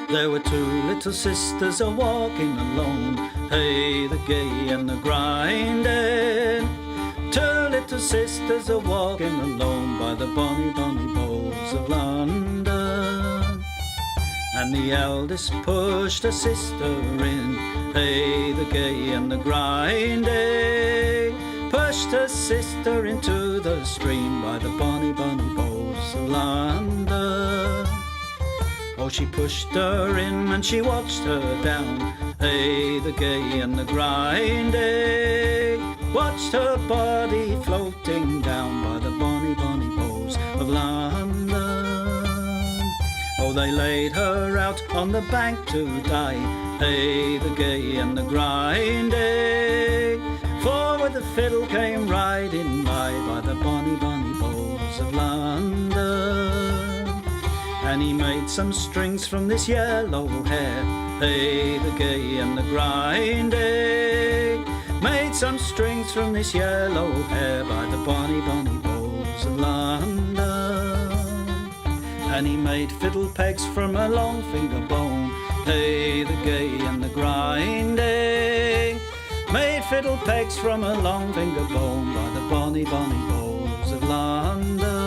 There were two little sisters a-walking alone, hey, the gay and the grinding. Two little sisters a-walking alone by the bonny, bonny bowls of London. And the eldest pushed her sister in, hey, the gay and the grinding. Pushed her sister into the stream by the bonny, bonny bowls of London. Oh, she pushed her in and she watched her down, hey, the gay and the grinding. Watched her body floating down by the bonny, bonny bowls of London. Oh, they laid her out on the bank to die, hey, the gay and the grinding. For with the fiddle came riding by the bonny, bonny bowls of London. And he made some strings from this yellow hair, hey, the gay and the grinding. Made some strings from this yellow hair by the bonny, bonny bowls of London. And he made fiddle pegs from a long finger bone, hey, the gay and the grinding. Made fiddle pegs from a long finger bone by the bonny, bonny bowls of London.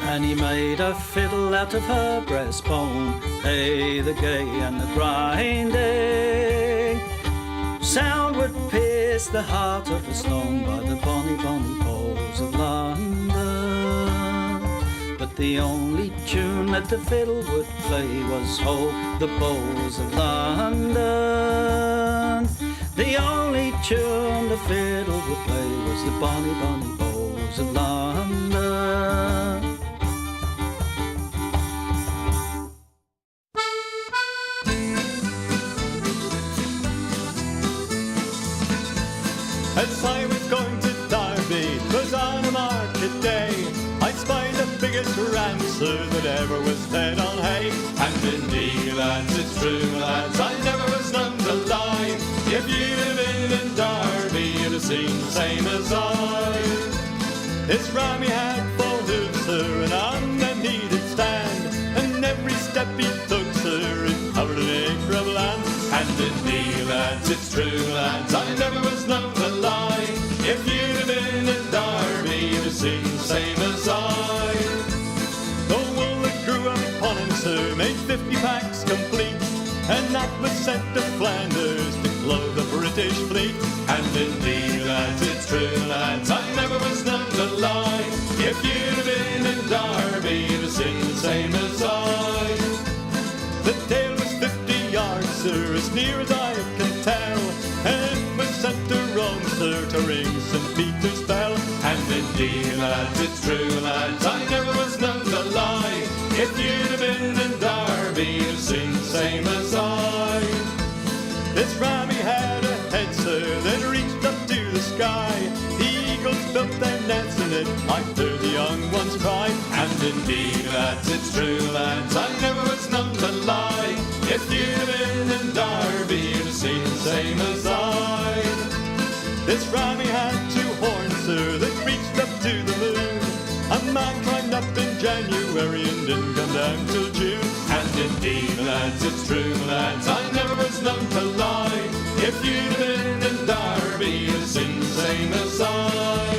And he made a fiddle out of her breastbone, hey, the gay and the grinding. Sound would pierce the heart of a stone by the bonny, bonny bowls of London. But the only tune that the fiddle would play was Ho, the bowls of London. The only tune the fiddle would play was the bonny, bonny bowls of London. As I was going to Derby, 'twas on a market day, I spied the biggest rancer that ever was fed on hay. And indeed, lads, it's true, lads, I never was known to lie. If you'd have been in Derby, you'd have seen the same as I. This rammy had 4 hooves, sir, and on them he did stand, and every step he took, sir, it covered an acre of land. And indeed, lads, it's true, lads, I never was known to lie. If you'd have been in Derby, you'd have seen the same as I. The wool that grew upon him, sir, made 50 packs complete, and that was sent to Flanders to clothe the British fleet. And indeed, lads, it's true, lads, I never was known to lie. If you'd have been in Derby, you'd have seen the same as I. The tail was 50 yards, sir, as near as I can tell, and it was sent to Rome, sir, to ring St. Peter's bell. And indeed, lads, it's true, lads, I never was known to lie. If you'd have been in Derby, you'd have seen the same as I. This rammy had a head, sir, that reached up to the sky. The eagles built their nets in it, I heard the young ones cry. And indeed, lads, it's true, lads, I never was known to lie. If you'd have been in Derby, you'd have seen the same as I. This rammy had 2 horns, sir, that reached up to the moon. A man climbed up in January and didn't come down till June. And indeed, lads, it's true, lads, I never was known to lie. If you'd have been in Derby, you'd have seen the same as I.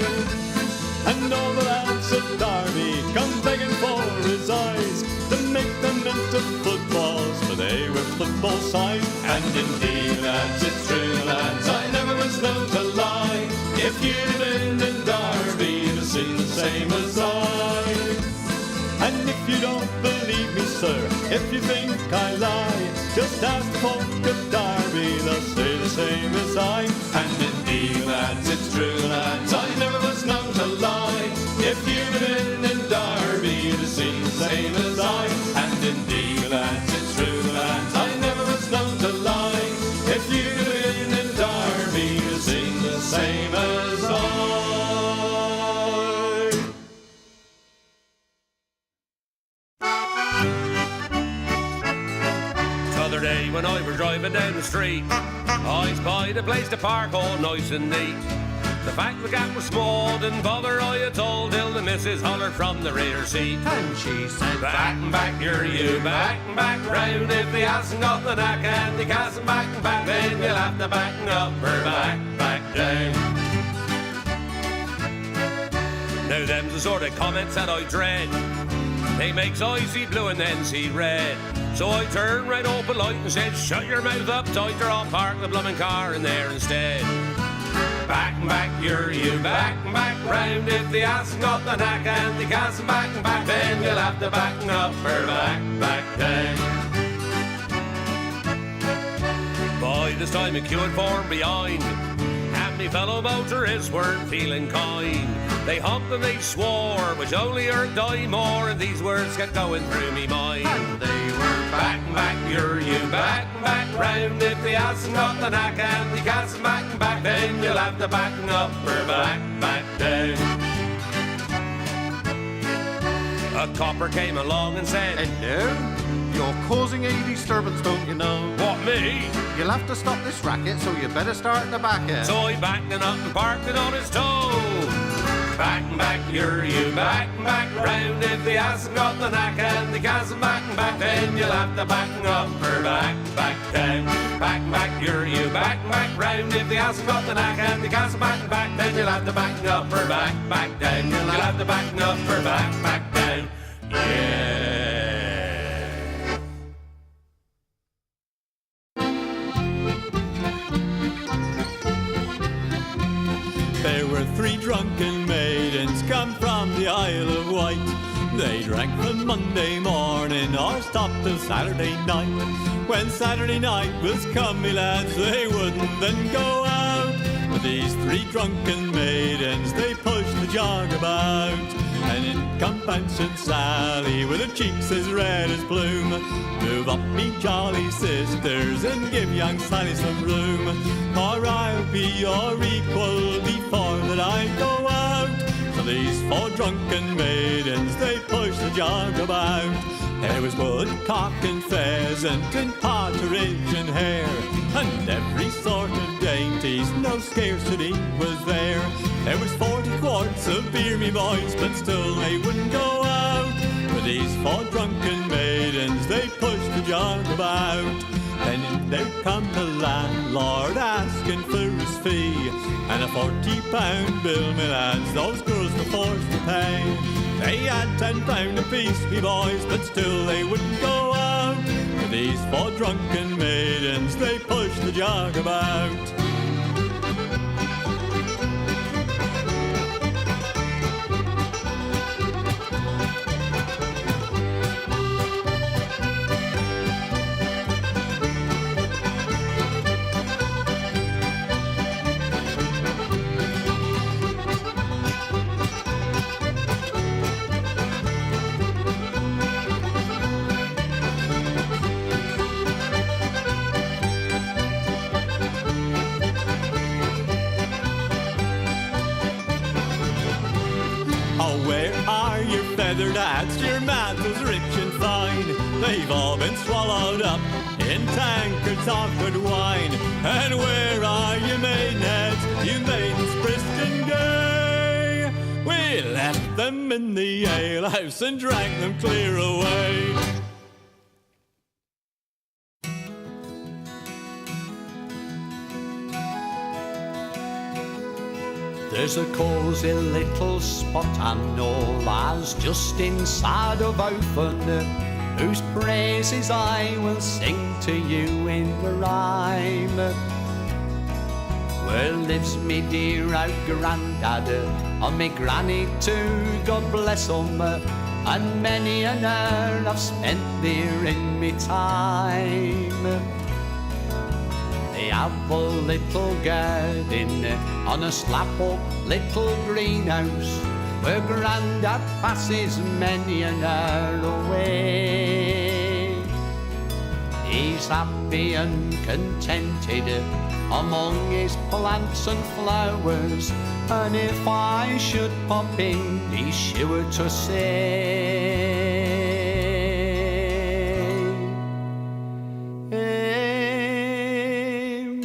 And all the lads at Derby come begging for his eyes, to make them into footballs, for they were football size. And indeed, lads, it's true, lads, I never was known to lie. If you'd have been in Derby, you'd have seen the same as I. And if you don't believe me, sir, if you think I lie, just ask folk of Derby, they'll say the same as I. And indeed, lads, it's true, lads, I never was known to lie. If you'd have been in Derby, you'd have seen the same as I. And indeed, lads, it's true, lads, I never was known to lie. If you'd have been in Derby, you'd have seen the same as I. T'other day when I was driving down the street, I spied a place to park all nice and neat. The fact the gap was small didn't bother I at all till the the missus hollered from the rear seat. And she said, Back and back, you're you, back and back round. If he hasn't got the knack and he can't back and back, then you'll have to back up or back down. Now them's the sort of comments that I dread. They makes I see blue and then see red. So I turned right up a light and said, shut your mouth up tight or I'll park the bloomin' car in there instead. Back and back, you're you, back and back round. If the ass got the knack and the gas and back, then you'll have to back up or back down. By this time a queue had formed behind, and me fellow motorists weren't feeling kind. They humped and they swore, which only irked I more, and these words kept going through me mind. and they were Back and back, you're you, back and back round. If the hasn't got the knack and the gas and back, then you'll have to back up or back down. A copper came along and said, Hello? You're causing a disturbance, don't you know? what, me? You'll have to stop this racket, so you better start in the back end. So I backed it up and parked it on his toe. Back and back, you're you, back and back round. If he hasn't got the knack and the gas and back, then you'll have to back up or back down. Back and back, you're you, back and back round. If he hasn't got the knack and the gas and back, then you'll have to back up or back down. You'll have to back up or back down. Yeah. There were 3 drunken maidens come from the Isle of Wight. They drank from Monday morning or stopped till Saturday night. When Saturday night was come, me lads, they wouldn't then go out. But these 3 drunken maidens, they pushed the jog about. And in come Bouncing Sally with her cheeks as red as bloom. Move up, me jolly sisters, and give young Sally some room. Or I'll be your equal before that I go out. So these 4 drunken maidens, they push the jog about. There was woodcock and pheasant and partridge and hare, and every sort of dainties, no scarcity was there. There was 40 quarts of beer, me boys, but still they wouldn't go out. For these 4 drunken maidens, they pushed the jog about. Then in there come the landlord asking for his fee, and a 40-pound bill, me lads, those girls were forced to pay. They had £10 apiece, me boys, but still they wouldn't go out. For these 4 drunken maidens, they pushed the jog about. Where are your feathered hats? Your mantles rich and fine. They've all been swallowed up in tankards of good wine. And where are your maidenheads, you maidens brisk and gay? We left them in the alehouse and drank them clear away. There's a cosy little spot I know lies just inside of Open, whose praises I will sing to you in the rhyme. Where lives me dear old grandad, and me granny too, God bless 'em, and many an hour I've spent there in me time. They have a little garden on a slap-up little greenhouse, where Grandad passes many an hour away. He's happy and contented among his plants and flowers, and if I should pop in, he's sure to say,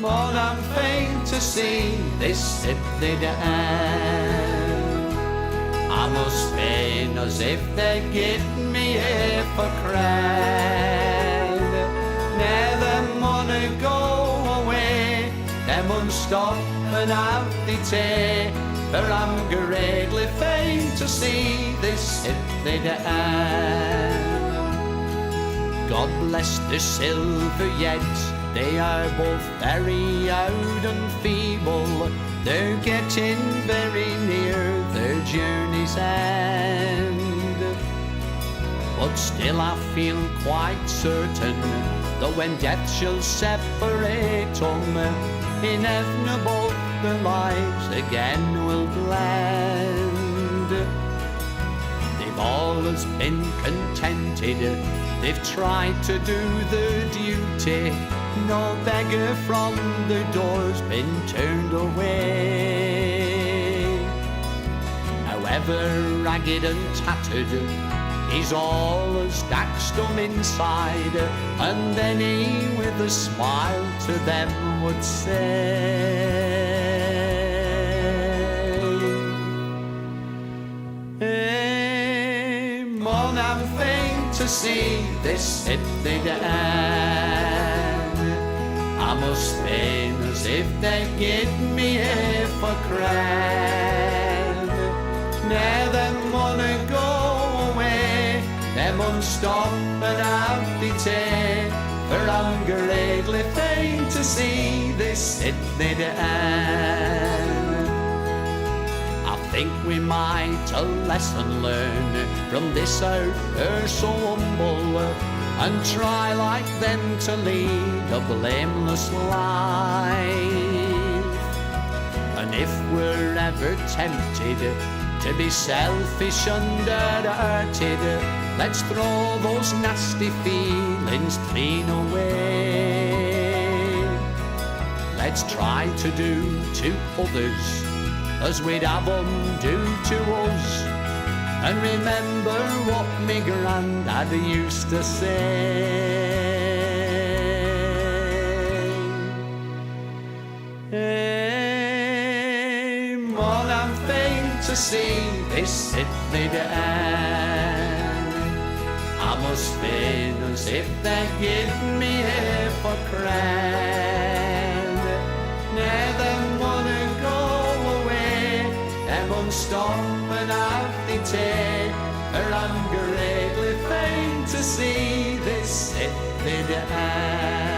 "But I'm fain to see this sifted air. I'm must feign as if they get me here for crack. Now them wanna go away, them mun stop and have the tea. For I'm greatly fain to see this hit they down. God bless the silver yets, they are both very old and feeble. They're getting very near their journey's end. But still I feel quite certain that when death shall separate them, inevitable their lives again will blend. They've always been contented, they've tried to do their duty. No beggar from their door's been turned away. However ragged and tattered, he's always daxed them inside, and then he with a smile to them would say, "Hey, mon, I'm fain to see this hit they down. I must feign as if they get me here for crack. Now them wanna go away, them mun stop and have the tea. For I'm greatly fain to see this hit they down. I think we might a lesson learn from this earth so humble, and try like them to lead a blameless life. And if we're ever tempted to be selfish and dirty, let's throw those nasty feelings clean away. Let's try to do to others as we'd have them do to us, and remember what me granddad used to say. Hey, mon, I'm fain to see this hit me down. I must feign as if they give me here for crown. Now them wanna go away, them won't stop and have the tea. For I'm greatly fain to see this hit me down.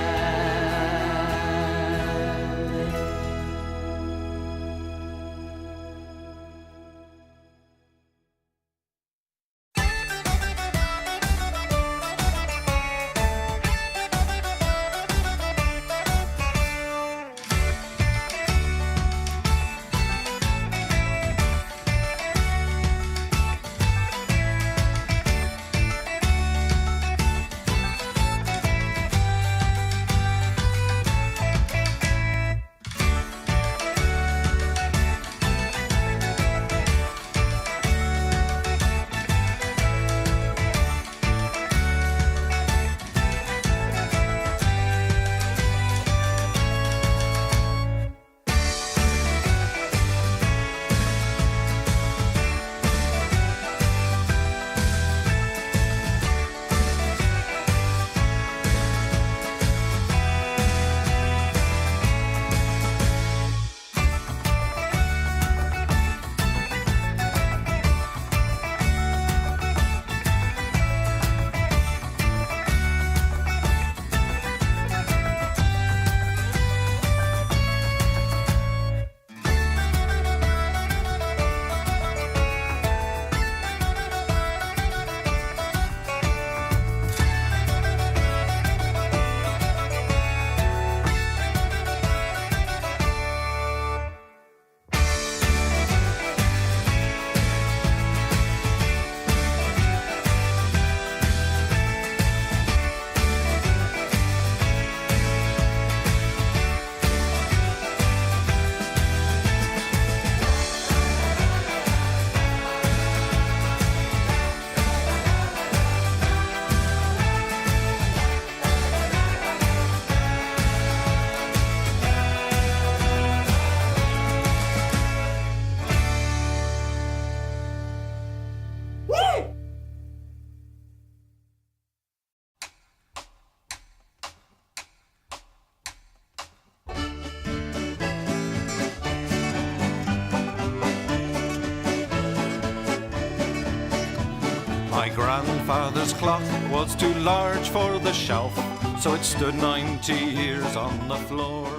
grandfather's clock was too large for the shelf, so it stood 90 years on the floor.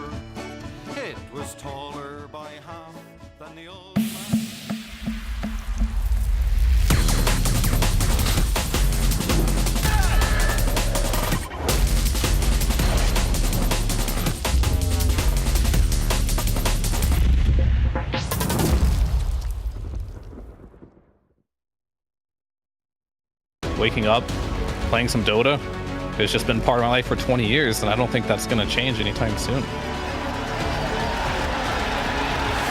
It was taller by half than the old man. Waking up, playing some Dota, it's just been part of my life for 20 years, and I don't think that's going to change anytime soon.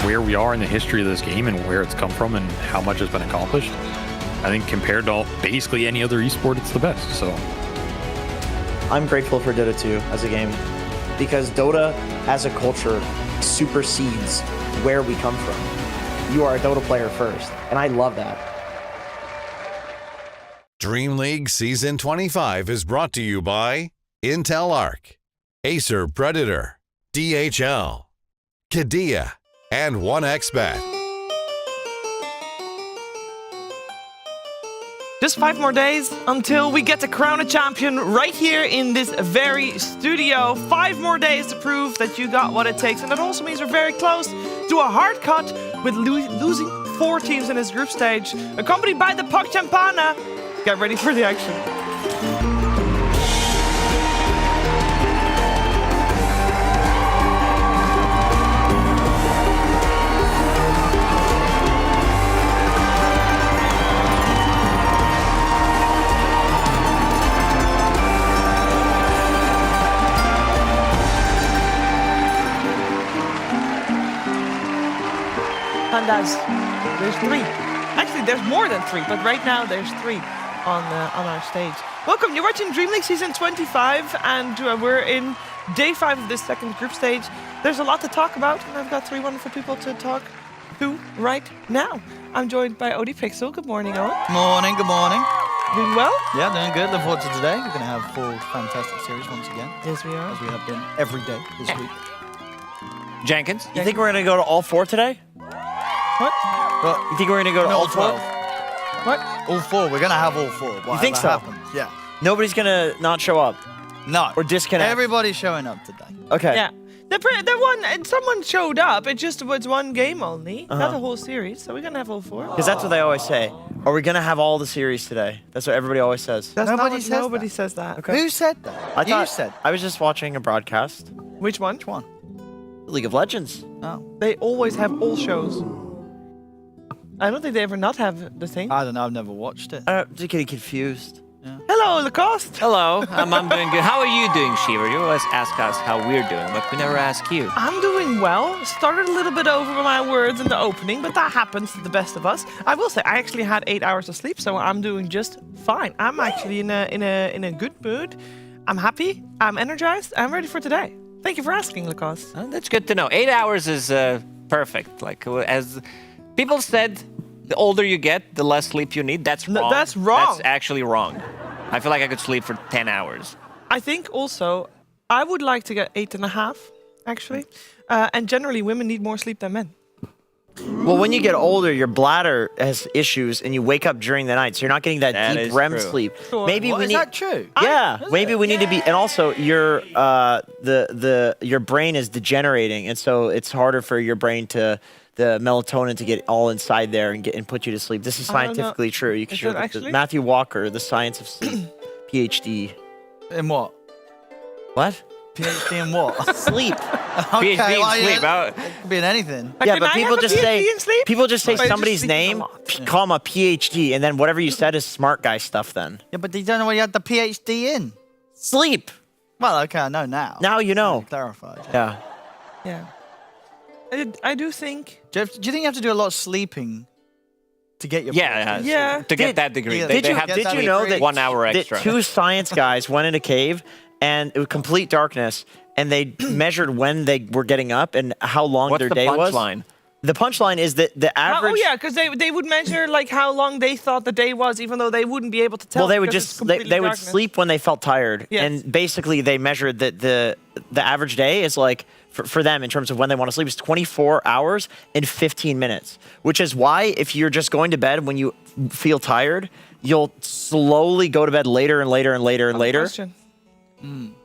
Where we are in the history of this game and where it's come from and how much has been accomplished, I think compared to basically any other esport, it's the best. So I'm grateful for Dota 2 as a game because Dota as a culture supersedes where we come from. You are a Dota player first, and I love that. DreamLeague Season 25 is brought to you by Intel Arc, Acer Predator, DHL, Kadia, and 1xBet. Just 5 more days until we get to crown a champion right here in this very studio. 5 more days to prove that you got what it takes. And that also means we're very close to a hard cut with losing 4 teams in this group stage, accompanied by the Puck Champana. Get ready for the action. Pandas, there's 3. Actually, there's more than 3, but right now there's 3 on our stage. Welcome, you're watching DreamLeague Season 25, and we're in day 5 of this second group stage. There's a lot to talk about, and I've got 3 wonderful people to talk to right now. I'm joined by Odie Pixel. Good morning, Owen. Morning, good morning. Doing well? Yeah, doing good. Look forward to today. We're going to have 4 fantastic series once again. Yes, we are. As we have been every day this week. Jenkins, you think we're going to go to all 4 today? What? But You think we're going to go to all 4? 12. What? All 4. We're going to have all 4. You think so? Happens. Yeah. Nobody's going to not show up No. or disconnect? Everybody's showing up today. Okay. Yeah. The one, someone showed up. It just was 1 game only, not a whole series. So we're going to have all 4. Because that's what they always say. Are we going to have all the series today? That's what everybody always says. That's Nobody says that. Okay. Who said that? I You thought said. I was just watching a broadcast. Which one? Which one? League of Legends. Oh. They always have all shows. I don't think they ever not have the thing. I don't know. I've never watched it. I'm just getting confused. Hello, Lacoste. Hello, I'm doing good. How are you doing, Shiver? You always ask us how we're doing, but we never ask you. I'm doing well. Started a little bit over my words in the opening, but that happens to the best of us. I will say I actually had 8 hours of sleep, so I'm doing just fine. I'm actually in a good mood. I'm happy. I'm energized. I'm ready for today. Thank you for asking, Lacoste. Oh, that's good to know. 8 hours is perfect. Like as people said, the older you get, the less sleep you need. That's wrong. That's wrong. That's actually wrong. I feel like I could sleep for 10 hours. I think also I would like to get 8.5, actually. And generally, women need more sleep than men. Well, when you get older, your bladder has issues, and you wake up during the night, so you're not getting that deep REM true. sleep. Sure. Maybe What, we is need. that true? Yeah, maybe we need to be, and also your your brain is degenerating, and so it's harder for your brain to the melatonin to get all inside there and put you to sleep. This is I don't know. scientifically true. You can Is show it this- actually? Matthew Walker, The Science of Sleep, PhD. In what? What? PhD in what? Sleep. Okay, PhD in well, sleep. It could be in anything. Yeah, Can but I people have a just say PhD in sleep? people just say But I just somebody's sleep a name, lot. call them a PhD, and then whatever you said is smart guy stuff. Then Yeah, but you don't know what you had the PhD in. sleep. Well, okay, I know now. Now you know. Clarified. Yeah. Yeah. I do think... Do you think you have to do a lot of sleeping to get your Yeah, PhD? Yeah. to get that degree. Yeah. They Did you, have get did that you know degree. that 1 hour that extra. 2 science guys went in a cave and it was complete darkness, and they measured when they were getting up and how long What's their the day was? punchline? The punchline is that the average. Oh yeah, because they would measure like how long they thought the day was, even though they wouldn't be able to tell. Well, they would because it's just completely they would darkness. sleep when they felt tired, Yes. and basically they measured that the average day is like for them in terms of when they want to sleep is 24 hours and 15 minutes, which is why if you're just going to bed when you feel tired, you'll slowly go to bed later and later and later and later. Question.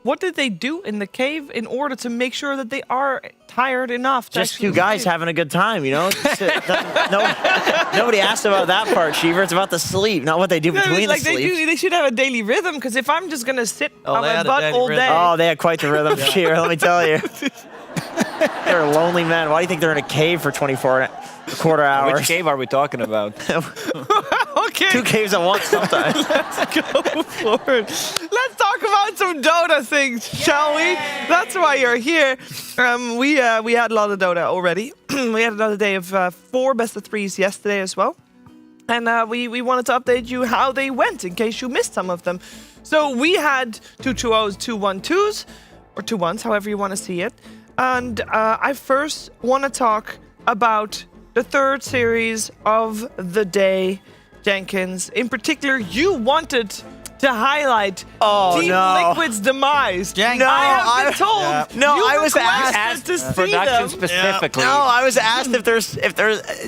What did they do in the cave in order to make sure that they are tired enough to Just actually two guys sleep? having a good time, you know? Nobody asked about that part, Cheever. It's about the sleep, not what they do No, between like the sleeps. they should have a daily rhythm, because if I'm just gonna sit Oh, on they my had a butt daily all rhythm. day, Oh, they had quite the rhythm, Cheever, let me tell you. They're lonely men. Why do you think they're in a cave for 24 quarter hours? Which cave are we talking about? okay, Two caves at once sometimes. let's go for it. Let's talk about some Dota things, shall we? That's why you're here. We had a lot of Dota already. We had another day of 4 best of 3s yesterday as well. And we wanted to update you how they went in case you missed some of them. So we had 2 2-0s, 2 1-2s, or 2 1s, however you want to see it. And I first want to talk about the 3rd series of the day, Jenkins. In particular, you wanted to highlight Team Liquid's demise. Jenkins. I have been told. Yeah. No, you I was requested asked to see production them. specifically. No, I was asked if there's.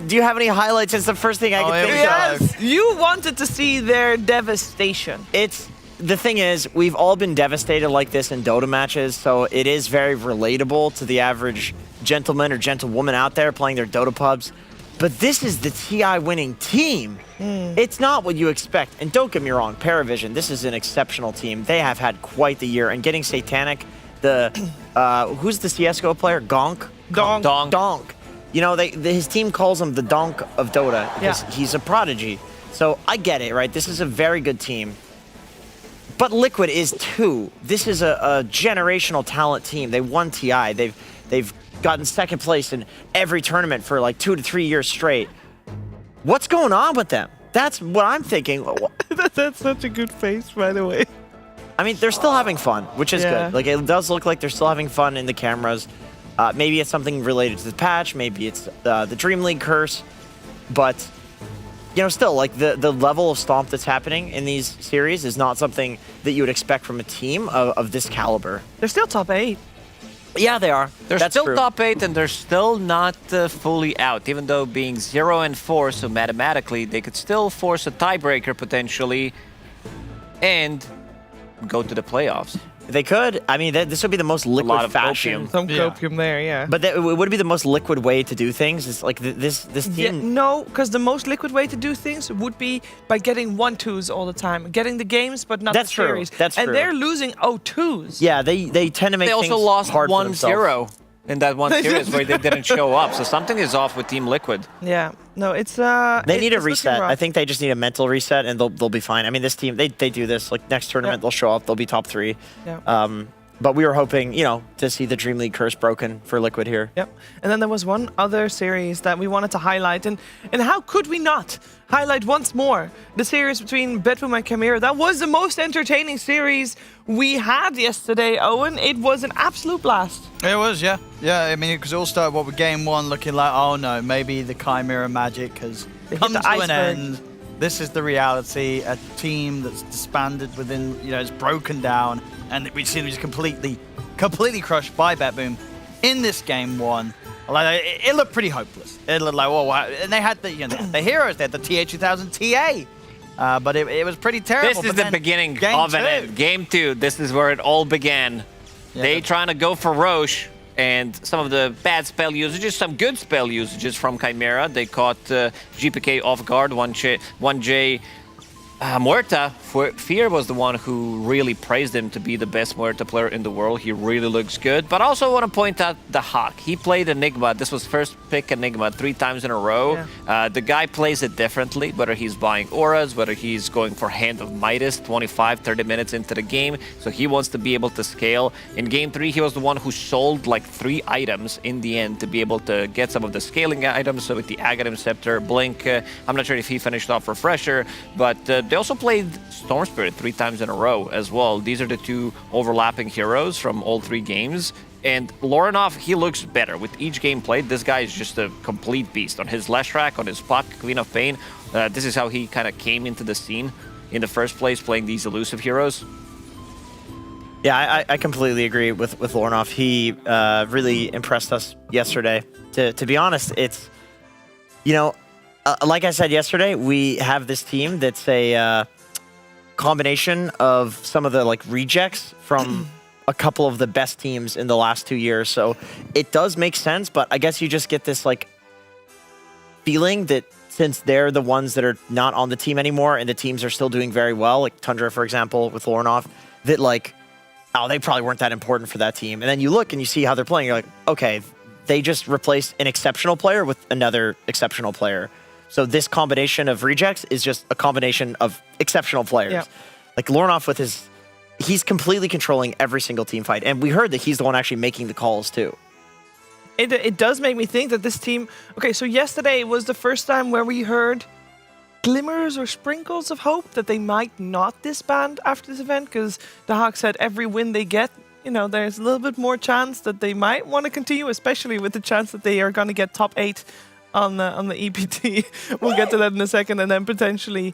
Do you have any highlights? It's the first thing I could here think we of. go. Yes, you wanted to see their devastation. It's the thing is, we've all been devastated like this in Dota matches, so it is very relatable to the average gentleman or gentlewoman out there playing their Dota pubs. But this is the TI winning team. It's not what you expect. And don't get me wrong, Paravision, this is an exceptional team. They have had quite the year. And getting Satanic, who's the CSGO player? Gonk? Donk. Donk. You know, his team calls him the Donk of Dota because he's a prodigy. So I get it, right? This is a very good team. But Liquid is too. This is a generational talent team. They won TI. They've gotten 2nd place in every tournament for like 2 to 3 years straight. What's going on with them? That's what I'm thinking. That's such a good face, by the way. I mean, they're still having fun, which is good. Like, it does look like they're still having fun in the cameras. Maybe it's something related to the patch. Maybe it's the DreamLeague curse. But, you know, still, like, the level of stomp that's happening in these series is not something that you would expect from a team of this caliber. They're still top 8. Yeah, they are. They're That's still true. top 8 and they're still not fully out, even though being 0-4, so mathematically they could still force a tiebreaker potentially and go to the playoffs. They could. I mean, this would be the most liquid lot of fashion. copium. Some copium there, yeah. But it would be the most liquid way to do things. It's like this Yeah, team. no, because the most liquid way to do things would be by getting 1-2s all the time, getting the games, but not That's the true. series. That's and true. they're losing 0-2s. Yeah, they tend to make They also things lost hard for themselves. 1-0 in that one series where they didn't show up, so something is off with Team Liquid. Yeah, no, it's They need a it's looking reset. rough. I think they just need a mental reset, and they'll be fine. I mean, this team they do this. Like next tournament, they'll show up. They'll be top 3. Yeah. But we were hoping, you know, to see the DreamLeague curse broken for Liquid here. Yep. And then there was one other series that we wanted to highlight, and how could we not highlight once more the series between Bedboom and Chimera? That was the most entertaining series we had yesterday, Owen. It was an absolute blast. It was, yeah. Yeah, I mean, because it all started with game 1 looking like, oh no, maybe the Chimera magic has They hit come the to an iceberg. end. This is the reality. A team that's disbanded within, you know, it's broken down, and we've seen it was completely crushed by Betboom in this game 1. Like, it looked pretty hopeless. It looked like, wow. And they had the, you know, the heroes. They had the TA2000 TA. But it was pretty terrible. This is But the then beginning game of an 2. end. Game 2, this is where it all began. Yeah, they but- trying to go for Roche, and some of the bad spell usages, some good spell usages from Chimera. They caught GPK off guard, 1J. Muerta, Fear was the one who really praised him to be the best Muerta player in the world. He really looks good. But I also want to point out the Hawk. He played Enigma. This was first pick Enigma 3 times in a row. Yeah. The guy plays it differently, whether he's buying auras, whether he's going for Hand of Midas 25, 30 minutes into the game. So he wants to be able to scale. In game 3, he was the one who sold like 3 items in the end to be able to get some of the scaling items. So with the Aghanim Scepter, Blink, I'm not sure if he finished off Refresher, but they also played Storm Spirit 3 times in a row as well. These are the 2 overlapping heroes from all 3 games. And Lorinov, he looks better. With each game played, this guy is just a complete beast. On his Leshrac, on his Puck, Queen of Pain, this is how he kind of came into the scene in the first place, playing these elusive heroes. Yeah, I completely agree with Lorinov. He really impressed us yesterday. To be honest, it's, you know, like I said yesterday, we have this team that's a combination of some of the like rejects from a couple of the best teams in the last 2 years. So it does make sense, but I guess you just get this like feeling that since they're the ones that are not on the team anymore and the teams are still doing very well, like Tundra, for example, with Lornoff, that like, oh, they probably weren't that important for that team. And then you look and you see how they're playing. You're like, okay, they just replaced an exceptional player with another exceptional player. So this combination of rejects is just a combination of exceptional players. Yeah. Like Lornoff with his, he's completely controlling every single team fight. And we heard that he's the one actually making the calls too. It does make me think that this team... Okay, so yesterday was the first time where we heard glimmers or sprinkles of hope that they might not disband after this event, because the Hawks said every win they get, you know, there's a little bit more chance that they might want to continue, especially with the chance that they are going to get top 8 on the EPT. We'll get to that in a second, and then potentially,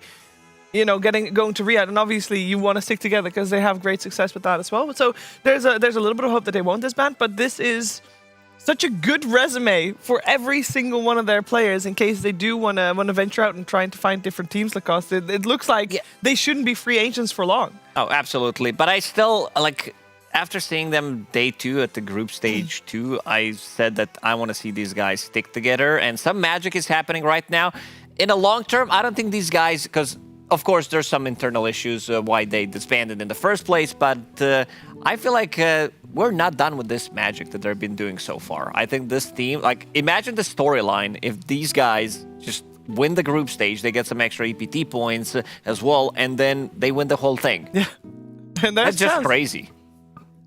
you know, going to Riyadh. And obviously, you want to stick together because they have great success with that as well. So there's a little bit of hope that they won't disband, but this is such a good resume for every single one of their players in case they do want to venture out and trying to find different teams. Lacoste, it looks like they shouldn't be free agents for long. Oh, absolutely. But I still, like, after seeing them day 2 at the group stage 2, I said that I want to see these guys stick together, and some magic is happening right now. In the long term, I don't think these guys, because of course there's some internal issues why they disbanded in the first place, but I feel like we're not done with this magic that they've been doing so far. I think this team, like, imagine the storyline if these guys just win the group stage, they get some extra EPT points as well, and then they win the whole thing. Yeah, and that's just crazy.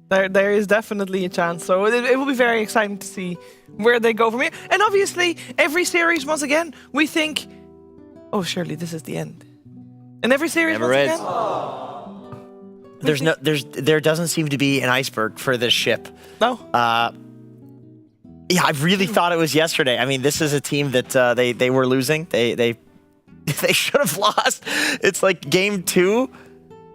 There is definitely a chance. So it will be very exciting to see where they go from here. And obviously, every series, once again, we think, oh, surely this is the end. And every series, Never once is. again, There doesn't seem to be an iceberg for this ship. No. Yeah, I really thought it was yesterday. I mean, this is a team that they were losing. They should have lost. It's like game 2,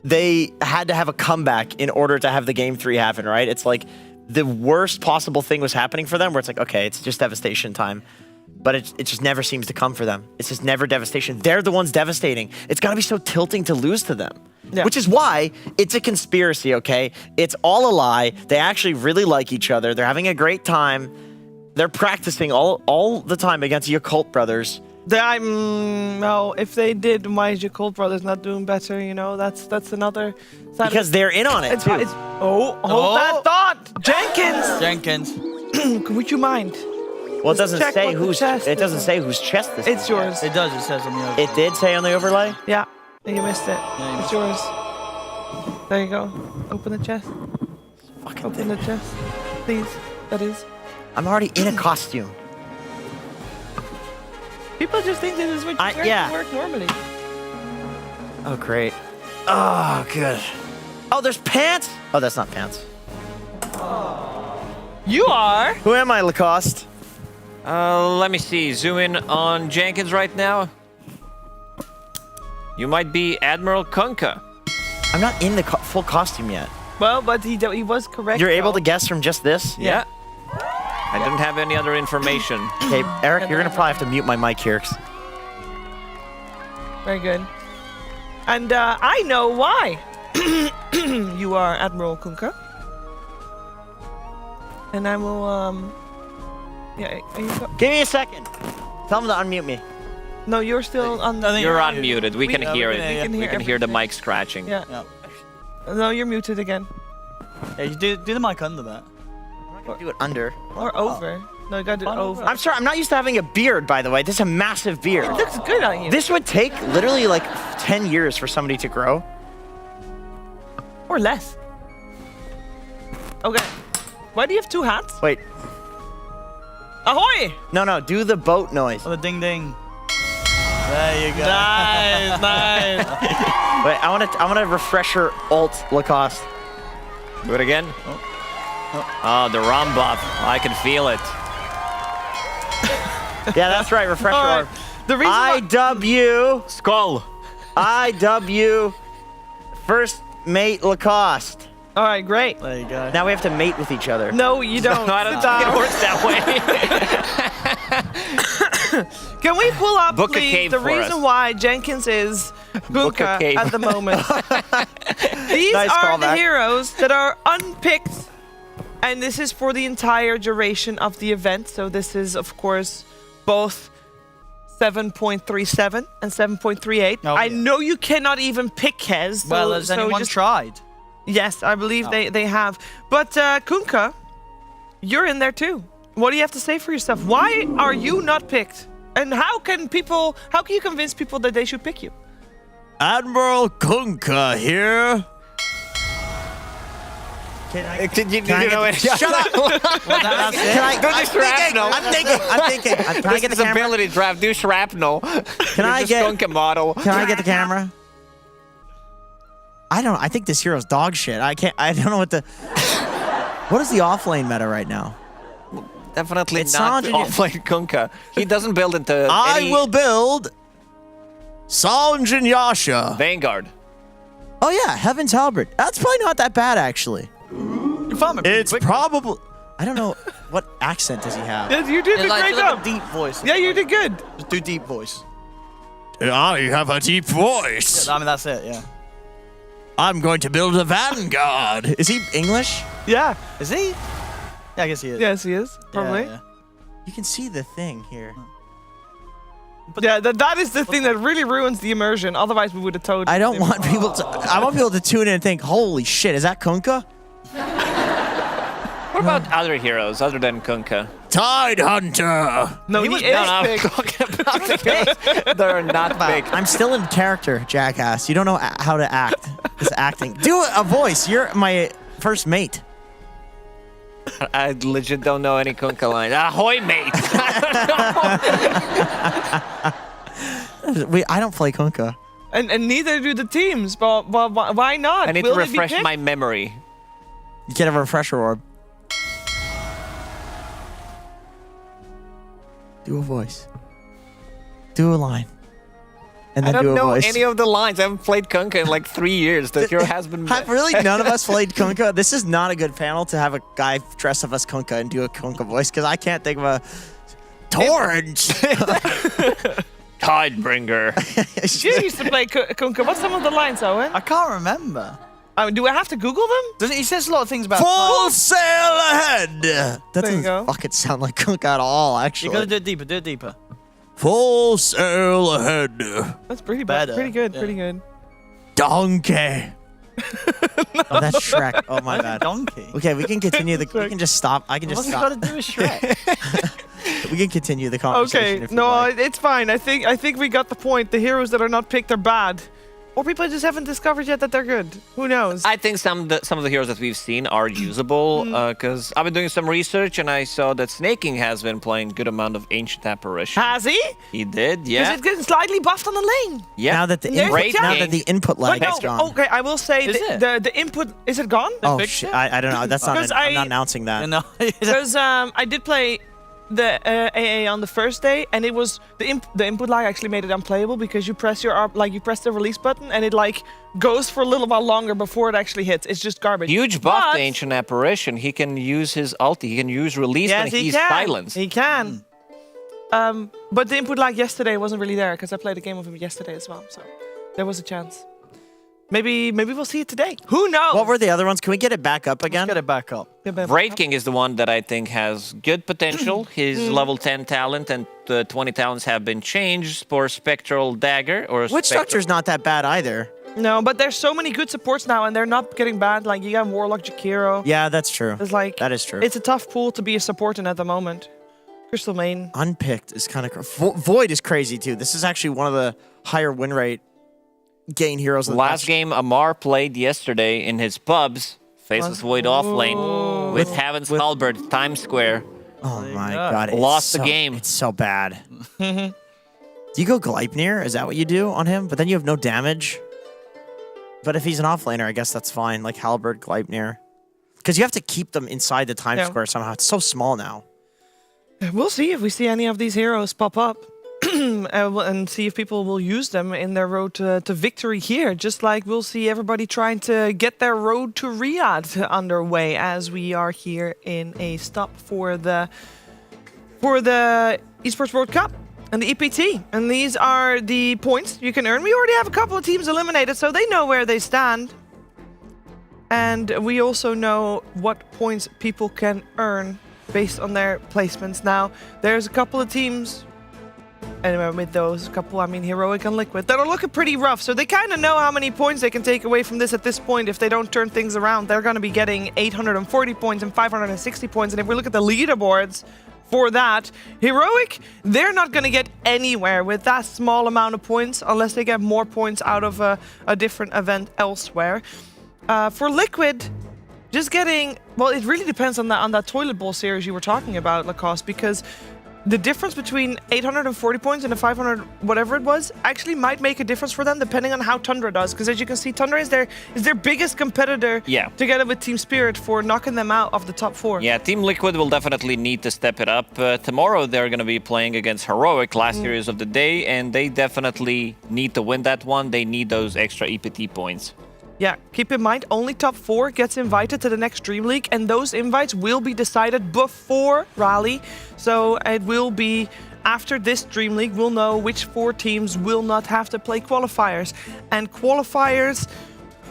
they had to have a comeback in order to have the game 3 happen, right? It's like the worst possible thing was happening for them, where it's like, okay, it's just devastation time. But it just never seems to come for them. It's just never devastation. They're the ones devastating. It's got to be so tilting to lose to them. Yeah. Which is why it's a conspiracy, okay? It's all a lie. They actually really like each other. They're having a great time. They're practicing all the time against your Cult brothers. No, if they did, why is your Cult brothers not doing better? You know, that's another side. Because they're in on it, too. Hold that thought! Jenkins! Would you mind? Well, it doesn't say whose chest this is. It's yours. It does. It says on the overlay. It did say on the overlay? Yeah. You missed it. Yeah, it's yours. There you go. Open the chest. Open the chest. Please. That is. I'm already in a costume. People just think this is what you work normally. Oh, great. Oh, good. Oh, there's pants? Oh, that's not pants. You are? Who am I, Lacoste? Let me see. Zoom in on Jenkins right now. You might be Admiral Kunka. I'm not in the full costume yet. Well, but he was correct. You're able to guess from just this? Yeah. I didn't have any other information. Okay, Eric, you're going to probably have to mute my mic here. Very good. And I know why you are Admiral Kunka. And I will, Give me a second. Tell him to unmute me. No, you're still on. You're unmuted. We can hear it. We can hear the mic scratching. Yeah. No, you're muted again. Yeah, you do the mic under that. I'm not gonna do it under. Or over. No, you gotta do it over. I'm sorry, I'm not used to having a beard, by the way. This is a massive beard. It looks good on you. This would take literally like 10 years for somebody to grow. Or less. Okay. Why do you have 2 hats? Wait. Ahoy! No, do the boat noise. Oh, the ding ding. There you go. Nice. Wait, I want to refresher alt Lacoste. Do it again. Oh, the ROM buff. I can feel it. Yeah, that's right. Refresher orb. The reason IW. Skull. IW. First mate Lacoste. All right, great. There you go. Now we have to mate with each other. No, you don't. No, I don't think it works that way. Can we pull up, Book a please, cave the for reason us. why Jenkins is Book a Gunka cave. at the moment? These Nice are the callback. heroes that are unpicked, and this is for the entire duration of the event. So this is, of course, both 7.37 and 7.38. Oh, I yeah. know you cannot even pick Kez. Well, has anyone tried? Yes, I believe Oh. they have. But Kunka, you're in there too. What do you have to say for yourself? Why are you not picked? And how can you convince people that they should pick you? Admiral Kunka here. Did you Can I know get it? the, shut up! That's it. Can I, Do the I'm thinking. shrapnel. I'm thinking. Can I This get is the camera? ability draft. Do shrapnel. Can I get? Gunka model? Can I get the camera? I think this hero's dog shit. I don't know what the. What is the offlane meta right now? Definitely It's not Sanjin- offlane Gunka. He doesn't build into I any will build Sanjin Yasha. Vanguard. Oh yeah, Heaven's Halberd. That's probably not that bad actually. It's probably. I don't know what accent does he have. Yes, you did a Like, great like job. a deep voice. Yeah, you did good. Just do deep voice. I have a deep voice. I mean, that's it, yeah. I'm going to build a vanguard. Is he English? Yeah. Is he? Yeah, I guess he is. Yes, he is. Probably. Yeah, You can see the thing here. Yeah, that is the thing that really ruins the immersion. Otherwise, we would have told you. I don't want people to. I want people to tune in and think, "Holy shit, is that Kunka?" What about other heroes other than Kunka? Tide Hunter. No, he No, is I'm big. talking about the heroes that are not big. I'm still in character, jackass. You don't know how to act. It's acting. Do a voice. You're my first mate. I legit don't know any Kunka lines. Ahoy, mate! I don't play Kunka. And neither do the teams. But why not? I need Will to they be refresh picked? my memory. You get a refresher orb. Do a voice. Do a line. And I then do don't a know voice. any of the lines. I haven't played Kunka in like 3 years. The hero has been. Have really none of us played Kunka? This is not a good panel to have a guy dress up as Kunka and do a Kunka voice because I can't think of a torrent. Tidebringer. You used to play Kunka. What's some of the lines, Owen? I can't remember. Do I have to Google them? Doesn't he says a lot of things about Full sail ahead. That doesn't go. fucking sound like Kunka at all, You actually. gotta do it deeper. Do it deeper. Full sail ahead. That's pretty Better, Pretty good. yeah. Pretty good. Donkey. Oh, that's Shrek. Oh my bad. Donkey. Okay, we can continue the. We can just stop. I can just What's it stop. got to do with Shrek? We can continue the conversation. Okay. if you No, like. it's fine. I think we got the point. The heroes that are not picked are bad, or people just haven't discovered yet that they're good. Who knows? I think some of the heroes that we've seen are usable because I've been doing some research and I saw that Snaking has been playing good amount of Ancient Apparition. Has he? He did, Is yeah. it getting slightly buffed on the lane? Yeah. Now that the There's input, a now chance. that the input lag Wait, is no. gone. Okay, I will say Is it? the input is it gone? Oh fixed shit! it? I don't know. That's not. Because I'm not announcing that. No. Because I did play the AA on the first day, and it was the input lag actually made it unplayable because you press you press the release button and it like goes for a little while longer before it actually hits. It's just garbage. Huge buff But- to Ancient Apparition. He can use his ulti. He can use release Yes, and he he's can. silenced. He can. But the input lag yesterday wasn't really there because I played a game of him yesterday as well, so there was a chance. Maybe we'll see it today. Who knows? What were the other ones? Can we get it back up again? Get it back up. Wraith King is the one that I think has good potential. His level 10 talent and 20 talents have been changed for Spectral Dagger or Witch Structure's not that bad either. No, but there's so many good supports now, and they're not getting bad. Like you got Warlock Jakiro. Yeah, that's true. It's like That is true. It's a tough pool to be a support in at the moment. Crystal Main. Unpicked is kind of Void is crazy too. This is actually one of the higher win rate gain heroes. Of the Last match. game Amar played yesterday in his pubs, faces Void off lane with Heaven's Halberd, Times Square. Oh my god! It's Lost the so- game. It's so bad. Do you go Gleipnir? Is that what you do on him? But then you have no damage. But if he's an offlaner, I guess that's fine. Like Halberd, Gleipnir, because you have to keep them inside the time square somehow. It's so small now. We'll see if we see any of these heroes pop up. And see if people will use them in their road to victory here. Just like we'll see everybody trying to get their road to Riyadh underway as we are here in a stop for the Esports World Cup. and the EPT. And these are the points you can earn. We already have a couple of teams eliminated, so they know where they stand. And we also know what points people can earn based on their placements. Now, there's a couple of teams, anyway, with those couple, I mean Heroic and Liquid, that are looking pretty rough. So they kind of know how many points they can take away from this at this point if they don't turn things around. They're going to be getting 840 points and 560 points. And if we look at the leaderboards for that, Heroic, they're not going to get anywhere with that small amount of points unless they get more points out of a different event elsewhere. For Liquid, just getting, well, it really depends on that toilet bowl series you were talking about, Lacoste, because the difference between 840 points and the 500 whatever it was actually might make a difference for them depending on how Tundra does. Because as you can see, Tundra is their biggest competitor together with Team Spirit for knocking them out of the top 4. Yeah, Team Liquid will definitely need to step it up. Tomorrow they're going to be playing against Heroic, last series of the day, and they definitely need to win that one. They need those extra EPT points. Yeah, keep in mind, only top 4 gets invited to the next Dream League, and those invites will be decided before Rally. So it will be after this Dream League, we'll know which 4 teams will not have to play qualifiers. And qualifiers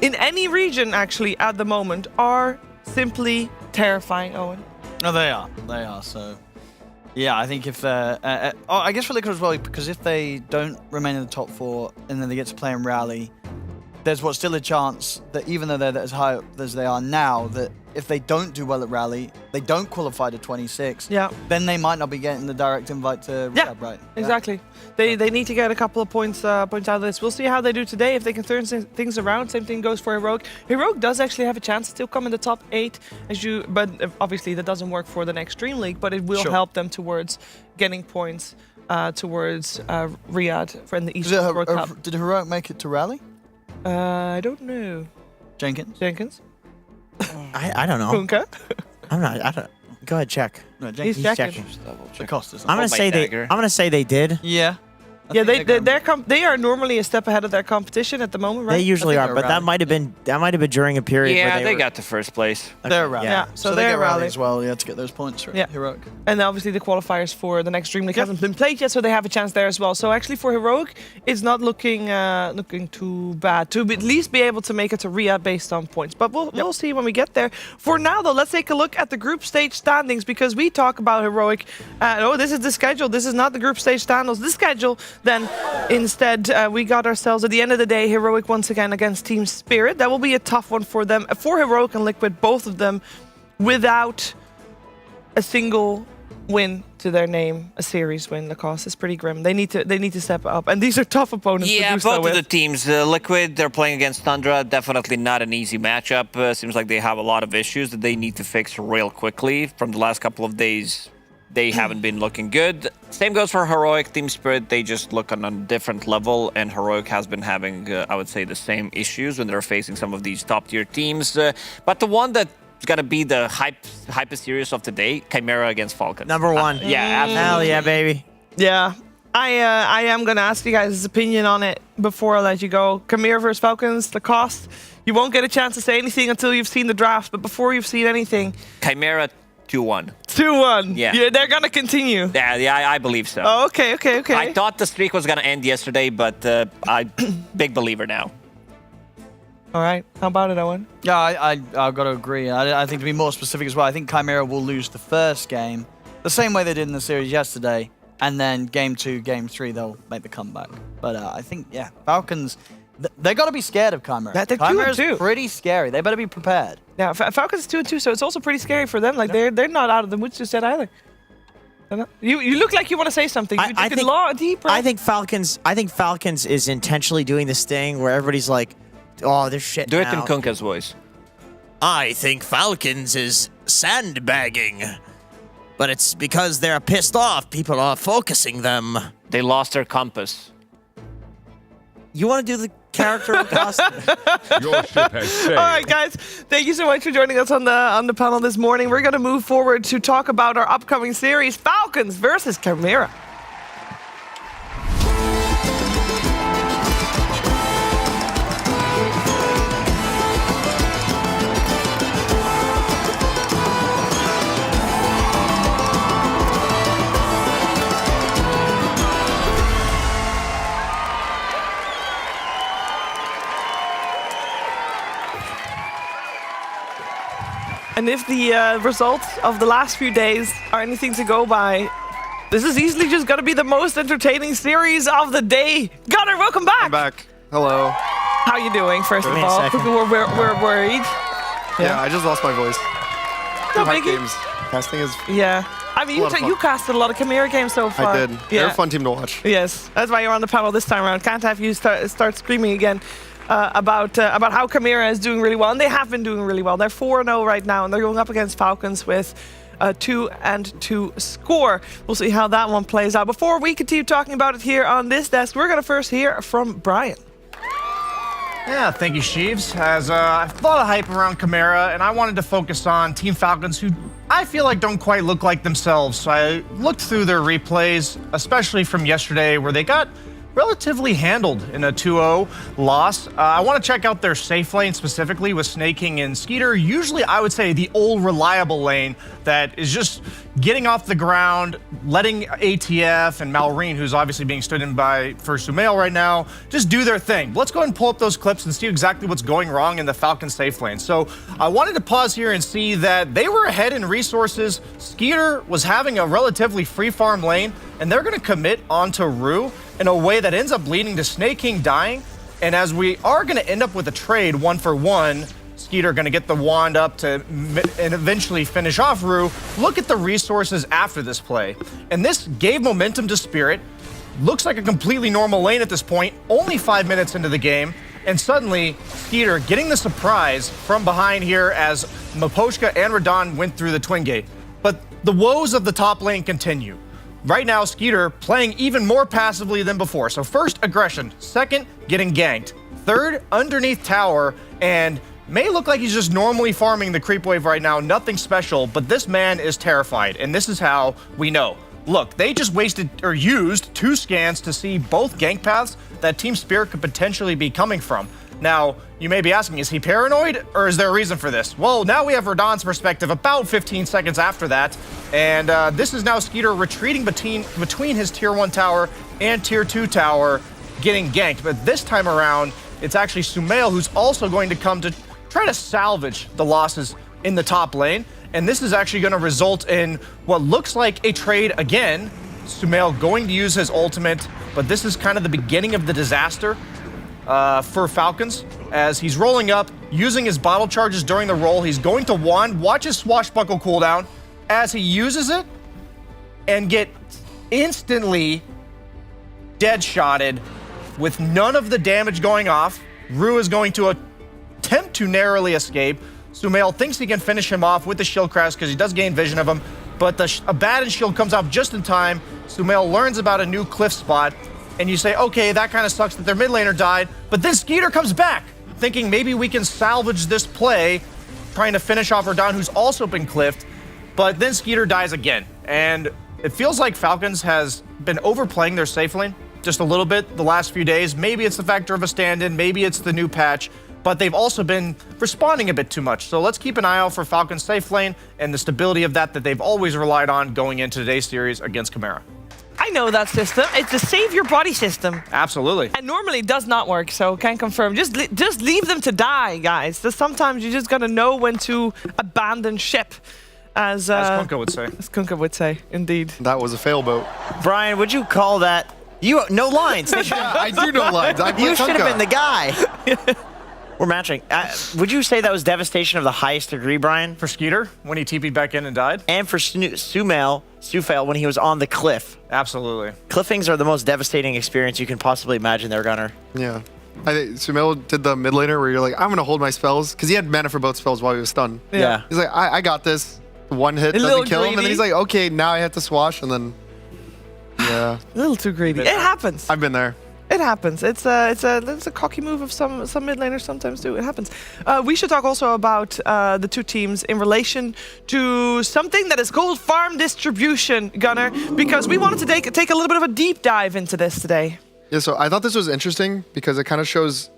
in any region, actually, at the moment, are simply terrifying, Owen. No, they are. They are, so... Yeah, I think if... I guess for Liquid as well, because if they don't remain in the top 4 and then they get to play in Rally, there's what's still a chance that even though they're as high up as they are now, that if they don't do well at Rally, they don't qualify to 26, then they might not be getting the direct invite to Rehab, right? Exactly. They need to get a couple of points out of this. We'll see how they do today, if they can turn things around. Same thing goes for Heroic. Heroic does actually have a chance to still come in the top 8, but obviously that doesn't work for the next Dream League, but it will help them towards getting points towards Riyadh for the East World Cup. Did Heroic make it to Rally? I don't know. Jenkins? I don't know. Kunka? I don't. Go ahead, check. No, He's checking. I'm gonna say they did. Yeah. Yeah, they are normally a step ahead of their competition at the moment, right? They usually are, but that might have been during a period. Yeah, where they got to first place. They're Rally. Yeah, so they get Rally as well. Yeah, to get those points. Right? Yeah, Heroic. And obviously the qualifiers for the next Dream League hasn't been played yet, so they have a chance there as well. So actually for Heroic, it's not looking too bad to at least be able to make it to Riyadh based on points. But we'll see when we get there. For now, though, let's take a look at the group stage standings because we talk about Heroic. This is the schedule. This is not the group stage standings. The schedule then. Instead, we got ourselves, at the end of the day, Heroic once again against Team Spirit. That will be a tough one for them. For Heroic and Liquid, both of them without a single win to their name, a series win. Lacoste is pretty grim. They need to step up, and these are tough opponents. Yeah, to do so both with. of the teams. Liquid, they're playing against Tundra. Definitely not an easy matchup. Seems like they have a lot of issues that they need to fix real quickly. From the last couple of days, they haven't been looking good. Same goes for Heroic. Team Spirit, they just look on a different level, and Heroic has been having, I would say, the same issues when they're facing some of these top-tier teams. But the one that's gonna be the hype series of today, Chimera against Falcon. Number 1. Yeah, absolutely. Hell yeah, baby. Yeah. I am going to ask you guys' opinion on it before I let you go. Chimera versus Falcons, Lacoste. You won't get a chance to say anything until you've seen the draft, but before you've seen anything... Chimera 2-1. 2-1. Yeah. They're going to continue. Yeah, I believe so. Oh, okay. I thought the streak was going to end yesterday, but I'm big believer now. All right. How about it, Owen? Yeah, I've got to agree. I think to be more specific as well, I think Chimera will lose the first game the same way they did in the series yesterday, and then game 2, game 3, they'll make the comeback. But I think, yeah, Falcons... They got to be scared of Chimera. They're Chimera's 2-2. pretty scary. They better be prepared. Yeah, Falcons 2-2, so it's also pretty scary for them. Like they're not out of the woods just yet either. You look like you want to say something. I think Falcons is intentionally doing this thing where everybody's like, "Oh, they're shit." Do it in Kunka's voice. I think Falcons is sandbagging, but it's because they're pissed off. People are focusing them. They lost their compass. You want to do the character of Your ship has sailed. All right, guys. Thank you so much for joining us on the panel this morning. We're going to move forward to talk about our upcoming series, Falcons versus Chimera. And if the results of the last few days are anything to go by, this is easily just going to be the most entertaining series of the day. Gunnar, welcome back. I'm back. Hello. How are you doing, first of all? We're worried. Yeah, I just lost my voice. No Hype biggie. games. Casting is... Yeah. I mean, you casted a lot of Chimera games so far. I did. They're a fun team to watch. Yes, that's why you're on the panel this time around. Can't have you start screaming again about how Chimera is doing really well. And they have been doing really well. They're 4-0 right now, and they're going up against Falcons with a 2-2 score. We'll see how that one plays out. Before we continue talking about it here on this desk, we're going to first hear from Brian. Yeah, thank you, Sheaves. As I've a lot of hype around Chimera, and I wanted to focus on Team Falcons, who I feel like don't quite look like themselves. So I looked through their replays, especially from yesterday, where they got relatively handled in a 2-0 loss. I want to check out their safe lane specifically with Snake King and Skeeter. Usually, I would say the old reliable lane that is just getting off the ground, letting ATF and Malrine, who's obviously being stood in by for Sumail right now, just do their thing. Let's go ahead and pull up those clips and see exactly what's going wrong in the Falcon safe lane. So I wanted to pause here and see that they were ahead in resources. Skeeter was having a relatively free farm lane, and they're going to commit onto Rue in a way that ends up leading to Snake King dying. And as we are going to end up with a trade 1-for-1, Skeeter going to get the wand up to and eventually finish off Rue. Look at the resources after this play. And this gave momentum to Spirit. Looks like a completely normal lane at this point, only 5 minutes into the game. And suddenly, Skeeter getting the surprise from behind here as Maposhka and Radon went through the twin gate. But the woes of the top lane continue. Right now, Skeeter playing even more passively than before. So first, aggression. Second, getting ganked. Third, underneath tower, and may look like he's just normally farming the creep wave right now. Nothing special, but this man is terrified, and this is how we know. Look, they just wasted or used 2 scans to see both gank paths that Team Spirit could potentially be coming from. Now, you may be asking, is he paranoid, or is there a reason for this? Well, now we have Radon's perspective about 15 seconds after that, and this is now Skeeter retreating between his Tier 1 tower and Tier 2 tower, getting ganked. But this time around, it's actually Sumail who's also going to come to try to salvage the losses in the top lane, and this is actually going to result in what looks like a trade again. Sumail going to use his ultimate, but this is kind of the beginning of the disaster for Falcons, as he's rolling up, using his bottle charges during the roll. He's going to wand, watch his swashbuckle cooldown as he uses it, and get instantly dead-shotted with none of the damage going off. Rue is going to attempt to narrowly escape. Sumail thinks he can finish him off with the shield crash because he does gain vision of him, but the Abaddon shield comes off just in time. Sumail learns about a new cliff spot, and you say, okay, that kind of sucks that their mid laner died, but then Skeeter comes back, thinking maybe we can salvage this play, trying to finish off Radon, who's also been cliffed, but then Skeeter dies again. And it feels like Falcons has been overplaying their safe lane just a little bit the last few days. Maybe it's the factor of a stand-in, maybe it's the new patch, but they've also been responding a bit too much. So let's keep an eye out for Falcon's safe lane and the stability of that they've always relied on going into today's series against Chimera. I know that system. It's the save your body system. Absolutely. And normally it does not work, so can confirm. Just leave them to die, guys. Sometimes you just gotta know when to abandon ship. As Kunkka would say. As Kunkka would say, indeed. That was a fail boat. Brian, would you call that... You no lines. Yeah, I do know lines. You should have been the guy. We're matching. Would you say that was devastation of the highest degree, Brian? For Skeeter, when he TP'd back in and died? And for Sumail, when he was on the cliff. Absolutely. Cliffings are the most devastating experience you can possibly imagine there, Gunnar. Yeah. I think Sumail did the mid laner where you're like, I'm going to hold my spells, because he had mana for both spells while he was stunned. Yeah. He's like, I got this. One hit doesn't kill him, and then he's like, okay, now I have to swash, and then, yeah. A little too greedy. It happens. I've been there. It happens. It's a cocky move of some mid laners sometimes do. It happens. We should talk also about the two teams in relation to something that is called farm distribution, Gunnar, because we wanted to take a little bit of a deep dive into this today. Yeah, so I thought this was interesting because it kind of shows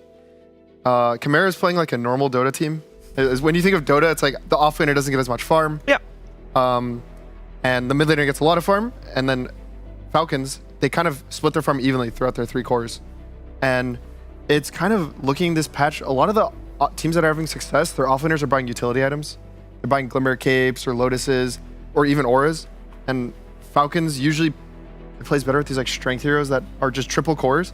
Chimera is playing like a normal Dota team. When you think of Dota, it's like the offlaner doesn't get as much farm. Yep. And the mid laner gets a lot of farm, and then Falcons, they kind of split their farm evenly throughout their 3 cores. And it's kind of looking this patch, a lot of the teams that are having success, their offlaners are buying utility items. They're buying Glimmer Capes or Lotuses or even Auras. And Falcons usually plays better with these like strength heroes that are just triple cores.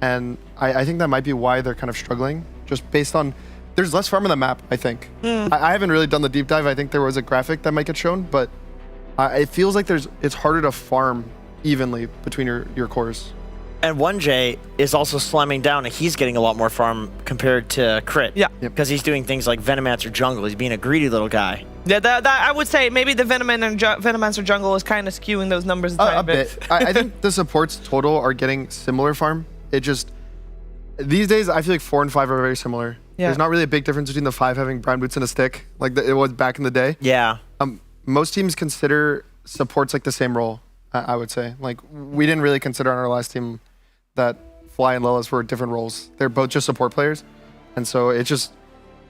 And I think that might be why they're kind of struggling, just based on there's less farm on the map, I think. I haven't really done the deep dive. I think there was a graphic that might get shown, but it feels like it's harder to farm evenly between your cores. And 1J is also slamming down, and he's getting a lot more farm compared to Crit. Yeah. Because he's doing things like Venomancer Jungle. He's being a greedy little guy. Yeah, that I would say maybe the Venomancer Jungle is kind of skewing those numbers a tiny bit. I think the supports total are getting similar farm. It just, these days, I feel like 4 and 5 are very similar. Yeah. There's not really a big difference between the 5 having Brown Boots and a stick, like it was back in the day. Yeah. Most teams consider supports like the same role, I would say. Like, we didn't really consider on our last team that Fly and Lelis were different roles. They're both just support players. And so it's just,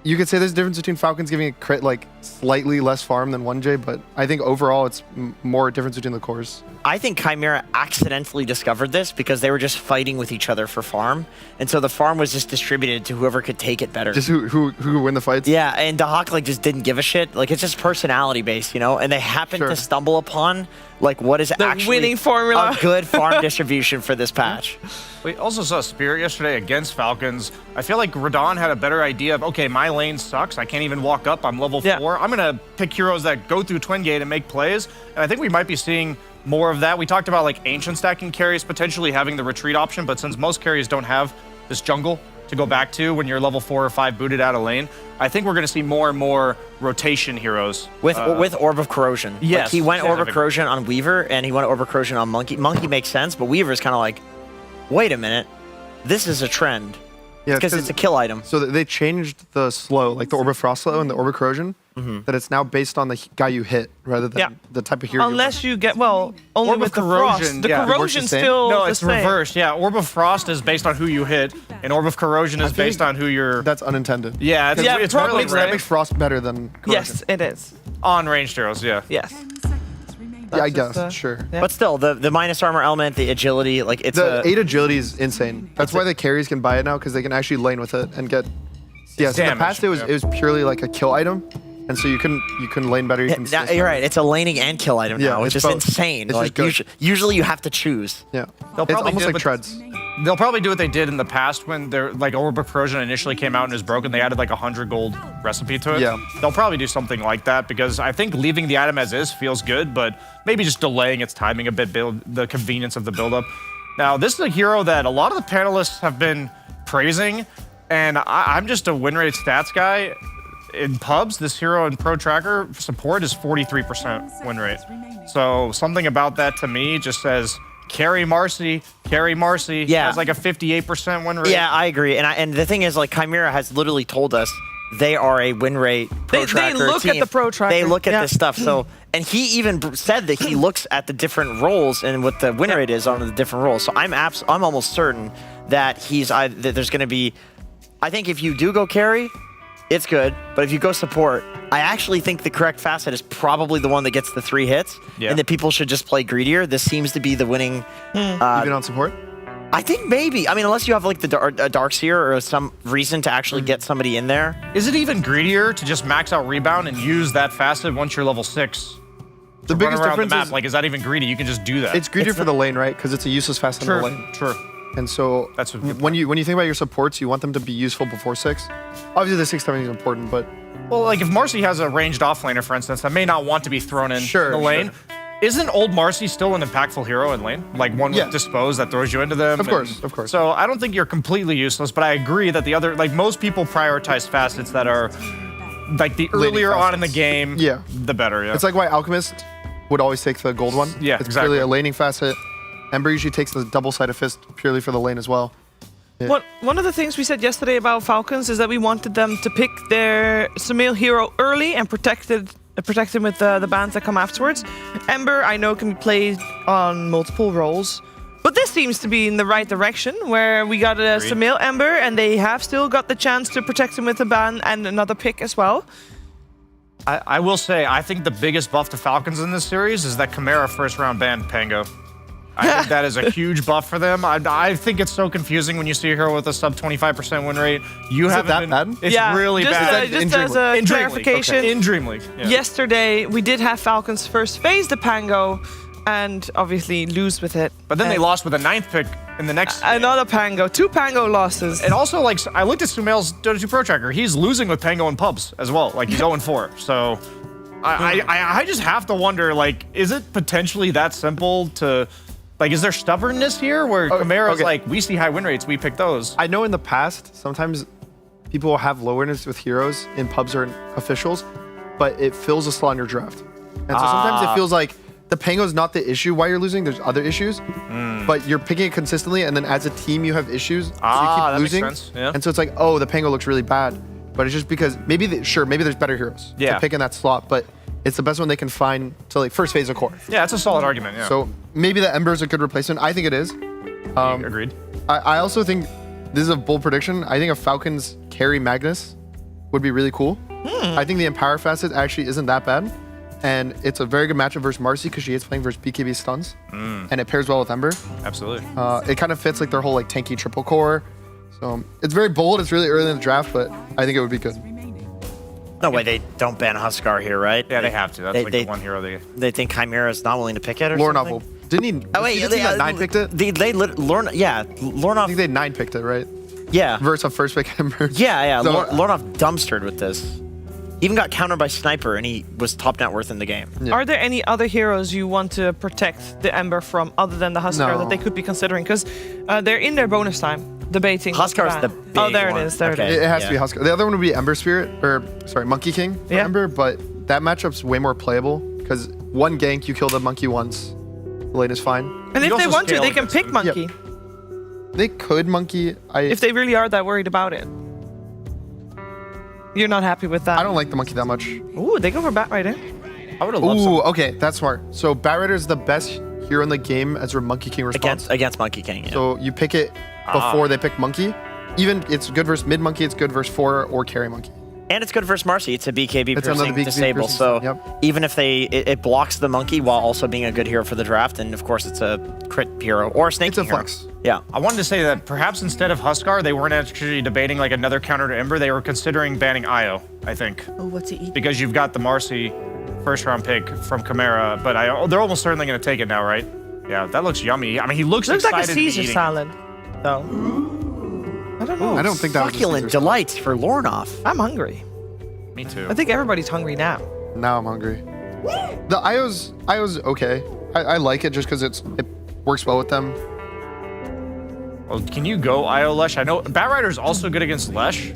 you could say there's a difference between Falcons giving a Crit like slightly less farm than 1J, but I think overall it's more difference between the cores. I think Chimera accidentally discovered this because they were just fighting with each other for farm. And so the farm was just distributed to whoever could take it better. Just who win the fights? Yeah, and Dahak like just didn't give a shit. Like, it's just personality based, you know? And they happened to stumble upon like what is the actually winning formula. A good farm distribution for this patch. We also saw Spirit yesterday against Falcons. I feel like Radon had a better idea of, okay, my lane sucks. I can't even walk up. I'm level 4. I'm going to pick heroes that go through Twin Gate and make plays. And I think we might be seeing more of that. We talked about like ancient stacking carries potentially having the retreat option, but since most carries don't have this jungle to go back to when you're level 4 or 5 booted out of lane, I think we're going to see more and more rotation heroes. With Orb of Corrosion. Yes. Like, he went Orb of Corrosion on Weaver, and he went Orb of Corrosion on Monkey. Monkey makes sense, but Weaver's kind of like, wait a minute, this is a trend. Yeah, because it's a kill item. So they changed the slow, like the Orb of Frost slow and the Orb of Corrosion, that it's now based on the guy you hit rather than the type of hero. Unless you get, only Orb with of the Corrosion. Frost. The Corrosion's still No, the it's same. reversed. Yeah, Orb of Frost is based on who you hit, and Orb of Corrosion is based on who you're... That's unintended. Yeah, it's probably really That makes Frost better than Corrosion. Yes, it is. on ranged heroes, yeah. Yes. Yeah, I guess, sure. But still, the minus armor element, the agility, like it's The 8 agility is insane. That's why the carries can buy it now, because they can actually lane with it and get... Yeah, so in the past it was purely like a kill item, and so you couldn't lane better. You can now, you're right. It's a laning and kill item now, which is insane. It's Like usually you have to choose. Yeah, They'll it's probably almost do like what- treads. They'll probably do what they did in the past when they're like Orb of Corrosion initially came out and is broken. They added like 100 gold recipe to it. Yeah. They'll probably do something like that because I think leaving the item as is feels good, but maybe just delaying its timing a bit, build the convenience of the buildup. Now, this is a hero that a lot of the panelists have been praising, and I'm just a win rate stats guy. In pubs, this hero in Pro Tracker support is 43% win rate. So something about that to me just says, carry Marcy. Yeah. Has like a 58% win rate. Yeah, I agree. And the thing is, like, Chimera has literally told us they are a win rate Pro Tracker They look team. at the Pro Tracker. They look at Yeah. this stuff. So, and he even said that he looks at the different roles and what the win rate is on the different roles. So I'm almost certain that that there's going to be. I think if you do go carry, it's good. But if you go support, I actually think the correct facet is probably the one that gets the 3 hits, and that people should just play greedier. This seems to be the winning. Even on support? I think maybe. I mean, unless you have like the Darkseer or some reason to actually get somebody in there. Is it even greedier to just max out rebound and use that facet once you're level 6? The biggest difference the map, is like, is that even greedy? You can just do that. it's greedier for the lane, right? Because it's a useless facet in the lane. True. And so That's a good when you think about your supports, you want them to be useful before 6. Obviously, the 6 timing is important, but Well, like if Marcy has a ranged offlaner, for instance, that may not want to be thrown in the lane. Isn't old Marcy still an impactful hero in lane? Like one with Dispose that throws you into them? Of course. So I don't think you're completely useless, but I agree that the other, like most people prioritize facets that are like the earlier on in the game, the better. Yeah. It's like why Alchemist would always take the gold one. Yeah, it's exactly. purely a laning facet. Ember usually takes the double-sided fist purely for the lane as well. Yeah. One of the things we said yesterday about Falcons is that we wanted them to pick their Sumail hero early and protect him with the bans that come afterwards. Ember, I know, can be played on multiple roles, but this seems to be in the right direction, where we got a Sumail Ember, and they have still got the chance to protect him with a ban and another pick as well. I will say, I think the biggest buff to Falcons in this series is that Chimera first round banned Pango. I think that is a huge buff for them. I think it's so confusing when you see a hero with a sub 25% win rate. You Is it haven't that been, bad? It's really bad. Just as a in clarification, in Dream League. Yeah. yesterday we did have Falcons first phase the Pango, and obviously lose with it. But then they lost with a 9th pick in the next. Another Pango, 2 Pango losses. And also, like, I looked at Sumail's Dota 2 Pro Tracker. He's losing with Pango and pubs as well. Like, he's 0-4. So I just have to wonder, like, is it potentially that simple to... Like, is there stubbornness here where Chimera's like, we see high win rates, we pick those? I know in the past, sometimes people will have low winners with heroes in pubs or in officials, but it fills a slot in your draft. And so sometimes it feels like the Pango's not the issue why you're losing. There's other issues, but you're picking it consistently, and then as a team, you have issues, so you keep that losing. makes sense. Yeah. And so it's like, oh, the Pango looks really bad, but it's just because maybe there's better heroes to pick in that slot, but it's the best one they can find to like first phase of core. Yeah, that's a solid argument. Yeah. So maybe the Ember is a good replacement. I think it is. Agreed. I also think this is a bold prediction. I think a Falcons carry Magnus would be really cool. I think the Empower facet actually isn't that bad. And it's a very good matchup versus Marcy because she hates playing versus BKB stuns. And it pairs well with Ember. Absolutely. It kind of fits like their whole like tanky triple core. So it's very bold. It's really early in the draft, but I think it would be good. No way they don't ban Huskar here, right? Yeah, they have to. That's the one hero they think Chimera is not willing to pick it or Lornoff something? will. Didn't he? Oh, wait, they 9 picked it? Lornoff. I think they 9 picked it, right? Yeah. Versus a first pick Ember. Yeah. So, Lornoff dumpstered with this. Even got countered by Sniper, and he was top net worth in the game. Yeah. Are there any other heroes you want to protect the Ember from other than the Huskar that they could be considering? Because they're in their bonus time debating. Huskar's the big Oh, there one. it is. There Okay. it is. It has to be Huskar. The other one would be Ember Spirit, or sorry, Monkey King for Ember, but that matchup's way more playable because one gank, you kill the monkey once, the lane is fine. And if they want to, they can pick Monkey. Yep. They could Monkey. If they really are that worried about it. You're not happy with that? I don't like the Monkey that much. Ooh, they go for Bat Rider. I would have loved Ooh, okay, that's smart. So Bat Rider is the best hero in the game as a Monkey King response. Against Monkey King, yeah. So you pick it before they pick Monkey. Even it's good versus mid Monkey, it's good versus 4 or carry Monkey. And it's good versus Marcy. It's a BKB It's another piercing BKB disable. piercing, So even if it blocks the Monkey while also being a good hero for the draft, and of course it's a crit hero or a snake It's a hero. flex. Yeah. I wanted to say that perhaps instead of Huskar, they weren't actually debating like another counter to Ember. They were considering banning Io, I think. Oh, what's he eat? Because you've got the Marcy first round pick from Chimera, but they're almost certainly going to take it now, right? Yeah, that looks yummy. I mean, he looks Looks excited like a to be Caesar eating. salad, though. I don't know. I don't think that was a Succulent Caesar salad. delights for Lornoff. I'm hungry. Me too. I think everybody's hungry now. Now I'm hungry. The Io's okay. I like it just because it works well with them. Well, can you go Io Lesh? I know Bat Rider's also good against Lesh,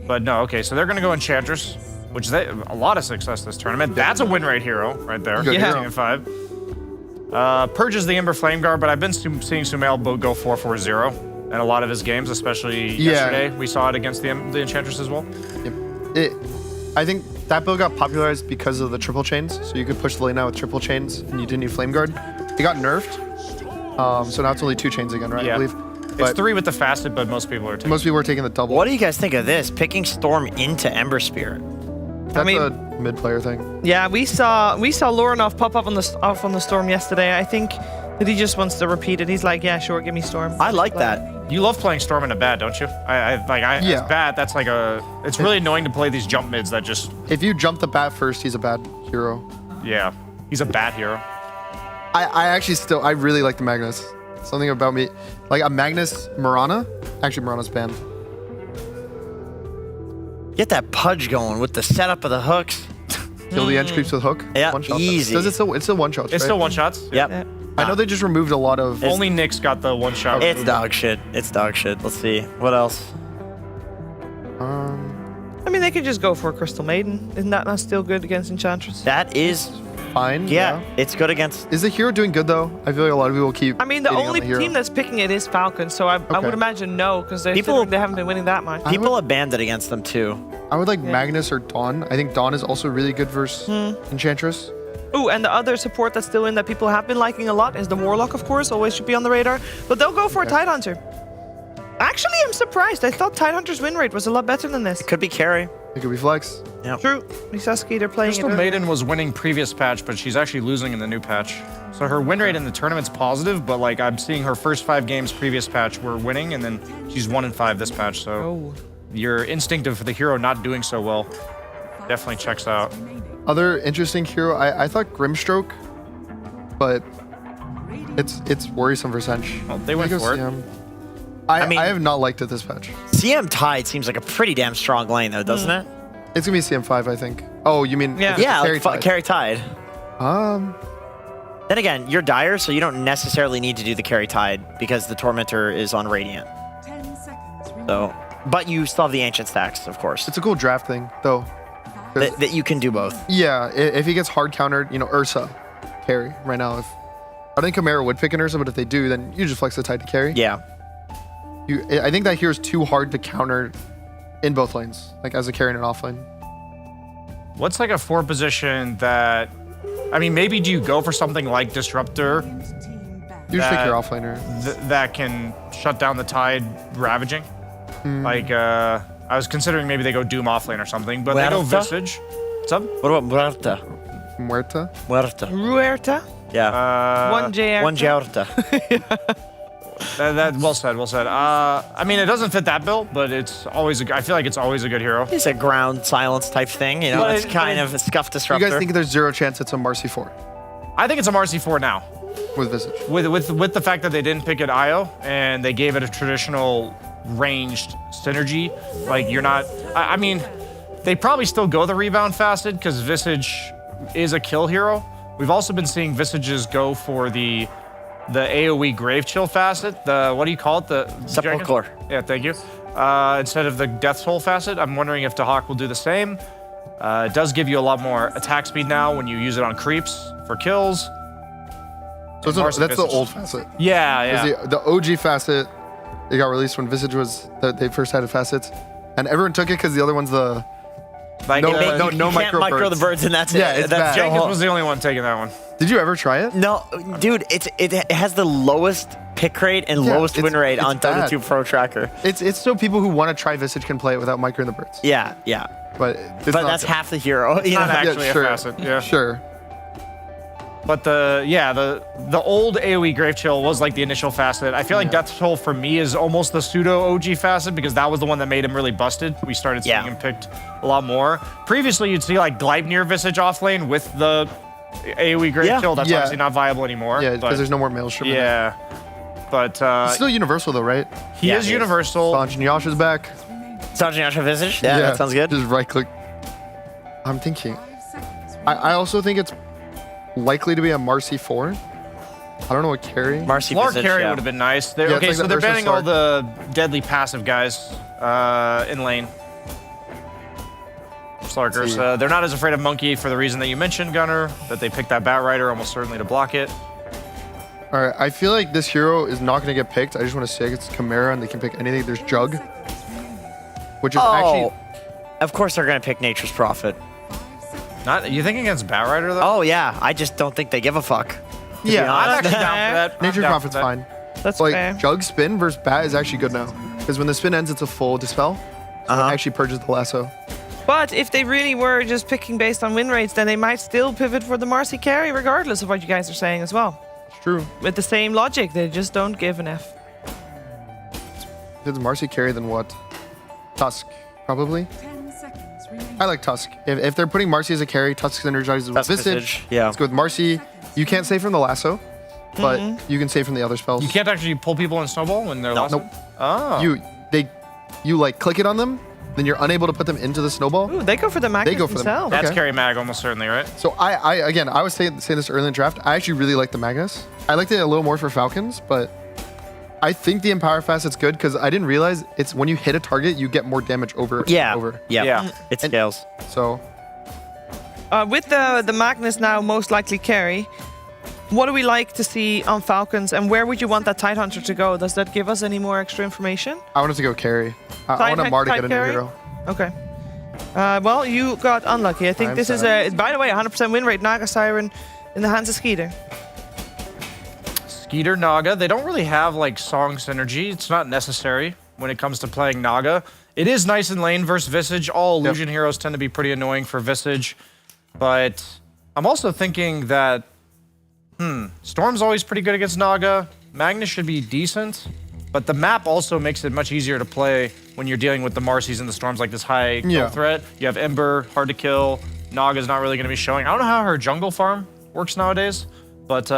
but no. Okay, so they're going to go Enchantress, which they a lot of success this tournament. That's a win rate hero right there. Good hero. 5. Purges the Ember Flame Guard, but I've been seeing Sumail go 4-4-0 in a lot of his games, especially yesterday. We saw it against the Enchantress as well. Yep. I think that build got popularized because of the triple chains. So you could push the lane out with triple chains, and you didn't need Flame Guard. It got nerfed, so now it's only 2 chains again, right? Yeah. I believe. It's 3 with the Fasted, but most people are taking. Most people are taking the double. What do you guys think of this? Picking Storm into Ember Spirit. That's a mid-player thing. Yeah, we saw Lornoff pop up on the Storm yesterday. I think that he just wants to repeat it. He's like, yeah, sure, give me Storm. I like that. You love playing Storm in a bat, don't you? As bat, that's like it's really annoying to play these jump mids that just. If you jump the bat first, he's a bad hero. Yeah, he's a bat hero. I really like the Magnus. Something about me, like a Magnus Mirana. Actually, Mirana's banned. Get that pudge going with the setup of the hooks. Kill the edge creeps with hook. Yeah, one shot. easy. Does it still? It's still one shots. It's right? still one shots. Yep. I know they just removed a lot of. Only Nick's got the one shot. It's dog shit. It's dog shit. Let's see. What else? I mean, they could just go for a Crystal Maiden. Isn't that not still good against Enchantress? That is fine. Yeah, it's good against. Is the hero doing good though? I feel like a lot of people keep. I mean, the hating on only the hero. team that's picking it is Falcons, so I would imagine no, because they haven't been winning that much. People abandoned against them too. I would like Magnus or Dawn. I think Dawn is also really good versus Enchantress. Ooh, and the other support that's still in that people have been liking a lot is the Warlock, of course. Always should be on the radar. But they'll go for a Tidehunter. Actually, I'm surprised. I thought Tidehunter's win rate was a lot better than this. It could be carry. It could be flex. Yeah. True. We saw Skeeter playing Crystal it. Maiden was winning previous patch, but she's actually losing in the new patch. So her win rate in the tournament's positive, but like I'm seeing her first 5 games previous patch were winning, and then she's 1-5 this patch. So your instinct of the hero not doing so well definitely checks out. Other interesting hero, I thought Grimstroke, but it's worrisome for Sench. Well, they went for it. I have not liked it this patch. CM Tide seems like a pretty damn strong lane, though, doesn't it? It's gonna be CM5, I think. Oh, you mean Yeah, carry Tide. Um. Then again, you're Dire, so you don't necessarily need to do the carry Tide because the Tormentor is on Radiant. So, but you still have the Ancient stacks, of course. It's a cool draft thing, though. That you can do both. Yeah, if he gets hard countered, Ursa carry right now. I think Chimera would pick an Ursa, but if they do, then you just flex the Tide to carry. Yeah. I think that here's too hard to counter in both lanes, like as a carry and an offlane. What's like a 4 position that, I mean, maybe do you go for something like Disruptor? You just pick your offlaner. That can shut down the Tide ravaging. Like, I was considering maybe they go Doom offlane or something, but they go Visage. What's up? What about Muerta? Muerta? Ruerta? Yeah. One Muerta. That well said, well said. I mean, it doesn't fit that build, but it's always. I feel like it's always a good hero. It's a ground silence type thing, you know. It's kind of a scuff disruptor. You guys think there's 0 chance it's a Marcy 4? I think it's a Marcy 4 now. With Visage. With the fact that they didn't pick it IO and they gave it a traditional ranged synergy. Like you're not. I mean, they probably still go the rebound facet because Visage is a kill hero. We've also been seeing Visages go for the AoE Grave Chill facet, what do you call it? The Sepulchre. Yeah, thank you. Instead of the Death Toll facet, I'm wondering if Dahak will do the same. It does give you a lot more attack speed now when you use it on creeps for kills. So that's the old facet. Yeah. The OG facet, it got released when Visage they first had facets, and everyone took it because the other one's the like, no micro the birds, and that's it. Yeah, it's bad. Jenkins was the only one taking that one. Did you ever try it? No, dude, it has the lowest pick rate and lowest win rate on Dota 2 Pro Tracker. It's so people who want to try Visage can play it without micro the birds. Yeah. But that's half the hero. It's not actually a facet. Yeah. Sure. But the old AoE Grave Chill was like the initial facet. I feel like Death Toll for me is almost the pseudo OG facet because that was the one that made him really busted. We started seeing him picked a lot more. Previously, you'd see like Gleipnir Visage offlane with the AoE Grave Chill. That's obviously not viable anymore. Yeah, because there's no more Maelstrom. Yeah. But he's still universal though, right? He is universal. Sanj and Yasha's back. Sanj and Yasha Visage? Yeah, that sounds good. Just right click. I'm thinking. I also think it's likely to be a Marcy 4. I don't know what carry. Marcy Lord Visage, carry would have been nice. Okay, like so they're banning all the deadly passive guys in lane. Slarkers. They're not as afraid of Monkey for the reason that you mentioned, Gunner, that they picked that Bat Rider almost certainly to block it. All right, I feel like this hero is not going to get picked. I just want to say it's Chimera and they can pick anything. There's Jug, which is actually... Of course they're going to pick Nature's Prophet. You think against Bat Rider, though? Oh, yeah. I just don't think they give a fuck. Yeah, I'm actually down for that. Nature's Prophet's fine. That's like, fair. Jug spin versus Bat is actually good now. Because when the spin ends, it's a full dispel. So it actually purges the lasso. But if they really were just picking based on win rates, then they might still pivot for the Marcy carry, regardless of what you guys are saying as well. It's true. With the same logic, they just don't give an F. If it's Marcy carry, then what? Tusk, probably. I like Tusk. If they're putting Marcy as a carry, Tusk synergizes with Visage. Yeah. Let's go with Marcy. You can't save from the lasso, but you can save from the other spells. You can't actually pull people in Snowball when they're Nope. Oh. You like click it on them, then you're unable to put them into the snowball. Ooh, they go for the Magnus themselves. That's carry mag almost certainly, right? So I was saying this early in the draft. I actually really like the Magnus. I liked it a little more for Falcons, but I think the Empower Facet's good because I didn't realize it's when you hit a target, you get more damage over. Yeah. It scales. So with the Magnus now most likely carry, what do we like to see on Falcons, and where would you want that Tidehunter to go? Does that give us any more extra information? I wanted to go carry. I want Mar to get a new hero. Okay. Well, you got unlucky. I think this is by the way, 100% win rate. Naga Siren in the hands of Skeeter. Skeeter, Naga, they don't really have like song synergy. It's not necessary when it comes to playing Naga. It is nice in lane versus Visage. All illusion heroes tend to be pretty annoying for Visage. But I'm also thinking that, Storm's always pretty good against Naga. Magnus should be decent. But the map also makes it much easier to play when you're dealing with the Marcies and the Storms, like this high kill threat. You have Ember, hard to kill. Naga's not really going to be showing. I don't know how her jungle farm works nowadays, but...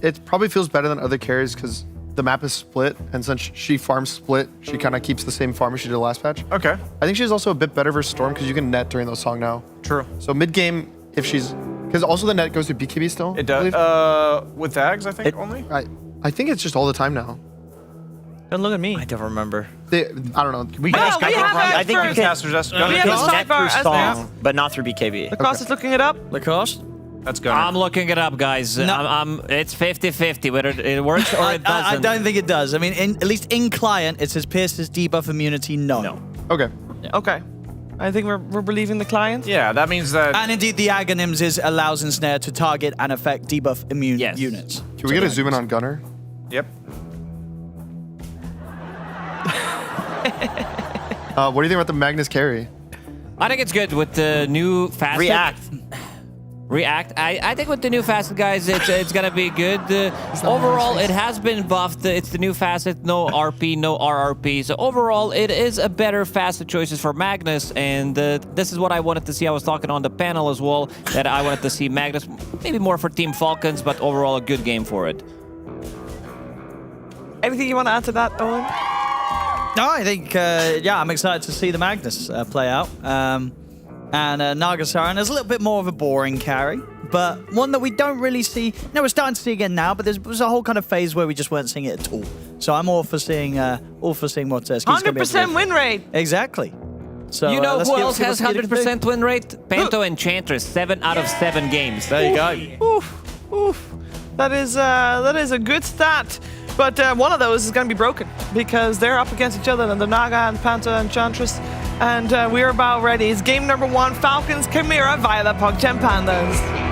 It probably feels better than other carries because the map is split, and since she farms split, she kind of keeps the same farm as she did last patch. Okay. I think she's also a bit better versus Storm because you can net during those song now. True. So mid-game, if she's... Because also the net goes to BKB still? It does. With Ags, I think, only? I think it's just all the time now. Don't look at me. I don't remember. I don't know. We have I think you can we have the sidebar as song, but not through BKB. Lacoste is looking it up. Lacoste? That's good. I'm looking it up, guys. It's 50-50 whether it works or it doesn't. I don't think it does. I mean, at least in client, it says Pierce's debuff immunity, no. Okay. Okay. I think we're believing the client. Yeah, that means that... And indeed, the Aghanims is allows Ensnare to target and affect debuff immune units. Can we get a zoom in on Gunner? Yep. What do you think about the Magnus carry? I think it's good with the new facet. React. I think with the new facet, guys, it's gonna be good. Overall, it has been buffed. It's the new facet, no RP, no RRP. So overall, it is a better facet choices for Magnus, and this is what I wanted to see. I was talking on the panel as well that I wanted to see Magnus, maybe more for Team Falcons, but overall a good game for it. Anything you want to add to that, Owen? No, I think, I'm excited to see the Magnus play out. And Nagasaran is a little bit more of a boring carry, but one that we don't really see. No, we're starting to see again now, but there was a whole kind of phase where we just weren't seeing it at all. So I'm all for seeing what Ski's going to be able to do. 100% win rate. Exactly. So you know let's who see else has 100% win rate? Panto Enchantress, 7 out of 7 games. There you go. Oof. That is a good stat. But one of those is going to be broken because they're up against each other, and the Naga and Panto Enchantress. And we're about ready. It's game number 1, Falcons Chimera via the PogChamp Pandas.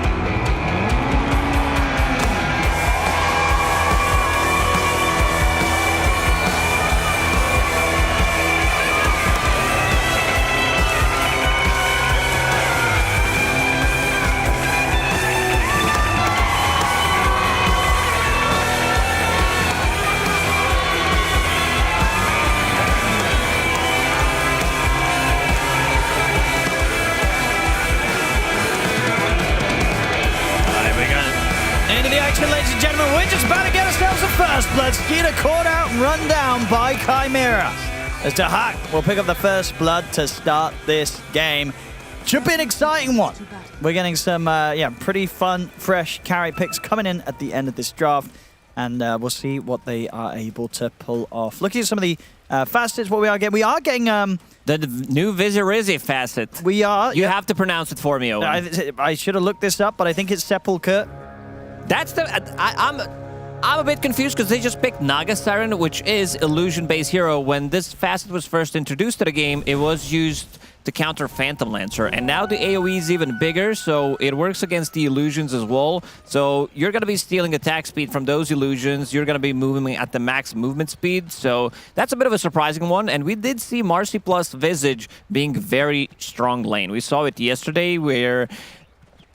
Ladies and gentlemen, we're just about to get ourselves a first blood. Skeeter caught out and run down by Chimera. As Dahak will pick up the first blood to start this game. Should be an exciting one. We're getting some pretty fun, fresh carry picks coming in at the end of this draft. And we'll see what they are able to pull off. Looking at some of the facets, what we are getting... the new Vizirizzi facet. We are. You have to pronounce it for me, Owen. I should have looked this up, but I think it's Sepulchre. That's the... I'm a bit confused because they just picked Naga Siren, which is illusion-based hero. When this facet was first introduced to the game, it was used to counter Phantom Lancer. And now the AoE is even bigger, so it works against the illusions as well. So you're going to be stealing attack speed from those illusions. You're going to be moving at the max movement speed. So that's a bit of a surprising one. And we did see Marcy plus Visage being very strong lane. We saw it yesterday where...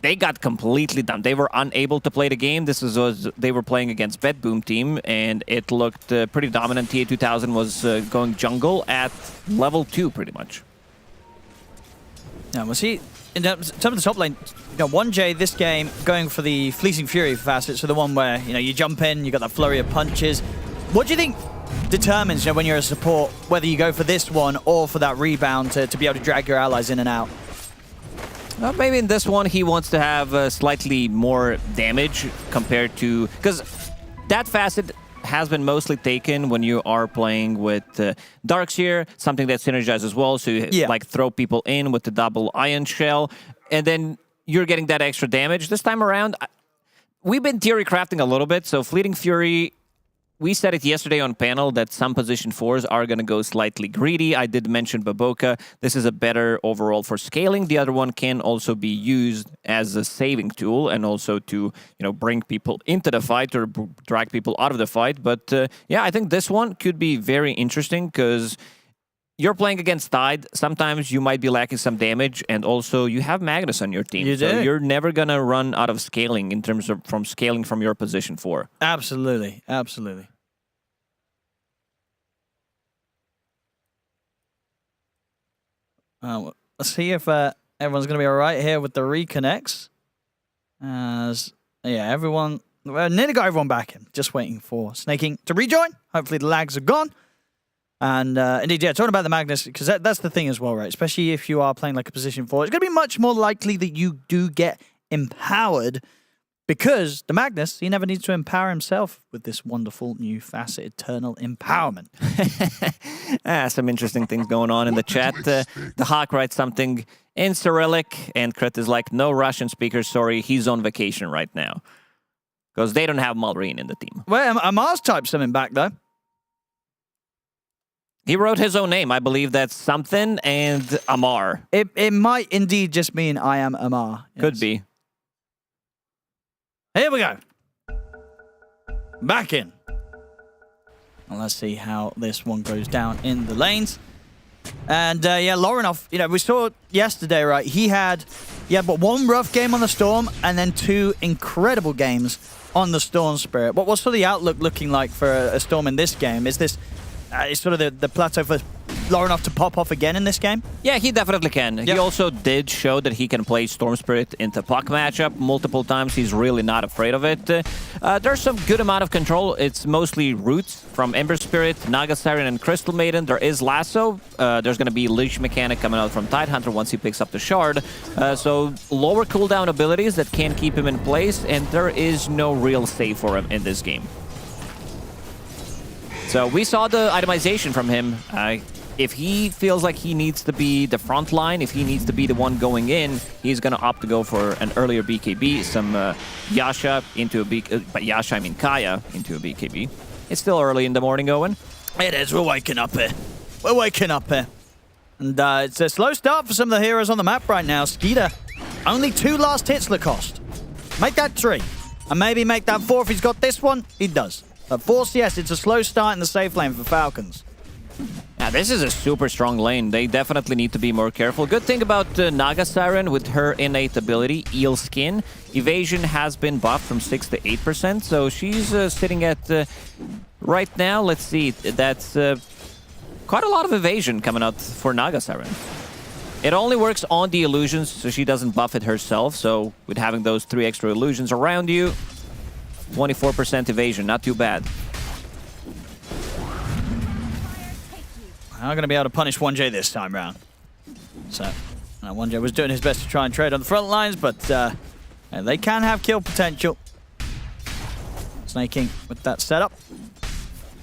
they got completely done. They were unable to play the game. They were playing against Bedboom team, and it looked pretty dominant. TA2000 was going jungle at level 2, pretty much. Now we'll see in terms of the top lane. 1J this game going for the Fleeting Fury facet, so the one where you jump in, you got that flurry of punches. What do you think determines when you're a support whether you go for this one or for that rebound to be able to drag your allies in and out? Well, maybe in this one he wants to have slightly more damage compared to... because that facet has been mostly taken when you are playing with Darkseer, something that synergizes as well, so you like throw people in with the double Ion Shell, and then you're getting that extra damage. This time around, we've been theory crafting a little bit, so Fleeting Fury... we said it yesterday on panel that some position 4s are going to go slightly greedy. I did mention Baboka. This is a better overall for scaling. The other one can also be used as a saving tool and also to, bring people into the fight or drag people out of the fight. But yeah, I think this one could be very interesting because you're playing against Tide, sometimes you might be lacking some damage, and also you have Magnus on your team. You so do. you're never going to run out of scaling in terms of from scaling from your position 4. Absolutely, absolutely. Let's see if everyone's going to be all right here with the reconnects. As, yeah, everyone... nearly got everyone back in. Just waiting for Snaking to rejoin. Hopefully the lags are gone. And indeed, yeah, talking about the Magnus, because that's the thing as well, right? Especially if you are playing like a position 4, it's going to be much more likely that you do get empowered, because the Magnus, he never needs to empower himself with this wonderful new facet, Eternal Empowerment. Some interesting things going on in the chat. The Hawk writes something in Cyrillic, and Crit is like, no Russian speaker, sorry, he's on vacation right now. Because they don't have Malrine in the team. Well, Amar's typed something back, though. He wrote his own name. I believe that's something and Amar. It might indeed just mean I am Amar. Yes. Could be. Here we go. Back in. And let's see how this one goes down in the lanes. And yeah, Lorinov, you know, we saw yesterday, right? He had but one rough game on the Storm and then 2 incredible games on the Storm Spirit. What's sort of the outlook looking like for a Storm in this game? Is this is sort of the plateau for Lorinov to pop off again in this game? Yeah, he definitely can. Yep. He also did show that he can play Storm Spirit into puck matchup multiple times. He's really not afraid of it. There's some good amount of control. It's mostly roots from Ember Spirit, Naga Siren, and Crystal Maiden. There is Lasso. There's going to be Leash Mechanic coming out from Tidehunter once he picks up the Shard. So lower cooldown abilities that can keep him in place, and there is no real save for him in this game. So we saw the itemization from him. If he feels like he needs to be the front line, if he needs to be the one going in, he's going to opt to go for an earlier BKB, some Yasha into a by Yasha, I mean Kaya into a BKB. It's still early in the morning, Owen. It is. We're waking up here. We're waking up here. And it's a slow start for some of the heroes on the map right now. Skeeter, only 2 last hits Lacoste. Make that 3. And maybe make that 4 if he's got this one. He does. But Force, yes, it's a slow start in the safe lane for Falcons. Yeah, this is a super strong lane. They definitely need to be more careful. Good thing about Naga Siren with her innate ability, Eel Skin. Evasion has been buffed from 6 to 8%, so she's sitting at, right now, let's see, that's quite a lot of evasion coming out for Naga Siren. It only works on the illusions, so she doesn't buff it herself, so with having those 3 extra illusions around you, 24% evasion, not too bad. I'm going to be able to punish 1J this time round. So, 1J was doing his best to try and trade on the front lines, but they can have kill potential. Snaking with that setup.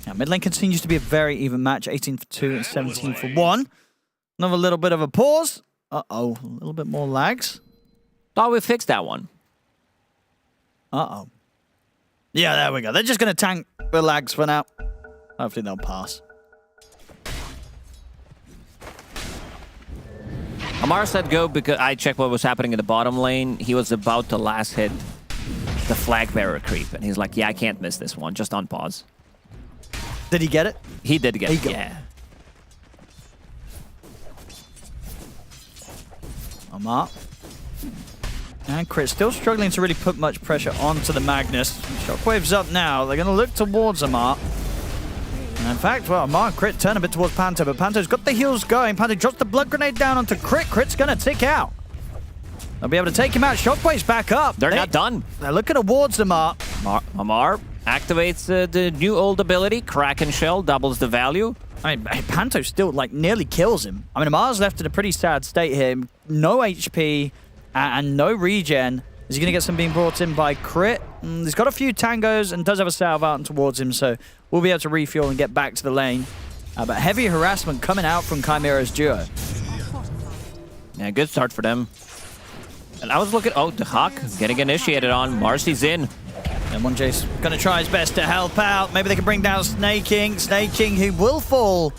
Now, mid lane continues to be a very even match, 18 for 2 and 17 for 1. Another little bit of a pause. Uh-oh, a little bit more lags. Thought we fixed that one. Uh-oh. Yeah, there we go. They're just going to tank the lags for now. Hopefully they'll pass. Amar said go because I checked what was happening in the bottom lane. He was about to last hit the flag bearer creep. And he's like, yeah, I can't miss this one. Just on pause. Did he get it? He did get it, yeah. Amar. And Crit still struggling to really put much pressure onto the Magnus. Shockwave's up now. They're going to look towards Amar. And in fact, well, Amar and Crit turn a bit towards Panto, but Panto's got the heals going. Panto drops the blood grenade down onto Crit. Crit's going to tick out. They'll be able to take him out. Shockwave's back up. They're not done. They're looking towards Amar. Amar activates the new old ability. Kraken Shell doubles the value. I mean, Panto still, like, nearly kills him. I mean, Amar's left in a pretty sad state here. No HP and no regen. Is he going to get some being brought in by Crit? He's got a few tangos and does have a salve out towards him, so we'll be able to refuel and get back to the lane. But heavy harassment coming out from Chimera's duo. Yeah, good start for them. And I was looking... Oh, the Hawk getting initiated on. Marcy's in. And 1J's going to try his best to help out. Maybe they can bring down Snaking. Snaking, who will fall.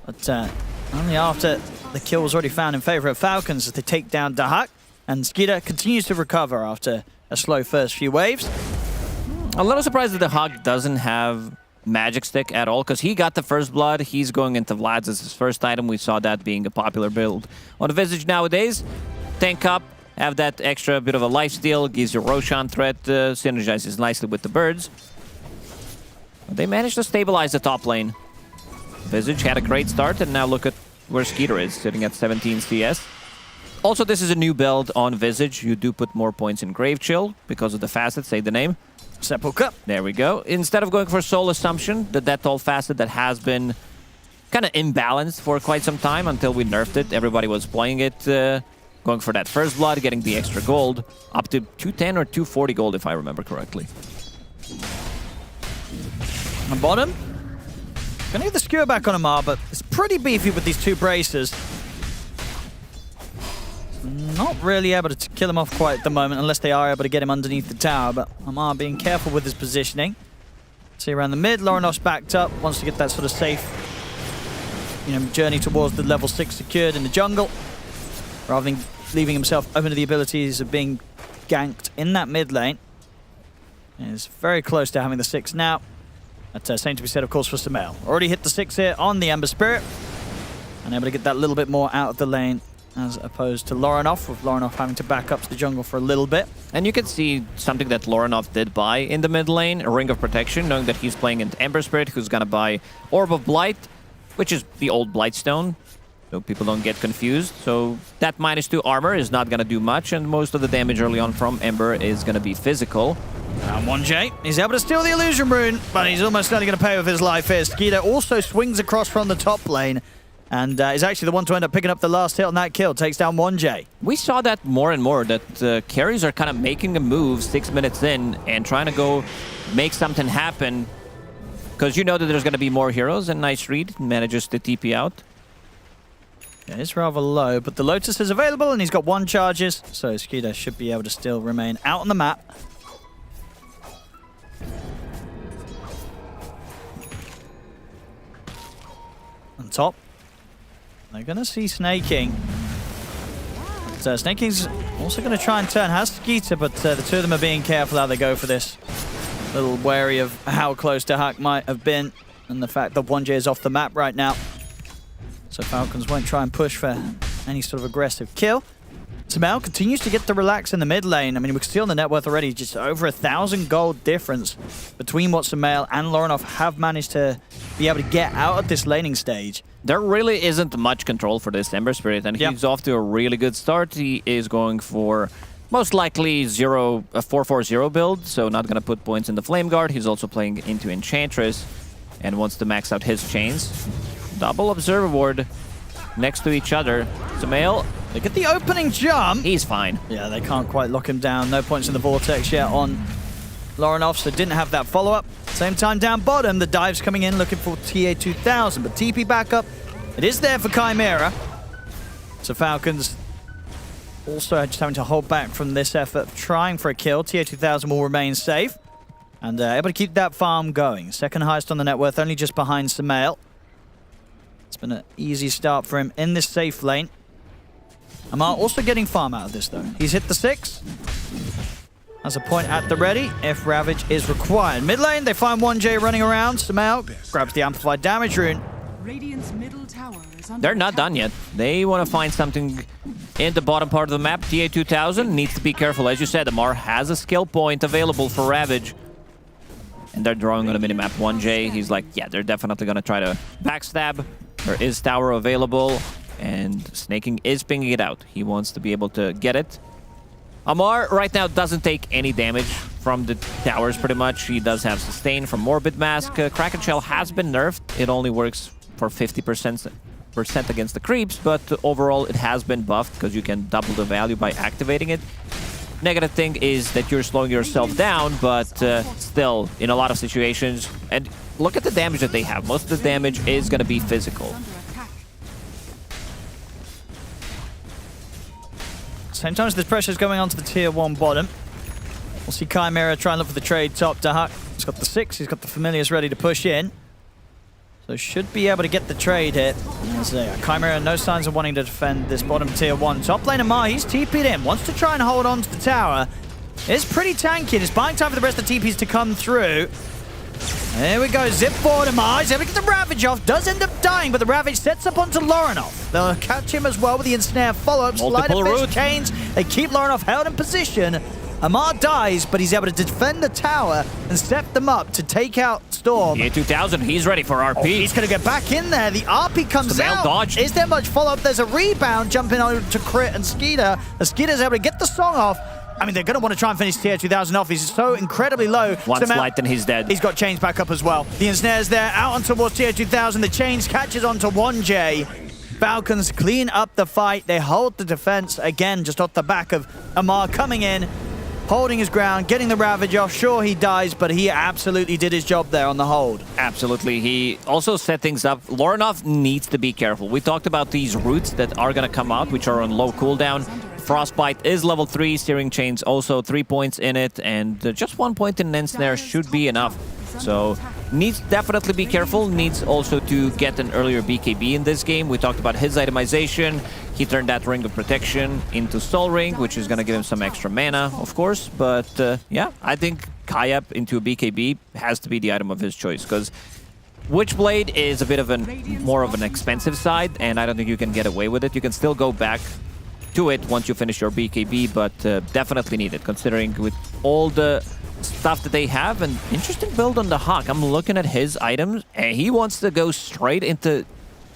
But only after the kill was already found in favor of Falcons as they take down Dahak. And Skeeter continues to recover after a slow first few waves. A little surprised that the Hawk doesn't have Magic Stick at all, because he got the first blood. He's going into Vlad's as his first item. We saw that being a popular build on Visage nowadays. Tank up, have that extra bit of a lifesteal, gives you Roshan threat, synergizes nicely with the birds. They managed to stabilize the top lane. Visage had a great start, and now look at where Skeeter is, sitting at 17 CS. Also, this is a new build on Visage. You do put more points in Grave Chill because of the facet, say the name. Sepulchre. There we go. Instead of going for Soul Assumption, the Death Toll facet that has been kind of imbalanced for quite some time until we nerfed it. Everybody was playing it, going for that first blood, getting the extra gold, up to 210 or 240 gold if I remember correctly. On bottom, gonna get the skewer back on Amar, but it's pretty beefy with these two bracers. Not really able to kill him off quite at the moment, unless they are able to get him underneath the tower, but Amar being careful with his positioning. See around the mid, Loronoff's backed up, wants to get that sort of safe, journey towards the level 6 secured in the jungle, rather than leaving himself open to the abilities of being ganked in that mid lane. Is very close to having the 6 now. That's same to be said, of course, for Sumail. Already hit the 6 here on the Ember Spirit, and able to get that little bit more out of the lane, as opposed to Loronoff, with Loronoff having to back up to the jungle for a little bit. And you can see something that Loronoff did buy in the mid lane, a Ring of Protection, knowing that he's playing an Ember Spirit, who's gonna buy Orb of Blight, which is the old Blightstone, so people don't get confused. So that -2 armor is not gonna do much, and most of the damage early on from Ember is gonna be physical. And 1J, he's able to steal the Illusion Rune, but he's almost certainly going to pay with his life here. Skeeter also swings across from the top lane, and is actually the one to end up picking up the last hit on that kill. Takes down 1J. We saw that more and more, that carries are kind of making a move 6 minutes in and trying to go make something happen, because you know that there's going to be more heroes, and nice read, manages to TP out. Yeah, it's rather low, but the Lotus is available, and he's got 1 charges, so Skeeter should be able to still remain out on the map. On top, they're going to see Snaking. So Snaking's also going to try and turn. Has Skeeter, but the two of them are being careful how they go for this. A little wary of how close to Hack might have been, and the fact that 1J is off the map right now. So Falcons won't try and push for any sort of aggressive kill. Sumail continues to get the relax in the mid lane. I mean, we can see on the net worth already just over 1,000 gold difference between what Sumail and Loronoff have managed to be able to get out at this laning stage. There really isn't much control for this Ember Spirit, and he's off to a really good start. He is going for most likely a 4-4-0 build, so not going to put points in the Flame Guard. He's also playing into Enchantress and wants to max out his chains. Double Observer Ward next to each other. Sumail, they get the opening jump. He's fine. Yeah, they can't quite lock him down. No points in the Vortex yet on Loronoff, so didn't have that follow-up. Same time down bottom, the dive's coming in looking for TA2000, but TP backup, it is there for Chimera. So Falcons also just having to hold back from this effort of trying for a kill. TA2000 will remain safe and able to keep that farm going. Second highest on the net worth, only just behind Sumail. It's been an easy start for him in this safe lane. Amar also getting farm out of this though. He's hit the 6. Has a point at the ready if Ravage is required. Mid lane, they find 1J running around. Sumail grabs the amplified damage rune. Radiant's middle tower is under They're not done yet. They want to find something in the bottom part of the map. TA2000 needs to be careful. As you said, Amar has a skill point available for Ravage. And they're drawing on a minimap 1J. He's like, yeah, they're definitely going to try to backstab. There is tower available, and Snaking is pinging it out. He wants to be able to get it. Amar right now doesn't take any damage from the towers pretty much. He does have sustain from Morbid Mask. Kraken Shell has been nerfed. It only works for 50% against the creeps, but overall it has been buffed because you can double the value by activating it. Negative thing is that you're slowing yourself down, but still, in a lot of situations, and look at the damage that they have. Most of the damage is going to be physical. Same time as this pressure is going on to the tier 1 bottom. We'll see Chimera try and look for the trade top to Huck. He's got the 6, he's got the Familiars ready to push in. So should be able to get the trade hit. Chimera, no signs of wanting to defend this bottom tier 1. Top lane Amar, he's TP'd in, wants to try and hold on to the tower. It's pretty tanky, it's buying time for the rest of the TPs to come through. There we go, zip forward Amar. He's able to get the Ravage off. Does end up dying, but the Ravage sets up onto Lorinov. They'll catch him as well with the ensnare follow-up. Multiple routes. Chains. They keep Lorinov held in position. Amar dies, but he's able to defend the tower and set them up to take out Storm. Yeah, 2000, he's ready for RP. Oh, he's going to get back in there. The RP comes out. Dodge. Is there much follow-up? There's a rebound jumping over to Crit and Skeeter. And Skeeter's able to get the song off. I mean, they're going to want to try and finish Tier 2000 off. He's so incredibly low. One slight and he's dead. He's got chains back up as well. The ensnare's there, out on towards Tier 2000. The chains catches onto 1J. Falcons clean up the fight. They hold the defense again, just off the back of Amar coming in, holding his ground, getting the Ravage off. Sure, he dies, but he absolutely did his job there on the hold. Absolutely. He also set things up. Lorinov needs to be careful. We talked about these roots that are going to come out, which are on low cooldown. Frostbite is level 3, Searing Chains also 3 points in it, and just 1 point in Ensnare should be enough. So needs definitely be careful, needs also to get an earlier BKB in this game. We talked about his itemization. He turned that Ring of Protection into Soul Ring, which is going to give him some extra mana, of course. But yeah, I think Kayap into a BKB has to be the item of his choice, because Witchblade is a bit of more of an expensive side, and I don't think you can get away with it. You can still go back to it once you finish your BKB, but definitely need it, considering with all the stuff that they have. An interesting build on the Hawk. I'm looking at his items, and he wants to go straight into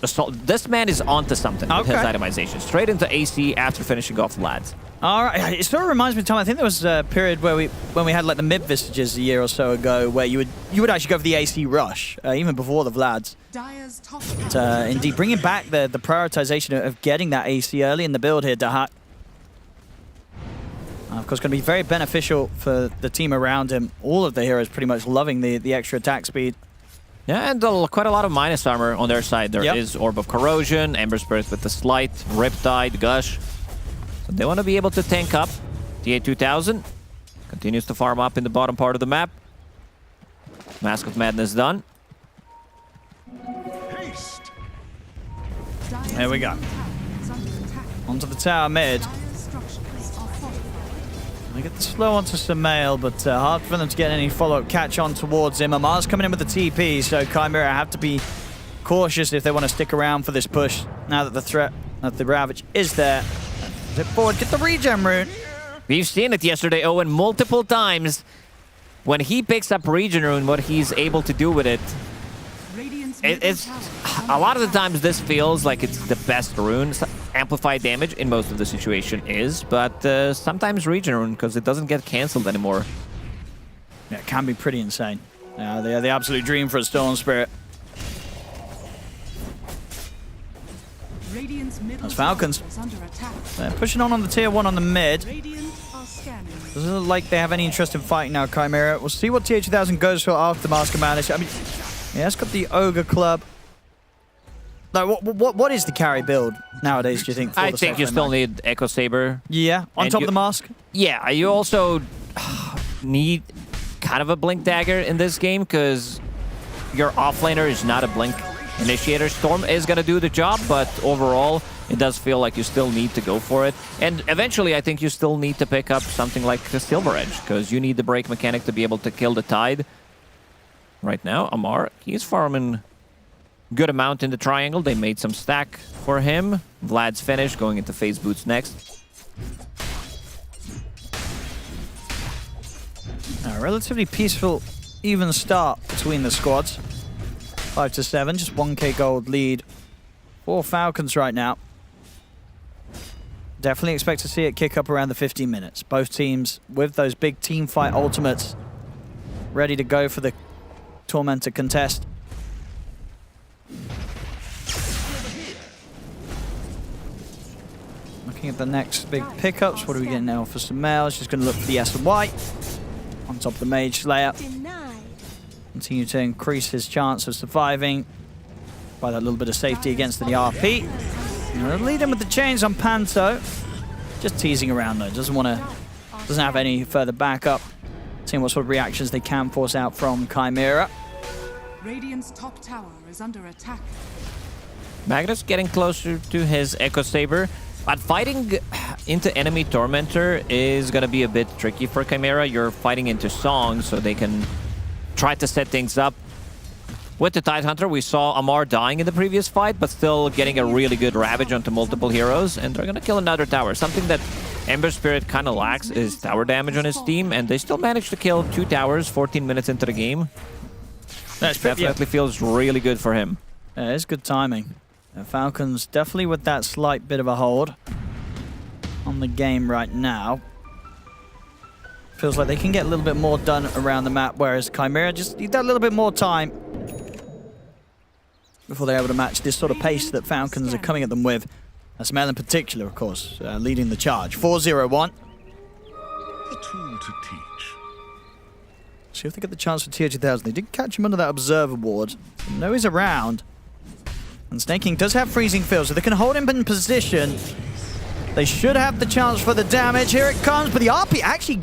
assault. This man is onto something with his itemization. Straight into AC after finishing off Lads. All right, it sort of reminds me, Tom. I think there was a period where when we had like the mid Visages a year or so ago, where you would actually go for the AC rush, even before the Vlads. But, indeed, bringing back the prioritization of getting that AC early in the build here, Dahak. Of course, going to be very beneficial for the team around him. All of the heroes pretty much loving the extra attack speed. Yeah, and quite a lot of minus armor on their side. There is Orb of Corrosion, Ember Spirit with the Slight, Riptide, Gush. So they want to be able to tank up. TA 2000 continues to farm up in the bottom part of the map. Mask of Madness done. There we go. Onto the tower mid. They get the slow onto Samael, but hard for them to get any follow-up catch on towards him. Amar's coming in with the TP, so Chimera have to be cautious if they want to stick around for this push now that the threat of the Ravage is there. Zip forward, get the regen rune. We've seen it yesterday, Owen, multiple times. When he picks up regen rune, what he's able to do with it, it's a lot of the times this feels like it's the best rune. Amplified damage in most of the situation is, but sometimes regen rune, because it doesn't get cancelled anymore. Yeah, it can be pretty insane. Yeah, they are the absolute dream for a Storm Spirit. That's Falcons. They're pushing on the tier 1 on the mid. Doesn't look like they have any interest in fighting now, Chimera. We'll see what Tier 2000 goes for after Mask of Madness. I mean, yeah, it's got the Ogre Club. Like, what is the carry build nowadays, do you think? I think you still need Echo Saber. Yeah, on top of the Mask? Yeah, you also need kind of a Blink Dagger in this game, because your offlaner is not a Blink Initiator. Storm is going to do the job, but overall, it does feel like you still need to go for it. And eventually, I think you still need to pick up something like the Silver Edge, because you need the break mechanic to be able to kill the Tide. Right now, Amar, he's farming good amount in the triangle. They made some stack for him. Vlad's finished, going into Phase Boots next. A relatively peaceful, even start between the squads. 5 to 7, just 1k gold lead for Falcons right now. Definitely expect to see it kick up around the 15 minutes. Both teams with those big team fight ultimates ready to go for the Tormentor contest. Looking at the next big pickups, what are we getting now for Samael? She's going to look for the S and Y on top of the Mage Slayer. Continue to increase his chance of surviving by that little bit of safety against the RP. Lead him with the chains on Panto. Just teasing around though, doesn't have any further backup. Seeing what sort of reactions they can force out from Chimera. Radiant's top tower is under attack. Magnus getting closer to his Echo Saber, but fighting into enemy Tormentor is going to be a bit tricky for Chimera. You're fighting into Song, so they can tried to set things up. With the Tidehunter, we saw Amar dying in the previous fight, but still getting a really good ravage onto multiple heroes, and they're gonna kill another tower. Something that Ember Spirit kind of lacks is tower damage on his team, and they still managed to kill 2 towers 14 minutes into the game. That's definitely feels really good for him. Yeah, it's good timing. Falcons definitely with that slight bit of a hold on the game right now. Feels like they can get a little bit more done around the map, whereas Chimera just need that little bit more time before they're able to match this sort of pace that Falcons are coming at them with. Mel in particular, of course, leading the charge. 4-0-1. A tool to teach. See if they get the chance for Tier 2000. They did catch him under that Observer ward. Know he's around. And Snake King does have freezing field, so they can hold him in position. They should have the chance for the damage. Here it comes, but the RP actually,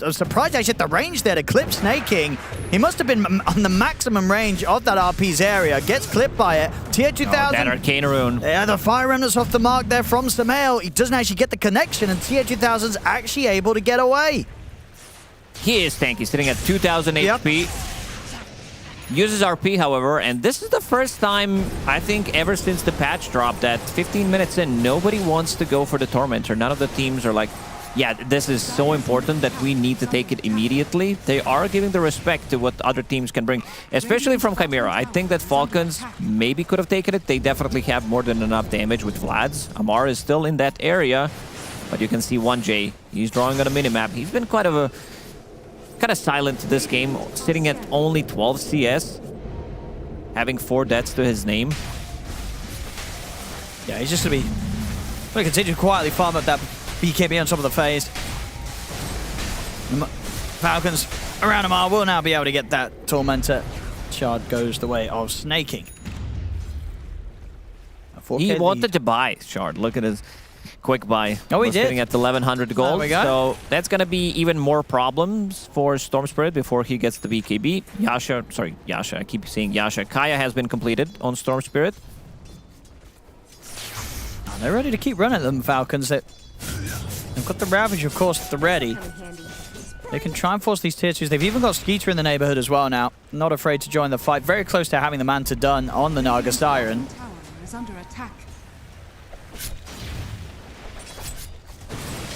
I'm surprised actually at the range there to clip Snake King. He must have been on the maximum range of that RP's area. Gets clipped by it. Tier 2000. That Arcane Rune. Yeah, the Fire Remnants off the mark there from Samael. He doesn't actually get the connection, and Tier 2000's actually able to get away. He is tanky, sitting at 2,000 HP. Uses RP, however, and this is the first time, I think, ever since the patch dropped that 15 minutes in, nobody wants to go for the Tormentor. None of the teams are like, yeah, this is so important that we need to take it immediately. They are giving the respect to what other teams can bring, especially from Chimera. I think that Falcons maybe could have taken it. They definitely have more than enough damage with Vlad's. Amar is still in that area, but you can see 1J. He's drawing on a minimap. He's been kind of silent this game, sitting at only 12 CS, having 4 deaths to his name. Yeah, he's just going to continue to quietly farm up that BKB on top of the phase. Falcons around Amar will now be able to get that Tormentor. Shard goes the way of Snaking. He wanted to buy Shard. Look at his quick buy. Oh, he did. Sitting at 1,100 gold. There we go. So that's going to be even more problems for Storm Spirit before he gets the BKB. Yasha, I keep saying Yasha. Kaya has been completed on Storm Spirit. They're ready to keep running them, Falcons. They've got the Ravage, of course, at the ready. They can try and force these tier 2s. They've even got Skeeter in the neighborhood as well now. Not afraid to join the fight. Very close to having the Manta done on the Naga Siren. Is under attack.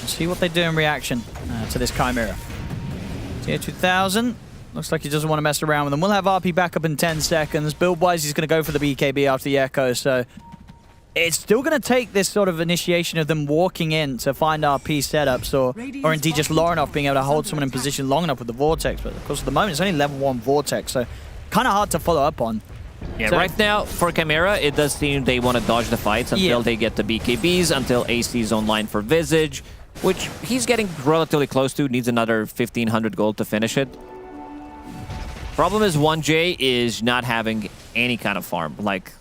Let's see what they do in reaction to this Chimera. Tier 2000. Looks like he doesn't want to mess around with them. We'll have RP back up in 10 seconds. Build-wise, he's going to go for the BKB after the Echo, so it's still going to take this sort of initiation of them walking in to find RP setups, or indeed just Lorinov being able to hold someone in position long enough with the Vortex. But of course, at the moment, it's only level 1 Vortex, so kind of hard to follow up on. Yeah, So- right now, for Chimera, it does seem they want to dodge the fights until they get the BKBs, until AC is online for Visage, which he's getting relatively close to, needs another 1,500 gold to finish it. Problem is 1J is not having any kind of farm. Like,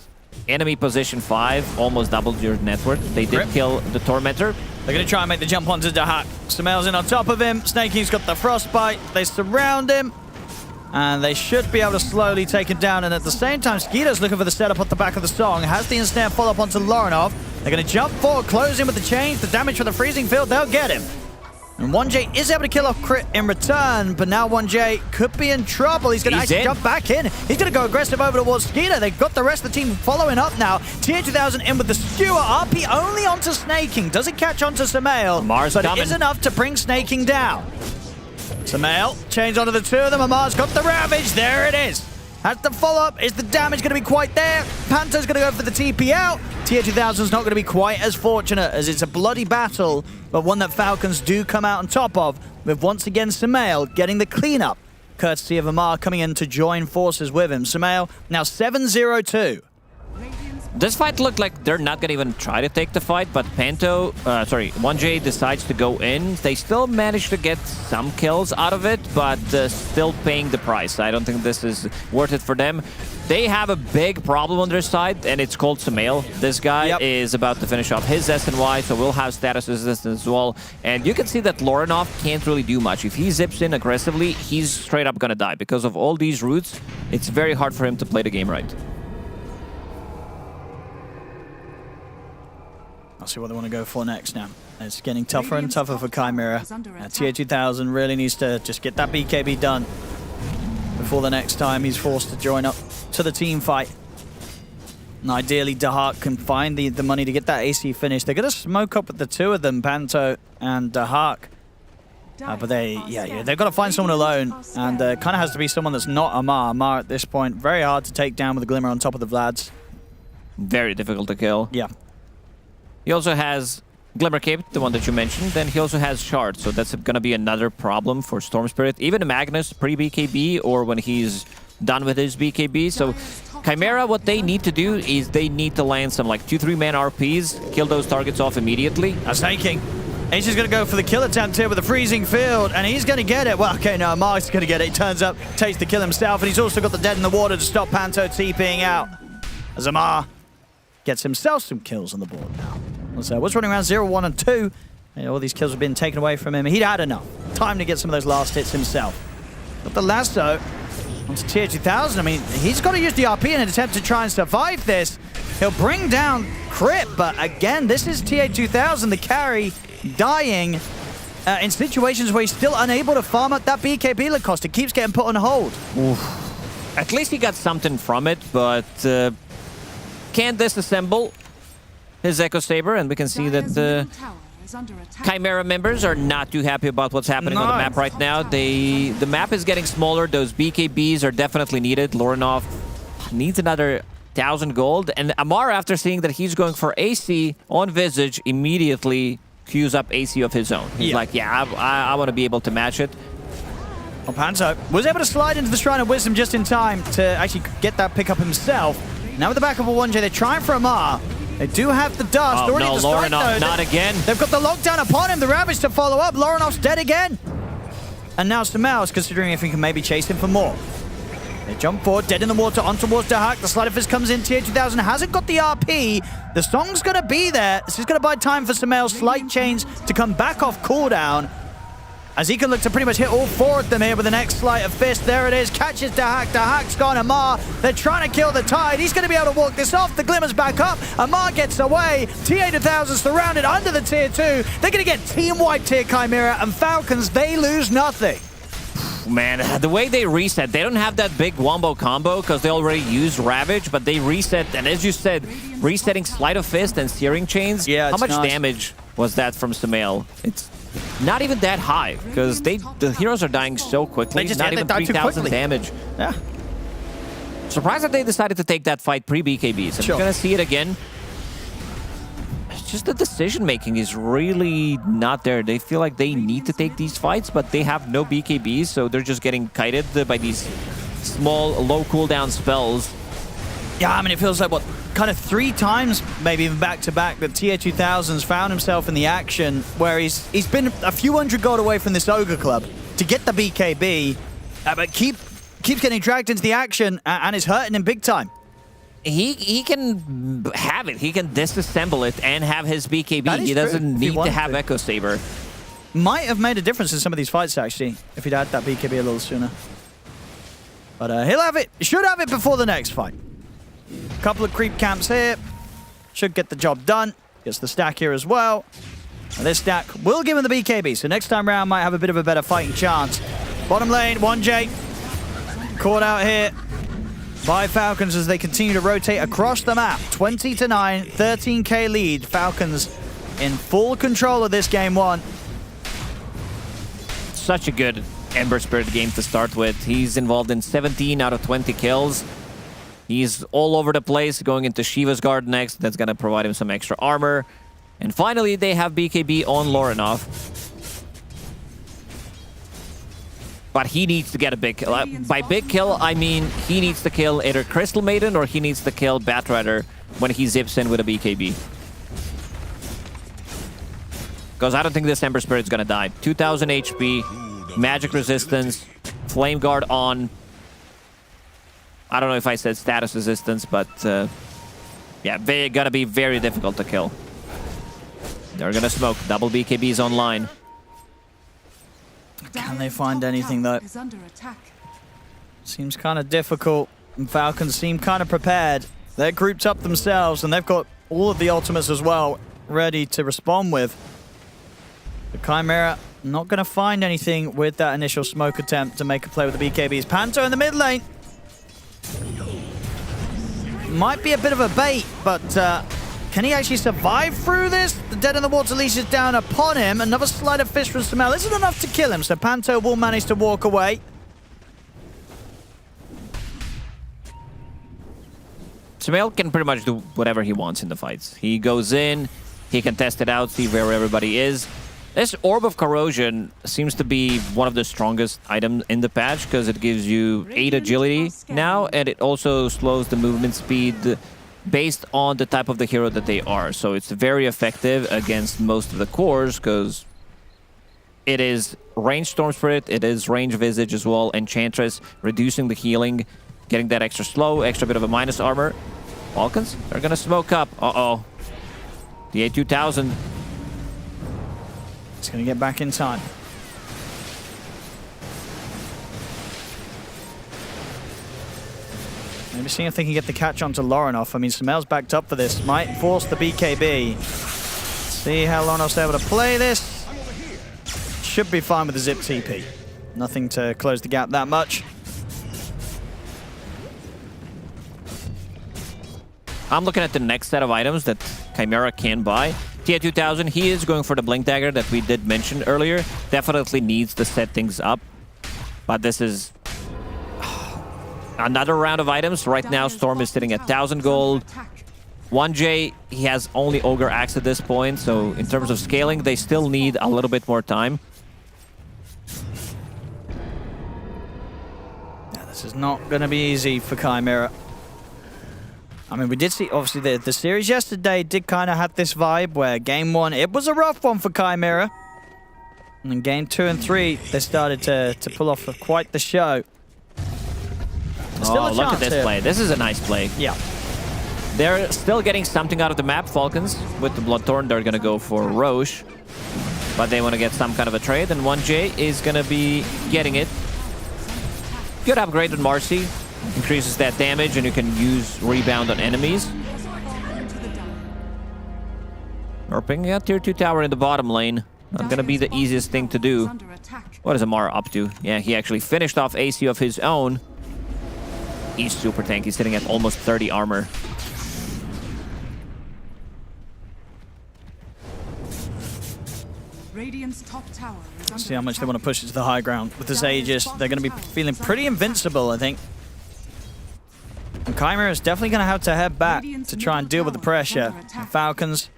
enemy position 5 almost doubled your net worth. They did kill the Tormentor. They're going to try and make the jump onto Dahak. Samael's in on top of him. Snakey's got the Frostbite. They surround him. And they should be able to slowly take him down. And at the same time, Skeeter's looking for the setup at the back of the song. Has the ensnare follow up onto Lorinov. They're going to jump forward, close in with the change. The damage from the freezing field, they'll get him. And 1J is able to kill off Crit in return, but now 1J could be in trouble. He's going to actually jump back in. He's going to go aggressive over towards Skeeter. They've got the rest of the team following up now. Tier 2000 in with the Skewer. RP only onto Snaking. Doesn't catch onto Samael, Amar's but coming. it is enough to bring Snaking down. Samael, change onto the 2 of them. Amar's got the Ravage. There it is. Has the follow-up. Is the damage going to be quite there? Panther's going to go for the TP out. Tier 2000's not going to be quite as fortunate, as it's a bloody battle, but one that Falcons do come out on top of, with once again Samael getting the cleanup, courtesy of Amar coming in to join forces with him. Samael now 7-0-2. This fight looked like they're not going to even try to take the fight, but 1J decides to go in. They still managed to get some kills out of it, but still paying the price. I don't think this is worth it for them. They have a big problem on their side, and it's called Samael. This guy is about to finish off his SNY, so we'll have status resistance as well. And you can see that Lorinov can't really do much. If he zips in aggressively, he's straight up going to die. Because of all these routes, it's very hard for him to play the game right. I'll see what they want to go for next now. It's getting tougher and tougher for Chimera. Tier 2000 really needs to just get that BKB done before the next time he's forced to join up to the team fight. And ideally, Dahak can find the money to get that AC finish. They're going to smoke up with the two of them, Panto and Dahak. But they've got to find someone alone, and kind of has to be someone that's not Amar. Amar at this point, very hard to take down with a Glimmer on top of the Vlads. Very difficult to kill. Yeah. He also has Glimmer Cape, the one that you mentioned. Then he also has Shard, so that's going to be another problem for Storm Spirit. Even Magnus pre-BKB or when he's done with his BKB. So Chimera, what they need to do is they need to land some like 2-3 man RPs, kill those targets off immediately. That's taking. He's just going to go for the kill attempt here with a freezing field, and he's going to get it. Well, okay, no, Mark's going to get it. He turns up, takes the kill himself, and he's also got the dead in the water to stop Panto TPing out. As Amar gets himself some kills on the board now. So was running around 0, 1, and 2. And all these kills have been taken away from him. He'd had enough time to get some of those last hits himself. But the lasso onto tier 2000. I mean, he's got to use the RP in an attempt to try and survive this. He'll bring down Crip, but again, this is tier 2000, the carry, dying in situations where he's still unable to farm up that BKB Lacoste. It keeps getting put on hold. Oof. At least he got something from it, but can't disassemble his Echo Saber, and we can see that the Chimera members are not too happy about what's happening on the map right now. The map is getting smaller. Those BKBs are definitely needed. Lorinov needs another 1,000 gold, and Amar, after seeing that he's going for AC on Visage, immediately queues up AC of his own. He's like, yeah, I want to be able to match it. Well, Panto was able to slide into the Shrine of Wisdom just in time to actually get that pickup himself. Now with the back of a 1J, they're trying for Amar. They do have the dust. Oh, no, Lorinov, not again. They've got the lockdown upon him. The Ravage to follow up. Lorinov's dead again. And now Samel's considering if he can maybe chase him for more. They jump forward, dead in the water, on towards Dahak. The Sleight of Fist comes in, tier 2000, hasn't got the RP. The song's going to be there. This is going to buy time for Samel. Slight Chains to come back off cooldown, as he can look to pretty much hit all 4 of them here with the next Sleight of Fist. There it is, catches Dahak. Dahak's gone. Amar, they're trying to kill the Tide. He's going to be able to walk this off. The Glimmer's back up. Amar gets away. tier 2000 surrounded under the tier 2. They're going to get team wiped here, Chimera, and Falcons, they lose nothing. Man, the way they reset, they don't have that big wombo combo because they already used Ravage, but they reset, and as you said, resetting Sleight of Fist and Searing Chains, how much damage was that from Samel? It's not even that high, because the heroes are dying so quickly, not even 3,000 damage. Yeah. Surprised that they decided to take that fight pre-BKBs. I'm going to see it again. It's just the decision-making is really not there. They feel like they need to take these fights, but they have no BKBs, so they're just getting kited by these small, low cooldown spells. Yeah, I mean, it feels like, what, kind of 3 times, maybe even back-to-back, that tier 2000's found himself in the action where he's been a few hundred gold away from this Ogre Club to get the BKB, but keeps getting dragged into the action and is hurting him big time. He can have it. He can disassemble it and have his BKB. He doesn't need to have Echo Saber. Might have made a difference in some of these fights, actually, if he'd had that BKB a little sooner. But he'll have it. Should have it before the next fight. Couple of creep camps here. Should get the job done. Gets the stack here as well. And this stack will give him the BKB, so next time round might have a bit of a better fighting chance. Bottom lane, 1J. Caught out here by Falcons as they continue to rotate across the map. 20-9, 13k lead. Falcons in full control of this game 1. Such a good Ember Spirit game to start with. He's involved in 17 out of 20 kills. He's all over the place, going into Shiva's Guard next. That's going to provide him some extra armor. And finally, they have BKB on Lorinov. But he needs to get a big kill. By big kill, I mean he needs to kill either Crystal Maiden or he needs to kill Batrider when he zips in with a BKB. Because I don't think this Ember Spirit's gonna die. 2000 HP, magic resistance, flame guard on. I don't know if I said status resistance, but yeah, gonna be very difficult to kill. They're gonna smoke. Double BKBs online. Can they find anything, though? Seems kind of difficult, and Falcons seem kind of prepared. They're grouped up themselves, and they've got all of the ultimates as well ready to respond with. The Chimera Not going to find anything with that initial smoke attempt to make a play with the BKBs. Panto in the mid lane. Might be a bit of a bait, but can he actually survive through this? The Dead in the Water leash is down upon him. Another sleight of fist from Samel isn't enough to kill him, so Panto will manage to walk away. Samel can pretty much do whatever he wants in the fights. He goes in, he can test it out, see where everybody is. This Orb of Corrosion seems to be one of the strongest items in the patch because it gives you 8 agility now, and it also slows the movement speed based on the type of the hero that they are. So it's very effective against most of the cores because it is range Storm Spirit, it is range Visage as well, Enchantress, reducing the healing, getting that extra slow, extra bit of a minus armor. Falcons, they're gonna smoke up. Uh-oh. The A2000. It's going to get back in time. Maybe seeing if they can get the catch onto Lorinov. I mean, Samel's backed up for this. Might force the BKB. See how Lorinov's able to play this. Should be fine with the zip TP. Nothing to close the gap that much. I'm looking at the next set of items that Chimera can buy. Tia2000, he is going for the Blink Dagger that we did mention earlier. Definitely needs to set things up. But this is another round of items. Right now, Storm is sitting at 1,000 gold. 1J, he has only Ogre Axe at this point. So in terms of scaling, they still need a little bit more time. Yeah, this is not going to be easy for Chimera. I mean, we did see, obviously, the series yesterday did kind of have this vibe where game 1, it was a rough one for Chimera. And then game 2 and 3, they started to pull off quite the show. Oh, look at this play. This is a nice play. Yeah. They're still getting something out of the map, Falcons. With the Bloodthorn, they're going to go for Roche. But they want to get some kind of a trade, and 1J is going to be getting it. Good upgrade on Marcy. Increases that damage, and you can use rebound on enemies. Or picking out tier 2 tower in the bottom lane. Not gonna be the easiest thing to do. What is Amara up to? Yeah, he actually finished off AC of his own. He's super tanky, sitting at almost 30 armor. Radiant's top tower is under See how much they want to push it to the high ground. With this Aegis, they're going to be feeling pretty invincible, I think. And Chimera is definitely going to have to head back to try and deal with the pressure. And Falcons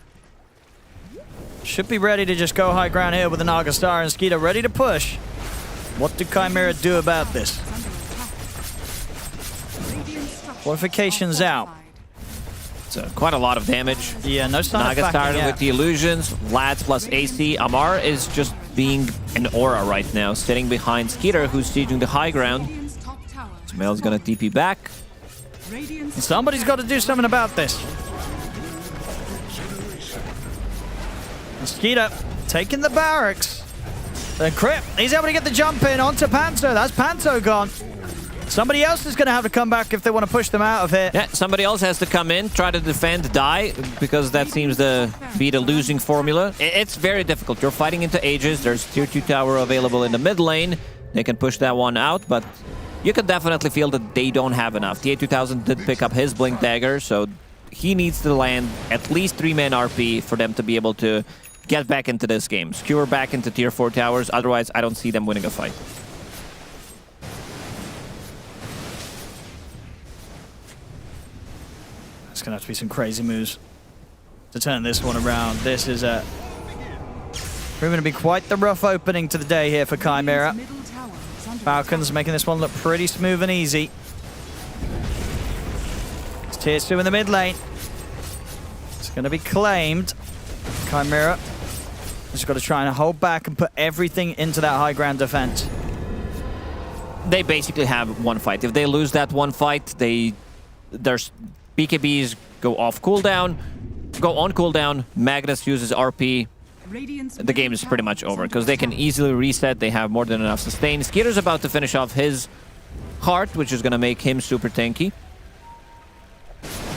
should be ready to just go high ground here with the Naga Star and Skeeter ready to push. What do Chimera do about this? Fortifications out. So quite a lot of damage. Yeah, no sign of Naga backing started out. with the illusions. Lads plus AC. Amar is just being an aura right now, sitting behind Skeeter, who's sieging the high ground. Smel's gonna TP back. Somebody's got to do something about this. Skeeter taking the barracks. The Crip, he's able to get the jump in onto Panto. That's Panto gone. Somebody else is going to have to come back if they want to push them out of here. Yeah, somebody else has to come in, try to defend, die, because that seems to be the losing formula. It's very difficult. You're fighting into Aegis. There's tier 2 tower available in the mid lane. They can push that one out, but you can definitely feel that they don't have enough. The A2000 did pick up his Blink Dagger, so he needs to land at least 3-man RP for them to be able to get back into this game. Skewer back into tier 4 towers, otherwise I don't see them winning a fight. It's going to have to be some crazy moves to turn this one around. This is proving to be quite the rough opening to the day here for Chimera. Falcons making this one look pretty smooth and easy. It's tier 2 in the mid lane. It's going to be claimed. Chimera just got to try and hold back and put everything into that high ground defense. They basically have one fight. If they lose that one fight, there's BKBs go off cooldown, go on cooldown, Magnus uses RP. The game is pretty much over because they can easily reset. They have more than enough sustain. Skeeter's about to finish off his heart, which is going to make him super tanky.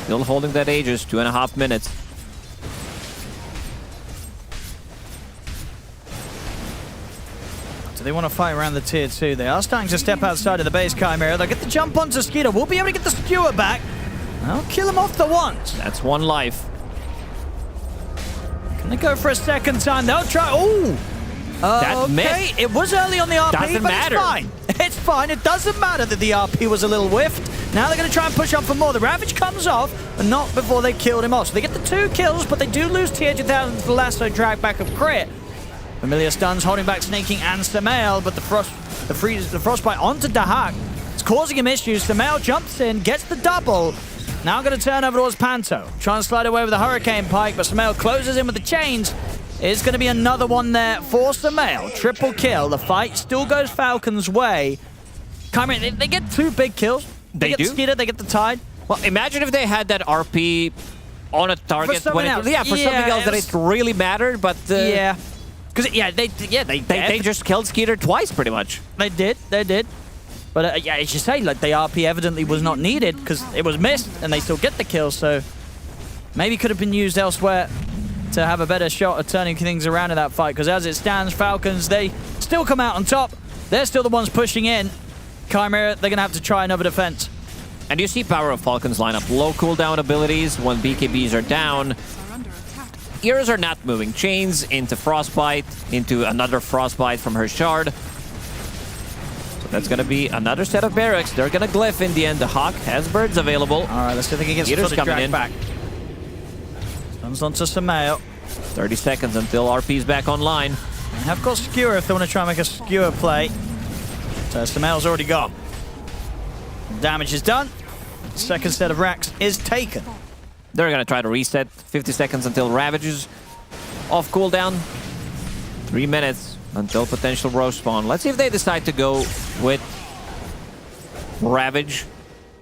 Still holding that Aegis, 2.5 minutes. Do they want to fight around the tier 2? They are starting to step outside of the base, Chimera. They'll get the jump onto Skeeter. We'll be able to get the skewer back. I'll kill him off the once. That's one life. Can they go for a second time? They'll try. Ooh! That okay, missed. it was early on the RP, Doesn't but matter. it's fine. It's fine. It doesn't matter that the RP was a little whiffed. Now they're going to try and push on for more. The Ravage comes off, but not before they killed him off. So they get the 2 kills, but they do lose TH1000 to the lasso drag back of crit. Familiar stuns holding back Snaking and Samael, but the frostbite onto Dahak. It's causing him issues. Samael jumps in, gets the double. Now going to turn over towards Panto. Try and slide away with the Hurricane Pike, but Samael closes in with the chains. It's going to be another one there for Samael. Triple kill. The fight still goes Falcon's way. Chimera, they get 2 big kills. They get do? the Skeeter, they get the Tide. Well, imagine if they had that RP on a target. For someone else. Yeah, for something else that it really mattered, but... yeah. Because, They just killed Skeeter twice, pretty much. They did. But, yeah, as you say, like, the RP evidently was not needed because it was missed and they still get the kill, so maybe could have been used elsewhere to have a better shot at turning things around in that fight, because as it stands, Falcons, they still come out on top. They're still the ones pushing in. Chimera, they're going to have to try another defense. And you see power of Falcon's lineup. Low cooldown abilities when BKBs are down. Ears are not moving. Chains into Frostbite, into another Frostbite from her Shard. So that's going to be another set of barracks. They're going to glyph in the end. The Hawk has birds available. All right, let's see if they can get Eater's some coming drag in. back. Comes onto Samael. 30 seconds until RP's back online. They have got Skewer if they want to try and make a Skewer play. So Samael's already gone. Damage is done. Second set of racks is taken. They're going to try to reset. 50 seconds until Ravage is off cooldown. 3 minutes until potential roast spawn. Let's see if they decide to go with Ravage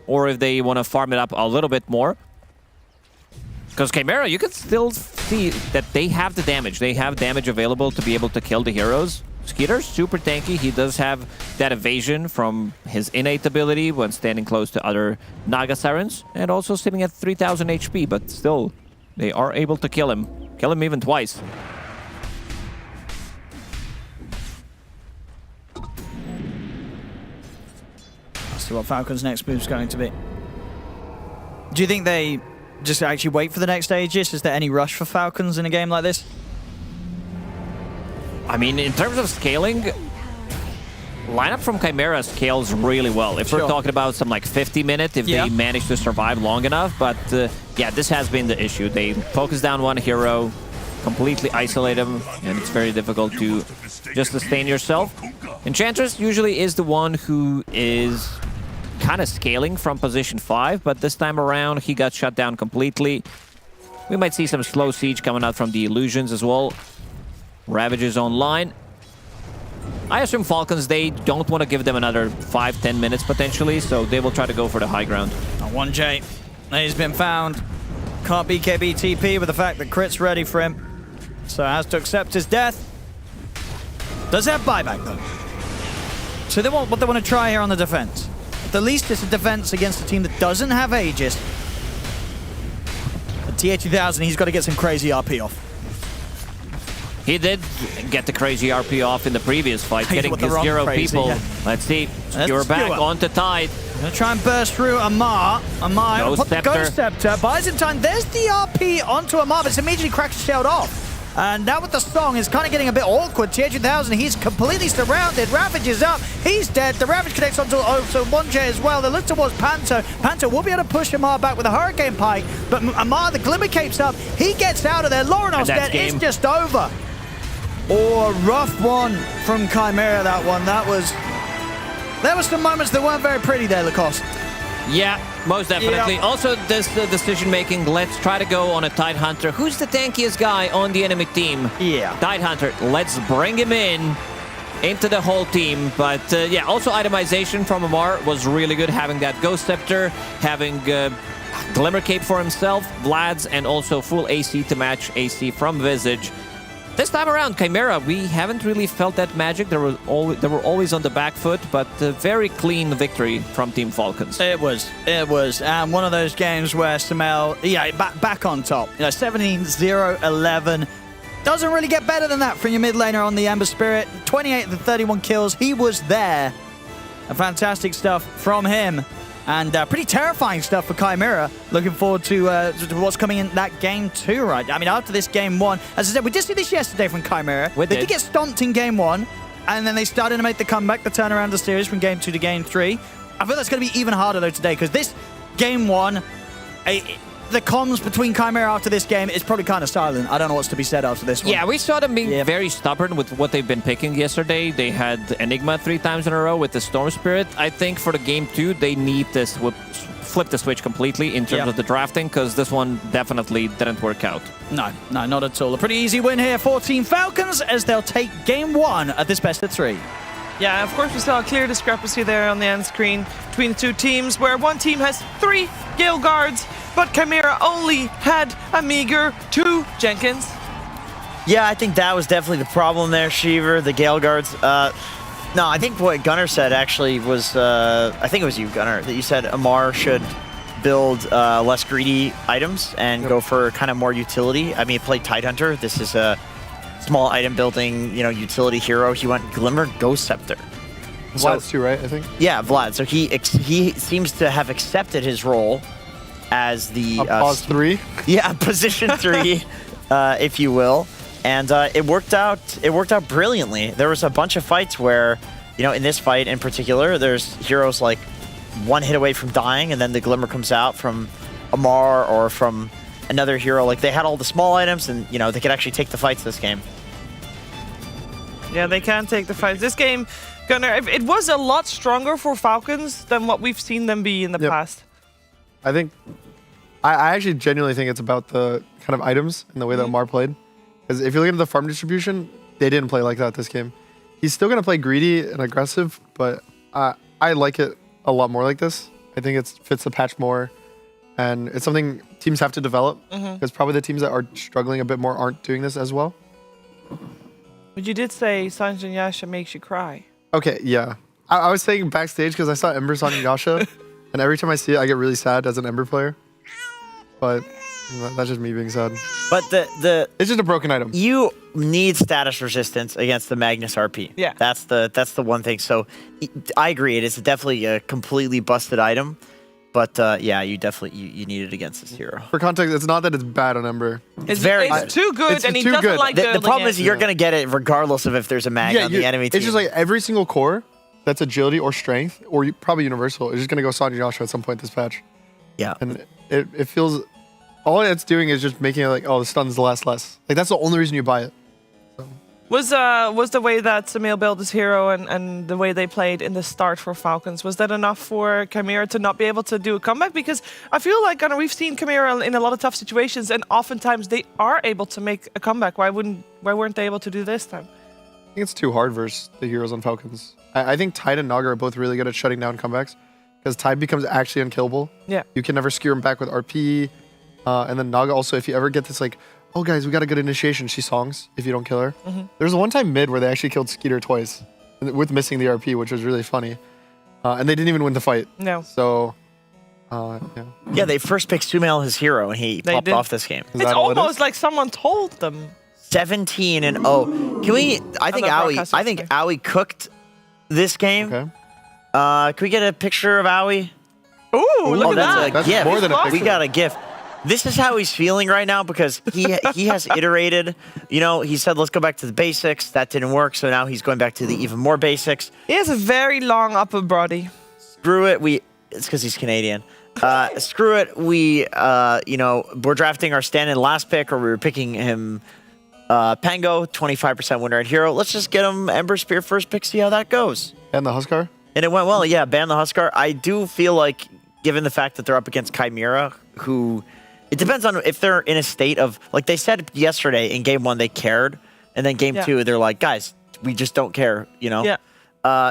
or if they want to farm it up a little bit more. Because Chimera, you can still see that they have the damage. They have damage available to be able to kill the heroes. Skeeter's super tanky. He does have that evasion from his innate ability when standing close to other Naga Sirens. And also sitting at 3000 HP, but still, they are able to kill him. Kill him even twice. Let's see what Falcon's next move is going to be. Do you think they just actually wait for the next Aegis? Is there any rush for Falcons in a game like this? I mean, in terms of scaling, lineup from Chimera scales really well. If we're talking about some like 50 minutes, if they manage to survive long enough. But yeah, this has been the issue. They focus down one hero, completely isolate him, and it's very difficult to just sustain yourself. Enchantress usually is the one who is kind of scaling from position 5, but this time around he got shut down completely. We might see some slow siege coming out from the illusions as well. Ravage is online. I assume Falcons, they don't want to give them another 5-10 minutes potentially, so they will try to go for the high ground. 1J, he's been found. Can't BKB TP with the fact that Crit's ready for him, so has to accept his death. Does have buyback though. So they want what they want to try here on the defense. At the least, it's a defense against a team that doesn't have Aegis. At TH2000, he's got to get some crazy RP off. He did get the crazy RP off in the previous fight, getting his 0 crazy, people. yeah. Let's see. You're back onto Tide. Gonna try and burst through Amar. Amar, put the Ghost Scepter, buys in time. There's the RP onto Amar, but it's immediately cracks shelled off. And now with the song, it's kind of getting a bit awkward. TH2000, he's completely surrounded. Ravage is up. He's dead. The Ravage connects onto 1J as well. They look towards Panto. Panto will be able to push Amar back with a Hurricane Pike. But Amar, the Glimmer Cape's up. He gets out of there. Laurenos dead. It's just over. Oh, a rough one from Chimera, that one. There were some moments that weren't very pretty there, Lacoste. Yeah, most definitely. Yeah. Also, this decision-making, let's try to go on a Tide Hunter. Who's the tankiest guy on the enemy team? Yeah. Tide Hunter. Let's bring him into the whole team. But yeah, also itemization from Amar was really good, having that Ghost Scepter, having Glimmer Cape for himself, Vlad's, and also full AC to match AC from Visage. This time around, Chimera, we haven't really felt that magic. They were always on the back foot, but a very clean victory from Team Falcons. It was. One of those games where Samael, back on top. 17-0-11. doesn't really get better than that from your mid laner on the Ember Spirit. 28 of the 31 kills. He was there. Fantastic stuff from him. And pretty terrifying stuff for Chimera. Looking forward to what's coming in that game too, right? I mean, after this game 1, as I said, we did see this yesterday from Chimera. They did get stomped in game 1, and then they started to make the comeback, the turnaround the series from game 2 to game 3. I feel that's going to be even harder though today, because this game 1, the comms between Chimera after this game is probably kind of silent. I don't know what's to be said after this one. Yeah, we saw them being very stubborn with what they've been picking yesterday. They had Enigma 3 times in a row with the Storm Spirit. I think for the game 2, they need this flip the switch completely in terms of the drafting, because this one definitely didn't work out. No, not at all. A pretty easy win here for Team Falcons as they'll take game 1 at this best of 3. Yeah, of course we saw a clear discrepancy there on the end screen between the two teams, where one team has 3 Gale Guards, but Chimera only had a meager 2 Jenkins. Yeah, I think that was definitely the problem there, Shiver, the Gale Guards. No, I think what Gunnar said actually was, I think it was you, Gunnar, that you said Amar should build less greedy items and go for kind of more utility. I mean, he played Tidehunter. This is a small item building, utility hero. He went Glimmer Ghost Scepter. Vlad's too, right? I think. Yeah, Vlad. So he seems to have accepted his role as the pause 3. Yeah, position 3, if you will, and it worked out. It worked out brilliantly. There was a bunch of fights where, in this fight in particular, there's heroes like 1 hit away from dying, and then the Glimmer comes out from Amar or from another hero. Like, they had all the small items, and they could actually take the fights this game. Yeah, they can take the fights. This game, Gunnar, it was a lot stronger for Falcons than what we've seen them be in the past. I think, I actually genuinely think it's about the kind of items and the way that Amar played. Because if you look at the farm distribution, they didn't play like that this game. He's still going to play greedy and aggressive, but I like it a lot more like this. I think it fits the patch more, and it's something teams have to develop, because probably the teams that are struggling a bit more aren't doing this as well. But you did say Sanjin Yasha makes you cry. Okay, yeah. I was saying backstage because I saw Ember Sanjin Yasha, and every time I see it, I get really sad as an Ember player. But that's just me being sad. But it's just a broken item. You need status resistance against the Magnus RP. Yeah. That's the one thing. So I agree. It is definitely a completely busted item. But yeah, you definitely you need it against this hero. For context, it's not that it's bad on Ember. It's too good, and he doesn't like the problem is you're going to get it regardless of if there's a mag on the enemy team. It's just like every single core that's agility or strength, or probably universal, is just going to go Sanjin Yasha at some point this patch. Yeah. And it feels... All it's doing is just making it like, oh, the stuns last less. Like, that's the only reason you buy it. So. Was the way that Samil built his hero and the way they played in the start for Falcons, was that enough for Chimera to not be able to do a comeback? Because I feel like we've seen Chimera in a lot of tough situations, and oftentimes they are able to make a comeback. Why weren't they able to do this time? I think it's too hard versus the heroes on Falcons. I think Tide and Naga are both really good at shutting down comebacks, because Tide becomes actually unkillable. Yeah. You can never skewer him back with RP. And then Naga also, if you ever get this like, oh guys, we got a good initiation, she songs if you don't kill her. There's a one-time mid where they actually killed Skeeter twice with missing the RP, which was really funny. And they didn't even win the fight. No. So, yeah. Yeah, they first picked Sumail as hero, and he popped off this game. It's almost like someone told them. 17-0. Can we? I think Owie cooked this game. Okay. Can we get a picture of Owie? Ooh, look at that's that. A That's gift. more than a picture. We got a gift. This is how he's feeling right now, because he has iterated. He said, let's go back to the basics. That didn't work, so now he's going back to the even more basics. He has a very long upper body. Screw it. It's because he's Canadian. Screw it. We're drafting our stand-in last pick, or we were picking him Pango, 25% winner at hero. Let's just get him Ember Spear first pick, see how that goes. And the Huskar? And it went well. Yeah, ban the Huskar. I do feel like, given the fact that they're up against Chimera, who... It depends on if they're in a state of, like they said yesterday in game 1, they cared. And then game 2, they're like, guys, we just don't care, Yeah.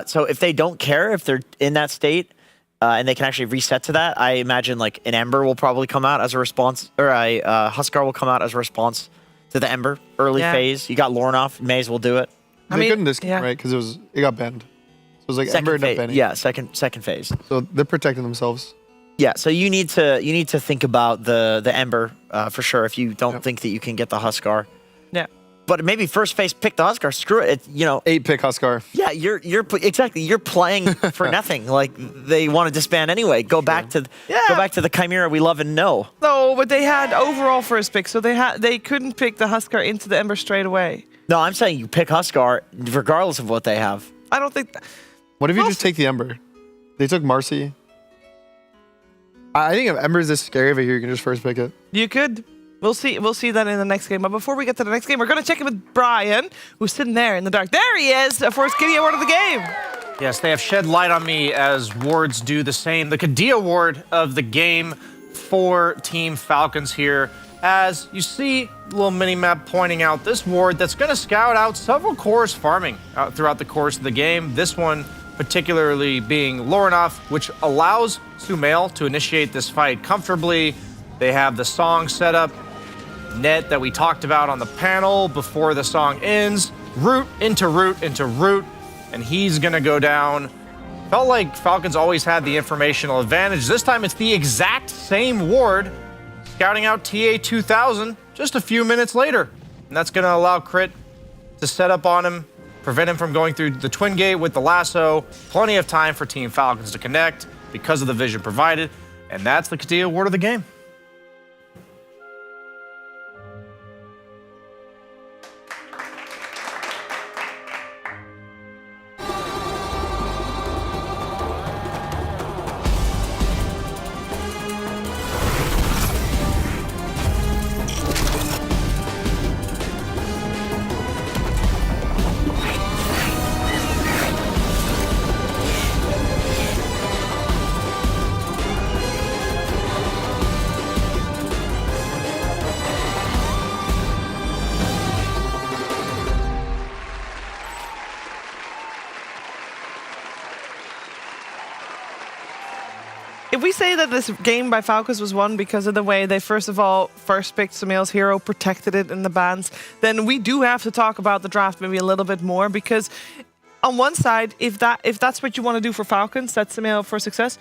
So if they don't care, if they're in that state, and they can actually reset to that, I imagine like an Ember will probably come out as a response, or a Huskar will come out as a response to the Ember early phase. You got Lornoff, may as well do it. They couldn't this game, right? Because it got banned. So it was like Second Ember ended up phase. banning. Yeah, second phase. So they're protecting themselves. Yeah, so you need to think about the Ember for sure if you don't think that you can get the Huskar. Yeah. but maybe first phase pick the Huskar. Screw it. You know, 8-pick Huskar. Yeah, you're playing for nothing. Like they want to disband anyway. Go back to the Chimera we love and know. No, but they had overall first pick, so they couldn't pick the Huskar into the Ember straight away. No, I'm saying you pick Huskar regardless of what they have. I don't think. What if you just take the Ember? They took Marcy. I think if Ember is this scary over here, you can just first pick it. You could. We'll see that in the next game. But before we get to the next game, we're going to check in with Brian, who's sitting there in the dark. There he is for his Kiddie Award of the game. Yes, they have shed light on me as wards do the same. The Kiddie Award of the game for Team Falcons here. As you see, little mini-map pointing out this ward that's going to scout out several cores farming throughout the course of the game. This one particularly being Lorinov, which allows Sumail to initiate this fight comfortably. They have the song set up, net that we talked about on the panel before the song ends, root into root into root, and he's gonna go down. Felt like Falcons always had the informational advantage. This time it's the exact same ward, scouting out TA2000 just a few minutes later. And that's gonna allow Crit to set up on him, prevent him from going through the twin gate with the lasso. Plenty of time for Team Falcons to connect because of the vision provided. And that's the Kiddie Award of the game. If we say that this game by Falcons was won because of the way they first picked Sumail's hero, protected it in the bans, then we do have to talk about the draft maybe a little bit more, because on one side, if that's what you want to do for Falcons, that's Sumail for success,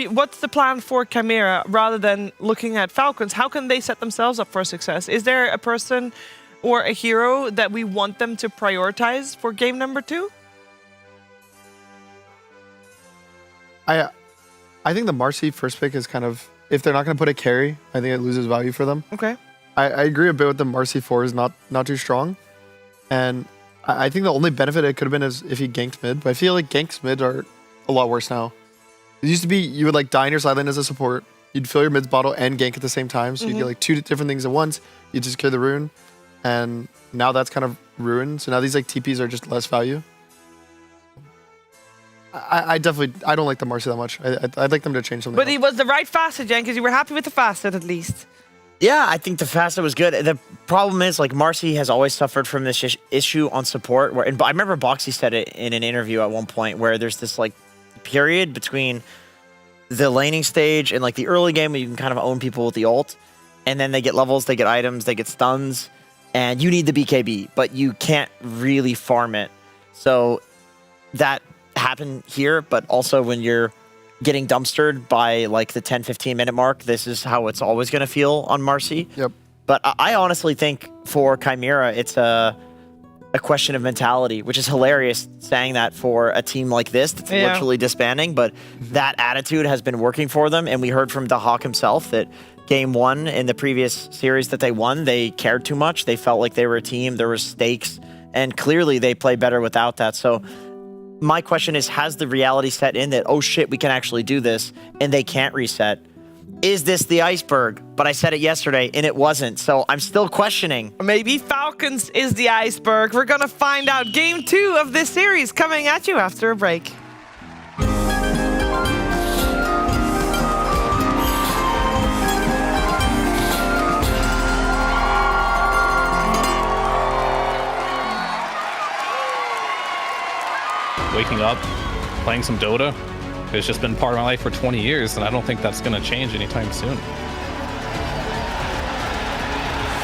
what's the plan for Chimera rather than looking at Falcons? How can they set themselves up for success? Is there a person or a hero that we want them to prioritize for game number 2? I think the Marcy first pick is kind of, if they're not going to put a carry, I think it loses value for them. Okay. I agree a bit with the Marcy 4 is not too strong. And I think the only benefit it could have been is if he ganked mid, but I feel like ganks mid are a lot worse now. It used to be you would like die in your side lane as a support, you'd fill your mid's bottle and gank at the same time, so you get like 2 different things at once, you just secure the rune, and now that's kind of ruined, so now these like TPs are just less value. I don't like the Marcy that much. I'd like them to change something. But he was the right facet, Jen, because you were happy with the facet at least. Yeah, I think the facet was good. The problem is, like, Marcy has always suffered from this issue on support. And I remember Boxy said it in an interview at one point where there's this like period between the laning stage and like the early game where you can kind of own people with the ult, and then they get levels, they get items, they get stuns, and you need the BKB, but you can't really farm it. So that happened here, but also when you're getting dumpstered by like the 10-15 minute mark, this is how it's always going to feel on Marcy. Yep. But I honestly think for Chimera, it's a question of mentality, which is hilarious saying that for a team like this that's literally disbanding, but that attitude has been working for them. And we heard from Dahak himself that game 1 in the previous series that they won, they cared too much. They felt like they were a team, there were stakes, and clearly they play better without that. So my question is, has the reality set in that, oh shit, we can actually do this, and they can't reset? Is this the iceberg? But I said it yesterday, and it wasn't, so I'm still questioning. Maybe Falcons is the iceberg. We're gonna find out game 2 of this series coming at you after a break. Waking up, playing some Dota, it's just been part of my life for 20 years, and I don't think that's going to change anytime soon.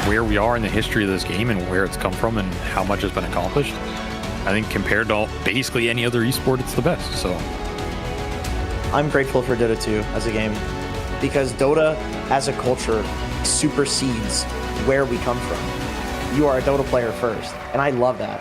Where we are in the history of this game and where it's come from and how much has been accomplished, I think compared to basically any other esport, it's the best. So I'm grateful for Dota 2 as a game, because Dota as a culture supersedes where we come from. you are a Dota player first. And I love that.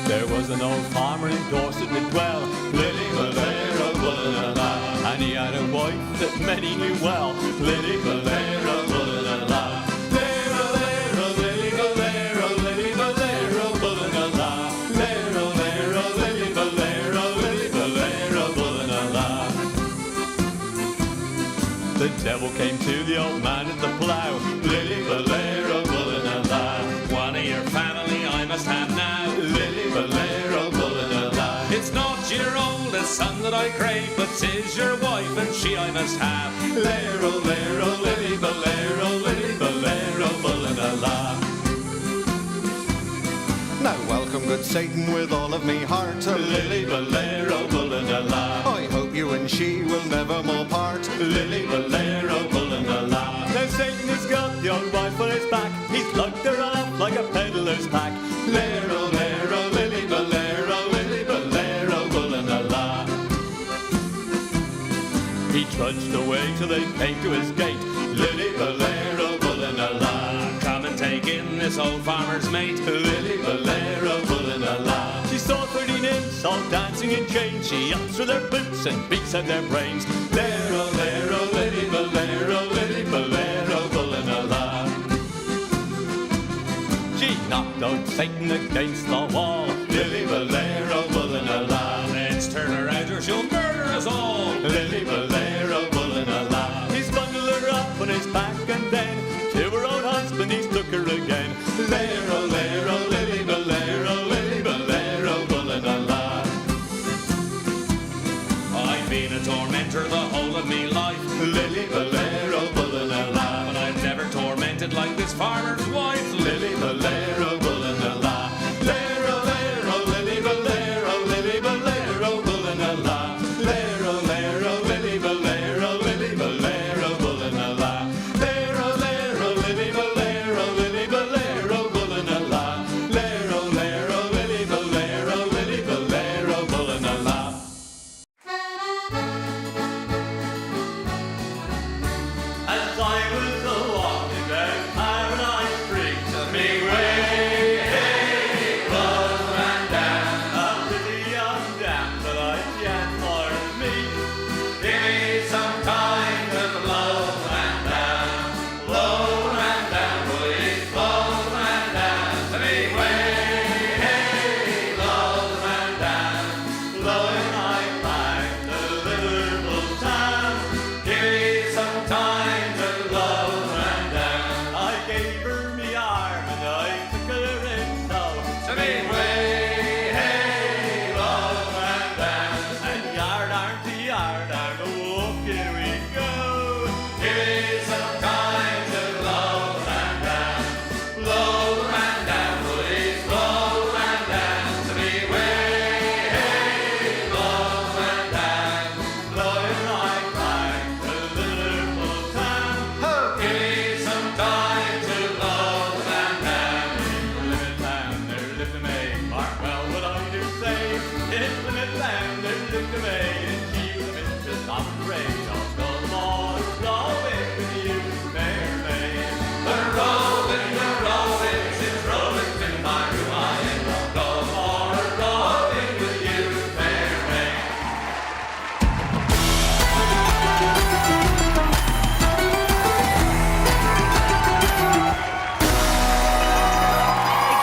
There was an old farmer in Dorset did dwell, Lily Valera, la, and he had a wife that many knew well, Lily Valera, la. Lera, lera, Lily Valera, Lily Valera, la. Lera, lera, Lily Valera, Lily Valera, la. The devil came to the old man at the plough, Lily Valera, la. One of your family I must have now, Lily Valera, la. It's not your oldest son that I crave, but 'tis your wife, and she I must have. Lero, lero, Lily Valera, Lily Valera, la. Now welcome, good Satan, with all of me heart, Lily Valera, la. I hope you and she will never more part, Lily Valera, la. Now Satan has got the old wife on his back, he's lugged her off like a peddler's pack. Lero, lero, Lily Valera, Lily Valera, la. He trudged away till they came to his gate, Lily Valera, la. Come and take in this old farmer's mate, Lily Valera, la. She saw 30 nymphs all dancing in chains, she ups with their boots and beats at their brains. Lero, lero, Lily Valera, Lily Valera, la. She knocked out Satan against the wall, Lily Valera, la. Let's turn her out or she'll murder us all, Lily Valera, la. He's bundled her up on his back and then to her own husband he's took her again. Lero, lero, Lily Valera, Lily Valera, la. I've been a tormentor the whole of me life, Lily Valera, la. but I've never tormented like this farmer's wife, Lily Valera, la. Lero, lero, Lily Valera, Lily Valera, la. Lero, lero, Lily Valera, Lily Valera, la. Lero, lero, Lily Valera, Lily Valera, la. Lero, lero, Lily Valera, Lily Valera, la. As I was a-walking down Paradise Street,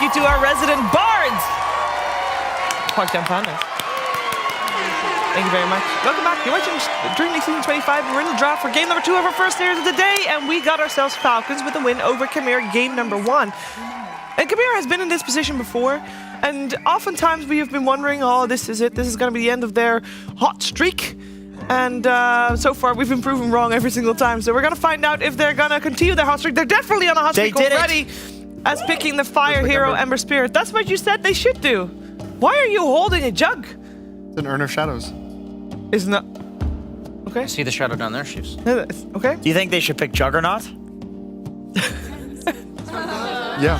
you to our resident bards. Park Down Pandas. Thank you very much. Welcome back. You're watching DreamLeague Season 25. We're in the draft for game number 2 of our first series of the day, and we got ourselves Falcons with a win over Chimera game number 1. And Chimera has been in this position before, and oftentimes we have been wondering, oh, this is it. This is going to be the end of their hot streak. And so far, we've been proven wrong every single time. So we're going to find out if they're going to continue their hot streak. They're definitely on a hot streak already, as picking the fire hero, Ember Spirit. That's what you said they should do. Why are you holding a jug? It's an Urn of Shadows. Isn't that... Okay. I see the shadow down there, Chiefs. Okay. Do you think they should pick Juggernaut? Yeah.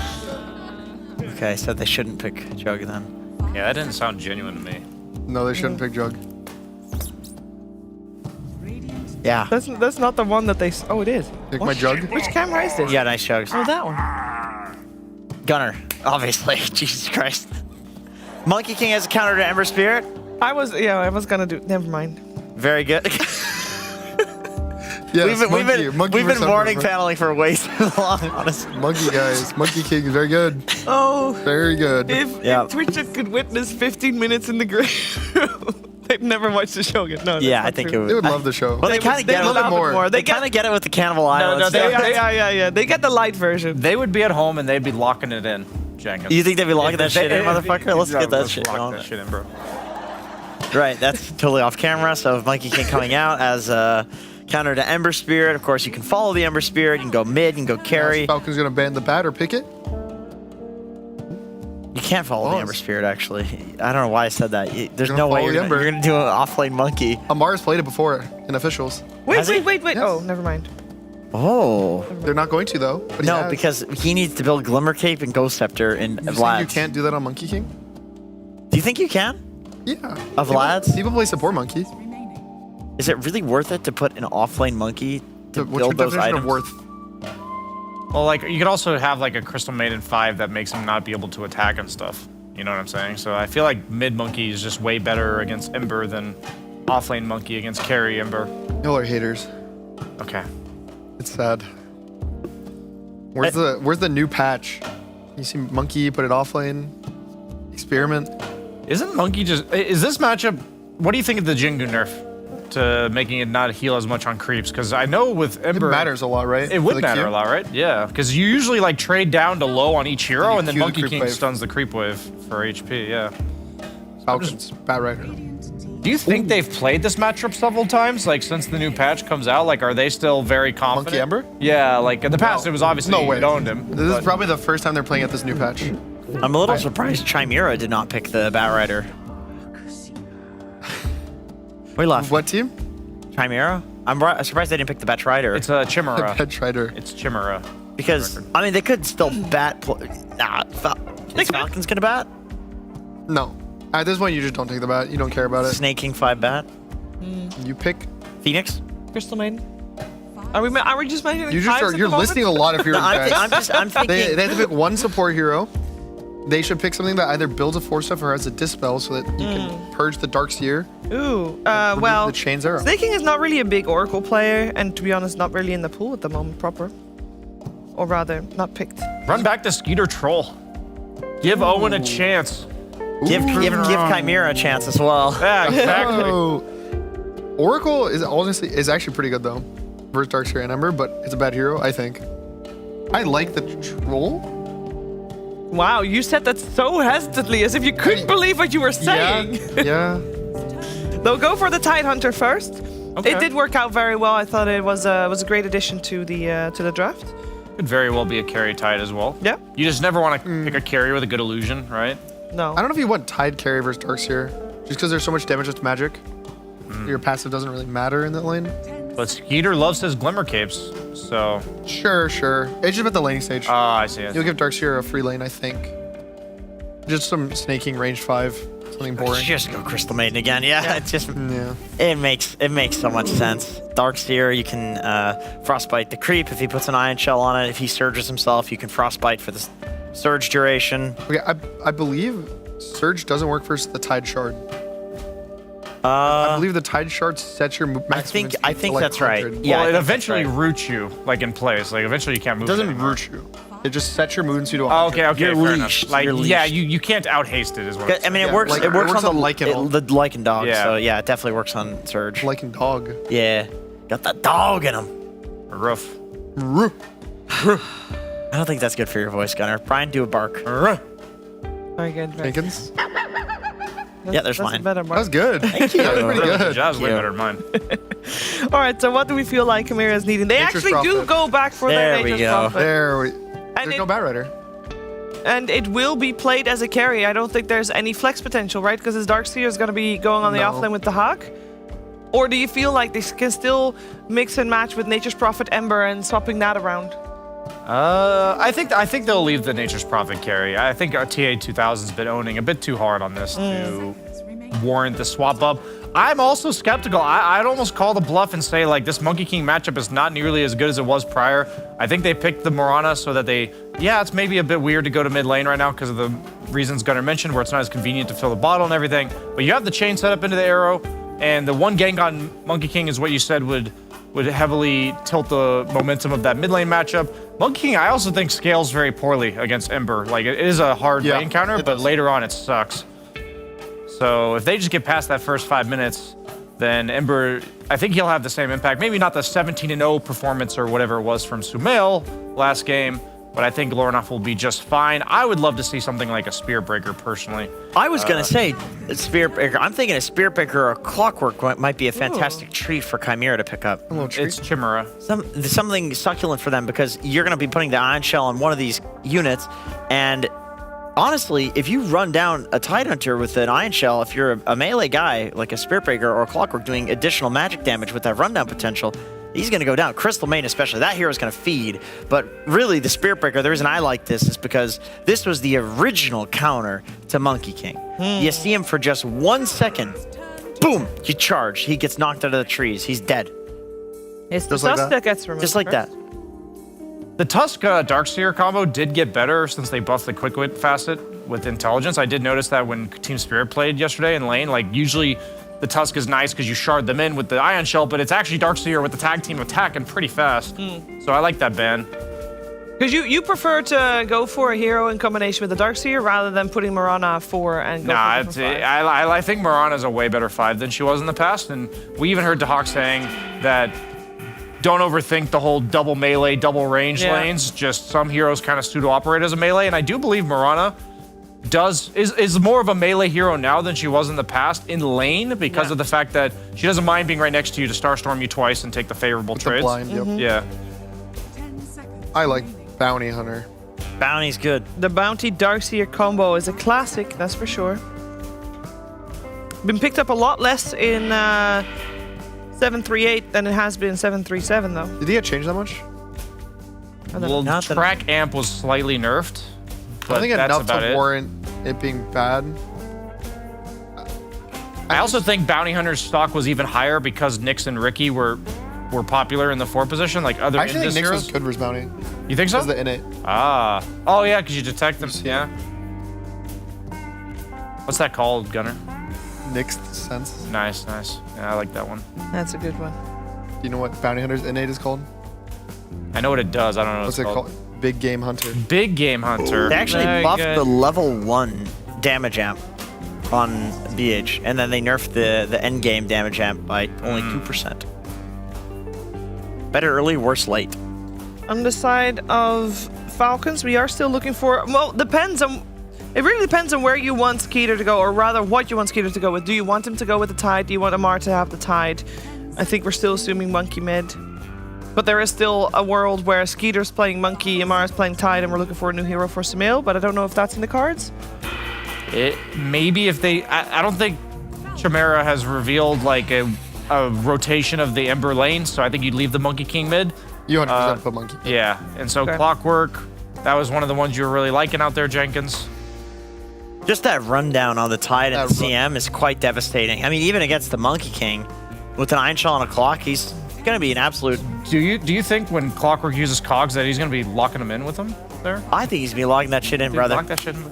Okay, so they shouldn't pick Jug then. Yeah, that didn't sound genuine to me. No, they shouldn't pick Jug. Yeah. That's not the one that they... Oh, it is. Pick my Jug? Which camera is this? Yeah, nice Jugs. Oh, that one. Gunner, obviously. Jesus Christ. Monkey King has a counter to Ember Spirit. I was gonna do... Never mind. Very good. Yes, we've been warning Ember. paneling for way too long, honestly. Monkey, guys. Monkey King, very good. Oh. Very good. If Twitch could witness 15 minutes in the grave, they'd never watch the show again. No, Yeah, I think it would. They would love the show. Well, they kind of get it with more. They kind of get it with the Cannibal Islands. Yeah. They get the light version. They would be at home and they'd be locking it in, Jenkins. You think they'd be locking that shit in, motherfucker? Let's get that let's shit lock on. that shit in, bro. Right, that's totally off camera. So Monkey King coming out as a counter to Ember Spirit. Of course, you can follow the Ember Spirit. You can go mid. You can go carry. Falcon's gonna ban the bat or pick it. You can't follow the Ember Spirit, actually. I don't know why I said that. There's no way you're Ember. gonna do an off-lane Monkey. Amar's played it before in officials. Wait. Oh, never mind. Oh. They're not going to though. But he No, has. because he needs to build Glimmer Cape and Ghost Scepter in You Vlad. think you can't do that on Monkey King? Do you think you can? Yeah. Of Vlad's? People play support Monkey. Is it really worth it to put an off-lane Monkey to What's your build those definition items? of worth? Well, like, you could also have, like, a Crystal Maiden 5 that makes him not be able to attack and stuff. You know what I'm saying? So I feel like mid-Monkey is just way better against Ember than off-lane Monkey against carry Ember. Y'all are haters. Okay. It's sad. Where's the new patch? You see Monkey put it off lane. Experiment. Isn't Monkey just... Is this matchup... What do you think of the Jingu nerf to making it not heal as much on creeps? Because I know with Ember... It matters a lot, right? It would matter a lot, right? Yeah. Because you usually, like, trade down to low on each hero, and then Monkey King stuns the creep wave for HP, yeah. Falcons, Bat Rider. Do you think they've played this matchup several times? Like, since the new patch comes out? Like, are they still very confident? Monkey Ember? Yeah, like, in the past, it was obviously No way. you owned him. This is probably the first time they're playing at this new patch. I'm a little surprised Chimera did not pick the Bat Rider. We left. What team? Chimera? I'm surprised they didn't pick the Bat Rider. It's a Chimera. Bat Rider. It's Chimera. Because, I mean, they could still bat... Is Falcons gonna bat? No. At this point, you just don't take the bat. You don't care about it. Snake King 5 bat? You pick Phoenix? Crystal Maiden. Are we just making you're listing a lot of heroes. I'm thinking... They have to pick one support hero. They should pick something that either builds a 4-stuff or has a dispel so that you can purge the Dark Seer. Ooh, well, the Chain's Arrow. Snake King is not really a big Oracle player, and to be honest, not really in the pool at the moment proper. Or rather, not picked. Run back the Skeeter Troll. Give Owen a chance. Give Chimera a chance as well. Yeah, exactly. Oh. Oracle is actually pretty good though, versus Dark Seer and Ember, but it's a bad hero, I think. I like the Troll. Wow, you said that so hesitantly, as if you couldn't believe what you were saying. Yeah. They'll go for the Tidehunter first. Okay. It did work out very well. I thought it was a great addition to the draft. Could very well be a carry tide as well. Yeah. You just never want to pick a carry with a good illusion, right? No. I don't know if you want Tide carry versus Dark Seer, just because there's so much damage with magic. Your passive doesn't really matter in that lane. But Skeeter loves his Glimmer Capes, so... Sure. It's just about the laning stage. I see. You'll give Dark Seer a free lane, I think. Just some snaking range 5, something boring. Just go Crystal Maiden again. Yeah, it just Yeah. it makes so much sense. Dark Seer, you can frostbite the creep if he puts an Iron Shell on it. If he surges himself, you can frostbite for the surge duration. Okay, I believe Surge doesn't work versus the Tide Shard. I believe the Tide Shard sets your maximum. I think to like that's right. 100. Yeah, well, I it think eventually that's roots you, like, in place. Like, eventually you can't move It doesn't anymore. root you. It just sets your mood and pseudo. Oh, okay, You're fair leashed. enough. Like, You're yeah, leashed. you can't out-haste it, is what I mean, it works. like, it works on the Lycan. the Lycan dog. Yeah. So yeah, it definitely works on Surge. Lycan dog. Yeah, got that dog in him. Roof. I don't think that's good for your voice, Gunner. Brian, do a bark. Very good. Very good. Jenkins. Yeah, there's That's a mine. better That mark. was good. Thank you. That was pretty good. That was way better than mine. All right, so what do we feel like Chimera is needing? They Nature's actually do Prophet. go back for There their we Nature's go. Prophet. There we. And There's it- no Bat Rider. And it will be played as a carry. I don't think there's any flex potential, right? Because his Darkseer is going to be going on the No. offlane with the Hawk. Or do you feel like they can still mix and match with Nature's Prophet Ember and swapping that around? I think they'll leave the Nature's Prophet carry. I think our TA 2000's been owning a bit too hard on this to warrant the swap up. I'm also skeptical. I'd almost call the bluff and say, like, this Monkey King matchup is not nearly as good as it was prior. I think they picked the Mirana so that it's maybe a bit weird to go to mid lane right now because of the reasons Gunnar mentioned, where it's not as convenient to fill the bottle and everything. But you have the chain set up into the arrow, and the one gank on Monkey King is what you said would heavily tilt the momentum of that mid lane matchup. Monkey King, I also think, scales very poorly against Ember. Like, it is a hard lane counter, but later on it sucks. So if they just get past that first 5 minutes, then Ember, I think he'll have the same impact. Maybe not the 17-0 performance or whatever it was from Sumail last game, but I think Lornoff will be just fine. I would love to see something like a Spear Breaker, personally. I was going to say Spear Breaker. I'm thinking a Spear Breaker or Clockwork might be a fantastic treat for Chimera to pick up. It's Chimera. Something succulent for them, because you're going to be putting the Ion Shell on one of these units, and honestly, if you run down a Tidehunter with an Ion Shell, if you're a melee guy like a Spirit Breaker or a Clockwork doing additional magic damage with that rundown potential, he's going to go down. Crystal Main especially, that hero's going to feed. But really, the Spirit Breaker, the reason I like this is because this was the original counter to Monkey King. You see him for just 1 second, boom, you charge. He gets knocked out of the trees. He's dead. It's the Tusk that gets removed. Just like that. The Tusk Darkseer combo did get better since they buffed the Quick Wit facet with Intelligence. I did notice that when Team Spirit played yesterday in lane, like, usually the Tusk is nice because you shard them in with the Ion Shell, but it's actually Darkseer with the tag team attack and pretty fast. So I like that ban. Because you prefer to go for a hero in combination with the Darkseer rather than putting Mirana 4 and go Nah, for different 5. I think Mirana's a way better 5 than she was in the past, and we even heard Dahak saying that don't overthink the whole double melee, double range lanes. Just some heroes kind of pseudo-operate as a melee, and I do believe Mirana is more of a melee hero now than she was in the past in lane because of the fact that she doesn't mind being right next to you to Starstorm you twice and take the favorable trades. blind, yep. Yeah. I like Bounty Hunter. Bounty's good. The Bounty Darkseer combo is a classic, that's for sure. Been picked up a lot less in 738 than it has been in 737, though. Did he get changed that much? Well, track amp was slightly nerfed, but I think that's enough about to it. warrant it being bad. I also think Bounty Hunter's stock was even higher because Nyx and Ricky were popular in the 4 position, like other I actually think Indus Nyx was heroes. good versus Bounty. You think so? Because the innate. Ah. Oh, yeah, because you detect them. Yeah. What's that called, Gunner? Nyx sense. Nice, nice. Yeah, I like that one. That's a good one. Do you know what Bounty Hunter's innate is called? I know what it does. I don't know what What's it's it called. called? Big Game Hunter. Big Game Hunter. They actually Very buffed good. the level 1 damage amp on BH, and then they nerfed the end game damage amp by only 2%. Better early, worse late. On the side of Falcons, we are still looking for... Well, it really depends on where you want Skeeter to go, or rather, what you want Skeeter to go with. Do you want him to go with the Tide? Do you want Amar to have the Tide? I think we're still assuming Monkey mid. But there is still a world where Skeeter's playing Monkey, Amar's playing Tide, and we're looking for a new hero for Sumail, but I don't know if that's in the cards. Maybe if they... I don't think Chimera has revealed, like, a rotation of the Ember lane, so I think you'd leave the Monkey King mid. You 100% put Monkey. Yeah, and so Okay. Clockwork, that was one of the ones you were really liking out there, Jenkins. Just that rundown on the Tide and That CM is quite devastating. I mean, even against the Monkey King, with an Iron Shell and a Clock, he's going to be an absolute... Do you think when Clockwork uses Cogs that he's going to be locking them in with him there? I think he's going to be logging that shit in, Dude, brother. Lock that shit in.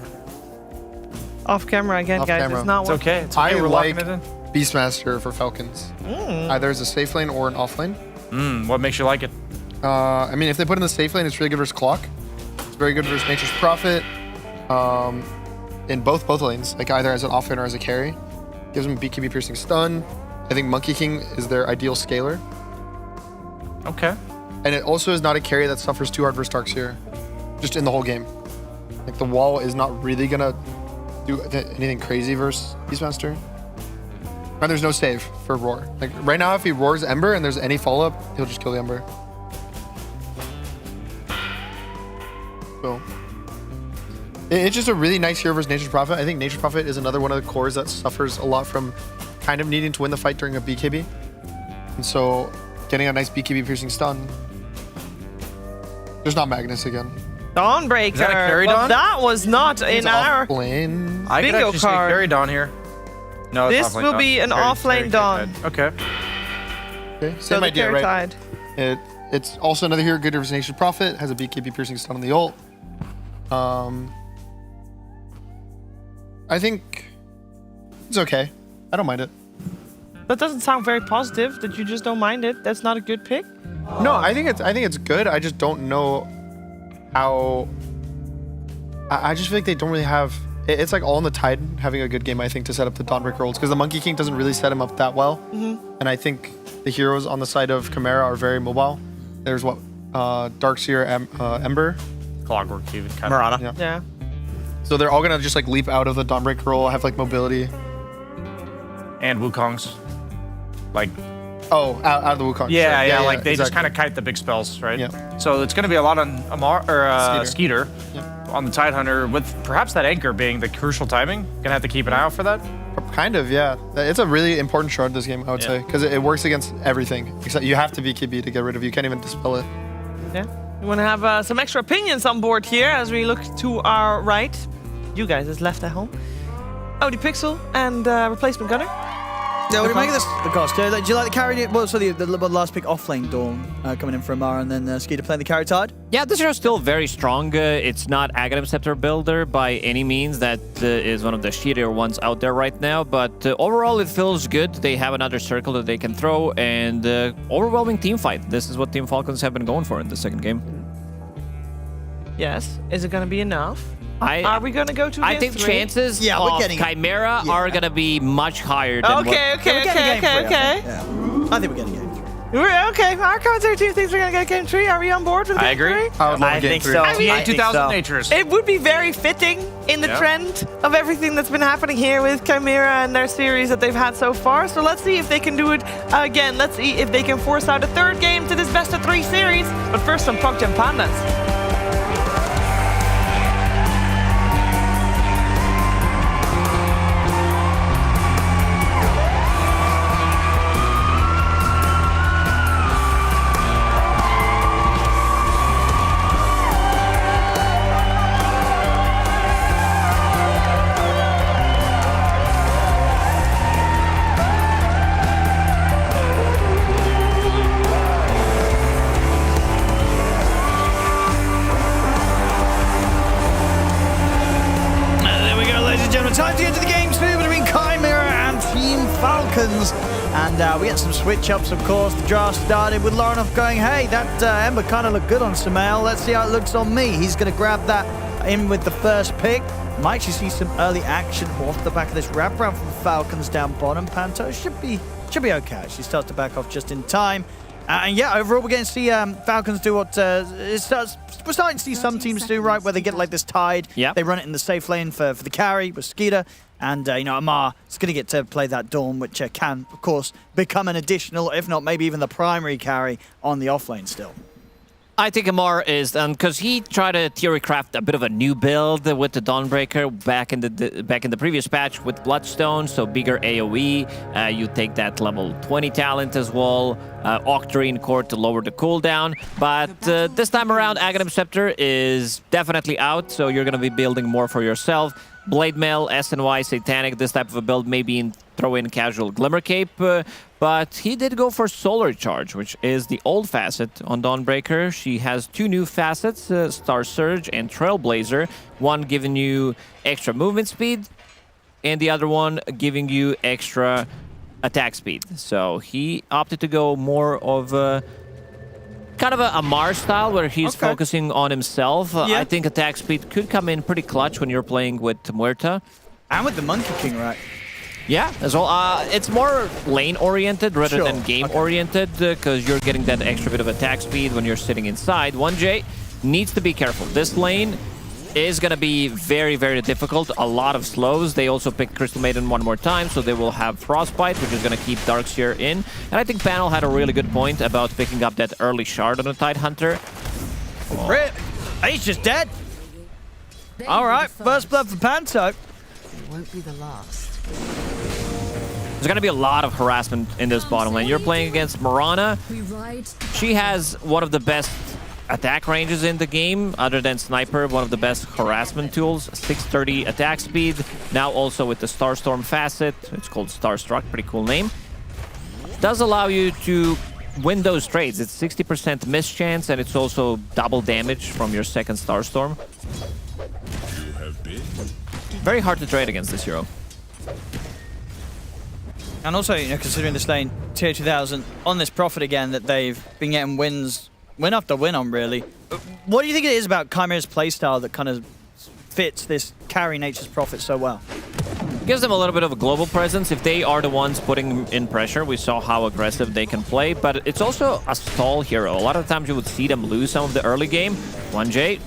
Off camera again, Off guys. camera. It's not It's one. okay. It's okay. I We're like locking it in. Beastmaster for Falcons. Either as a safe lane or an off lane. What makes you like it? I mean, if they put in the safe lane, it's really good versus Clock. It's very good versus Nature's Prophet in both lanes, like either as an offlane or as a carry. Gives him BKB piercing stun. I think Monkey King is their ideal scaler. Okay. And it also is not a carry that suffers too hard versus Darkseer, just in the whole game. Like the wall is not really gonna do anything crazy versus Beastmaster. And there's no save for Roar. Like right now, if he roars Ember and there's any follow-up, he'll just kill the Ember. So it's just a really nice hero versus Nature's Prophet. I think Nature's Prophet is another one of the cores that suffers a lot from kind of needing to win the fight during a BKB. And so getting a nice BKB piercing stun. There's not Magnus again. Dawnbreaker. Is that a carry Well, Dawn? that was not in our I could bingo actually say card. carry Dawn here. No, it's This offlane will Dawn. be an Carry- offlane carry Dawn. Tide. Okay. Okay, So same the idea, carry right? tide. It's also another hero good versus Nature's Prophet. Has a BKB piercing stun on the ult. I think it's okay. I don't mind it. That doesn't sound very positive. That you just don't mind it. That's not a good pick. No, I think it's good. I just don't know how. I just feel like they don't really have. It's like all in the Tide having a good game. I think to set up the Dawnbreaker ults because the Monkey King doesn't really set him up that well. And I think the heroes on the side of Chimera are very mobile. There's what Darkseer, Ember, Clockwork even kind Mirana. of. Yeah. So they're all gonna just like leap out of the Dawnbreaker roll, have like mobility. And Wukong's. Like. Oh, out of the Wukong. Yeah, sure. yeah, like they just exactly. kind of kite the big spells, right? Yeah. So it's going to be a lot on Amar or Skeeter. Skeeter on the Tidehunter, with perhaps that anchor being the crucial timing. Gonna have to keep an eye out for that. Kind of, yeah. It's a really important shard this game, I would say, because it works against everything. Except you have to be BKB to get rid of. You can't even dispel it. Yeah. We want to have some extra opinions on board here as we look to our right. You guys is left at home. Odie Pixel and Replacement Gunner. Yeah, what do you make of this? The cost. Do you like the carry? Well, so the last pick offlane Dawn coming in for Amara and then Skeeter playing the carry Tide? Yeah, this hero is still very strong. It's not Aghanim Scepter builder by any means. That is one of the shittier ones out there right now. But overall, it feels good. They have another circle that they can throw and overwhelming team fight. This is what Team Falcons have been going for in the second game. Yes. Is it going to be enough? Are we going to go to I think three? chances Yeah, we're of getting it. Chimera are going to be much higher than Okay. We're getting game three, Okay. I think we're getting game three. Okay, our commentary team thinks we're going to get game 3. Are we on board with game I agree. 3? I think so. I think 2000 so. Natures. It would be very fitting in the Yeah. trend of everything that's been happening here with Chimera and their series that they've had so far. So let's see if they can do it again. Let's see if they can force out a third game to this best-of-3 series. But first, some PogChamp Pandas. There we go, ladies and gentlemen. Time to get to the game 2 between Chimera and Team Falcons. And we get some switch-ups, of course. The draft started with Laurenov going, hey, that Ember kind of looked good on Samael. Let's see how it looks on me. He's going to grab that in with the first pick. Might actually see some early action off the back of this wraparound from Falcons down bottom. Panto should be okay. She starts to back off just in time. And yeah, overall, we're going to see Falcons do what we're starting to see some teams do, right, where they get like this Tide. Yep. They run it in the safe lane for the carry with Skeeter. And, Amar is going to get to play that Dawn, which can, of course, become an additional, if not maybe even the primary carry on the offlane still. I think Amar is, because he tried to theorycraft a bit of a new build with the Dawnbreaker back in the previous patch with Bloodstone, so bigger AoE. You take that level 20 talent as well, Octarine Core to lower the cooldown. But this time around, Aghanim Scepter is definitely out, so you're going to be building more for yourself. Blade Mail, SNY, Satanic, this type of a build, maybe throw in casual Glimmer Cape, but he did go for Solar Charge, which is the old facet on Dawnbreaker. She has 2 new facets, Star Surge and Trailblazer, one giving you extra movement speed, and the other one giving you extra attack speed. So he opted to go more of kind of a Mars style where he's focusing on himself. I think attack speed could come in pretty clutch when you're playing with Muerta. And with the Monkey King, right? Yeah, as well. It's more lane-oriented rather than game-oriented because you're getting that extra bit of attack speed when you're sitting inside. 1J needs to be careful. This lane is going to be very, very difficult. A lot of slows. They also picked Crystal Maiden one more time, so they will have Frostbite, which is going to keep Darkseer in. And I think Panel had a really good point about picking up that early shard on the Tidehunter. Rip! He's just dead. All right, first blood for Panto. It won't be the last. There's going to be a lot of harassment in this bottom lane. You're playing against Mirana. She has one of the best attack ranges in the game, other than Sniper, one of the best harassment tools. 630 attack speed. Now also with the Starstorm facet. It's called Starstruck, pretty cool name. Does allow you to win those trades. It's 60% miss chance, and it's also double damage from your second Starstorm. Very hard to trade against this hero. And also, you know, considering this lane, tier 2000, on this Prophet again, that they've been getting win after win on, really. What do you think it is about Chimera's playstyle that kind of fits this carry nature's Prophet so well? Gives them a little bit of a global presence. If they are the ones putting in pressure, we saw how aggressive they can play, but it's also a stall hero. A lot of times you would see them lose some of the early game. 1J,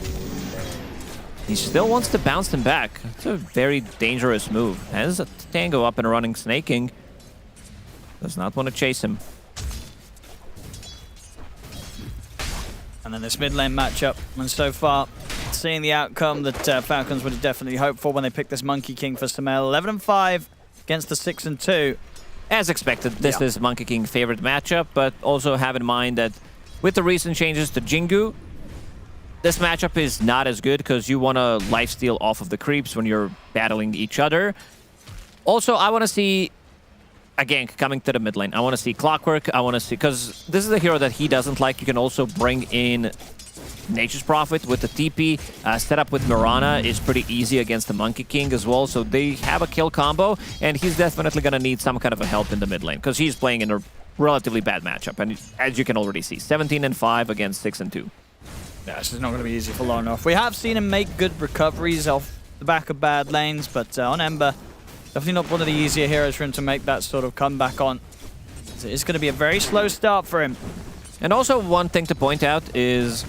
he still wants to bounce them back. It's a very dangerous move. Has a Tango up and running, snaking. Does not want to chase him. And then this mid lane matchup, and so far, seeing the outcome that Falcons would have definitely hoped for when they picked this Monkey King for Samel. 11-5 against the 6-2. As expected, this is Monkey King's favorite matchup, but also have in mind that with the recent changes to Jingu, this matchup is not as good because you want to lifesteal off of the creeps when you're battling each other. Also, I want to see a gank coming to the mid lane. I want to see Clockwork. I want to see, because this is a hero that he doesn't like. You can also bring in Nature's Prophet with the TP. Setup with Mirana is pretty easy against the Monkey King as well. So they have a kill combo, and he's definitely going to need some kind of a help in the mid lane because he's playing in a relatively bad matchup. And as you can already see, 17-5 against 6-2. Yeah, this is not going to be easy for long enough. We have seen him make good recoveries off the back of bad lanes, but on Ember, definitely not one of the easier heroes for him to make that sort of comeback on. So it's going to be a very slow start for him. And also one thing to point out is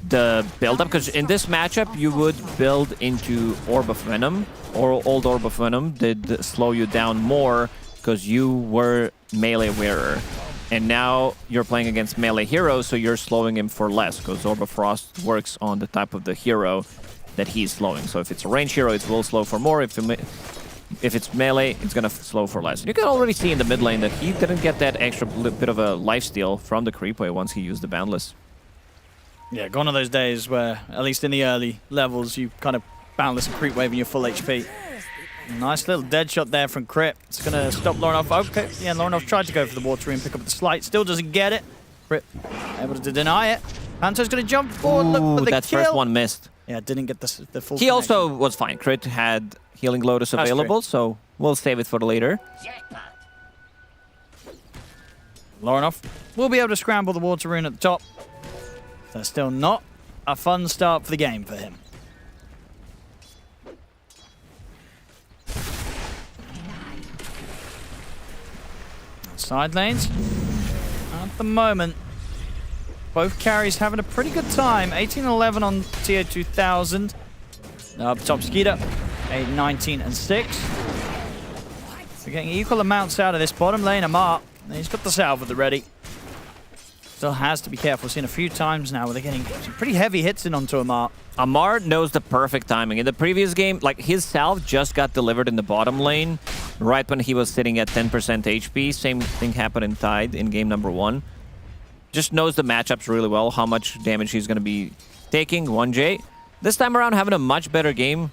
the build-up, because in this matchup you would build into Orb of Venom, or Old Orb of Venom did slow you down more because you were melee wearer. And now you're playing against melee heroes, so you're slowing him for less, because Orb of Frost works on the type of the hero that he's slowing. So if it's a range hero, it will slow for more. If it's melee, it's going to slow for less. You can already see in the mid lane that he didn't get that extra bit of a lifesteal from the creepway once he used the Boundless. Yeah, gone are those days where, at least in the early levels, you kind of Boundless and creep wave in your full HP. Nice little dead shot there from Crip. It's going to stop Lorinov. Okay, yeah, Lorinov tried to go for the water and pick up the slight. Still doesn't get it. Crip able to deny it. Panto's going to jump forward, look for the that kill. First one missed. Yeah, didn't get the full He also was fine. Crit had Healing Lotus available, so we'll save it for later. Lorinov will be able to scramble the water rune at the top. So still not a fun start for the game for him. Side lanes, at the moment, both carries having a pretty good time. 18-11 on tier 2000. Up top, Skeeter, 8-19 and 6. We're getting equal amounts out of this bottom lane. Amar, he's got the salve at the ready. Still has to be careful. Seen a few times now where they're getting some pretty heavy hits in onto Amar. Amar knows the perfect timing. In the previous game, like, his salve just got delivered in the bottom lane right when he was sitting at 10% HP. Same thing happened in Tide in game number 1. Just knows the matchups really well, how much damage he's going to be taking. 1J. This time around having a much better game.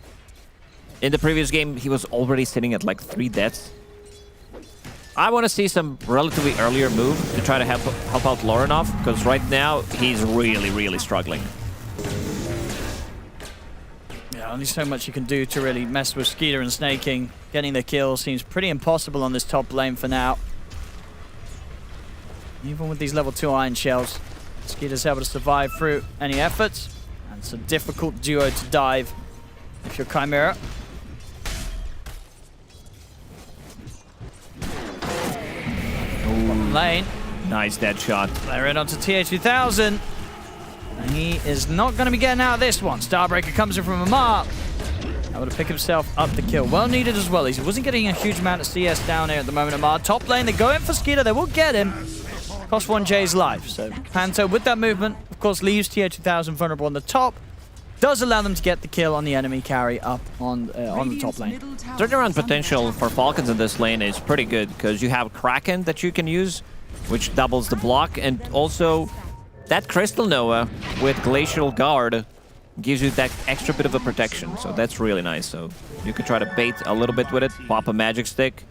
In the previous game, he was already sitting at like 3 deaths. I want to see some relatively earlier move to try to help out Lorinov, because right now he's really, really struggling. Yeah, only so much you can do to really mess with Skeeter and Snaking. Getting the kill seems pretty impossible on this top lane for now. Even with these level 2 iron shells. Skeeter's able to survive through any efforts. And it's a difficult duo to dive if you're Chimera. Bottom lane. Nice dead shot. They're in onto TA2000. And he is not going to be getting out of this one. Starbreaker comes in from Amar. Able to pick himself up the kill. Well needed as well. He wasn't getting a huge amount of CS down here at the moment. Amar, top lane, they go in for Skeeter. They will get him. Cost 1J's life. So Panto, with that movement, of course, leaves TA2000 vulnerable on the top. Does allow them to get the kill on the enemy carry up on the top lane. Turnaround potential for Falcons in this lane is pretty good because you have Kraken that you can use, which doubles the block, and also that Crystal Nova with Glacial Guard gives you that extra bit of a protection, so that's really nice. So you could try to bait a little bit with it, pop a magic stick.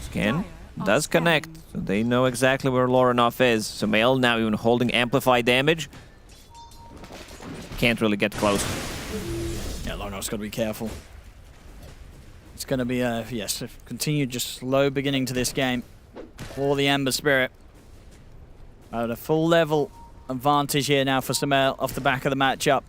Scan does connect, so they know exactly where Lorinov is. So Sumail now even holding amplified damage. Can't really get close. Yeah, Lorinov's got to be careful. It's going to be a, yes, a continued just slow beginning to this game for the Ember Spirit. At a full level advantage here now for Sumail off the back of the matchup.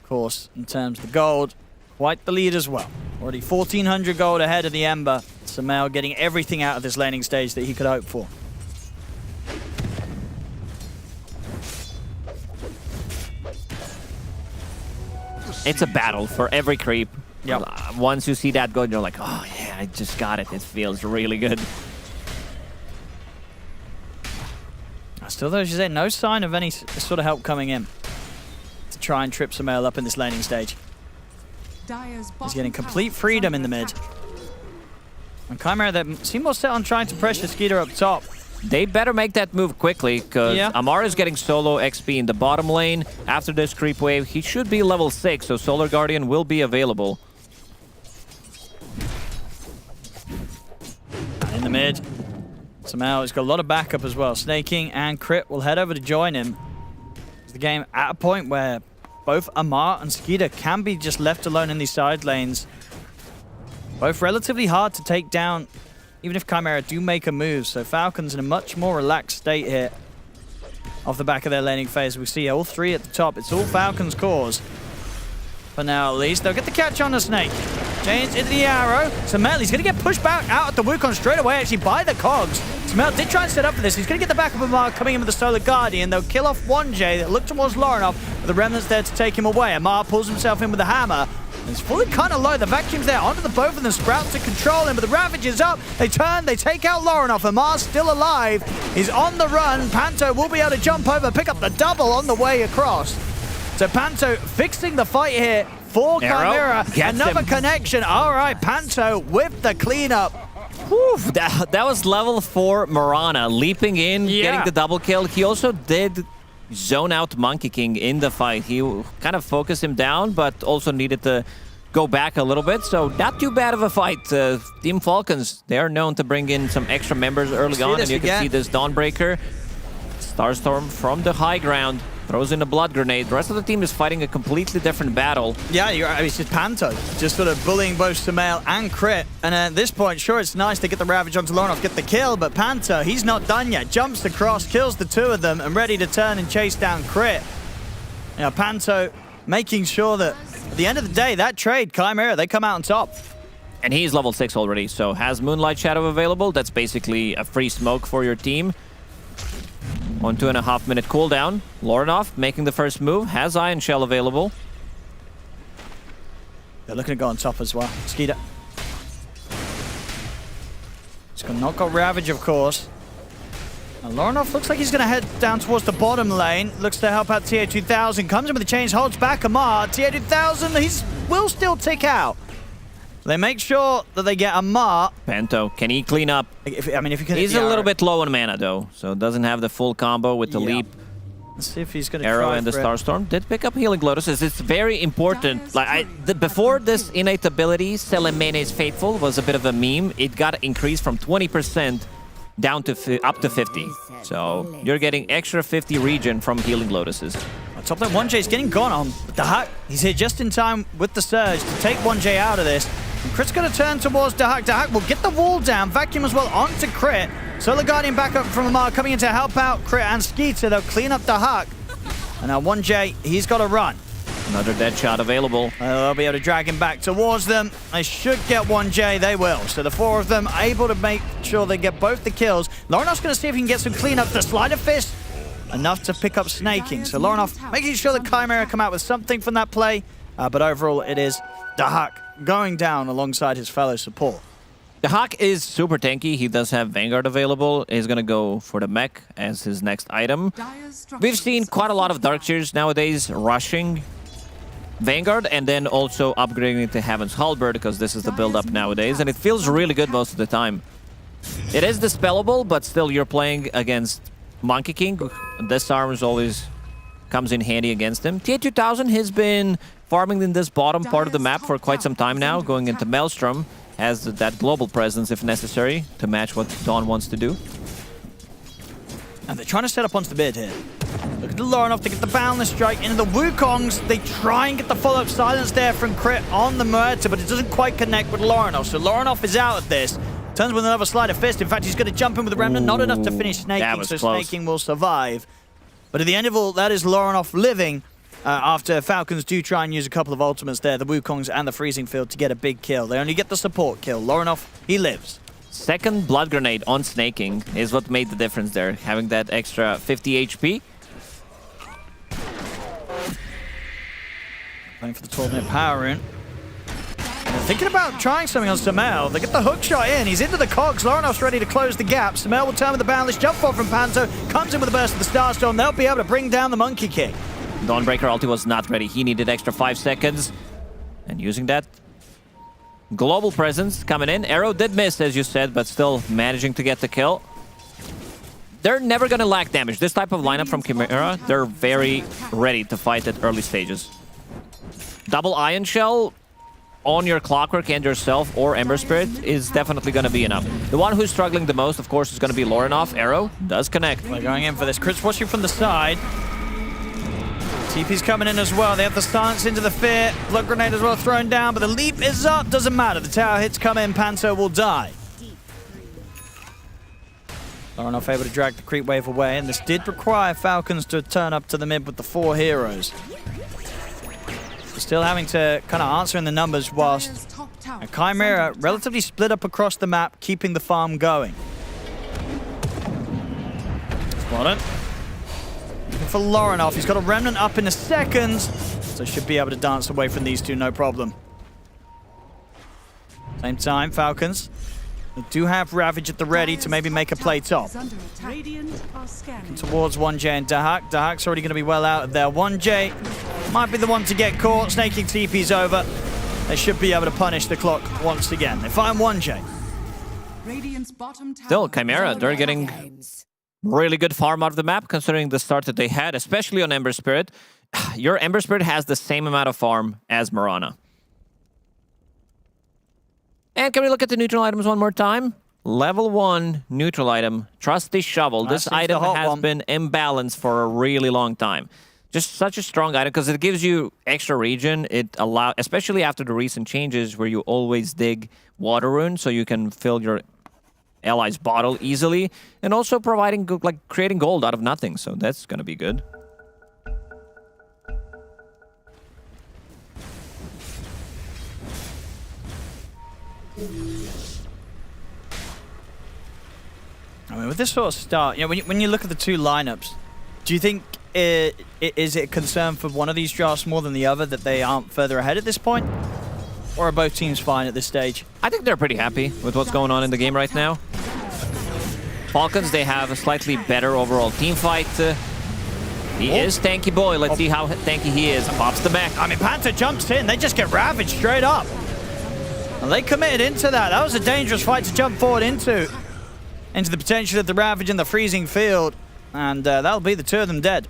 Of course, in terms of the gold, quite the lead as well. Already 1,400 gold ahead of the Ember. Sumail getting everything out of this laning stage that he could hope for. It's a battle for every creep. Yep. Once you see that gold, you're like, oh yeah, I just got it. It feels really good. Still, though, as you say, no sign of any sort of help coming in to try and trip Sumail up in this laning stage. He's getting complete freedom in the mid. And Chimera, they seem more set on trying to pressure Skeeter up top. They better make that move quickly, because Amar is getting solo XP in the bottom lane. After this creep wave, he should be level 6, so Solar Guardian will be available. In the mid. Somehow he's got a lot of backup as well. Snaking and Crit will head over to join him. Is the game at a point where both Amar and Skeeter can be just left alone in these side lanes. Both relatively hard to take down, even if Chimera do make a move. So Falcons in a much more relaxed state here off the back of their laning phase. We see all three at the top. It's all Falcons' cause. For now, at least. They'll get the catch on the Snake. James into the arrow. Sumail, he's going to get pushed back out at the Wukong straight away, actually, by the Cogs. Sumail did try and set up for this. He's going to get the back of Amar coming in with the Solar Guardian. They'll kill off 1J. They'll look towards Lorinov, but the Remnant's there to take him away. Amar pulls himself in with the hammer. And it's fully kind of low. The vacuum's there onto the both of them. Sprout to control him, but the Ravage is up. They turn, they take out Lorinov. Amar's still alive. He's on the run. Panto will be able to jump over, pick up the double on the way across. So Panto fixing the fight here for Chimera. Another connection. All right, Panto with the cleanup. Whew, that was level 4 Marana leaping in, getting the double kill. He also did zone out Monkey King in the fight. He kind of focused him down, but also needed to go back a little bit. So not too bad of a fight. Team Falcons, they are known to bring in some extra members early on, and you can see this Dawnbreaker. Starstorm from the high ground. Throws in a blood grenade. The rest of the team is fighting a completely different battle. Yeah, it's just Panto, just sort of bullying both Sumail and Crit. And at this point, sure, it's nice to get the Ravage onto Lorinov, get the kill, but Panto, he's not done yet. Jumps across, kills the two of them, and ready to turn and chase down Crit. You know, Panto making sure that at the end of the day, that trade, Chimera, they come out on top. And he's level 6 already, so has Moonlight Shadow available. That's basically a free smoke for your team. 1 2.5 minute cooldown. Lorinov making the first move, has Iron Shell available. They're looking to go on top as well. Skeeter. He's going to knock out Ravage, of course. And Lorinov looks like he's going to head down towards the bottom lane. Looks to help out TA2000. Comes in with the change, holds back Amar. TA2000, he will still tick out. They make sure that they get Amar. Panto, can he clean up? If you can. He's a little bit low on mana though, so doesn't have the full combo with the leap. Let's see if he's going to Arrow try and the Starstorm. Did pick up Healing Lotuses. It's very important. Like before this innate ability, Selemene's Faithful was a bit of a meme. It got increased from 20% down to up to 50. So you're getting extra 50 regen from Healing Lotuses. Top lane, 1J's getting gone on. But Dahak, he's here just in time with the Surge to take 1J out of this. And Crit's going to turn towards Dahak. Dahak will get the wall down. Vacuum as well onto Crit. Solar Guardian back up from Lamar, coming in to help out Crit and Skeeter. They'll clean up the Huck. And now 1J, he's got to run. Another dead shot available. They'll be able to drag him back towards them. They should get 1J, they will. So the 4 of them able to make sure they get both the kills. Loronoff's going to see if he can get some cleanup. The Sleight of Fist, enough to pick up Snaking. So Loronoff making sure the Chimera come out with something from that play. But overall, it is the Huck going down alongside his fellow support. The Hawk is super tanky. He does have Vanguard available. He's going to go for the mech as his next item. We've seen quite a lot of Dark Cheers nowadays rushing Vanguard and then also upgrading it to Heaven's Halberd because this is the build-up nowadays, and it feels really good most of the time. It is dispellable, but still you're playing against Monkey King. This arm always comes in handy against him. TA2000 has been farming in this bottom part of the map for quite some time now, going into Maelstrom. Has that global presence if necessary to match what Dawn wants to do. And they're trying to set up onto the mid here. Look at the Loronoff to get the Boundless Strike into the Wukongs. They try and get the follow-up silence there from Crit on the Muerta, but it doesn't quite connect with Loronoff. So Loronoff is out of this. Turns with another Sleight of Fist. In fact, he's going to jump in with the Remnant. Not enough to finish Snaking, so close. Snaking will survive. But at the end of all, that is Loronoff living. After Falcons do try and use a couple of ultimates there, the Wukongs and the Freezing Field to get a big kill. They only get the support kill. Loronoff, he lives. Second Blood Grenade on Snaking is what made the difference there, having that extra 50 HP. Playing for the 12-minute power in. They're thinking about trying something on Samel. They get the hook shot in. He's into the cogs. Loronoff's ready to close the gap. Samel will turn with the Boundless jump forward from Panto. Comes in with a burst of the Starstorm. They'll be able to bring down the Monkey King. Dawnbreaker ulti was not ready. He needed extra 5 seconds. And using that global presence coming in. Arrow did miss, as you said, but still managing to get the kill. They're never going to lack damage. This type of lineup from Chimera, they're very ready to fight at early stages. Double Ion Shell on your Clockwork and yourself or Ember Spirit is definitely going to be enough. The one who's struggling the most, of course, is going to be Loronoff. Arrow does connect. They're going in for this. Chris watching from the side. TP's coming in as well. They have the stance into the Fear. Blood Grenade as well thrown down, but the leap is up. Doesn't matter. The tower hits come in. Panto will die. Loronoff able to drag the creep wave away, and this did require Falcons to turn up to the mid with the 4 heroes. Still having to kind of answer in the numbers whilst Chimera relatively split up across the map, keeping the farm going. Spot it. Looking for Loronoff. He's got a Remnant up in a second, so should be able to dance away from these two, no problem. Same time, Falcons. They do have Ravage at the ready to maybe make a play top. Looking towards 1J and Dahak. Dahak's already going to be well out of there. 1J might be the one to get caught. Snaking TP's over. They should be able to punish the clock once again. They find 1J. Still, Chimera, they're getting really good farm out of the map considering the start that they had, especially on Ember Spirit. Your Ember Spirit has the same amount of farm as Mirana. And can we look at the neutral items one more time? Level 1 neutral item, Trusty Shovel. This item has been imbalanced for a really long time. Just such a strong item because it gives you extra regen. It allows, especially after the recent changes where you always dig water rune so you can fill your allies' bottle easily, and also providing like creating gold out of nothing. So that's gonna be good. I mean, with this sort of start, you know, when you look at the two lineups, do you think is it a concern for one of these drafts more than the other that they aren't further ahead at this point? Or are both teams fine at this stage? I think they're pretty happy with what's going on in the game right now. Falcons, they have a slightly better overall team fight. He is tanky boy. Let's see how tanky he is. Pops the mech. I mean, Panther jumps in. They just get ravaged straight up. And they committed into that. That was a dangerous fight to jump forward into the potential of the Ravage in the freezing field. And that'll be the two of them dead.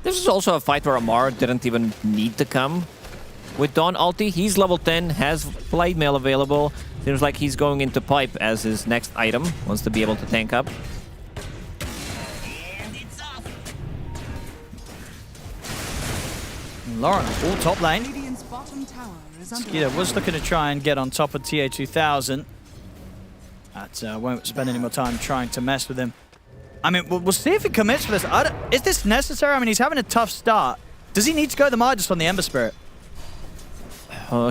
This is also a fight where Amar didn't even need to come with Dawn ulti. He's level 10, has Blade Mail available. Seems like he's going into Pipe as his next item. Wants to be able to tank up. Lauren, all top lane. Skeeter was looking to try and get on top of TA2000. Won't spend any more time trying to mess with him. I mean, we'll see if he commits for this. Is this necessary? I mean, he's having a tough start. Does he need to go the Midas on the Ember Spirit?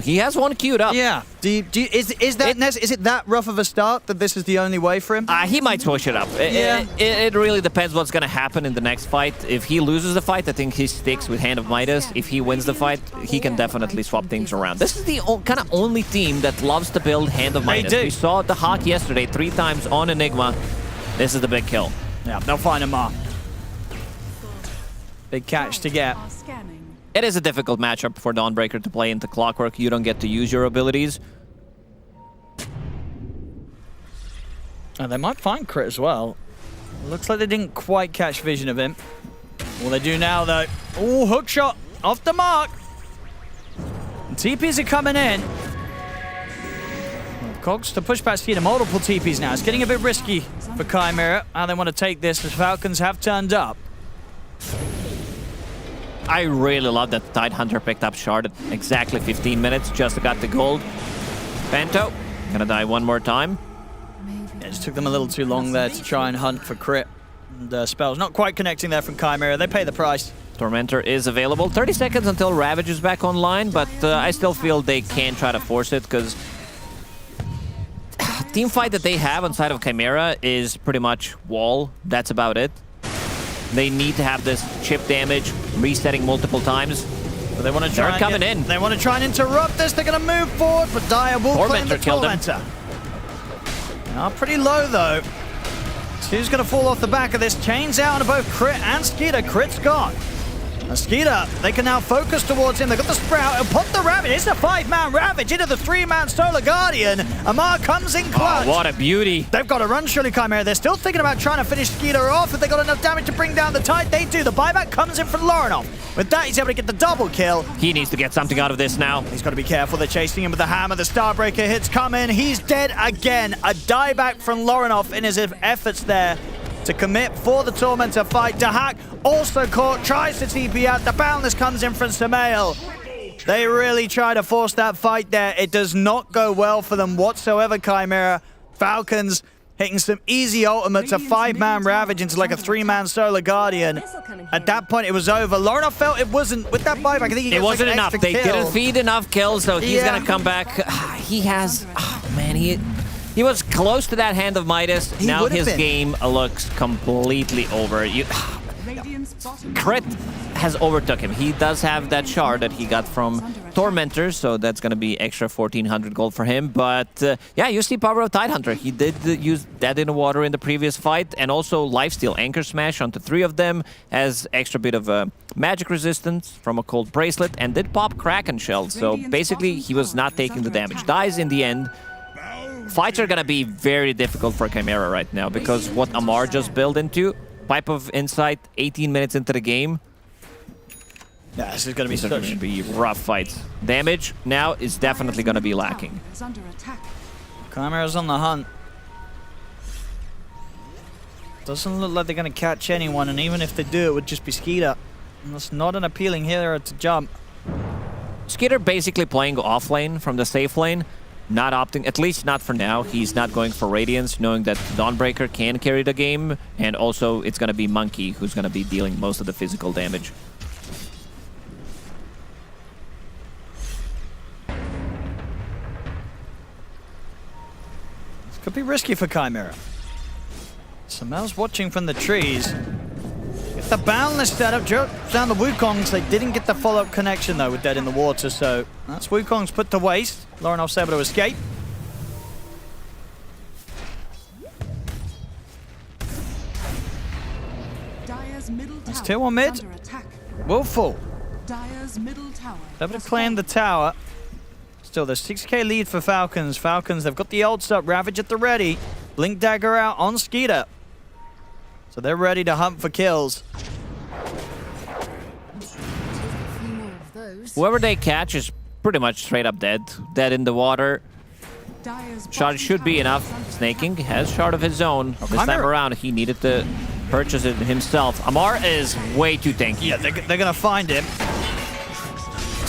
He has one queued up. Yeah. Is it that rough of a start that this is the only way for him? He might switch it up. It really depends what's going to happen in the next fight. If he loses the fight, I think he sticks with Hand of Midas. If he wins the fight, he can definitely swap things around. This is the kind of only team that loves to build Hand of Midas. We saw the Hawk yesterday 3 times on Enigma. This is the big kill. Yeah, they'll find him up. Big catch to get. It is a difficult matchup for Dawnbreaker to play into Clockwork. You don't get to use your abilities. They might find Crit as well. Looks like they didn't quite catch vision of him. Well, they do now, though. Oh, hook shot off the mark. And TPs are coming in. Cogs to push past Skeeter. Multiple TPs now. It's getting a bit risky for Chimera. How they want to take this as Falcons have turned up. I really love that Tidehunter picked up Shard at exactly 15 minutes. Just got the gold. Pento, gonna die one more time. Yeah, it just took them a little too long there to try and hunt for crit. And spells not quite connecting there from Chimera. They pay the price. Tormentor is available. 30 seconds until Ravage is back online, but I still feel they can try to force it because team fight that they have inside of Chimera is pretty much wall. That's about it. They need to have this chip damage, resetting multiple times. But they want to try coming in. They want to try and interrupt this. They're going to move forward, but Dire will claim the Tormentor. Pretty low, though. Who's going to fall off the back of this? Chains out on both Crit and Skeeter. Crit's gone. And Skeeter, they can now focus towards him. They've got the Sprout and put the Ravage. It's a 5-man Ravage into the 3-man Solar Guardian. Amar comes in clutch. Oh, what a beauty. They've got to run, surely, Chimera. They're still thinking about trying to finish Skeeter off. If they got enough damage to bring down the Tide, they do. The buyback comes in from Lorinov. With that, he's able to get the double kill. He needs to get something out of this now. He's got to be careful. They're chasing him with the hammer. The Starbreaker hits come in. He's dead again. A dieback from Lorinov in his efforts there to commit for the Tormentor fight. Dahak also caught, tries to TP out. The Boundless comes in from Samael. They really try to force that fight there. It does not go well for them whatsoever, Chimera. Falcons hitting some easy ultimates, a 5-man Ravage into like a 3-man Solar Guardian. At that point, it was over. Lorinov felt it wasn't, with that buyback, I think he it wasn't like enough. They didn't feed enough kills, so he's going to come back. He has, oh man, he was close to that Hand of Midas. Now his game looks completely over. Crit has overtook him. He does have that shard that he got from Tormentor, so that's going to be extra 1,400 gold for him. But yeah, you see power of Tidehunter. He did use Dead in the Water in the previous fight, and also Lifesteal Anchor Smash onto 3 of them, has extra bit of magic resistance from a Cold Bracelet, and did pop Kraken Shell. So basically, he was not taking the damage. Dies in the end. Fights are going to be very difficult for Chimera right now, because what Amar just built into, Pipe of Insight, 18 minutes into the game. Yeah, this is going to be rough fights. Damage now is definitely going to be lacking. Chimera's on the hunt. Doesn't look like they're going to catch anyone, and even if they do, it would just be Skeeter. And that's not an appealing hero to jump. Skeeter basically playing off lane from the safe lane. Not opting, at least not for now. He's not going for Radiance, knowing that Dawnbreaker can carry the game, and also it's going to be Monkey who's going to be dealing most of the physical damage. This could be risky for Chimera. Samel's watching from the trees. Get the Boundless setup, drops down the Wukongs. They didn't get the follow-up connection, though, with Dead in the Water, so that's Wukong's put to waste. Lorinov's able to escape. It's 2 on mid. Willful. Able to claim the tower. Still, there's 6k lead for Falcons. Falcons, they've got the ults up. Ravage at the ready. Blink Dagger out on Skeeter. So they're ready to hunt for kills. Whoever they catch is pretty much straight up dead. Dead in the water. Shard should be enough. Snaking has shard of his own. This time around, he needed to purchase it himself. Amar is way too tanky. Yeah, they're going to find him.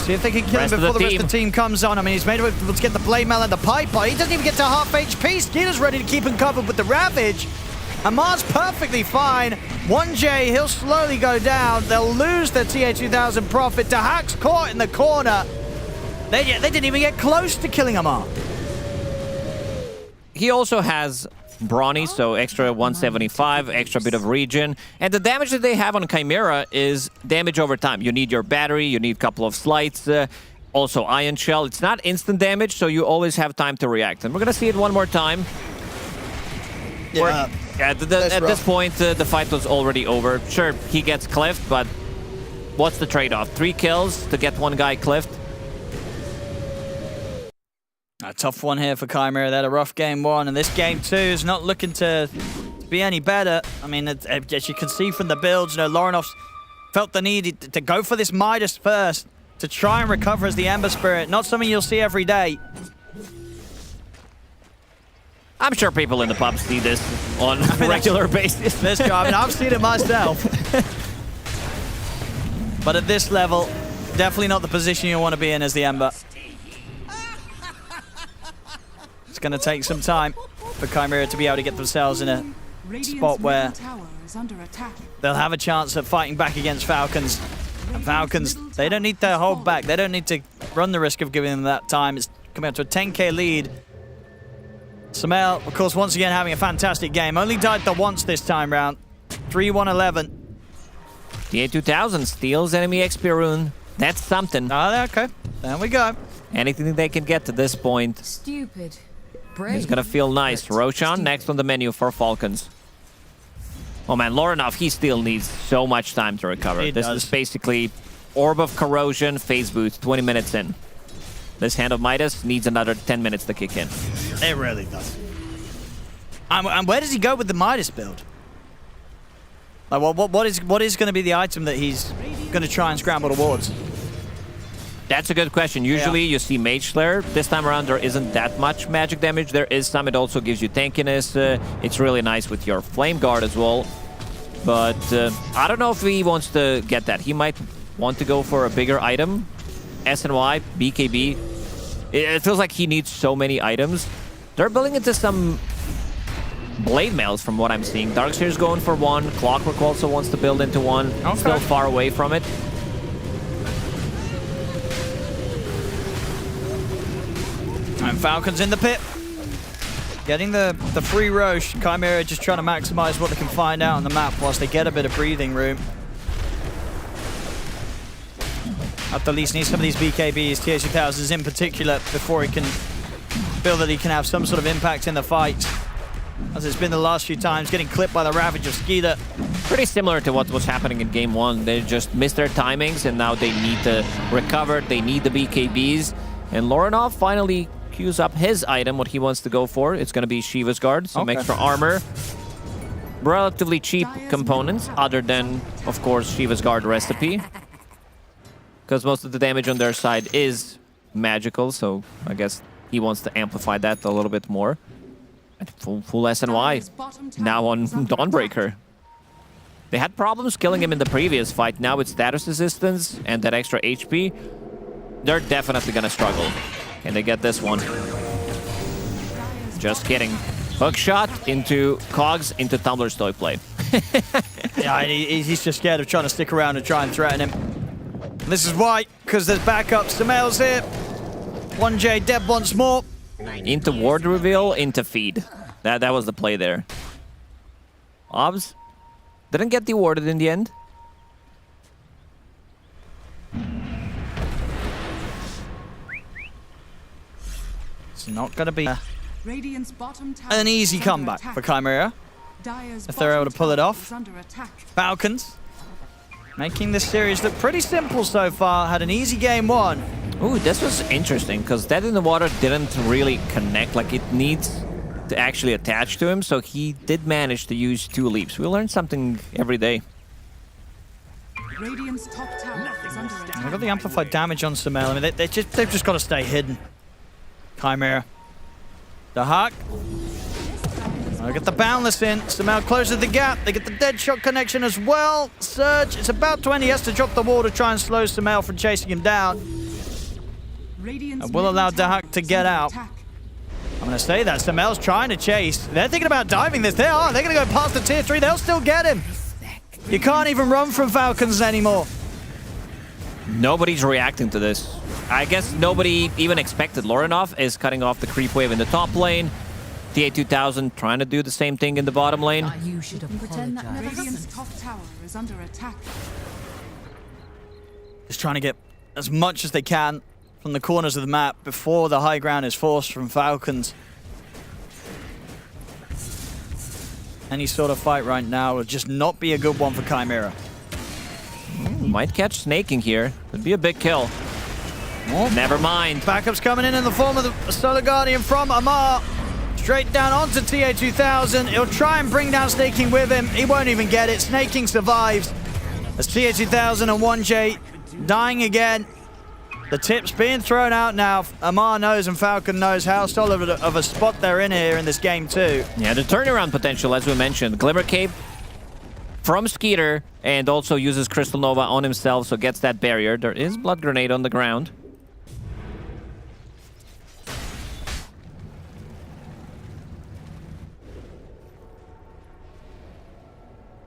See if they can kill him before the rest of the team comes on. I mean, he's made it to get the Blade Mail and the Pipe, but he doesn't even get to half HP. Skeeter's ready to keep him covered with the Ravage. Amar's perfectly fine. 1J, he'll slowly go down. They'll lose their TA2000 profit. Dahak's caught in the corner. They didn't even get close to killing Amar. He also has Brawny, so extra 175, extra bit of regen. And the damage that they have on Chimera is damage over time. You need your battery, you need a couple of slides, also Ion Shell. It's not instant damage, so you always have time to react. And we're gonna see it one more time. Yeah. At this point, the fight was already over. Sure, he gets cliffed, but what's the trade-off? 3 kills to get one guy cliffed? A tough one here for Chimera. They had a rough game 1, and this game 2 is not looking to be any better. I mean, as you can see from the builds, you know, Loronoff's felt the need to go for this Midas first to try and recover as the Ember Spirit. Not something you'll see every day. I'm sure people in the pub see this on a regular basis. This guy, I mean, I've seen it myself. But at this level, definitely not the position you want to be in as the Ember. It's going to take some time for Chimera to be able to get themselves in a spot where they'll have a chance at fighting back against Falcons. And Falcons, they don't need to hold back. They don't need to run the risk of giving them that time. It's coming up to a 10k lead. Samel, of course, once again having a fantastic game. Only died the once this time round. 3-1-11. The A2000 steals enemy XP rune. That's something. Oh, okay. There we go. Anything they can get to this point. Stupid. It's gonna feel nice. Roshan next on the menu for Falcons. Oh man, Loronoff, he still needs so much time to recover. This is basically Orb of Corrosion, Phase Boost, 20 minutes in. This Hand of Midas needs another 10 minutes to kick in. It really does. And where does he go with the Midas build? Like, what is going to be the item that he's going to try and scramble towards? That's a good question. Usually you see Mage Slayer. This time around there isn't that much magic damage. There is some. It also gives you tankiness. It's really nice with your Flame Guard as well. But I don't know if he wants to get that. He might want to go for a bigger item. SNY, BKB. It feels like he needs so many items. They're building into some Blade Mails from what I'm seeing. Darkseer's going for one. Clockwork also wants to build into one. Okay. Still far away from it. And Falcons in the pit. Getting the free Roche. Chimera just trying to maximize what they can find out on the map whilst they get a bit of breathing room. At the least, need some of these BKBs, TA2000s in particular, before he can feel that he can have some sort of impact in the fight. As it's been the last few times, getting clipped by the Ravage of Skeeter. Pretty similar to what was happening in Game 1. They just missed their timings, and now they need to recover. They need the BKBs. And Loronoff finally queues up his item, what he wants to go for. It's going to be Shiva's Guard, some extra armor. Relatively cheap components, other than, of course, Shiva's Guard recipe. Because most of the damage on their side is magical, so I guess he wants to amplify that a little bit more. And full SNY now on Dawnbreaker. They had problems killing him in the previous fight. Now with status resistance and that extra HP, they're definitely gonna struggle. And they get this one. Just kidding. Hook shot into Cogs into Tumbler's toy play. Yeah, he's just scared of trying to stick around and try and threaten him. This is why, because there's backup. Samel's here. 1J dead once more. Into ward reveal, into feed. That was the play there. Obs didn't get dewarded in the end. It's not going to be an easy comeback for Chimera. If they're able to pull it off. Falcons making this series look pretty simple so far. Had an easy game 1. Ooh, this was interesting because Dead in the Water didn't really connect. Like, it needs to actually attach to him, so he did manage to use 2 leaps. We learn something every day. They've got the amplified damage on Samel. I mean, they've just got to stay hidden. Chimera. The Hawk. Look at the Boundless in. Samel closes the gap. They get the dead shot connection as well. Surge. It's about 20. He has to drop the wall to try and slow Samel from chasing him down. And will allow Dahak to get out. I'm going to say that. Samel's trying to chase. They're thinking about diving this. They are. They're going to go past the tier 3. They'll still get him. You can't even run from Falcons anymore. Nobody's reacting to this. I guess nobody even expected. Lorinov is cutting off the creep wave in the top lane. TA2000 trying to do the same thing in the bottom lane. You should Pretend that apologize. Radiant's top tower is under attack. Just trying to get as much as they can from the corners of the map before the high ground is forced from Falcons. Any sort of fight right now would just not be a good one for Chimera. Might catch snaking here. Could be a big kill. Oh. Never mind. Backup's coming in the form of the Solar Guardian from Amar. Straight down onto TA2000. He'll try and bring down Snaking with him. He won't even get it. Snaking survives. As TA2000 and 1J dying again. The tip's being thrown out now. Amar knows and Falcon knows how solid of a spot they're in here in this game too. Yeah, the turnaround potential, as we mentioned. Glimmer Cape from Skeeter and also uses Crystal Nova on himself, so gets that barrier. There is Blood Grenade on the ground.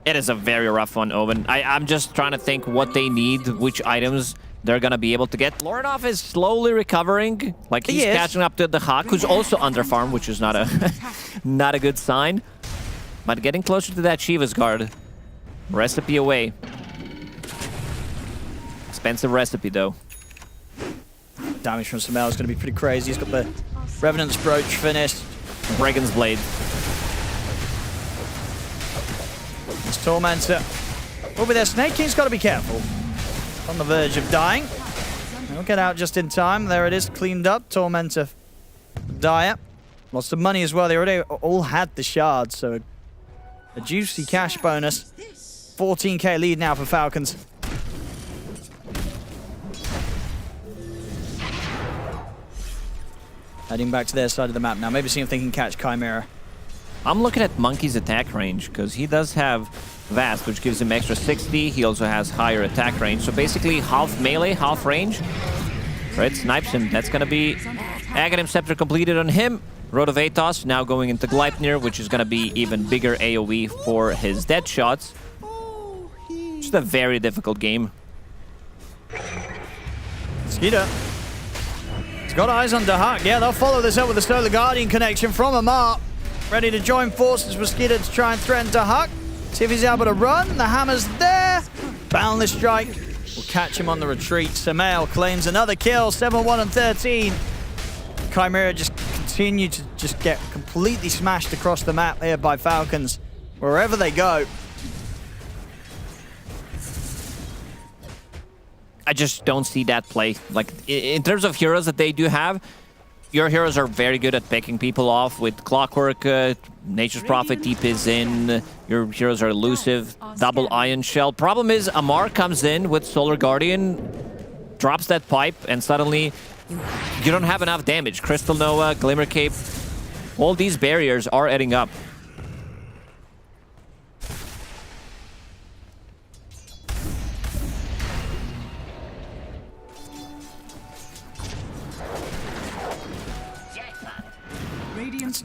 It is a very rough one, Owen. I'm just trying to think what they need, which items they're gonna be able to get. Lorinov is slowly recovering. Like, he's catching up to the Hawk, who's also underfarmed, which is not a not a good sign. But getting closer to that Shiva's guard. Recipe away. Expensive recipe, though. Damage from Samel is going to be pretty crazy. He's got the Revenant's Brooch finished. Brigand's Blade. This Tormentor will be there. Snake King's got to be careful. On the verge of dying. He'll get out just in time. There it is, cleaned up. Tormentor Dire. Lots of money as well. They already all had the shards, so a juicy cash bonus. 14k lead now for Falcons. Heading back to their side of the map now. Maybe see if they can catch Chimera. I'm looking at Monkey's attack range, because he does have Vast, which gives him extra 60. He also has higher attack range. So basically half melee, half range. Red snipes him. That's going to be Aghanim Scepter completed on him. Road of Atos now going into Gleipnir, which is going to be even bigger AoE for his dead shots. Just a very difficult game. Skeeter. He's got eyes on Dahak. Yeah, they'll follow this up with the Solar Guardian connection from Amar. Ready to join forces with Skeeter to try and threaten Dahak. See if he's able to run. The hammer's there. Boundless Strike will catch him on the retreat. Samael claims another kill. 7-1 and 13. Chimera just continue to just get completely smashed across the map here by Falcons. Wherever they go. I just don't see that play. Like, in terms of heroes that they do have, your heroes are very good at picking people off with Clockwork, Nature's Prophet, Deep is in. Your heroes are elusive, double Iron Shell. Problem is, Amar comes in with Solar Guardian, drops that pipe, and suddenly you don't have enough damage. Crystal Nova, Glimmer Cape, all these barriers are adding up.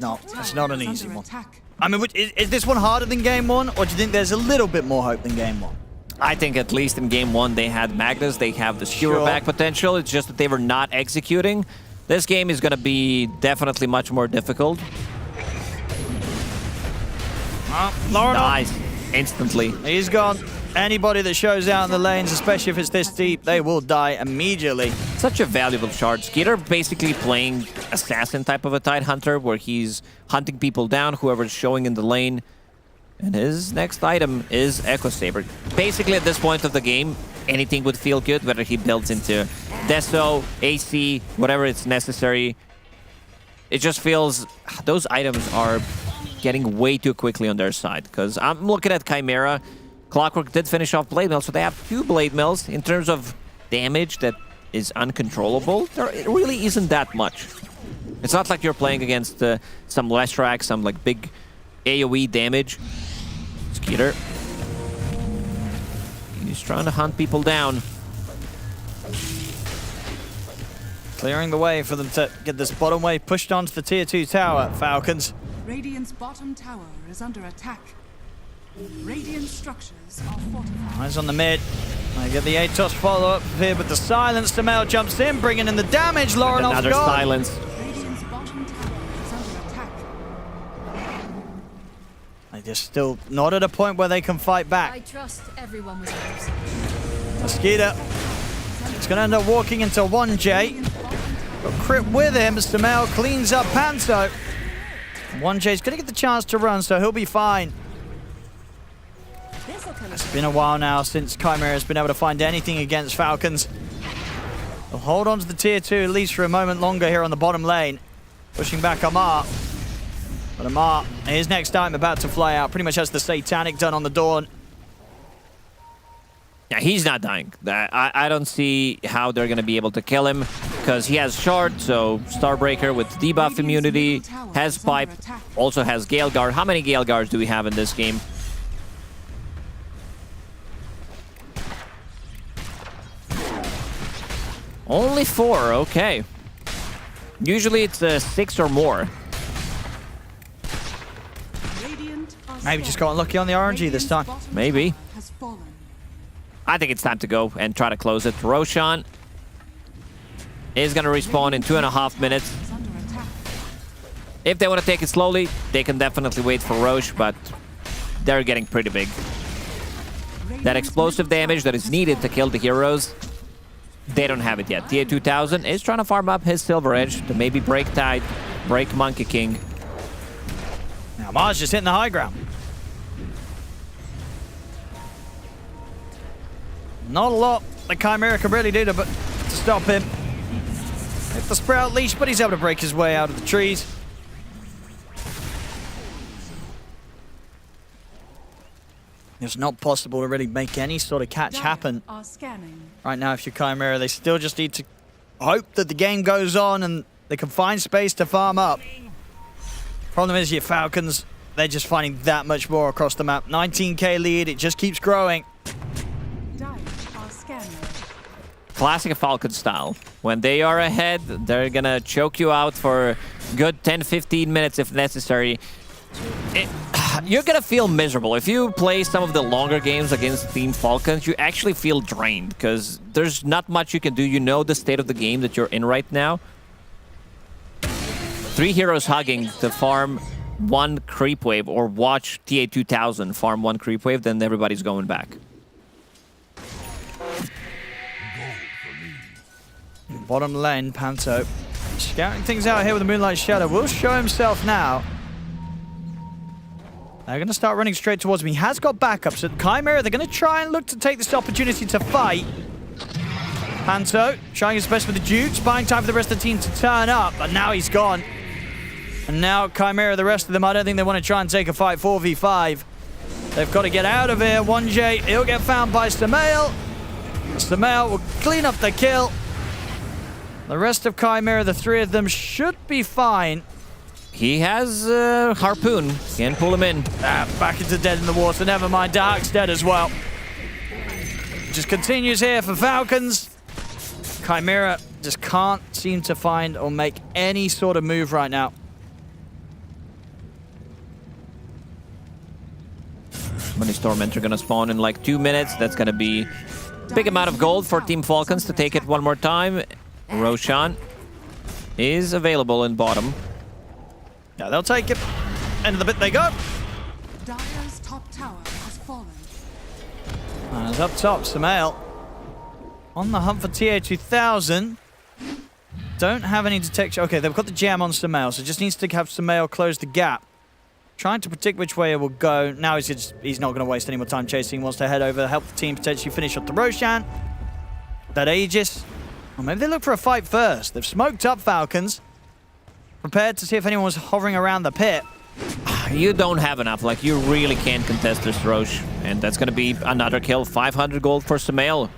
It's not an easy one. I mean, is this one harder than game one, or do you think there's a little bit more hope than game one? I think at least in game one they had Magnus, they have the skewer back potential. It's just that they were not executing. This game is going to be definitely much more difficult. Nice. Instantly. He's gone. Anybody that shows out in the lanes, especially if it's this deep, they will die immediately. Such a valuable shard. Skeeter basically playing assassin type of a Tide Hunter, where he's hunting people down, whoever's showing in the lane. And his next item is Echo Saber. Basically, at this point of the game, anything would feel good, whether he builds into Deso, AC, whatever it's necessary. It just feels those items are getting way too quickly on their side. Because I'm looking at Chimera. Clockwork did finish off Blade Mills, so they have 2 Blade Mills. In terms of damage that is uncontrollable, it really isn't that much. It's not like you're playing against some Leshrac, some like big AoE damage. Skeeter. He's trying to hunt people down. Clearing the way for them to get this bottom wave pushed onto the tier 2 tower, Falcons. Radiant's bottom tower is under attack. Radiant structures are fortified. Eyes on the mid. I get the Atos follow-up here, but the silence. Samael jumps in, bringing in the damage. Lauren off Another guard. silence. Radiant's bottom tower is under attack. They're just still not at a point where they can fight back. I trust everyone was close. Mosquito. He's going to end up walking into 1J. Got Crit with him. Samael cleans up Panto. 1J's going to get the chance to run, so he'll be fine. It's been a while now since Chimera has been able to find anything against Falcons. They'll hold on to the tier 2 at least for a moment longer here on the bottom lane. Pushing back Amar. But Amar, his next time about to fly out. Pretty much has the Satanic done on the Dawn. Yeah, he's not dying. I don't see how they're going to be able to kill him because he has Shard, so Starbreaker with debuff immunity, has Pipe, also has Gale Guard. How many Gale Guards do we have in this game? Only 4, okay. Usually it's 6 or more. Maybe just got unlucky on the RNG this time. Maybe. I think it's time to go and try to close it. Roshan is going to respawn in 2.5 minutes. If they want to take it slowly, they can definitely wait for Roche, but they're getting pretty big. That explosive damage that is needed to kill the heroes, they don't have it yet. TA2000 is trying to farm up his Silver Edge to maybe break Tide, break Monkey King. Now Mars just hitting the high ground. Not a lot the Chimera can really do to stop him. Hit the Sprout leash, but he's able to break his way out of the trees. It's not possible to really make any sort of catch happen. Right now, if you're Chimera, they still just need to hope that the game goes on and they can find space to farm up. Problem is, your Falcons, they're just finding that much more across the map. 19k lead, it just keeps growing. Classic Falcon style. When they are ahead, they're gonna choke you out for good 10-15 minutes if necessary. You're gonna feel miserable. If you play some of the longer games against Team Falcons, you actually feel drained because there's not much you can do. You know the state of the game that you're in right now. 3 heroes hugging to farm 1 creep wave or watch TA2000 farm 1 creep wave, then everybody's going back. Bottom lane, Panto. Scouting things out here with the Moonlight Shadow. Will show himself now. They're going to start running straight towards him. He has got backups. At Chimera, they're going to try and look to take this opportunity to fight. Panto trying his best with the Dukes, buying time for the rest of the team to turn up, but now he's gone. And now Chimera, the rest of them, I don't think they want to try and take a fight 4v5. They've got to get out of here. 1J, he'll get found by Samael. Samael will clean up the kill. The rest of Chimera, the 3 of them, should be fine. He has Harpoon. Can pull him in. Back into dead in the water. Never mind, Dark's dead as well. Just continues here for Falcons. Chimera just can't seem to find or make any sort of move right now. Many Torment are going to spawn in like 2 minutes. That's going to be a big amount of gold for Team Falcons to take it one more time. Roshan is available in bottom. Yeah, they'll take it. End of the bit they go. Dire's top tower has fallen. And up top, Samael on the hunt for TA2000. Don't have any detection. Okay, they've got the jam on Samael, so just needs to have Samael close the gap. Trying to predict which way it will go. Now he's not going to waste any more time chasing. He wants to head over, help the team potentially finish up the Roshan. That Aegis. Or maybe they look for a fight first. They've smoked up Falcons. Prepared to see if anyone was hovering around the pit. You don't have enough. Like, you really can't contest this Roche. And that's going to be another kill. 500 gold for Samael.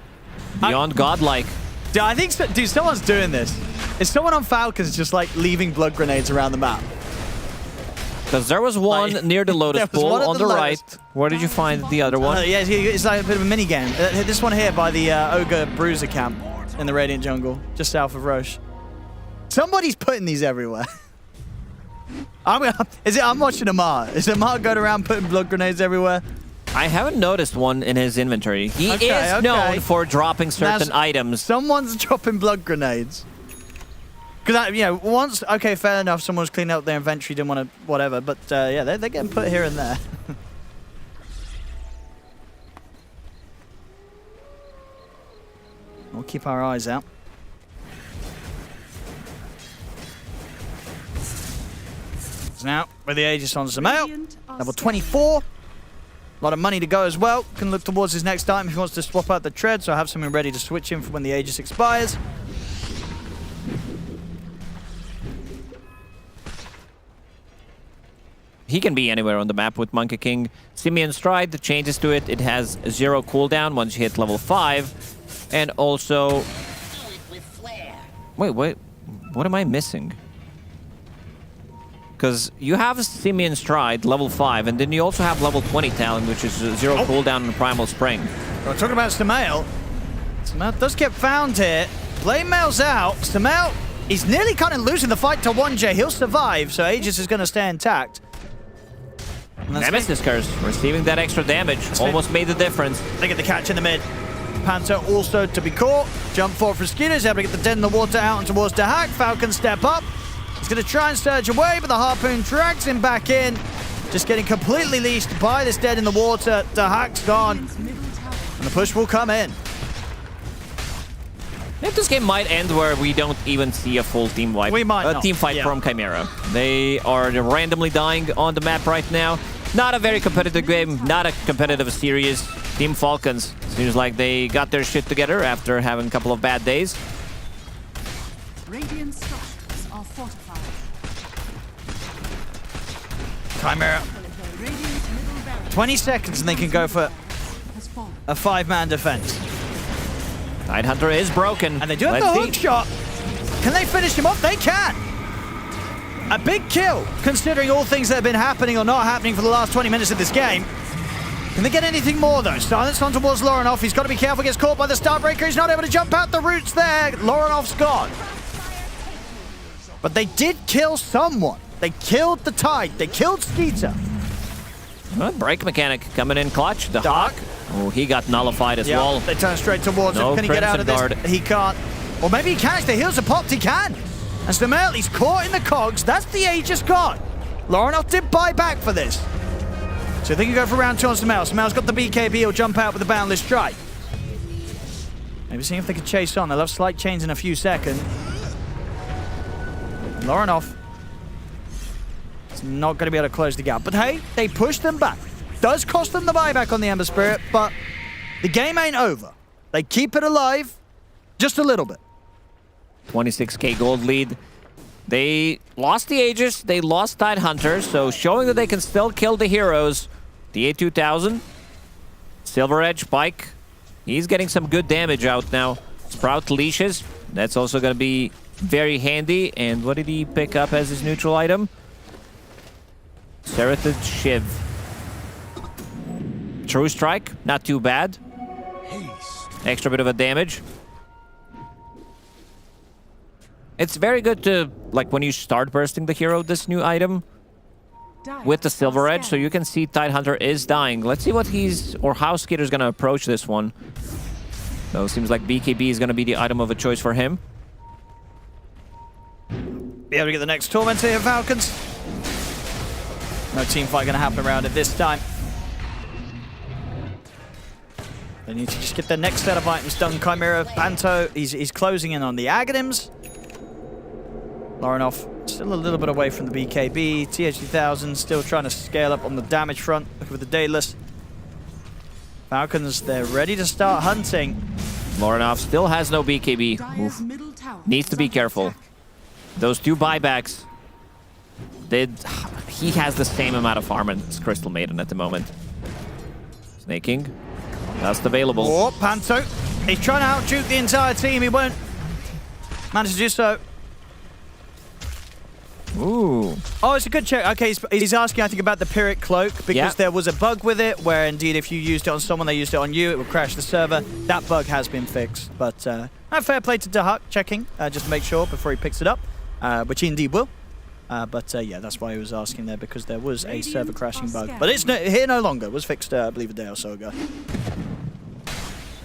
Beyond godlike. Dude, I think so, dude, someone's doing this. Is someone on Falcons just like leaving blood grenades around the map? Because there was one like, near the Lotus Pool on the right. Where did you find the other one? Yeah, it's like a bit of a mini game. This one here by the Ogre Bruiser camp in the Radiant Jungle, just south of Roche. Somebody's putting these everywhere. I'm watching Amar. Is Amar going around putting blood grenades everywhere? I haven't noticed one in his inventory. He is known for dropping certain items. Someone's dropping blood grenades. Because, once... Okay, fair enough. Someone was cleaning up their inventory, didn't want to... Whatever. But, yeah, they're getting put here and there. We'll keep our eyes out. So now, with the Aegis on Sumail, level 24. A lot of money to go as well. Can look towards his next item if he wants to swap out the tread, so I have something ready to switch him for when the Aegis expires. He can be anywhere on the map with Monkey King. Simian Stride, the changes to it, it has 0 cooldown once you hit level 5. And also... Wait, what am I missing? Because you have Simian Stride, level 5, and then you also have level 20 talent, which is 0 cooldown on Primal Spring. Well, talking about Sumail. Sumail does get found here. Blade Mail's out. Sumail, he's nearly kind of losing the fight to 1J. He'll survive, so Aegis is going to stay intact. Nemesis Curse, receiving that extra damage. Almost made the difference. They get the catch in the mid. Panther also to be caught. Jump forward for Skeeter's able to get the dead in the water out and towards Dahak. Falcon step up. He's going to try and surge away, but the harpoon drags him back in. Just getting completely leashed by this dead in the water. Dahak's gone. And the push will come in. I think this game might end where we don't even see a full team wipe. We might team fight from Chimera. They are randomly dying on the map right now. Not a very competitive game, not a competitive series. Team Falcons seems like they got their shit together after having a couple of bad days. Radiant structures are fortified. Chimera. 20 seconds and they can go for a 5-man defense. Tidehunter is broken. And they do have the hook shot. Can they finish him off? They can. A big kill, considering all things that have been happening or not happening for the last 20 minutes of this game. Can they get anything more, though? Silence on towards Lorinov. He's got to be careful. Gets caught by the Starbreaker. He's not able to jump out the roots there. Lorinov's gone. But they did kill someone. They killed the Tide. They killed Skeeter. Well, break mechanic coming in clutch. The Hawk. Oh, he got nullified as well. They turn straight towards him. Can he get out of this? Guard. He can't. Or maybe he can. If the heals are popped, he can. And Sumail, he's caught in the cogs. That's the Aegis gone. Lorinov did buy back for this. So they can go for round 2 on Sumail. Sumail's got the BKB. He'll jump out with the Boundless Strike. Maybe seeing if they can chase on. They'll have slight change in a few seconds. And Lorinov is not going to be able to close the gap. But hey, they push them back. Does cost them the buyback on the Ember Spirit, but the game ain't over. They keep it alive just a little bit. 26k gold lead. They lost the Aegis, they lost Tidehunter, so showing that they can still kill the heroes. The A2000, Silver Edge, Pike, he's getting some good damage out now. Sprout leashes, that's also going to be very handy. And what did he pick up as his neutral item? Seraphed Shiv. True Strike, not too bad. Extra bit of a damage. It's very good to, like, when you start bursting the hero, this new item with the Silver Edge, so you can see Tidehunter is dying. Let's see what he's, or how Skeeter's gonna approach this one. So it seems like BKB is gonna be the item of a choice for him. Be able to get the next Tormentor here, Falcons. No team fight gonna happen around it this time. They need to just get their next set of items done. Chimera, Panto, he's closing in on the Aghanims. Lorinov still a little bit away from the BKB. TH2000 still trying to scale up on the damage front. Looking for the Daedalus. Falcons, they're ready to start hunting. Lorinov still has no BKB. Oof. Needs to be careful. Those 2 buybacks. He has the same amount of farm as Crystal Maiden at the moment. Snaking. That's available. Oh, Panto. He's trying to out-juke the entire team. He won't manage to do so. Ooh. Oh, it's a good check. Okay, he's asking, I think, about the Pyrrhic Cloak, because there was a bug with it, where indeed if you used it on someone, they used it on you, it would crash the server. That bug has been fixed. But fair play to Dahak, checking, just to make sure before he picks it up. which he indeed will. But yeah, that's why I was asking there, because there was a server crashing bug. But it's here no longer. It was fixed, I believe, a day or so ago.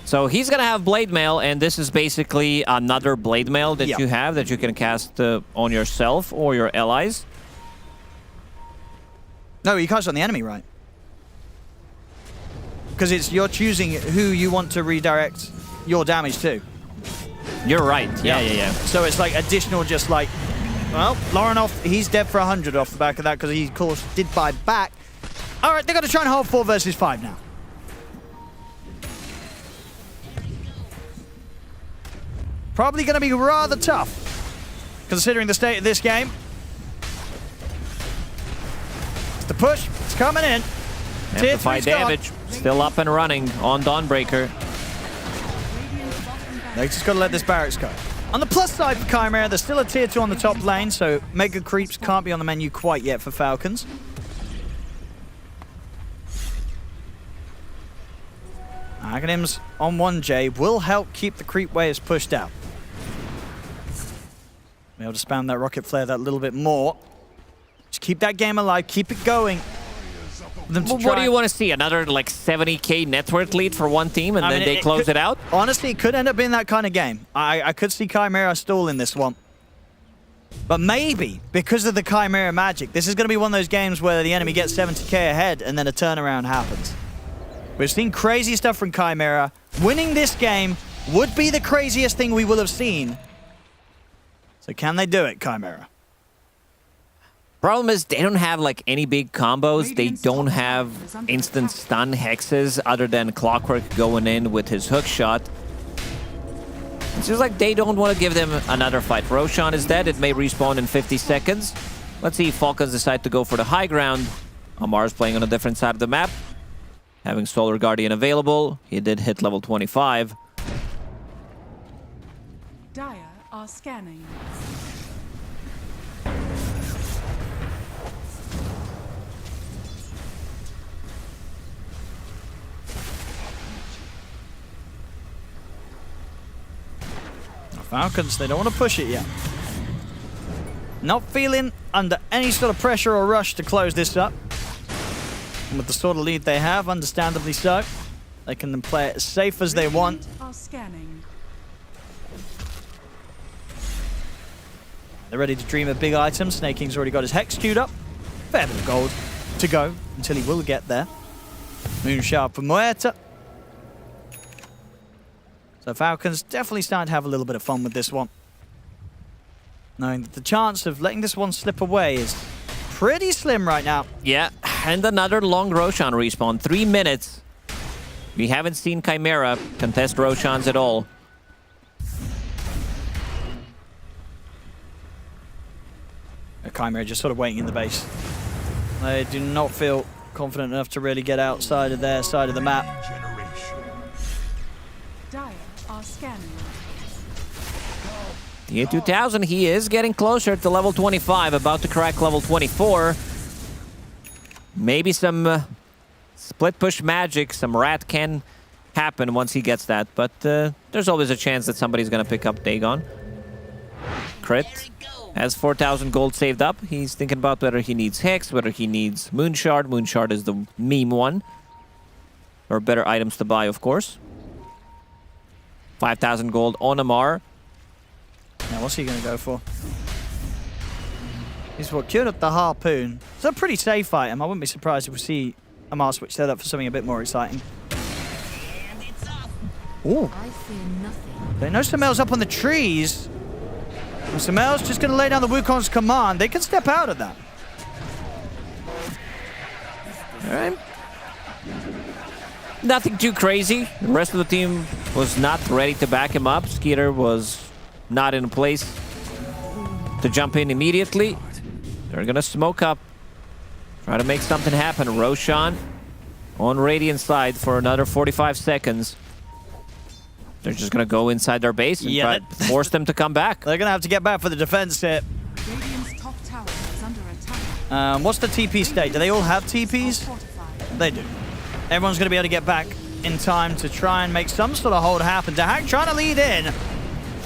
So he's going to have Blade Mail, and this is basically another Blade Mail that you have that you can cast on yourself or your allies. No, you cast on the enemy, right? Because you're choosing who you want to redirect your damage to. You're right. Yeah. So it's like additional, just like, well, Lauren he's dead for 100 off the back of that because he, of course, did buy back. All right, they're going to try and hold 4 versus 5 now. Probably going to be rather tough, considering the state of this game. It's the push. It's coming in. Amplify damage. Still up and running on Dawnbreaker. They just got to let this barracks go. On the plus side for Chimera, there's still a tier 2 on the top lane, so Mega Creeps can't be on the menu quite yet for Falcons. Aghanims on 1J will help keep the creep waves pushed out. Be able to spam that rocket flare that little bit more. Just keep that game alive, keep it going. Well, what do you want to see? Another like 70k net worth lead for one team, and then they close it out? Honestly, it could end up being that kind of game. I could see Chimera stall in this one. But maybe, because of the Chimera magic, this is going to be one of those games where the enemy gets 70k ahead and then a turnaround happens. We've seen crazy stuff from Chimera. Winning this game would be the craziest thing we will have seen. So can they do it, Chimera? Problem is, they don't have like any big combos. They don't have instant stun hexes other than Clockwork going in with his hook shot. It's just like they don't want to give them another fight. Roshan is dead. It may respawn in 50 seconds. Let's see if Falcons decide to go for the high ground. Amar's playing on a different side of the map. Having Solar Guardian available. He did hit level 25. Dire are scanning. Falcons, they don't want to push it yet. Not feeling under any sort of pressure or rush to close this up. And with the sort of lead they have, understandably so, they can then play it as safe as they want. Are scanning. They're ready to dream of big items. Snake King's already got his Hex queued up. Fair bit of gold to go until he will get there. Moonshard for Muerta. So Falcons definitely starting to have a little bit of fun with this one. Knowing that the chance of letting this one slip away is pretty slim right now. Yeah, and another long Roshan respawn. 3 minutes. We haven't seen Chimera contest Roshans at all. Chimera just sort of waiting in the base. They do not feel confident enough to really get outside of their side of the map. Dire are scanning. Year 2000, he is getting closer to level 25, about to crack level 24. Maybe some split push magic, some rat can happen once he gets that, but there's always a chance that somebody's gonna pick up Dagon. Crit. Has 4,000 gold saved up. He's thinking about whether he needs Hex, whether he needs Moonshard. Moonshard is the meme one. Or better items to buy, of course. 5,000 gold on Amar. Now, what's he going to go for? He's queued up the Harpoon. It's a pretty safe item. I wouldn't be surprised if we see Amar switch that up for something a bit more exciting. Ooh. I fear nothing. They know Samel's up on the trees. And Samel's just going to lay down the Wukong's command. They can step out of that. All right. Nothing too crazy. The rest of the team was not ready to back him up. Skeeter was not in a place to jump in immediately. They're going to smoke up. Try to make something happen. Roshan on Radiant side for another 45 seconds. They're just going to go inside their base and try to force them to come back. They're going to have to get back for the defense here. Radiant's top tower is under attack. What's the TP state? Do they all have TPs? They do. Everyone's going to be able to get back in time to try and make some sort of hold happen. Dahak trying to lead in.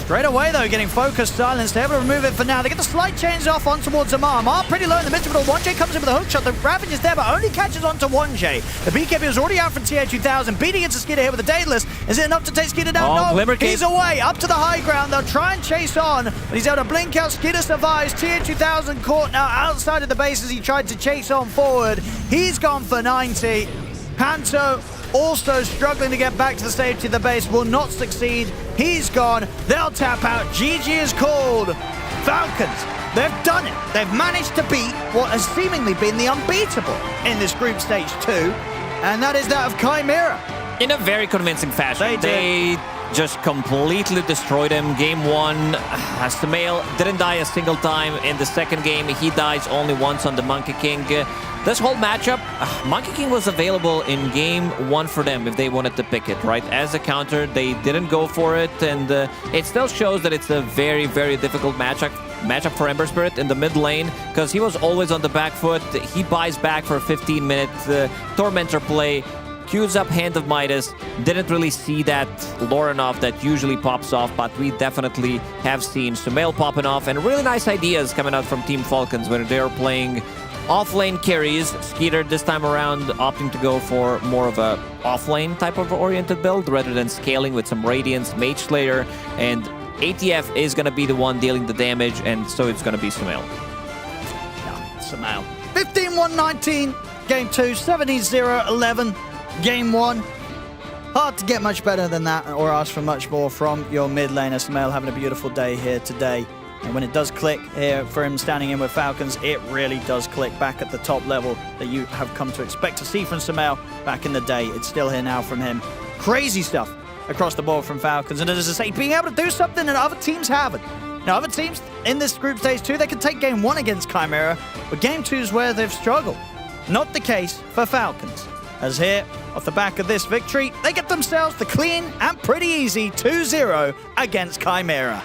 Straight away, though, getting focused, silenced. They're able to remove it for now. They get the slight change off on towards Amar. Amar pretty low in the midfield. 1J comes in with a hook shot. The Ravage is there, but only catches onto 1J. The BKB is already out from TA2000. Beating into Skeeter here with a Daedalus. Is it enough to take Skeeter down? No, he's away. Up to the high ground. They'll try and chase on, but he's able to blink out. Skeeter survives. TA2000 caught now outside of the base as he tried to chase on forward. He's gone for 90. Panto also struggling to get back to the safety of the base, will not succeed. He's gone. They'll tap out. GG is called. Falcons, they've done it. They've managed to beat what has seemingly been the unbeatable in this group stage 2, and that is that of Chimera. In a very convincing fashion. They just completely destroyed him. Game 1, Sumail didn't die a single time. In the second game, he dies only once on the Monkey King. This whole matchup, Monkey King was available in game 1 for them if they wanted to pick it, right? As a counter, they didn't go for it, and it still shows that it's a very, very difficult matchup for Ember Spirit in the mid lane, because he was always on the back foot. He buys back for a 15-minute Tormentor play, queues up Hand of Midas. Didn't really see that lore enough that usually pops off, but we definitely have seen Sumail popping off, and really nice ideas coming out from Team Falcons when they're playing off-lane carries. Skeeter this time around opting to go for more of a off-lane type of oriented build rather than scaling with some Radiance, Mage Slayer, and ATF is going to be the one dealing the damage, and so it's going to be Sumail. Yeah, Sumail. 15-1-19, game 2, 17-0-11, game 1. Hard to get much better than that or ask for much more from your mid laner. Sumail having a beautiful day here today. And when it does click here for him standing in with Falcons, it really does click back at the top level that you have come to expect to see from Sumail back in the day. It's still here now from him. Crazy stuff across the board from Falcons. And as I say, being able to do something that other teams haven't. Now, other teams in this group stage 2, they can take game 1 against Chimera, but game 2 is where they've struggled. Not the case for Falcons. As here, off the back of this victory, they get themselves the clean and pretty easy 2-0 against Chimera.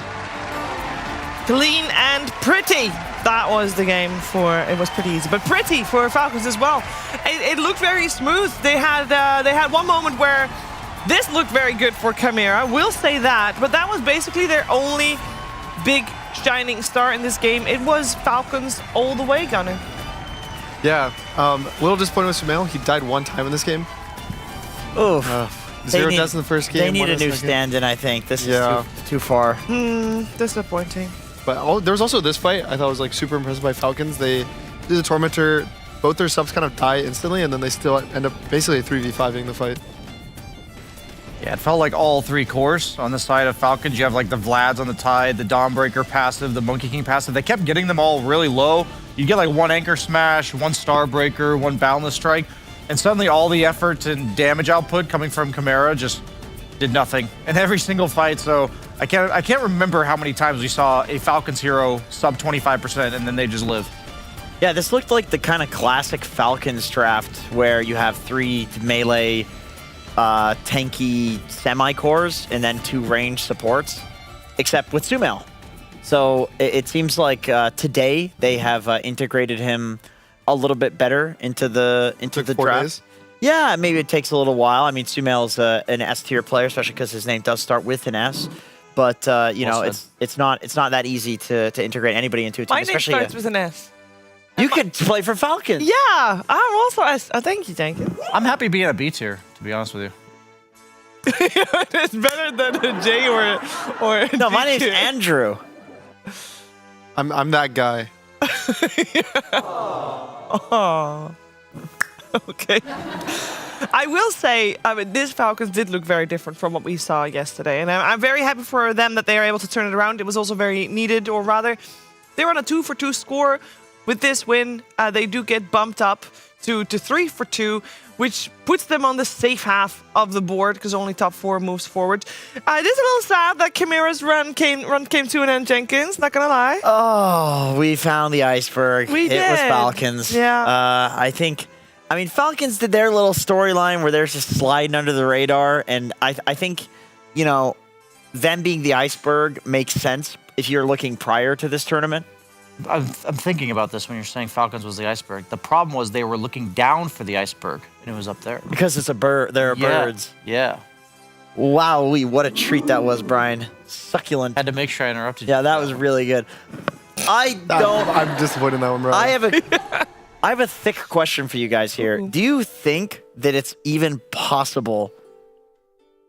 Clean and pretty. That was the game for, it was pretty easy, but pretty for Falcons as well. It looked very smooth. They had one moment where this looked very good for Chimera, we'll say that, but that was basically their only big shining star in this game. It was Falcons all the way, Gunnar. Yeah, little disappointed with Sumail. He died one time in this game. Oof. 0 deaths in the first game. They need a new stand-in, I think. This is too far. Disappointing. But there was also this fight I thought was like super impressive by Falcons. They do the Tormentor, both their subs kind of die instantly, and then they still end up basically 3v5ing the fight. Yeah, it felt like all 3 cores on the side of Falcons. You have like the Vlads on the Tide, the Dawnbreaker passive, the Monkey King passive. They kept getting them all really low. You get like 1 Anchor Smash, 1 Starbreaker, 1 Boundless Strike, and suddenly all the effort and damage output coming from Chimera just did nothing in every single fight. So I can't remember how many times we saw a Falcons hero sub 25% and then they just live. Yeah, this looked like the kind of classic Falcons draft where you have 3 melee, tanky semi-cores and then 2 range supports, except with Sumail. So it seems like today they have integrated him a little bit better into the draft. Days? Yeah, maybe it takes a little while. I mean, Sumail's an S tier player, especially because his name does start with an S. But you know, it's not that easy to integrate anybody into a team. My name starts with an S. You could play for Falcons. Yeah, I'm also S. Oh, thank you. I'm happy being a B tier, to be honest with you. It's better than a J or a No, D my name's tier. Andrew. I'm that guy. Oh. Okay. I will say, I mean, this Falcons did look very different from what we saw yesterday, and I'm very happy for them that they are able to turn it around. It was also very needed, or rather, they're on a 2-for-2 score. With this win, they do get bumped up to 3-for-2, which puts them on the safe half of the board because only top 4 moves forward. It is a little sad that Chimera's run came to an end, Jenkins, not gonna lie. Oh, we found the iceberg. We It did. was Falcons. Yeah. I mean, Falcons did their little storyline where they're just sliding under the radar, and I think, you know, them being the iceberg makes sense if you're looking prior to this tournament. I'm thinking about this when you're saying Falcons was the iceberg. The problem was they were looking down for the iceberg, and it was up there. Because it's a bird. There are birds. Yeah. Wowee, what a treat that was, Brian. Succulent. Had to make sure I interrupted you. Yeah, that was really good. I'm disappointed in that one, bro. I have a thick question for you guys here. Do you think that it's even possible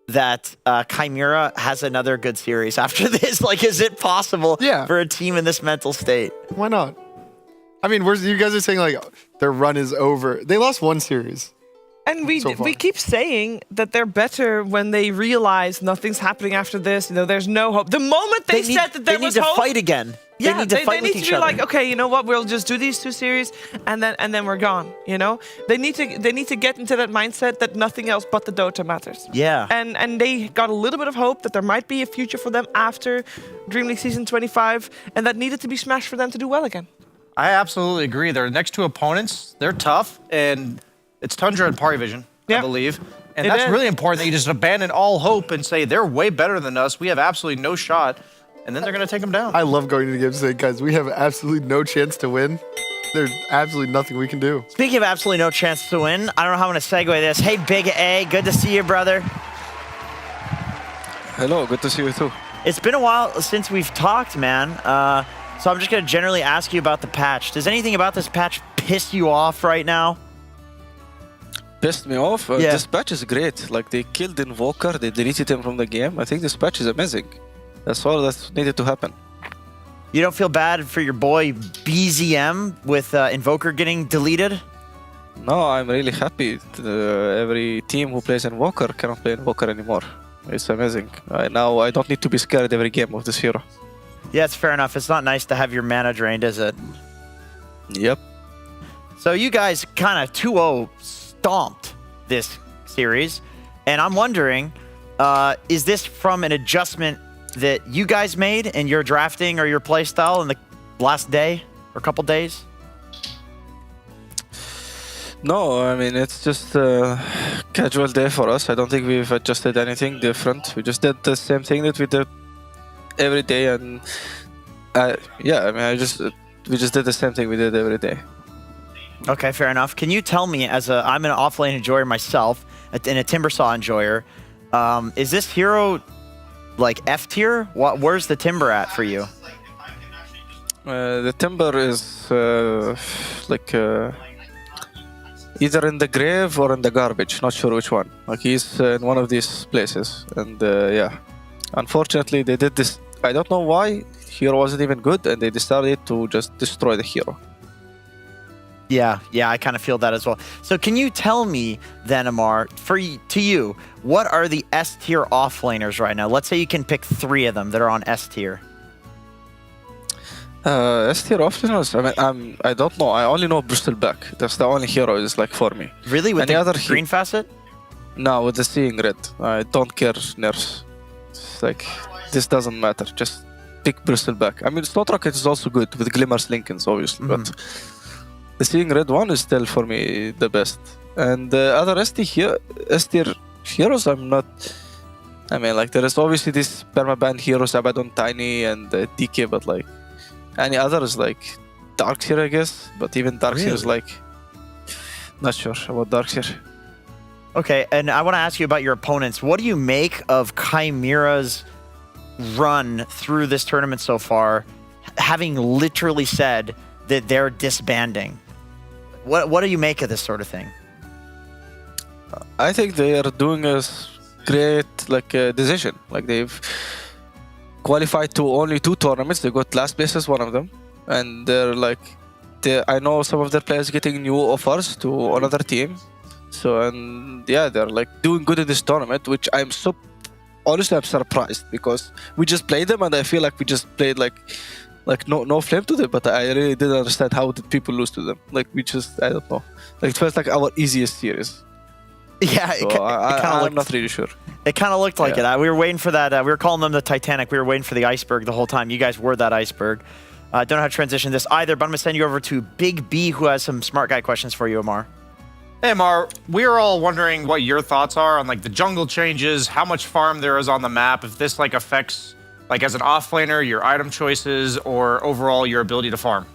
that Chimera has another good series after this? Like, is it possible for a team in this mental state? Why not? I mean, you guys are saying like their run is over. They lost one series. And we keep saying that they're better when they realize nothing's happening after this. You know, there's no hope. The moment they said that there was hope, they need to fight again. Yeah, they need to fight with be each other. like, okay, you know what? We'll just do these 2 series, and then we're gone. You know, they need to get into that mindset that nothing else but the Dota matters. Yeah. And they got a little bit of hope that there might be a future for them after DreamLeague Season 25, and that needed to be smashed for them to do well again. I absolutely agree. Their next 2 opponents, they're tough, and it's Tundra and Parivision, I believe. And that's really important that you just abandon all hope and say, they're way better than us. We have absolutely no shot. And then they're going to take them down. I love going to the game saying, guys, we have absolutely no chance to win. There's absolutely nothing we can do. Speaking of absolutely no chance to win, I don't know how I'm going to segue this. Hey, Big A, good to see you, brother. Hello, good to see you too. It's been a while since we've talked, man. So I'm just going to generally ask you about the patch. Does anything about this patch piss you off right now? Pissed me off? This patch is great. Like, they killed Invoker, they deleted him from the game. I think this patch is amazing. That's all that needed to happen. You don't feel bad for your boy BZM with Invoker getting deleted? No, I'm really happy. Every team who plays Invoker cannot play Invoker anymore. It's amazing. Now I don't need to be scared every game of this hero. Yeah, it's fair enough. It's not nice to have your mana drained, is it? Yep. So you guys kind of 2-0 stomped this series. And I'm wondering, is this from an adjustment that you guys made in your drafting or your playstyle in the last day or couple days? No, I mean, it's just a casual day for us. I don't think we've adjusted anything different. We just did the same thing that we did every day, and yeah, I mean, we just did the same thing we did every day. Okay, fair enough. Can you tell me, I'm an offlane enjoyer myself and a Timbersaw enjoyer, is this hero like F tier? Where's the Timber at for you? The Timber is like either in the grave or in the garbage. Not sure which one. Like, he's in one of these places, and yeah, unfortunately they did this. I don't know why. Hero wasn't even good, and they decided to just destroy the hero. Yeah, I kind of feel that as well. So can you tell me then, Amar, to you, what are the S tier offlaners right now? Let's say you can pick 3 of them that are on S tier. S tier offlaners? I mean, I don't know. I only know Bristleback. That's the only hero is like for me. Really? With any the other green facet? No, with the Seeing Red. I don't care nerfs. It's like, this doesn't matter. Just pick Bristleback. I mean, Slot Rocket is also good with Glimmer's Lincolns, obviously, but the Seeing Red one is still for me the best. And the other S tier heroes, I'm not. I mean, like, there is obviously this permaban heroes, Abaddon Tiny and DK, but like any others, like Darkseer, I guess. But even Darkseer is like, not sure about Darkseer. Okay, and I want to ask you about your opponents. What do you make of Chimera's run through this tournament so far, having literally said that they're disbanding? What do you make of this sort of thing? I think they are doing a great decision. Like, they've qualified to only 2 tournaments. They got last place as one of them, and they're like, I know some of their players getting new offers to another team. So, and yeah, they're like doing good in this tournament, which honestly I'm surprised, because we just played them and I feel like we just played like no flame to them, but I really didn't understand how did people lose to them. Like, we just, I don't know. Like, it felt like our easiest series. Yeah, so I'm not really sure. It kind of looked like it. We were waiting for that. We were calling them the Titanic. We were waiting for the iceberg the whole time. You guys were that iceberg. Don't know how to transition this either, but I'm going to send you over to Big B, who has some smart guy questions for you, Amar. Hey, Amar, we're all wondering what your thoughts are on like the jungle changes, how much farm there is on the map, if this like affects, like as an offlaner, your item choices, or overall your ability to farm.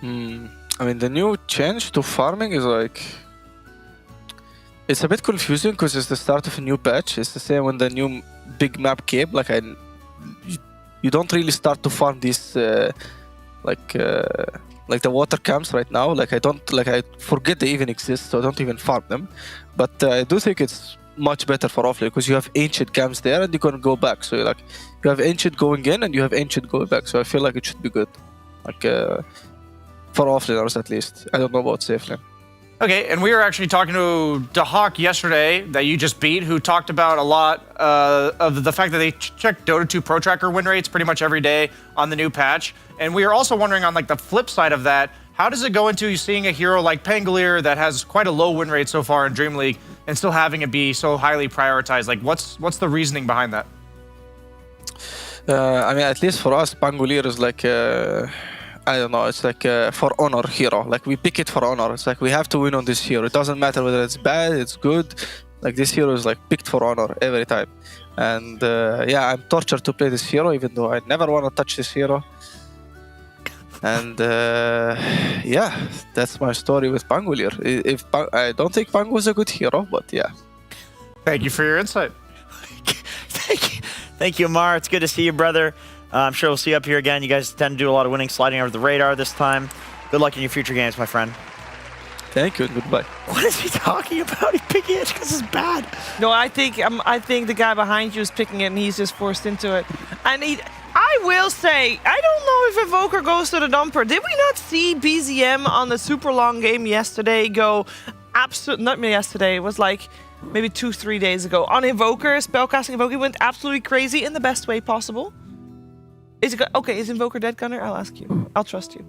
I mean, the new change to farming is like, it's a bit confusing because it's the start of a new patch. It's the same when the new big map came. Like you don't really start to farm these like the water camps right now. Like I forget they even exist, so I don't even farm them. But I do think it's much better for offlane because you have ancient camps there and you can go back. So you have ancient going in and you have ancient going back. So I feel like it should be good, like for offlaners at least. I don't know about safe lane. Okay, and we were actually talking to DeHawk yesterday that you just beat, who talked about a lot of the fact that they check Dota 2 Pro Tracker win rates pretty much every day on the new patch. And we are also wondering on like the flip side of that, how does it go into seeing a hero like Pangolier that has quite a low win rate so far in Dream League and still having it be so highly prioritized? Like what's the reasoning behind that? I mean, at least for us, Pangolier is like I don't know, it's like for honor hero. Like we pick it for honor. It's like we have to win on this hero. It doesn't matter whether it's bad, it's good. Like this hero is like picked for honor every time. And yeah, I'm tortured to play this hero, even though I never want to touch this hero. And yeah, that's my story with Pangolier. I don't think Pango is a good hero, but yeah. Thank you for your insight. Thank you, Amar. It's good to see you, brother. I'm sure we'll see you up here again. You guys tend to do a lot of winning, sliding over the radar this time. Good luck in your future games, my friend. Thank you and goodbye. What is he talking about? He's picking it because it's bad. No, I think the guy behind you is picking it and he's just forced into it. And I will say, I don't know if Evoker goes to the dumper. Did we not see BZM on the super long game yesterday go not yesterday, it was like maybe 2-3 days ago. On Evoker, spellcasting Evoker went absolutely crazy in the best way possible. Is Invoker dead, Gunner? I'll ask you. I'll trust you.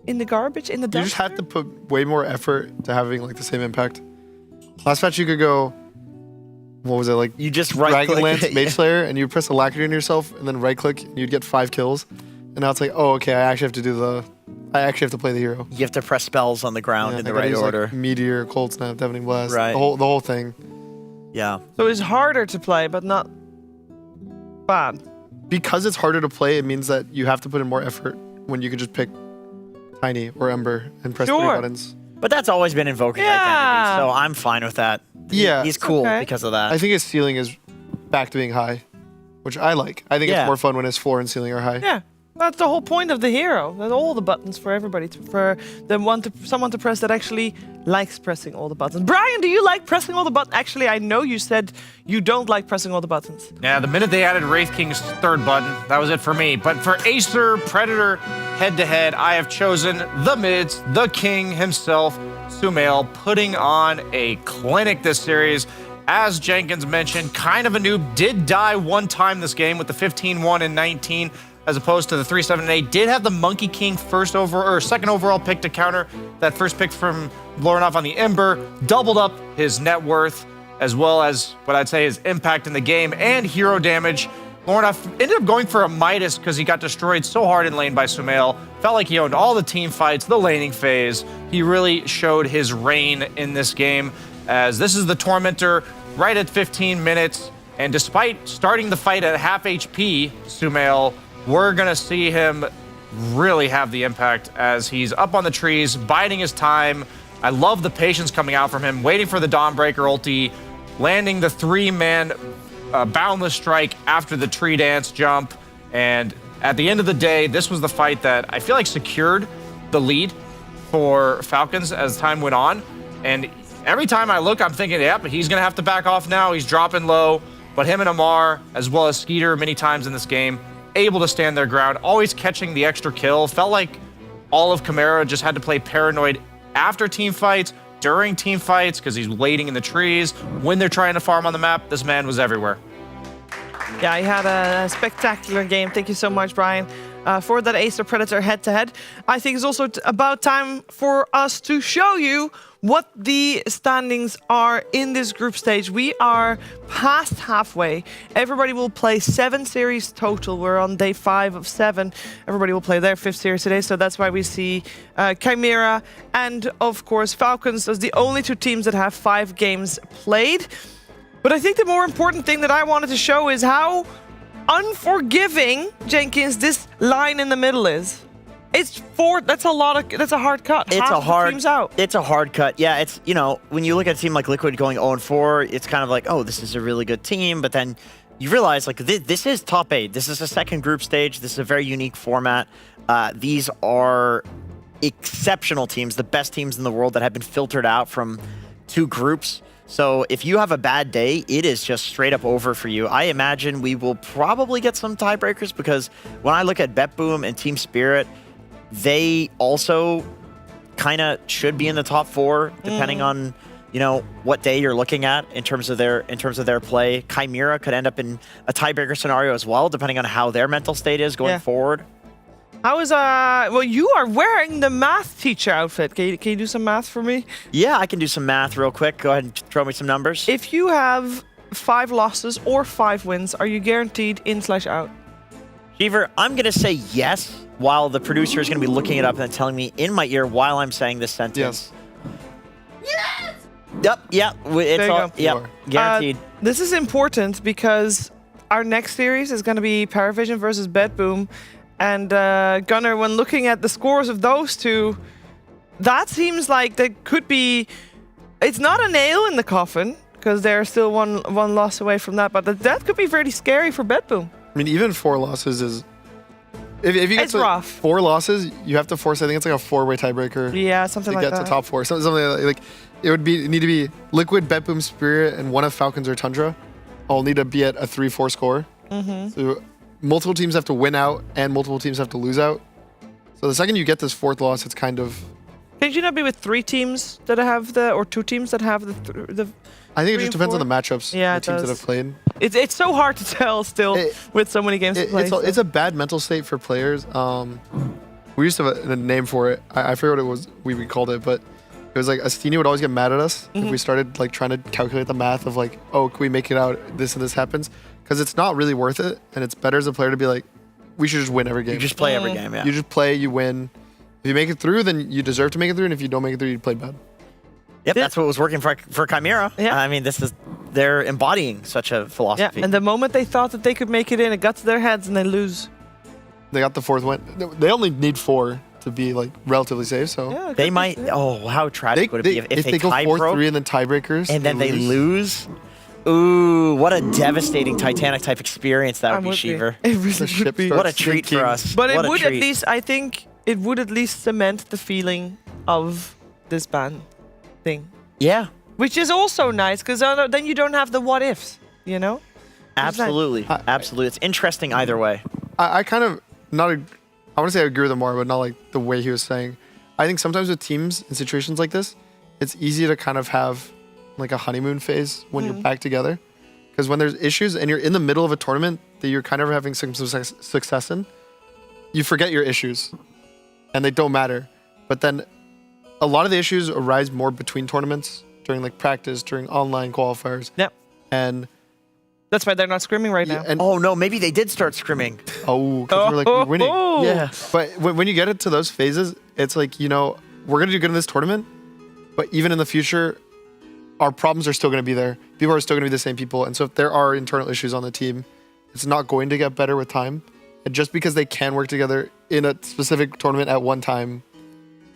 In the garbage? In the dumpster? You just had to put way more effort to having like the same impact. Last match you could go, what was it, like you just Dragonlance Mage Slayer and you press Alacrity on yourself and then right click and you'd get 5 kills. And now it's like, oh okay, I actually have to play the hero. You have to press spells on the ground in the right order. Like Meteor, Cold Snap, Deafening Blast, right. the whole thing. Yeah. So it's harder to play, but not bad. Because it's harder to play, it means that you have to put in more effort when you could just pick Tiny or Ember and press 3 buttons. But that's always been Invoker's identity, so I'm fine with that. Yeah. He's cool because of that. I think his ceiling is back to being high, which I like. I think it's more fun when his floor and ceiling are high. Yeah. That's the whole point of the hero. That all the buttons for everybody, for someone to press that actually likes pressing all the buttons. Brian, do you like pressing all the buttons? Actually, I know you said you don't like pressing all the buttons. Yeah, the minute they added Wraith King's 3rd button, that was it for me. But for Acer Predator head-to-head, I have chosen the mids, the king himself, Sumail, putting on a clinic this series. As Jenkins mentioned, kind of a noob, did die one time this game with the 15-1 and 19, as opposed to the 3-7-8. Did have the Monkey King second overall pick to counter that first pick from Lorinov on the Ember, doubled up his net worth, as well as what I'd say his impact in the game and hero damage. Lorinov ended up going for a Midas because he got destroyed so hard in lane by Sumail. Felt like he owned all the team fights, the laning phase. He really showed his reign in this game, as this is the Tormentor right at 15 minutes. And despite starting the fight at half HP, Sumail, we're going to see him really have the impact as he's up on the trees, biding his time. I love the patience coming out from him, waiting for the Dawnbreaker ulti, landing the 3-man Boundless Strike after the tree dance jump. And at the end of the day, this was the fight that I feel like secured the lead for Falcons as time went on. And every time I look, I'm thinking, yep, he's going to have to back off now. He's dropping low. But him and Amar, as well as Skeeter many times in this game, able to stand their ground, always catching the extra kill. Felt like all of Chimera just had to play paranoid after team fights, during team fights, because he's waiting in the trees. When they're trying to farm on the map, this man was everywhere. Yeah, he had a spectacular game. Thank you so much, Brian, for that Acer Predator head-to-head. I think it's also about time for us to show you what the standings are in this group stage. We are past halfway. Everybody will play 7 series total. We're on day 5 of 7. Everybody will play their 5th series today, so that's why we see Chimera and, of course, Falcons as the only 2 teams that have 5 games played. But I think the more important thing that I wanted to show is how unforgiving, Jenkins, this line in the middle is. It's 4. That's a lot of. That's a hard cut. It's Half a the hard. team's out. It's a hard cut. Yeah, it's when you look at a team like Liquid going 0-4, it's kind of like, oh, this is a really good team, but then you realize like this is top 8. This is a second group stage. This is a very unique format. These are exceptional teams, the best teams in the world that have been filtered out from 2 groups. So if you have a bad day, it is just straight up over for you. I imagine we will probably get some tiebreakers because when I look at BetBoom and Team Spirit, they also kind of should be in the top 4, depending on what day you're looking at in terms of their play. Chimera could end up in a tiebreaker scenario as well, depending on how their mental state is going forward. How is well, you are wearing the math teacher outfit. Can you do some math for me? Yeah, I can do some math real quick. Go ahead and throw me some numbers. If you have 5 losses or 5 wins, are you guaranteed in/out? Cheever, I'm going to say yes, while the producer is going to be looking it up and then telling me in my ear while I'm saying this sentence. Yes! Yep, it's all, yep, guaranteed. This is important because our next series is going to be Paravision versus BetBoom. And Gunnar, when looking at the scores of those two, that seems like there could be... It's not a nail in the coffin, because they're still one loss away from that, but that could be very scary for BetBoom. I mean, even 4 losses is... If you get It's to rough. 4 losses, you have to force, I think it's like a 4-way tiebreaker. Yeah, something to like get that. to top 4. Something like it would need to be Liquid, BetBoom, Spirit, and one of Falcons or Tundra all need to be at a 3-4 score. So multiple teams have to win out, and multiple teams have to lose out. So the second you get this 4th loss, it's kind of... Could you not be with 3 teams that have or 2 teams that have the I think it just depends on the matchups. Yeah, the teams that have played. It's so hard to tell still with so many games to play. It's a bad mental state for players. We used to have a name for it. I forget what it was. We called it, but it was like Astini would always get mad at us if we started like trying to calculate the math of like, oh, can we make it out? This and this happens, because it's not really worth it, and it's better as a player to be like, we should just win every game. You just play every game. Yeah. You just play. You win. If you make it through, then you deserve to make it through, and if you don't make it through, you play bad. Yep, that's what was working for Chimera. Yeah. I mean, they're embodying such a philosophy. Yeah, and the moment they thought that they could make it in, it got to their heads and they lose. They got the 4th win. They only need 4 to be like relatively safe. So they might. Oh, how tragic would it be if they go tie 4-3 and then tiebreakers, and then they lose? Ooh, what a devastating Titanic type experience that would be, Cheever. It really would be. What a treat for us. But what it a would at treat. least, I think, it would at least cement the feeling of this ban thing. Yeah. Which is also nice, because then you don't have the what ifs, you know? Absolutely. Absolutely. It's interesting either way. I kind of I want to say I agree with him more, but not like the way he was saying. I think sometimes with teams in situations like this, it's easy to kind of have like a honeymoon phase when you're back together. Because when there's issues and you're in the middle of a tournament that you're kind of having some success in, you forget your issues and they don't matter. But then a lot of the issues arise more between tournaments, during like practice, during online qualifiers. Yep. And that's why they're not scrimming right now. And oh no, maybe they did start scrimming. Oh, because we're like we're winning. Yeah. But when you get it to those phases, it's like, we're gonna do good in this tournament, but even in the future, our problems are still gonna be there. People are still gonna be the same people. And so if there are internal issues on the team, it's not going to get better with time. And just because they can work together in a specific tournament at one time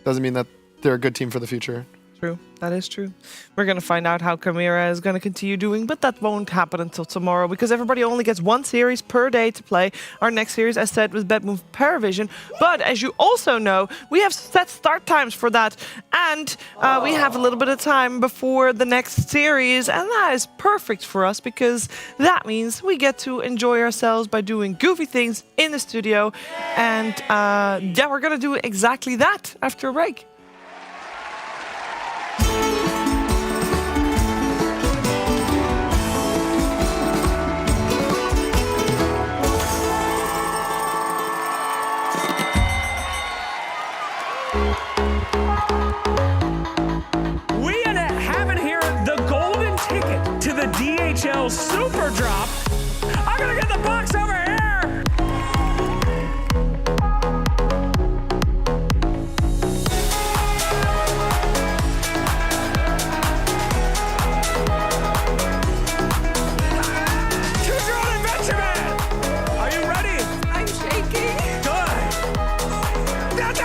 doesn't mean that they're a good team for the future. True. That is true. We're going to find out how Chimera is going to continue doing, but that won't happen until tomorrow because everybody only gets 1 series per day to play. Our next series, as said, was BetBoom Paravision. But as you also know, we have set start times for that. And we have a little bit of time before the next series. And that is perfect for us because that means we get to enjoy ourselves by doing goofy things in the studio. And yeah, we're going to do exactly that after a break. We have it here, the golden ticket to the DHL Super Drop. I'm gonna get the box over here. Two-drone Adventure Man! Are you ready? I'm shaking. Good. That's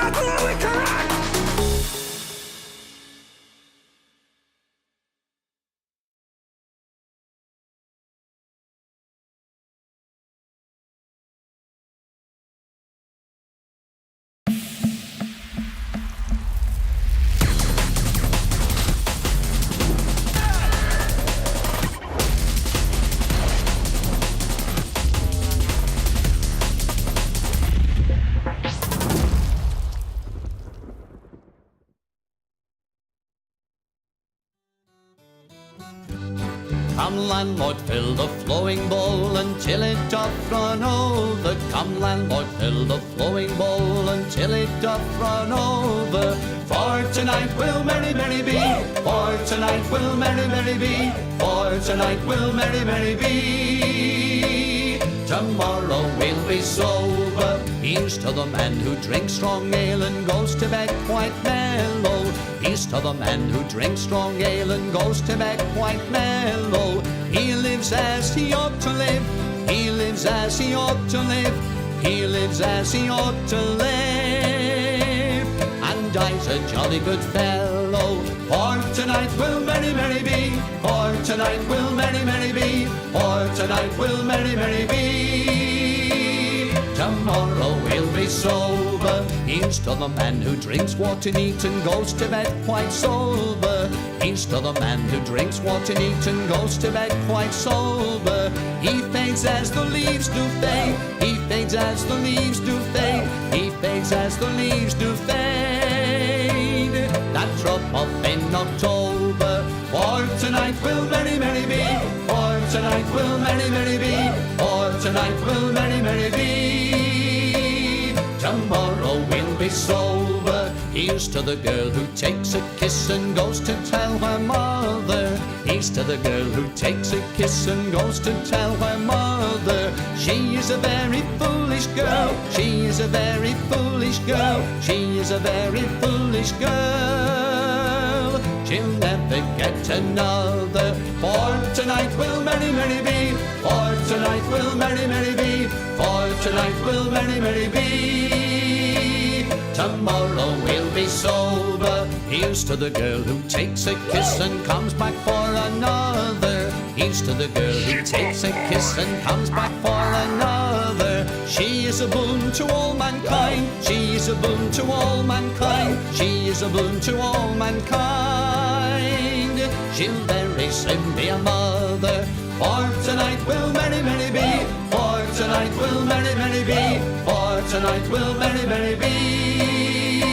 Come landlord, fill the flowing bowl until it doth run over. Come landlord, fill the flowing bowl until it doth run over. For tonight will merry, merry be. For tonight will merry, merry be. For tonight will merry, merry be. Tomorrow we'll be sober. Here's to the man who drinks strong ale and goes to bed quite mellow. Here's to the man who drinks strong ale and goes to bed quite mellow. He lives as he ought to live. He lives as he ought to live. He lives as he ought to live. And dies a jolly good fellow. For tonight will merry, merry be. For tonight will merry, merry be. For tonight will merry, merry be. Tomorrow we'll be sober. Here's to the man who drinks water neat and goes to bed quite sober. Here's to the man who drinks water neat and goes to bed quite sober. He fades as the leaves do fade. He fades as the leaves do fade. He fades as the leaves do fade. That drop off in October. For tonight will merry, merry be. For tonight will merry, merry be. For tonight will merry, merry be. Tomorrow we'll be sober. Here's to the girl who takes a kiss and goes to tell her mother. Here's to the girl who takes a kiss and goes to tell her mother. She is a very foolish girl. She is a very foolish girl. She is a very foolish girl. She'll never get another. For tonight will merry, merry be. For tonight will merry, merry be. For tonight will merry, merry be. Tomorrow we'll be sober. Here's to the girl who takes a kiss and comes back for another. Here's to the girl who takes a kiss and comes back for another. She is a boon to all mankind. She is a boon to all mankind. She is a boon to all mankind. She'll very soon be a mother. For tonight will merry, merry be. For tonight will merry, merry be. For tonight will merry, merry be.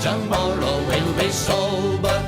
Tomorrow we'll be sober.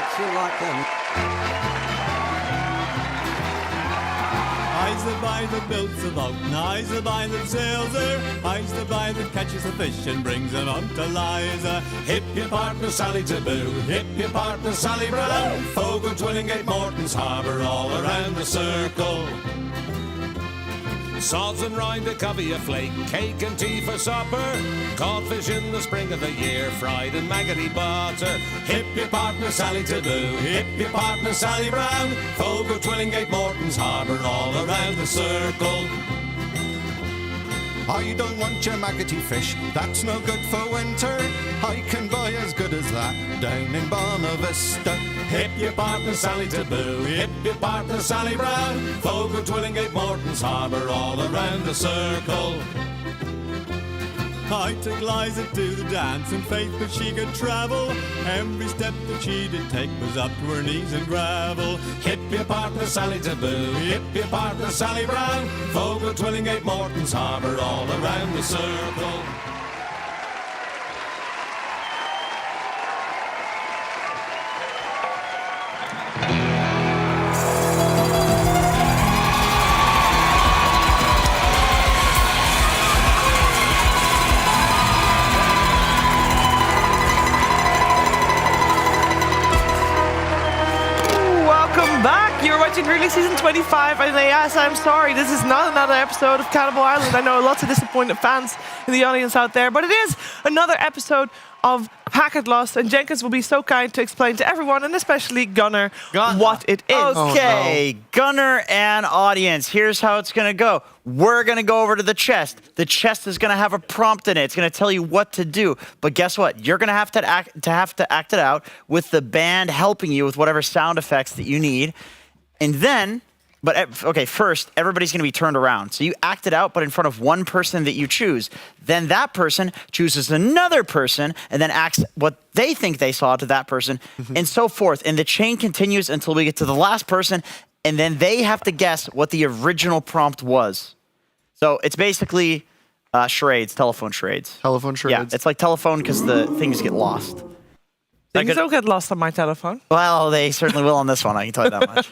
makes you like them. I's the boy that builds the boat, and I's the boy that sails her. I's the boy that catches the fish and brings them home to Liza. Hip your partner Sally Taboo, hip your partner Sally Brown. Folk of Twillingate, Morton's Harbour, all around the circle. Sods and rind to cover your flake, cake and tea for supper. Codfish in the spring of the year, fried in maggoty butter. Hip your partner Sally Taboo, hip your partner Sally Brown. Folk of Twillingate, Morton's Harbour, all around the circle. I don't want your maggoty fish, that's no good for winter. I can buy as good as that down in Bonavista. Hip your partner Sally Taboo, hip your partner Sally Brown. Folk of Twillingate, Morton's Harbour, all around the circle. I took Liza to the dance in faith that she could travel. Every step that she did take was up to her knees in gravel. Hip your partner Sally Taboo, hip your partner Sally Brown. Folk of Twillingate, Morton's Harbour, all around the circle. You're watching DreamLeague Season 25, and yes, I'm sorry, this is not another episode of Cannibal Island. I know lots of disappointed fans in the audience out there, but it is another episode of Packet Lost, and Jenkins will be so kind to explain to everyone, and especially Gunnar, what it is. Okay, Gunnar and audience, here's how it's going to go. We're going to go over to the chest. The chest is going to have a prompt in it. It's going to tell you what to do. But guess what? You're going to have to act it out with the band helping you with whatever sound effects that you need. And then, first, everybody's going to be turned around. So you act it out, but in front of one person that you choose. Then that person chooses another person and then acts what they think they saw to that person, and so forth. And the chain continues until we get to the last person, and then they have to guess what the original prompt was. So it's basically charades, telephone charades. Telephone charades. Yeah, it's like telephone because the things get lost. Things don't get lost on my telephone. Well, they certainly will on this one, I can tell you that much.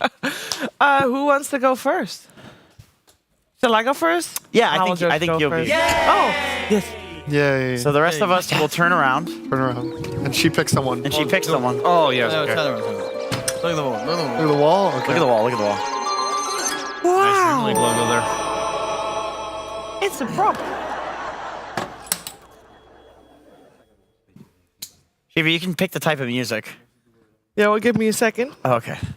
Who wants to go first? Shall I go first? Yeah, I think you'll be. Oh, yes. Yay. So the rest of us will turn around. Turn around. And she picks someone. And she picks someone. Oh, yes. Okay. Look at the wall. Look at the wall? Okay. Look at the wall. Look at the wall. Wow. Nice logo there. It's a prop. Shiva, you can pick the type of music. Yeah, well, give me a second. Oh, okay. And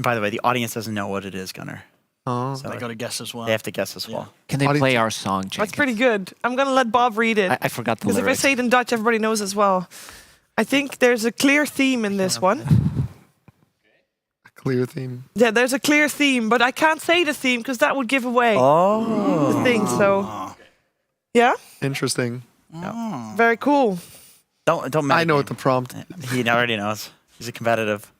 by the way, the audience doesn't know what it is, Gunnar. Oh. So They got to guess as well. they have to guess as well. Can they play our song, Jenkins? That's pretty good. I'm going to let Bob read it. I forgot the Because if I lyrics. say it in Dutch, everybody knows as well. I think there's a clear theme in this one. A clear theme. Yeah, there's a clear theme, but I can't say the theme because that would give away the thing. So, yeah, Interesting. very cool. Don't I know what the prompt. He already knows. He's a competitive.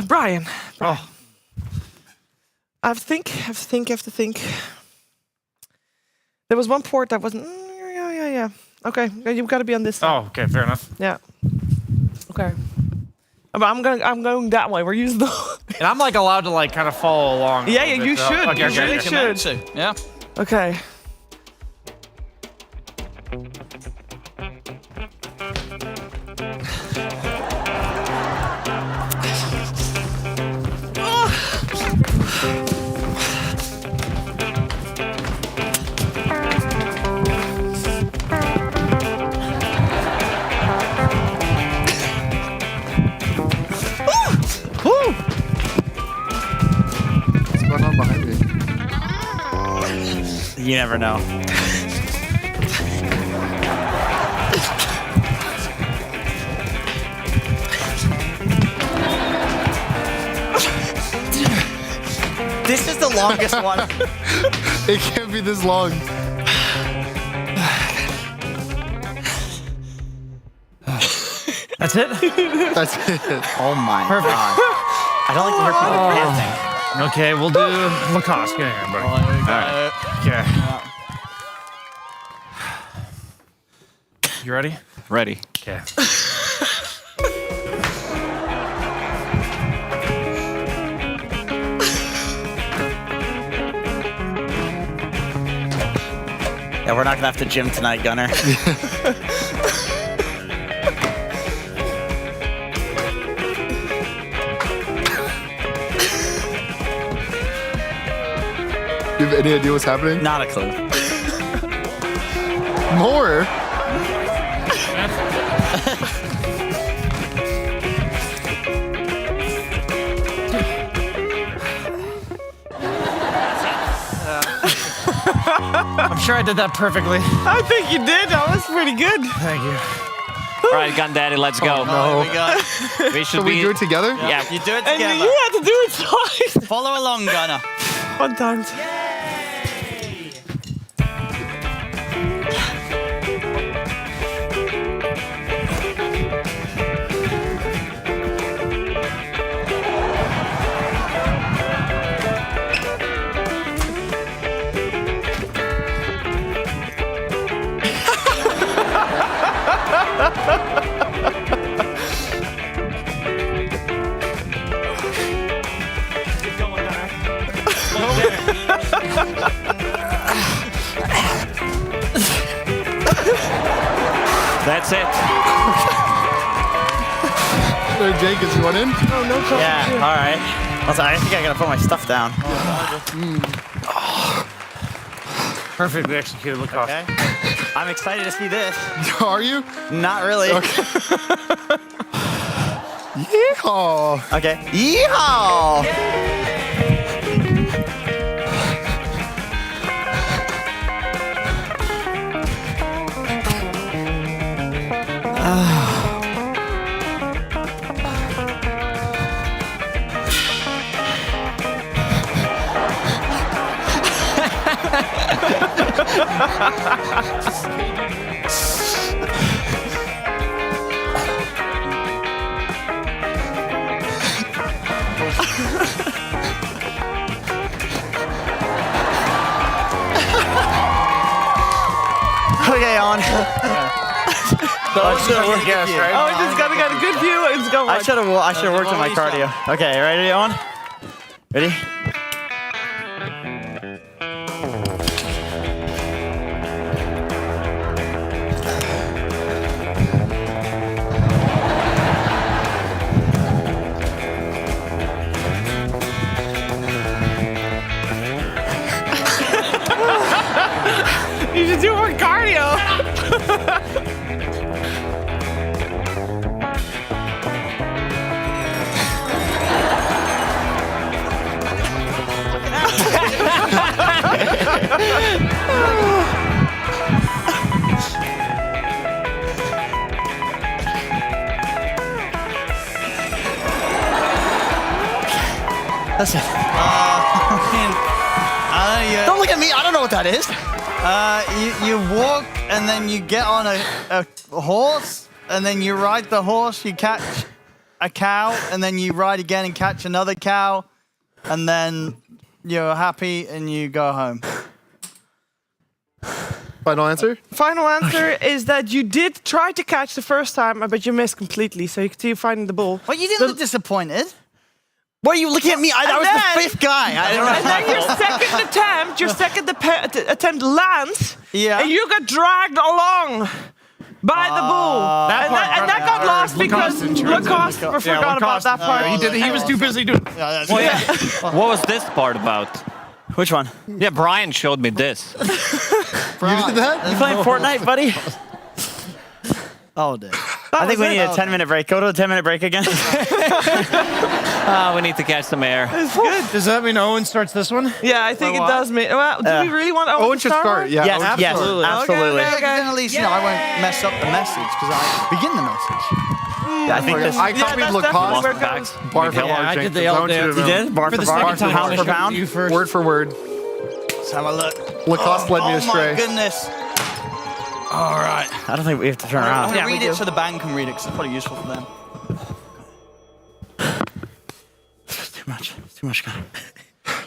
Brian. Oh. I have to think. There was one port that wasn't. Yeah. Okay, you've got to be on this side. Oh, okay, fair enough. Yeah. Okay. But I'm going that way. We're using the. And I'm like allowed to like kind of follow along. Yeah, you should. Okay, You really should. Yeah. Okay. What's going on behind me? You never know. This is the longest one. It can't be this long. That's it? That's it. Oh my god. I don't like to hurt people panting. Okay, we'll do Lacoste. Get in here, buddy. All right. Okay. You ready? Ready. Okay. Yeah, we're not gonna have to gym tonight, Gunner. Do you have any idea what's happening? Not a clue. More? I'm sure I did that perfectly. I think you did. That was pretty good. Thank you. All right, Gun Daddy, let's go. No. We should So we do it together? Yeah. You do it And together. you had to do it twice. Follow along, Gunner. Fun times. That's it. There, Jenkins, you want in? Oh, no problem. Yeah, all right. I think I gotta put my stuff down. Perfectly executed Lacoste. Okay. I'm excited to see this. Are you? Not really. Okay. Yeehaw! Okay. Yeehaw! Okay, on. Oh, it's got a good view. It's got I should have worked on my cardio. Okay, ready, on? Ready? You should do more cardio. Listen. Don't look at me. I don't know what that is. You walk and then you get on a horse and then you ride the horse, you catch a cow and then you ride again and catch another cow and then you're happy and you go home. Final answer? Final answer is that you did try to catch the first time, but you missed completely. So you could see you finding the ball. Well, you didn't look disappointed. What are you looking at me? I was the fifth guy. I don't know. And then your second attempt lands. Yeah. And you got dragged along by the bull. And that got lost because Lacoste forgot about that part. He was too busy doing. What was this part about? Which one? Yeah, Brian showed me this. You did that? You playing Fortnite, buddy? Oh, dude. I think we need a 10-minute break. Go to a 10-minute break again. We need to catch some air. It's good. Does that mean Owen starts this one? Yeah, I think it does. Well, do we really want Owen to should start. Yeah, Yes, Owen yes, should start. absolutely. Okay, then at least, I won't mess up the message because I begin the message. I think this. I copied Lacoste. Bar for bar, I did Jenkins. the I want you to You know. did? Bar for bar? Pound for pound? You first. Word for word. Let's have a look. Lacoste led me Oh astray. my goodness. All right. I don't think we have to turn I'm around. going to read it so the band can read it because it's probably useful for them. Too much. Too much.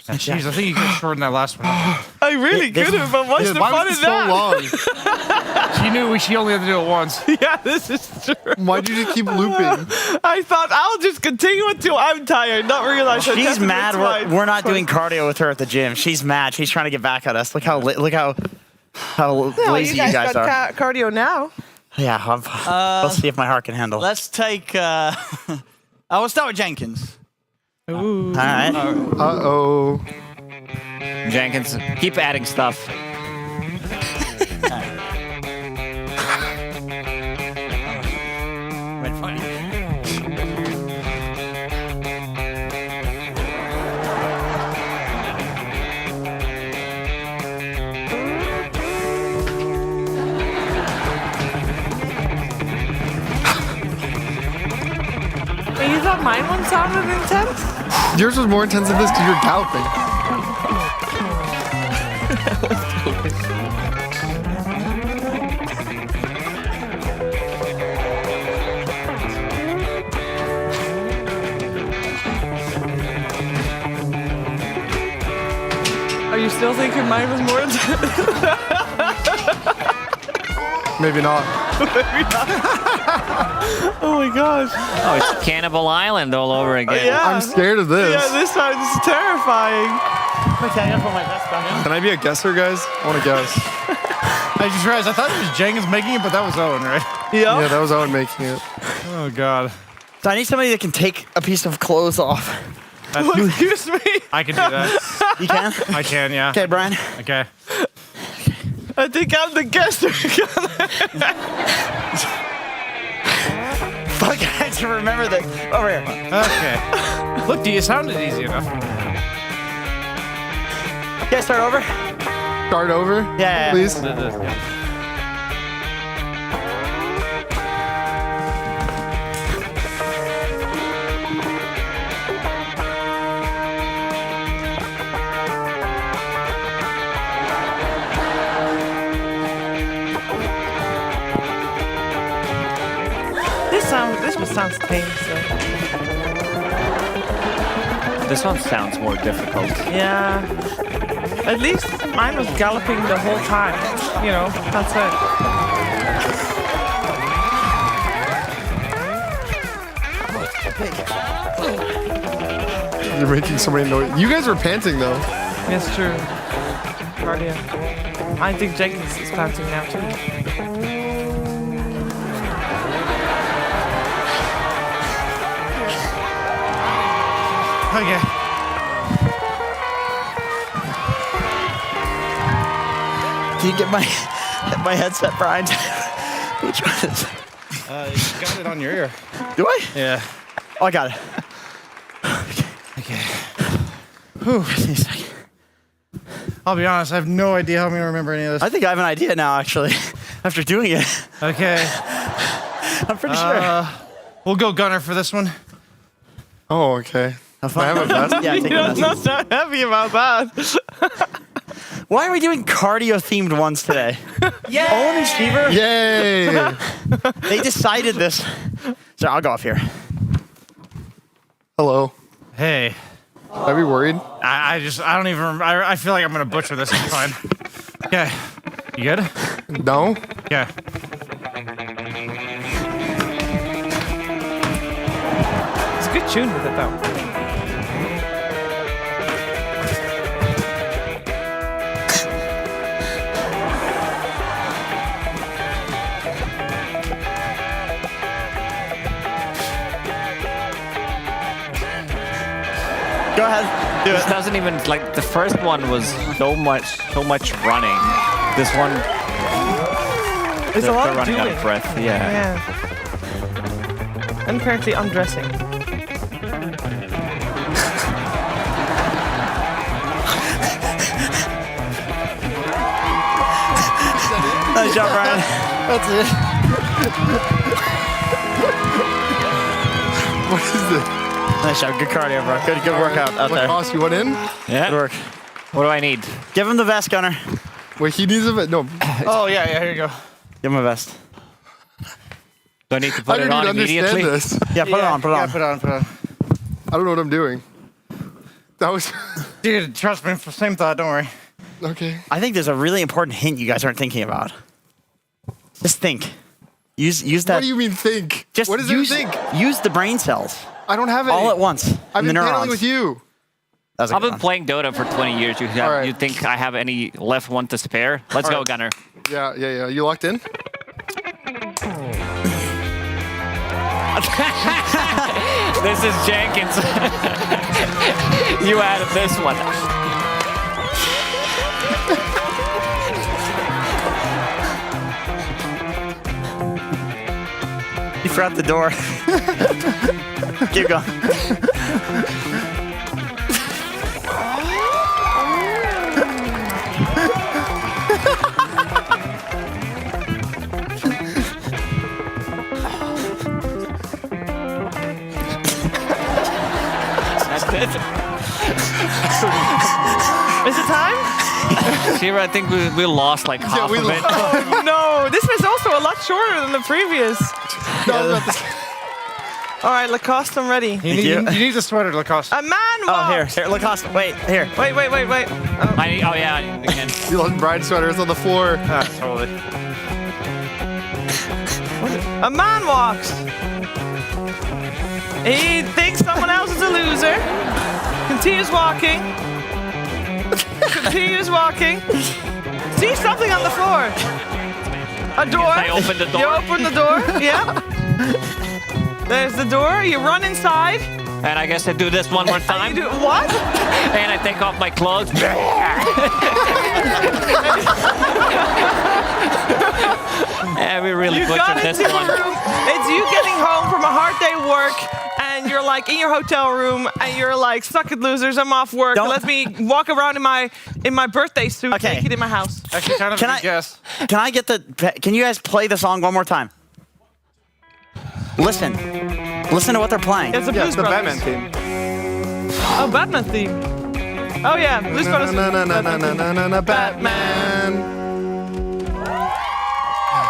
Jeez, I think you could shorten that last one. I really could have, but what's the Why fun was in it so that? long? She knew she only had to do it once. Yeah, this is true. Why'd you just keep looping? I thought I'll just continue until I'm tired, not realize I She's tested it mad twice. we're not doing cardio with her at the gym. She's mad. She's trying to get back at us. Look how No, lazy you guys got are. cardio now. Yeah, let's see if my heart can handle. Let's take. I will start with Jenkins. Ooh. All right. Uh-oh. Jenkins, keep adding stuff. Hey, you thought mine one sounded intense? Yours was more intense than this because you're galloping. Are you still thinking mine was more intense? Maybe not. Maybe not. Oh my gosh. Oh, it's Cannibal Island all over again. Yeah. I'm scared of this. Yeah, this sounds terrifying. Okay, I'm gonna put my vest back on. Can I be a guesser, guys? I want to guess. I just realized I thought it was Jenkins making it, but that was Owen, right? Yeah. Yeah, that was Owen making it. Oh God. So I need somebody that can take a piece of clothes off. Excuse me. I can do that. You can? I can, yeah. Okay, Brian. Okay. I think I'm the guesser. Fuck, I had to remember this. Over here. Okay. Look, you sounded easy enough. Okay, start over. Start over? Yeah. Please. This one sounds tame. So. This one sounds more difficult. Yeah. At least mine was galloping the whole time. You know, that's it. You're making so many noise. You guys are panting though. That's true. Cardio. I think Jenkins is panting now too. Okay. Can you get my headset, Brian? Which one is it? You got it on your ear. Do I? Yeah. Oh, I got it. Okay. Whew. I'll be honest, I have no idea how I'm gonna remember any of this. I think I have an idea now, actually, after doing it. Okay. I'm pretty sure. We'll go Gunner for this one. Oh, okay. I have a vest? Yeah, take You're not so happy about that. Why are we doing cardio-themed ones today? Yay! Owen and Cheever? Yay! They decided this. So I'll go off here. Hello. Hey. I'd be worried. I don't even remember. I feel like I'm gonna butcher this. It's fine. Okay. You good? No. Okay. It's a good tune with it though. Go ahead. This doesn't even like the first one was so much running. This one, It's a lot they're of running doing. out of breath. Yeah. And apparently undressing. Nice job, Brian. That's it. What is this? Nice job. Good cardio, bro. Good workout out there. Lacoste, you went in? Yeah. Good work. What do I need? Give him the vest, Gunner. Wait, he needs a vest. No. Oh yeah, here you go. Give him a vest. Do I need to I put it don't on even understand immediately? this. Yeah, put it on. Put it on. Yeah, put it on. Put it on. I don't know what I'm doing. That was... Dude, trust me. Same thought. Don't worry. Okay. I think there's a really important hint you guys aren't thinking about. Just think. Use that. What do you mean think? Just what does it use, think? Use the brain cells. I don't have any. All at once. I've in the been paneling neurons. with you. That was a I've good been one. playing Dota for 20 years. You think I have any left one to spare? Let's go, Gunner. Yeah. You locked in? This is Jenkins. You added this one. You forgot the door. Keep going. Is it time? Shira, I think we lost like half of it. Oh no, this was also a lot shorter than the previous. All right, Lacoste, I'm ready. You need the sweater, Lacoste. A man walks. Here, Lacoste. Wait, here. Wait. Oh yeah, again. You left Brian's sweaters on the floor. Totally. A man walks. He thinks someone else is a loser. Continues walking. Continues walking. Sees something on the floor. A door. I opened the door. You open the door. Yeah. There's the door. You run inside. And I guess I do this one more time. You do what? And I take off my clothes. Yeah, we really You got butchered this into one. a room. It's you getting home from a hard day of work, and you're like in your hotel room, and you're like, "Suck it, losers! I'm off work. Let me walk around in my birthday suit, naked in my house." Actually, kind of a guess. Can I get the? Can you guys play the song one more time? Listen to what they're playing. It's a Blues the Brothers. Batman theme. Oh, Batman theme. Oh yeah, Blues Brothers. Batman.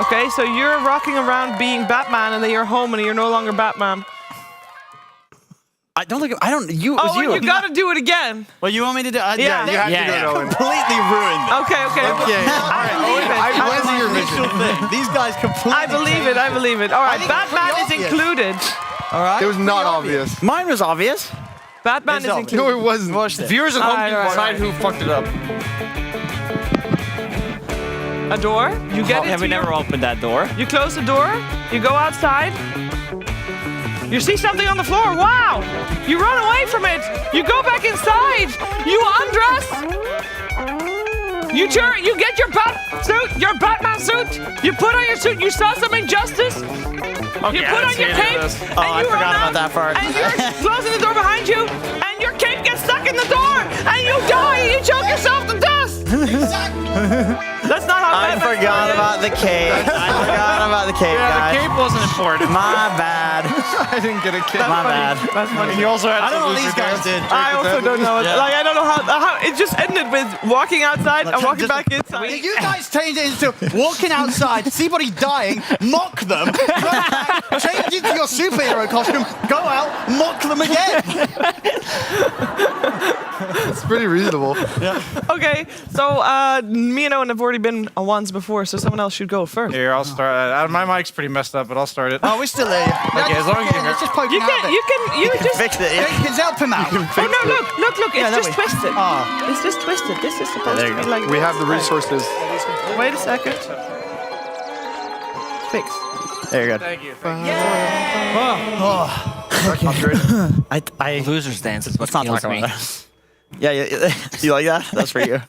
Okay, so you're rocking around being Batman, and then you're home, and you're no longer Batman. I don't think. I don't. You. Oh, well, you gotta do it again. Well, you want me to do? Yeah. You have to do it, Owen. Completely ruined. Okay. I believe it. I'm blessing your vision. These guys completely. I believe it. All right, Batman is included. All right. It was not obvious. Mine was obvious. Batman is included. No, it wasn't. Watch this. Viewers at home Alright, can alright, decide who fucked it up. A door. You get Have into we never your, opened that door? You close the door. You go outside. You see something on the floor. Wow! You run away from it. You go back inside. You undress. You get your your Batman suit. You put on your suit. You saw some injustice. Okay, You put on your cape. Oh, and I you forgot run about out, that part. And you're closing the door behind you. And your cape gets stuck in the door. And you die. And you choke yourself to dust. That's not how I Batman forgot started. about the cape. I forgot about the cape, Yeah, guys. the cape wasn't important. My bad. I didn't get a cape. My bad. That's funny. And you also had I don't know what loser these guys dance. did. I also don't know. Yeah. Like I don't know how it just ended with walking outside and walking back inside. Yeah, you guys changed it into walking outside, see somebody dying, mock them, run back, change into your superhero costume, go out, mock them again. It's pretty reasonable. Okay, so me and Owen have already been on once before, so someone else should go first. Here, I'll start. My mic's pretty messed up, but I'll start it. Oh, we're still there. Okay, as long as Let's just poke You him out can, there. you just. Fix it. Yeah. Let's help him out. Oh no! Look! Yeah, It's there just we- twisted. Oh. It's just twisted. This is supposed there to you be go. like. We have the this. resources. Wait a second. Fix. There you go. Thank you. I Losers dance is what not kills talk me. about that. Yeah. You like that? That's for you.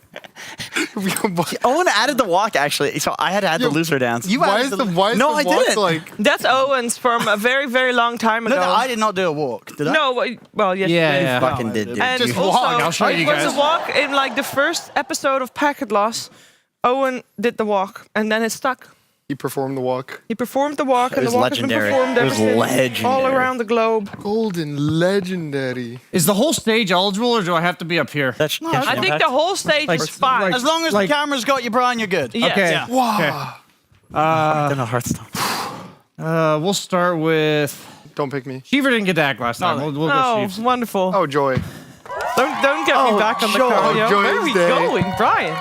Owen added the walk actually, so I had to add the loser dance. Why is the No, the I walk didn't. like? That's Owen's from a very, very long time ago. No, I did not do a walk, did I? No, well, yes, you did. Yeah. Fucking did, dude. And Just also, walk, I'll show it you was guys. a walk in like the first episode of Packet Loss. Owen did the walk, and then it stuck. He performed the walk. He performed the walk, and was the walk legendary. has been performed It ever was since, legendary. all around the globe. Golden legendary. Is the whole stage eligible, or do I have to be up here? That's I think the whole stage is fine. As long as the camera's got you, Brian, you're good. Yes. Okay. Yeah. Wow. Don't know Hearthstone. We'll start with. Don't pick me. Sheever didn't get that last time. We'll go Oh, Sheeves. wonderful. Oh, joy. Don't get me back on the joy. car. yo. Joy Where are we is day. going, Brian?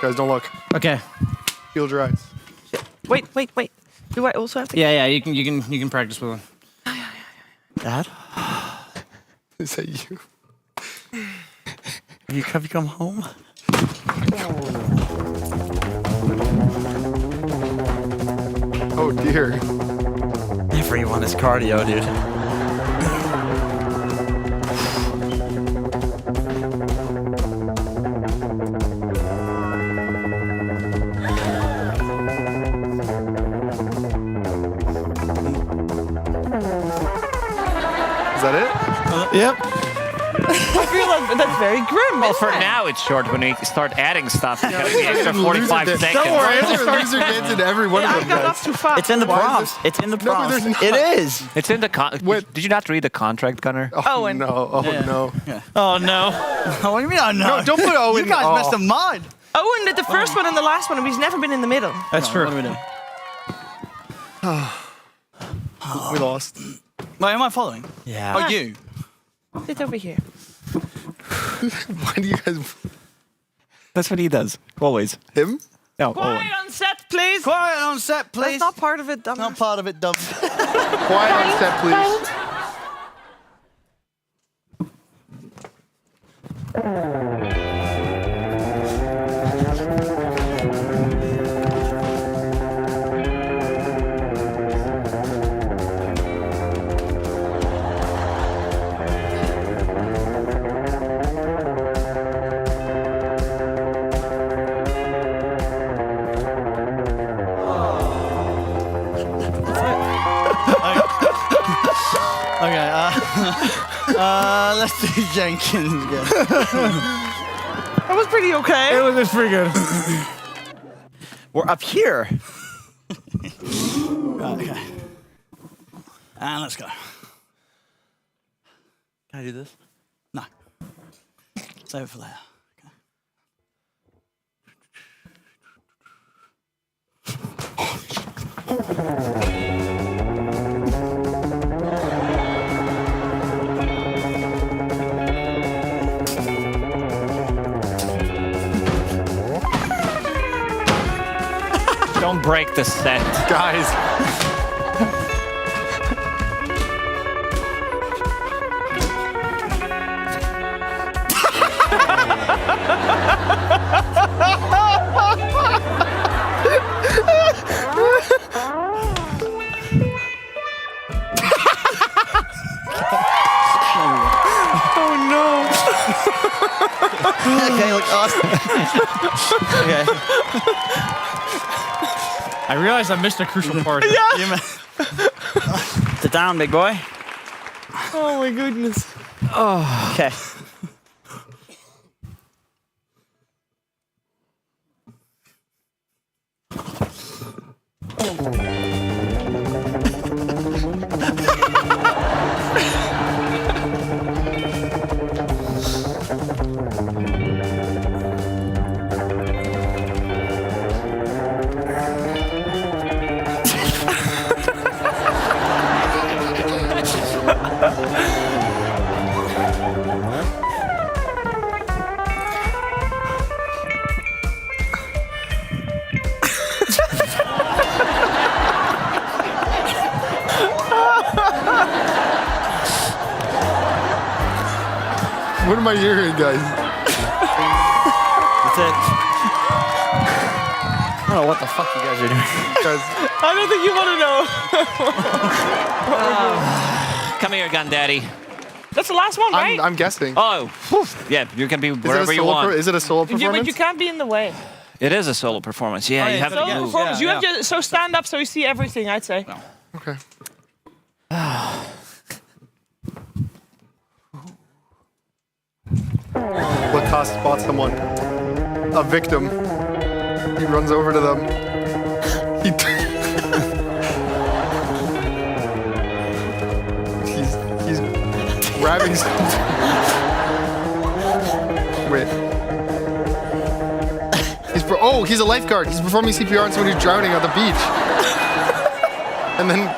Guys, don't look. Okay. Shield your eyes. Wait. Do I also have to? Yeah, you can practice with him. Dad? Is that you? Have you come home? Oh dear. Everyone is cardio, dude. Is that it? Yep. I feel like that's very grim. Well, isn't for it? now it's short. When we start adding stuff, it's gonna be extra 45 seconds. Don't worry, there's a loser gets in every one of I them. got up guys. too far. It's in the Why is prompts. this- It's in the No, prompts. there's not. It is. It's in the Did you not read the contract, Gunnar? Oh no! Oh no! Oh no. What do you mean? Oh no! No, don't put Owen. You guys Oh. messed up mine. Owen did the first one and the last one, and he's never been in the middle. That's true. What do we do? We lost. Wait, am I following? Yeah. Oh, you. Sit over here. Why do you guys? That's what he does. Always. Him? No, Quiet on set, please. Quiet on set, please. That's not part of it, dumb. Not part of it, dumb. Quiet on set, please. Okay, let's do Jenkins again. That was pretty okay. It was pretty good. We're up here. Right, okay. And let's go. Can I do this? No. Save it for later. Don't break the set. Guys. Okay, look awesome. Okay. I realized I missed a crucial part. Yeah. Sit down, big boy. Oh my goodness. Oh. Okay. What am I hearing, guys? That's it. I don't know what the fuck you guys are doing. I don't think you want to know. Come here, Gun Daddy. That's the last one, right? I'm guessing. Oh, yeah, you can be wherever you want. Is it a solo performance? But you can't be in the way. It is a solo performance. Yeah, you have to Solo move. performance. You have to so stand up so you see everything, I'd say. Okay. Lacoste spots someone. A victim. He runs over to them. He's grabbing something. Wait. He's a lifeguard. He's performing CPR on someone who's drowning on the beach. And then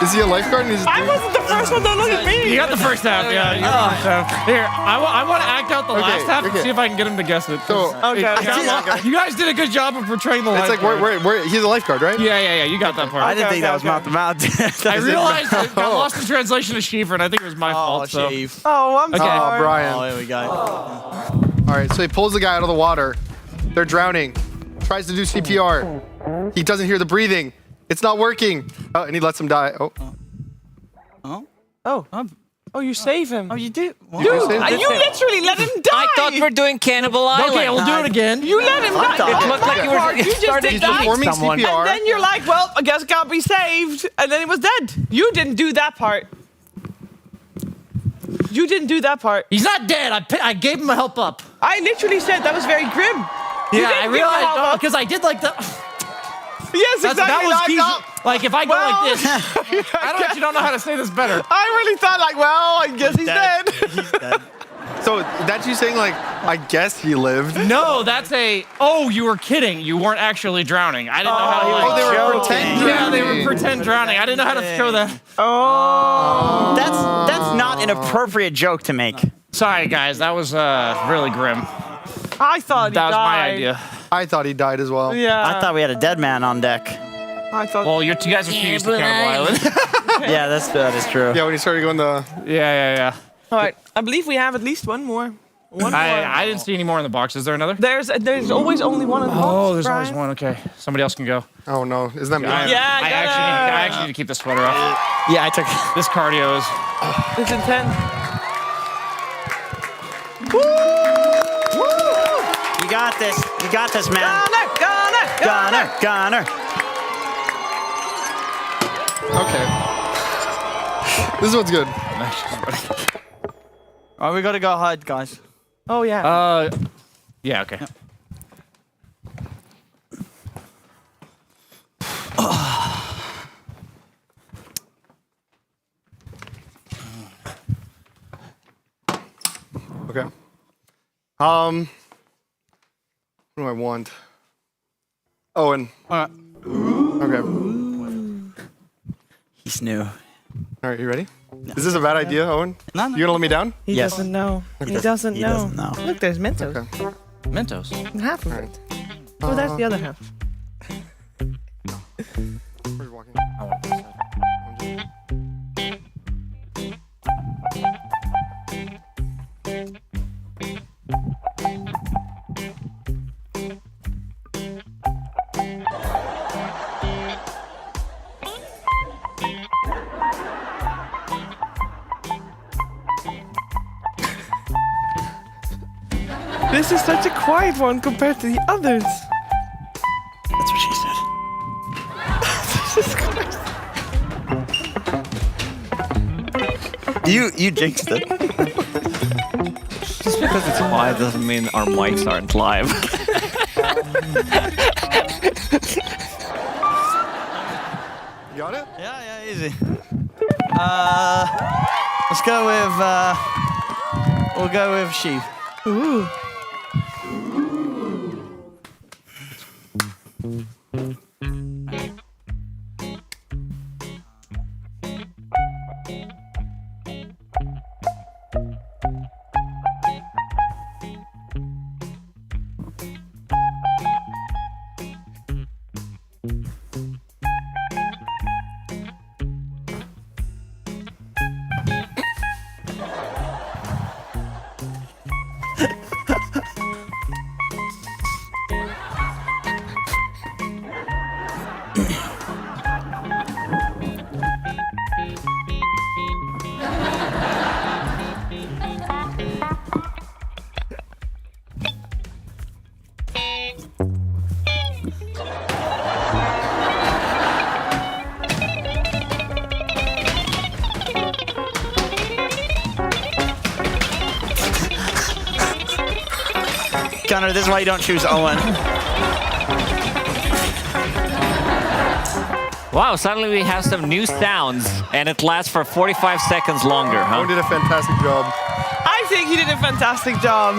Is he a lifeguard? I wasn't the first one. Don't look at me. You got the first half, yeah. You got the first half. Here, I want to act out the last half and okay. see if I can get him to guess it. So, You guys did a good job of portraying the it's lifeguard. like he's a lifeguard, right? Yeah. You got that part. I didn't think that was mouth to mouth. I realized I got lost in translation to Sheever, and I think it was my fault. So. Oh, I'm Okay. sorry. Oh, Brian. Oh, here we go. All right, so he pulls the guy out of the water. They're drowning. Tries to do CPR. He doesn't hear the breathing. It's not working. Oh, and he lets him die. Oh, you save him. Oh, you do? Dude, you literally let him die. I thought we're doing Cannibal Island. Okay, we'll do it again. You let him die. It looked like you were You just starting did to that. performing CPR. And then you're like, well, I guess it can't be saved. And then he was dead. You didn't do that part. You didn't do that part. He's not dead. I gave him a help up. I literally said that was very grim. You Yeah, I didn't give him a help realized up. because I did like the. Yes, exactly. That was like key. that. Like if I go Well, like this, I don't actually know how to say this better. I really thought like, well, I guess he's dead. He's dead. So that's you saying like, I guess he lived. No, that's a. Oh, you were kidding. You weren't actually drowning. I didn't know how to. Oh, they were pretending. Yeah, they were pretend drowning. I didn't know how to show that. Oh. That's not an appropriate joke to make. Sorry, guys. That was really grim. I thought he That was died. my idea. I thought he died as well. Yeah. I thought we had a dead man on deck. I thought. Well, you guys are too used to Cannibal Island. Yeah, that is true. Yeah, when he started going the. Yeah. All right. I believe we have at least one more. One more. I didn't see any more in the box. Is there another? There's always only one in the box. Oh, there's Brian. always one. Okay, somebody else can go. Oh no, isn't that me? Yeah, I actually need to keep the sweater off. Yeah, I took. This cardio is. It's intense. You got this. You got this, man. Gunner. Gunner. Okay. This is what's good. All right, we gotta go hide, guys. Oh yeah. Yeah. Okay. Okay. What do I want? Oh, and okay. He's new. All right, you ready? Is this a bad idea, Owen? No. You gonna let me down? He doesn't know. Okay. He doesn't know. Look, there's Mentos. Okay. Mentos. Half of it. Oh, that's the other half. Where's walking? This is such a quiet one compared to the others. That's what she said. Jesus Christ. You jinxed it. Just because it's live doesn't mean our mics aren't live. You got it? Yeah, easy. Let's go with. We'll go with Sheep. Ooh. Gunnar, this is why you don't choose Owen. Wow, suddenly we have some new sounds, and it lasts for 45 seconds longer, huh? Owen did a fantastic job. I think he did a fantastic job.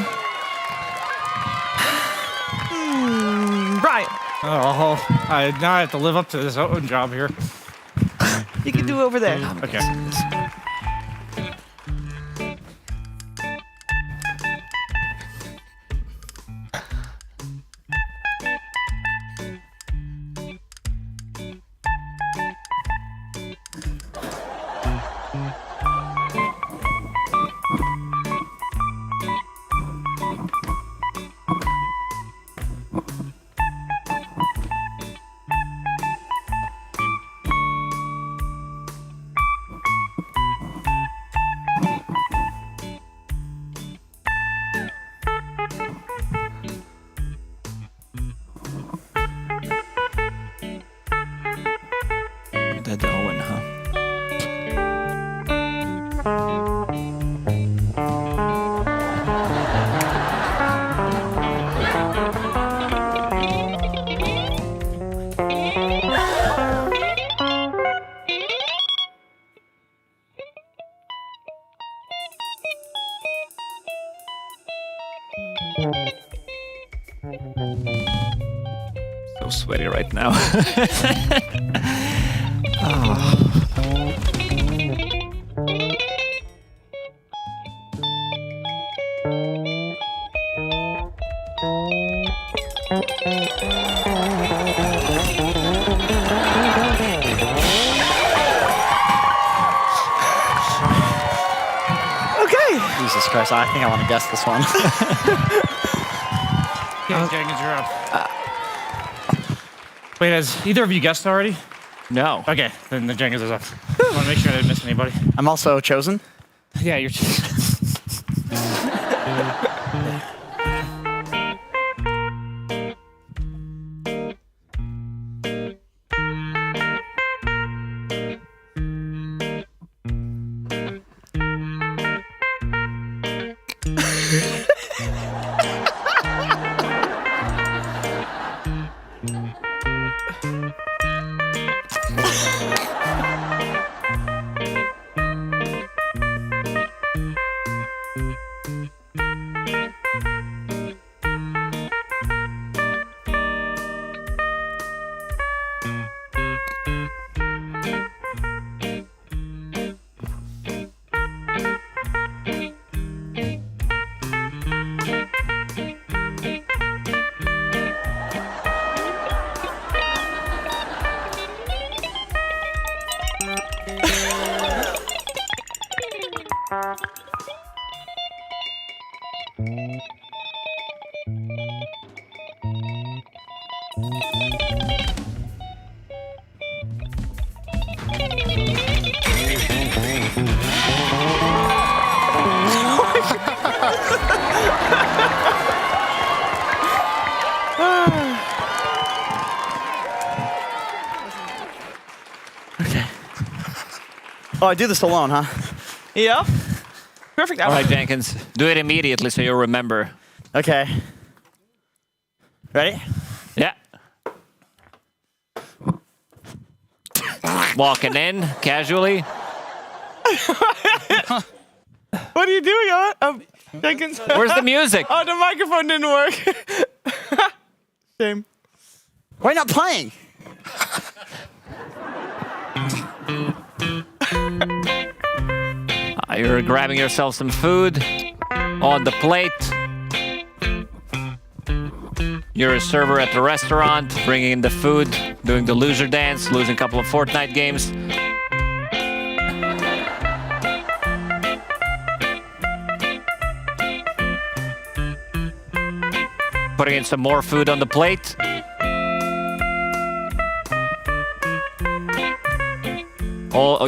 Brian. Oh, now I have to live up to this Owen job here. You can do over there. Okay. Dead Owen, huh? So sweaty right now. Okay. Jesus Christ, I think I want to guess this one. Okay, Jenkins, you're up. Wait, has either of you guessed already? No. Okay, then the Jenkins is up. I want to make sure I didn't miss anybody. I'm also chosen. Yeah, you're. Oh, I do this alone, huh? Yeah. Perfect. All right, Jenkins. Do it immediately so you'll remember. Okay. Ready? Yeah. Walking in casually. What are you doing, Jenkins? Where's the music? Oh, the microphone didn't work. Shame. Why not playing? You're grabbing yourself some food on the plate. You're a server at the restaurant, bringing in the food, doing the loser dance, losing a couple of Fortnite games. Putting in some more food on the plate.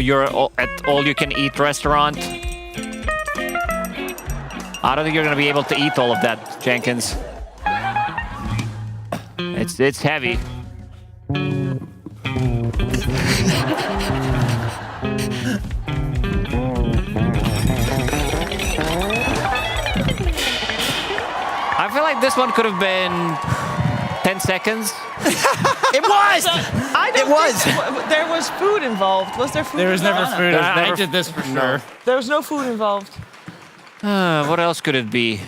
You're at all-you-can-eat restaurant. I don't think you're gonna be able to eat all of that, Jenkins. It's heavy. I feel like this one could have been 10 seconds. It was! It was. There was food involved. Was there food? There was never involved? food. I did this for sure. There was no food involved. What else could it be?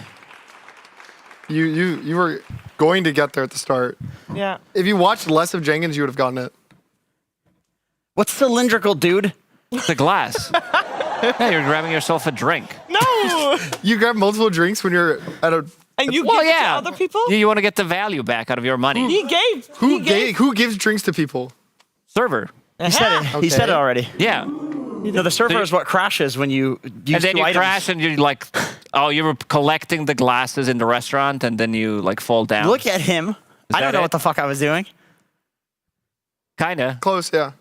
You were going to get there at the start. Yeah. If you watched less of Jenkins, you would have gotten it. What's cylindrical, dude? The glass. Yeah, you're grabbing yourself a drink. No! You grab multiple drinks when you're at a. And you Well, give it to yeah. other people? You want to get the value back out of your money. He gave. Who gives drinks to people? Server. He said it. He said it already. Yeah. No, the server is what crashes when you use And then two you items. crash and you're like, oh, you were collecting the glasses in the restaurant and then you like fall down. Look at him. I don't know what the fuck I was doing. Kinda. Close, yeah.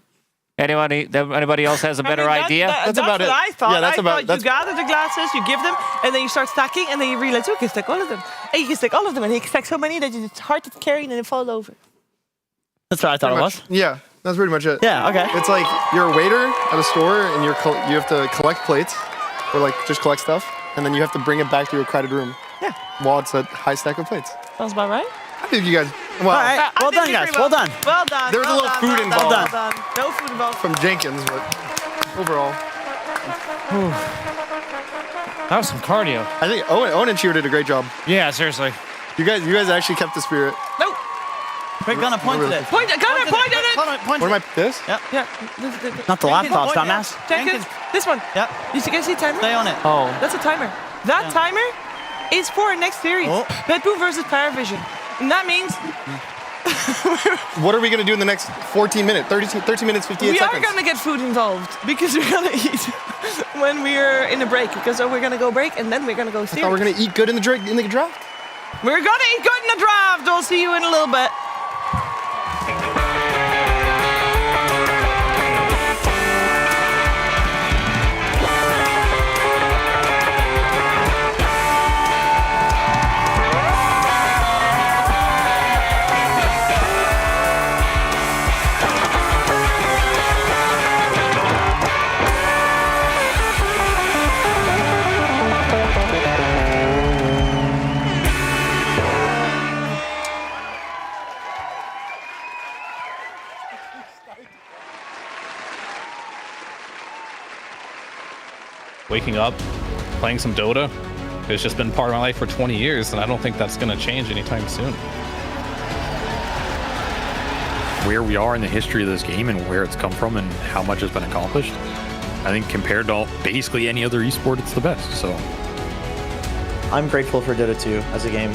Anybody else has a better idea? That's about it. I thought. Yeah, that's I about- thought you gather the glasses, you give them, and then you start stacking, and then you realize, oh, you can stack all of them. And you can stack all of them, and you can stack so many that it's hard to carry and then fall over. That's what I thought it was. Yeah, that's pretty much it. Yeah, okay. It's like you're a waiter at a store and you have to collect plates or like just collect stuff, and then you have to bring it back to your crowded room. Yeah. While it's a high stack of plates. Sounds about right. I think you guys. Well, All right. Well done, guys. Well done. Well done. There was a well little done, food well involved. Done, well done. No food involved. from Jenkins, but overall, That was some cardio. I think Owen and Cheer did a great job. Yeah, seriously. You guys actually kept the spirit. Nope. Quick, Gunner, point at it. Gunner, point at it. Point What at am I? This? Yep. Yeah. Not the laptops, dumbass. Jenkins, this one. Yep. You guys see the timer? Stay on it. Oh. That's a timer. That timer is for our next series. Oh. Bedboom versus Paravision. And that means What are we gonna do in the next 14 minutes? 13 minutes, 58 we seconds. are going to get food involved because we're going to eat when we're in a break. Because we're going to go break and then we're going to go I series. thought we were gonna eat good in the draft. We're going to eat good in the draft. I'll see you in a little bit. Waking up, playing some Dota, it's just been part of my life for 20 years, and I don't think that's going to change anytime soon. Where we are in the history of this game and where it's come from and how much has been accomplished, I think compared to basically any other esport, it's the best. So I'm grateful for Dota 2 as a game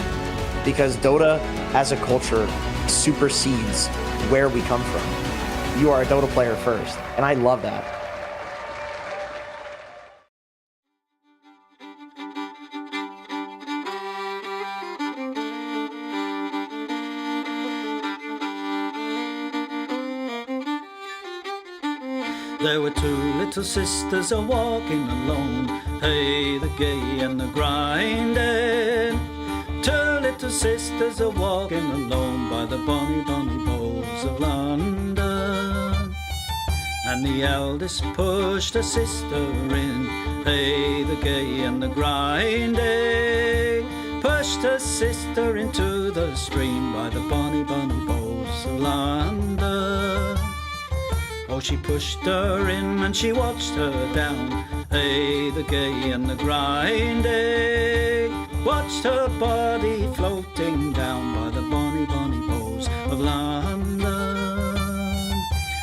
because Dota as a culture supersedes where we come from. You are a Dota player first, and I love that. There were two little sisters a walking alone. Hey, the gay and the grinding. Two little sisters a walking alone by the bonny, bonny bows of London. And the eldest pushed her sister in. Hey, the gay and the grinding. Pushed her sister into the stream by the bonny, bonny bows of London. Oh, she pushed her in and she watched her down. Hey, the gay and the grinding. Watched her body floating down by the bonny, bonny bows of London.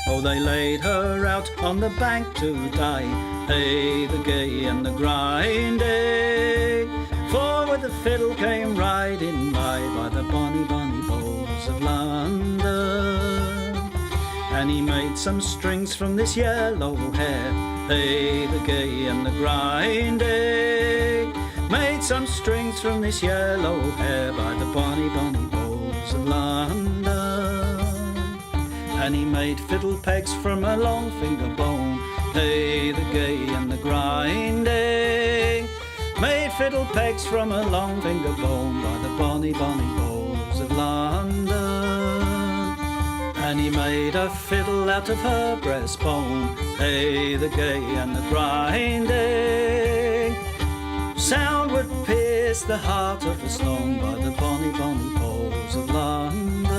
Oh, they laid her out on the bank to die. Hey, the gay and the grinding. For with the fiddle came riding by the bonny, bonny bows of London. And he made some strings from this yellow hair. Hey, the gay and the grinding. Made some strings from this yellow hair by the bonny, bonny bows of London. And he made fiddle pegs from a long finger bone. Hey, the gay and the grinding. Made fiddle pegs from a long finger bone by the bonny, bonny bows of London. And he made a fiddle out of her breastbone. Hey, the gay and the grinding. Sound would pierce the heart of a stone by the bonny, bonny bows of London.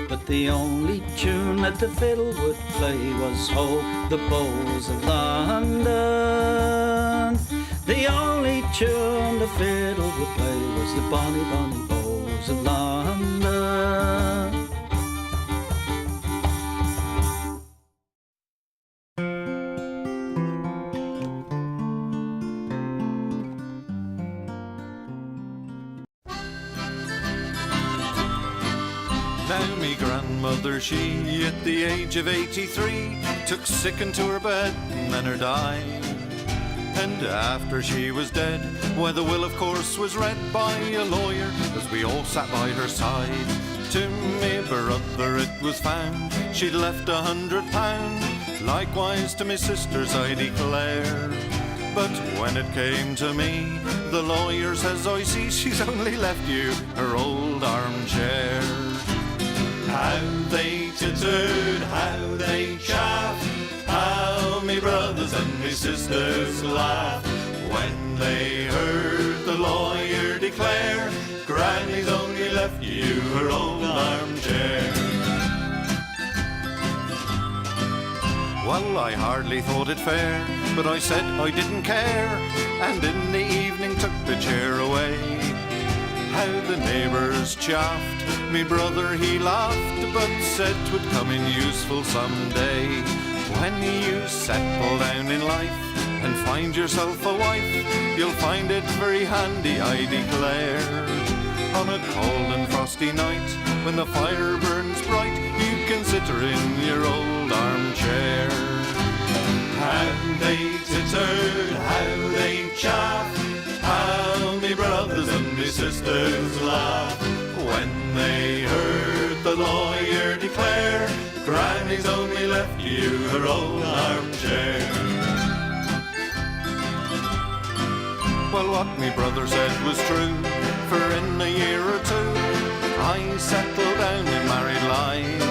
But the only tune that the fiddle would play was Ho, the bows of London. The only tune the fiddle would play was the bonny, bonny bows of London. me grandmother, she at the age of 83 took sick into her bed and then her died. And after she was dead, why the will of course was read by a lawyer as we all sat by her side. To me brother it was found she'd left £100, likewise to me sisters I declare. But when it came to me, the lawyer says, I see she's only left you her old armchair. How they tittered, how they chaffed, how me brothers and me sisters laughed when they heard the lawyer declare, Granny's only left you her old armchair. Well, I hardly thought it fair, but I said I didn't care, and in the evening took the chair away. How the neighbours chaffed, me brother he laughed, but said 'twould come in useful someday. When you settle down in life and find yourself a wife, you'll find it very handy, I declare. On a cold and frosty night, when the fire burns bright, you can sit her in your old armchair. How they tittered, how they chaffed, how me brothers and me sisters laughed when they heard the lawyer declare, Granny's only left you her old armchair. Well, what me brother said was true, for in a year or two I settled down in married life.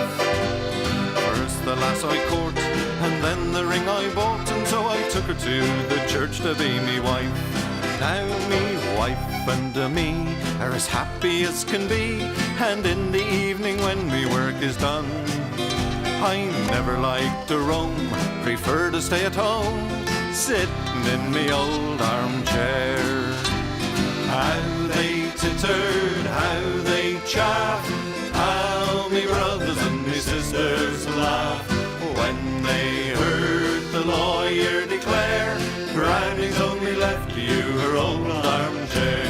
First the lass I court, and then the ring I bought, and so I took her to the church to be me wife. Now me wife and me are as happy as can be, and in the evening when me work is done, I never like to roam, prefer to stay at home, sitting in me old armchair. How they tittered, how they chaffed, how me brothers and me sisters laughed when they heard the lawyer declare, Granny's only left you her old armchair.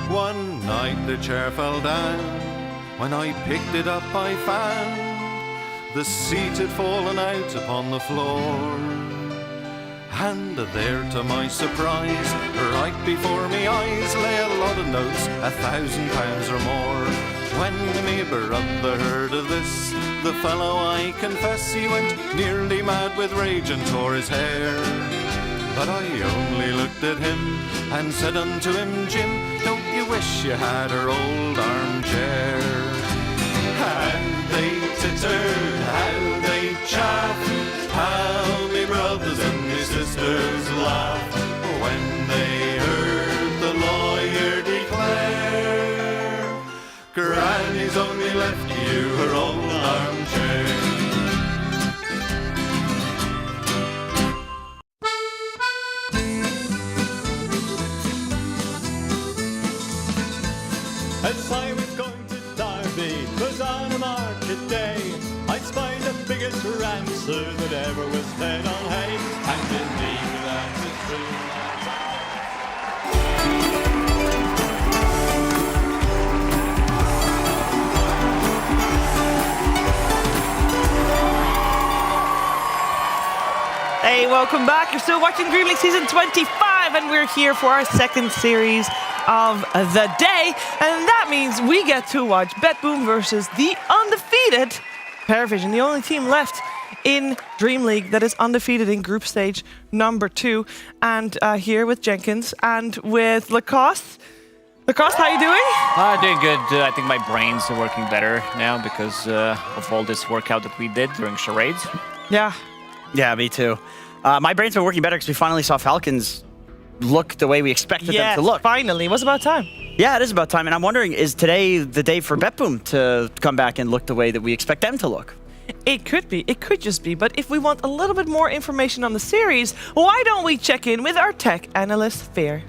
One night the chair fell down, when I picked it up I found the seat had fallen out upon the floor. And there to my surprise, right before me eyes, lay a lot of notes, £1,000 or more. When me brother heard of this, the fellow I confess he went nearly mad with rage and tore his hair. But I only looked at him and said unto him, Jim, don't you wish you had her old armchair? How they tittered, how they chaffed, how me brothers and me sisters laughed when they heard the lawyer declare, Granny's only left you her old armchair. As I was going to Derby, 'twas on a market day, I spied the biggest rancer that ever was fed on hay, and indeed that's a true Hey, welcome back. You're still watching DreamLeague Season 25, and we're here for our second series of the day. And that means we get to watch BetBoom versus the undefeated Paravision, the only team left in DreamLeague that is undefeated in group stage number 2. And here with Jenkins and with Lacoste. Lacoste, how you doing? Doing good. I think my brains are working better now because of all this workout that we did during charades. Yeah. Yeah, me too. My brain's been working better because we finally saw Falcons look the way we expected them to look. Finally. It was about time. Yeah, it is about time. And I'm wondering, is today the day for BetBoom to come back and look the way that we expect them to look? It could be. It could just be. But if we want a little bit more information on the series, why don't we check in with our tech analyst, Fear?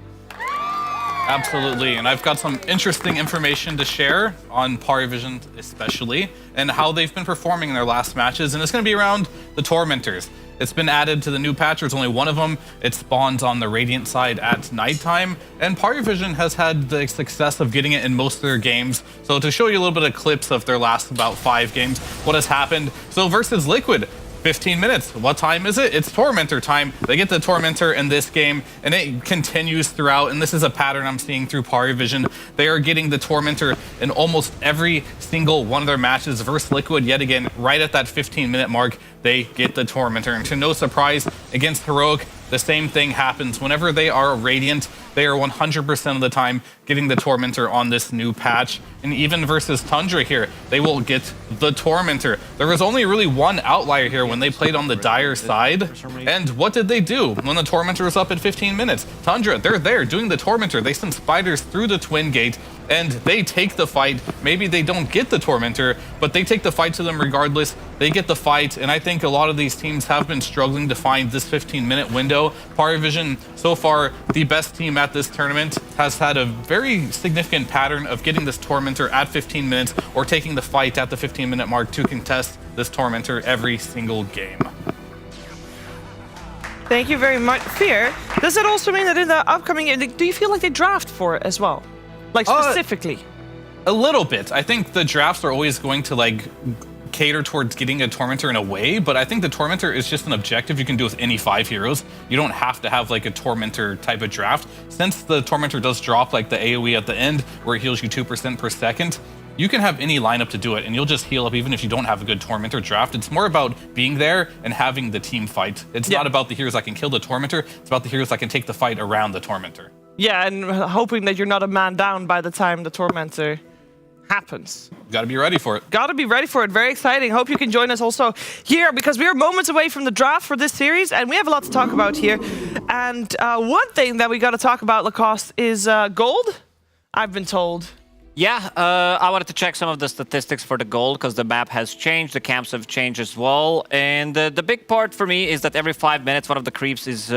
Absolutely, and I've got some interesting information to share on Parivision especially, and how they've been performing in their last matches, and it's going to be around the Tormentors. It's been added to the new patch. There's only one of them. It spawns on the Radiant side at nighttime, and Parivision has had the success of getting it in most of their games. So to show you a little bit of clips of their last about 5 games, what has happened. So versus Liquid, 15 minutes. What time is it? It's Tormentor time. They get the Tormentor in this game, and it continues throughout, and this is a pattern I'm seeing through Parivision. They are getting the Tormentor in almost every single one of their matches versus Liquid. Yet again, right at that 15-minute mark, they get the Tormentor. And to no surprise, against Heroic, the same thing happens. Whenever they are Radiant, they are 100% of the time getting the Tormentor on this new patch. And even versus Tundra here, they will get the Tormentor. There was only really one outlier here when they played on the Dire side. And what did they do when the Tormentor was up at 15 minutes? Tundra, they're there doing the Tormentor. They send spiders through the Twin Gate, and they take the fight. Maybe they don't get the Tormentor, but they take the fight to them regardless. They get the fight, and I think a lot of these teams have been struggling to find this 15-minute window. Parivision, so far, the best team at this tournament, has had a very significant pattern of getting this Tormentor at 15 minutes or taking the fight at the 15-minute mark to contest this Tormentor every single game. Thank you very much. Fear, does that also mean that in the upcoming game, do you feel like they draft for it as well? Like specifically? A little bit. I think the drafts are always going to like cater towards getting a Tormentor in a way, but I think the Tormentor is just an objective you can do with any 5 heroes. You don't have to have like a Tormentor type of draft. Since the Tormentor does drop like the AoE at the end where it heals you 2% per second, you can have any lineup to do it, and you'll just heal up even if you don't have a good Tormentor draft. It's more about being there and having the team fight. It's not about the heroes that can kill the Tormentor, it's about the heroes that can take the fight around the Tormentor. Yeah, and hoping that you're not a man down by the time the Tormentor happens. Gotta be ready for it. Gotta be ready for it. Very exciting. Hope you can join us also here, because we are moments away from the draft for this series, and we have a lot to talk about here. And one thing that we gotta talk about, Lacoste, is gold, I've been told. Yeah, I wanted to check some of the statistics for the gold, because the map has changed, the camps have changed as well. And the big part for me is that every 5 minutes, one of the creeps is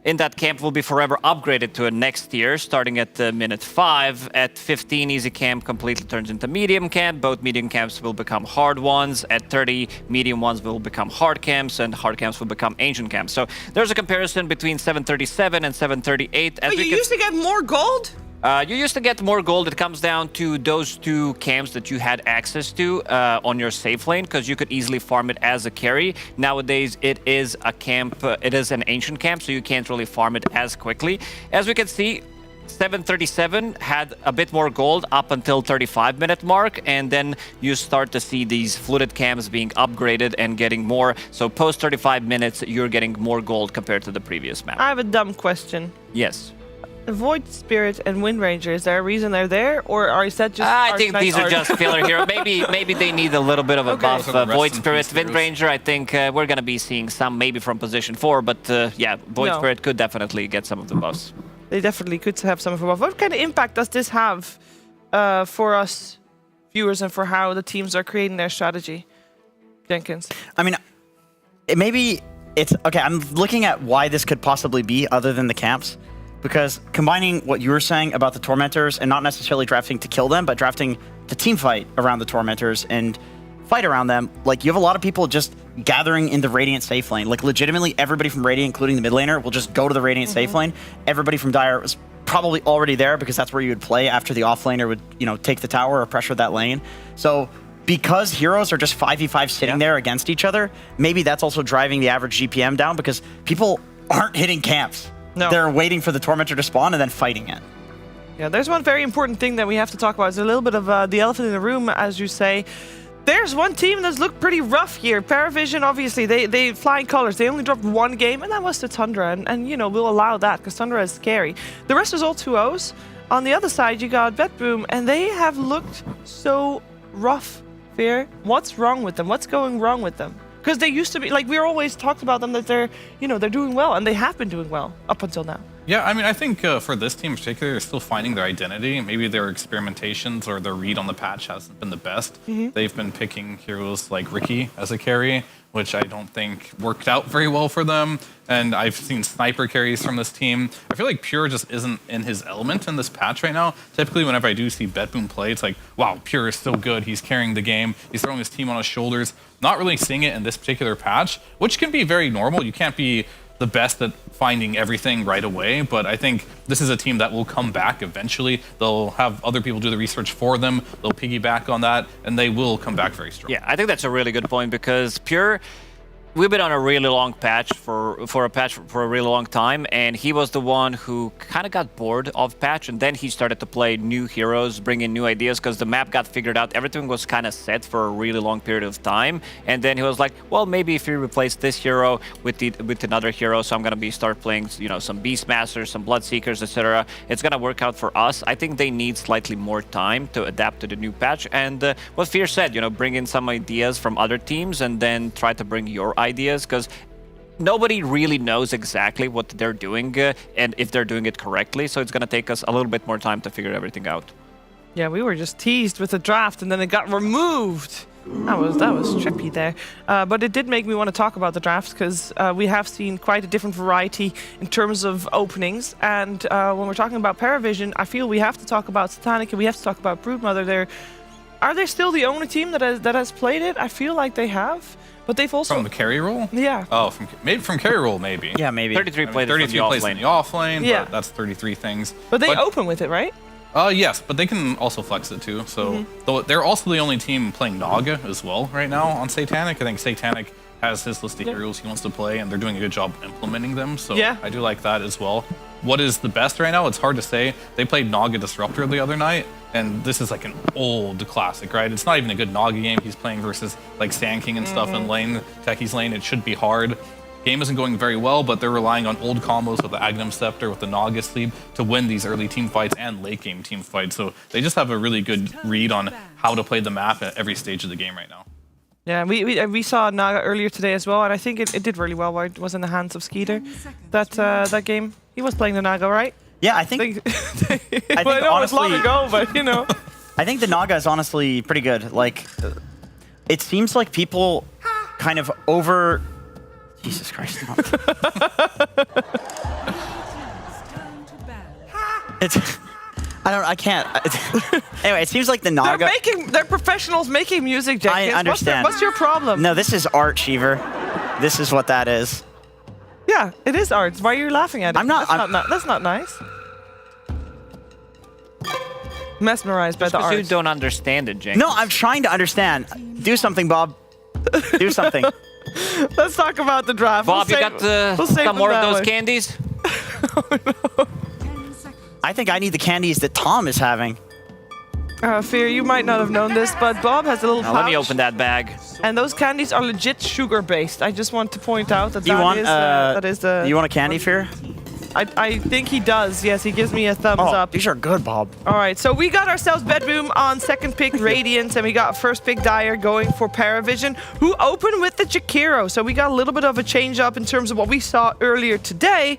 in that camp will be forever upgraded to a next tier, starting at minute 5. At 15, easy camp completely turns into medium camp. Both medium camps will become hard ones. At 30, medium ones will become hard camps, and hard camps will become ancient camps. So there's a comparison between 737 and 738. Wait, you used to get more gold? You used to get more gold. It comes down to those 2 camps that you had access to on your safe lane, because you could easily farm it as a carry. Nowadays, it is a camp. It is an ancient camp, so you can't really farm it as quickly. As we can see, 737 had a bit more gold up until 35-minute mark, and then you start to see these fluted camps being upgraded and getting more. So post 35 minutes, you're getting more gold compared to the previous map. I have a dumb question. Yes. Void Spirit and Wind Ranger, is there a reason they're there, or is that just? I think these are just filler here. Maybe they need a little bit of a buff. Void Spirit, Wind Ranger, I think we're gonna be seeing some maybe from position 4, but yeah, Void Spirit could definitely get some of the buffs. They definitely could have some of the buff. What kind of impact does this have for us viewers and for how the teams are creating their strategy, Jenkins? I mean, maybe it's okay. I'm looking at why this could possibly be other than the camps. Because combining what you were saying about the Tormentors and not necessarily drafting to kill them, but drafting to team fight around the Tormentors and fight around them, like you have a lot of people just gathering in the Radiant safe lane. Like legitimately everybody from Radiant, including the mid laner, will just go to the Radiant safe lane. Everybody from Dire was probably already there because that's where you would play after the off laner would, you know, take the tower or pressure that lane. So because heroes are just 5v5 sitting there against each other, maybe that's also driving the average GPM down because people aren't hitting camps. No. They're waiting for the Tormentor to spawn and then fighting it. Yeah, there's one very important thing that we have to talk about. It's a little bit of the elephant in the room, as you say. There's one team that's looked pretty rough here. Parivision, obviously, they flying colors. They only dropped 1 game, and that was the Tundra. And you know, we'll allow that, because Tundra is scary. The rest is all 2-0s. On the other side, you got Betboom, and they have looked so rough, Fear. What's wrong with them? What's going wrong with them? Because they used to be, like, we always talked about them that they're, you know, they're doing well, and they have been doing well up until now. Yeah, I mean, I think for this team in particular, they're still finding their identity. Maybe their experimentations or their read on the patch hasn't been the best. They've been picking heroes like Ricky as a carry, which I don't think worked out very well for them. And I've seen sniper carries from this team. I feel like Pure just isn't in his element in this patch right now. Typically, whenever I do see BetBoom play, it's like, wow, Pure is so good. He's carrying the game. He's throwing his team on his shoulders. Not really seeing it in this particular patch, which can be very normal. You can't be the best at finding everything right away, but I think this is a team that will come back eventually. They'll have other people do the research for them. They'll piggyback on that, and they will come back very strong. Yeah, I think that's a really good point because Pure, we've been on a really long patch for a really long time, and he was the one who kind of got bored of patch, and then he started to play new heroes, bring in new ideas because the map got figured out. Everything was kind of set for a really long period of time, and then he was like, well, maybe if we replace this hero with another hero, so I'm gonna start playing, you know, some Beastmasters, some Bloodseekers, etc. It's gonna work out for us. I think they need slightly more time to adapt to the new patch, and what Fear said, you know, bring in some ideas from other teams, and then try to bring your ideas, because nobody really knows exactly what they're doing and if they're doing it correctly, so it's going to take us a little bit more time to figure everything out. Yeah, we were just teased with the draft and then it got removed. That was trippy there. But it did make me want to talk about the draft because we have seen quite a different variety in terms of openings. And when we're talking about Paravision, I feel we have to talk about Satanic and we have to talk about Broodmother. Are they still the only team that has played it? I feel like they have. But they've also... From the carry role? Yeah. Oh, from carry role, maybe. Yeah, maybe. 33 played it 32 plays in the off lane, Yeah. but that's 33 things. But they open with it, right? Yes, but they can also flex it too. So though they're also the only team playing Naga as well right now on Satanic. I think Satanic has his list of heroes he wants to play, and they're doing a good job implementing them. So Yeah. I do like that as well. What is the best right now? It's hard to say. They played Naga Disruptor the other night, and this is like an old classic, right? It's not even a good Naga game. He's playing versus like Sand King and stuff in lane, Techie's lane. It should be hard. Game isn't going very well, but they're relying on old combos with the Agnum Scepter, with the Naga Sleep to win these early team fights and late game team fights. So they just have a really good read on how to play the map at every stage of the game right now. Yeah, we saw Naga earlier today as well, and I think it did really well while it was in the hands of Skeeter. That game, he was playing the Naga, right? Yeah, I think I know honestly, it's long ago, but you know. I think the Naga is honestly pretty good. Like, it seems like people kind of over... Jesus Christ. I can't. Anyway, it seems like the Naga... They're professionals making music, Jenkins. I understand. What's your problem? No, this is art, Sheever. This is what that is. Yeah, it is art. Why are you laughing at it? I'm not... That's not nice. Mesmerized by the art. You don't understand it, Jenkins. No, I'm trying to understand. Do something, Bob. Do something. Let's talk about the draft. Bob, you got some more of those candies? I think I need the candies that Tom is having. Fear, you might not have known this, but Bob has a little pouch. Let me open that bag. And those candies are legit sugar-based. I just want to point out that that is the... You want a candy, Fear? I think he does. Yes, he gives me a thumbs up. These are good, Bob. All right, so we got ourselves BetBoom on second pick Radiant, and we got first pick Dyer going for Paravision, who opened with the Jakiro. So we got a little bit of a change up in terms of what we saw earlier today.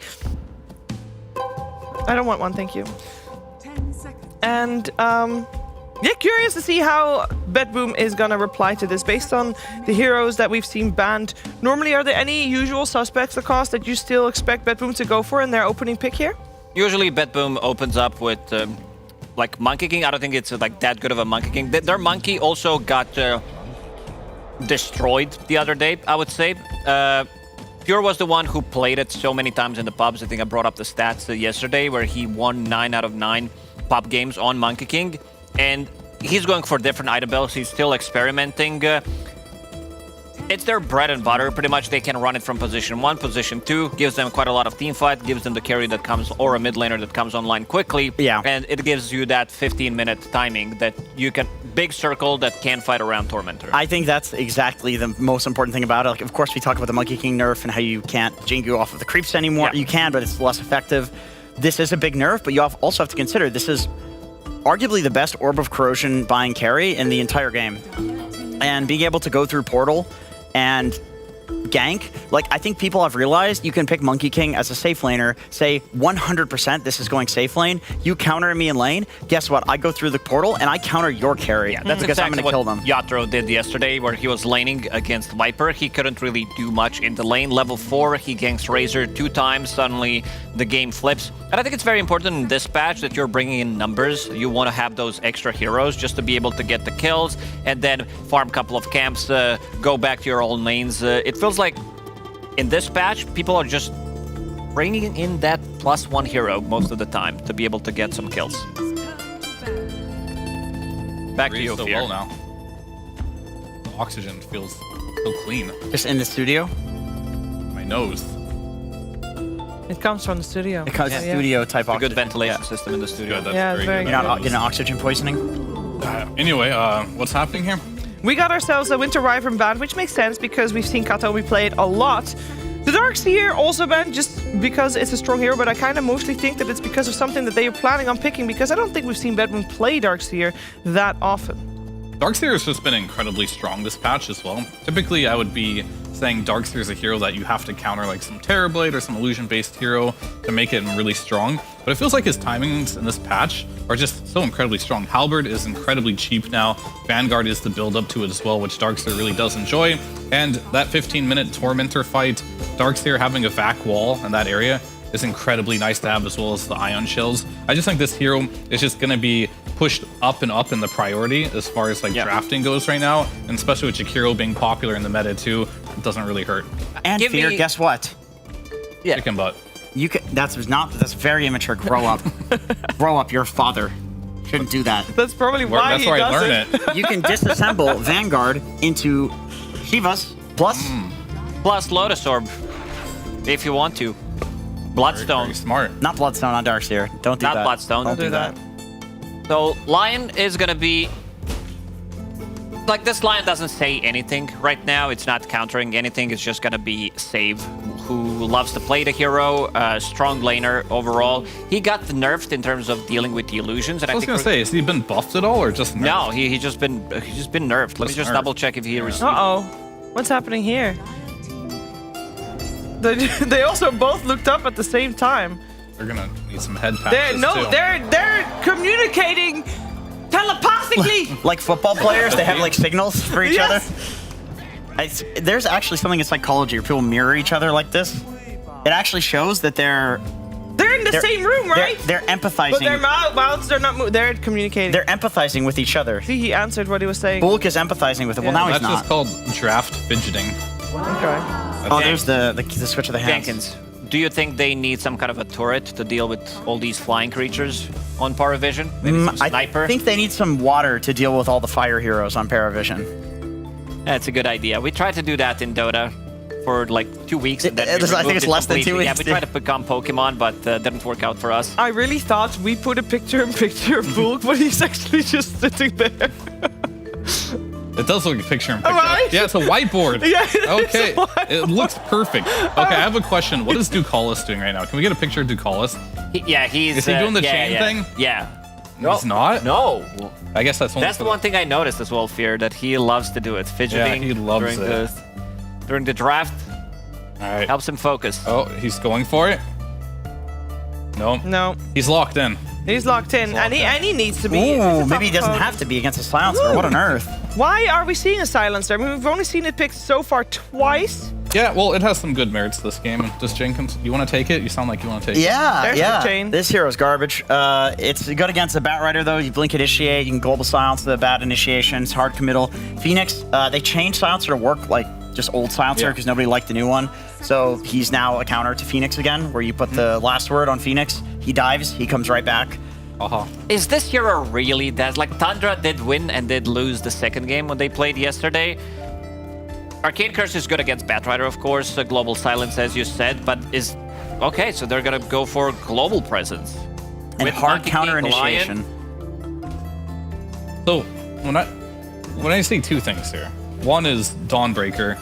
I don't want one, thank you. 10 seconds. And yeah, curious to see how BetBoom is gonna reply to this based on the heroes that we've seen banned. Normally, are there any usual suspects across that you still expect BetBoom to go for in their opening pick here? Usually, BetBoom opens up with like Monkey King. I don't think it's like that good of a Monkey King. Their Monkey also got destroyed the other day, I would say. Pure was the one who played it so many times in the pubs. I think I brought up the stats yesterday where he won 9 out of 9 pub games on Monkey King. And he's going for different item builds. He's still experimenting. It's their bread and butter. Pretty much they can run it from position 1, position 2. Gives them quite a lot of team fight. Gives them the carry that comes, or a mid laner that comes online quickly. Yeah. And it gives you that 15-minute timing that you can... Big circle that can fight around Tormentor. I think that's exactly the most important thing about it. Like, of course, we talk about the Monkey King nerf and how you can't Jingu off of the creeps anymore. Yeah. You can, but it's less effective. This is a big nerf, but you also have to consider this is arguably the best Orb of Corrosion buying carry in the entire game. And being able to go through Portal and gank, like I think people have realized you can pick Monkey King as a safe laner, say 100% this is going safe lane, you counter me in lane, guess what? I go through the portal and I counter your carry. That's because exactly I'm going to kill them. Yatro did yesterday, where he was laning against Viper. He couldn't really do much in the lane. Level 4, he ganks Razor 2 times. Suddenly, the game flips. And I think it's very important in this patch that you're bringing in numbers. You want to have those extra heroes just to be able to get the kills and then farm a couple of camps, go back to your own lanes. It feels like in this patch, people are just bringing in that +1 hero most of the time to be able to get some kills. Back to you, so Fear. well now. The oxygen feels so clean. Just in the studio? My nose. It comes from the studio. It comes studio type It's a oxygen. good ventilation system in the studio. Yeah, it's very You're not good. getting oxygen poisoning? Anyway, what's happening here? We got ourselves a Winter Wyvern ban, which makes sense because we've seen Kataomi play it a lot. The Darkseer also banned just because it's a strong hero, but I kind of mostly think that it's because of something that they are planning on picking, because I don't think we've seen Bedouin play Darkseer that often. Darkseer has just been incredibly strong this patch as well. Typically, I would be saying Darkseer is a hero that you have to counter like some Terrorblade or some illusion-based hero to make it really strong. But it feels like his timings in this patch are just so incredibly strong. Halberd is incredibly cheap now. Vanguard is the build-up to it as well, which Darkseer really does enjoy. And that 15-minute Tormentor fight, Darkseer having a vac wall in that area is incredibly nice to have, as well as the Ion Shells. I just think this hero is just going to be pushed up and up in the priority as far as like drafting goes right now, and especially with Jakiro being popular in the meta too, it doesn't really hurt. And Fear, guess what? Yeah. Chicken butt. You can, that's very immature. Grow up. Grow up. You're a father. Shouldn't do that. That's probably why that's where I learn it. You can disassemble Vanguard into Shivas plus Lotus Orb if you want to. Bloodstone. Very smart. Not Bloodstone on Darkseer. Don't do Not that. Bloodstone. Don't do that. So Lion is gonna be like, this Lion doesn't say anything right now. It's not countering anything. It's just gonna be Save, who loves to play the hero, strong laner overall. He got nerfed in terms of dealing with the illusions. And I was gonna say, has he been buffed at all or just nerfed? No, he's just been nerfed. Let me just double check if he received. What's happening here? They also both looked up at the same time. They're gonna need some head patches too. They're communicating telepathically. Like football players, they have like signals for each Yes. other. There's actually something in psychology where people mirror each other like this. It actually shows that they're in the same room, right? They're empathizing. But their mouths are not. They're communicating. They're empathizing with each other. See, he answered what he was saying. Bulk is empathizing with it. Well, now he's That's not. just called draft fidgeting. Okay. Oh, there's the switch of the hands. Jenkins, do you think they need some kind of a turret to deal with all these flying creatures on Paravision? Maybe some sniper? I think they need some water to deal with all the fire heroes on Paravision. That's a good idea. We tried to do that in Dota for like 2 weeks. And then we I think removed it's it less than 2 completely. weeks. Yeah, we tried to become Pokemon, but didn't work out for us. I really thought we put a picture-in-picture of Bulk, but he's actually just sitting there. It does look like a picture-in-picture. Right? Yeah, it's a whiteboard. Yeah, it is Okay, a whiteboard. it looks perfect. Okay, I have a question. What is Ducalis doing right now? Can we get a picture of Ducalis? He's... Is he doing the chain thing? Yeah. He's not? No. I guess that's only That's for the one thing I noticed as well, Fear, that he loves to do it. Fidgeting he loves during the draft. All right. Helps him focus. Oh, he's going for it? No. No. He's locked in. He's locked in, and he needs to be. Ooh, maybe he doesn't have to be against a silencer. What on earth? Why are we seeing a silencer? I mean, we've only seen it picked so far twice. Yeah, well, it has some good merits this game. Does Jenkins, you want to take it? You sound like you want to take it. Yeah. This hero's garbage. It's good against the Bat Rider, though. You blink initiate, you can global silence the Bat initiation. It's hard committal. Phoenix, they changed silencer to work like just old silencer because nobody liked the new one. So he's now a counter to Phoenix again, where you put the last word on Phoenix. He dives, he comes right back. Is this hero really that? Like, Tundra did win and did lose the second game when they played yesterday. Arcane Curse is good against Batrider, of course. Global Silence, as you said, but is... Okay, so they're gonna go for global presence. And With hard Monkey counter King, initiation. So, when I see two things here. One is Dawnbreaker.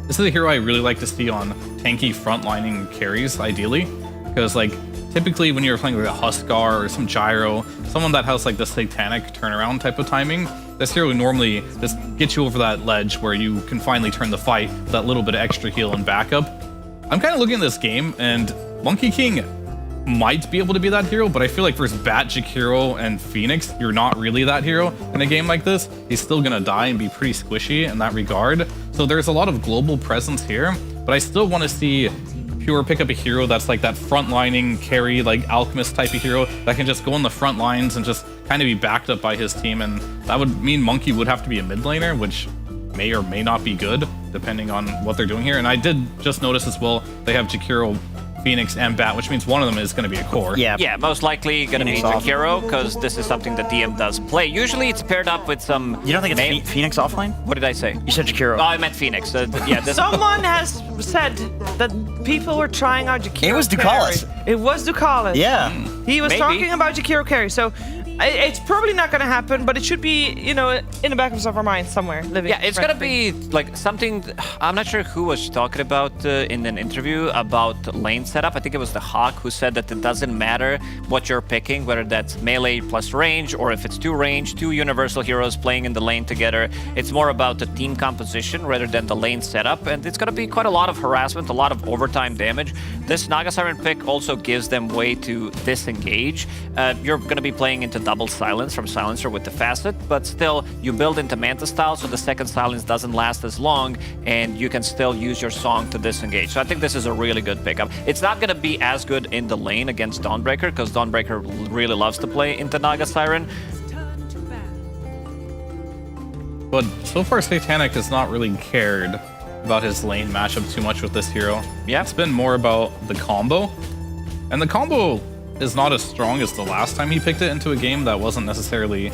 This is a hero I really like to see on tanky frontlining carries, ideally. Because, like, typically when you're playing like a Huskar or some Gyro, someone that has like the satanic turnaround type of timing, this hero would normally just get you over that ledge where you can finally turn the fight with that little bit of extra heal and backup. I'm kind of looking at this game, and Monkey King might be able to be that hero, but I feel like versus Bat, Jakiro, and Phoenix, you're not really that hero in a game like this. He's still gonna die and be pretty squishy in that regard. So there's a lot of global presence here, but I still want to see Pure pick up a hero that's like that frontlining carry, like Alchemist type of hero that can just go on the front lines and just kind of be backed up by his team, and that would mean Monkey would have to be a mid laner, which may or may not be good depending on what they're doing here. And I did just notice as well they have Jakiro, Phoenix, and Bat, which means one of them is going to be a core. Yeah, most likely going to be Jakiro, because this is something that DM does play. Usually it's paired up with some... You don't think it's Phoenix offline? What did I say? You said Jakiro. Oh, I meant Phoenix. Yeah, Someone has said that people were trying out Jakiro. It was Ducalis. It was Ducalis. Yeah. He was Maybe. talking about Jakiro carry, so it's probably not going to happen, but it should be, you know, in the back of our minds somewhere. Living. Yeah, it's going to be like something... I'm not sure who was talking about in an interview about lane setup. I think it was the Hawk who said that it doesn't matter what you're picking, whether that's melee plus range or if it's two range, two universal heroes playing in the lane together. It's more about the team composition rather than the lane setup, and it's going to be quite a lot of harassment, a lot of overtime damage. This Naga Siren pick also gives them way to disengage. You're going to be playing into double silence from Silencer with the facet, but still you build into Manta style, so the second silence doesn't last as long, and you can still use your song to disengage. So I think this is a really good pickup. It's not going to be as good in the lane against Dawnbreaker, because Dawnbreaker really loves to play into Naga Siren. But so far Satanic has not really cared about his lane matchup too much with this hero. Yeah. It's been more about the combo, and the combo is not as strong as the last time he picked it into a game that wasn't necessarily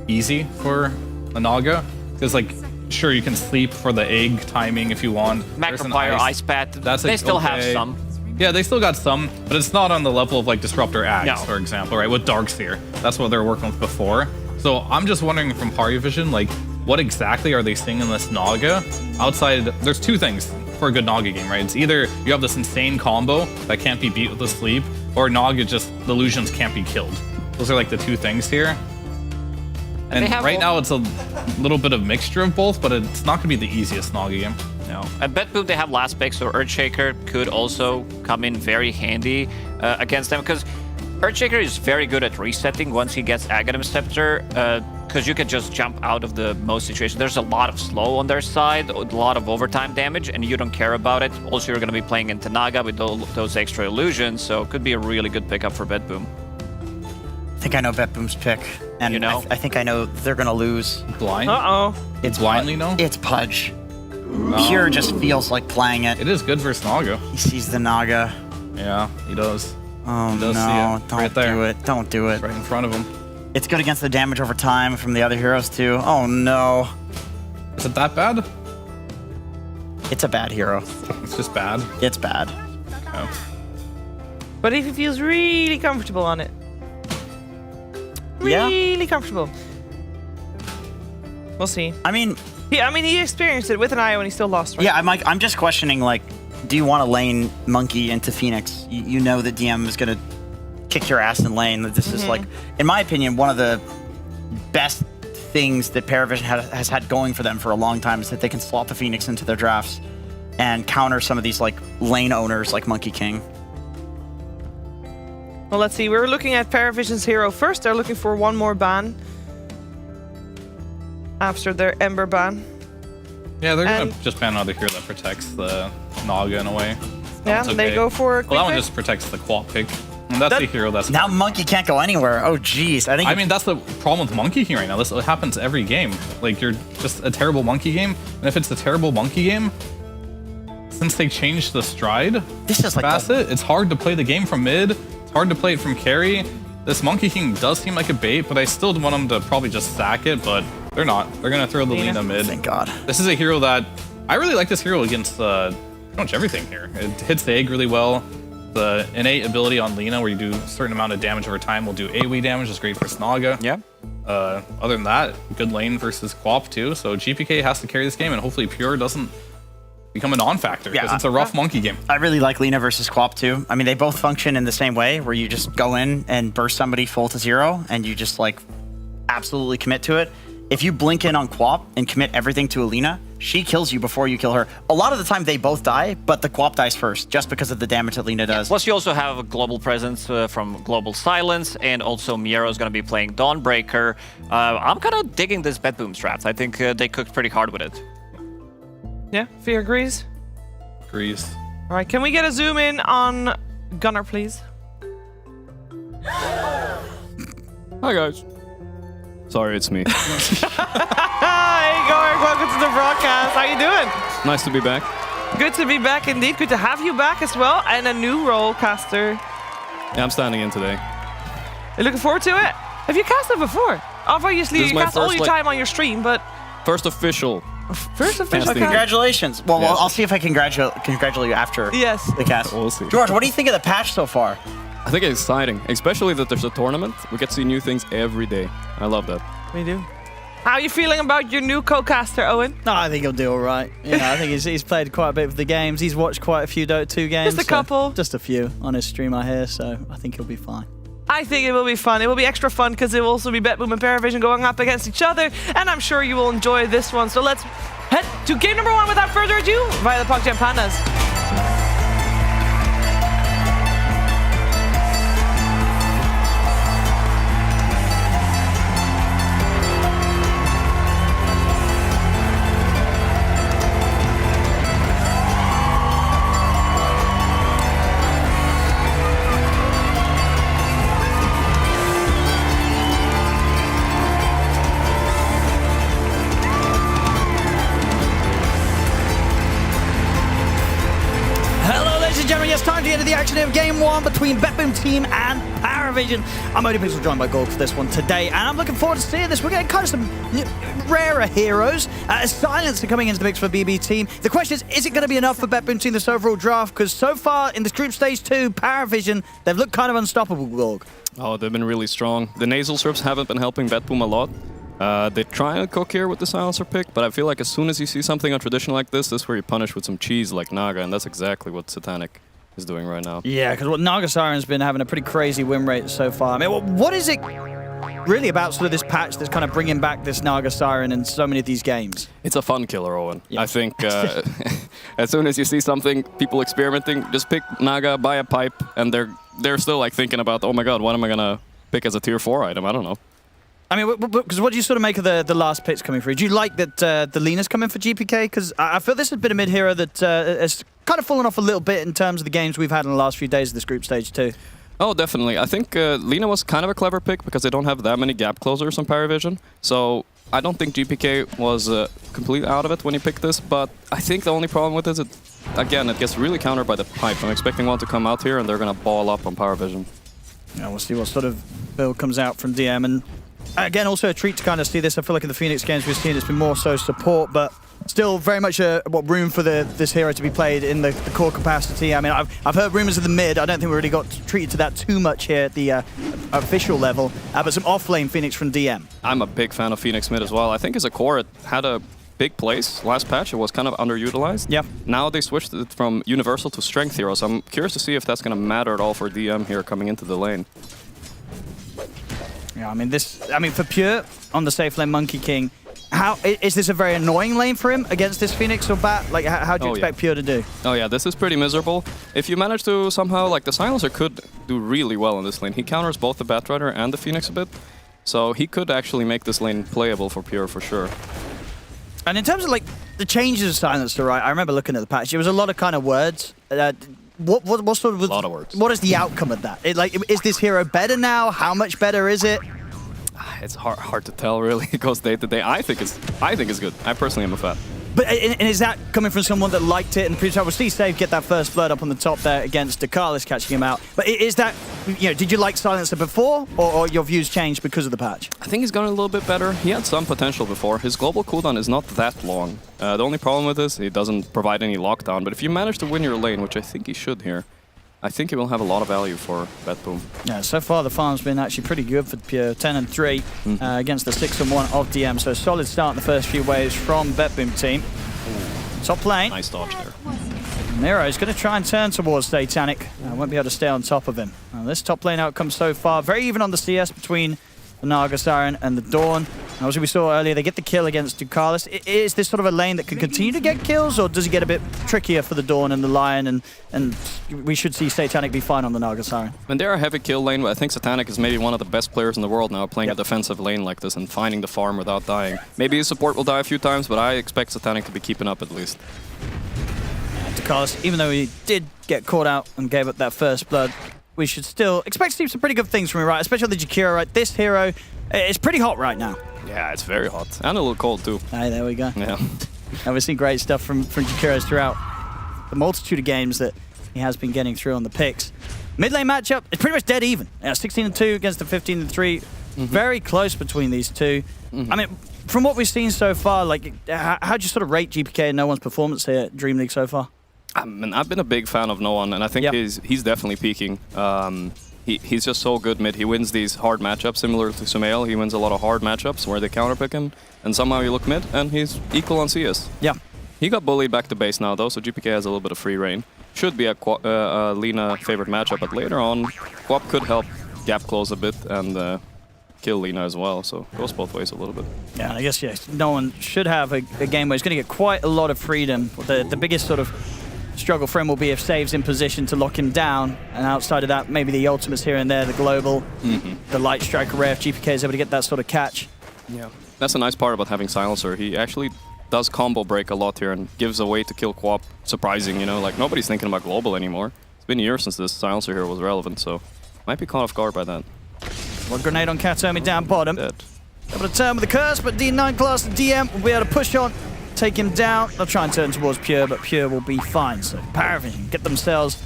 easy for a Naga. Because, like, sure, you can sleep for the egg timing if you want. Macropire, Ice Pat, they still have some. Yeah, they still got some, but it's not on the level of, like, Disruptor Axe, for example, right? With Darkseer. That's what they were working with before. So I'm just wondering from Party Vision, like, what exactly are they seeing in this Naga? Outside, there's two things for a good Naga game, right? It's either you have this insane combo that can't be beat with a sleep, or Naga just, the illusions can't be killed. Those are like the two things here. And right now it's a little bit of mixture of both, but it's not gonna be the easiest Naga game. No. At BetBoom they have last pick, so Earthshaker could also come in very handy against them, because Earthshaker is very good at resetting once he gets Aghanim Scepter, because you can just jump out of the most situations. There's a lot of slow on their side, a lot of overtime damage, and you don't care about it. Also, you're going to be playing into Naga with those extra illusions, so it could be a really good pickup for BetBoom. I think I know BetBoom's pick, and you know? I think I know they're going to lose. Blind? Uh-oh. It's blindly, no? It's Pudge. Pure just feels like playing it. It is good versus Naga. He sees the Naga. Yeah, he does. Oh, he does no, see it. don't Right there. do it. Don't do it. It's right in front of him. It's good against the damage over time from the other heroes, too. Oh, no. Is it that bad? It's a bad hero. It's just bad? It's bad. Oh. But if he feels really comfortable on it. Really comfortable. We'll see. I mean, he experienced it with an IO and he still lost, right? Yeah, I'm just questioning, like, do you want to lane Monkey into Phoenix? You know that DM is going to kick your ass in lane. That this is, like, in my opinion, one of the best things that Paravision has had going for them for a long time is that they can slot the Phoenix into their drafts and counter some of these, like, lane owners like Monkey King. Well, let's see. We're looking at Paravision's hero first. They're looking for one more ban after their Ember ban. Yeah, they're going to just ban another hero that protects the Naga in a way. Yeah, they go for a Well, that one just protects the Quap pick. And that's the hero that's... Now Monkey can't go anywhere. Oh, jeez. I mean, that's the problem with Monkey King right now. This happens every game. Like, you're just a terrible Monkey game. And if it's a terrible Monkey game, since they changed the stride this is like facet, it's hard to play the game from mid. It's hard to play it from carry. This Monkey King does seem like a bait, but I still want them to probably just sack it, but they're not. They're going to throw the Lina mid. Thank God. This is a hero that... I really like this hero against pretty much everything here. It hits the egg really well. The innate ability on Lina, where you do a certain amount of damage over time, will do AoE damage. Is great for Snaga. Yeah. Other than that, good lane versus Quap too. So GPK has to carry this game, and hopefully Pure doesn't become a non-factor because it's a rough monkey game. I really like Lina versus Quap too. I mean, they both function in the same way, where you just go in and burst somebody full to 0, and you just like absolutely commit to it. If you blink in on Quap and commit everything to Alina, she kills you before you kill her. A lot of the time they both die, but the Quap dies first, just because of the damage that Lina does. Plus, you also have a global presence from Global Silence, and also Miero is going to be playing Dawnbreaker. I'm kind of digging this Bet Boom strat. I think they cooked pretty hard with it. Yeah, Fear agrees. Agrees. All right, can we get a zoom in on Gunnar, please? Hi, guys. Sorry, it's me. Hey, Gorg, welcome to the broadcast. How you doing? Nice to be back. Good to be back indeed. Good to have you back as well, and a new role caster. Yeah, I'm standing in today. You looking forward to it? Have you casted before? Obviously, This is you my cast all first, your like- time on your stream, but First official. First official Casting. cast. Congratulations. Well, Yeah. I'll see if I congratulate you after Yes. the cast. We'll see. George, what do you think of the patch so far? I think it's exciting, especially that there's a tournament. We get to see new things every day. I love that. We do. How are you feeling about your new co-caster, Owen? No, I think he'll do all right. You know, I think he's played quite a bit with the games. He's watched quite a few Dota 2 games. Just a couple. Just a few on his stream, I hear, so I think he'll be fine. I think it will be fun. It will be extra fun because it will also be BetBoom and Paravision going up against each other, and I'm sure you will enjoy this one. So let's head to game number 1 without further ado via the PogJam Pandas. Hello, ladies and gentlemen. Yes, time to get into the action of Game 1 between BetBoom Team and Paravision. I'm ODPixel, joined by Gorg for this one today, and I'm looking forward to seeing this. We're getting kind of some rarer heroes. Silence are coming into the mix for BB Team. The question is it going to be enough for BetBoom Team this overall draft? Because so far in this group stage 2, Paravision, they've looked kind of unstoppable, Gorg. Oh, they've been really strong. The nasal serps haven't been helping BetBoom a lot. They try and cook here with the silencer pick, but I feel like as soon as you see something untraditional like this is where you punish with some cheese like Naga, and that's exactly what Satanic is doing right now. Yeah, because what Naga Siren's been having a pretty crazy win rate so far. I mean, what is it really about sort of this patch that's kind of bringing back this Naga Siren in so many of these games? It's a fun killer, Owen. I think as soon as you see something, people experimenting, just pick Naga, buy a pipe, and they're still like thinking about, oh my god, what am I gonna pick as a tier 4 item? I don't know. I mean, because what do you sort of make of the last picks coming through? Do you like that the Lina's coming for GPK? Because I feel this has been a mid-hero that has kind of fallen off a little bit in terms of the games we've had in the last few days of this group stage too. Oh, definitely. I think Lina was kind of a clever pick because they don't have that many gap closers on Paravision. So I don't think GPK was completely out of it when he picked this, but I think the only problem with it is, again, it gets really countered by the pipe. I'm expecting one to come out here and they're going to ball up on Paravision. Yeah, we'll see what sort of build comes out from DM. And again, also a treat to kind of see this. I feel like in the Phoenix games we've seen it's been more so support, but still very much room for this hero to be played in the core capacity. I mean, I've heard rumors of the mid. I don't think we really got treated to that too much here at the official level, but some off-lane Phoenix from DM. I'm a big fan of Phoenix mid as well. I think as a core it had a big place. Last patch it was kind of underutilized. Yeah. Now they switched it from universal to strength hero, so I'm curious to see if that's going to matter at all for DM here coming into the lane. Yeah, I mean for Pure on the safe lane Monkey King, how is this a very annoying lane for him against this Phoenix or Bat? Like how do you expect Pure to do? Oh yeah, this is pretty miserable. If you manage to somehow, like the Silencer could do really well in this lane. He counters both the Batrider and the Phoenix a bit, so he could actually make this lane playable for Pure for sure. And in terms of like the changes of Silencer, right? I remember looking at the patch. It was a lot of kind of words. What sort of a lot of words. What is the outcome of that? Is this hero better now? How much better is it? It's hard to tell really. It goes day to day. I think it's good. I personally am a fan. But and is that coming from someone that liked it and previous time? We'll see Save get that first flood up on the top there against Dakalis catching him out. But is that, did you like Silencer before or your views changed because of the patch? I think he's gotten a little bit better. He had some potential before. His global cooldown is not that long. The only problem with this, he doesn't provide any lockdown. But if you manage to win your lane, which I think he should here, I think he will have a lot of value for BetBoom. Yeah, so far the farm's been actually pretty good for Pure, 10-3 against the 6-1 of DM. So a solid start in the first few waves from BetBoom team. top lane. Nice dodge there. Miro is going to try and turn towards Satanic. Won't be able to stay on top of him. This top lane outcome so far, very even on the CS between the Naga Siren and the Dawn. As we saw earlier, they get the kill against Ducalis. Is this sort of a lane that can continue to get kills, or does it get a bit trickier for the Dawn and the Lion, and we should see Satanic be fine on the Naga Siren? When they're a heavy kill lane, I think Satanic is maybe one of the best players in the world now, playing a defensive lane like this and finding the farm without dying. Maybe his support will die a few times, but I expect Satanic to be keeping up at least. Ducalis, even though he did get caught out and gave up that first blood, we should still expect to see some pretty good things from him, right? Especially the Jakiro, right? This hero is pretty hot right now. Yeah, it's very hot. And a little cold, too. Hey, there we go. Yeah. And we've seen great stuff from Jakiros throughout the multitude of games that he has been getting through on the picks. Mid lane matchup, it's pretty much dead even. 16-2 against the 15-3. Very close between these two. I mean, from what we've seen so far, like, how do you sort of rate GPK and No One's performance here at DreamLeague so far? I mean, I've been a big fan of No One, and I think he's definitely peaking. He's just so good mid. He wins these hard matchups, similar to Sumail. He wins a lot of hard matchups where they counterpick him, and somehow you look mid, and he's equal on CS. Yeah. He got bullied back to base now, though, so GPK has a little bit of free reign. Should be a Lina favorite matchup, but later on, Quap could help gap close a bit and kill Lina as well, so goes both ways a little bit. Yeah, I guess, yes, No One should have a game where he's going to get quite a lot of freedom. The biggest sort of struggle for him will be if Save's in position to lock him down, and outside of that, maybe the ultimates here and there, the global, the light strike array, if GPK is able to get that sort of catch. Yeah, that's a nice part about having Silencer. He actually does combo break a lot here and gives a way to kill Quap. Surprising, you know, like nobody's thinking about global anymore. It's been years since this Silencer here was relevant, so might be caught off guard by that. One grenade on Katomi down bottom. Able to turn with the curse, but D9 class DM will be able to push on, take him down. They'll try and turn towards Pure, but Pure will be fine. So Paravision get themselves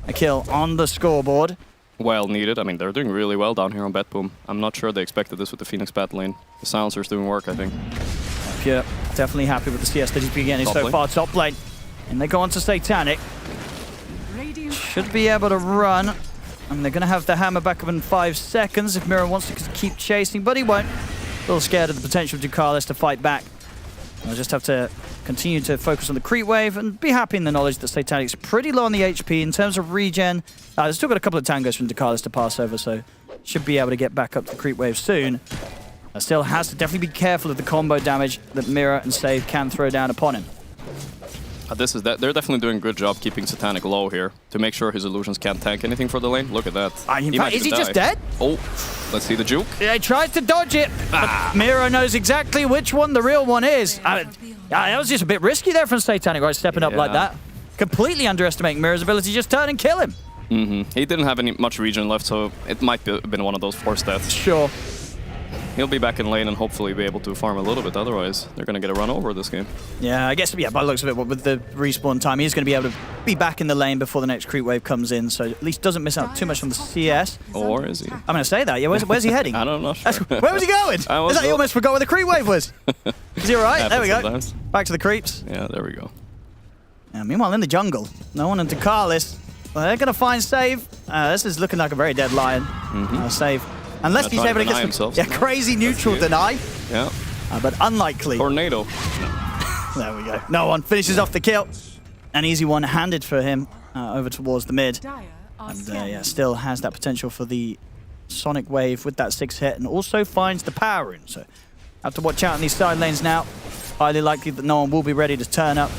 a kill on the scoreboard. Well needed. I mean, they're doing really well down here on Betboom. I'm not sure they expected this with the Phoenix bat lane. The Silencer's doing work, I think. Pure definitely happy with the CS that he's been getting so far top lane. And they go on to Satanic. Should be able to run. And they're going to have the hammer back up in 5 seconds if Miro wants to keep chasing, but he won't. A little scared of the potential of Ducalis to fight back. They'll just have to continue to focus on the creep wave and be happy in the knowledge that Satanic's pretty low on the HP in terms of regen. They've still got a couple of tangos from Ducalis to pass over, so should be able to get back up to the creep wave soon. Still has to definitely be careful of the combo damage that Mira and Save can throw down upon him. They're definitely doing a good job keeping Satanic low here to make sure his illusions can't tank anything for the lane. Look at that. Is he just dead? Oh, let's see the juke. He tried to dodge it, but Miro knows exactly which one the real one is. That was just a bit risky there from Satanic, right? Stepping up like that. Completely underestimating Miro's ability to just turn and kill him. He didn't have much regen left, so it might have been one of those forced deaths. Sure. He'll be back in lane and hopefully be able to farm a little bit. Otherwise, they're going to get a run over this game. Yeah, I guess, by the looks of it, with the respawn time, he's going to be able to be back in the lane before the next creep wave comes in, so at least doesn't miss out too much on the CS. Or is he? I'm going to say that. Yeah, where's he heading? I don't know. Sure. Where was he going? Is that you almost forgot where the creep wave was? Is he all right? There we go. Sometimes. Back to the creeps. Yeah, there we go. Yeah, meanwhile, in the jungle, No One and Ducalis, they're going to find Save. This is looking like a very dead Lion. Save. Unless he's able to get some crazy neutral deny. Yeah. But unlikely. Tornado. There we go. No One finishes off the kill. An easy one handed for him over towards the mid. And still has that potential for the Sonic Wave with that 6 hit and also finds the power rune. So have to watch out in these side lanes now. Highly likely that No One will be ready to turn up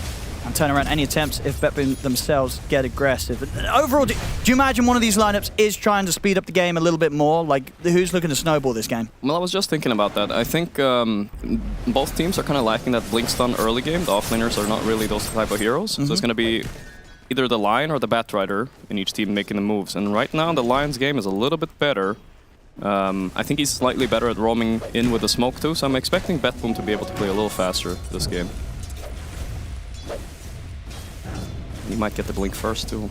and turn around any attempts if Betboom themselves get aggressive. Overall, do you imagine one of these lineups is trying to speed up the game a little bit more? Like, who's looking to snowball this game? Well, I was just thinking about that. I think both teams are kind of lacking that blink stun early game. The offlaners are not really those type of heroes. So it's going to be either the Lion or the Batrider in each team making the moves. And right now, the Lion's game is a little bit better. I think he's slightly better at roaming in with the smoke too, so I'm expecting Betboom to be able to play a little faster this game. He might get the blink first too.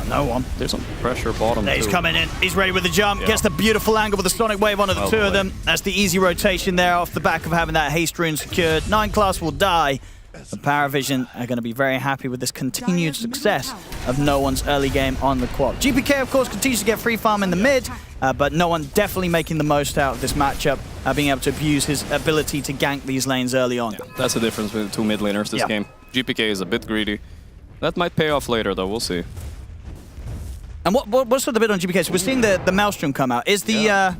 No One. There's some pressure bottom. He's coming in. He's ready with the jump. Gets the beautiful angle with the Sonic Wave onto the two of them. That's the easy rotation there off the back of having that haste rune secured. 9 class will die. The Paravision are going to be very happy with this continued success of No One's early game on the quad. GPK, of course, continues to get free farm in the mid, but No One definitely making the most out of this matchup, being able to abuse his ability to gank these lanes early on. Yeah, that's the difference with the two mid laners this game. GPK is a bit greedy. That might pay off later, though. We'll see. And what's sort of the bit on GPK? So we're seeing the Maelstrom come out. Is the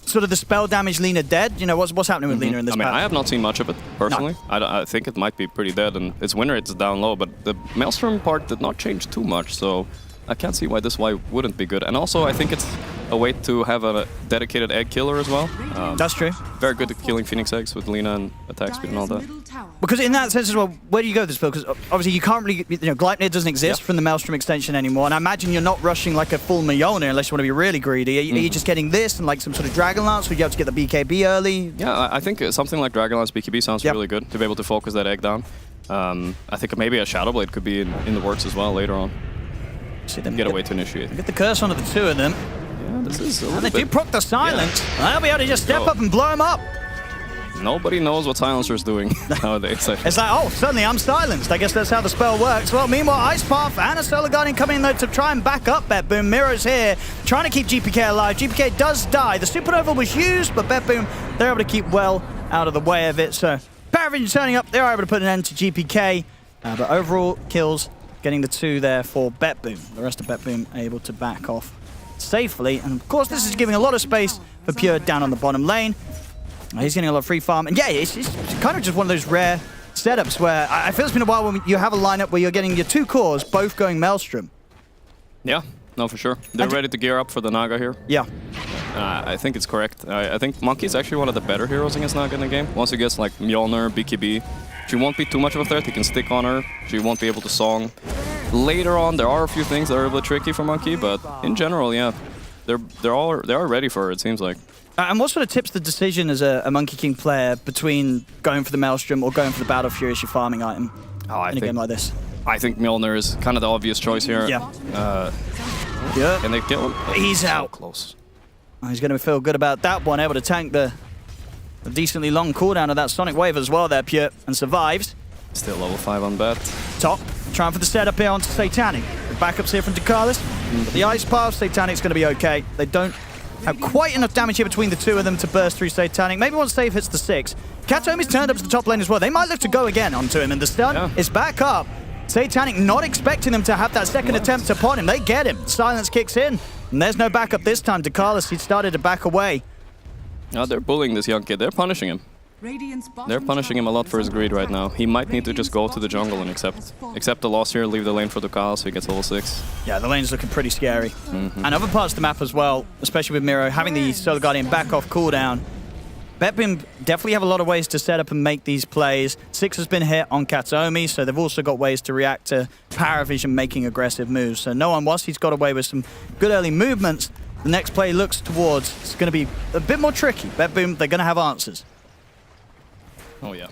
sort of the spell damage Lina dead? You know, what's happening with Lina in this I mean, patch? I have not seen much of it, personally. No. I think it might be pretty dead, and its win rate is down low, but the Maelstrom part did not change too much, so I can't see why this wouldn't be good. And also, I think it's a way to have a dedicated egg killer as well. That's true. Very good at killing Phoenix eggs with Lina and attack speed and all that. Because in that sense as well, where do you go with this build? Because obviously you can't really, Gleipnir doesn't exist from the Maelstrom extension anymore, and I imagine you're not rushing like a full Mjolnir unless you want to be really greedy. Are you just getting this and like some sort of Dragon Lance, or you have to get the BKB early? Yeah, I think something like Dragon Lance BKB sounds really good to be able to focus that egg down. I think maybe a Shadow Blade could be in the works as well later on. See them get a way to initiate. Get the curse onto the two of them. Yeah, this is a and little they do proc the silence. They'll be able to just step up and blow him up. Nobody knows what Silencer's doing nowadays. It's like, oh, suddenly I'm silenced. I guess that's how the spell works. Well, meanwhile, Ice Path and a Solar Guardian coming in, though, to try and back up BetBoom. Miro's here, trying to keep GPK alive. GPK does die. The Supernova was used, but BetBoom, they're able to keep well out of the way of it. So, Paravision turning up, they're able to put an end to GPK. But overall, kills getting the 2 there for BetBoom. The rest of BetBoom able to back off safely. And, of course, this is giving a lot of space for Pure down on the bottom lane. He's getting a lot of free farm. And yeah, it's kind of just one of those rare setups where I feel it's been a while when you have a lineup where you're getting your 2 cores both going Maelstrom. Yeah, no, for sure. They're ready to gear up for the Naga here. Yeah. I think it's correct. I think Monkey is actually one of the better heroes against Naga in the game. Once he gets like Mjolnir, BKB, she won't be too much of a threat. He can stick on her. She won't be able to song. Later on, there are a few things that are a bit tricky for Monkey, but in general, yeah, they are ready for her, it seems like. And what sort of tips the decision as a Monkey King player between going for the Maelstrom or going for the Battle Fury as your farming item in a game like this? I think Mjolnir is kind of the obvious choice here. Yeah. Can they kill him? He's so out. Close. He's going to feel good about that one, able to tank the decently long cooldown of that Sonic Wave as well there, Pure, and survives. Still level 5 on bet. Top, trying for the setup here onto Satanic. The backups here from Dakalis. The Ice Path, Satanic's going to be okay. They don't have quite enough damage here between the 2 of them to burst through Satanic. Maybe once Save hits the 6. Katomi's turned up to the top lane as well. They might look to go again onto him, and the stun is back up. Satanic not expecting them to have that second attempt upon him. They get him. Silence kicks in, and there's no backup this time. Dakalis, he started to back away. No, they're bullying this young kid. They're punishing him. They're punishing him a lot for his greed right now. He might need to just go to the jungle and accept the loss here, leave the lane for Dakalis so he gets level 6. Yeah, the lane's looking pretty scary. And other parts of the map as well, especially with Miro, having the Solar Guardian back off cooldown. BetBoom definitely have a lot of ways to set up and make these plays. 6 has been hit on Katomi, so they've also got ways to react to Paravision making aggressive moves. So no one, whilst he's got away with some good early movements, the next play looks towards, it's going to be a bit more tricky. BetBoom, they're going to have answers. Oh, yeah.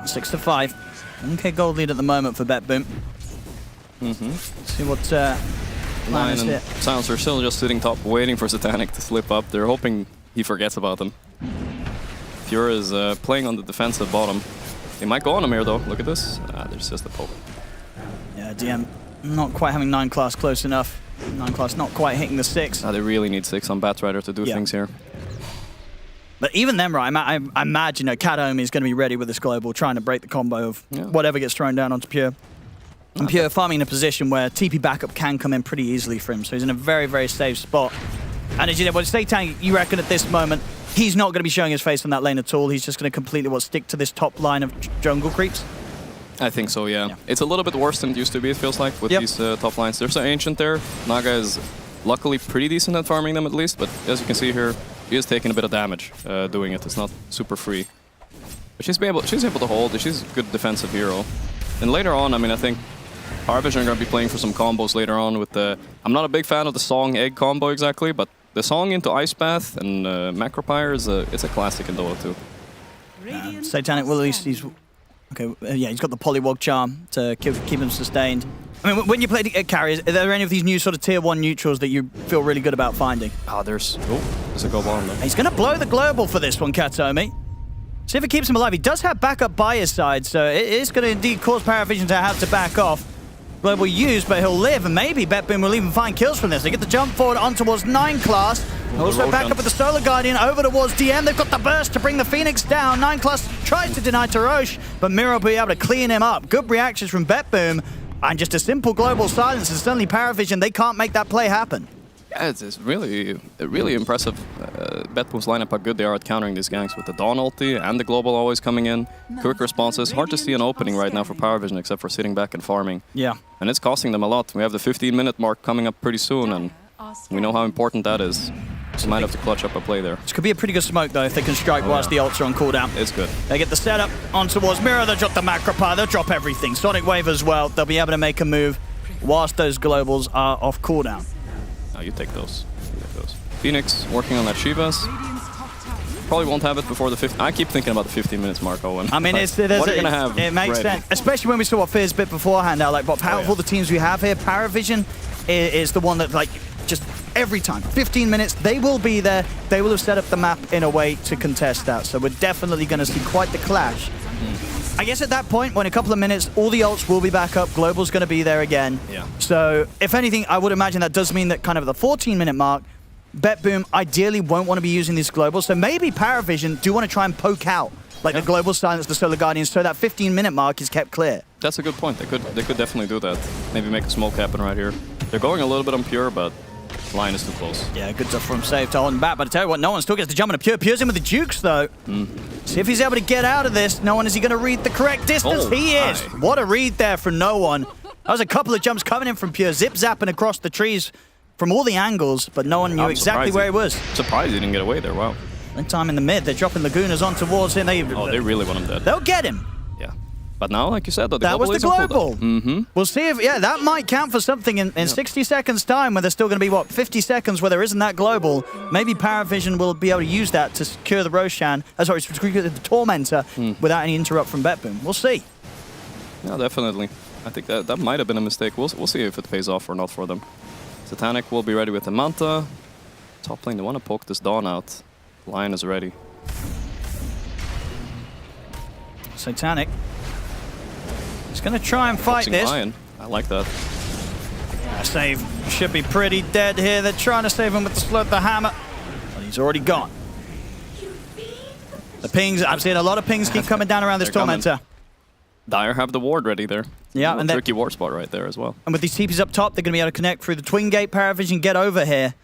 6-5. Okay, gold lead at the moment for BetBoom. See what plan is here. Silencer still just sitting top, waiting for Satanic to slip up. They're hoping he forgets about them. Pure is playing on the defensive bottom. They might go on him here, though. Look at this. There's just a poke. Yeah, DM not quite having 9 class close enough. 9 class not quite hitting the 6. They really need 6 on Batrider to do things here. But even then, right, I imagine Katomi is going to be ready with this global, trying to break the combo of whatever gets thrown down onto Pure. And Pure farming in a position where TP backup can come in pretty easily for him, so he's in a very, very safe spot. And as you know, well, Satanic, you reckon at this moment, he's not going to be showing his face on that lane at all. He's just going to completely stick to this top line of jungle creeps? I think so, yeah. It's a little bit worse than it used to be, it feels like, with these top lines. There's an Ancient there. Naga is luckily pretty decent at farming them at least, but as you can see here, she is taking a bit of damage doing it. It's not super free. But she's able to hold. She's a good defensive hero. And later on, I mean, I think Paravision are going to be playing for some combos later on with the... I'm not a big fan of the Song Egg combo exactly, but the Song into Ice Path and Macropyre is it's a classic in Dota too. Satanic will at least... He's got the Polywog Charm to keep him sustained. I mean, when you play carries, are there any of these new sort of tier 1 neutrals that you feel really good about finding? There's a go on though. He's going to blow the global for this one, Katomi. See if it keeps him alive. He does have backup by his side, so it is going to indeed cause Paravision to have to back off. Global used, but he'll live, and maybe BetBoom will even find kills from this. They get the jump forward on towards 9 class. Also back up with the Solar Guardian over towards DM. They've got the burst to bring the Phoenix down. 9class tries to deny Tarosh, but Miro will be able to clean him up. Good reactions from BetBoom, and just a simple global silence, and suddenly Paravision, they can't make that play happen. Yeah, it's really impressive. BetBoom's lineup, how good they are at countering these ganks with the Dawn ulti and the global always coming in. Quick responses. Hard to see an opening right now for Paravision except for sitting back and farming. Yeah. And it's costing them a lot. We have the 15-minute mark coming up pretty soon, and we know how important that is. So might have to clutch up a play there. This could be a pretty good smoke, though, if they can strike whilst the ults are on cooldown. It's good. They get the setup on towards Miro. They'll drop the Macropar. They'll drop everything. Sonic Wave as well. They'll be able to make a move whilst those globals are off cooldown. Oh, you take those. Phoenix working on that Shivas. Probably won't have it before the 15. I keep thinking about the 15 minutes mark, Owen. I mean, what are you going to have? It makes ready? sense, especially when we saw what Fizz bit beforehand. Now, like, what powerful the teams we have here. Paravision is the one that, like, just every time, 15 minutes, they will be there. They will have set up the map in a way to contest that. So we're definitely going to see quite the clash. I guess at that point, when a couple of minutes, all the ults will be back up. Global's going to be there again. Yeah. So if anything, I would imagine that does mean that kind of the 14-minute mark, BetBoom ideally won't want to be using these globals. So maybe Paravision do want to try and poke out like the global silence, the Solar Guardians, so that 15-minute mark is kept clear. That's a good point. They could definitely do that. Maybe make a smoke happen right here. They're going a little bit on Pure, but line is too close. Yeah, good stuff from Save to hold him back. But I tell you what, no one still gets to jump on a Pure. Pure's in with the Jukes, though. See if he's able to get out of this. No one, is he going to read the correct distance? He is. What a read there from no one. That was a couple of jumps coming in from Pure, zip-zapping across the trees from all the angles, but no one knew exactly where he was. Surprised he didn't get away there, wow. In time in the mid, they're dropping Lagunas on towards him. They really want him dead. They'll get him. Yeah. But now, like you said, though, that was the global. Mm-hmm. We'll see if, yeah, that might count for something in 60 seconds' time, where there's still going to be, what, 50 seconds where there isn't that global. Maybe Paravision will be able to use that to secure the Roshan, sorry, to secure the Tormentor without any interrupt from BetBoom. We'll see. Yeah, definitely. I think that might have been a mistake. We'll see if it pays off or not for them. Satanic will be ready with the Manta. Top lane, they want to poke this Dawn out. Lion is ready. Satanic. He's going to try and fight Boxing this. Lion. I like that. Save should be pretty dead here. They're trying to save him with the hammer. But he's already gone. The pings, I'm seeing a lot of pings keep coming down around this Tormentor. Dire have the ward ready there. Yeah, and tricky ward spot right there as well. And with these TPs up top, they're going to be able to connect through the Twin Gate. Paravision get over here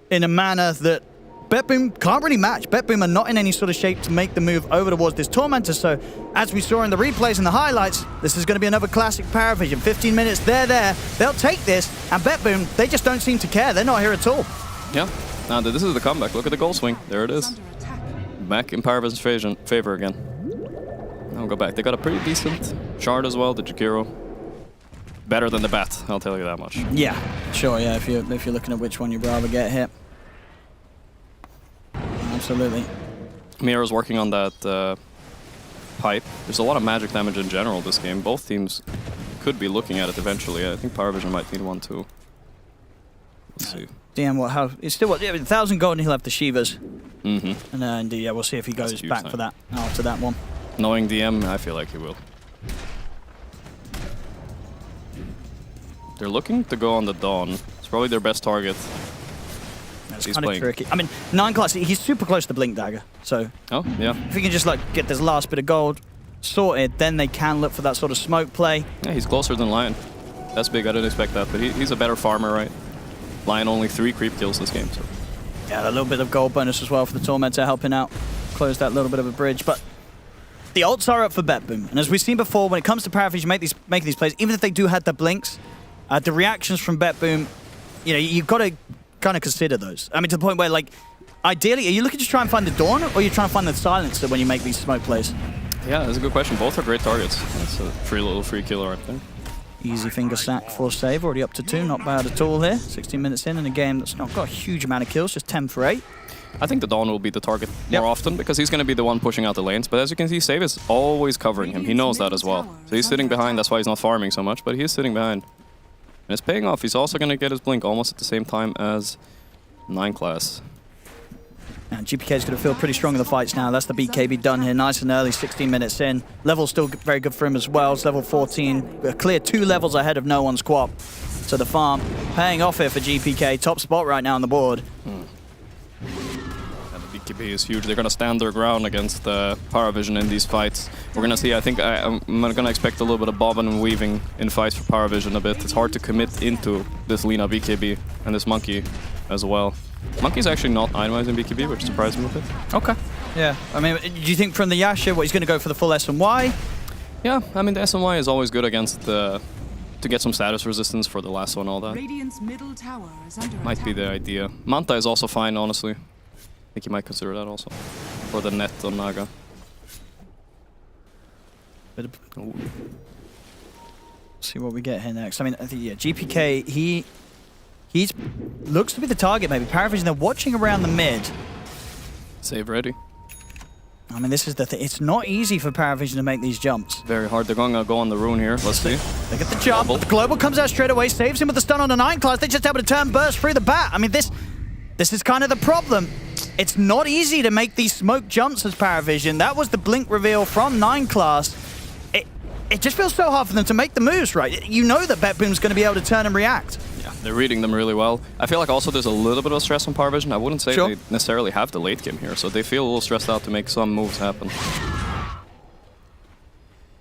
in a manner that BetBoom can't really match. BetBoom are not in any sort of shape to make the move over towards this Tormentor. So as we saw in the replays and the highlights, this is going to be another classic Paravision. 15 minutes, they're there. They'll take this. And BetBoom, they just don't seem to care. They're not here at all. Yeah. Now this is the comeback. Look at the goal swing. There it is. Back in Paravision's favor again. Now we'll go back. They got a pretty decent shard as well, the Jakiro. Better than the bat, I'll tell you that much. Yeah, sure, yeah, if you're looking at which one you'd rather get hit. Absolutely. Miro's working on that pipe. There's a lot of magic damage in general this game. Both teams could be looking at it eventually. I think Paravision might need one too. Let's see. Damn, how it's still what, 1,000 gold and he'll have the Shivas. Mm-hmm. And yeah, we'll see if he goes back time for that after that one. Knowing DM, I feel like he will. They're looking to go on the Dawn. It's probably their best target. That's kind of tricky. I mean, 9class, he's super close to Blink Dagger, so... Oh, yeah. If he can just, like, get this last bit of gold sorted, then they can look for that sort of smoke play. Yeah, he's closer than Lion. That's big, I didn't expect that, but he's a better farmer, right? Lion only 3 creep kills this game, so... Yeah, a little bit of gold bonus as well for the Tormentor helping out. Close that little bit of a bridge, but... The ults are up for BetBoom, and as we've seen before, when it comes to Paravision making these plays, even if they do have the blinks, the reactions from BetBoom, you know, you've got to kind of consider those. I mean, to the point where, like, ideally, are you looking to try and find the Dawn, or are you trying to find the Silencer when you make these smoke plays? Yeah, that's a good question. Both are great targets. That's a free killer right there. Easy finger sack for Save, already up to 2, not bad at all here. 16 minutes in a game that's not got a huge amount of kills, just 10 for 8. I think the Dawn will be the target more often because he's going to be the one pushing out the lanes. But as you can see, Save is always covering him. He knows that as well. So he's sitting behind. That's why he's not farming so much, but he is sitting behind. And it's paying off. He's also going to get his blink almost at the same time as 9class. And GPK is going to feel pretty strong in the fights now. That's the BKB done here. Nice and early, 16 minutes in. Level's still very good for him as well. It's level 14. We're clear 2 levels ahead of no one's quap. So the farm paying off here for GPK. Top spot right now on the board. BKB is huge. They're gonna stand their ground against Paravision in these fights. We're gonna see, I think I'm gonna expect a little bit of bobbing and weaving in fights for Paravision a bit. It's hard to commit into this Lina BKB and this Monkey as well. Monkey's actually not itemizing BKB, which surprised me a bit. Okay. Yeah. I mean, do you think from the Yasha, what he's going to go for the full S&Y? Yeah, I mean, the S&Y is always good against to get some status resistance for the lasso and all that. Radiant's middle tower is under Might be the idea. Manta is also fine, honestly. I think you might consider that also. For the net on Naga. See what we get here next. I mean, I think, yeah, GPK, he's looks to be the target, maybe. Paravision, they're watching around the mid. Save ready. I mean, this is the thing. It's not easy for Paravision to make these jumps. Very hard. They're going to go on the rune here. Let's see. They get the jump. The Global comes out straight away, saves him with the stun on the 9 class. They just able to turn burst through the bat. I mean, this is kind of the problem. It's not easy to make these smoke jumps as Paravision. That was the blink reveal from 9 class. It just feels so hard for them to make the moves, right? You know that BetBoom's going to be able to turn and react. Yeah, they're reading them really well. I feel like also there's a little bit of stress on Paravision. I wouldn't say they necessarily have the late game here, so they feel a little stressed out to make some moves happen.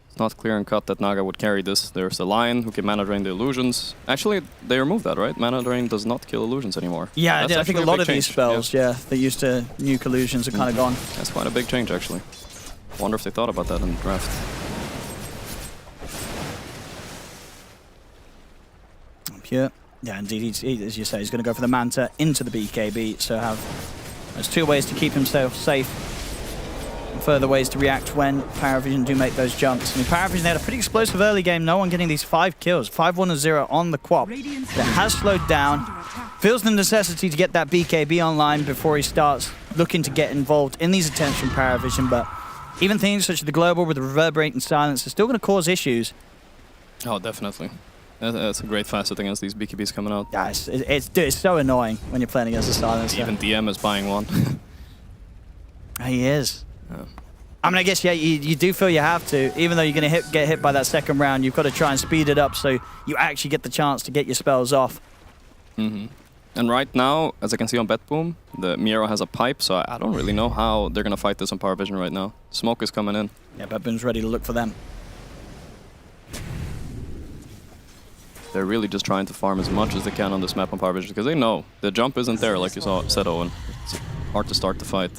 It's not clear and cut that Naga would carry this. There's the Lion who can mana drain the illusions. Actually, they removed that, right? Mana drain does not kill illusions anymore. Yeah, I think a lot of these spells, yeah, that used to nuke illusions are kind of gone. That's quite a big change, actually. Wonder if they thought about that in the draft. Pure. Yeah, indeed, as you say, he's going to go for the Manta into the BKB, so there's 2 ways to keep himself safe. And further ways to react when Paravision do make those jumps. I mean, Paravision, they had a pretty explosive early game, no one getting these 5 kills. 5-1-0 on the Quap. That has slowed down. Feels the necessity to get that BKB online before he starts looking to get involved in these attempts from Paravision, but even things such as the Global with the reverberating silence are still going to cause issues. Oh, definitely. That's a great facet against these BKBs coming out. Yeah, it's so annoying when you're playing against a silencer. Even DM is buying one. He is. Yeah. I mean, I guess, yeah, you do feel you have to. Even though you're going to get hit by that second round, you've got to try and speed it up so you actually get the chance to get your spells off. Mm-hmm. And right now, as I can see on BetBoom, the Miro has a pipe, so I don't really know how they're going to fight this on Paravision right now. Smoke is coming in. Yeah, BetBoom's ready to look for them. They're really just trying to farm as much as they can on this map on Paravision because they know the jump isn't there, like you said, Owen. It's hard to start the fight.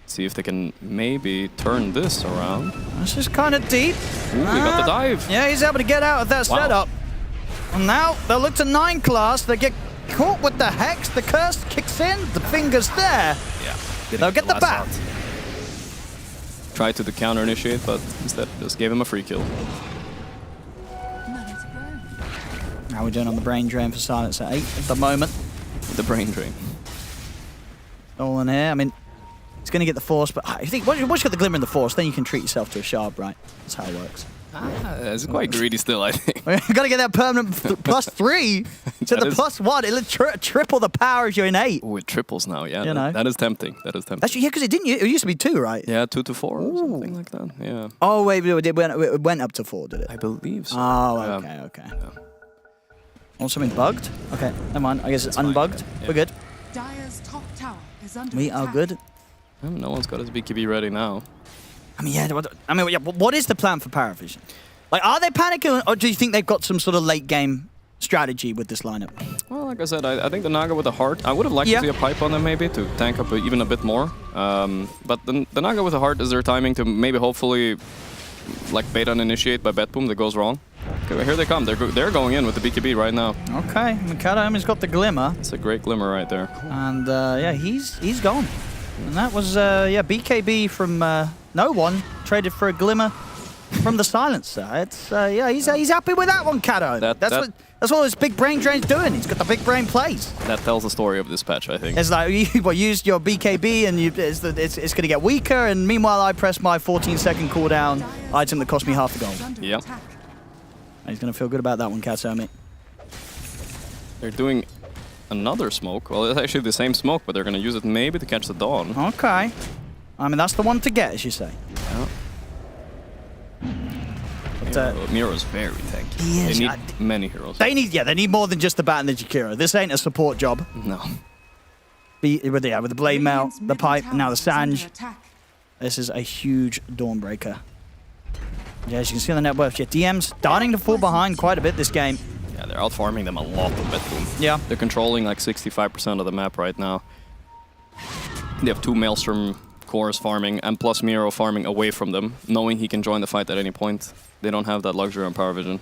See if they can maybe turn this around. This is kind of deep. Ooh, we got the dive. Yeah, he's able to get out of that setup. And now they'll look to 9 class. They get caught with the Hex. The curse kicks in. The finger's there. Yeah. They'll get the bat. Tried to counter initiate, but instead just gave him a free kill. How are we doing on the brain drain for Silence at 8 at the moment? The brain drain. All in here. I mean, he's going to get the Force, but I think once you get the Glimmer in the Force, then you can treat yourself to a Shard, right? That's how it works. It's quite greedy still, I think. You've got to get that permanent +3 to the +1. It'll triple the power of your innate. Oh, it triples now, yeah. You know. That is tempting. That is tempting. Actually, yeah, because it used to be 2, right? Yeah, 2 to 4 or something like that. Yeah. Oh, wait, it went up to 4, did it? I believe so. Oh, okay. Yeah. Oh, something bugged? Okay, never mind. I guess it's unbugged. Yeah. We're good. Dire's top tower is under We are good. No one's got his BKB ready now. I mean, yeah. What is the plan for Paravision? Like, are they panicking, or do you think they've got some sort of late game strategy with this lineup? Well, like I said, I think the Naga with the heart. I would have liked to see a pipe on them maybe to tank up even a bit more. But the Naga with the heart is their timing to maybe hopefully like bait on initiate by BetBoom that goes wrong. Okay, here they come. They're going in with the BKB right now. Okay, Mikado-Omi's got the Glimmer. It's a great Glimmer right there. And yeah, he's gone. And that was BKB from no one traded for a Glimmer from the Silencer. It's yeah, he's happy with that one, Kato. That's what his big brain drain's doing. He's got the big brain plays. That tells the story of this patch, I think. It's like you used your BKB and it's going to get weaker, and meanwhile I press my 14-second cooldown item that cost me half the gold. Yep. He's going to feel good about that one, Katsomi. They're doing another smoke. Well, it's actually the same smoke, but they're going to use it maybe to catch the Dawn. Okay. I mean, that's the one to get, as you say. Yeah. But Miro's very tanky. He is. They need many heroes. They need more than just the Bat and the Jakiro. This ain't a support job. No. with the blade mail, the pipe, and now the Sange. This is a huge Dawnbreaker. Yeah, as you can see on the net worth, DM's starting to fall behind quite a bit this game. Yeah, they're outfarming them a lot of Betboom. Yeah. They're controlling like 65% of the map right now. They have 2 Maelstrom cores farming and plus Miro farming away from them, knowing he can join the fight at any point. They don't have that luxury on Power Vision.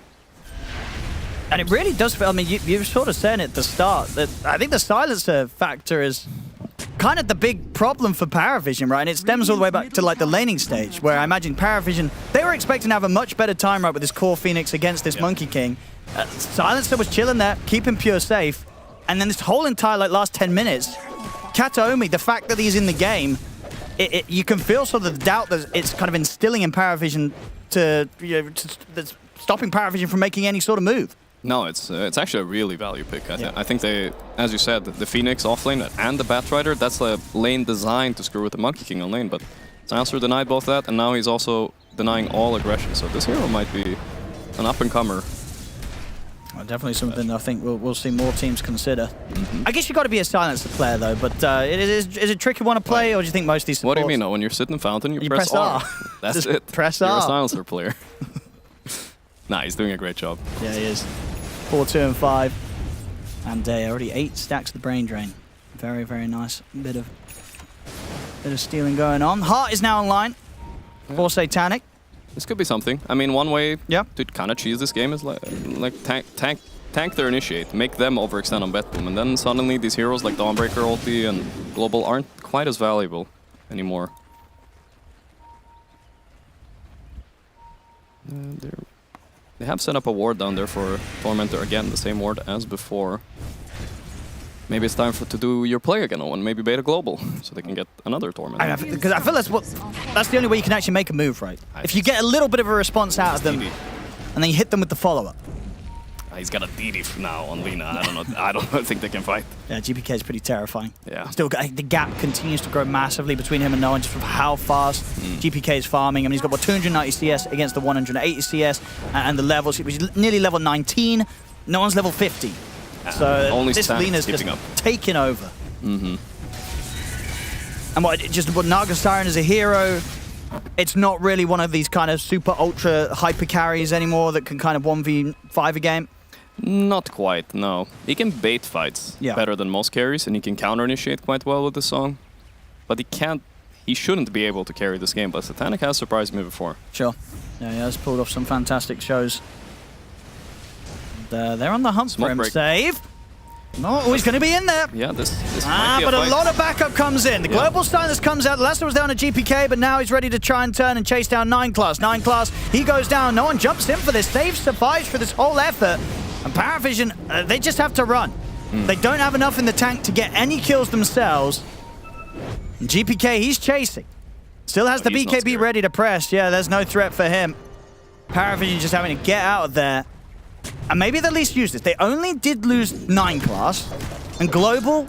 And it really does feel, I mean, you were sort of saying at the start that I think the silencer factor is kind of the big problem for Paravision, right? And it stems all the way back to like the laning stage, where I imagine Paravision, they were expecting to have a much better time right with this core Phoenix against this Monkey King. Silencer was chilling there, keeping Pure safe. And then this whole entire like last 10 minutes, Kataomi, the fact that he's in the game, you can feel sort of the doubt that it's kind of instilling in Paravision that's stopping Paravision from making any sort of move. No, it's actually a really value pick. I think they, as you said, the Phoenix offlane and the Batrider, that's a lane designed to screw with the Monkey King on lane, but Silencer denied both that, and now he's also denying all aggression, so this hero might be an up-and-comer. Well, definitely something I think we'll see more teams consider. I guess you've got to be a Silencer player, though, but is it tricky one to play, or do you think most of these supports... What do you mean? No, when you're sitting in Fountain, you press R. That's Just it. Press You're R. a Silencer player. Nah, he's doing a great job. Yeah, he is. 4, 2, and 5. And already 8 stacks of the Brain Drain. Very, very nice bit of stealing going on. Heart is now online for Satanic. This could be something. I mean, one way to kind of cheese this game is like tank their initiate, make them overextend on Betboom, and then suddenly these heroes like Dawnbreaker, Ulti, and Global aren't quite as valuable anymore. They have set up a ward down there for Tormentor again, the same ward as before. Maybe it's time to do your play again, Owen. Maybe beta global, so they can get another Tormentor. Because I feel that's the only way you can actually make a move, right? If you get a little bit of a response out of them, and then you hit them with the follow-up. He's got a DD now on Lina. I don't know. I don't think they can fight. Yeah, GPK is pretty terrifying. Yeah. Still, the gap continues to grow massively between him and Noah, just from how fast GPK is farming. I mean, he's got 290 CS against the 180 CS, and the levels. He's nearly level 19. No one's level 50. So only this Lina's just taking over. And what Naga Siren is a hero. It's not really one of these kind of super ultra hyper carries anymore that can kind of 1v5 a game. Not quite, no. He can bait fights better than most carries, and he can counter-initiate quite well with this song. But he shouldn't be able to carry this game, but Satanic has surprised me before. Sure. Yeah, he has pulled off some fantastic shows. They're on the hunt for him. Break. Save. Oh, he's going to be in there. Yeah, this might be but a lot of backup comes in. The Global Stylus comes out. The last one was down to GPK, but now he's ready to try and turn and chase down 9 Class. 9 Class, he goes down. No one jumps in for this. Save survives for this whole effort. And Paravision, they just have to run. They don't have enough in the tank to get any kills themselves. And GPK, he's chasing. Still has the BKB ready to press. Yeah, there's no threat for him. Paravision just having to get out of there. And maybe they'll at least use this. They only did lose 9 Class, and Global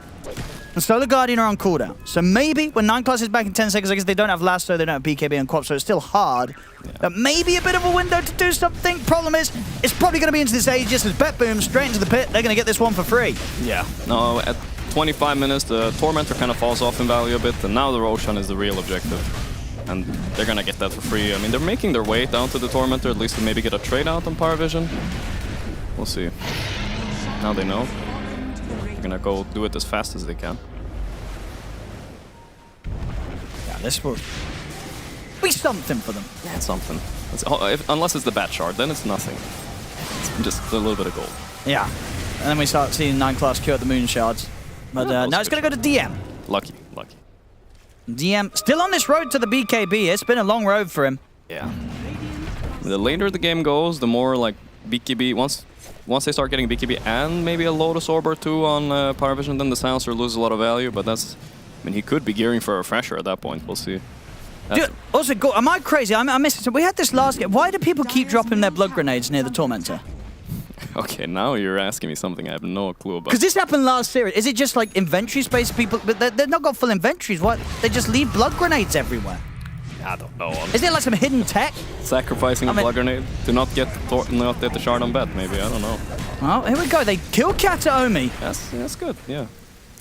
and Solar Guardian are on cooldown. So maybe when 9 Class is back in 10 seconds, I guess they don't have Lasso, they don't have BKB and Quap, so it's still hard. But maybe a bit of a window to do something. Problem is, it's probably going to be into this Aegis as Betboom straight into the pit. They're going to get this one for free. Yeah. No, at 25 minutes, the Tormentor kind of falls off in value a bit, and now the Roshan is the real objective. And they're going to get that for free. I mean, they're making their way down to the Tormentor, at least to maybe get a trade out on Paravision. We'll see. Now they know. They're gonna go do it as fast as they can. Yeah, this will be something for them. Yeah, it's something. Unless it's the Bat Shard, then it's nothing. It's just a little bit of gold. Yeah. And then we start seeing 9 Class queue at the Moon Shards. But now it's gonna go to DM. Lucky. DM still on this road to the BKB. It's been a long road for him. Yeah. The later the game goes, the more like BKB, once they start getting BKB and maybe a Lotus Orb or 2 on Paravision, then the Silencer loses a lot of value, but that's... I mean, he could be gearing for a Refresher at that point. We'll see. Dude, also, am I crazy? I missed it. So we had this last game. Why do people keep dropping their blood grenades near the Tormentor? Okay, now you're asking me something I have no clue about. Because this happened last series. Is it just like inventory space people? But they've not got full inventories. What? They just leave blood grenades everywhere. I don't know. Is there like some hidden tech? Sacrificing a blood grenade to not get the shard on bet, maybe. I don't know. Well, here we go. They kill Kataomi. That's good, yeah.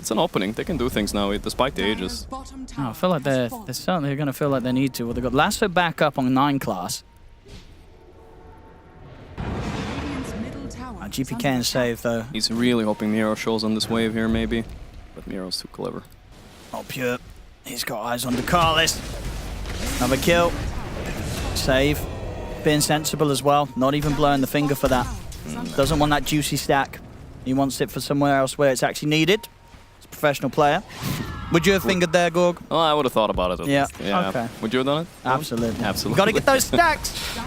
it's an opening. They can do things now, despite the ages. Oh, I feel like they're certainly going to feel like they need to. Well, they've got Lasso back up on 9 class. GPK and save, though. He's really hoping Miro shows on this wave here, maybe. But Miro's too clever. Oh, Pure. He's got eyes on Ducalis. Another kill. Save. Being sensible as well. Not even blowing the finger for that. Doesn't want that juicy stack. He wants it for somewhere else where it's actually needed. He's a professional player. Would you have fingered there, Gorg? Oh, I would have thought about it at least. Yeah. Okay. Would you have done it? Absolutely. Absolutely. Got to get those stacks.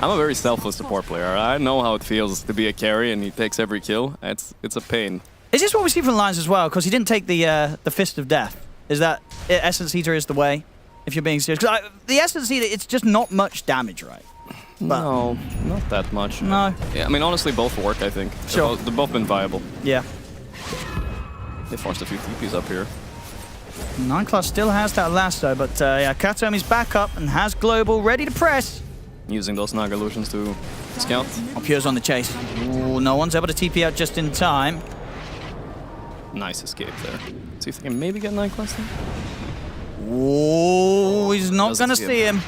I'm a very selfless support player. I know how it feels to be a carry and he takes every kill. It's a pain. Is this what we see from Lions as well? Because he didn't take the Fist of Death. Is that Essence Eater is the way? If you're being serious, because the Essence Eater, it's just not much damage, right? But no, not that much. No. Yeah, I mean, honestly, both work. I think. Sure. They've both been viable. Yeah. They forced a few TPs up here. 9 class still has that lasso, but yeah, Katomi's back up and has Global ready to press. Using those Naga illusions to scout. Oh, Pure's on the chase. Ooh, no one's able to TP out just in time. Nice escape there. See if they can maybe get 9 class there. Oh, he's not going to see him.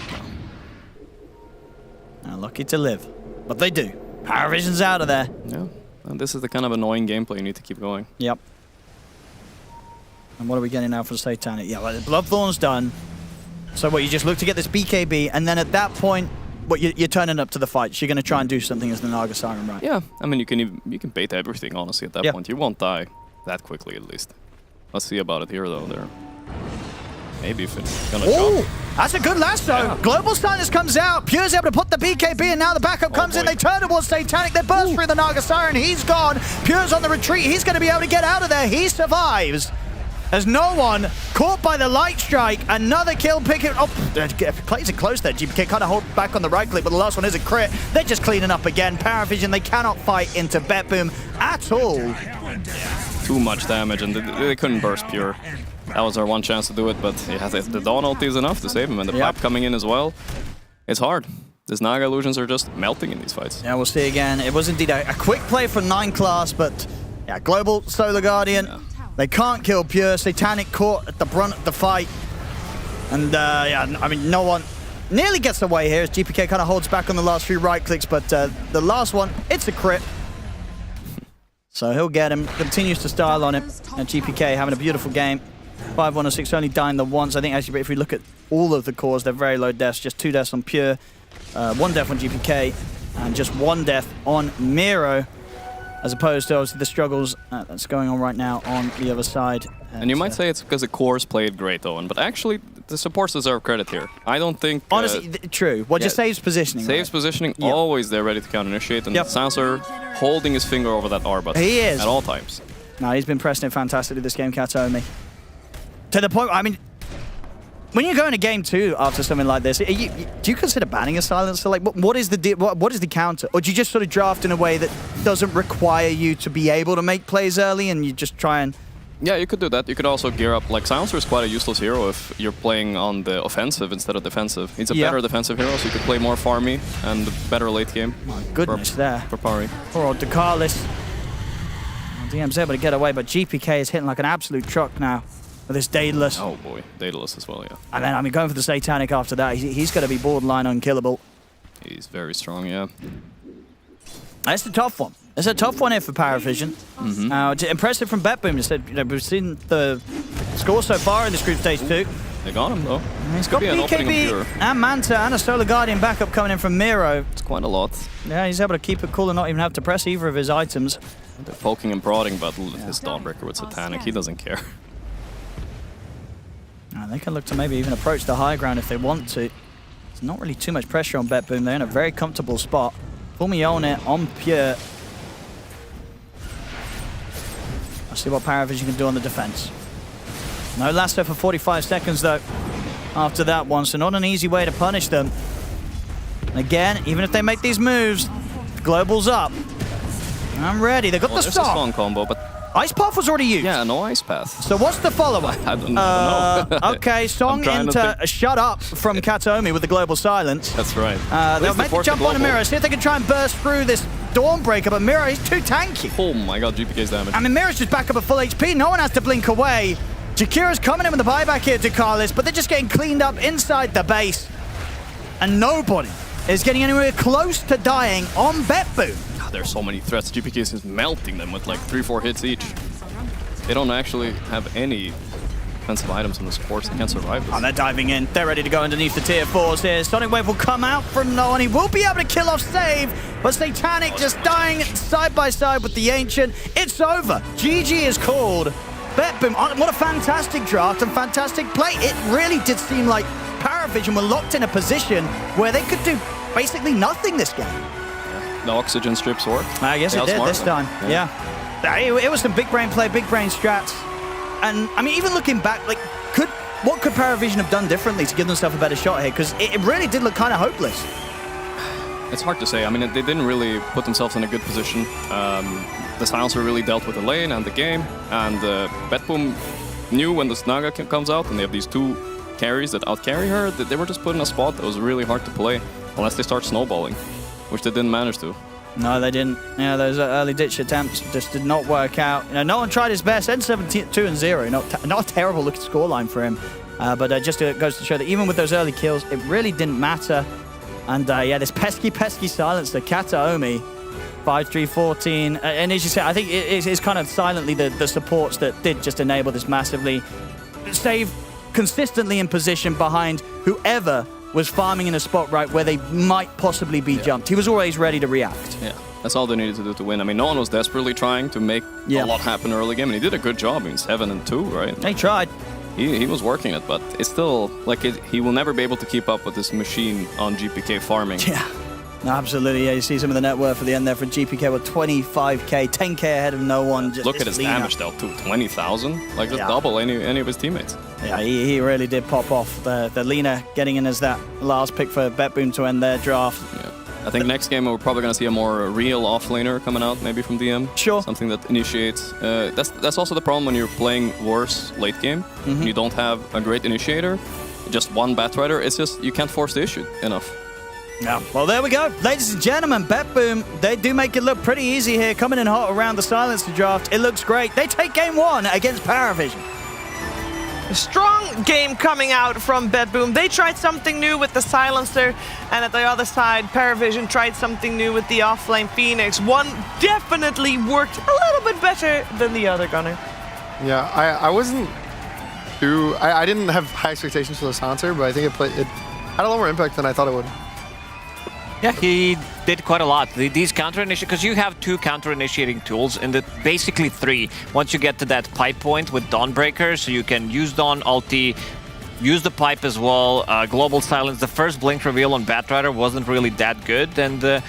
Lucky to live. But they do. Power Vision's out of there. Yeah. And this is the kind of annoying gameplay you need to keep going. Yep. And what are we getting now for Satanic? Yeah, well, the Bloodthorn's done. So what, you just look to get this BKB, and then at that point, what, you're turning up to the fight. You're going to try and do something as the Naga Siren, right? Yeah. I mean, you can bait everything, honestly, at that point. You won't die that quickly, at least. Let's see about it here, though. There. Maybe if it's gonna jump. That's a good lasso. Yeah. Global Silence comes out. Pure's able to put the BKB, and now the backup comes in. They turn towards Satanic. They burst through the Naga Siren. He's gone. Pure's on the retreat. He's going to be able to get out of there. He survives. As no one caught by the light strike. Another kill picking up. Plays it close there. GPK kind of hold back on the right click, but the last one is a crit. They're just cleaning up again. Paravision, they cannot fight into Betboom at all. Too much damage, and they couldn't burst Pure. That was our one chance to do it, but yeah, the Dawn ulti is enough to save him, and the pipe coming in as well. It's hard. These Naga illusions are just melting in these fights. Yeah, we'll see again. It was indeed a quick play from 9 class, but yeah, Global, Solar Guardian. Yeah. They can't kill Pure. Satanic caught at the brunt of the fight. And yeah, I mean, no one nearly gets away here as GPK kind of holds back on the last few right clicks, but the last one, it's a crit. So he'll get him, continues to style on it. And GPK having a beautiful game. 5-1-6, only dying the once. I think actually, if we look at all of the cores, they're very low deaths. Just 2 deaths on Pure, 1 death on GPK, and just 1 death on Miro, as opposed to obviously the struggles that's going on right now on the other side. And you might say it's because the cores played great, Owen, but actually the supports deserve credit here. I don't think... Honestly, true. Well, just saves positioning. Saves positioning, always there ready to counter-initiate, and Sansa holding his finger over that R button. He is. At all times. No, he's been pressing it fantastically this game, Katomi. To the point, I mean, when you go into game 2 after something like this, do you consider banning a silencer? Like, what is the counter? Or do you just sort of draft in a way that doesn't require you to be able to make plays early and you just try and... Yeah, you could do that. You could also gear up. Like, Silencer is quite a useless hero if you're playing on the offensive instead of defensive. He's a better defensive hero, so you could play more farmy and better late game. My goodness, for Pari. Poor old Ducalis. DM's able to get away, but GPK is hitting like an absolute truck now. With this Daedalus. Oh boy, Daedalus as well, yeah. And then, I mean, going for the Satanic after that, he's going to be borderline unkillable. He's very strong, yeah. That's a tough one. It's a tough one here for Paravision. Impressive from Betboom. We've seen the score so far in this group stage 2. They got him, though. He's got BKB and Manta and a Solar Guardian backup coming in from Miro. It's quite a lot. Yeah, he's able to keep it cool and not even have to press either of his items. They're poking and prodding, but his Dawnbreaker with Satanic, he doesn't care. They can look to maybe even approach the high ground if they want to. There's not really too much pressure on Betboom. They're in a very comfortable spot. Fulmione on Pure. Let's see what Paravision can do on the defense. No lasso for 45 seconds though after that one, so not an easy way to punish them. And again, even if they make these moves, the Global's up. I'm ready. They got the stop. It's a strong combo, but Ice Path was already used. Yeah, no Ice Path. So what's the follow-up? I don't know. Okay, Song into Shut Up from Katomi with the Global Silence. That's right. They'll make the jump on a mirror, see if they can try and burst through this Dawnbreaker, but Mira, he's too tanky. Oh my god, GPK's damage. I mean, Mira's just back up at full HP. No one has to blink away. Jakira's coming in with the buyback here to Carlis, but they're just getting cleaned up inside the base. And nobody is getting anywhere close to dying on BetBoom. There's so many threats. GPK is just melting them with like 3-4 hits each. They don't actually have any defensive items on the supports. They can't survive this. Oh, they're diving in. They're ready to go underneath the tier 4s here. Sonic Wave will come out from no one. He will be able to kill off Save, but Satanic just dying side by side with the Ancient. It's over. GG is called. BetBoom, what a fantastic draft and fantastic play. It really did seem like Paravision were locked in a position where they could do basically nothing this game. Yeah. The oxygen strips worked. I guess it did this time. Yeah. It was some big brain play, big brain strats. And I mean, even looking back, like, what could Paravision have done differently to give themselves a better shot here? Because it really did look kind of hopeless. It's hard to say. I mean, they didn't really put themselves in a good position. The Silencer really dealt with the lane and the game, and BetBoom knew when the Snaga comes out and they have these two carries that out-carry her, that they were just put in a spot that was really hard to play unless they start snowballing, which they didn't manage to. No, they didn't. Yeah, those early ditch attempts just did not work out. You know, no one tried his best. N7 2-0, not a terrible looking scoreline for him, but just goes to show that even with those early kills, it really didn't matter. And yeah, this pesky silencer, Kataomi, 5-3-14, and as you say, I think it's kind of silently the supports that did just enable this massively. Save consistently in position behind whoever was farming in a spot right where they might possibly be jumped. He was always ready to react. Yeah, that's all they needed to do to win. I mean, no one was desperately trying to make a lot happen early game, and he did a good job. I mean, 7-2, right? He tried. He was working it, but it's still, like, he will never be able to keep up with this machine on GPK farming. Yeah. No, absolutely, yeah. You see some of the net worth at the end there for GPK with 25k, 10k ahead of no one. Just look at his damage though, too, 20,000. Like, just double any of his teammates. Yeah, he really did pop off. The Lina getting in as that last pick for BetBoom to end their draft. Yeah. I think next game we're probably going to see a more real offlaner coming out, maybe from DM. Sure. Something that initiates. That's also the problem when you're playing worse late game. And you don't have a great initiator, just one Batrider. It's just, you can't force the issue enough. Yeah, well, there we go. Ladies and gentlemen, BetBoom, they do make it look pretty easy here. Coming in hot around the Silencer draft. It looks great. They take game 1 against Paravision. A strong game coming out from BetBoom. They tried something new with the Silencer, and at the other side, Paravision tried something new with the offlane Phoenix. One definitely worked a little bit better than the other, Gunnar. Yeah, I wasn't too... I didn't have high expectations for the Silencer, but I think it had a lot more impact than I thought it would. Yeah, he did quite a lot. These counter-initiating, because you have 2 counter-initiating tools, and basically 3. Once you get to that pipe point with Dawnbreaker, so you can use Dawn ulti, use the pipe as well, Global Silence. The first blink reveal on Batrider wasn't really that good, and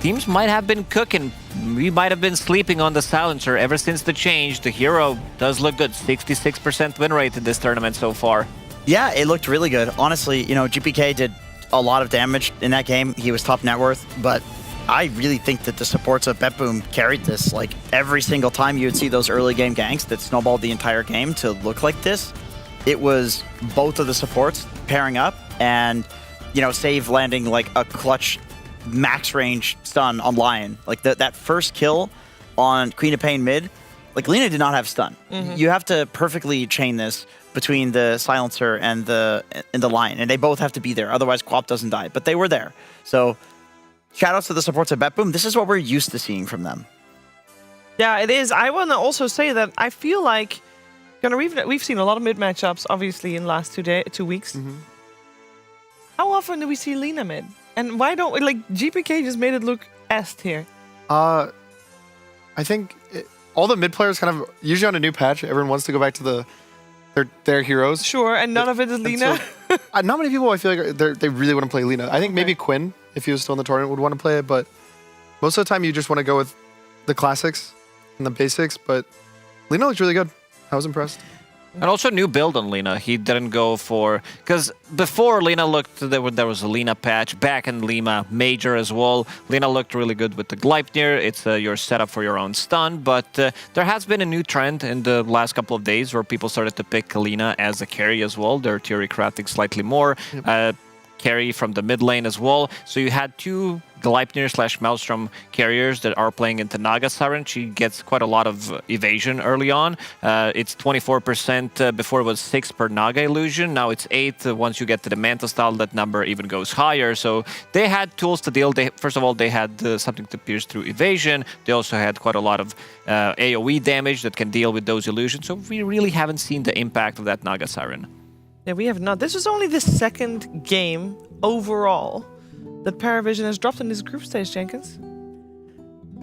teams might have been cooking. We might have been sleeping on the Silencer ever since the change. The hero does look good. 66% win rate in this tournament so far. Yeah, it looked really good. Honestly, you know, GPK did a lot of damage in that game. He was top net worth, but I really think that the supports of BetBoom carried this. Like, every single time you would see those early game ganks that snowballed the entire game to look like this, it was both of the supports pairing up and, you know, Save landing like a clutch max range stun on Lion. Like, that first kill on Queen of Pain mid, like, Lina did not have stun. You have to perfectly chain this between the Silencer and the Lion, and they both have to be there, otherwise Quap doesn't die. But they were there. So, shoutouts to the supports of BetBoom. This is what we're used to seeing from them. Yeah, it is. I want to also say that I feel like we've seen a lot of mid matchups, obviously, in the last 2 weeks. How often do we see Lina mid? And why don't we, like, GPK just made it look est here? I think all the mid players kind of, usually on a new patch, everyone wants to go back to their heroes. Sure, and none of it is Lina. So, not many people, I feel like, they really want to play Lina. I think maybe Quinn, if he was still in the tournament, would want to play it, but most of the time you just want to go with the classics and the basics, but Lina looks really good. I was impressed. And also new build on Lina. He didn't go for... Because before Lina looked... There was a Lina patch. Back in Lima Major as well. Lina looked really good with the Gleipnir. It's your setup for your own stun. But there has been a new trend in the last couple of days where people started to pick Lina as a carry as well. They're theory crafting slightly more. carry from the mid lane as well. So you had two Gleipnir/Maelstrom carriers that are playing into Naga Siren. She gets quite a lot of evasion early on. It's 24%. Before it was 6 per Naga illusion. Now it's 8. Once you get to the Manta style, that number even goes higher. So they had tools to deal. First of all, they had something to pierce through evasion. They also had quite a lot of AoE damage that can deal with those illusions. So we really haven't seen the impact of that Naga Siren. Yeah, we have not. This was only the second game overall that Paravision has dropped in this group stage, Jenkins.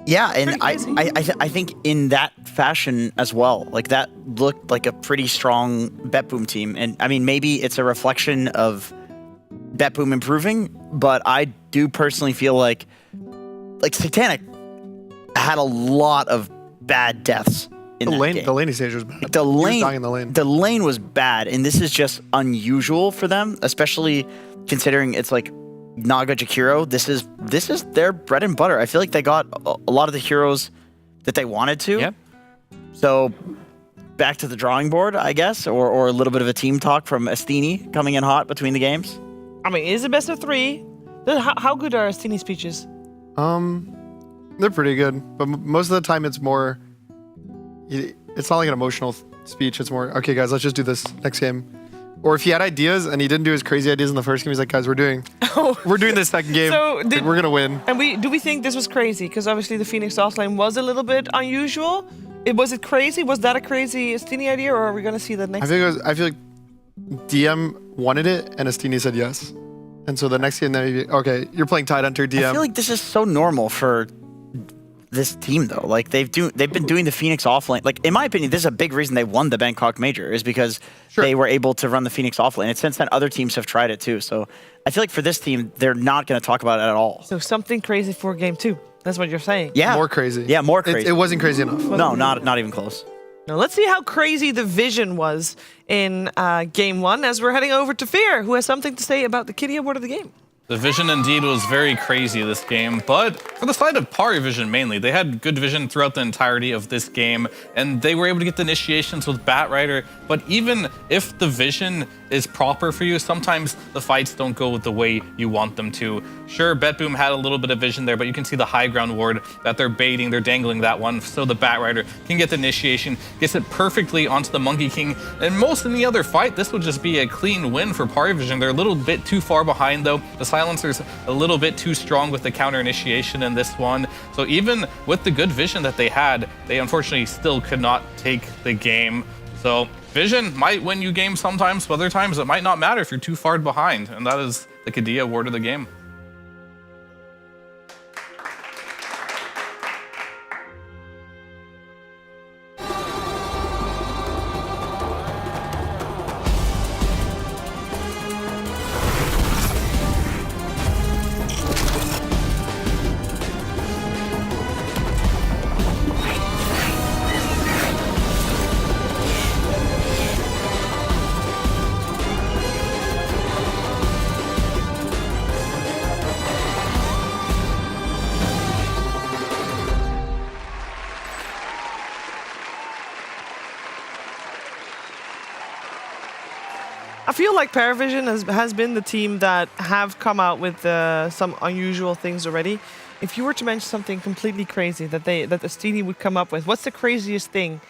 Yeah, and I think in that fashion as well, like that looked like a pretty strong BetBoom team. And I mean, maybe it's a reflection of BetBoom improving, but I do personally feel like Satanic had a lot of bad deaths in that game. The laning stage was bad. The lane, dying in the lane. The lane was bad, and this is just unusual for them, especially considering it's like Naga Jakiro. This is their bread and butter. I feel like they got a lot of the heroes that they wanted to. Yep. So back to the drawing board, I guess, or a little bit of a team talk from Estini coming in hot between the games. I mean, it is a best of 3. How good are Estini's speeches? They're pretty good, but most of the time it's more. It's not like an emotional speech. It's more, okay, guys, let's just do this next game. Or if he had ideas and he didn't do his crazy ideas in the first game, he's like, guys, we're doing this second game. So we're gonna win. And do we think this was crazy? Because obviously the Phoenix offlane was a little bit unusual. Was it crazy? Was that a crazy Estini idea, or are we gonna see that next? I feel like DM wanted it and Estini said yes. And so the next game, then okay, you're playing Tidehunter DM. I feel like this is so normal for this team though. Like they've been doing the Phoenix offlane. Like in my opinion, this is a big reason they won the Bangkok Major is because they were able to run the Phoenix offlane. And since then, other teams have tried it too. So I feel like for this team, they're not going to talk about it at all. So something crazy for game 2. That's what you're saying. Yeah, more crazy. Yeah, more crazy. It wasn't crazy enough. No, not even close. Now let's see how crazy the vision was in game 1 as we're heading over to Fear, who has something to say about the Kitty Award of the game. The vision indeed was very crazy this game, but for the side of Pari Vision mainly, they had good vision throughout the entirety of this game, and they were able to get the initiations with Batrider. But even if the vision is proper for you, sometimes the fights don't go the way you want them to. Sure, BetBoom had a little bit of vision there, but you can see the high ground ward that they're baiting, they're dangling that one, so the Batrider can get the initiation, gets it perfectly onto the Monkey King, and most in the other fight, this would just be a clean win for Pari Vision. They're a little bit too far behind though. The Silencer's a little bit too strong with the counter initiation in this one. So even with the good vision that they had, they unfortunately still could not take the game. So vision might win you games sometimes, but other times it might not matter if you're too far behind. And that is the Kadia Award of the game. I feel like Paravision has been the team that have come out with some unusual things already. If you were to mention something completely crazy that Estini would come up with, what's the craziest thing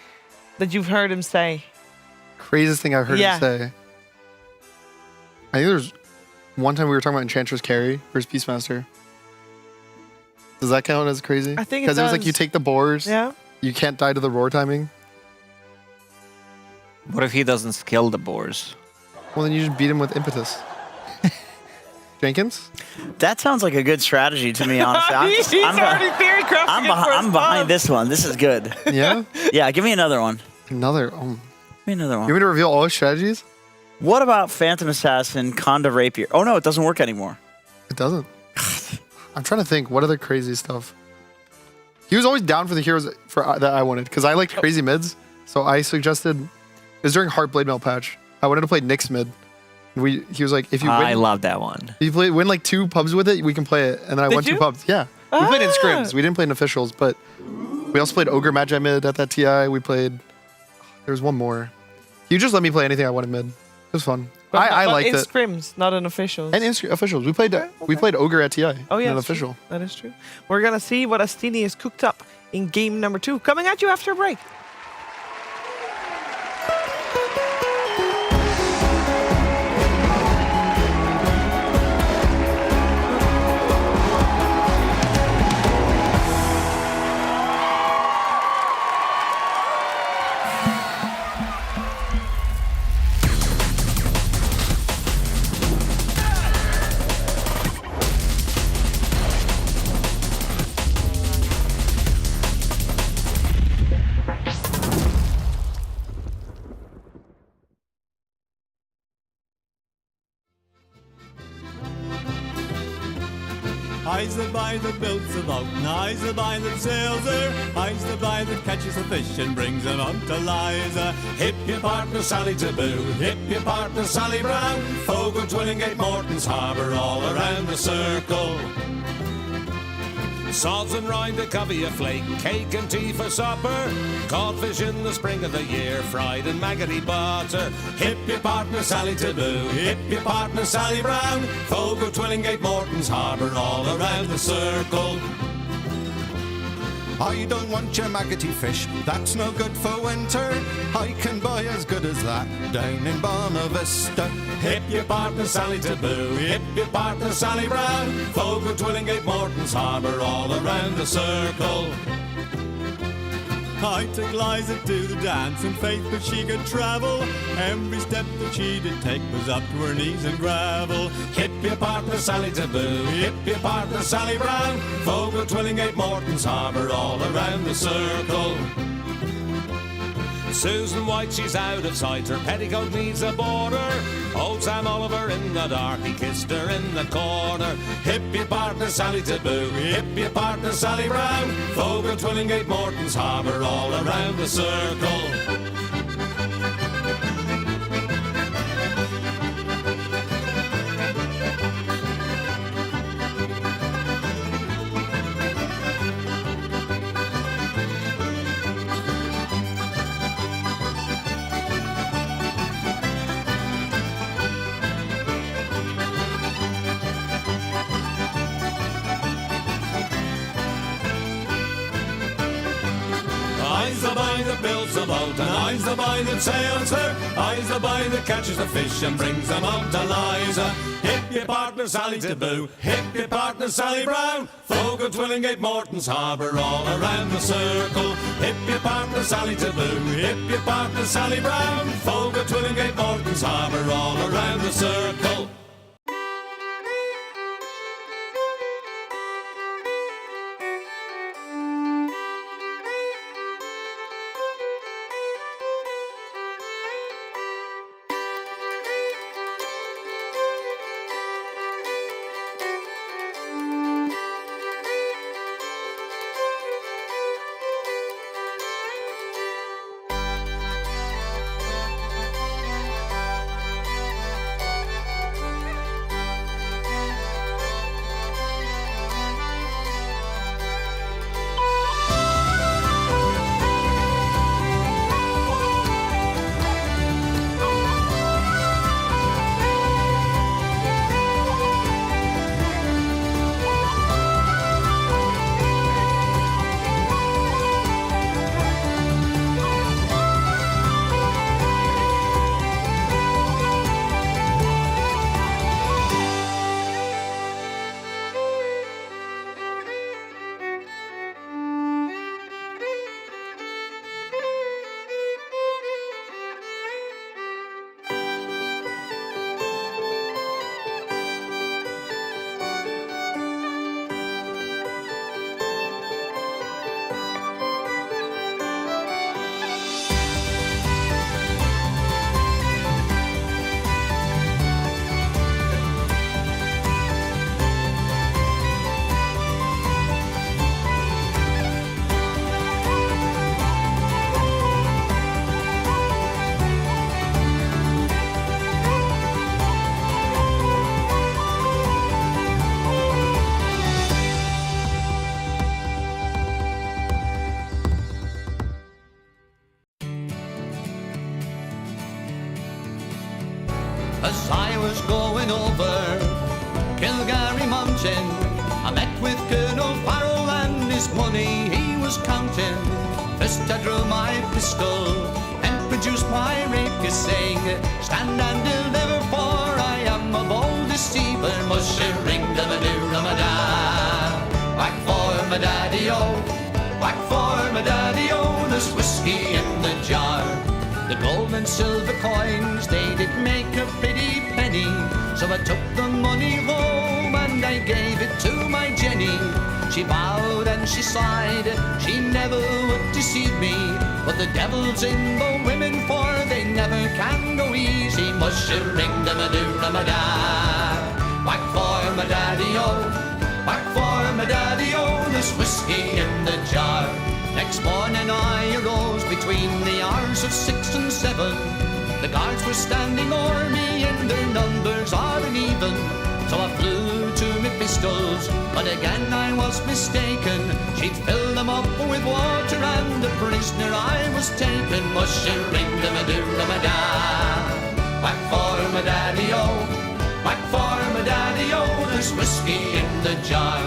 that you've heard him say? Craziest thing I've heard him say? I think there's one time we were talking about Enchantress Carry versus Beastmaster. Does that count as crazy? I think it does. Because it was like you take the boars, yeah. You can't die to the roar timing. What if he doesn't skill the boars? Well, then you just beat him with impetus. Jenkins? That sounds like a good strategy to me, honestly. I'm behind this one. This is good. Yeah? Yeah, give me another one. Another? Give me another one. You want me to reveal all his strategies? What about Phantom Assassin, Conda Rapier? Oh no, it doesn't work anymore. It doesn't. I'm trying to think. What other crazy stuff? He was always down for the heroes that I wanted, because I liked crazy mids. So I suggested, it was during Heartblade Mail patch. I wanted to play Nyx mid. He was like, if you win, I love that one. If you win like 2 pubs with it, we can play it. And then I won 2 pubs. Yeah. We played in scrims. We didn't play in officials, but we also played Ogre Magi mid at that TI. We played, there was one more. You just let me play anything I wanted mid. It was fun. I liked in it. scrims, not in officials. And in officials, we played Ogre at TI. Oh yeah, an that's official. True. That is true. We're gonna see what Astini has cooked up in game number 2. Coming at you after a break. I's the boy that builds the boat, and I's the boy that sails her. I's the boy that catches the fish and brings them up to Liza. Hip your partner Sally Taboo, hip your partner Sally Brown. Fogo, Twillingate, Morton's Harbour, all around the circle. Sods and rind the covey a flake, cake and tea for supper. Caught fish in the spring of the year, fried in maggoty butter. Hip your partner Sally Taboo, hip your partner Sally Brown. Fogo, Twillingate, Morton's Harbour, all around the circle. I don't want your maggoty fish, that's no good for winter. I can buy as good as that down in Bonavista. Hip your partner Sally Taboo, hip your partner Sally Brown. Fogo, Twillingate, Morton's Harbour, all around the circle. I took Liza to the dance in faith that she could travel. Every step that she did take was up to her knees in gravel. Hip your partner Sally Taboo, hip your partner Sally Brown. Fogo, Twillingate, Morton's Harbour, all around the circle. Susan White, she's out of sight, her petticoat needs a border. Old Sam Oliver in the dark, he kissed her in the corner. Hip your partner Sally Taboo, hip your partner Sally Brown. Fogo, Twillingate, Morton's Harbour, all around the circle. I's the boy that builds the boat, and I's the boy that sails her. I's the boy that catches the fish and brings them up to Liza. Hip your partner Sally Taboo, hip your partner Sally Brown. Fogo, Twillingate, Morton's Harbour, all around the circle. Hip your partner Sally Taboo, hip your partner Sally Brown. Fogo, Twillingate, Morton's Harbour, all around the circle. mountain. I met with Colonel Farrell and his money he was counting. First I drew my pistol and produced my rapier, saying, stand and deliver, for I am a bold deceiver. Mushering dum-a-doo, rum-a-da. Whack for my daddy-o, whack for my daddy-o. There's whiskey in the jar. The gold and silver coins, they did make a pretty penny. So I took the money home and I gave it to my Jenny. She bowed and she sighed, she never would deceive me. But the devil's in the women, for they never can go easy. Mushering dum-a-doo, rum-a-da. Whack for my daddy-o, whack for my daddy-o. There's whiskey in the jar. Next morning I arose between the hours of 6 and 7. The guards were standing o'er me and their numbers are uneven. So I flew to my pistols, but again I was mistaken. She'd filled them up with water and the prisoner I was taken. Mushering dum-a-doo, rum-a-da. Whack for my daddy-o, whack for my daddy-o. There's whiskey in the jar.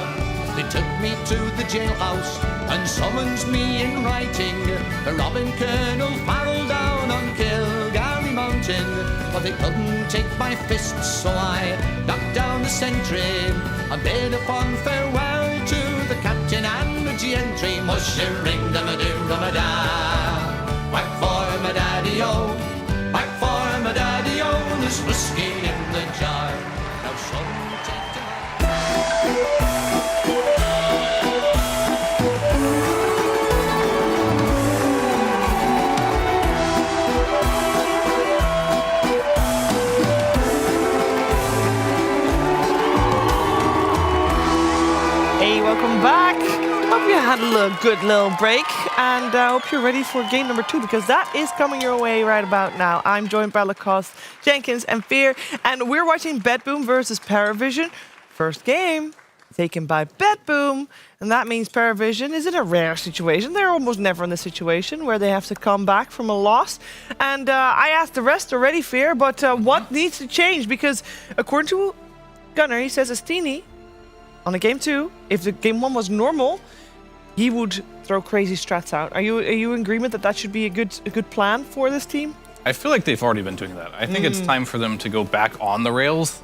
They took me to the jailhouse and summons me in writing, robbing Colonel Farrell down on Kilgarry Mountain. But they couldn't take my fists, so I knocked down the sentry. I bid upon farewell to the captain and the gentry. Mushering dum-a-doo, rum-a-da. Whack for my daddy-o, whack for my daddy-o. There's whiskey in the jar. Now some take to Hey, welcome back. Hope you had a good little break, and I hope you're ready for game number 2, because that is coming your way right about now. I'm joined by Lacoste, Jenkins, and Fear, and we're watching Bedboom versus Paravision. First game taken by Bedboom, and that means Paravision is in a rare situation. They're almost never in a situation where they have to come back from a loss. And I asked the rest already, Fear, but what needs to change? Because according to Gunnar, he says Astini on a game 2, if the game 1 was normal, he would throw crazy strats out. Are you in agreement that that should be a good plan for this team? I feel like they've already been doing that. I think it's time for them to go back on the rails.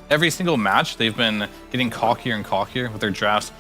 Every single match, they've been getting cockier and cockier with their drafts,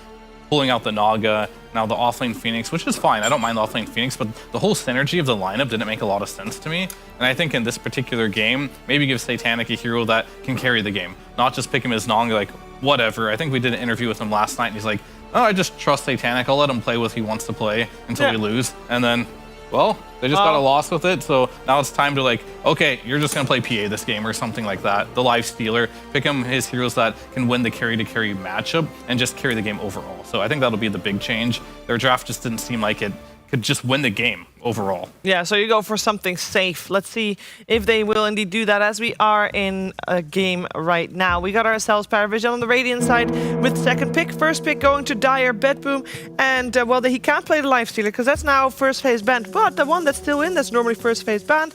pulling out the Naga, now the offlane Phoenix, which is fine. I don't mind the offlane Phoenix, but the whole synergy of the lineup didn't make a lot of sense to me. And I think in this particular game, maybe give Satanic a hero that can carry the game, not just pick him as Naga, like, whatever. I think we did an interview with him last night, and he's like, oh, I just trust Satanic. I'll let him play what he wants to play until we lose. And then, well, they just got a loss with it. So now it's time to, like, okay, you're just going to play PA this game or something like that. The live stealer, pick him his heroes that can win the carry-to-carry matchup and just carry the game overall. So I think that'll be the big change. Their draft just didn't seem like it could just win the game overall. Yeah, so you go for something safe. Let's see if they will indeed do that, as we are in a game right now. We got ourselves Paravision on the Radiant side with second pick. First pick going to Dire Bedboom. And, well, he can't play the Lifestealer because that's now first phase banned. But the one that's still in, that's normally first phase banned,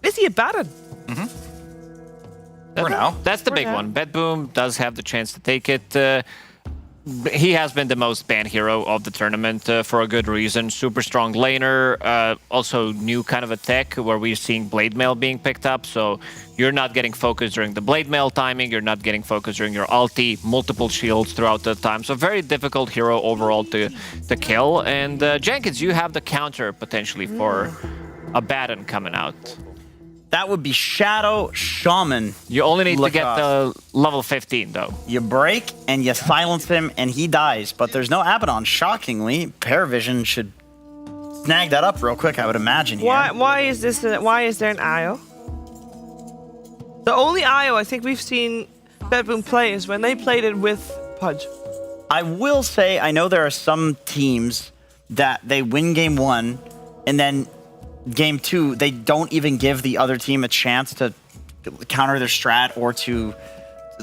is he a Baron? For now. That's the big one. Bedboom does have the chance to take it. He has been the most banned hero of the tournament for a good reason. Super strong laner, also new kind of attack where we're seeing Blade Mail being picked up. So you're not getting focused during the Blade Mail timing, you're not getting focused during your ulti, multiple shields throughout the time. So very difficult hero overall to kill. And Jenkins, you have the counter potentially for a Baron coming out. That would be Shadow Shaman. You only need to get the level 15, though. You break and you silence him and he dies, but there's no Abaddon. Shockingly, Paravision should snag that up real quick, I would imagine. Here. Why is this? Why is there an IO? The only IO I think we've seen Bedboom play is when they played it with Pudge. I will say, I know there are some teams that they win game 1 and then game 2, they don't even give the other team a chance to counter their strat or to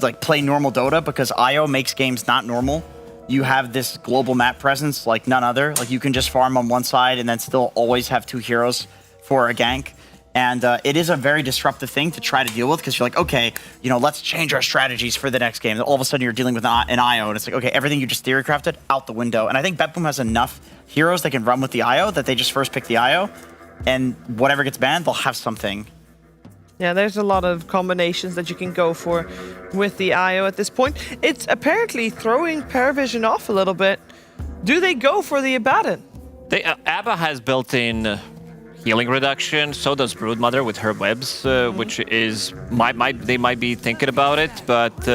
like play normal Dota, because IO makes games not normal. You have this global map presence like none other. Like you can just farm on one side and then still always have 2 heroes for a gank. And it is a very disruptive thing to try to deal with because you're like, okay, let's change our strategies for the next game. And all of a sudden you're dealing with an IO, and it's like, okay, everything you just theory crafted, out the window. And I think BetBoom has enough heroes that can run with the IO that they just first pick the IO, and whatever gets banned, they'll have something. Yeah, there's a lot of combinations that you can go for with the IO at this point. It's apparently throwing Paravision off a little bit. Do they go for the Abaddon? Abba has built-in healing reduction. So does Broodmother with her webs, which is they might be thinking about it. But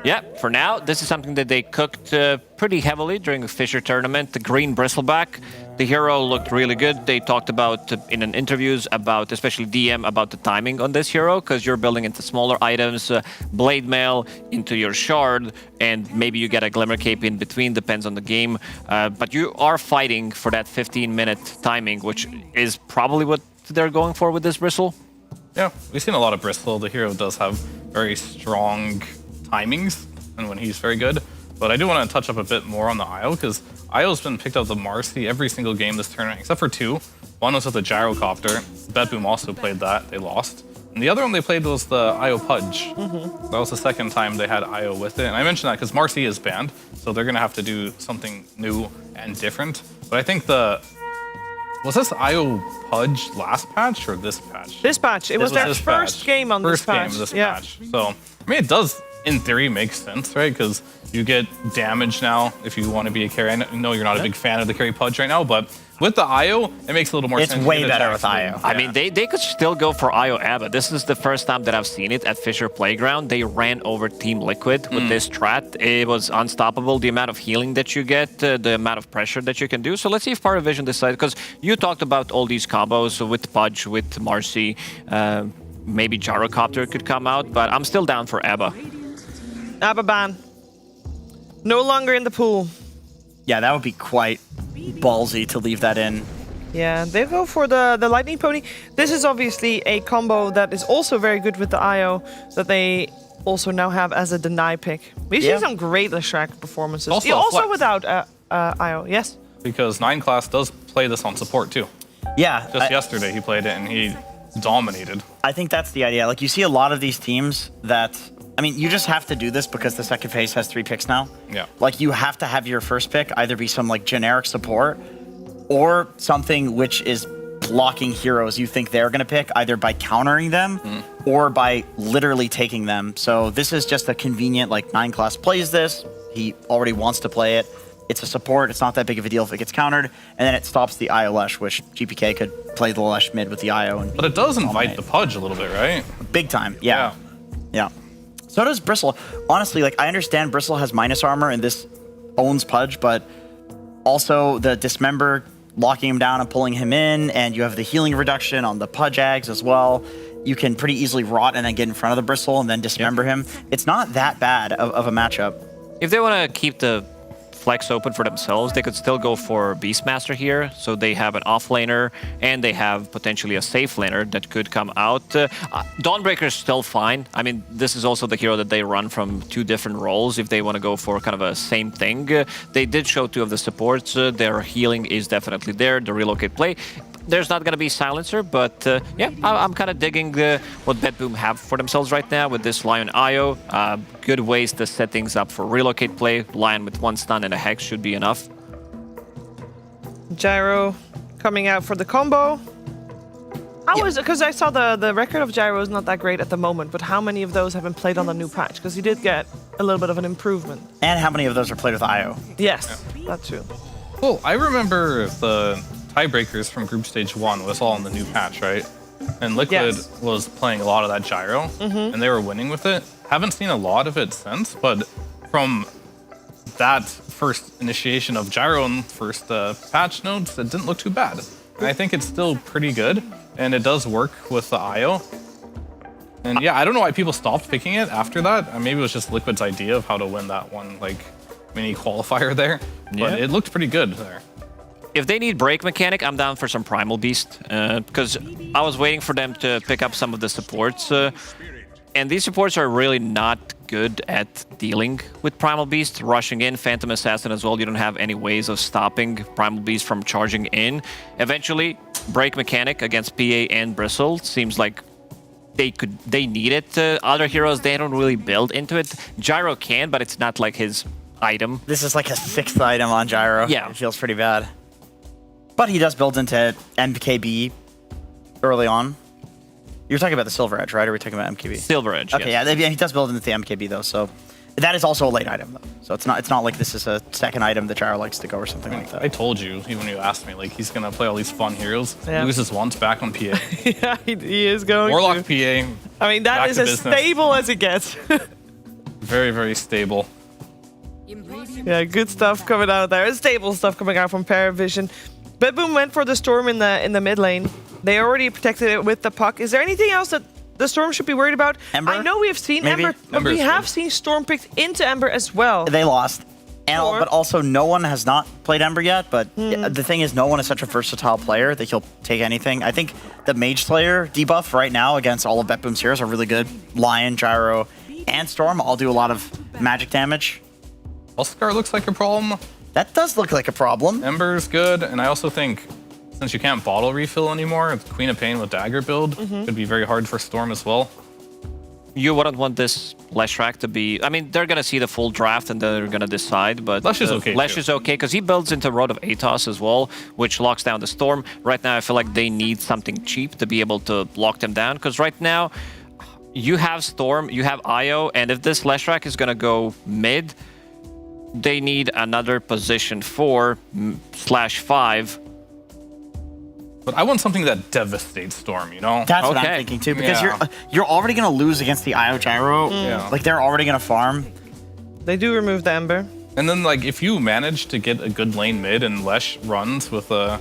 yeah, for now, this is something that they cooked pretty heavily during the Fisher tournament. The green Bristleback, the hero looked really good. They talked about in an interviews about, especially DM, about the timing on this hero, because you're building into smaller items, blade mail into your shard, and maybe you get a glimmer cape in between, depends on the game. But you are fighting for that 15-minute timing, which is probably what they're going for with this Bristle. Yeah, we've seen a lot of Bristle. The hero does have very strong timings, and when he's very good. But I do want to touch up a bit more on the IO, because IO's been picked up the Marcy every single game this tournament, except for 2. One was with the Gyrocopter. BetBoom also played that. They lost. And the other one they played was the IO Pudge. That was the second time they had IO with it. And I mentioned that because Marcy is banned, so they're going to have to do something new and different. But I think was this IO Pudge last patch or this patch? This patch. It was their first game on this patch. First game this patch. So, I mean, it does, in theory, make sense, right? Because you get damage now if you want to be a carry. I know you're not a big fan of the carry Pudge right now, but with the IO, it makes a little more sense. It's way better with IO. I mean, they could still go for IO Abba. This is the first time that I've seen it at Fisher Playground. They ran over Team Liquid with this strat. It was unstoppable, the amount of healing that you get, the amount of pressure that you can do. So let's see if Paravision decides, because you talked about all these combos with Pudge, with Marcy, maybe Gyrocopter could come out, but I'm still down for Abba. Abba ban. No longer in the pool. Yeah, that would be quite ballsy to leave that in. Yeah, they go for the Lightning Pony. This is obviously a combo that is also very good with the IO that they also now have as a deny pick. We've seen some great Leshrac performances. Also without IO, yes? Because 9 class does play this on support too. Yeah. Just yesterday he played it and he dominated. I think that's the idea. Like, you see a lot of these teams that, I mean, you just have to do this because the second phase has 3 picks now. Yeah. Like, you have to have your first pick either be some like generic support or something which is blocking heroes you think they're going to pick, either by countering them or by literally taking them. So this is just a convenient, like, 9 class plays this. He already wants to play it. It's a support. It's not that big of a deal if it gets countered. And then it stops the IO Lesh, which GPK could play the Lesh mid with the IO. But it does invite the Pudge a little bit, right? Big time, yeah. So does Bristle. Honestly, like, I understand Bristle has minus armor and this owns Pudge, but also the Dismember locking him down and pulling him in, and you have the healing reduction on the Pudge Ags as well. You can pretty easily rot and then get in front of the Bristle and then Dismember him. It's not that bad of a matchup. If they want to keep the flex open for themselves, they could still go for Beastmaster here, so they have an offlaner and they have potentially a safe laner that could come out. Dawnbreaker is still fine. I mean, this is also the hero that they run from 2 different roles if they want to go for kind of a same thing. They did show 2 of the supports. Their healing is definitely there, the relocate play. There's not going to be Silencer, but yeah, I'm kind of digging what BetBoom have for themselves right now with this Lion IO. Good ways to set things up for relocate play. Lion with 1 stun and a Hex should be enough. Gyro coming out for the combo. How is it? Because I saw the record of Gyro is not that great at the moment, but how many of those have been played on the new patch? Because he did get a little bit of an improvement. And how many of those are played with IO? Yes, that too. Cool. I remember the tiebreakers from Group Stage 1 was all in the new patch, right? And Liquid was playing a lot of that Gyro, and they were winning with it. Haven't seen a lot of it since, but from that first initiation of Gyro in first patch notes, it didn't look too bad. And I think it's still pretty good, and it does work with the IO. And yeah, I don't know why people stopped picking it after that. Maybe it was just Liquid's idea of how to win that one, like, mini qualifier there. But it looked pretty good there. If they need break mechanic, I'm down for some Primal Beast, because I was waiting for them to pick up some of the supports. And these supports are really not good at dealing with Primal Beast. Rushing in, Phantom Assassin as well, you don't have any ways of stopping Primal Beast from charging in. Eventually, break mechanic against PA and Bristle seems like they need it. Other heroes, they don't really build into it. Gyro can, but it's not like his item. This is like a 6th item on Gyro. Yeah. It feels pretty bad. But he does build into MKB early on. You're talking about the Silver Edge, right? Or are we talking about MKB? Silver Edge, Okay, yes. yeah, he does build into the MKB though, so that is also a late item though. So it's not like this is a second item that Gyro likes to go or something like that. I told you, even when you asked me, like, he's going to play all these fun heroes. Yeah. Loses once back on PA. Yeah, he is going Warlock to. PA. I mean, that back is to as business. stable as it gets. Very, very stable. Yeah, good stuff coming out there. And stable stuff coming out from Paravision. Bedboom went for the Storm in the mid lane. They already protected it with the puck. Is there anything else that the Storm should be worried about? Ember? I know we have seen Maybe? Ember, but Ember's we have good. seen Storm picked into Ember as well. They lost. And, Sure. but also, no one has not played Ember yet. But the thing is, no one is such a versatile player that he'll take anything. I think the Mage Slayer debuff right now against all of Betboom's heroes are really good. Lion, Gyro, and Storm all do a lot of magic damage. Huskar looks like a problem. That does look like a problem. Ember's good, and I also think since you can't bottle refill anymore, Queen of Pain with Dagger build could be very hard for Storm as well. You wouldn't want this Leshrac to be... I mean, they're going to see the full draft and they're going to decide, but... Lesh is okay, Lesh too. is okay, because he builds into Road of Atos as well, which locks down the Storm. Right now, I feel like they need something cheap to be able to lock them down, because right now, you have Storm, you have Io, and if this Leshrac is going to go mid, they need another position 4/5. But I want something that devastates Storm, you know? That's what I'm thinking too, because you're already gonna lose against the Io Gyro. Yeah. Like they're already gonna farm. They do remove the Ember. And then, like, if you manage to get a good lane mid and Lesh runs with a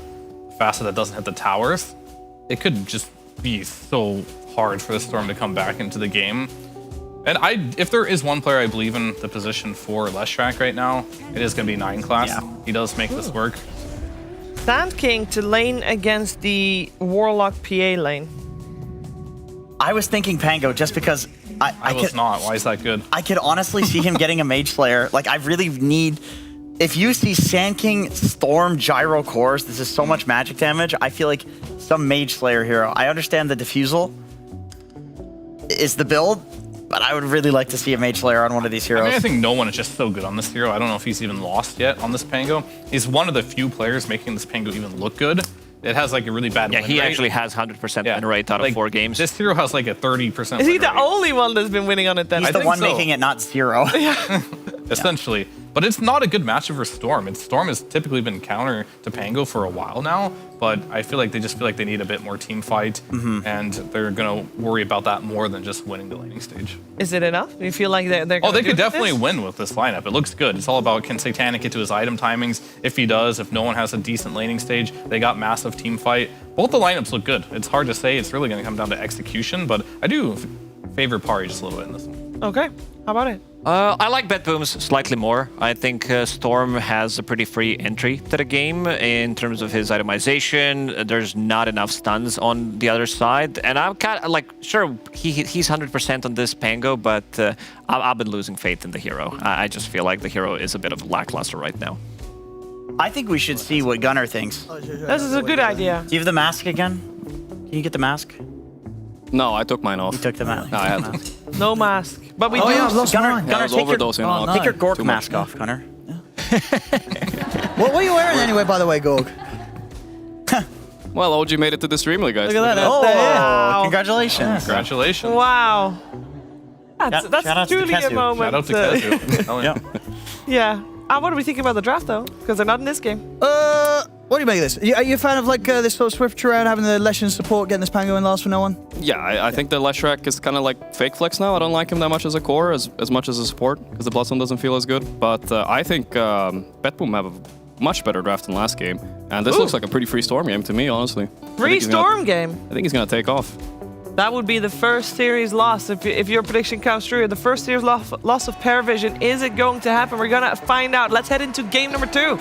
facet that doesn't hit the towers, it could just be so hard for the Storm to come back into the game. And if there is one player I believe in the position for Leshrac right now, it is going to be 9 class. Yeah. He does make this work. Sand King to lane against the Warlock PA lane. I was thinking Pango just because I was not. Why is that good? I could honestly see him getting a Mage Slayer. Like I really need. If you see Sand King, Storm, Gyro cores, this is so much magic damage. I feel like some Mage Slayer hero. I understand the Diffusal is the build, but I would really like to see a Mage Slayer on one of these heroes. I mean, I think no one is just so good on this hero. I don't know if he's even lost yet on this Pango. He's one of the few players making this Pango even look good. It has like a really bad win he rate. actually has 100% win rate out of Like, 4 games. This hero has like a 30% Is he win the rate. only one that's been winning on it then? He's the one making it not 0. Essentially. But it's not a good matchup for Storm. Storm has typically been counter to Pango for a while now, but I feel like they just feel like they need a bit more team fight, and they're going to worry about that more than just winning the laning stage. Is it enough? Do you feel like they're Oh, gonna they do could definitely this? win with this lineup. It looks good. It's all about can Satanic get to his item timings? If he does, if no one has a decent laning stage, they got massive team fight. Both the lineups look good. It's hard to say. It's really going to come down to execution, but I do favor Pari just a little bit in this one. Okay, how about it? I like Betboom's slightly more. I think Storm has a pretty free entry to the game in terms of his itemization. There's not enough stuns on the other side. And I'm kind of like, sure, he's 100% on this Pango, but I've been losing faith in the hero. I just feel like the hero is a bit of lackluster right now. I think we should see what Gunnar thinks. This is a good idea. Do you have the mask again? Can you get the mask? No, I took mine off. You took the mask. No, I had. No mask. But we Oh, do. yeah, I've lost Gunnar, mine. I was overdosing on Take your Gork too much. mask off, Gunnar. What are you wearing anyway, by the way, Gorg? Well, OG made it to the DreamLeague, guys. Look at that. Oh, Wow. congratulations. Congratulations. Wow. Shout out That's to truly a Kezu. moment. Shout out to Kezu. Hell yeah. Yeah. What do we think about the draft, though? Because they're not in this game. What do you make of this? Are you a fan of like this sort of Swift around having the Leshen support, getting this Pango in last for no one? Yeah, I think the Leshrac is kind of like fake flex now. I don't like him that much as a core, as much as a support, because the Bloodstone doesn't feel as good. But I think Betboom have a much better draft than last game. And this looks like a pretty free Storm game to me, honestly. Free Storm game. I think he's going to take off. That would be the first series loss if your prediction comes true. The first series loss of Paravision. Is it going to happen? We're going to find out. Let's head into game number 2.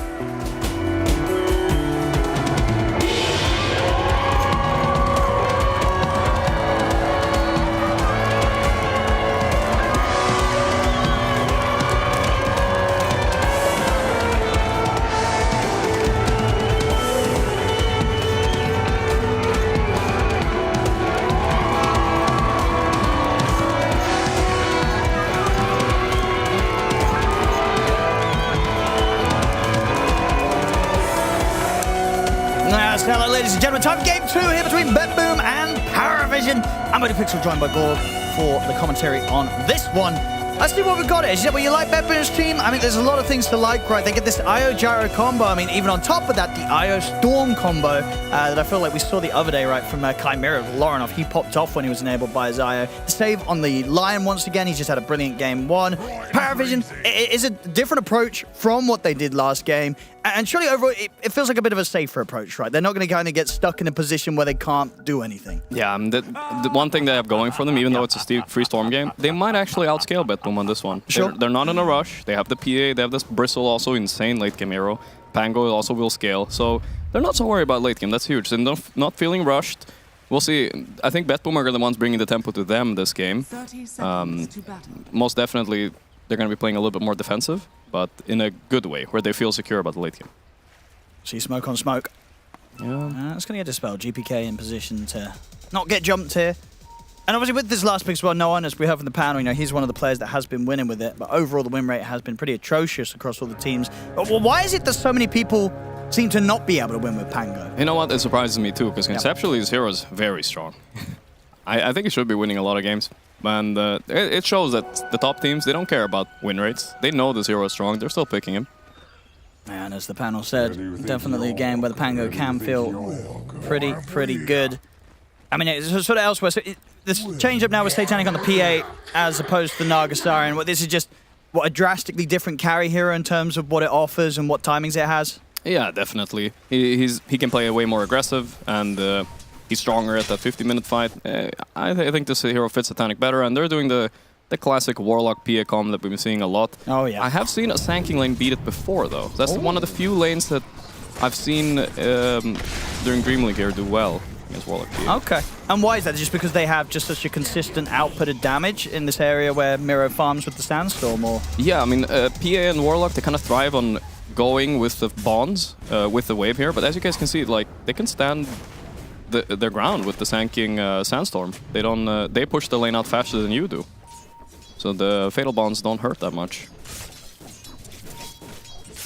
Hello, ladies and gentlemen. Time for game 2 here between BetBoom and Paravision. I'm Buddy Pixel, joined by Gorg for the commentary on this one. Let's see what we've got. Is that what you like, BetBoom's team? I mean, there's a lot of things to like, right? They get this Io Gyro combo. I mean, even on top of that, the Io Storm combo that I feel like we saw the other day, right, from Chimera with Laurenov. He popped off when he was enabled by his Io. The save on the Lion once again. He's just had a brilliant game 1. Paravision is a different approach from what they did last game. And surely overall, it feels like a bit of a safer approach, right? They're not going to kind of get stuck in a position where they can't do anything. Yeah, the one thing they have going for them, even though it's a free Storm game, they might actually outscale BetBoom on this one. Sure. They're not in a rush. They have the PA, they have this Bristle, also insane late game hero. Pango also will scale. So they're not so worried about late game. That's huge. They're not feeling rushed. We'll see. I think BetBoom are the ones bringing the tempo to them this game. 30 seconds to battle. Most definitely, they're going to be playing a little bit more defensive, but in a good way, where they feel secure about the late game. See smoke on smoke. Yeah. It's going to get dispelled. GPK in position to not get jumped here. And obviously with this last pick as well, no one, as we heard from the panel, you know, he's one of the players that has been winning with it. But overall, the win rate has been pretty atrocious across all the teams. Well, why is it that so many people seem to not be able to win with Pango? You know what? It surprises me too, because conceptually his hero is very strong. I think he should be winning a lot of games. And it shows that the top teams, they don't care about win rates. They know this hero is strong. They're still picking him. And as the panel said, definitely a game where the Pango can feel pretty good. I mean, it's sort of elsewhere. So this change up now with Satanic on the PA as opposed to the Nagasari. And this is just, what, a drastically different carry hero in terms of what it offers and what timings it has? Yeah, definitely. He can play way more aggressive, and he's stronger at that 50-minute fight. I think this hero fits Satanic better, and they're doing the classic Warlock PA combo that we've been seeing a lot. Oh, yeah. I have seen a Sanking lane beat it before, though. That's one of the few lanes that I've seen during DreamLeague here do well against Warlock PA. Okay. And why is that? Just because they have just such a consistent output of damage in this area where Miro farms with the Sandstorm, or? Yeah, I mean, PA and Warlock, they kind of thrive on going with the bonds, with the wave here. But as you guys can see, like, they can stand their ground with the Sanking Sandstorm. They don't. They push the lane out faster than you do. So the Fatal Bonds don't hurt that much.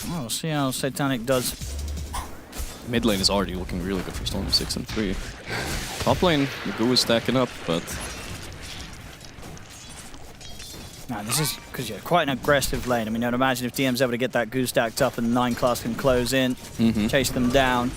Oh, we'll see how Satanic does. Mid lane is already looking really good for Storm 6 and 3. Top lane, the goo is stacking up, but... Now, this is because you're quite an aggressive lane. I mean, I'd imagine if DM's able to get that goo stacked up and 9 class can close in, chase them down.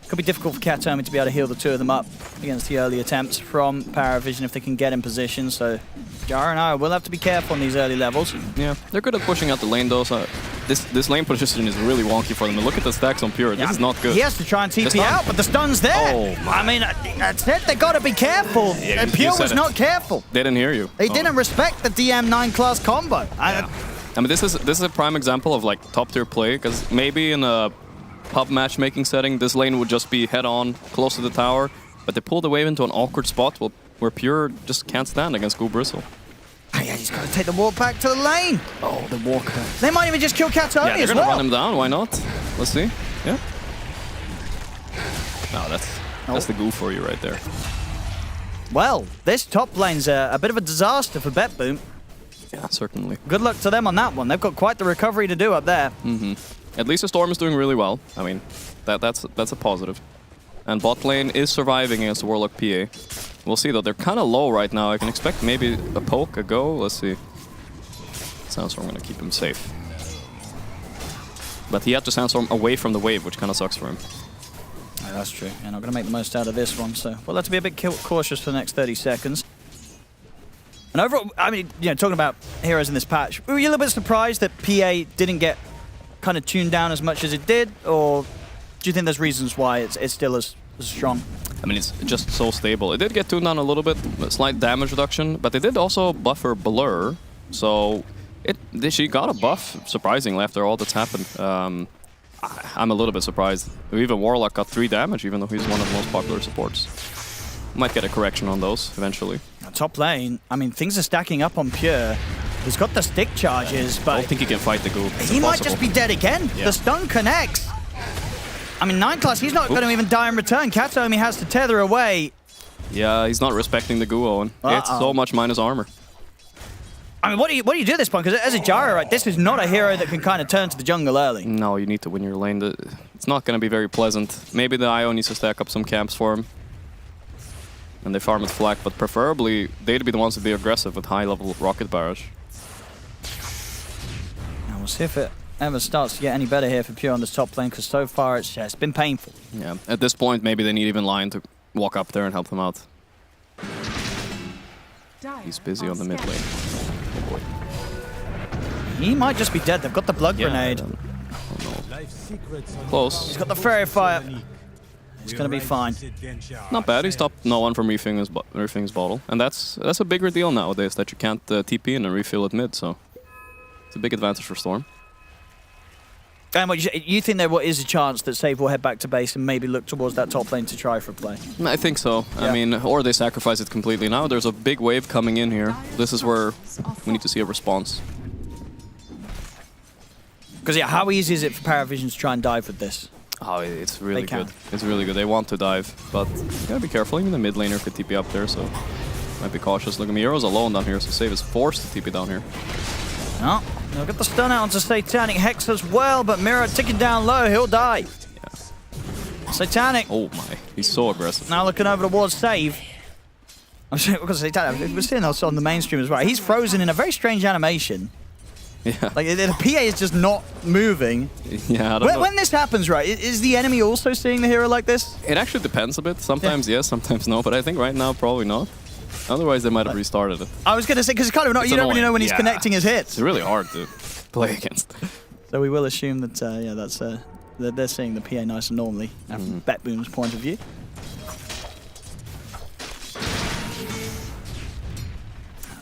Could be difficult for Katomi to be able to heal the 2 of them up against the early attempts from Paravision if they can get in position. So Jara and I will have to be careful on these early levels. Yeah, they're good at pushing out the lane though. So this lane position is really wonky for them. And look at the stacks on Pure. This is not good. He has to try and TP out, but the stun's there. Oh, my. I mean, that's it. They got to be careful. Yeah, Pure was not careful. They didn't hear you. They didn't respect the DM 9 class combo. Yeah. I mean, this is a prime example of like top tier play, because maybe in a pub matchmaking setting, this lane would just be head on, close to the tower, but they pull the wave into an awkward spot where Pure just can't stand against Goo Bristle. Oh, yeah, he's got to take the walk back to the lane. Oh, the walker. They might even just kill Katomi yeah, they're as gonna well. run him down. Why not? Let's see. Yeah. No, that's the Goo for you right there. Well, this top lane's a bit of a disaster for BetBoom. Yeah, certainly. Good luck to them on that one. They've got quite the recovery to do up there. At least the Storm is doing really well. I mean, that's a positive. And bot lane is surviving against the Warlock PA. We'll see though, they're kind of low right now. I can expect maybe a poke, a go. Let's see. Sandstorm gonna keep him safe. But he had to Sandstorm away from the wave, which kind of sucks for him. Yeah, that's true. You're not going to make the most out of this one, so we'll have to be a bit cautious for the next 30 seconds. And overall, I mean, you know, talking about heroes in this patch, were you a little bit surprised that PA didn't get kind of tuned down as much as it did, or do you think there's reasons why it's still as strong? I mean, it's just so stable. It did get tuned down a little bit, a slight damage reduction, but they did also buffer Blur, so she got a buff, surprisingly, after all that's happened. I'm a little bit surprised. Even Warlock got 3 damage, even though he's one of the most popular supports. Might get a correction on those eventually. Now, top lane, I mean, things are stacking up on Pure. He's got the stick charges, but I don't think he can fight the Goo. He might just be dead again. Yeah. The stun connects. I mean, 9 class, he's not going to even die in return. Katomi has to tether away. Yeah, he's not respecting the Goo, Owen. It's so much minus armor. I mean, what do you do at this point? Because as a Gyro, right, this is not a hero that can kind of turn to the jungle early. No, you need to win your lane. It's not going to be very pleasant. Maybe the IO needs to stack up some camps for him. And they farm with Flak, but preferably they'd be the ones to be aggressive with high-level rocket barrage. And we'll see if it ever starts to get any better here for Pure on this top lane, because so far it's just been painful. Yeah, at this point, maybe they need even Lion to walk up there and help them out. He's busy on the mid lane. Oh boy. He might just be dead. They've got the blood grenade. Close. He's got the fairy fire. It's going to be fine. Not bad. He stopped no one from refilling his bottle. And that's a bigger deal nowadays, that you can't TP in and refill it mid, so it's a big advantage for Storm. And what you think there is a chance that Save will head back to base and maybe look towards that top lane to try for a play? I think so. Yeah. I mean, or they sacrifice it completely. Now there's a big wave coming in here. This is where we need to see a response. Because yeah, how easy is it for Paravision to try and dive with this? Oh, it's really good. It's really good. They want to dive, but you gotta be careful. Even the mid laner could TP up there, so might be cautious. Look at me, Hero's alone down here, so Save is forced to TP down here. No, they'll get the stun out onto Satanic Hex as well, but Mirror ticking down low, he'll die. Yeah. Satanic. Oh my, he's so aggressive. Now looking over towards Save. I'm sure because Satanic, we're seeing this on the mainstream as well. He's frozen in a very strange animation. Yeah. Like the PA is just not moving. Yeah, I don't know. When this happens, right, is the enemy also seeing the hero like this? It actually depends a bit. Sometimes yes, sometimes no, but I think right now probably not. Otherwise, they might have restarted it. I was going to say, because it's kind of not, you don't really know when he's connecting his hits. It's really hard to play against. So we will assume that, yeah, that's that they're seeing the PA nice and normally, from BetBoom's point of view.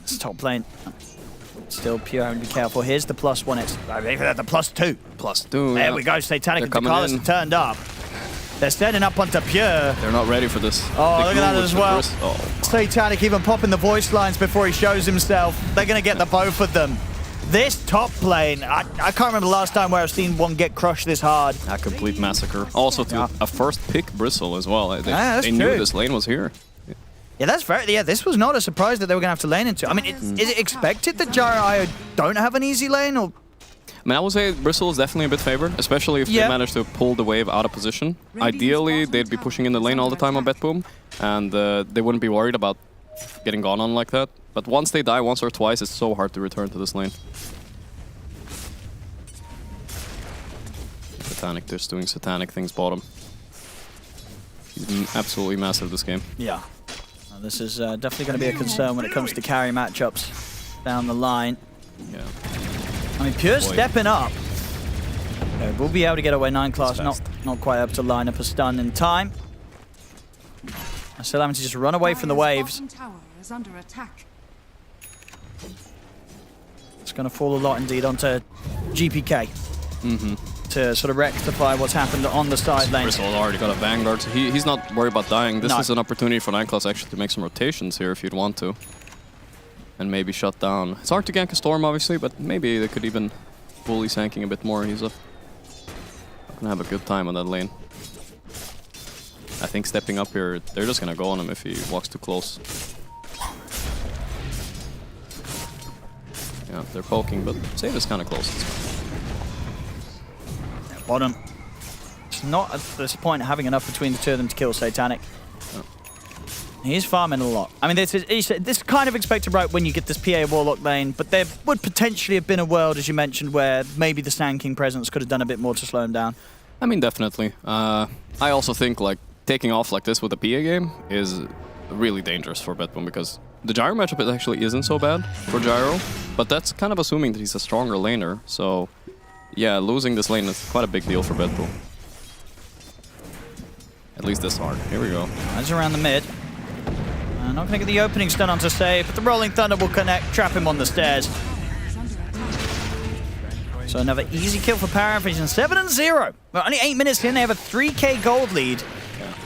This top lane. Still Pure having to be careful. Here's the +1. It's the +2. +2. There we go. Satanic and Carlos have turned up. They're standing up onto Pure. They're not ready for this. Oh, look at that as well. Oh, Satanic even popping the voice lines before he shows himself. They're going to get the both of them. This top lane, I can't remember the last time where I've seen one get crushed this hard. A complete massacre. Also to a first pick Bristle as well. They knew this lane was here. Yeah, that's very. Yeah, this was not a surprise that they were going to have to lane into. I mean, is it expected that Gyro don't have an easy lane, or? I mean, I would say Bristle is definitely a bit favored, especially if they manage to pull the wave out of position. Ideally, they'd be pushing in the lane all the time on BetBoom, and they wouldn't be worried about getting gone on like that. But once they die once or twice, it's so hard to return to this lane. Satanic just doing Satanic things bottom. He's absolutely massive this game. Yeah. Well, this is definitely going to be a concern when it comes to carry matchups down the line. Yeah. I mean, Pure stepping up. Okay, we'll be able to get away 9 class, not quite able to line up a stun in time. I still having to just run away from the waves. Is under attack. It's going to fall a lot indeed onto GPK to sort of rectify what's happened on the side lane. Bristol already got a Vanguard, so he's not worried about dying. This is an opportunity for 9 class actually to make some rotations here if you'd want to. And maybe shut down. It's hard to gank a Storm, obviously, but maybe they could even bully Sanking a bit more. He's gonna have a good time on that lane. I think stepping up here, they're just gonna go on him if he walks too close. Yeah, they're poking, but Save is kind of close. Bottom. It's not at this point having enough between the two of them to kill Satanic. He's farming a lot. I mean, this is kind of expected right when you get this PA Warlock lane, but there would potentially have been a world, as you mentioned, where maybe the Sand King presence could have done a bit more to slow him down. I mean, definitely. I also think like taking off like this with a PA game is really dangerous for BetBoom because the Gyro matchup actually isn't so bad for Gyro, but that's kind of assuming that he's a stronger laner. So yeah, losing this lane is quite a big deal for BetBoom. At least this hard. Here we go. Eyes around the mid. Not going to get the opening stun onto Save, but the Rolling Thunder will connect, trap him on the stairs. So another easy kill for Paravision, 7-0. Well, only 8 minutes in, they have a 3k gold lead.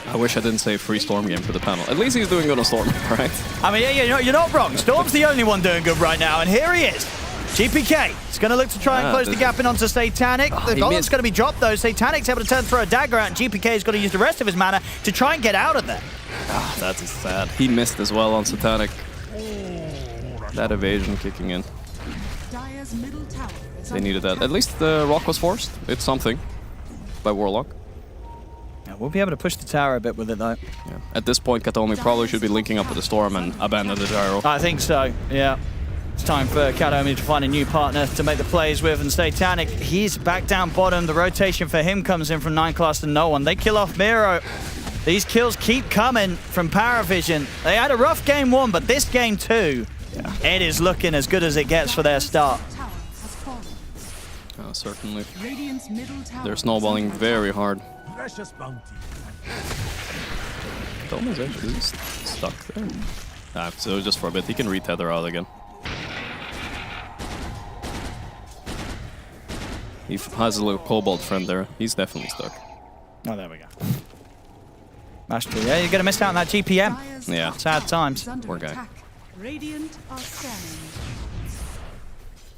I wish I didn't say free Storm game for the panel. At least he's doing good on Storm, right? I mean, yeah, you're not wrong. Storm's the only one doing good right now, and here he is. GPK is going to look to try and close the gap in onto Satanic. The golem's going to be dropped, though. Satanic's able to throw a dagger out, and GPK's got to use the rest of his mana to try and get out of there. That is sad. He missed as well on Satanic. That evasion kicking in. Dire's middle tower is They under needed that. attack. At least the rock was forced. It's something by Warlock. Yeah, we'll be able to push the tower a bit with it, though. Yeah. At this point, Katomi probably should be linking up with the Storm and abandon the gyro. I think so, yeah. It's time for Katomi to find a new partner to make the plays with, and Satanic, he's back down bottom. The rotation for him comes in from 9 class to no one. They kill off Miro. These kills keep coming from Paravision. They had a rough game 1, but this game 2, it is looking as good as it gets for their start. Certainly. Radiant's middle tower They're snowballing very hard. Precious bounty. Tomi's actually stuck there. Ah, so just for a bit, he can retether out again. He has a little Cobalt friend there. He's definitely stuck. Oh, there we go. Mastery, yeah, you're going to miss out on that GPM. Yeah. Sad times. Poor guy. Radiant are scanning.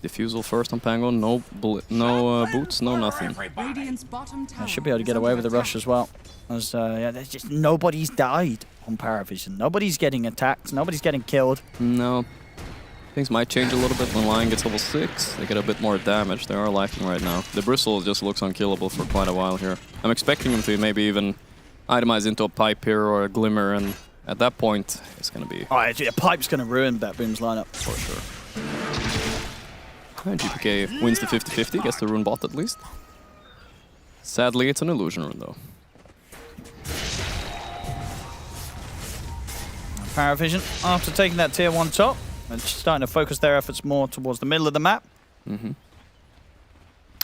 Diffusal first on Pango. No boots, no nothing. Radiant's bottom tower. I should be able to get away with the rush as well. As, yeah, there's just nobody's died on Paravision. Nobody's getting attacked. Nobody's getting killed. No. Things might change a little bit when Lion gets level 6. They get a bit more damage. They are lacking right now. The Bristle just looks unkillable for quite a while here. I'm expecting him to maybe even itemize into a Pipe here or a Glimmer, and at that point, it's going to be... Oh, a Pipe's going to ruin Batboom's lineup. For sure. And GPK wins the 50-50, gets the rune bot at least. Sadly, it's an illusion rune though. Paravision, after taking that tier 1 top, they're starting to focus their efforts more towards the middle of the map. Mm-hmm.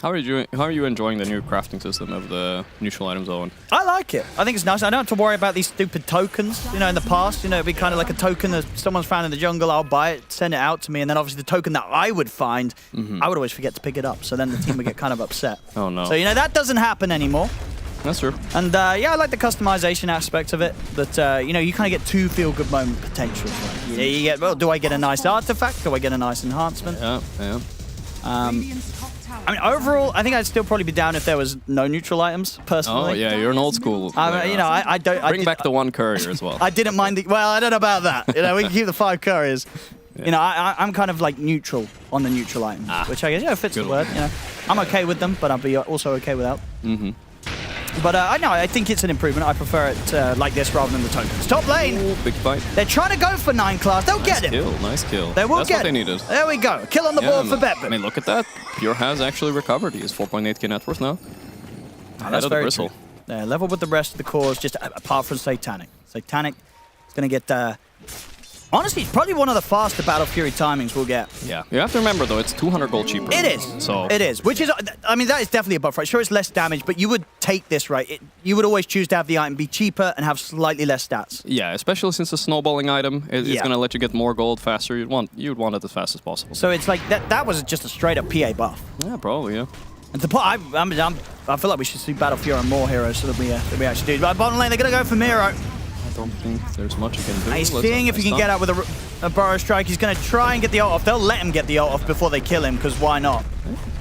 How are you enjoying the new crafting system of the neutral items, Owen? I like it. I think it's nice. I don't have to worry about these stupid tokens. You know, in the past, you know, it'd be kind of like a token that someone's found in the jungle, I'll buy it, send it out to me, and then obviously the token that I would find, I would always forget to pick it up, so then the team would get kind of upset. Oh no. So, you know, that doesn't happen anymore. That's true. And yeah, I like the customization aspect of it, but you know, you kind of get 2 feel-good moment potentials. Right? You get, well, do I get a nice artifact? Do I get a nice enhancement? Yeah, yeah. I mean, overall, I think I'd still probably be down if there was no neutral items, personally. Oh yeah, you're an old school. You know, I don't... Bring back the 1 courier as well. I didn't mind the... Well, I don't know about that. You know, we can keep the 5 couriers. Yeah. You know, I'm kind of like neutral on the neutral items, which I guess, you know, fits the word, you know. I'm okay with them, but I'll be also okay without. Mm-hmm. But I think it's an improvement. I prefer it like this rather than the tokens. Top lane! Ooh, big fight. They're trying to go for 9 class. They'll get him. Nice kill. They will That's get what they him. needed. There we go. Kill on the board for Betboom. I mean, look at that. Pure has actually recovered. He is 4.8k net worth now. That's very Bristle. True. Yeah, level with the rest of the cores, just apart from Satanic. Satanic is going to get... honestly, it's probably one of the faster Battle Fury timings we'll get. Yeah. You have to remember, though, it's 200 gold cheaper. It is. So it is. Which is... I mean, that is definitely a buff, right? Sure, it's less damage, but you would take this, right? You would always choose to have the item be cheaper and have slightly less stats. Yeah, especially since a snowballing item, it's going to let you get more gold faster. You'd want it as fast as possible. So it's like... That was just a straight-up PA buff. Yeah, probably, yeah. And I feel like we should see Battle Fury on more heroes so that we actually do. But bottom lane, they're going to go for Miro. I don't think there's much he can do. He's seeing if he can get out with a Burrow Strike. He's going to try and get the ult off. They'll let him get the ult off before they kill him, because why not?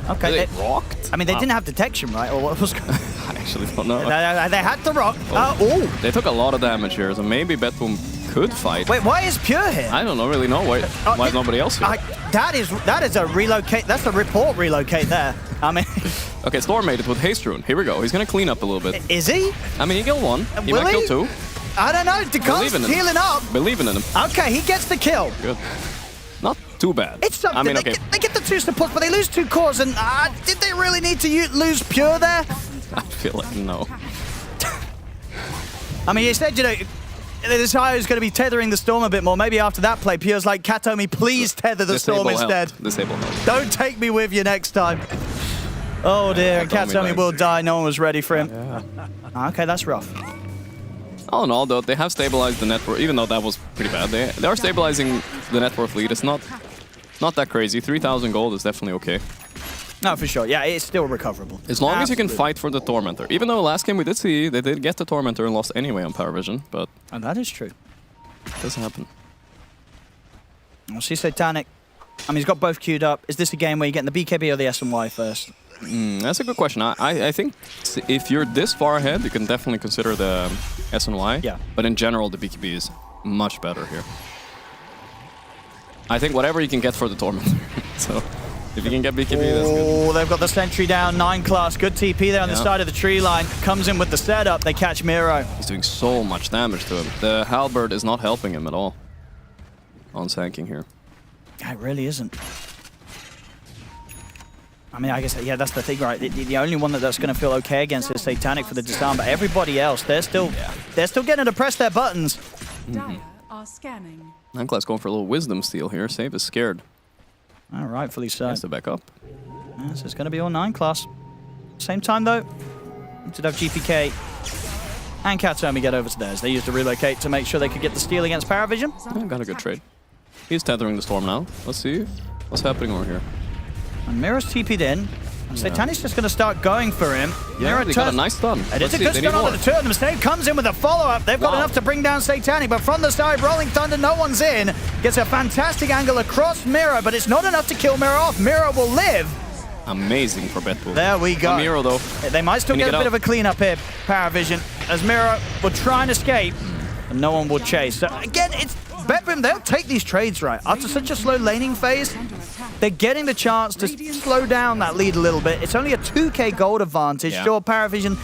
Okay. They rocked? I mean, they didn't have detection, right? Or what was going on? I actually don't know. They had to rock. They took a lot of damage here, so maybe Betboom could fight. Wait, why is Pure here? I don't really know. Why is nobody else here? That is a relocate. That's a report relocate there. I mean... Okay, Storm made it with Haste Rune. Here we go. He's going to clean up a little bit. Is he? I mean, he killed 1. He Will might kill 2. I don't know. Decat's healing up. Believing in him. Okay, he gets the kill. Good. Not too bad. It's something. I mean, okay. They get the 2 support, but they lose 2 cores. And did they really need to lose Pure there? I feel like no. I mean, you said, you know, this guy is going to be tethering the Storm a bit more. Maybe after that play, Pure's like, Katomi, please tether the Storm instead. Disable help. Don't take me with you next time. Oh dear, and Katomi will die. No one was ready for him. Yeah. Okay, that's rough. All in all, though, they have stabilized the network, even though that was pretty bad. They are stabilizing the net worth lead. It's not that crazy. 3,000 gold is definitely okay. No, for sure. Yeah, it's still recoverable. As long as you can fight for the Tormentor. Even though last game we did see they did get the Tormentor and lost anyway on Paravision, but... And that is true. It doesn't happen. We'll see Satanic. I mean, he's got both queued up. Is this a game where you're getting the BKB or the S&Y first? That's a good question. I think if you're this far ahead, you can definitely consider the S&Y. Yeah. But in general, the BKB is much better here. I think whatever you can get for the Tormentor. So If you can get BKB, that's good. Oh, they've got the sentry down. 9 class. Good TP there on the side of the tree line. Comes in with the setup. They catch Miro. He's doing so much damage to him. The halberd is not helping him at all on sanking here. It really isn't. I mean, I guess, yeah, that's the thing, right? The only one that's going to feel okay against is Satanic for the disarm, but everybody else, they're still getting to press their buttons. Dire are scanning. 9 class going for a little wisdom steal here. Save is scared. All right, rightfully so. Has to back up. So it's going to be all 9 class. Same time, though, to have GPK and Katsomi get over to theirs. They used to relocate to make sure they could get the steal against Paravision. Yeah, got a good trade. He's tethering the storm now. Let's see what's happening over here. And Mira's TP'd in. Satanic's just going to start going for him. Yeah, they got a nice stun. It is a good stun onto the turn. The mistake comes in with a follow-up. They've got enough to bring down Satanic, but from the side, Rolling Thunder, no one's in. Gets a fantastic angle across Mira, but it's not enough to kill Mira off. Mira will live. Amazing for Betpool. There we go. Miro, though. They might still get a bit of a cleanup here, Paravision, as Mira will try and escape, and no one will chase. So again, it's Betboom, they'll take these trades, right? After such a slow laning phase, they're getting the chance to slow down that lead a little bit. It's only a 2k gold advantage. Yeah. Sure, Paravision,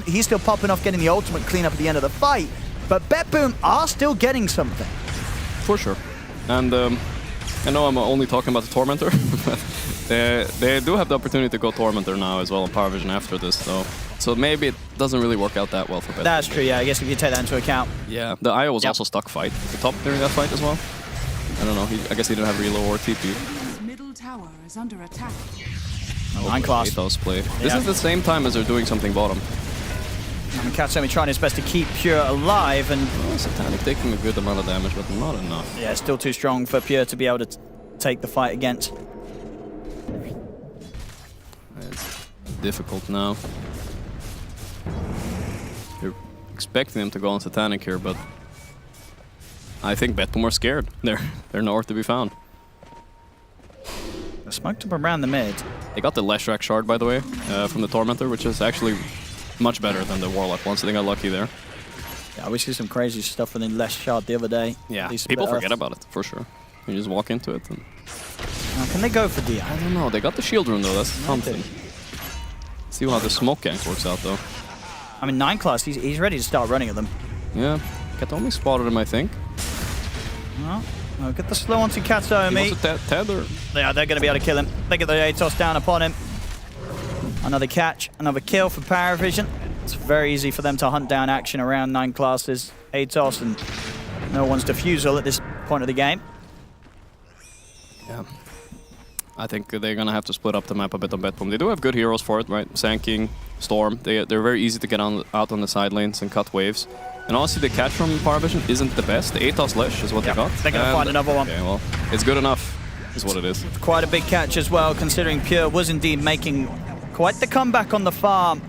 he's still popping off getting the ultimate cleanup at the end of the fight, but Betboom are still getting something. For sure. And I know I'm only talking about the Tormentor, but they do have the opportunity to go Tormentor now as well in Paravision after this, so maybe it doesn't really work out that well for Betpool. That's true, yeah, I guess if you take that into account. Yeah, the IO was also stuck fight. The top during that fight as well. I don't know, I guess he didn't have reload or TP. Middle tower is under attack. 9 class. Atos play. This is the same time as they're doing something bottom. And Katsomi trying his best to keep Pure alive, and Satanic taking a good amount of damage, but not enough. Yeah, still too strong for Pure to be able to take the fight against. It's difficult now. You're expecting them to go on Satanic here, but I think Betpool are scared. They're nowhere to be found. They smoked up around the mid. They got the Leshrac shard, by the way, from the Tormentor, which is actually much better than the Warlock one, so they got lucky there. Yeah, we see some crazy stuff with the less shard the other day. Yeah, people forget about it, for sure. You just walk into it. And now, can they go for DI? I don't know. They got the shield rune, though. That's something. See how the smoke gank works out, though. I mean, 9 class, he's ready to start running at them. Yeah, Katomi spotted him, I think. Well, get the slow onto Katsomi. He wants to tether. Yeah, they're going to be able to kill him. They get the Atos down upon him. Another catch, another kill for Paravision. It's very easy for them to hunt down action around 9 classes, Atos, and no one's defusal at this point of the game. Yeah. I think they're going to have to split up the map a bit on Betpool. They do have good heroes for it, right? Sanking, Storm. They're very easy to get out on the side lanes and cut waves. And honestly, the catch from Paravision isn't the best. The Atos Lesh is what they got. They're going to find another one. Okay, well, it's good enough, is what it is. Quite a big catch as well, considering Pure was indeed making quite the comeback on the farm.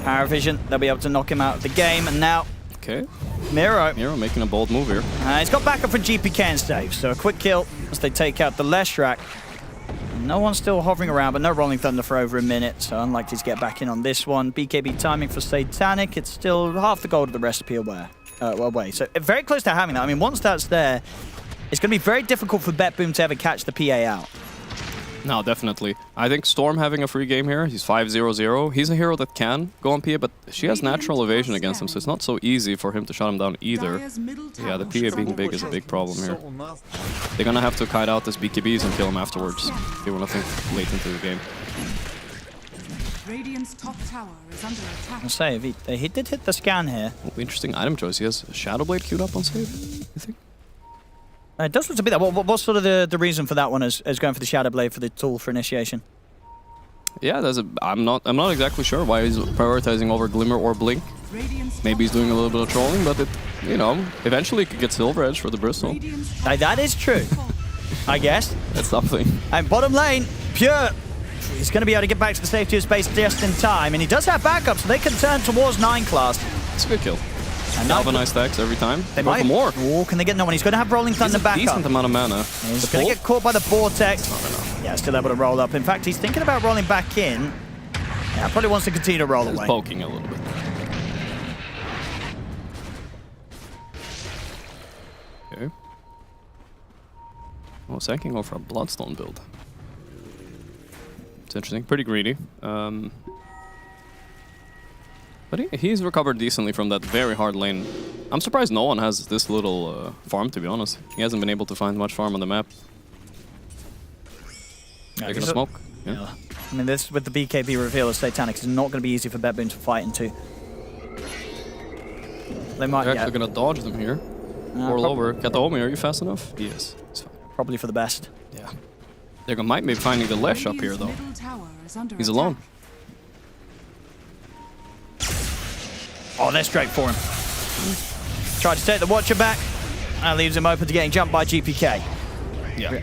Paravision, they'll be able to knock him out of the game, and now... Okay. Miro making a bold move here. He's got backup for GPK and save, so a quick kill as they take out the Leshrac. No one's still hovering around, but no Rolling Thunder for over a minute, so unlikely to get back in on this one. BKB timing for Satanic, it's still half the gold of the recipe away. So very close to having that. I mean, once that's there, it's going to be very difficult for Betboom to ever catch the PA out. No, definitely. I think Storm having a free game here. He's 5-0-0. He's a hero that can go on PA, but she has natural evasion against him, so it's not so easy for him to shut him down either. Yeah, the PA being big is a big problem here. They're gonna have to kite out this BKBs and kill him afterwards if they want to think late into the game. Radiant's top tower is under attack. I'll say, he did hit the scan here. Oh, interesting item choice. He has a Shadow Blade queued up on save, I think. It does look to be that. What's sort of the reason for that one as going for the Shadow Blade for the tool for initiation? Yeah, I'm not exactly sure why he's prioritizing over Glimmer or Blink. Maybe he's doing a little bit of trolling, but eventually he could get Silver Edge for the Bristle. That is true, I guess. That's something. And bottom lane, Pure, he's going to be able to get back to the safety of space just in time, and he does have backup, so they can turn towards 9 class. It's a good kill. Galvanized stacks every time. They go might. For more. Oh, can they get no one? He's going to have Rolling Thunder back up. Decent amount of mana. He's going to get caught by the Vortex. Not enough. Yeah, still able to roll up. In fact, he's thinking about rolling back in. Yeah, probably wants to continue to roll away. He's poking a little bit. Okay. Oh, Sanking go for a Bloodstone build. It's interesting. Pretty greedy. But he's recovered decently from that very hard lane. I'm surprised no one has this little farm, to be honest. He hasn't been able to find much farm on the map. They're gonna smoke. Yeah. I mean, this with the BKB reveal of Satanic is not going to be easy for BetBoom to fight into. They might. They're actually gonna dodge them here. Roll over. Kataomi, are you fast enough? Yes. It's fine. Probably for the best. Yeah. They might be finding the Lesh up here though. He's alone. Oh, they're straight for him. Tried to take the Watcher back. That leaves him open to getting jumped by GPK. Yeah.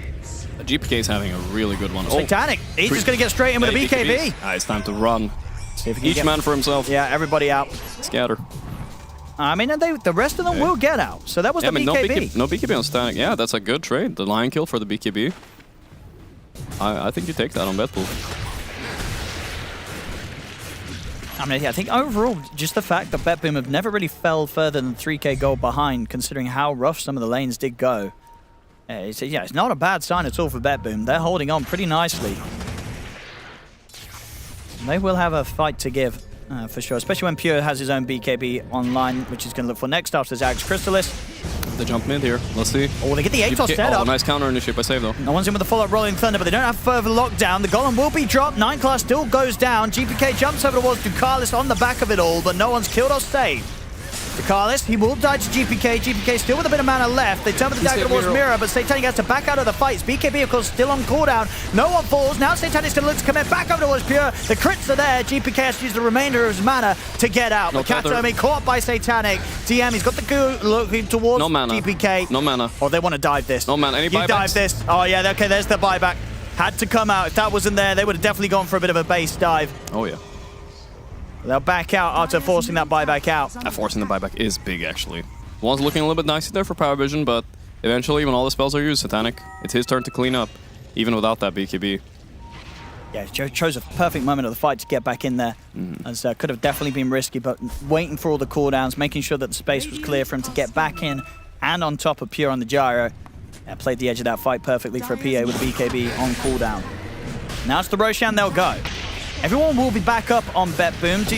GPK is having a really good one. Satanic. He's just going to get straight in with a BKB. It's time to run. See if he Each man for himself. Yeah, everybody out. Scatter. I mean, the rest of them will get out. So that was the BKB. No BKB on Satanic. Yeah, that's a good trade. The line kill for the BKB. I think you take that on Betpool. I mean, yeah, I think overall, just the fact that BetBoom have never really fell further than 3k gold behind, considering how rough some of the lanes did go. It's not a bad sign at all for BetBoom. They're holding on pretty nicely. They will have a fight to give, for sure, especially when Pure has his own BKB online, which he's going to look for next after Zag's Crystallis. They jump mid here. Let's see. Oh, they get the ATOS set up. Nice counter initiate by Save, though. No one's in with the follow-up Rolling Thunder, but they don't have further lockdown. The Golem will be dropped. 9 class still goes down. GPK jumps over towards Ducalis on the back of it all, but no one's killed or saved. Ducalis, he will die to GPK. GPK still with a bit of mana left. They turn with the dagger towards Mirror, but Satanic has to back out of the fights. BKB, of course, still on cooldown. No one falls. Now Satanic's going to look to commit back over towards Pure. The crits are there. GPK has to use the remainder of his mana to get out. No but Katomi caught by Satanic. TM, he's got the goo looking towards GPK. No mana. Oh, they want to dive this. No mana. Any You buybacks? dive this. Oh, yeah, okay, there's the buyback. Had to come out. If that wasn't there, they would have definitely gone for a bit of a base dive. Oh, yeah. They'll back out after forcing that buyback out. Forcing the buyback is big, actually. One's looking a little bit nicer there for Power Vision, but eventually, when all the spells are used, Satanic, it's his turn to clean up, even without that BKB. Yeah, Joe chose a perfect moment of the fight to get back in there. As could have definitely been risky, but waiting for all the cooldowns, making sure that the space was clear for him to get back in and on top of Pure on the gyro. Played the edge of that fight perfectly for a PA with a BKB on cooldown. Now it's the Roshan, they'll go. Everyone will be back up on BetBoom.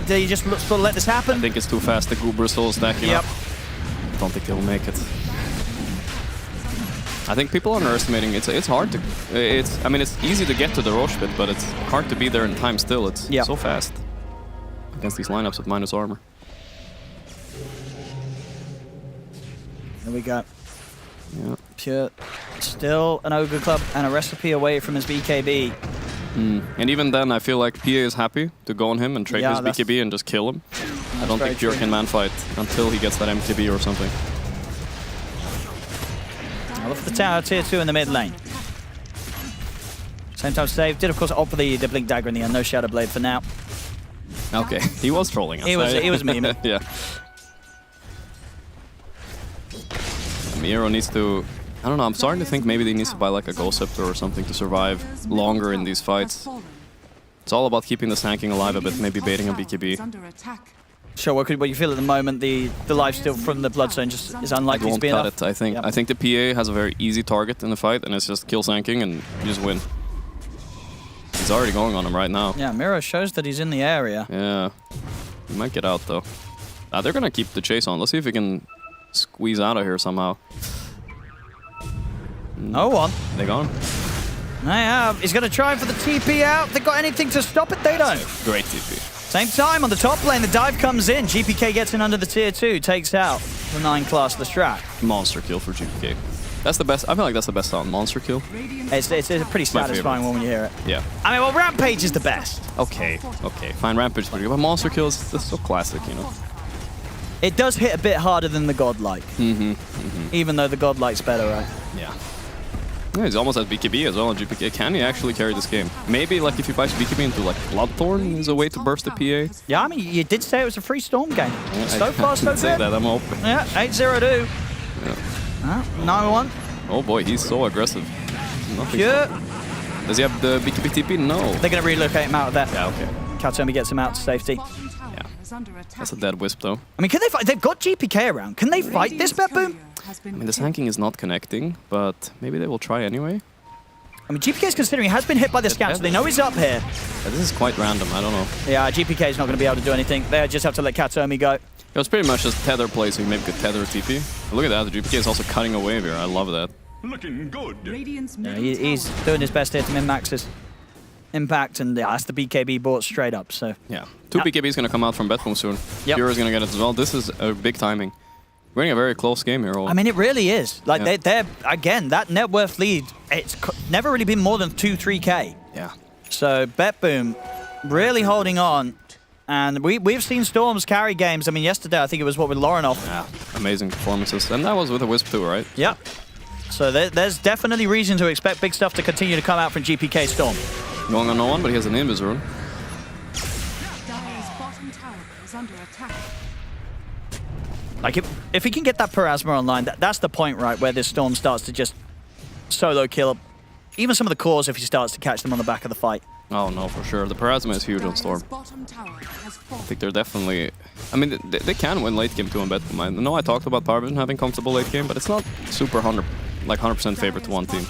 Do you just sort of let this happen? I think it's too fast. The Goober is still stacking up. I don't think they'll make it. I think people are underestimating. It's hard to. I mean, it's easy to get to the Roche pit, but it's hard to be there in time still. It's so fast against these lineups with minus armor. There we go. Yeah. Pure, still an Ogre Club and a recipe away from his BKB. And even then, I feel like PA is happy to go on him and trade his BKB and just kill him. I don't think Pure can man-fight until he gets that MKB or something. I look for the tower, tier 2 in the mid lane. Same time save. Did, of course, opt for the Blink Dagger in the end. No Shadow Blade for now. Okay, he was trolling us. He was memeing. Yeah. Miro needs to... I don't know, I'm starting to think maybe they need to buy like a Ghost Scepter or something to survive longer in these fights. It's all about keeping the snacking alive a bit, maybe baiting a BKB. Sure, what you feel at the moment, the lifesteal from the Bloodstone just is unlikely to be enough? It, I think. I think the PA has a very easy target in the fight, and it's just kill sanking and you just win. He's already going on him right now. Yeah, Miro shows that he's in the area. Yeah. He might get out though. They're gonna keep the chase on. Let's see if we can squeeze out of here somehow. No one. They gone. He's going to try for the TP out. They got anything to stop it? They don't. Great TP. Same time on the top lane, the dive comes in. GPK gets in under the tier 2, takes out the 9 class, the Strat. Monster kill for GPK. That's the best. I feel like that's the best sound. Monster kill. It's a pretty satisfying one when you hear it. Yeah. I mean, well, Rampage is the best. Okay. Fine, Rampage is pretty good. But Monster kill is so classic, you know. It does hit a bit harder than the Godlike. Even though the Godlike's better, right? Yeah. Yeah, he's almost at BKB as well on GPK. Can he actually carry this game? Maybe like if he buys BKB into like Bloodthorn is a way to burst the PA. Yeah, I mean, you did say it was a free Storm game. Yeah, so far, so good. Say that, I'm open. Yeah, 8-0-2. Yeah. 9-1. Oh boy, he's so aggressive. Nothing. Does he have the BKB TP? No. They're going to relocate him out of there. Yeah, okay. Katomi gets him out to safety. Yeah. That's a dead wisp though. I mean, can they fight? They've got GPK around. Can they fight this, BetBoom? I mean, the sanking is not connecting, but maybe they will try anyway. I mean, GPK's considering he has been hit by the scout, so they know he's up here. Yeah, this is quite random. I don't know. Yeah, GPK's not going to be able to do anything. They just have to let Katomi go. It was pretty much just tether play, so you maybe could tether TP. But look at that. The GPK is also cutting away here. I love that. Looking good. Yeah, he's doing his best here to min-max his impact, and yeah, that's the BKB bought straight up. So yeah, 2 BKB is going to come out from Betboom soon. Yep. Pure is going to get it as well. This is a big timing. We're in a very close game here. I mean, it really is. Like, they're again, that net worth lead, it's never really been more than 2-3K. Yeah. So, Betboom really holding on. And we've seen Storms carry games. I mean, yesterday, I think it was with Laurenov. Yeah, amazing performances. And that was with a Wisp too, right? Yep. So there's definitely reason to expect big stuff to continue to come out from GPK Storm. Going on no one, but he has an Invis rune. Dire's bottom tower is under attack. Like, if he can get that Parasma online, that's the point, right, where this Storm starts to just solo kill even some of the cores if he starts to catch them on the back of the fight. Oh, no, for sure. The Parasma is huge on Storm. I think they're definitely... I mean, they can win late game too on Betboom. I know I talked about PowerVision having comfortable late game, but it's not super 100% favorite to one team.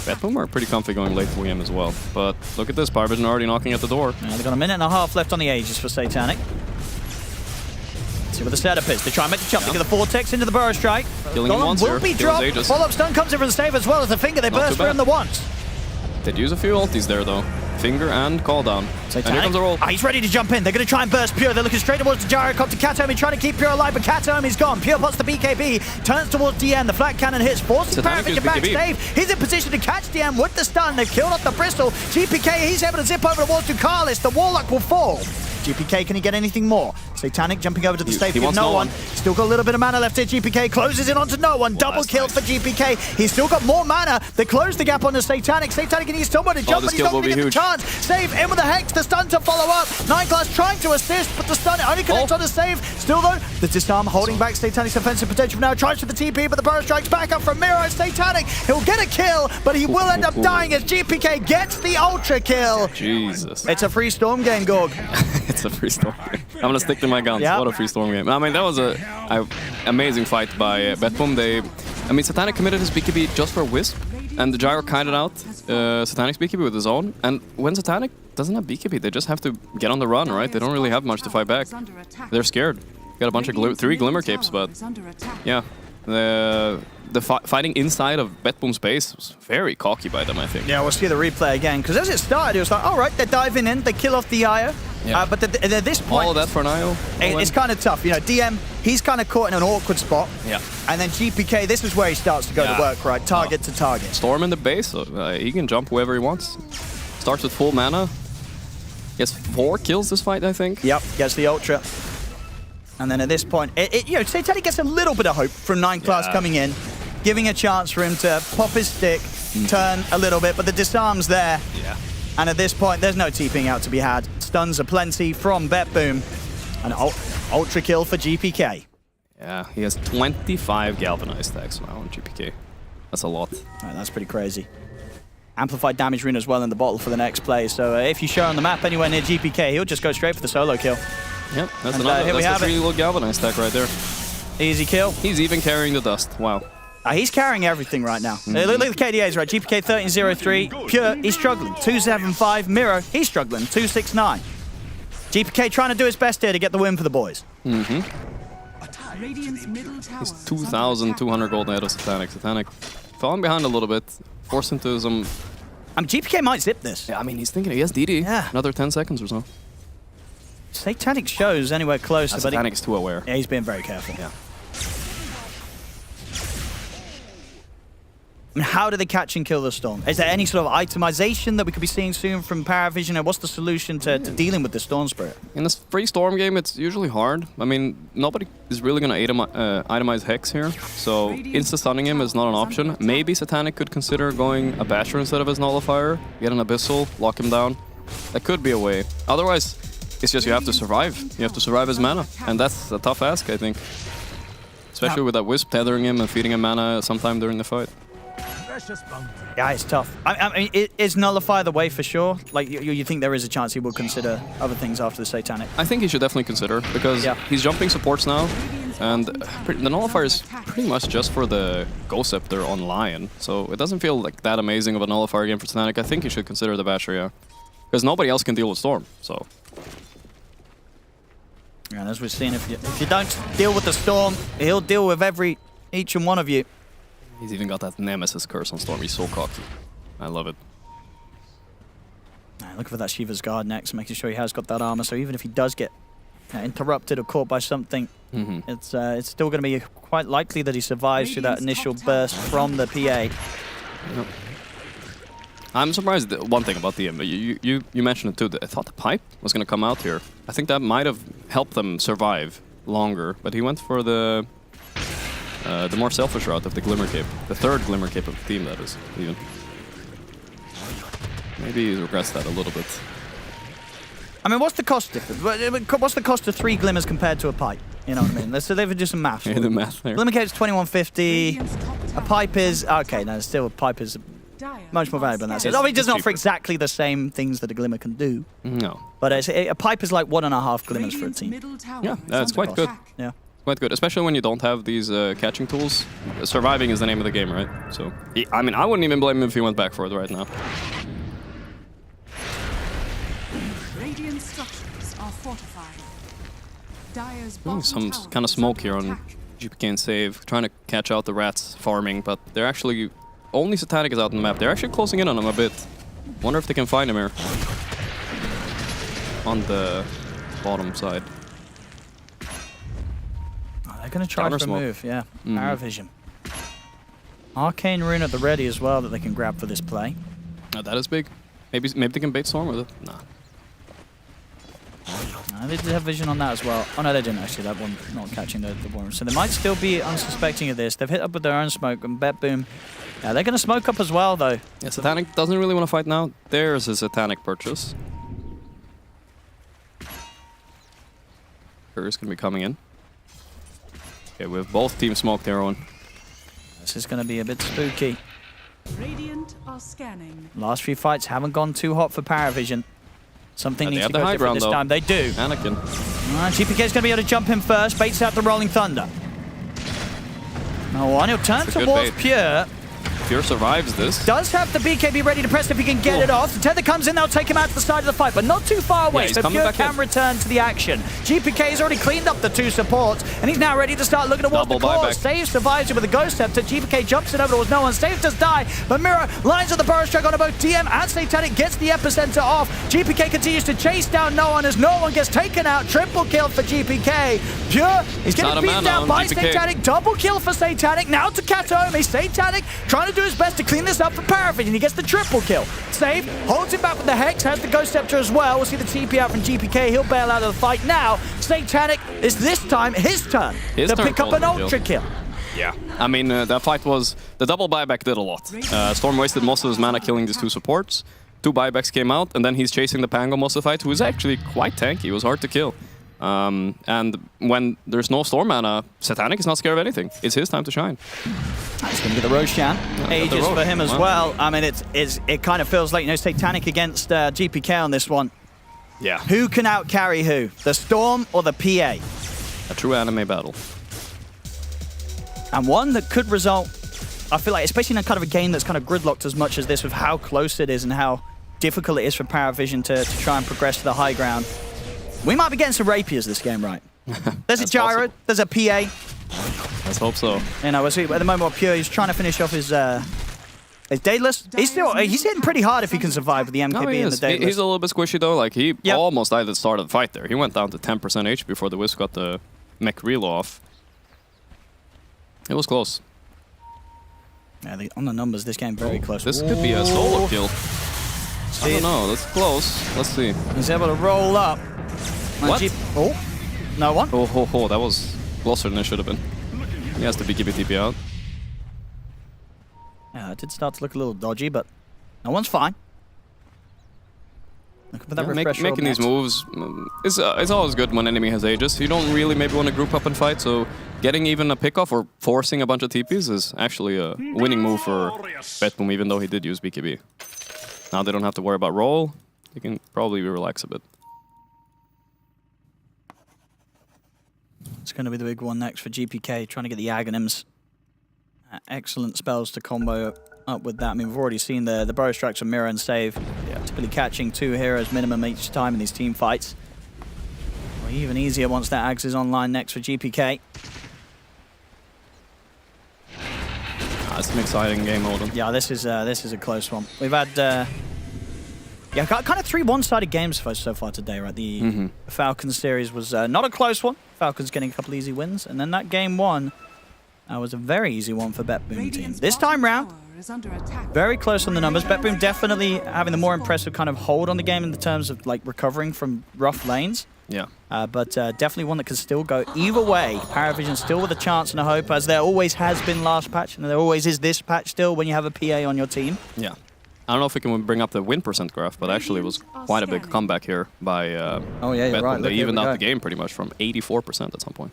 Betboom are pretty comfy going late game as well. But look at this, PowerVision already knocking at the door. Yeah, they've got a minute and a half left on the Aegis for Satanic. Let's see what the setup is. They try and make the jump. They get the Vortex into the Burrow Strike. Killing him once will here. be dropped. Follow-up stun comes in for the save as well as the Finger. They burst through him the once. They'd use a few ultis there, though. Finger and call down. Satanic. And here comes a roll. He's ready to jump in. They're going to try and burst Pure. They're looking straight towards the Gyrocopter. Katomi trying to keep Pure alive, but Katomi's gone. Pure pots the BKB, turns towards DN. The flat cannon hits, forces Paravision to backstab. He's in position to catch DN with the stun. They've killed off the Bristol. GPK, he's able to zip over towards Ducalis. The Warlock will fall. GPK, can he get anything more? Satanic jumping over to the stage with no one. Still got a little bit of mana left here. GPK closes in onto no one. Double kill for GPK. He's still got more mana. They close the gap on the Satanic. Satanic needs someone to jump, but he's not going to get the chance. Save in with the Hex. The stun to follow up. 9Class trying to assist, but the stun only connects on the save. Still though, the disarm holding back Satanic's offensive potential now. Tries for the TP, but the Burrow Strikes back up from Miro. Satanic, he'll get a kill, but he will end up dying as GPK gets the ultra kill. Jesus. It's a free Storm game, Gorg. It's a free Storm game. I'm going to stick to my guns. What a free Storm game. I mean, that was a amazing fight by Betboom. I mean, Satanic committed his BKB just for Wisp, and the Gyro kited out Satanic's BKB with his own. And when Satanic doesn't have BKB, they just have to get on the run, right? They don't really have much to fight back. They're scared. Got a bunch of 3 Glimmer Capes, but yeah. The fighting inside of Betboom's base was very cocky by them, I think. Yeah, we'll see the replay again, because as it started, it was like, all right, they're diving in, they kill off the IO. Yeah. But at this point... All of that for an IO? It's kind of tough. You know, DM, he's kind of caught in an awkward spot. Yeah. And then GPK, this is where he starts to go to work, right? Target to target. Storm in the base, so he can jump wherever he wants. Starts with full mana. Gets 4 kills this fight, I think. Yep, gets the Ultra. And then at this point, you know, Satanic gets a little bit of hope from 9Class coming in, giving a chance for him to pop his stick, turn a little bit, but the disarm's there. Yeah. And at this point, there's no TPing out to be had. Stuns are plenty from Betboom. An ultra kill for GPK. Yeah, he has 25 galvanized stacks now on GPK. That's a lot. Right, that's pretty crazy. Amplified damage rune as well in the bottle for the next play. So if you show on the map anywhere near GPK, he'll just go straight for the solo kill. Yep, that's And, another. here we That's have a 3 galvanized stack right there. Easy kill. He's even carrying the dust. Wow. He's carrying everything right now. Look at the KDAs, right? GPK 1303. Pure, he's struggling. 275. Miro, he's struggling. 269. GPK trying to do his best here to get the win for the boys. Radiant's middle tower. He's 2,200 gold ahead of Satanic. Satanic falling behind a little bit, forced into some... GPK might zip this. Yeah, I mean, he's thinking he has DD. Yeah. Another 10 seconds or so. Satanic shows anywhere close. Satanic's too aware. Yeah, he's being very careful. Yeah. I mean, how do they catch and kill the Storm? Is there any sort of itemization that we could be seeing soon from Paravision? And what's the solution to dealing with the Storm Spirit? In this free Storm game, it's usually hard. I mean, nobody is really going to itemize Hex here, so insta-stunning him is not an option. Maybe Satanic could consider going a Basher instead of his Nullifier, get an Abyssal, lock him down. That could be a way. Otherwise, it's just you have to survive. You have to survive his mana, and that's a tough ask, I think. Especially with that Wisp tethering him and feeding him mana sometime during the fight. Yeah, it's tough. I mean, is Nullify the way for sure? Like, you think there is a chance he will consider other things after the Satanic? I think he should definitely consider, because he's jumping supports now. And the nullifier is pretty much just for the Ghost Scepter on Lion, so it doesn't feel like that amazing of a nullifier game for Titanic. I think you should consider the Basher, yeah. Because nobody else can deal with Storm, so... And as we've seen, if you don't deal with the Storm, he'll deal with each and one of you. He's even got that Nemesis curse on Storm. He's so cocky. I love it. Looking for that Shiva's Guard next, making sure he has got that armor. So even if he does get interrupted or caught by something, it's still going to be quite likely that he survives through that initial burst from the PA. Yep. I'm surprised. One thing about the you mentioned it too. I thought the pipe was going to come out here. I think that might have helped them survive longer. But he went for the more selfish route of the Glimmer Cape, the third Glimmer Cape of the team. That is even. Maybe he regrets that a little bit. I mean, what's the cost difference? What's the cost of 3 glimmers compared to a pipe? You know what I mean? Let's do some math. Yeah, the math there. Glimmer Cape's 2150. A pipe is okay. No, still a pipe is much more valuable than that. So it's obviously just not for exactly the same things that a glimmer can do. No. But a pipe is like 1.5 glimmers for a team. Yeah, that's quite good. Yeah. Quite good, especially when you don't have these catching tools. Surviving is the name of the game, right? So, I mean, I wouldn't even blame him if he went back for it right now. Radiant structures are fortified. Some kind of smoke here on GPK and Save, trying to catch out the rats farming, but they're actually... Only Satanic is out on the map. They're actually closing in on him a bit. Wonder if they can find him here. On the bottom side. Oh, they're going to try for a move, yeah. Arrow Vision. Arcane Rune at the ready as well that they can grab for this play. Oh, that is big. Maybe they can bait Storm with it. Nah. They did have vision on that as well. Oh no, they didn't actually. That one not catching the worm. So they might still be unsuspecting of this. They've hit up with their own smoke and Bet Boom. Yeah, they're going to smoke up as well though. Yeah, Satanic doesn't really want to fight now. There's a Satanic purchase. Curse going to be coming in. Okay, we have both teams smoked their own. This is going to be a bit spooky. Radiant are scanning. Last few fights haven't gone too hot for Paravision. Something needs to go different ground, this time. They do. Anakin. GPK is going to be able to jump in first. Baits out the Rolling Thunder. No one. He'll turn towards Pure. Pure survives this. Does have the BKB ready to press if he can get it off. The Tether comes in, they'll take him out to the side of the fight, but not too far away, so Pure can return to the action. GPK has already cleaned up the 2 supports, and he's now ready to start looking towards the claws. Save survives it with a Ghost Scepter. GPK jumps it over towards no one. Save does die, but Mirror lines of the Burrow Strike on both DM and Satanic, gets the epicenter off. GPK continues to chase down no one as no one gets taken out. Triple kill for GPK. Pure is getting beat down by Satanic. Double kill for Satanic. Now to Katomi. Satanic trying to do his best to clean this up for Paravision, and he gets the triple kill. Save, holds him back with the Hex, has the Ghost Scepter as well. We'll see the TP out from GPK. He'll bail out of the fight now. Satanic is this time his turn to pick up an ultra kill. Yeah, I mean, that fight was... The double buyback did a lot. Storm wasted most of his mana killing these 2 supports. 2 buybacks came out, and then he's chasing the Pango most of the fight, who is actually quite tanky. It was hard to kill. And when there's no Storm mana, Satanic is not scared of anything. It's his time to shine. He's going to get the Roshan. Ages for him as well. I mean, it kind of feels like, you know, Satanic against GPK on this one. Yeah. Who can outcarry who? The Storm or the PA? A true anime battle. And one that could result, I feel like, especially in a kind of a game that's kind of gridlocked as much as this, with how close it is and how difficult it is for Paravision to try and progress to the high ground. We might be getting some rapiers this game, right? There's a gyro, there's a PA. Let's hope so. You know, at the moment, Pure, he's trying to finish off his Daedalus. He's hitting pretty hard if he can survive with the MKB and the Daedalus. He's a little bit squishy though. Like he almost died at the start of the fight there. He went down to 10% HP before the Wisp got the mech reel off. It was close. Yeah, on the numbers, this game very close. This could be a solo kill. I don't know. That's close. Let's see. He's able to roll up. What? No one. Oh, that was closer than it should have been. He has to be keeping TP out. Yeah, it did start to look a little dodgy, but no one's fine. Making these moves is always good when enemy has Aegis. You don't really maybe want to group up and fight, so getting even a pickoff or forcing a bunch of TPs is actually a winning move for Betboom, even though he did use BKB. Now they don't have to worry about roll. They can probably relax a bit. It's going to be the big one next for GPK, trying to get the Aghanims. Excellent spells to combo up with that. I mean, we've already seen the Burrow Strikes on Mirror and Save. Yeah. Typically catching 2 heroes minimum each time in these team fights. Well, even easier once that Axe is online next for GPK. It's an exciting game, Odin. Yeah, this is a close one. We've had yeah, kind of 3 one-sided games so far today, right? The Falcons series was not a close one. Falcons getting a couple easy wins, and then that game 1 was a very easy one for BetBoom team. This time round, very close on the numbers. BetBoom definitely having the more impressive kind of hold on the game in the terms of like recovering from rough lanes. Yeah. But definitely one that can still go either way. Paravision still with a chance and a hope, as there always has been last patch, and there always is this patch still when you have a PA on your team. Yeah. I don't know if we can bring up the win percent graph, but actually it was quite a big comeback here by oh yeah, you're right. They evened out the game pretty much from 84% at some point.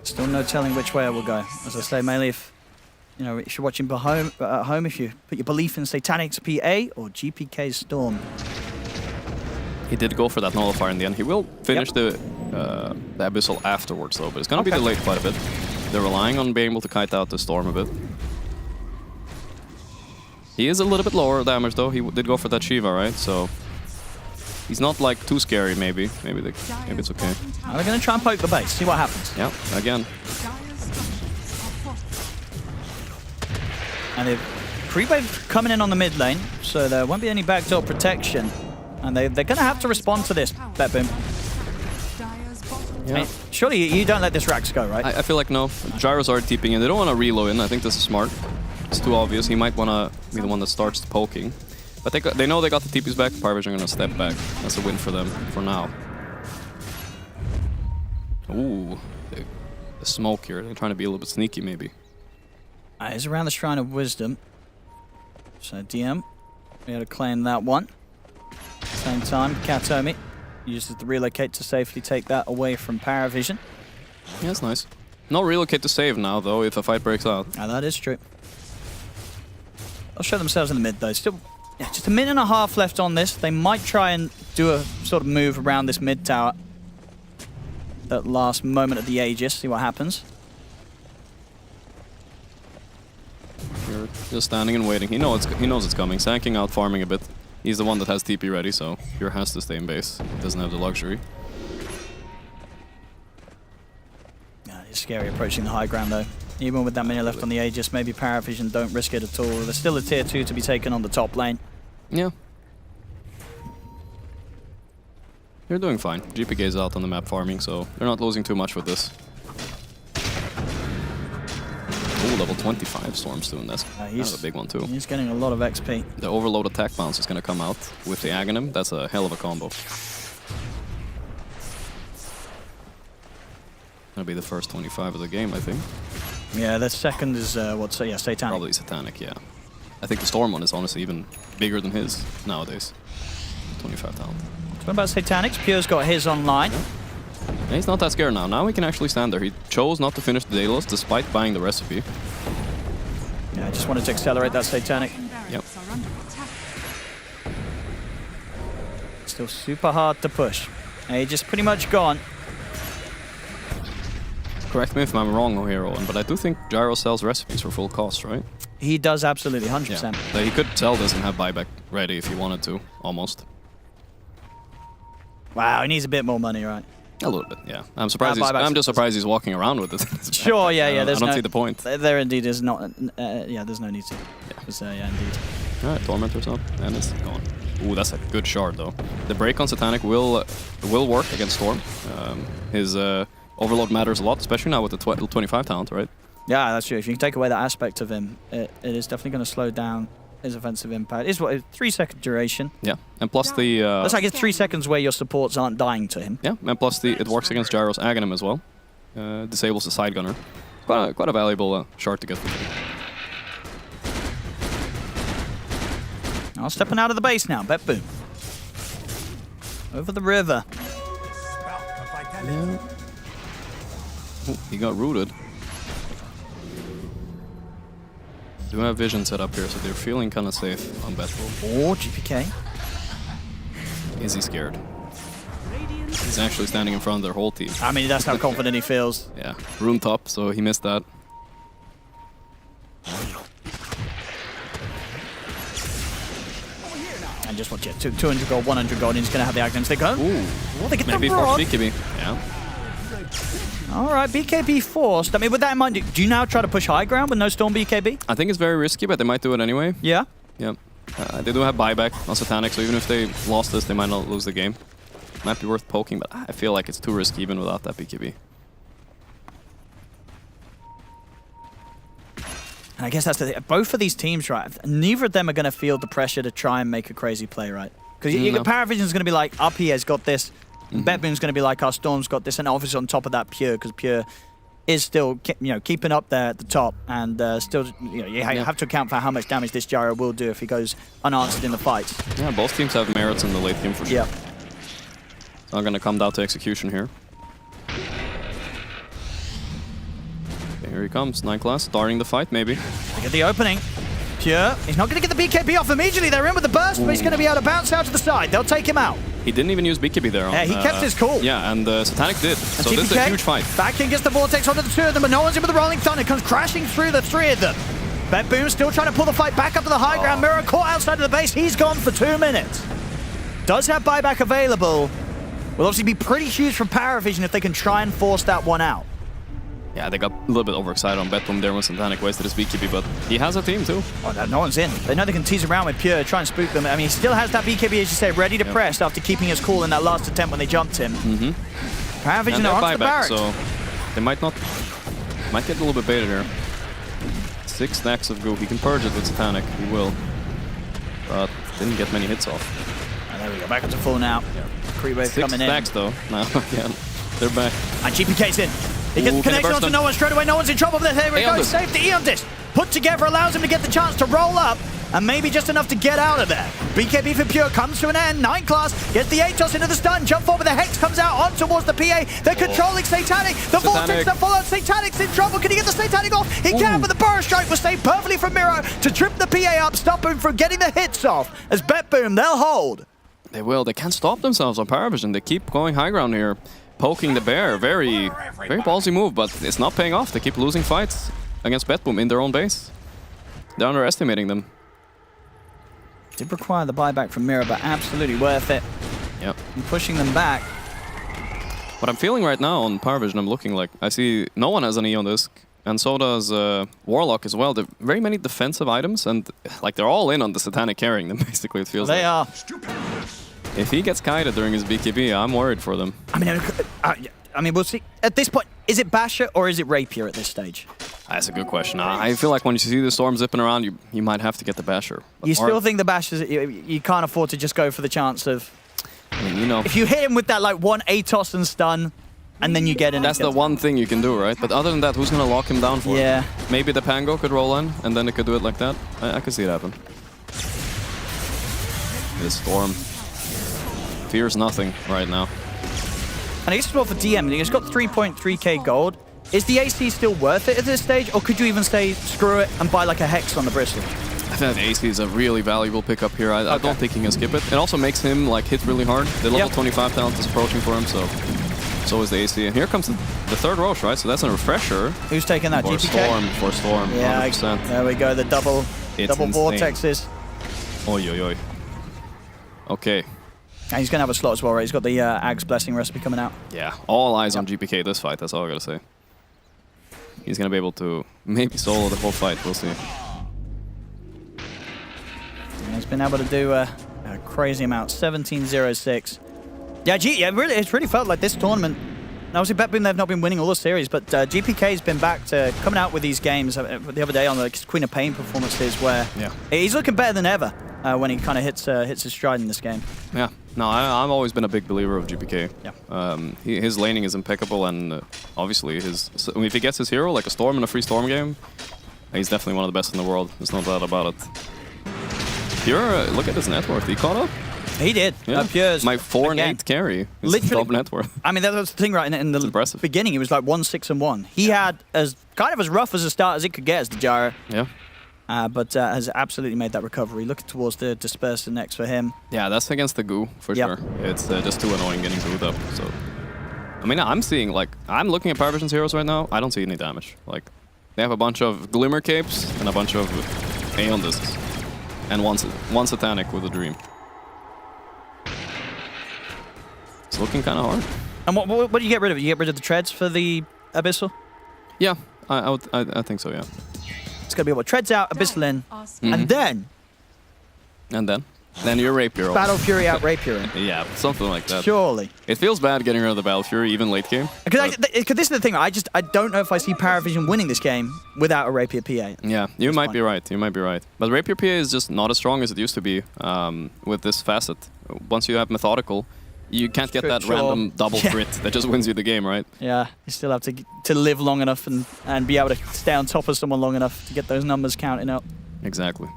Still no telling which way it will go. As I say, mainly if you're watching at home, if you put your belief in Satanic's PA or GPK's Storm. He did go for that nullifier in the end. He will finish the Abyssal afterwards though, but it's going to be delayed quite a bit. They're relying on being able to kite out the Storm a bit. He is a little bit lower damage though. He did go for that Shiva, right? So he's not like too scary. Maybe it's okay. They're going to try and poke the base. See what happens. Yeah, again. And they've creep-wave coming in on the mid lane, so there won't be any backdoor protection. And they're going to have to respond to this, BetBoom. Yeah. Surely you don't let this Rax go, right? I feel like no. Gyros are TPing in. They don't want to reload in. I think this is smart. It's too obvious. He might want to be the one that starts the poking. But they know they got the TPs back. Paravision are going to step back. That's a win for them for now. Ooh. The smoke here. They're trying to be a little bit sneaky, maybe. He's around the Shrine of Wisdom. So DM, we had to claim that one. Same time, Katomi uses the relocate to safely take that away from Paravision. Yeah, that's nice. No relocate to save now, though, if a fight breaks out. That is true. They'll show themselves in the mid, though. Still, yeah, just a minute and a half left on this. They might try and do a sort of move around this mid tower. That last moment of the Aegis, see what happens. You're just standing and waiting. He knows it's coming. Sanking out, farming a bit. He's the one that has TP ready, so Pure has to stay in base. He doesn't have the luxury. Yeah, it's scary approaching the high ground, though. Even with that many left on the Aegis, maybe Paravision don't risk it at all. There's still a tier 2 to be taken on the top lane. Yeah. They're doing fine. GPK is out on the map farming, so they're not losing too much with this. Oh, level 25 Storm's doing this. That's a big one too. He's getting a lot of XP. The overload attack bounce is going to come out with the Aghanim. That's a hell of a combo. Gonna be the first 25 of the game, I think. Yeah, the second is Satanic. Probably Satanic, yeah. I think the Storm one is honestly even bigger than his nowadays. 25 talent. What about Satanics? Pure's got his online. Yeah, he's not that scared now. Now he can actually stand there. He chose not to finish the Daedalus despite buying the recipe. Yeah, I just wanted to accelerate that Satanic. Yep. Still super hard to push. Aegis pretty much gone. Correct me if I'm wrong here, Owen, but I do think Gyro sells recipes for full cost, right? He does, absolutely, 100%. Yeah. So he could sell this and have buyback ready if he wanted to, almost. Wow, he needs a bit more money, right? A little bit, yeah. I'm surprised. I'm just surprised he's walking around with it. Sure, yeah. I don't see the point. There indeed is not. Yeah, there's no need to. Yeah, indeed. All right, Tormentor's up, and it's gone. Ooh, that's a good shard though. The break on Satanic will work against Storm. His overload matters a lot, especially now with the 25 talent, right? Yeah, that's true. If you can take away that aspect of him, it is definitely going to slow down his offensive impact. It's what, 3-second duration. Yeah, and plus the... That's like it's 3 seconds where your supports aren't dying to him. Yeah, and plus it works against Gyro's Aghanim as well. Disables the side gunner. Quite a valuable shard to get for him. Now stepping out of the base now, BetBoom. Over the river. Yeah. Ooh, he got rooted. Do have vision set up here, so they're feeling kind of safe on BetBoom. Oh, GPK. Is he scared? He's actually standing in front of their whole team. I mean, that's how confident he feels. Yeah, rune top, so he missed that. And just watch it, 200 gold, 100 gold, and he's going to have the Agnums. They go. Ooh, they get maybe the for rod. BKB. Yeah. All right, BKB forced. I mean, with that in mind, do you now try to push high ground with no Storm BKB? I think it's very risky, but they might do it anyway. Yeah? Yeah. They do have buyback on Satanic, so even if they lost this, they might not lose the game. Might be worth poking, but I feel like it's too risky even without that BKB. And I guess that's the thing. Both of these teams, right, neither of them are going to feel the pressure to try and make a crazy play, right? Because Paravision's going to be like, up here's got this. BetBoom's going to be like, our Storm's got this. And obviously on top of that, Pure, because Pure is still, keeping up there at the top. And still, you have to account for how much damage this Gyro will do if he goes unanswered in the fights. Yeah, both teams have merits in the late game for sure. Yeah. It's not going to come down to execution here. Here he comes, 9 class, starting the fight maybe. Look at the opening. Pure, he's not going to get the BKB off immediately. They're in with the burst, but he's going to be able to bounce out to the side. They'll take him out. He didn't even use BKB there. Yeah, he kept his cool. Yeah, and Satanic did. So this is a huge fight. Back in gets the Vortex onto the two of them, but no one's in with the Rolling Thunder. Comes crashing through the three of them. BetBoom still trying to pull the fight back up to the high ground. Mirror caught outside of the base. He's gone for 2 minutes. Does have buyback available. Will obviously be pretty huge from Paravision if they can try and force that one out. Yeah, they got a little bit overexcited on BetBoom there when Satanic wasted his BKB, but he has a team too. Oh, no one's in. They know they can tease around with Pure, try and spook them. I mean, he still has that BKB, as you say, ready to press after keeping his cool in that last attempt when they jumped him. Paravision are onto the barracks. So they might get a little bit baited here. 6 stacks of goo. He can purge it with Satanic. He will. But didn't get many hits off. And there we go, back up to full now. Creep wave coming in. 6 stacks though. Now again, they're back. And GPK's in. He gets the connection onto no one straight away. No one's in trouble. There we go. Safe the Eon Disc. Put together allows him to get the chance to roll up. And maybe just enough to get out of there. BKB for Pure comes to an end. 9 class gets the Atos into the stun. Jump forward. The Hex comes out on towards the PA. They're controlling Satanic. The Vortex that follows. Satanic's in trouble. Can he get the Satanic off? He can, but the Burst Strike was saved perfectly from Miro to trip the PA up, stop him from getting the hits off. As BetBoom, they'll hold. They will. They can't stop themselves on Paravision. They keep going high ground here. Poking the bear. Very ballsy move, but it's not paying off. They keep losing fights against BetBoom in their own base. They're underestimating them. Did require the buyback from Mira, but absolutely worth it. Yep. And pushing them back. What I'm feeling right now on Paravision, I'm looking like I see no one has an Eon Disc, and so does Warlock as well. There are very many defensive items, and like they're all in on the Satanic carrying them. Basically, it feels. They are. If he gets kited during his BKB, I'm worried for them. I mean, we'll see. At this point, is it Basher or is it Rapier at this stage? That's a good question. I feel like when you see the Storm zipping around, you might have to get the Basher. You still think the Basher, you can't afford to just go for the chance of... I mean, you know... If you hit him with that, like, 1 Atos and stun, and then you get in... That's the one thing you can do, right? But other than that, who's going to lock him down for it? Maybe the Pango could roll in, and then it could do it like that. I could see it happen. This Storm fears nothing right now. And I guess as well for DM, he's got 3.3k gold. Is the AC still worth it at this stage, or could you even say, screw it, and buy like a Hex on the Bristle? I think AC is a really valuable pickup here. I don't think he can skip it. It also makes him like hit really hard. The level 25 talent is approaching for him, so is the AC. And here comes the third Roche, right? So that's a refresher. Who's taking that? GPK? For Storm, yeah, 100%. There we go, the double vortexes. Oi, oi, oi. Okay. And he's going to have a slot as well, right? He's got the Ag's Blessing recipe coming out. Yeah, all eyes on GPK this fight, that's all I gotta say. He's going to be able to maybe solo the whole fight, we'll see. And he's been able to do a crazy amount, 17-0-6. Yeah, it's really felt like this tournament, and obviously BetBoom, they've not been winning all the series, but GPK's been back to coming out with these games the other day on the Queen of Pain performances where he's looking better than ever when he kind of hits his stride in this game. Yeah, no, I've always been a big believer of GPK. Yeah. His laning is impeccable, and obviously if he gets his hero, like a Storm in a free Storm game, he's definitely one of the best in the world. There's no doubt about it. Pure, look at his net worth. He caught up. He did. Yeah. Pure's my 4 and 8 carry. Literally, top net worth. I mean, that was the thing, right? In the beginning, he was like 1-6-1. He had as kind of as rough as a start as it could get as the Gyro. Yeah. but has absolutely made that recovery. Looking towards the disperser next for him. Yeah, that's against the goo for sure. It's just too annoying getting gooed up. So, I mean, I'm seeing I'm looking at Power Vision's heroes right now. I don't see any damage. Like, they have a bunch of Glimmer Capes and a bunch of Aeon Discs, and one Satanic with a Dream. It's looking kind of hard. And what do you get rid of? You get rid of the treads for the Abyssal? Yeah, I think so, yeah. It's going to be what? Treads out, Abyssal in, and then? And then? Then you're Rapier. Battle Fury out, Rapier in. Yeah, something like that. Surely. It feels bad getting rid of the Battle Fury, even late game. Because this is the thing, I don't know if I see Paravision winning this game without a Rapier PA. Yeah, you might be right, you might be right. But Rapier PA is just not as strong as it used to be with this facet. Once you have Methodical, you can't get that random double crit that just wins you the game, right? Yeah, you still have to live long enough and be able to stay on top of someone long enough to get those numbers counting up. Exactly.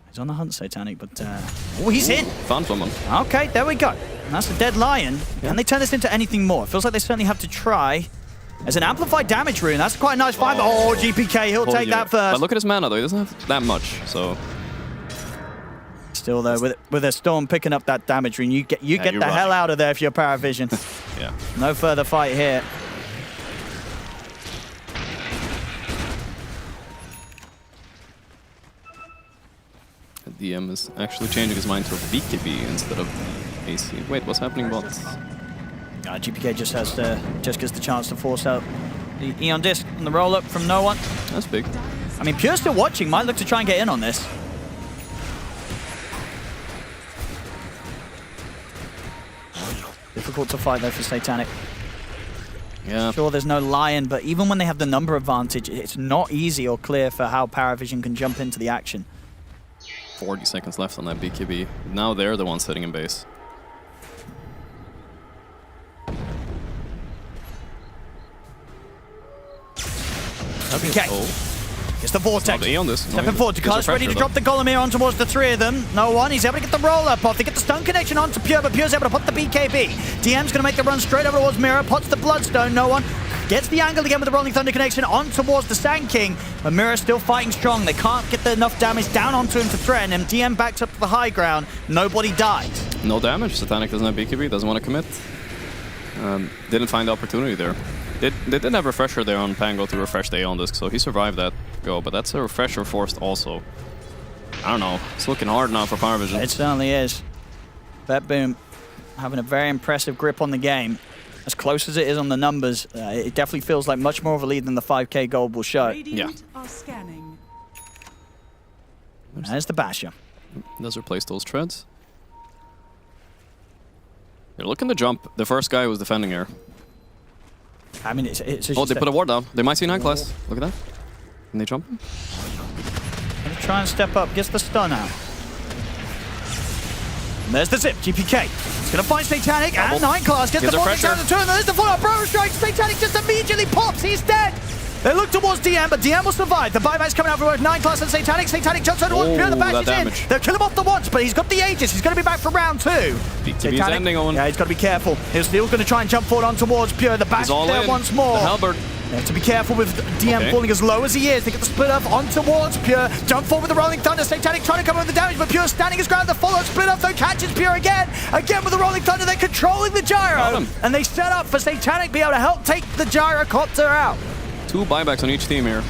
He's on the hunt, Satanic, but... oh, he's in! Found someone. Okay, there we go. And that's a dead lion. Can they turn this into anything more? It feels like they certainly have to try. As an amplified damage rune, that's quite a nice find. Oh, GPK, he'll take that first. But look at his mana, though. He doesn't have that much, so... Still, though, with a Storm picking up that damage rune, you get the hell out of there if you're Paravision. Yeah. No further fight here. DM is actually changing his mind to a BKB instead of AC. Wait, what's happening, bot? GPK just gets the chance to force out the Aeon Disc on the roll-up from no one. That's big. I mean, Pure still watching, might look to try and get in on this. Difficult to fight, though, for Satanic. Yeah. Sure, there's no Lion, but even when they have the number advantage, it's not easy or clear for how Paravision can jump into the action. 40 seconds left on that BKB. Now they're the ones sitting in base. Okay. It's the Vortex. Aeon this. Stepping forward to Carlos, ready to drop the Golem here on towards the three of them. No one. He's able to get the roll-up off. They get the stun connection onto Pure, but Pure's able to put the BKB. DM's going to make the run straight over towards Mirror. Pots the Bloodstone. No one. Gets the angle again with the Rolling Thunder connection on towards the Sand King. But Mirror's still fighting strong. They can't get enough damage down onto him to threaten him. DM backs up to the high ground. Nobody dies. No damage. Satanic doesn't have BKB. Doesn't want to commit. Didn't find the opportunity there. They did have Refresher there on Pango to refresh the Aeon Disc, so he survived that go, but that's a Refresher forced also. I don't know. It's looking hard now for Power Vision. It certainly is. BetBoom having a very impressive grip on the game. As close as it is on the numbers, it definitely feels like much more of a lead than the 5k gold will show. Yeah. Are scanning. There's the Basher. Does replace those treads. They're looking to jump. The first guy was defending here. I mean, it's oh, they put a ward down. They might see 9 class. Look at that. Can they jump? Gonna try and step up. Gets the stun out. And there's the zip. GPK. He's gonna find Satanic and 9 class. Gets the Vortex down the turn. There's the follow-up. Bro strike. Satanic just immediately pops. He's dead. They look towards DM, but DM will survive. The buyback's coming out for 9 class and Satanic. Satanic jumps over towards Pure. The bash is in. They'll kill him off the once, but he's got the Aegis. He's going to be back for round 2. BKB's ending on. Yeah, he's got to be careful. He's still going to try and jump forward on towards Pure. The bash is there once more. The Halberd. They have to be careful with DM falling as low as he is. They get the split up on towards Pure. Jump forward with the Rolling Thunder. Satanic trying to come over the damage, but Pure standing his ground. The follow-up split up though catches Pure again. Again with the Rolling Thunder. They're controlling the gyro. And they set up for Satanic to be able to help take the gyrocopter out. 2 buybacks on each team here.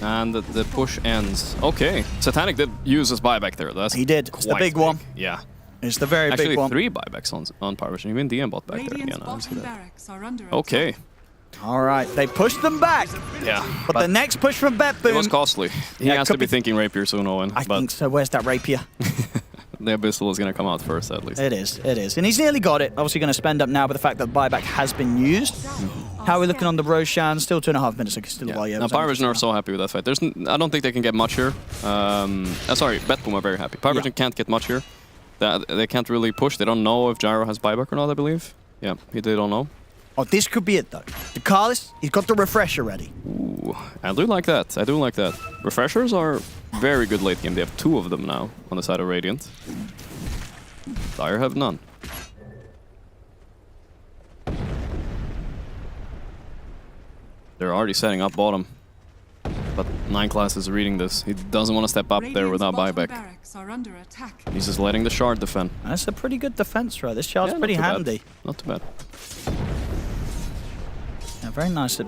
And the push ends. Okay. Satanic did use his buyback there. He did. It's the big one. Yeah. It's the very big one. Actually, 3 buybacks on Power Vision. Even DM bot back there again. I see that. Okay. All right. They pushed them back. Yeah. But the next push from BetBoom. It was costly. He has to be thinking Rapier soon, Owen. I think so. Where's that Rapier? The Abyssal is going to come out first, at least. It is. It is. And he's nearly got it. Obviously going to spend up now with the fact that the buyback has been used. How are we looking on the Roshan? Still 2.5 minutes. Still a while. Now, Power Vision are so happy with that fight. I don't think they can get much here. Sorry, BetBoom are very happy. Power Vision can't get much here. They can't really push. They don't know if Gyro has buyback or not, I believe. Yeah, they don't know. Oh, this could be it, though. The Carlos, he's got the Refresher ready. Ooh, I do like that. I do like that. Refreshers are very good late game. They have 2 of them now on the side of Radiant. Dire have none. They're already setting up bottom. But 9 class is reading this. He doesn't want to step up there without buyback. Barracks are under attack. He's just letting the shard defend. That's a pretty good defense, right? This shard's pretty handy. Not too bad. Yeah, very nice at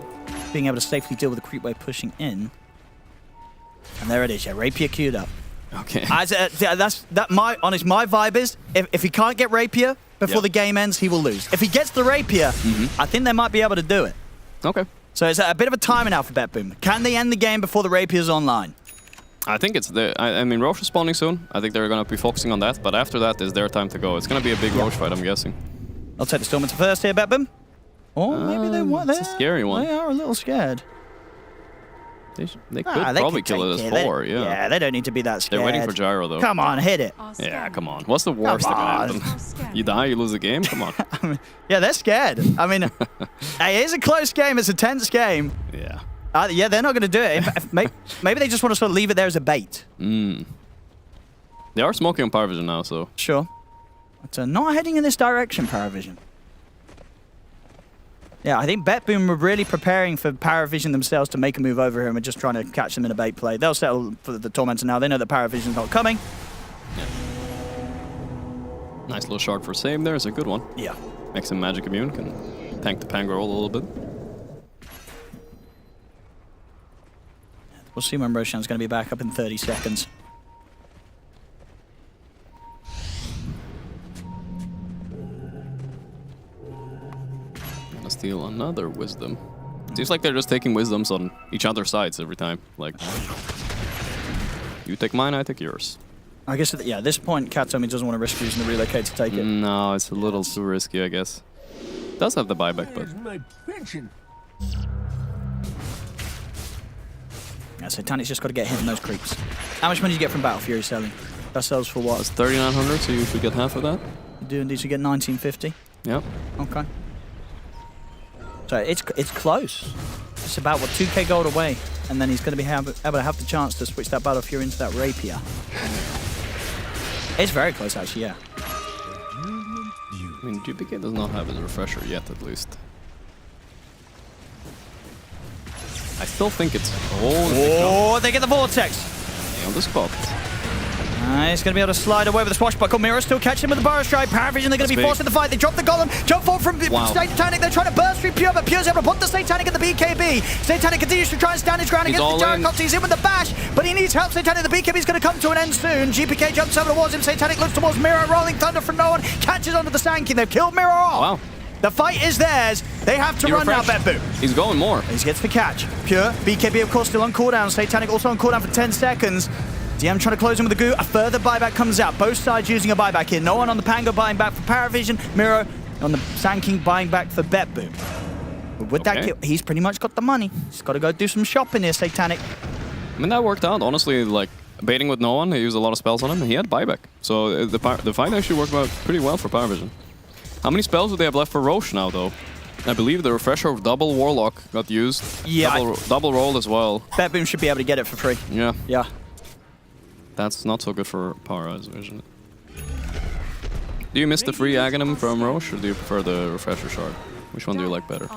being able to safely deal with the creep wave pushing in. And there it is, yeah, Rapier queued up. Okay. My vibe is if he can't get Rapier before the game ends, he will lose. If he gets the Rapier, I think they might be able to do it. Okay. So it's a bit of a timing out for BetBoom. Can they end the game before the Rapier's online? I think it's I mean, Roche is spawning soon. I think they're going to be focusing on that. But after that is their time to go. It's going to be a big Roche fight, I'm guessing. I'll take the Storm into first here, BetBoom. Or maybe they want. It's a scary one. They are a little scared. They could probably kill it as 4, yeah. Yeah, they don't need to be that scared. They're waiting for Gyro, though. Come on, hit it. Yeah, come on. What's the worst that can happen? You die, you lose the game? Come on. Yeah, they're scared. I mean, hey, it's a close game. It's a tense game. Yeah. Yeah, they're not going to do it. Maybe they just want to sort of leave it there as a bait. They are smoking on Power Vision now, so... Sure. But not heading in this direction, Power Vision. Yeah, I think BetBoom were really preparing for Power Vision themselves to make a move over here and just trying to catch them in a bait play. They'll settle for the Tormentor now. They know that Power Vision's not coming. Yeah. Nice little shard for save there. It's a good one. Yeah. Makes him magic immune. Can tank the Pango roll a little bit. We'll see when Roshan's going to be back up in 30 seconds. Steal another wisdom. Seems like they're just taking wisdoms on each other's sides every time. Like, you take mine, I take yours. I guess, yeah, at this point, Katomi doesn't want to risk using the relocate to take it. No, it's a little too risky, I guess. Does have the buyback, but... Yeah, so Tanit's just got to get hit on those creeps. How much money do you get from Battle Fury selling? That sells for what? It's 3,900, so you should get half of that. You do indeed, so you get 1950. Yep. Okay. So it's close. It's about, what, 2k gold away. And then he's going to be able to have the chance to switch that Battle Fury into that Rapier. It's very close, actually, yeah. I mean, GPK does not have his refresher yet, at least. I still think it's... Oh, they get the Vortex. On the spot. He's going to be able to slide away with the swashbuckle. Miro still catching him with the Burrow Strike. Power Vision, they're going to be forced in the fight. They drop the Golem. Jump forward from Satanic. They're trying to burst through Pure, but Pure's able to put the Satanic in the BKB. Satanic continues to try and stand his ground against the Gyrocopter. He's in with the bash, but he needs help. Satanic, the BKB is going to come to an end soon. GPK jumps over towards him. Satanic looks towards Miro. Rolling Thunder from no one. Catches onto the Sand King. They've killed Miro off. Wow. The fight is theirs. They have to run now, BetBoom. He's going more. He gets the catch. Pure, BKB of course still on cooldown. Satanic also on cooldown for 10 seconds. DM trying to close him with the goo. A further buyback comes out. Both sides using a buyback here. No one on the Pango buying back for Paravision. Miro on the Sand King buying back for BetBoom. But with that kill, he's pretty much got the money. He's got to go do some shopping here, Satanic. I mean, that worked out. Honestly, like, baiting with no one, he used a lot of spells on him, and he had buyback. So the fight actually worked out pretty well for Paravision. How many spells do they have left for Roche now, though? I believe the refresher of double Warlock got used. Yeah. Double roll as well. BetBoom should be able to get it for free. Yeah. Yeah. That's not so good for Power Eyes, isn't it? Do you miss the free Aghanim from Roche, or do you prefer the refresher shard? Which one do you like better?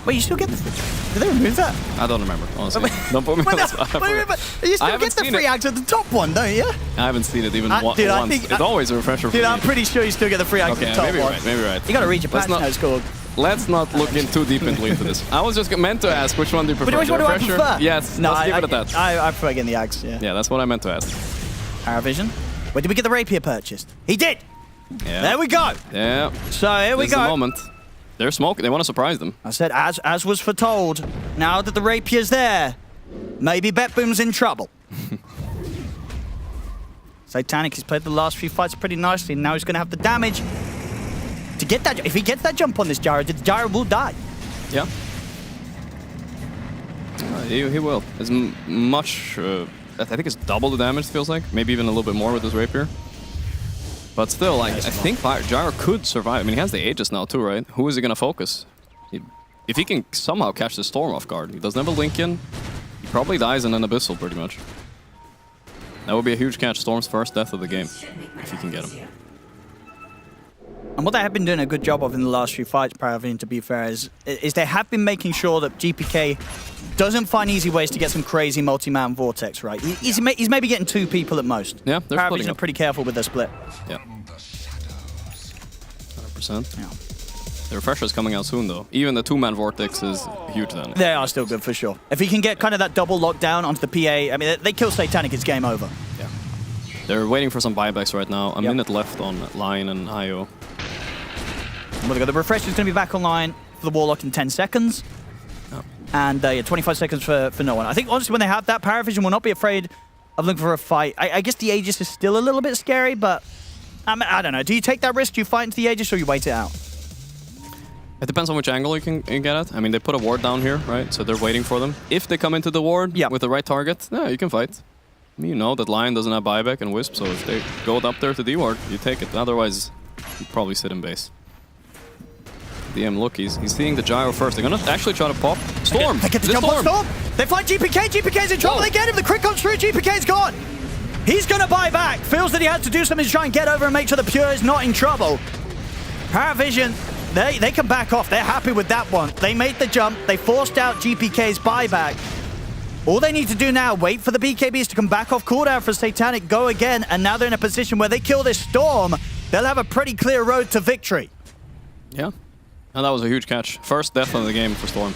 Wait, you still get the free? Did they remove that? I don't remember, honestly. Don't put me on the spot. But you still get the free axe at the top one, don't you? I haven't seen it even once. Dude, I think, it's always a refresher for Dude, me. I'm pretty sure you still get the free axe at the top maybe one. Maybe right. You gotta read your patch notes, Gorg. Let's not look in too deeply into this. I was just meant to ask, which one do you prefer? Which one do I refresher? prefer? Yes, no, let's give it at that. I prefer getting the axe, yeah. Yeah, that's what I meant to ask. Paravision. Where did we get the Rapier purchased? He did! Yeah. There we go! Yeah. So here we This is go. the moment. They're smoking. They want to surprise them. I said, as was foretold, now that the Rapier's there, maybe BetBoom's in trouble. Satanic has played the last few fights pretty nicely, and now he's going to have the damage to get that. If he gets that jump on this Gyro, the Gyro will die. Yeah. He will. It's much... I think it's double the damage, it feels like. Maybe even a little bit more with this Rapier. But still, like, I think Gyro could survive. I mean, he has the Aegis now too, right? Who is he going to focus? If he can somehow catch the Storm off guard, he doesn't have a link in, he probably dies in an Abyssal pretty much. That would be a huge catch. Storm's first death of the game, if he can get him. And what they have been doing a good job of in the last few fights, Paravision, to be fair, is they have been making sure that GPK doesn't find easy ways to get some crazy multi-man vortex, right? He's maybe getting 2 people at most. Yeah, they're splitting Paravision are up. pretty careful with their split. Yeah. 100%. Yeah. The refresher's coming out soon, though. Even the 2-man vortex is huge then. They are still good for sure. If he can get kind of that double lockdown onto the PA, I mean, they kill Satanic, it's game over. Yeah. They're waiting for some buybacks right now. A minute left on Lion and IO. Well, the refresher's going to be back online for the Warlock in 10 seconds. Oh. And 25 seconds for no one. I think, honestly, when they have that, Paravision will not be afraid of looking for a fight. I guess the Aegis is still a little bit scary, but I don't know. Do you take that risk? Do you fight into the Aegis or you wait it out? It depends on which angle you can get at. I mean, they put a ward down here, right? So they're waiting for them. If they come into the ward with the right target, yeah, you can fight. I mean, you know that Lion doesn't have buyback and Wisp, so if they go up there to D-ward, you take it. Otherwise, you probably sit in base. DM, look, he's seeing the gyro first. They're gonna actually try to pop. Storm! They get the jump on Storm! They find GPK! GPK's in trouble! They get him! The crit comes through! GPK's gone! He's gonna buy back! Feels that he has to do something to try and get over and make sure the Pure is not in trouble. Paravision, they can back off. They're happy with that one. They made the jump. They forced out GPK's buyback. All they need to do now, wait for the BKBs to come back off cooldown for Satanic, go again, and now they're in a position where they kill this Storm. They'll have a pretty clear road to victory. Yeah. And that was a huge catch. First death of the game for Storm.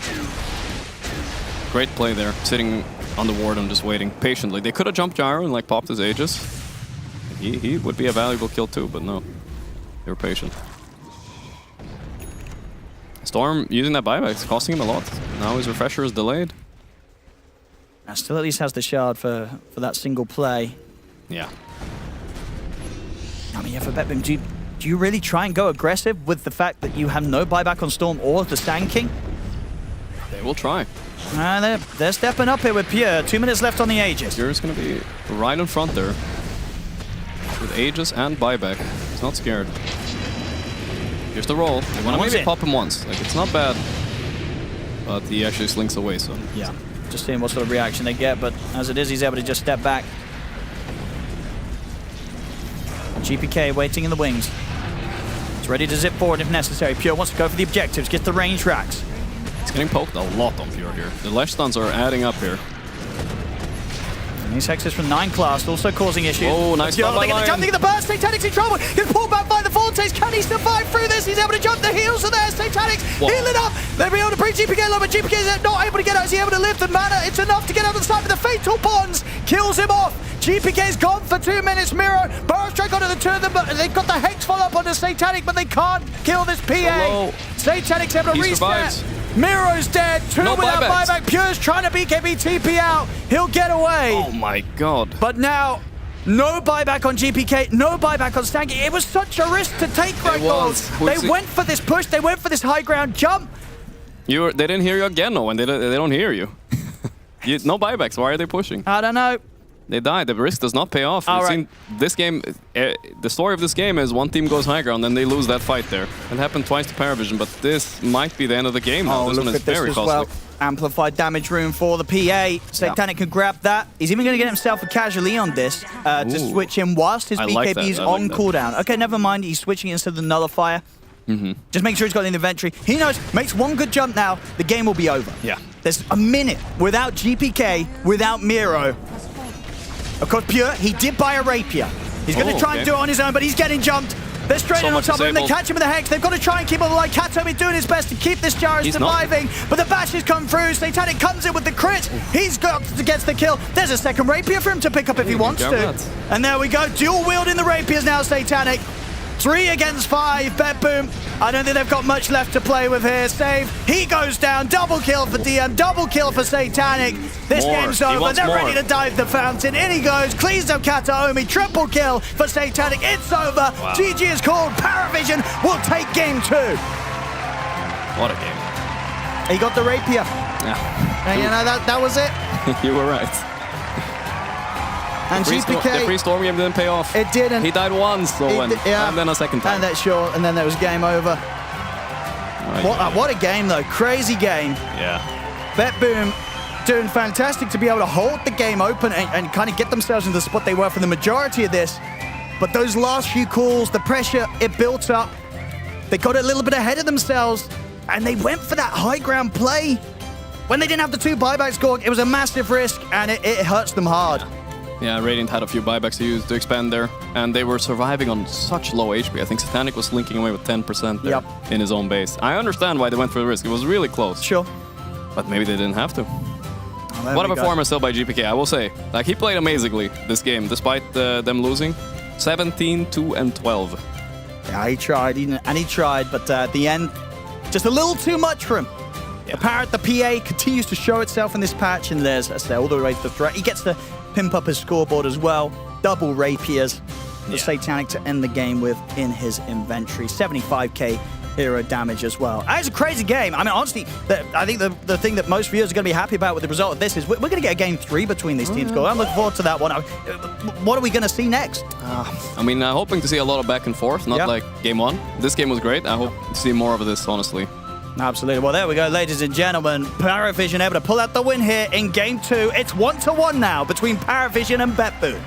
Great play there, sitting on the ward and just waiting patiently. They could have jumped gyro and like popped his Aegis. He would be a valuable kill too, but no. They were patient. Storm using that buyback is costing him a lot. Now his refresher is delayed. And still at least has the shard for that single play. Yeah. I mean, yeah, for Betboom, do you really try and go aggressive with the fact that you have no buyback on Storm or the Sand King? They will try. They're stepping up here with Pure. 2 minutes left on the Aegis. Pure's going to be right in front there. With Aegis and buyback. He's not scared. Here's the roll. They want to maybe pop him once. Like, it's not bad. But he actually slinks away, so... Yeah, just seeing what sort of reaction they get, but as it is, he's able to just step back. GPK waiting in the wings. It's ready to zip forward if necessary. Pure wants to go for the objectives, get the range racks. He's getting poked a lot on Pure here. The lash stuns are adding up here. And these hexes from 9 class also causing issues. Oh, nice stun by They get the jump, they get the burst. Satanic's in trouble. Gets pulled back by the Vortex. Can he survive through this? He's able to jump. The heals are there. Satanic's healing up. They'll be able to bring GPK low, but GPK is not able to get out. Is he able to lift the mana? It's enough to get out of the side, but the Fatal Bonds kills him off. GPK's gone for 2 minutes. Miro, Burrow strike onto the 2 of them, but they've got the Hex follow up onto Satanic, but they can't kill this PA. Satanic's able to reset. Survives. Miro's dead. 2 without buyback. Pure's trying to BKB TP out. He'll get away. Oh my god. But now, no buyback on GPK, no buyback on Stanky. It was such a risk to take right now. They went for this push. They went for this high ground jump. They didn't hear you again, no, and they don't hear you. No buybacks. Why are they pushing? I don't know. They died. The risk does not pay off. We've seen this game. The story of this game is one team goes high ground, then they lose that fight there. It happened twice to Paravision, but this might be the end of the game now. This one is very costly. Well. Amplified damage room for the PA. Satanic can grab that. He's even going to get himself a casually on this to switch him whilst his BKB is on cooldown. Okay, never mind. He's switching instead of the Nullifier. Just make sure he's got it in the inventory. He knows, makes one good jump now, the game will be over. Yeah. There's a minute without GPK, without Miro. Of course, Pure, he did buy a Rapier. He's going to try and do it on his own, but he's getting jumped. They're straight in on top of him. They catch him with the Hex. They've got to try and keep him alive. Katomi doing his best to keep this gyro surviving, but the bashes come through. Satanic comes in with the crit. He's got to get the kill. There's a second Rapier for him to pick up if he wants to. And there we go. Dual wielding the Rapiers now, Satanic. 3 against 5, Betboom. I don't think they've got much left to play with here. Save. He goes down. Double kill for DM. Double kill for Satanic. This game's over. They're ready to dive the fountain. In he goes. Cleans up Kataomi. Triple kill for Satanic. It's over. GG is called. Paravision will take game 2. What a game. He got the Rapier. Yeah. And you know, that was it. You were right. And GPK, the free Storm game didn't pay off. It didn't. He died once, and then a second time. And that's sure. And then there was game over. What a game, though. Crazy game. Yeah. Betboom doing fantastic to be able to hold the game open and kind of get themselves into the spot they were for the majority of this. But those last few calls, the pressure, it built up. they got a little bit ahead of themselves, and they went for that high ground play. When they didn't have the 2 buybacks scored, it was a massive risk, and it hurts them hard. Yeah, Radiant had a few buybacks to use to expand there, and they were surviving on such low HP. I think Satanic was slinking away with 10% there in his own base. I understand why they went for the risk. It was really close. Sure. But maybe they didn't have to. Oh, What a performance still by GPK, I will say. Like, he played amazingly this game, despite them losing. 17, 2, and 12. Yeah, he tried, and he tried, but at the end, just a little too much for him. The PA continues to show itself in this patch, and there's all the way to the threat. He gets to pimp up his scoreboard as well. Double rapiers. The Satanic to end the game with in his inventory. 75k hero damage as well. It's a crazy game. I mean, honestly, I think the thing that most viewers are going to be happy about with the result of this is we're going to get a game 3 between these teams. I'm looking forward to that one. What are we going to see next? I mean, hoping to see a lot of back and forth, not like game 1. This game was great. I hope to see more of this, honestly. Absolutely. Well, there we go, ladies and gentlemen. Paravision able to pull out the win here in game 2. It's 1-1 now between Paravision and BetBoom.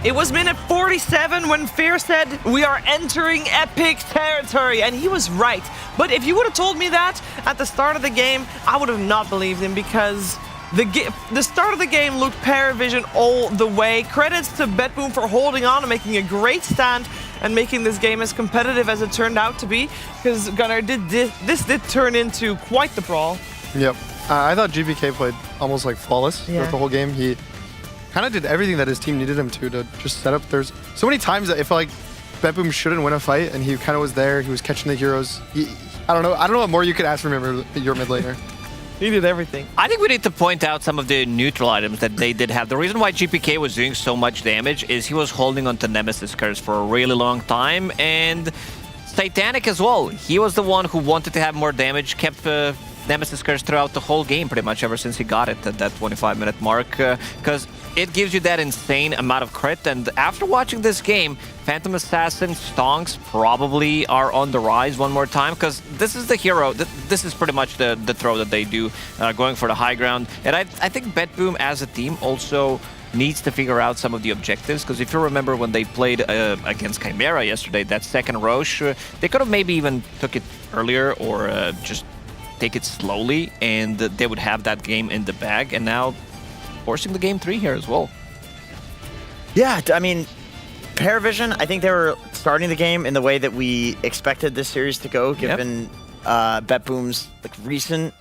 It was minute 47 when Fear said, "We are entering epic territory," and he was right. But if you would have told me that at the start of the game, I would have not believed him, because the start of the game looked Paravision all the way. Credits to BetBoom for holding on and making a great stand and making this game as competitive as it turned out to be, because Gunnar this did turn into quite the brawl. Yep. I thought GPK played almost like flawless throughout the whole game. He kind of did everything that his team needed him to just set up. There's so many times that it felt like BetBoom shouldn't win a fight, and he kind of was there. He was catching the heroes. I don't know what more you could ask from him, your mid laner. He did everything. I think we need to point out some of the neutral items that they did have. The reason why GPK was doing so much damage is he was holding onto Nemesis Curse for a really long time, and Satanic as well. He was the one who wanted to have more damage, kept Nemesis Curse throughout the whole game pretty much ever since he got it at that 25-minute mark, because it gives you that insane amount of crit. And after watching this game, Phantom Assassin Stonks probably are on the rise one more time, because this is the hero. This is pretty much the throw that they do, going for the high ground. And I think BetBoom as a team also needs to figure out some of the objectives, because if you remember when they played against Chimera yesterday, that second Roche, they could have maybe even took it earlier, or just take it slowly, and they would have that game in the bag. And now forcing the game 3 here as well. Yeah, I mean, Paravision, I think they were starting the game in the way that we expected this series to go, given BetBoom's recent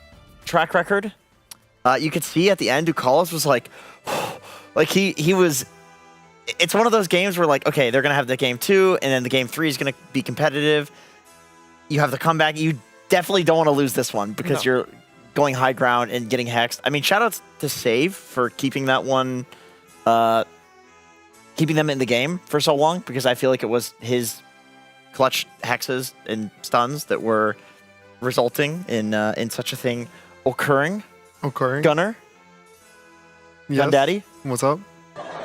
track record. You could see at the end, Ducalis was like he was. It's one of those games where okay, they're gonna have the game 2, and then the game 3 is gonna be competitive. You have the comeback. You definitely don't want to lose this one, because you're going high ground and getting hexed. I mean, shoutouts to Save for keeping that one, keeping them in the game for so long, because I feel like it was his clutch hexes and stuns that were resulting in such a thing occurring. Gunnar? Yes. Gundaddy? What's up?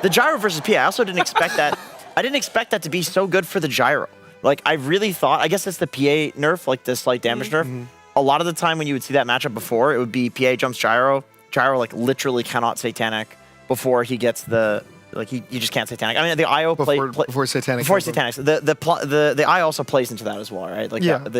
The gyro versus P, I also didn't expect that. I didn't expect that to be so good for the gyro. I really thought, I guess it's the PA nerf, the slight damage nerf. A lot of the time when you would see that matchup before, it would be PA jumps gyro. Gyro literally cannot Satanic before he gets the you just can't Satanic. I mean, the IO before Satanic. Before Satanic, the I also plays into that as well, right?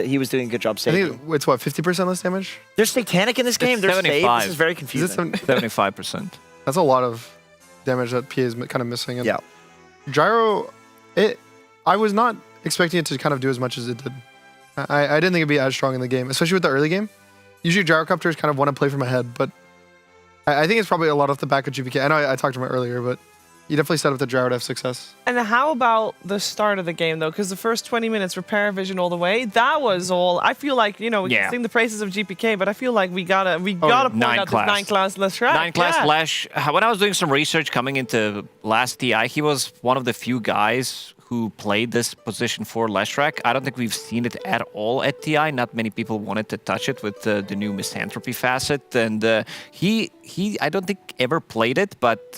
He was doing a good job saving. I think it's what, 50% less damage. There's Satanic in this game. There's save. This is very confusing. 75%. That's a lot of damage that PA is kind of missing. And gyro, I was not expecting it to kind of do as much as it did. I didn't think it'd be as strong in the game, especially with the early game. Usually gyrocopters kind of want to play from ahead, but I think it's probably a lot off the back of GPK. I know I talked about it earlier, but you definitely set up the gyro to have success. And how about the start of the game, though? Because the first 20 minutes were Paravision all the way. That was all. I feel like, we can sing the praises of GPK, but I feel like we gotta point out this 9-class Leshrac. 9-class Lesh. When I was doing some research coming into last TI, he was one of the few guys who played this position for Leshrac. I don't think we've seen it at all at TI. Not many people wanted to touch it with the new Misanthropy facet. And he I don't think ever played it, but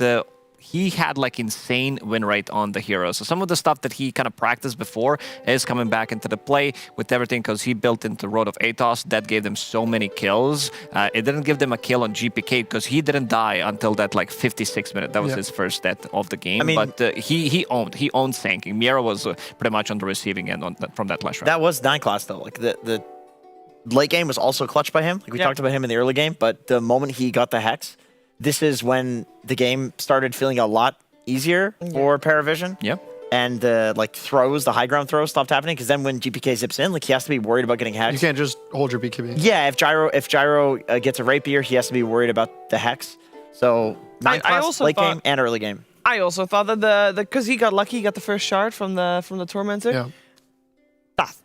he had like insane win rate on the heroes. So some of the stuff that he kind of practiced before is coming back into the play with everything because he built into Road of Athos. That gave them so many kills. It didn't give them a kill on GPK because he didn't die until that like 56 minute. That was his first death of the game. I mean, but he owned tanking. Miera was pretty much on the receiving end from that last round. That was 9 class though. Like the late game was also clutched by him. Like we talked about him in the early game, but the moment he got the Hex, this is when the game started feeling a lot easier for Paravision. Yep. And the like throws, the high ground throws stopped happening because then when GPK zips in, like he has to be worried about getting Hex. You can't just hold your BKB. Yeah, if Gyro gets a Rapier, he has to be worried about the Hex. So 9 class late game and early game. I also thought that because he got lucky, he got the first shard from the Tormentor. Yeah.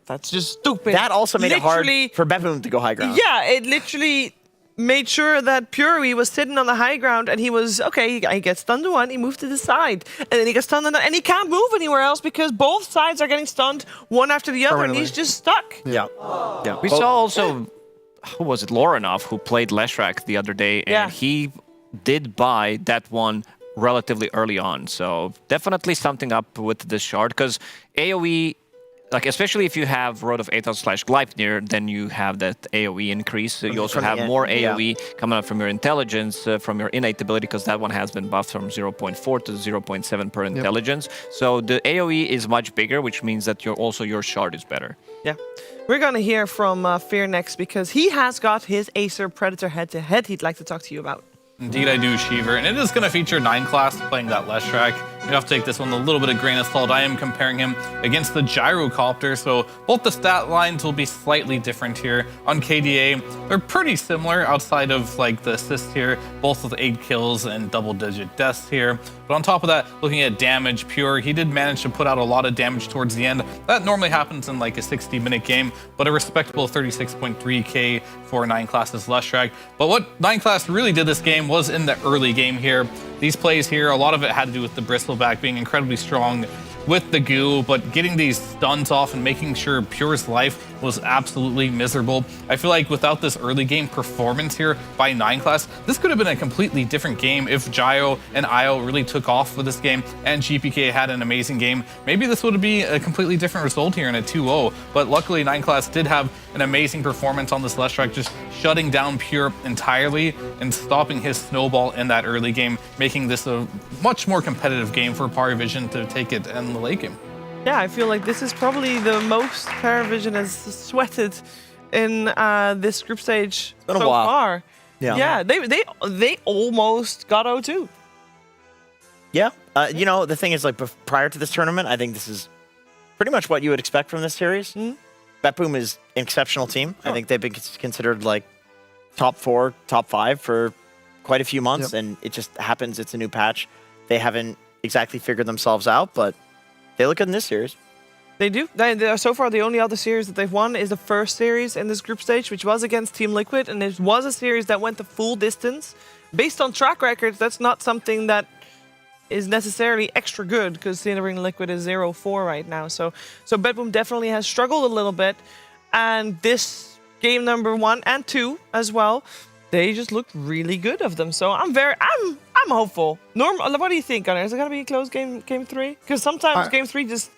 That's just stupid. That also made it hard for Beppoon to go high ground. Yeah, it literally made sure that Puri was sitting on the high ground and he was, okay, he gets stunned to one, he moved to the side. And then he gets stunned and he can't move anywhere else because both sides are getting stunned one after the other and he's just stuck. Yeah. We saw also, who was it, Loranov, who played Leshrac the other day, and he did buy that one relatively early on. So definitely something up with this shard because AoE, like especially if you have Road of Athos / Gleipnir, then you have that AoE increase. So you also have more AoE coming up from your intelligence, from your innate ability, because that one has been buffed from 0.4 to 0.7 per intelligence. So the AoE is much bigger, which means that your shard is better. Yeah. We're going to hear from Fear next because he has got his Acer Predator head-to-head he'd like to talk to you about. Indeed I do, Sheever, and it is going to feature 9 class playing that Leshrac. You have to take this one with a little bit of grain of salt. I am comparing him against the Gyrocopter, so both the stat lines will be slightly different here. On KDA, they're pretty similar outside of like the assist here, both with 8 kills and double-digit deaths here. But on top of that, looking at damage, Pure, he did manage to put out a lot of damage towards the end. That normally happens in like a 60-minute game, but a respectable 36.3k for 9 classes Leshrac. But what 9 class really did this game was in the early game here. These plays here, a lot of it had to do with the Bristleback being incredibly strong with the goo, but getting these stuns off and making sure Pure's life was absolutely miserable. I feel like without this early game performance here by 9 class, this could have been a completely different game if Gyro and Io really took off for this game and GPK had an amazing game. Maybe this would be a completely different result here in a 2-0, but luckily 9 class did have an amazing performance on this Leshrac, just shutting down Pure entirely and stopping his snowball in that early game, making this a much more competitive game for Paravision to take it in the late game. Yeah, I feel like this is probably the most Paravision has sweated in this group stage so far. Yeah, they almost got 0-2. Yeah, you know, the thing is, like, prior to this tournament, I think this is pretty much what you would expect from this series. Beppoon is an exceptional team. I think they've been considered, like, top 4, top 5 for quite a few months, and it just happens it's a new patch. They haven't exactly figured themselves out, but they look good in this series. They do. So far, the only other series that they've won is the first series in this group stage, which was against Team Liquid, and it was a series that went the full distance. Based on track records, that's not something that is necessarily extra good, because considering Liquid is 0-4 right now. So Beppoon definitely has struggled a little bit, and this game number 1 and 2 as well, they just looked really good of them. So I'm hopeful. Norm, what do you think, Gunnar? Is it gonna be a close game 3? Because sometimes game 3 just,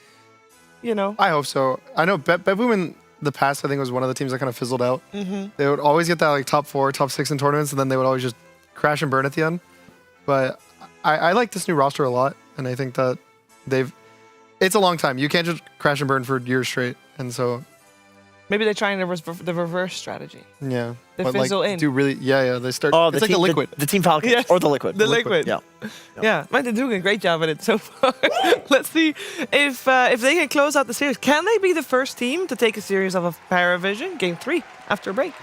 you know. I hope so. I know Beppoon in the past, I think, was one of the teams that kind of fizzled out. They would always get that like top 4, top 6 in tournaments, and then they would always just crash and burn at the end. But I like this new roster a lot, and I think that it's a long time. You can't just crash and burn for years straight, and so. Maybe they're trying the reverse strategy. Yeah. They but fizzle like, in. Do really? Yeah. They start. Oh, it's like the Liquid. The Team Falcons or the Liquid. The Liquid. Yeah. Man, they're doing a great job at it so far. Let's see if they can close out the series. Can they be the first team to take a series of a Paravision game 3 after a break?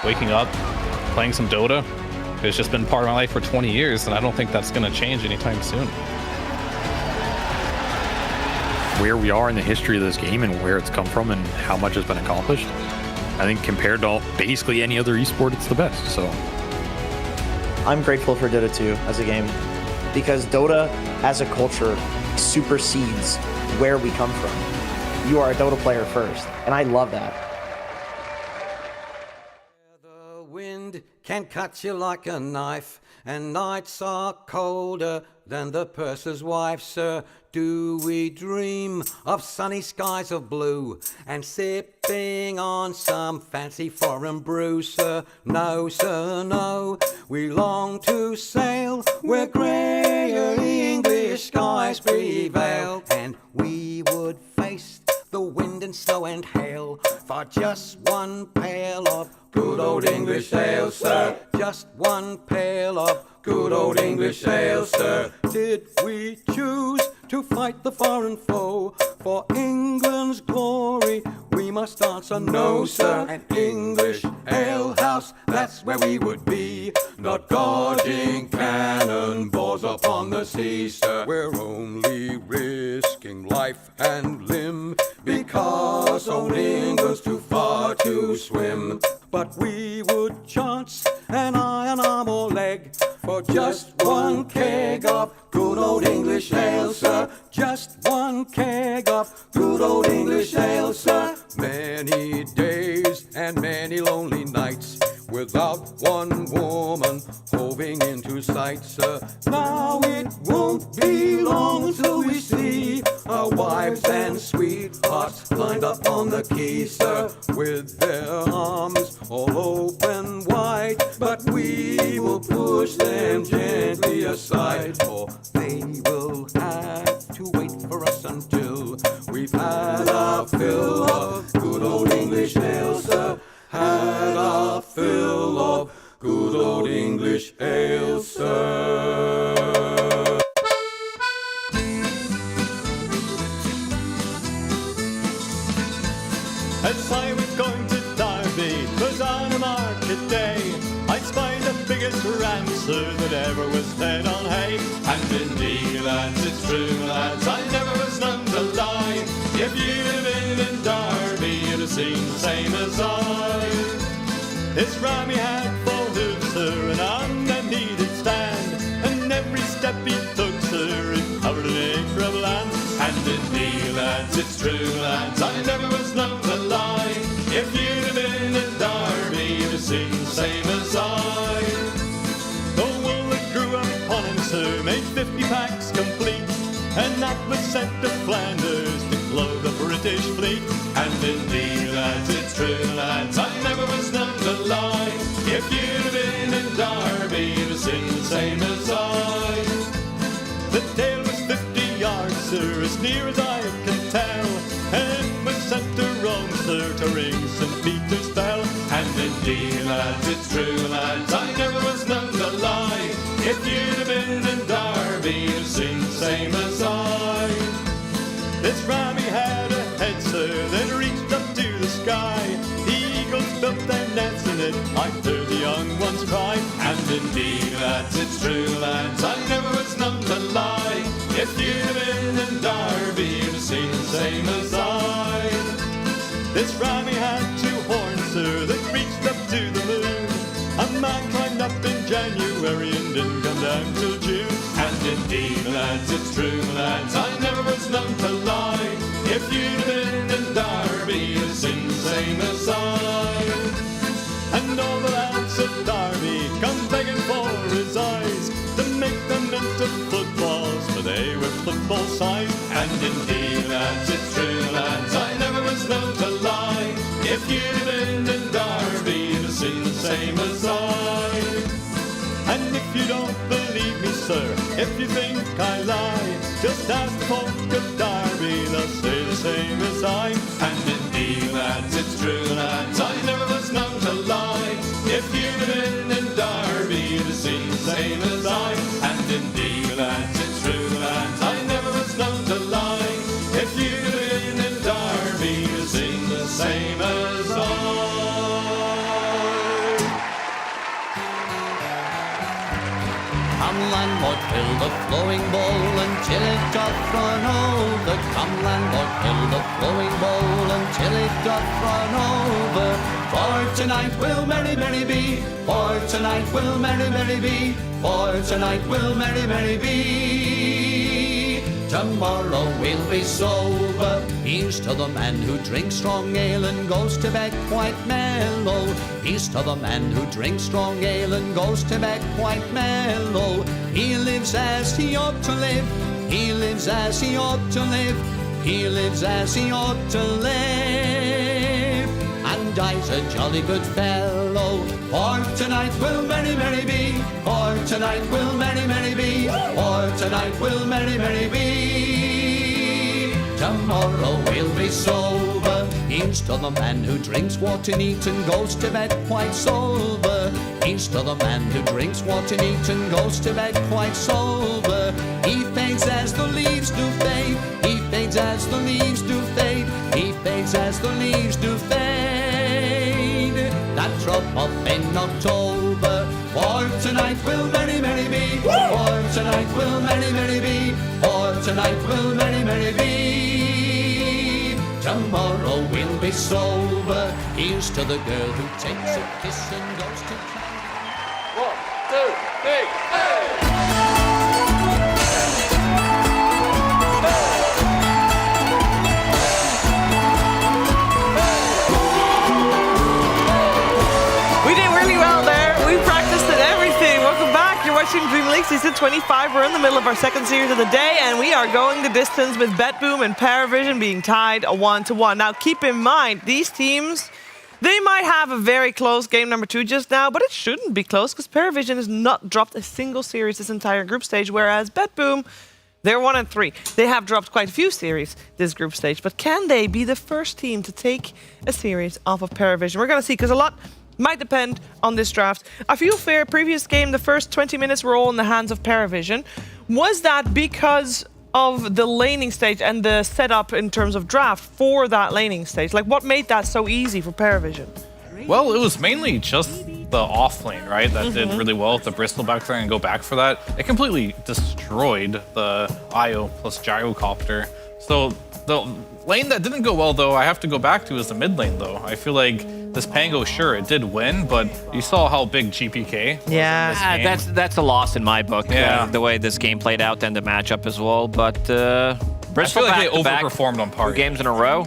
Waking up, playing some Dota, it's just been part of my life for 20 years, and I don't think that's going to change anytime soon. Where we are in the history of this game and where it's come from and how much has been accomplished, I think compared to basically any other esport, it's the best. So I'm grateful for Dota 2 as a game because Dota as a culture supersedes where we come from. You are a Dota player first, and I love that. The wind can cut you like a knife, and nights are colder than the purser's wife, sir. Do we dream of sunny skies of blue and sipping on some fancy foreign brew, sir? No, sir, no. We long to sail where greyer English skies prevail, and we would face the wind and snow and hail for just one pail of good old English ale, sir. Just one pail of good old English ale, sir. Did we choose to fight the foreign foe for England's glory? We must answer no, sir. An English ale house, that's where we would be, not dodging cannonballs upon the sea, sir. We're only risking life and limb because old England's too far to swim. But we would chance an iron arm or leg for just one keg of good old English ale, sir. Just one keg of good old English ale, sir. Many days and many lonely nights without one woman hoving into sight, sir. Now it won't be long till we see our wives and sweethearts lined up on the quay, sir, with their arms all open wide. But we will push them gently aside, for they will have to wait for us until we've had our fill of good old English ale, sir. Had our fill of good old English ale, sir. As I was going to Derby, 'twas on a market day, I spied the biggest rancer that ever was fed on hay. And indeed, lads, it's true, lads, I never was known to lie. If you'd have been in Derby, you'd have seen the same as I. His rammy had 4 hooves, sir, and on them he did stand, and every step he took, sir, it covered an acre of land. And indeed, lads, it's true, lads, I never was known to lie. If you'd have been in Derby, you'd have seen the same as I. The wool that grew upon him, sir, made 50 packs complete, and that was sent to Flanders to clothe the British fleet. And indeed, lads, it's true, lads, I never was known to lie. If you'd have been in Derby, you'd have seen the same as I. The tail was 50 yards, sir, as near as I can tell, and it was sent to Rome, sir, to ring St. Peter's bell. And indeed, lads, it's true, lads, I never was known to lie. If you'd have been in Derby, you'd have seen the same as I. This rammy had a head, sir, that reached up to the sky. The eagles built their nests in it, I heard the young ones cry. And indeed, lads, it's true, lads, I never was known to lie. If you'd have been in Derby, you'd have seen the same as I. This rammy had 2 horns, sir, that reached up to the moon. A man climbed up in January and didn't come down till June. And indeed, lads, it's true, lads, I never was known to lie. If you'd have been in Derby, you'd have seen the same as I. And all the lads at Derby come begging for his eyes to make them into footballs, for they were football size. And indeed, lads, it's true, lads, I never was known to lie. If you'd have been in Derby, you'd have seen the same as I. And if you don't believe me, sir, if you think I lie, just ask the folk of Derby, they'll say the same as I. And indeed, lads, it's true, lads, I never was known to lie. If you'd have been in Derby, you'd have seen the same as I. And indeed, lads, it's true, lads, I never was known to lie. If you'd have been in Derby, you'd have seen the same as I. Come landlord, fill the flowing bowl until it doth run over. Come landlord, fill the flowing bowl until it doth run over. For tonight will merry, merry be. For tonight will merry, merry be. For tonight will merry, merry be. Tomorrow we'll be sober. Here's to the man who drinks strong ale and goes to bed quite mellow. Here's to the man who drinks strong ale and goes to bed quite mellow. He lives as he ought to live. He lives as he ought to live. He lives as he ought to live. And dies a jolly good fellow. For tonight will merry, merry be. For tonight will merry, merry be. For tonight will merry, merry be. Tomorrow we'll be sober. Here's to the man who drinks water neat and goes to bed quite sober. Here's to the man who drinks water neat and goes to bed quite sober. He fades as the leaves do fade. He fades as the leaves do fade. He fades as the leaves do fade. That drop off in October. For tonight will merry, merry be. For tonight will merry, merry be. For tonight will merry, merry be. Tomorrow we'll be sober. Here's to the girl who takes a kiss and goes to town. 1, 2, 3, hey! Watching DreamLeague Season 25. We're in the middle of our second series of the day, and we are going the distance with BetBoom and Paravision being tied 1-1. Now, keep in mind, these teams, they might have a very close game number 2 just now, but it shouldn't be close because Paravision has not dropped a single series this entire group stage, whereas BetBoom, they're 1-3. They have dropped quite a few series this group stage, but can they be the first team to take a series off of Paravision? We're going to see, because a lot might depend on this draft. I feel fair, previous game, the first 20 minutes were all in the hands of Paravision. Was that because of the laning stage and the setup in terms of draft for that laning stage? Like, what made that so easy for Paravision? Well, it was mainly just the off lane, right? That did really well with the Bristol back there and go back for that. It completely destroyed the IO plus Gyrocopter. So the lane that didn't go well, though, I have to go back to is the mid lane, though. I feel like this Pango, sure, it did win, but you saw how big GPK was in this game. That's a loss in my book, the way this game played out and the matchup as well. But Bristol, I feel like they overperformed on par. 2 games in a row.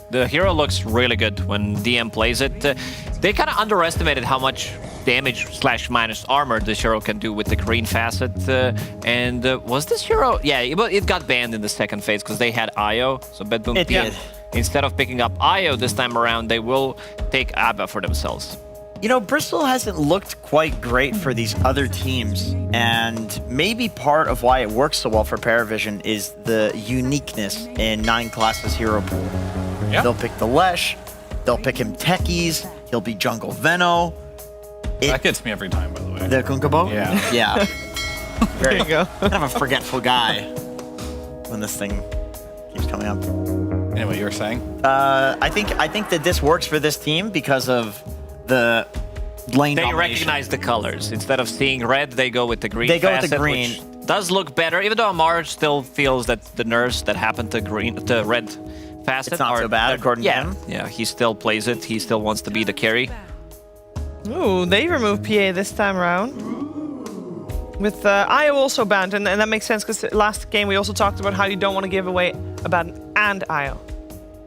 The hero looks really good when DM plays it. They kind of underestimated how much damage / minus armor this hero can do with the green facet. Was this hero? Yeah, it got banned in the second phase because they had IO. So BetBoom, it did. Instead of picking up IO this time around, they will take ABBA for themselves. You know, Bristol hasn't looked quite great for these other teams, and maybe part of why it works so well for Paravision is the uniqueness in 9 classes hero pool. Yeah. They'll pick the Lesh, they'll pick him Techies, he'll be Jungle Veno. That gets me every time, by the way. The Kunkabo? Yeah. Yeah. There you go. Kind of a forgetful guy when this thing keeps coming up. Anyway, you were saying? I think that this works for this team because of the lane They domination. recognize the colors. Instead of seeing red, they go with the green. They go with the facet, green. which does look better, even though Amar still feels that the nerfs that happened to red facet It's not are so bad, according to him. Yeah, he still plays it. He still wants to be the carry. Ooh, they removed PA this time around. With IO also banned, and that makes sense because last game we also talked about how you don't want to give away a ban and IO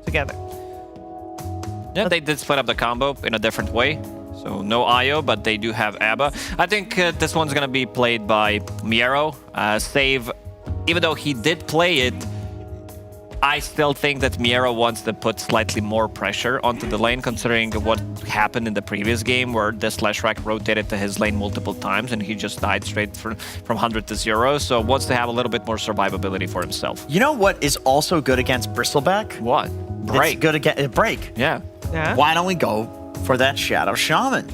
together. Yeah, they did split up the combo in a different way. So no IO, but they do have ABBA. I think this one's going to be played by Miero. Save, even though he did play it, I still think that Miero wants to put slightly more pressure onto the lane, considering what happened in the previous game where the Slashrack rotated to his lane multiple times and he just died straight from 100 to 0. So wants to have a little bit more survivability for himself. You know what is also good against Bristleback? What? Break. It's good against Break. Yeah. Why don't we go for that Shadow Shaman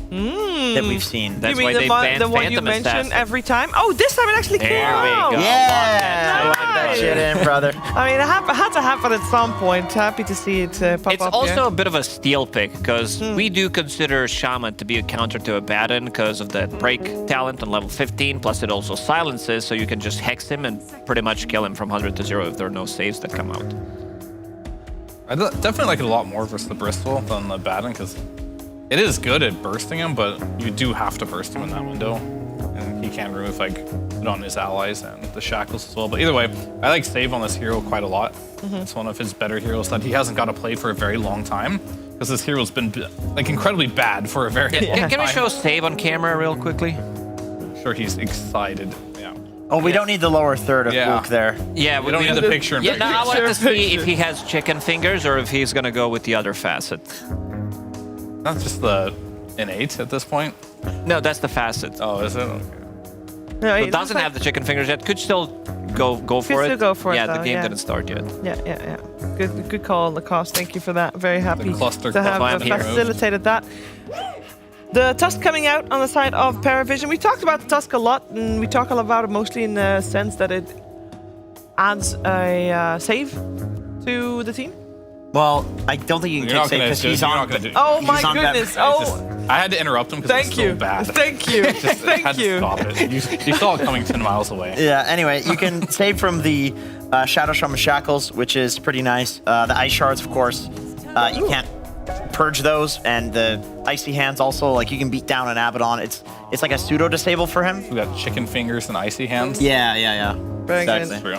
that we've seen? That's you mean the one you mention every time? Oh, this time it actually came out. Yeah, I like that shit in, brother. I mean, it had to happen at some point. Happy to see it pop up. It's also a bit of a steal pick because we do consider Shaman to be a counter to a Baden because of the break talent on level 15. Plus, it also silences, so you can just hex him and pretty much kill him from 100 to 0 if there are no saves that come out. I definitely like it a lot more versus the Bristol than the Baden because it is good at bursting him, but you do have to burst him in that window. And he can remove like put on his allies and the shackles as well. But either way, I like Save on this hero quite a lot. It's one of his better heroes that he hasn't got to play for a very long time, because this hero's been like incredibly bad for a very long time. Can we show Save on camera real quickly? I'm sure he's excited. Yeah. Oh, we don't need the lower third of Luke there. Yeah, we don't need the picture. Yeah, no, I wanted to see if he has chicken fingers or if he's gonna go with the other facet. That's just the innate at this point. No, that's the facet. Oh, is it? Okay. No, So it it doesn't looks have the chicken fingers yet. Could still go for it. still go for it, Yeah, the though, game yeah. didn't start yet. Yeah. Good call on the cost. Thank you for that. Very happy cluster to have plan here. facilitated that. The Tusk coming out on the side of Paravision. We talked about the Tusk a lot, and we talk about it mostly in the sense that it adds a save to the team. Well, I don't think you can You're take not save gonna because do- he's you're on. not gonna do- Oh he's my on that- goodness! I had to interrupt him because Thank it's you. so bad. Thank you. Just Thank had to you. stop it. You saw it coming 10 miles away. Yeah, anyway, you can save from the Shadow Shaman Shackles, which is pretty nice. The Ice Shards, of course, you can't purge those, and the Icy Hands also, like you can beat down an Abaddon. It's like a pseudo disable for him. We got chicken fingers and icy hands. Yeah. Very good. That's true.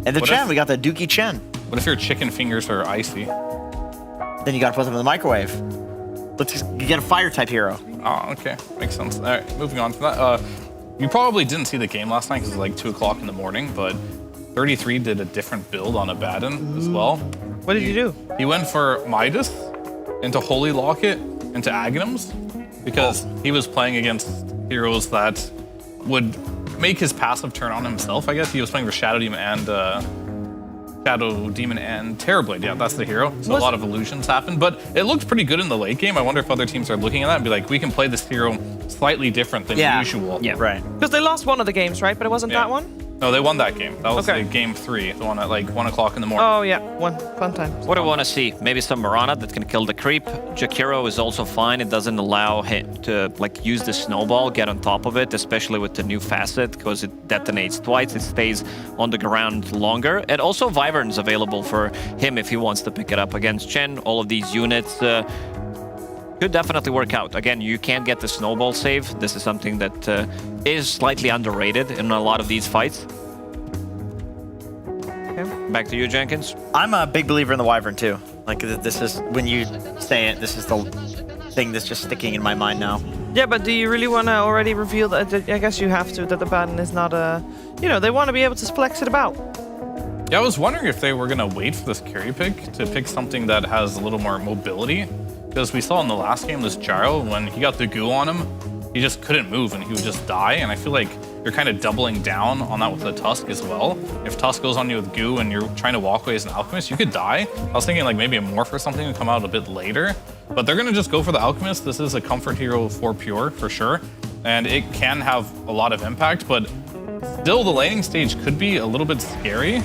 And the What Chen, if- we got the Dookie Chen. What if your chicken fingers are icy? Then you gotta put them in the microwave. You get a fire type hero. Oh, okay. Makes sense. All right, moving on from that. You probably didn't see the game last night because it was like 2 o'clock in the morning, but 33 did a different build on Abaddon as well. What did you do? He went for Midas into Holy Locket into Aghanims because he was playing against heroes that would make his passive turn on himself, I guess. He was playing for Shadow Demon and Terrorblade. Yeah, that's the hero. So a lot of illusions happened, but it looked pretty good in the late game. I wonder if other teams are looking at that and be like, we can play this hero slightly different than usual. Yeah, right. Because they lost one of the games, right? But it wasn't that one? No, they won that game. That was Okay. the game 3, the one at like 1 o'clock in the morning. Oh, yeah. Fun time. What do I want to see? Maybe some Mirana that can kill the creep. Jakiro is also fine. It doesn't allow him to like use the snowball, get on top of it, especially with the new facet, because it detonates twice. It stays on the ground longer. And also Wyvern's available for him if he wants to pick it up against Chen. All of these units could definitely work out. Again, you can't get the snowball save. This is something that is slightly underrated in a lot of these fights. Okay. Back to you, Jenkins. I'm a big believer in the Wyvern too. Like this is, when you say it, this is the thing that's just sticking in my mind now. Yeah, but do you really want to already reveal that? I guess you have to, that the Abaddon is not a... You know, they want to be able to flex it about. Yeah, I was wondering if they were going to wait for this carry pick to pick something that has a little more mobility. Because we saw in the last game, this Gyro, when he got the goo on him, he just couldn't move and he would just die. And I feel like you're kind of doubling down on that with the Tusk as well. If Tusk goes on you with goo and you're trying to walk away as an Alchemist, you could die. I was thinking like maybe a Morph or something would come out a bit later. But they're going to just go for the Alchemist. This is a comfort hero for pure, for sure. And it can have a lot of impact, but still the laning stage could be a little bit scary.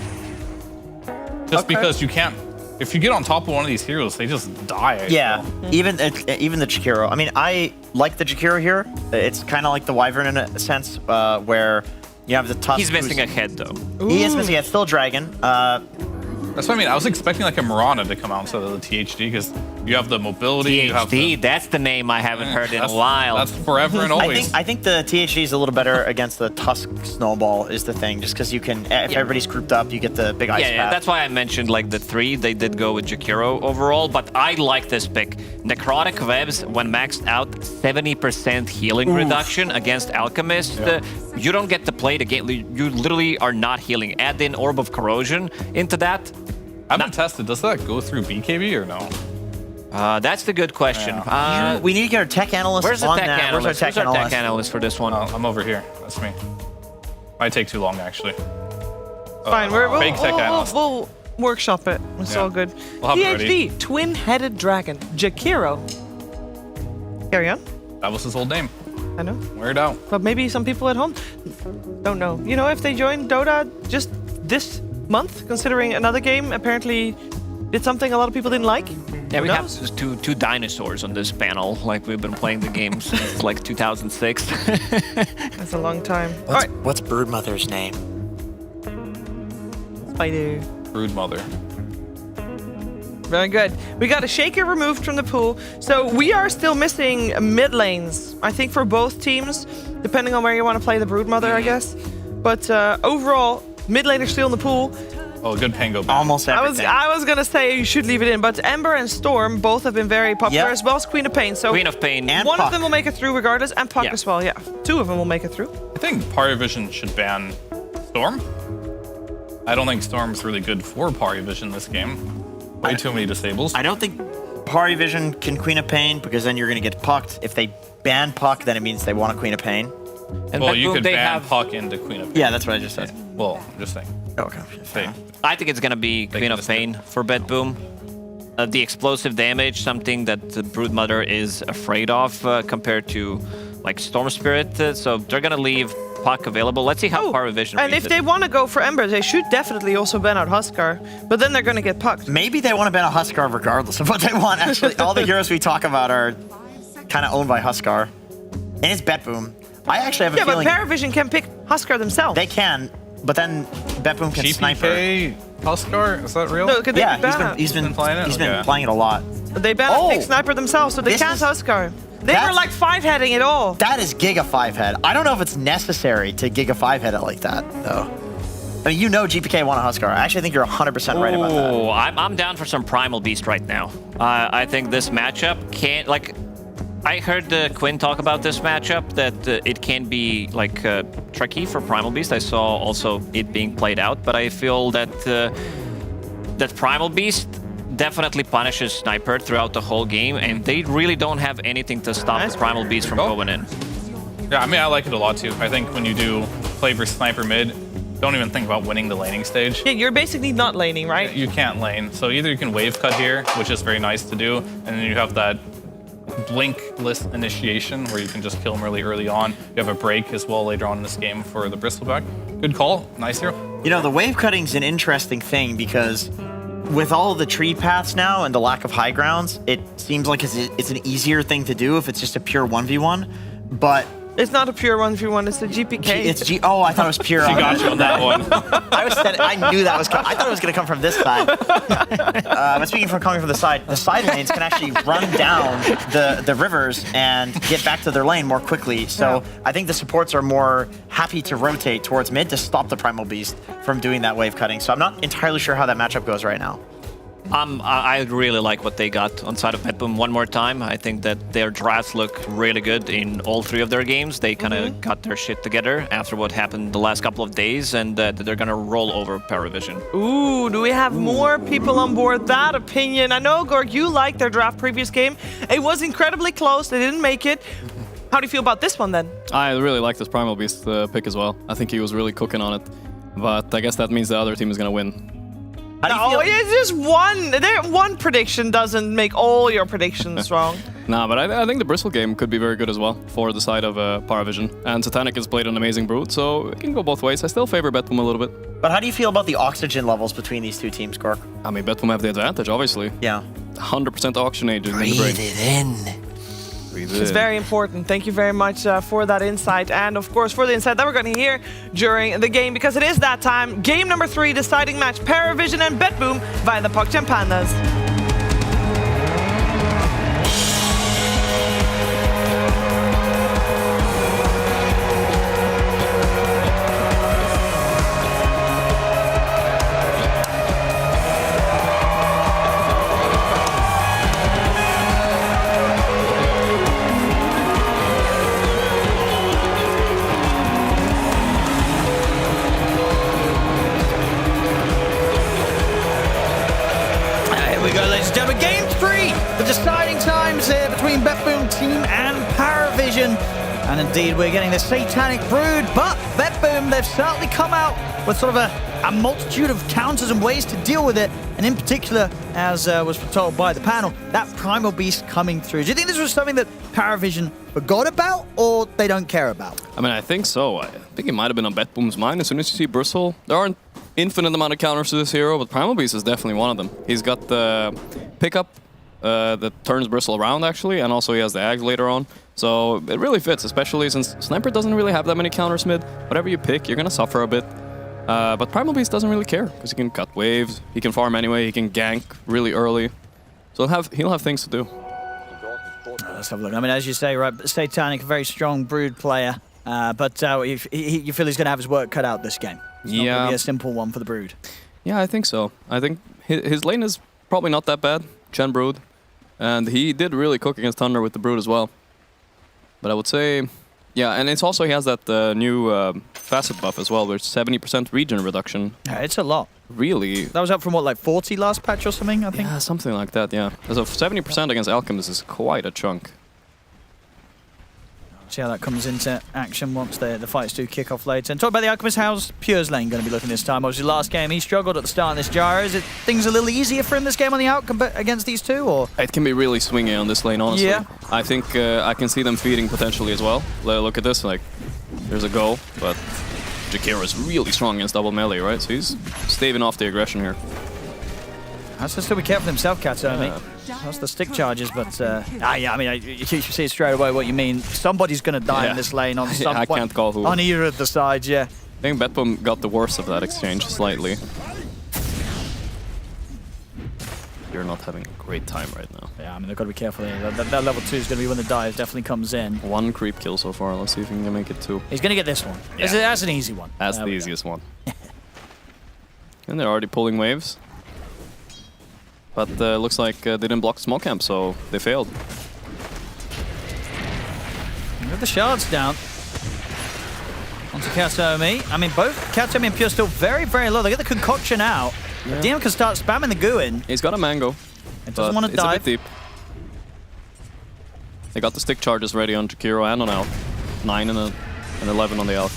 Just because you can't... If you get on top of one of these heroes, they just die. I Yeah, feel. even the Jakiro. I mean, I like the Jakiro here. It's kind of like the Wyvern in a sense, where you have the Tusk. He's missing a head, though. He is missing a head. Still Dragon. That's what I mean. I was expecting like a Mirana to come out instead of the THD because you have the mobility. You have THD, that's the name I haven't heard in a while. That's forever and always. I think the THD is a little better against the Tusk Snowball is the thing, just because you can, if everybody's grouped up, you get the big ice Yeah, path. that's why I mentioned like the 3. They did go with Jakiro overall, but I like this pick. Necrotic Webs, when maxed out, 70% healing reduction against Alchemist. You don't get to play the game. You literally are not healing. Add in Orb of Corrosion into that. I haven't tested. Does that go through BKB or no? That's the good question. We need to get our tech analyst Where's the on tech that. analyst? Where's our tech Where's our analyst? tech analyst for this one? I'm over here. That's me. Might take too long, actually. Fine, Big tech analyst. we'll workshop it. It's all good. We'll have it ready. PhD, twin-headed dragon, Jakiro. Carry on. That was his old name. I know. Wear it out. But maybe some people at home don't know. You know, if they joined Dota just this month, considering another game apparently did something a lot of people didn't like. Yeah, we Who have knows? two dinosaurs on this panel. Like we've been playing the game since like 2006. That's a long time. All right, What's Broodmother's name? Spider. Broodmother. Very good. We got a Shaker removed from the pool. So we are still missing mid lanes, I think, for both teams, depending on where you want to play the Broodmother, I guess. But overall, mid laner still in the pool. Oh, good Pango. Almost everything. I was gonna say you should leave it in, but Ember and Storm both have been very popular, as well as Queen of Pain. So Queen of Pain. And one of them will make it through regardless, and Puck as well. Yeah, 2 of them will make it through. I think Parivision should ban Storm. I don't think Storm's really good for Parivision this game. Way too many disables. I don't think Parivision can Queen of Pain because then you're going to get pucked. If they ban Puck, then it means they want a Queen of Pain. And well, you could ban Puck into Queen of Pain. Yeah, that's what I just said. Well, I'm just saying. Okay. I think it's gonna be Queen of Pain for Bedboom. The explosive damage, something that the Broodmother is afraid of compared to like Storm Spirit. So they're gonna leave Puck available. Let's see how Parivision. And if they want to go for Ember, they should definitely also ban out Huskar. But then they're gonna get pucked. Maybe they want to ban a Huskar regardless of what they want. Actually, all the heroes we talk about are kind of owned by Huskar, and it's Bedboom. I actually have a feeling. Yeah, but Parivision can pick Huskar themselves. They can, but then Bedboom can sniper. Huskar, is that real? No, could they ban he's been playing it. He's been Okay. playing it a lot. They ban a pick sniper themselves, so they can't Huskar. They were like 5-heading it all. That is Giga 5-head. I don't know if it's necessary to Giga 5-head it like that, though. I mean, you know GPK won a Huskar. I actually think you're 100% right about that. Oh, I'm down for some Primal Beast right now. I think this matchup can't, like... I heard Quinn talk about this matchup, that it can be, like, tricky for Primal Beast. I saw also it being played out, but I feel that that Primal Beast definitely punishes Sniper throughout the whole game, and they really don't have anything to stop the Primal Beast from going in. Yeah, I mean, I like it a lot too. I think when you do play versus Sniper mid, don't even think about winning the laning stage. Yeah, you're basically not laning, right? You can't lane. So either you can wave cut here, which is very nice to do, and then you have that blinkless initiation where you can just kill them really early on. You have a break as well later on in this game for the Bristleback. Good call. Nice hero. You know, the wave cutting's an interesting thing because with all the tree paths now and the lack of high grounds, it seems like it's an easier thing to do if it's just a pure 1v1. But it's not a pure 1v1, it's a GPK. Oh, I thought it was pure. She got you on that one. I knew that was coming. I thought it was going to come from this side. But speaking from coming from the side lanes can actually run down the rivers and get back to their lane more quickly. So I think the supports are more happy to rotate towards mid to stop the Primal Beast from doing that wave cutting. So I'm not entirely sure how that matchup goes right now. I really like what they got on side of Bedboom one more time. I think that their drafts look really good in all 3 of their games. They kind of got their shit together after what happened the last couple of days, and they're going to roll over Paravision. Ooh, do we have more people on board that opinion? I know, Gorg, you liked their draft previous game. It was incredibly close. They didn't make it. How do you feel about this one, then? I really like this Primal Beast pick as well. I think he was really cooking on it. But I guess that means the other team is going to win. No, it's just one prediction doesn't make all your predictions wrong. Nah, but I think the Bristle game could be very good as well for the side of Paravision. And Satanic has played an amazing Brute, so it can go both ways. I still favor Bedboom a little bit. But how do you feel about the oxygen levels between these two teams, Gork? I mean, Bedboom have the advantage, obviously. Yeah. 100% oxygen agent. Breathe it in. It's very important. Thank you very much for that insight. And of course, for the insight that we're going to hear during the game, because it is that time. Game number 3, deciding match, Paravision and Bedboom via the PogChamp Pandas. And indeed, we're getting the Satanic Brood, but Bedboom, they've certainly come out with sort of a multitude of counters and ways to deal with it. And in particular, as was foretold by the panel, that Primal Beast coming through. Do you think this was something that Paravision forgot about, or they don't care about? I mean, I think so. I think it might have been on Bedboom's mind. As soon as you see Bristle, there aren't infinite amount of counters to this hero, but Primal Beast is definitely one of them. He's got the pickup that turns Bristle around, actually, and also he has the Ag later on. So it really fits, especially since Sniper doesn't really have that many counters mid. Whatever you pick, you're going to suffer a bit. But Primal Beast doesn't really care, because he can cut waves, he can farm anyway, he can gank really early. So he'll have things to do. Let's have a look. I mean, as you say, right, Satanic, a very strong Brood player. But you feel he's going to have his work cut out this game. It's not going to be a simple one for the Brood. Yeah, I think so. I think his lane is probably not that bad, Chen Brood. And he did really cook against Thunder with the Brood as well. But I would say, yeah, and it's also he has that new facet buff as well, which 70% regen reduction. Yeah, it's a lot. Really? That was up from what, like 40 last patch or something, I think? Yeah, something like that, yeah. So 70% against Alchemist is quite a chunk. See how that comes into action once the fights do kick off later. And talk about the Alchemist, how's Pure's lane going to be looking this time? Obviously, last game he struggled at the start of this gyro. Is it things a little easier for him this game on the out against these two, or? It can be really swingy on this lane, honestly. Yeah. I think I can see them feeding potentially as well. Look at this, like, there's a go, but Jakiro is really strong against double melee, right? So he's staving off the aggression here. Has to still be careful himself, Katomi. That's the stick charges, but yeah, I mean, you see straight away what you mean. Somebody's going to die in this lane on some I can't call who. On either of the sides, yeah. I think Betboom got the worst of that exchange slightly. You're not having a great time right now. Yeah, I mean, they've got to be careful here. That level 2 is going to be when the dive definitely comes in. One creep kill so far. Let's see if he can make it 2. He's going to get this one. Yeah. That's an easy one. That's the easiest one. And they're already pulling waves. But looks like they didn't block the small camp, so they failed. With the shards down. Onto Katomi. I mean, both Katomi and Pure still very, very low. They get the concoction out. Yeah. DM can start spamming the goo in. He's got a mango. It doesn't want to dive. It's a bit deep. They got the stick charges ready on Jakiro and on Alk. 9 and 11 on the Alk.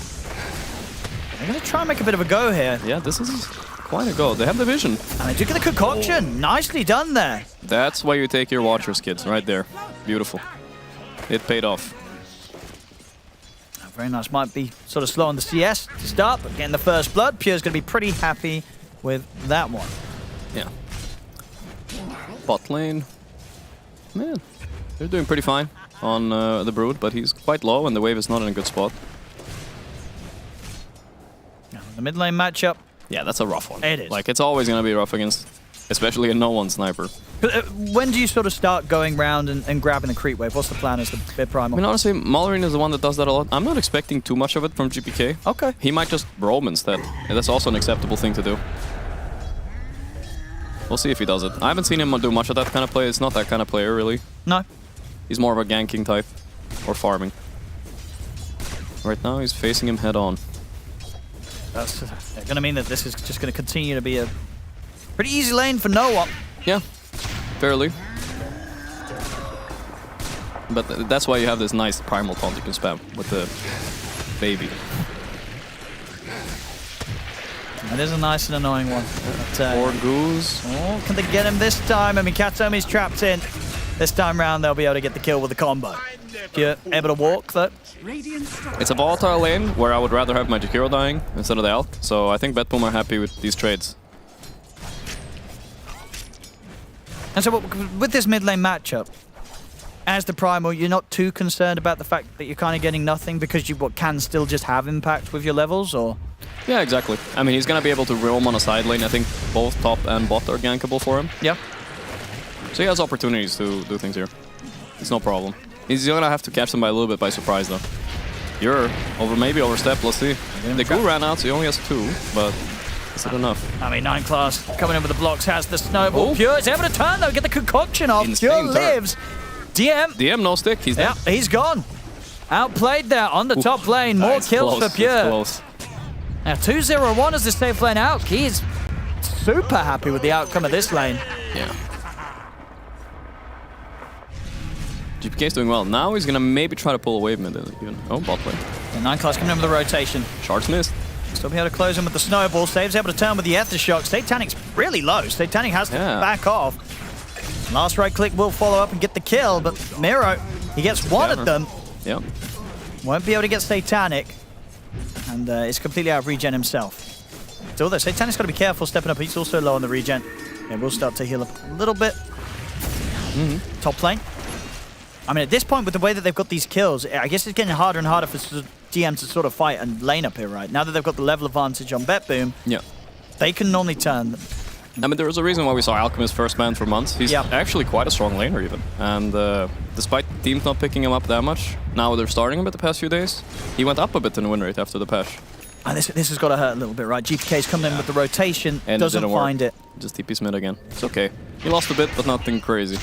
They're going to try and make a bit of a go here. Yeah, this is quite a go. They have the vision. And they do get the concoction. Nicely done there. That's why you take your Watchers, kids, right there. Beautiful. It paid off. Very nice. Might be sort of slow on the CS to start, but getting the first blood. Pure's going to be pretty happy with that one. Yeah. Bot lane. Man, they're doing pretty fine on the Brood, but he's quite low and the wave is not in a good spot. The mid lane matchup. Yeah, that's a rough one. It is. Like, it's always going to be rough against, especially a no-one sniper. When do you sort of start going round and grabbing the creep wave? What's the plan as the bid primal? I mean, honestly, Mallorin is the one that does that a lot. I'm not expecting too much of it from GPK. Okay. He might just roam instead. And that's also an acceptable thing to do. We'll see if he does it. I haven't seen him do much of that kind of play. It's not that kind of player, really. No. He's more of a ganking type. Or farming. Right now, he's facing him head-on. That's going to mean that this is just going to continue to be a pretty easy lane for no one. Yeah, fairly. But that's why you have this nice primal taunt you can spam with the baby. That is a nice and annoying one. Or goose. Oh, can they get him this time? I mean, Katomi's trapped in. This time round, they'll be able to get the kill with the combo. Pure able to walk, though. It's a volatile lane where I would rather have my Jakiro dying instead of the Alk, so I think Betboom are happy with these trades. And so with this mid lane matchup, as the primal, you're not too concerned about the fact that you're kind of getting nothing because you can still just have impact with your levels, or? Yeah, exactly. I mean, he's going to be able to roam on a side lane. I think both top and bot are gankable for him. Yeah. So he has opportunities to do things here. It's no problem. He's going to have to catch them by a little bit by surprise, though. You're maybe overstepped, let's see. The goo ran out, so he only has 2, but is it enough? I mean, 9 class coming in with the blocks, has the snowball. Pure is able to turn, though, get the concoction off. Insane Pure turn. lives. DM, no stick, he's dead. Yeah, he's gone. Outplayed there on the top lane. More kills close, for Pure. Close. Now 2-0-1 as the safe lane out. He's super happy with the outcome of this lane. Yeah. GPK's doing well. Now he's gonna maybe try to pull a wave mid even. Oh, bot lane. The 9 class coming in with the rotation. Shards missed. Still be able to close him with the snowball. Save's able to turn with the Aftershock. Satanic's really low. Satanic has to back off. Last right click will follow up and get the kill, but Miro, he gets one of them. Yep. Won't be able to get Satanic. And is completely out of regen himself. Still though, Satanic's got to be careful stepping up. He's also low on the regen. Yeah, we'll start to heal up a little bit. Top lane. I mean, at this point, with the way that they've got these kills, I guess it's getting harder and harder for DM to sort of fight and lane up here, right? Now that they've got the level advantage on Betboom, yeah, they can normally turn I mean, there was a reason why we saw Alchemist first ban for months. He's actually quite a strong laner even. And despite teams not picking him up that much, now they're starting him the past few days. He went up a bit in the win rate after the patch. And this has got to hurt a little bit, right? GPK's coming in with the rotation, And doesn't didn't find work. it. Just TP's mid again. It's okay. He lost a bit, but nothing crazy.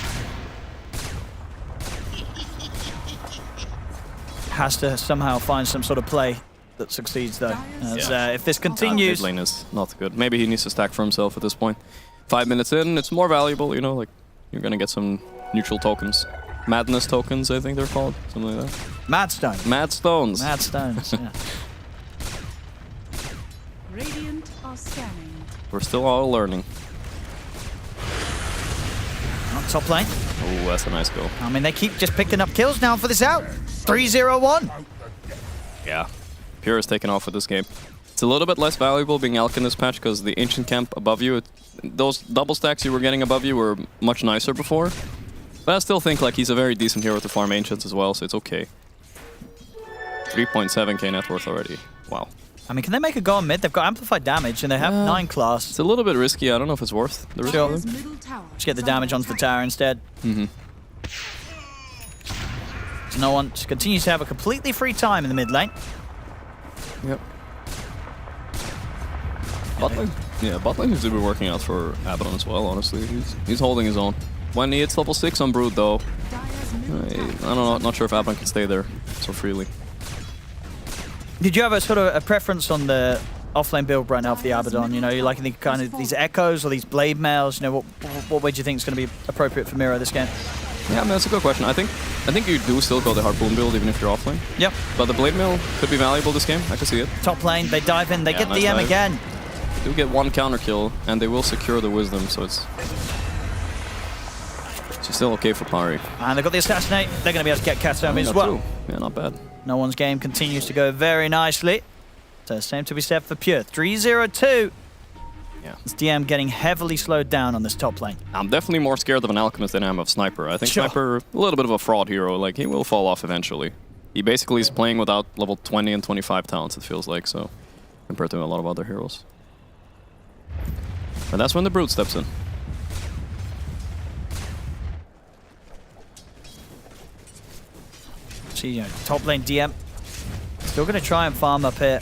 Has to somehow find some sort of play that succeeds, though. As, if this continues... Mid lane is not good. Maybe he needs to stack for himself at this point. 5 minutes in, it's more valuable, you know, like, you're gonna get some neutral tokens. Madness tokens, I think they're called. Something like that. Madstone. Mad Stones. Mad Stones, yeah. Radiant are scanning. We're still all learning. On top lane. Oh, that's a nice goal. I mean, they keep just picking up kills now for this out. 3-0-1. Yeah. Pure is taken off with this game. It's a little bit less valuable being Alk in this patch because the Ancient Camp above you, those double stacks you were getting above you were much nicer before. But I still think like he's a very decent hero to farm Ancients as well, so it's okay. 3.7k net worth already. Wow. I mean, can they make a go on mid? They've got amplified damage and they have 9 class. It's a little bit risky. I don't know if it's worth the risk. Sure. Just get the damage onto the tower instead. Mm-hmm. So no one just continues to have a completely free time in the mid lane. Yep. Bot lane? Yeah, bot lane has been working out for Abaddon as well, honestly. He's holding his own. When he hits level 6 on Brood, though, I don't know, not sure if Abaddon can stay there so freely. Did you have a sort of a preference on the offlane build right now for the Abaddon? You know, you like the kind of these echoes or these blade mails? You know, what way do you think is going to be appropriate for Miro this game? Yeah, I mean, that's a good question. I think you do still go the Harpoon build even if you're offlane. Yep. But the blade mail could be valuable this game. I can see it. Top lane, they dive in, they get nice DM dive. again. They do get 1 counter kill, and they will secure the wisdom, so it's still okay for Pari. And they've got the assassinate. They're going to be able to get Katsomi as well. Yeah, not bad. No one's game continues to go very nicely. So same to be said for Pure. 3-0-2. Yeah. It's DM getting heavily slowed down on this top lane. I'm definitely more scared of an Alchemist than I am of Sniper. I think Sniper, a little bit of a fraud hero. Like, he will fall off eventually. He basically is playing without level 20 and 25 talents, it feels like, so compared to a lot of other heroes. And that's when the Brood steps in. See, you know, top lane DM. Still going to try and farm up here.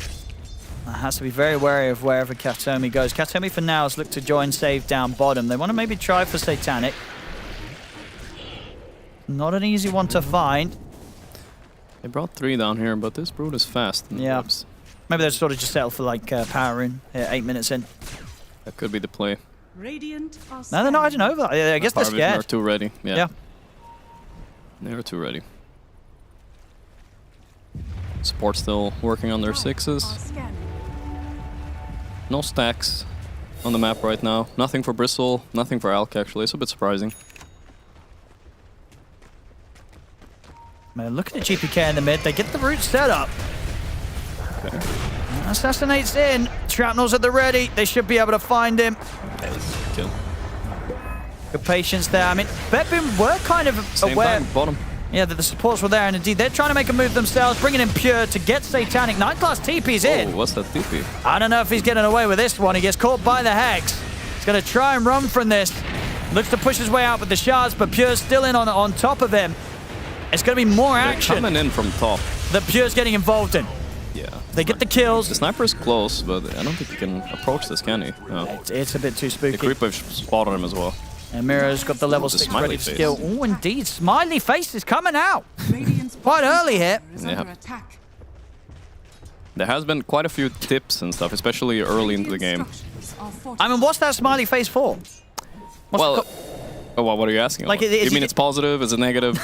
Has to be very wary of wherever Katsomi goes. Katsomi for now has looked to join save down bottom. They want to maybe try for Satanic. Not an easy one to find. They brought 3 down here, but this Brood is fast. Yeah. Maybe they'll sort of just settle for like power rune here, 8 minutes in. That could be the play. Radiant are No, they're not. I don't know. I guess they're scared. They're too ready. Yeah. They're too ready. Support still working on their 6s. No stacks on the map right now. Nothing for Bristle, nothing for Alk actually. It's a bit surprising. Man, looking at GPK in the mid, they get the root set up. Okay. Assassinates in. Shrapnel's at the ready. They should be able to find him. Kill. Good patience there. I mean, Betboom were kind of Same aware. time, bottom. Yeah, that the supports were there, and indeed they're trying to make a move themselves, bringing in Pure to get Satanic. 9 class TP's in. Oh, what's that TP? I don't know if he's getting away with this one. He gets caught by the Hex. He's going to try and run from this. Looks to push his way out with the shards, but Pure's still in on top of him. It's going to be more action. They're coming in from top. That Pure's getting involved in. Yeah. They get the kills. The sniper is close, but I don't think he can approach this, can he? No. It's a bit too spooky. The creep have spotted him as well. And Miro's got the level 6 ready to skill. Oh, indeed. Smiley face is coming out. Quite early here. Yeah. There has been quite a few tips and stuff, especially early into the game. I mean, what's that smiley face for? Well, what are you asking? Like, you mean it's positive? Is it negative?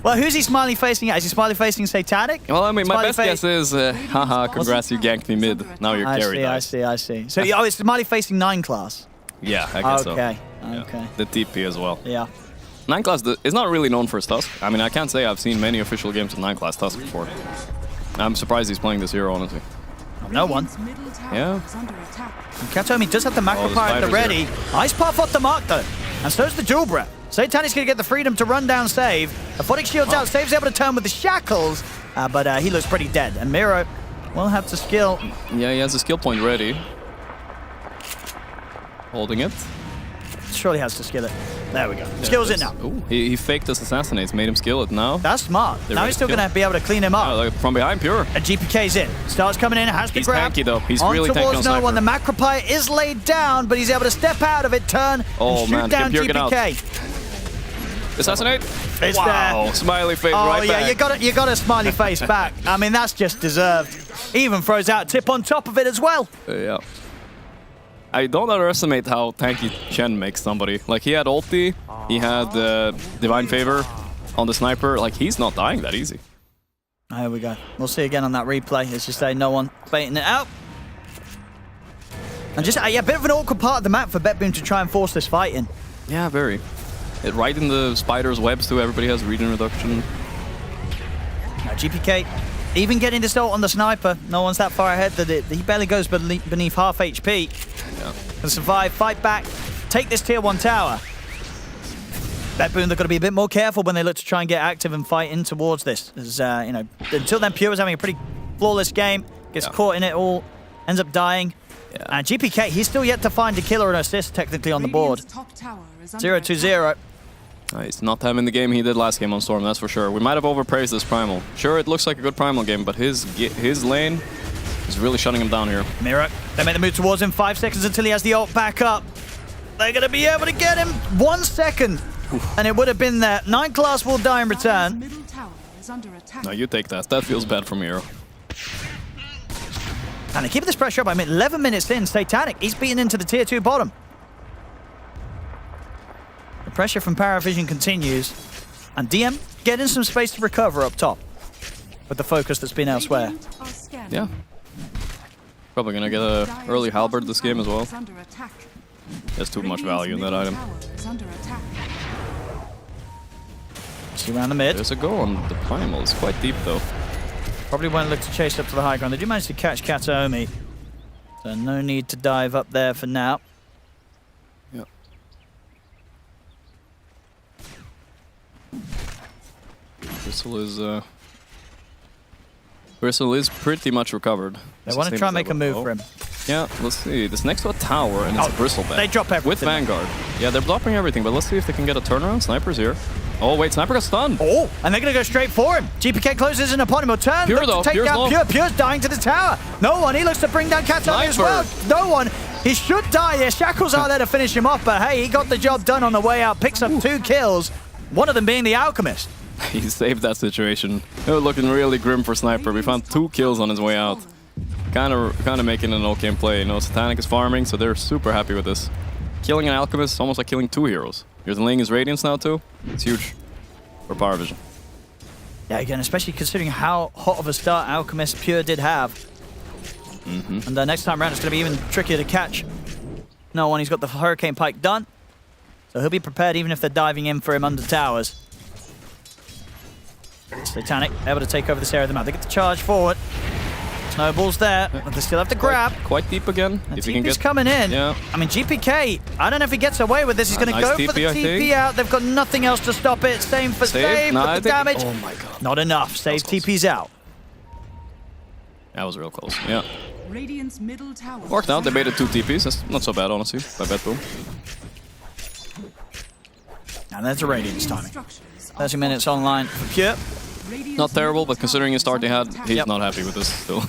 Well, who's he smiley facing at? Is he smiley facing Satanic? Well, I mean, my Smiley best face- guess is, haha, congrats, you ganked me mid. Now you're carried. I see. So, oh, it's smiley facing 9 class. Yeah, I guess so. Okay. Yeah. The TP as well. Yeah. 9 class is not really known for his Tusk. I mean, I can't say I've seen many official games with 9 class Tusk before. I'm surprised he's playing this hero, honestly. No one. Yeah. And Katsomi does have the macro the power at the spiders ready. Ice Path off the mark, though. And so's the Dual Breath. Satanic's going to get the freedom to run down Save. Aphotic Shield's out. Save's able to turn with the Shackles, but he looks pretty dead. And Miro will have to skill. Yeah, he has a skill point ready. Holding it. Surely has to skill it. There we go. Skills it now. Ooh, he faked his assassinates, made him skill it now. That's smart. Now he's still going to be able to clean him up. Oh, look, from behind, Pure. And GPK's in. Starts coming in, has to He's grab. tanky though. He's on really tanky on towards no Sniper. one. The Macropire is laid down, but he's able to step out of it, turn, and shoot down Pure, get out. GPK. Assassinate. It's wow, there. smiley face Oh right yeah, back. you got a smiley face back. I mean, that's just deserved. Even throws out tip on top of it as well. Yeah. I don't underestimate how tanky Chen makes somebody. Like, he had ulti, he had Divine Favor on the Sniper. Like, he's not dying that easy. Here we go. We'll see again on that replay. As you say, no one baiting it out. And just a bit of an awkward part of the map for BetBoom to try and force this fight in. Yeah, very. Right in the spider's webs too. Everybody has regen reduction. Now GPK, even getting this ult on the Sniper, no one's that far ahead that he barely goes beneath half HP. Yeah. Can survive, fight back, take this tier 1 tower. BetBoom, they've got to be a bit more careful when they look to try and get active and fight in towards this. As, you know, until then, Pure was having a pretty flawless game, gets caught in it all, ends up dying. Yeah. And GPK, he's still yet to find a kill or an assist technically on the board. 0-2-0. He's not having the game he did last game on Storm, that's for sure. We might have overpraised this Primal. Sure, it looks like a good Primal game, but his lane is really shutting him down here. Miro, they make the move towards him. 5 seconds until he has the ult back up. They're going to be able to get him 1 second. And it would have been there. 9 class will die in return. No, you take that. That feels bad for Miro. And they keep this pressure up. I mean, 11 minutes in, Satanic, he's beaten into the tier 2 bottom. The pressure from Paravision continues. And DM getting some space to recover up top with the focus that's been elsewhere. Yeah. Probably gonna get a early halberd this game as well. There's too much value in that item. See around the mid. There's a go on the Primal. It's quite deep though. Probably won't look to chase up to the high ground. They do manage to catch Kataomi. So no need to dive up there for now. Yep. Bristle is pretty much recovered. They want to try and make a move for him. Yeah, let's see. This next to a tower, and it's a Bristleback. They drop everything. With Vanguard. Yeah, they're dropping everything, but let's see if they can get a turnaround. Sniper's here. Oh, wait, Sniper got stunned. Oh, and they're going to go straight for him. GPK closes in upon him. He'll turn. Pure, though. Take Pure's down low. Pure. Pure's dying to the tower. No one. He looks to bring down Kataomi as well. No one. He should die there. Shackles are there to finish him off, but hey, he got the job done on the way out. Picks up 2 kills, one of them being the Alchemist. He saved that situation. It was looking really grim for Sniper. We found 2 kills on his way out. Kind of making an okay play. You know, Satanic is farming, so they're super happy with this. Killing an Alchemist is almost like killing 2 heroes. You're laying his Radiance now too. It's huge for Power Vision. Yeah, again, especially considering how hot of a start Alchemist Pure did have. And next time around, it's going to be even trickier to catch. No one, he's got the Hurricane Pike done. So he'll be prepared even if they're diving in for him under towers. Satanic able to take over this area of the map. They get the charge forward. Snowball's there, but they still have to grab. Quite deep again. If you can TP's get coming in. Yeah. I mean, GPK, I don't know if he gets away with this. He's going to Nice go for the TP, I TP think. out. They've got nothing else to stop it. Same for save, No, but I the think- damage. Oh my god. Not enough. Save TP's out. That was real close. Yeah. Radiant's middle tower. Worked out. They baited 2 TPs. That's not so bad, honestly, by BetBoom. And that's a Radiance timing. 30 minutes online for Pure. Not terrible, but considering his start they had, he's not happy with this still.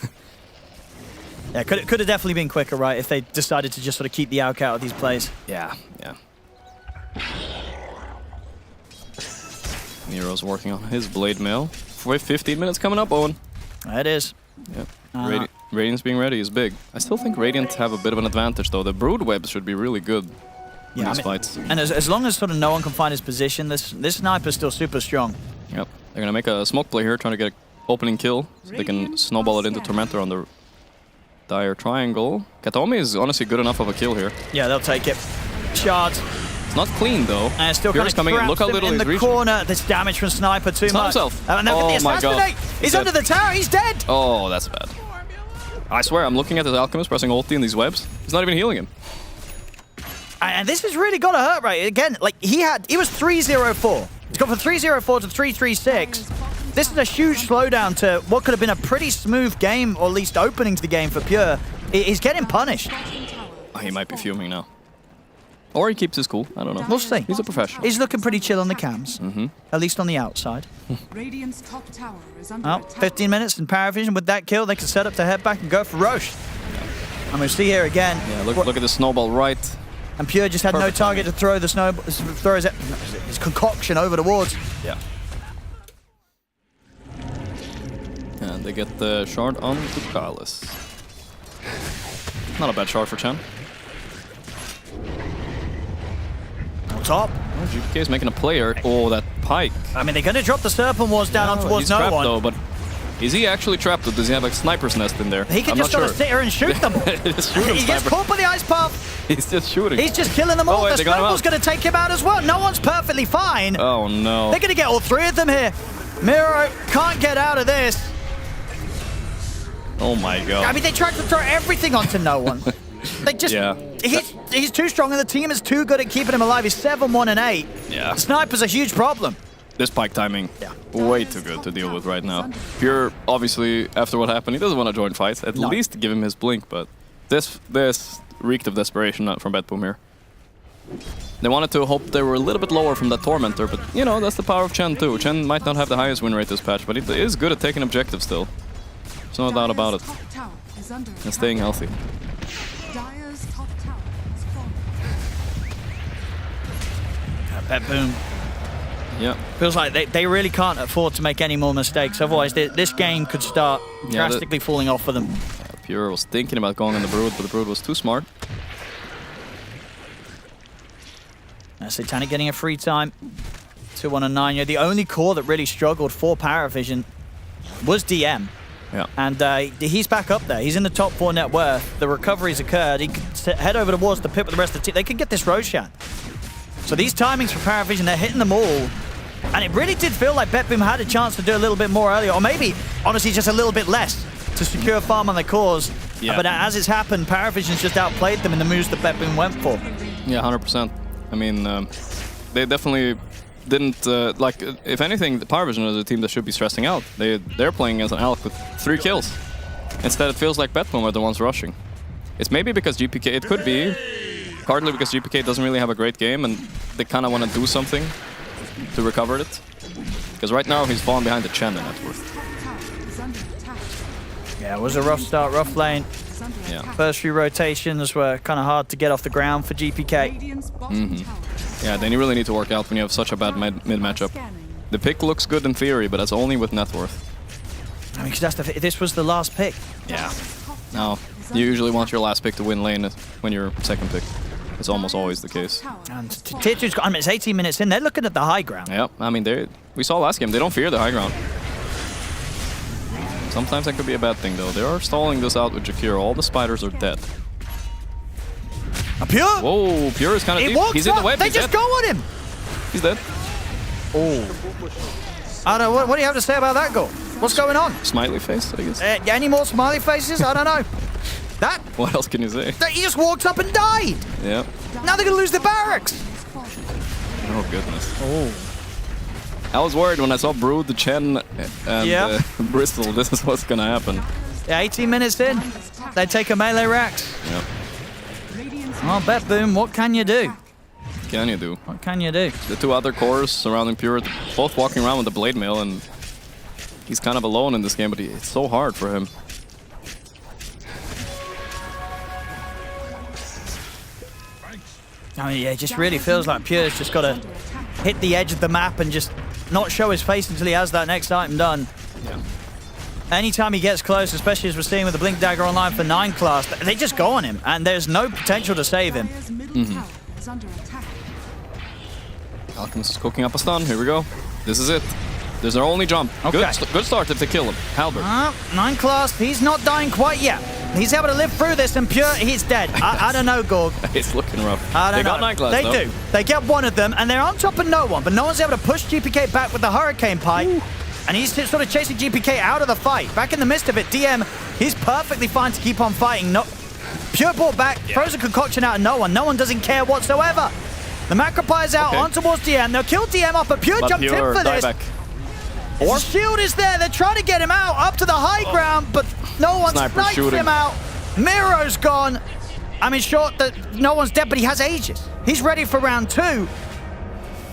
Yeah, could have definitely been quicker, right, if they decided to just sort of keep the Auk out of these plays. Yeah. Nero's working on his blade mail. For 15 minutes coming up, Owen. It is. Yep. Radiance being ready is big. I still think Radiant have a bit of an advantage, though. The Brood Webs should be really good in these fights. And as long as sort of no one can find his position, this Sniper's still super strong. Yep. They're going to make a smoke play here, trying to get an opening kill. So they can snowball it into Tormentor on the Dire Triangle. Kataomi is honestly good enough of a kill here. Yeah, they'll take it. Shards. It's not clean, though. And still Pure's kind of coming in. Look how little in he's the reaching. corner. This damage from Sniper too Stun much. himself. And then with the Oh my god. assassinate. He's under the tower. He's dead. Oh, that's bad. I swear, I'm looking at this Alchemist pressing ulti in these webs. He's not even healing him. And this has really got to hurt, right? Again, like he was 3-0-4. He's gone from 3-0-4 to 3-3-6. This is a huge slowdown to what could have been a pretty smooth game, or at least opening to the game for Pure. He's getting punished. Oh, he might be fuming now. Or he keeps his cool. I don't know. We'll see. He's a professional. He's looking pretty chill on the cams, at least on the outside. Radiant's top tower is under Well, attack. 15 minutes in Paravision. With that kill, they can set up to head back and go for Roche. I'm going to see here again. Yeah, look at the snowball right. And Pure just had no target to throw the throw his concoction over towards. Yeah. And they get the shard on the Palace. Not a bad shard for Chen. Top. Oh, GPK is making a player. Oh, that pike. I mean, they're going to drop the Serpent Wars down on towards he's no trapped one. though, but is he actually trapped or does he have a sniper's nest in there? He can I'm just not sort sure. of sit here and shoot them. Just shoot him, He gets sniper. caught by the ice path. He's just shooting. He's just killing them all. Oh, wait, the they got him Snowball's out. going to take him out as well. No one's perfectly fine. Oh no. They're going to get all three of them here. Miro can't get out of this. Oh my god. I mean, they tried to throw everything onto no one. They just... Yeah. He's too strong and the team is too good at keeping him alive. He's 7-1-8. Yeah. Sniper's a huge problem. This pike timing, way too good to deal with right now. Pure, obviously, after what happened, he doesn't want to join fights. At least give him his blink, but this reeked of desperation from Betboom here. They wanted to hope they were a little bit lower from that Tormentor, but you know, that's the power of Chen too. Chen might not have the highest win rate this patch, but he is good at taking objectives still. There's no doubt about it. Tower is under And staying healthy. Dire's top tower is falling. Betboom. Yeah. Feels like they really can't afford to make any more mistakes. Otherwise, this game could start drastically falling off for them. Pure was thinking about going on the Brood, but the Brood was too smart. Satanic getting a free time. 2-1-9. Yeah, the only core that really struggled for Paravision was DM. Yeah. And he's back up there. He's in the top 4 net worth. The recovery's occurred. He can head over towards the pit with the rest of the team. They can get this Roshan. So these timings for Paravision, they're hitting them all. And it really did feel like Betboom had a chance to do a little bit more earlier. Or maybe, honestly, just a little bit less to secure farm on the cores. Yeah. But as it's happened, Paravision's just outplayed them in the moves that Betboom went for. Yeah, 100%. I mean, they definitely didn't, like, if anything, the Paravision is a team that should be stressing out. They're playing as an Alk with 3 kills. Instead, it feels like Betboom are the ones rushing. It's maybe because GPK, it could be, partly because GPK doesn't really have a great game and they kind of want to do something to recover it. Because right now, he's falling behind the Chen in net worth. Yeah, it was a rough start, rough lane. Yeah. First few rotations were kind of hard to get off the ground for GPK. Yeah, then you really need to work out when you have such a bad mid matchup. The pick looks good in theory, but that's only with net worth. I mean, because this was the last pick. Yeah. No, you usually want your last pick to win lane when you're second pick. It's almost always the case. And Tier 2's got, I mean, it's 18 minutes in. They're looking at the high ground. Yeah, I mean, we saw last game, they don't fear the high ground. Sometimes that could be a bad thing, though. They are stalling this out with Jakir. All the spiders are dead. Pure! Whoa, Pure is kind of deep. He's in the web. They He's just dead. go on him! He's dead. Oh. I don't know. What do you have to say about that goal? What's going on? Smiley face, I guess. Any more smiley faces? I don't know. That? What else can you say? He just walked up and died! Yeah. Now they're going to lose the barracks! Oh, goodness. Oh. I was worried when I saw Brood, the Chen, and Bristol. This is what's going to happen. Yeah, 18 minutes in. They take a melee Rax. Yeah. Oh, Betboom, what can you do? What can you do? What can you do? The 2 other cores surrounding Pure, both walking around with the Blade Mail, and he's kind of alone in this game, but it's so hard for him. I mean, yeah, it just really feels like Pure's just got to hit the edge of the map and just not show his face until he has that next item done. Yeah. Anytime he gets close, especially as we're seeing with the Blink Dagger online for 9 class, they just go on him, and there's no potential to save him. Alchemist is cooking up a stun. Here we go. This is it. This is their only jump. Okay. Good start if they kill him. Halberd. 9 class, he's not dying quite yet. He's able to live through this, and Pure, he's dead. I don't know, Gorg. It's looking rough. I don't they know. got 9 class, They though. do. They get one of them, and they're on top of no one, but no one's able to push GPK back with the Hurricane Pipe. Ooh. And he's sort of chasing GPK out of the fight. Back in the midst of it, DM, he's perfectly fine to keep on fighting. No, Pure ball back, throws a concoction out of no one. No one doesn't care whatsoever. The Macropie's out on towards DM. They'll kill DM up, but Pure jumped in for this. Back. Or shield is there. They're trying to get him out up to the high ground, but no one snipes him out. Miro's gone. I mean, short that no one's dead, but he has Aegis. He's ready for round 2.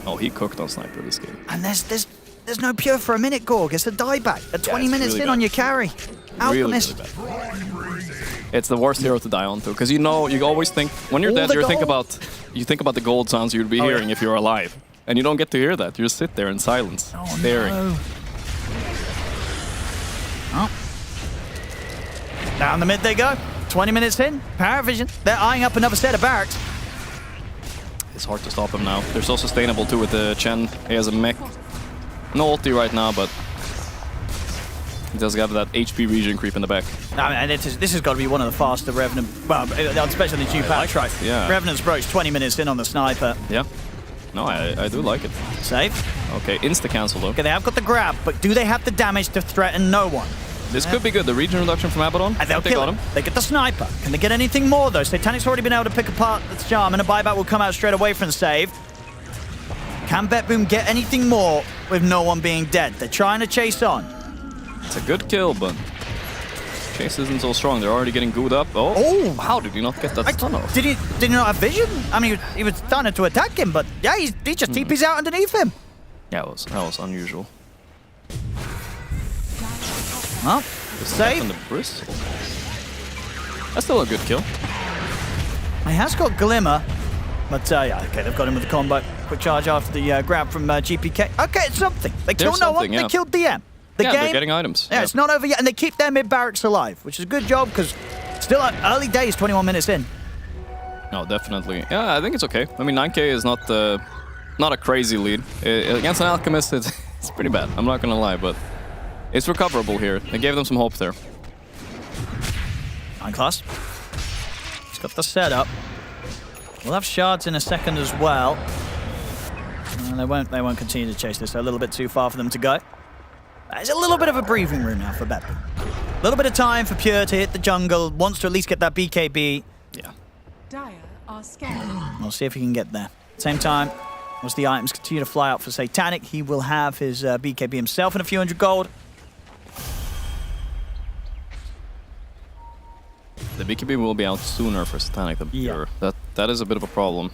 Oh, he cooked on Sniper this game. And there's no Pure for a minute, Gorg. It's a dieback. At 20 minutes really in bad. on your carry. Alchemist. Really bad. It's the worst hero to die on too, because you always think when you're All dead, the you think gold. about the gold sounds you'd be hearing if you're alive, and you don't get to hear that. You just sit there in silence, staring. No. Oh. Down the mid they go. 20 minutes in. Paravision. They're eyeing up another set of barracks. It's hard to stop him now. They're so sustainable too with the Chen. He has a mech. No ulti right now, but he does have that HP regen creep in the back. I mean, this has got to be one of the faster Revenant, well, especially the new patch, right? Yeah. Revenant's broach 20 minutes in on the sniper. Yeah. No, I do like it. Save. Okay, insta-cancel though. Okay, they have got the grab, but do they have the damage to threaten no one? This could be good. The regen reduction from Abaddon. And they'll they kill got him. They get the sniper. Can they get anything more, though? Satanic's already been able to pick apart the charm, and a buyback will come out straight away from the save. Can Betboom get anything more with no one being dead? They're trying to chase on. It's a good kill, but Chase isn't so strong. They're already getting gooed up. Oh, how did he not get that stun off? Did he not have vision? I mean, he was starting to attack him, but yeah, he just TP's out underneath him. Yeah, that was unusual. Well, save. The bristle. That's still a good kill. He has got Glimmer, but yeah, okay, they've got him with the combo. Quick charge after the grab from GPK. Okay, it's something. They killed no one. Yeah. They killed DM. They're getting items. Yeah, it's not over yet, and they keep their mid barracks alive, which is a good job because still early days, 21 minutes in. No, definitely. Yeah, I think it's okay. I mean, 9K is not a crazy lead. Against an Alchemist, it's pretty bad. I'm not gonna lie, but it's recoverable here. They gave them some hope there. 9 class. He's got the setup. We'll have shards in a second as well. And they won't continue to chase this. They're a little bit too far for them to go. There's a little bit of a breathing room now for Betboom. A little bit of time for Pure to hit the jungle. Wants to at least get that BKB. Yeah. Dire are scared. We'll see if he can get there. Same time, once the items continue to fly out for Satanic, he will have his BKB himself and a few hundred gold. The BKB will be out sooner for Satanic than Pure. That is a bit of a problem.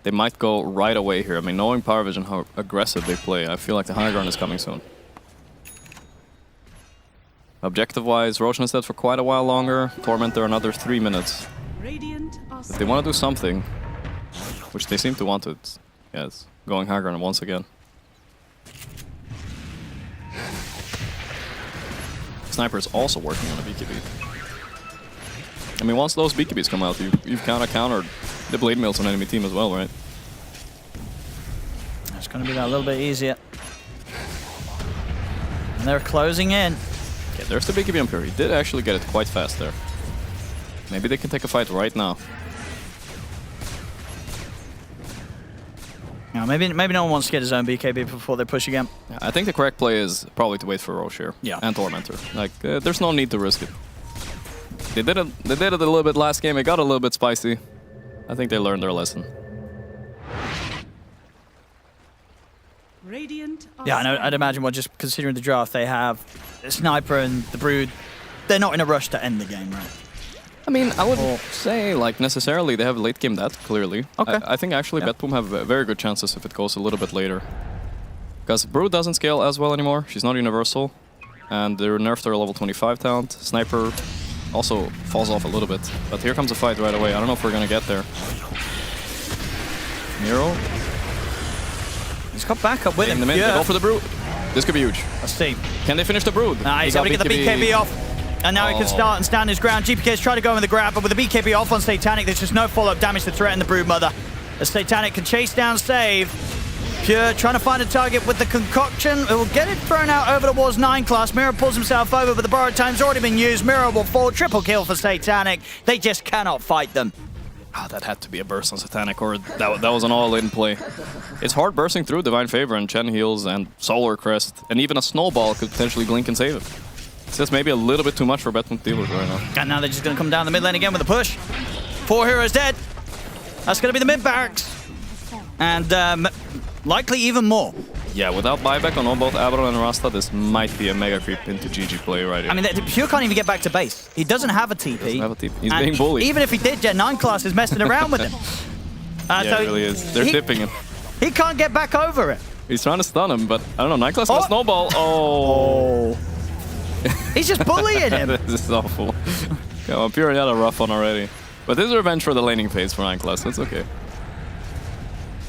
They might go right away here. I mean, knowing Power Vision, how aggressive they play, I feel like the high ground is coming soon. Objective-wise, Roshan is dead for quite a while longer. Tormentor another 3 minutes. If they want to do something, which they seem to want to, it's going high ground once again. Sniper is also working on a BKB. I mean, once those BKBs come out, you've kind of countered the blade mails on enemy team as well, right? It's going to be that a little bit easier. And they're closing in. Okay, there's the BKB on Pure. He did actually get it quite fast there. Maybe they can take a fight right now. Yeah, maybe no one wants to get his own BKB before they push again. Yeah, I think the correct play is probably to wait for Roche here. Yeah. And Tormentor. Like, there's no need to risk it. They did it a little bit last game. It got a little bit spicy. I think they learned their lesson. Yeah, I'd imagine, well, just considering the draft they have, the Sniper and the Brood, they're not in a rush to end the game, right? I mean, I wouldn't say, like, necessarily they have late game that, clearly. Okay. I think actually Betboom have very good chances if it goes a little bit later. Because Brood doesn't scale as well anymore. She's not universal. And they nerfed her level 25 talent. Sniper also falls off a little bit. But here comes a fight right away. I don't know if we're going to get there. Miro. He's got backup with him. They go for the Brood. This could be huge. Let's see. Can they finish the Brood? Nah, he's able to get the BKB off. And now he can start and stand his ground. GPK's trying to go in the grab, but with the BKB off on Satanic, there's just no follow-up damage to threaten the Broodmother. As Satanic can chase down Save. Pure trying to find a target with the concoction. It will get it thrown out over towards 9 class. Miro pulls himself over, but the borrowed time's already been used. Miro will fall. Triple kill for Satanic. They just cannot fight them. Oh, that had to be a burst on Satanic, or that was an all-in play. It's hard bursting through Divine Favor and Chen heals and Solar Crest, and even a Snowball could potentially blink and save it. It's just maybe a little bit too much for Betboom dealers right now. And now they're just going to come down the mid lane again with a push. 4 heroes dead. That's going to be the mid barracks. And likely even more. Yeah, without buyback on both Abaddon and Rasta, this might be a mega creep into GG play right here. I mean, Pure can't even get back to base. He doesn't have a TP. He doesn't have a TP. He's being bullied. Even if he did, 9 class is messing around with him. Yeah, so it really is. They're tipping him. He can't get back over it. He's trying to stun him, but I don't know. Nightclass got snowball. Oh. He's just bullying him. This is awful. Come on, Pure had a rough one already. But this is revenge for the laning phase for Nightclass. It's okay.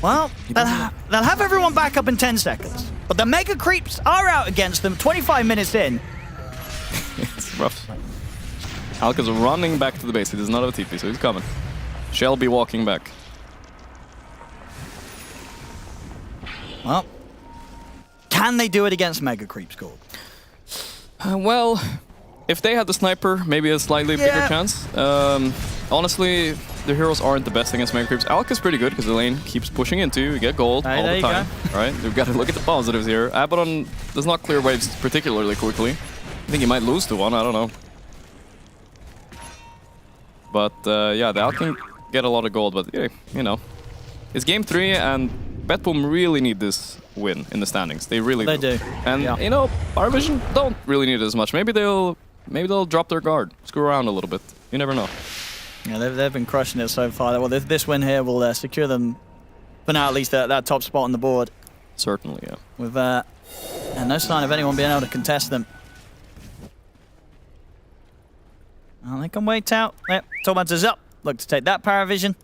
Well, they'll have everyone back up in 10 seconds. But the Mega Creeps are out against them 25 minutes in. It's rough. Alka's running back to the base. He does not have a TP, so he's coming. Shall be walking back. Well, can they do it against Mega Creeps, Gold? Well, if they had the sniper, maybe a slightly bigger chance. Honestly, their heroes aren't the best against Mega Creeps. Alka's pretty good because the lane keeps pushing into you. You get gold all the time. Right? We've got to look at the positives here. Abaddon does not clear waves particularly quickly. I think he might lose to one. I don't know. But yeah, the Alk can get a lot of gold. But yeah, you know, it's game 3 and Betboom really need this win in the standings. They really do. And you know, Vision don't really need it as much. Maybe they'll drop their guard, screw around a little bit. You never know. Yeah, they've been crushing it so far. Well, this win here will secure them for now, at least that top spot on the board. Certainly, yeah. With and no sign of anyone being able to contest them. Well, they can wait out. Yep, Tormentor's up. Look to take that Paravision.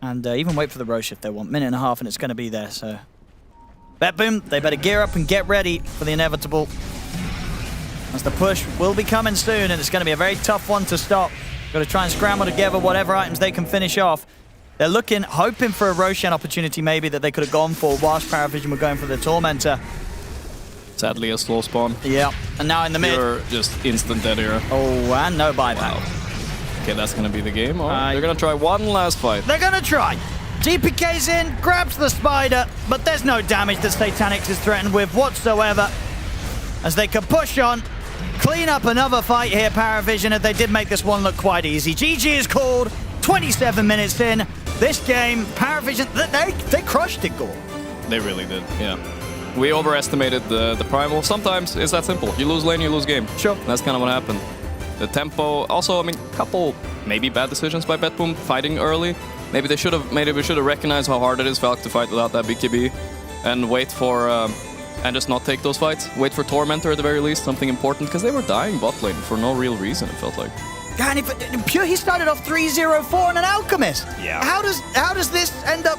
And even wait for the Roche if they want. Minute and a half and it's going to be there, so... Betboom, they better gear up and get ready for the inevitable. As the push will be coming soon, and it's going to be a very tough one to stop. Got to try and scramble together whatever items they can finish off. They're looking, hoping for a Roshan opportunity maybe that they could have gone for whilst Paravision were going for the Tormentor. Sadly, a slow spawn. Yeah, and now in the mid. You're just instant dead here. Oh, and no buyback. Wow. Okay, that's going to be the game. Oh, they're going to try one last fight. They're going to try. DPK's in, grabs the spider, but there's no damage that Satanics is threatened with whatsoever. As they can push on, clean up another fight here, Paravision, and they did make this one look quite easy. GG is called, 27 minutes in. This game, Paravision, they crushed it, Gore. They really did, yeah. We overestimated the Primal. Sometimes it's that simple. You lose lane, you lose game. Sure. That's kind of what happened. The tempo, also, I mean, couple maybe bad decisions by Betboom, fighting early. Maybe we should have recognized how hard it is for Alk to fight without that BKB and wait for, and just not take those fights. Wait for Tormentor at the very least, something important, because they were dying bot lane for no real reason, it felt like. God, if Pure, he started off 3-0-4 on an Alchemist. Yeah. How does this end up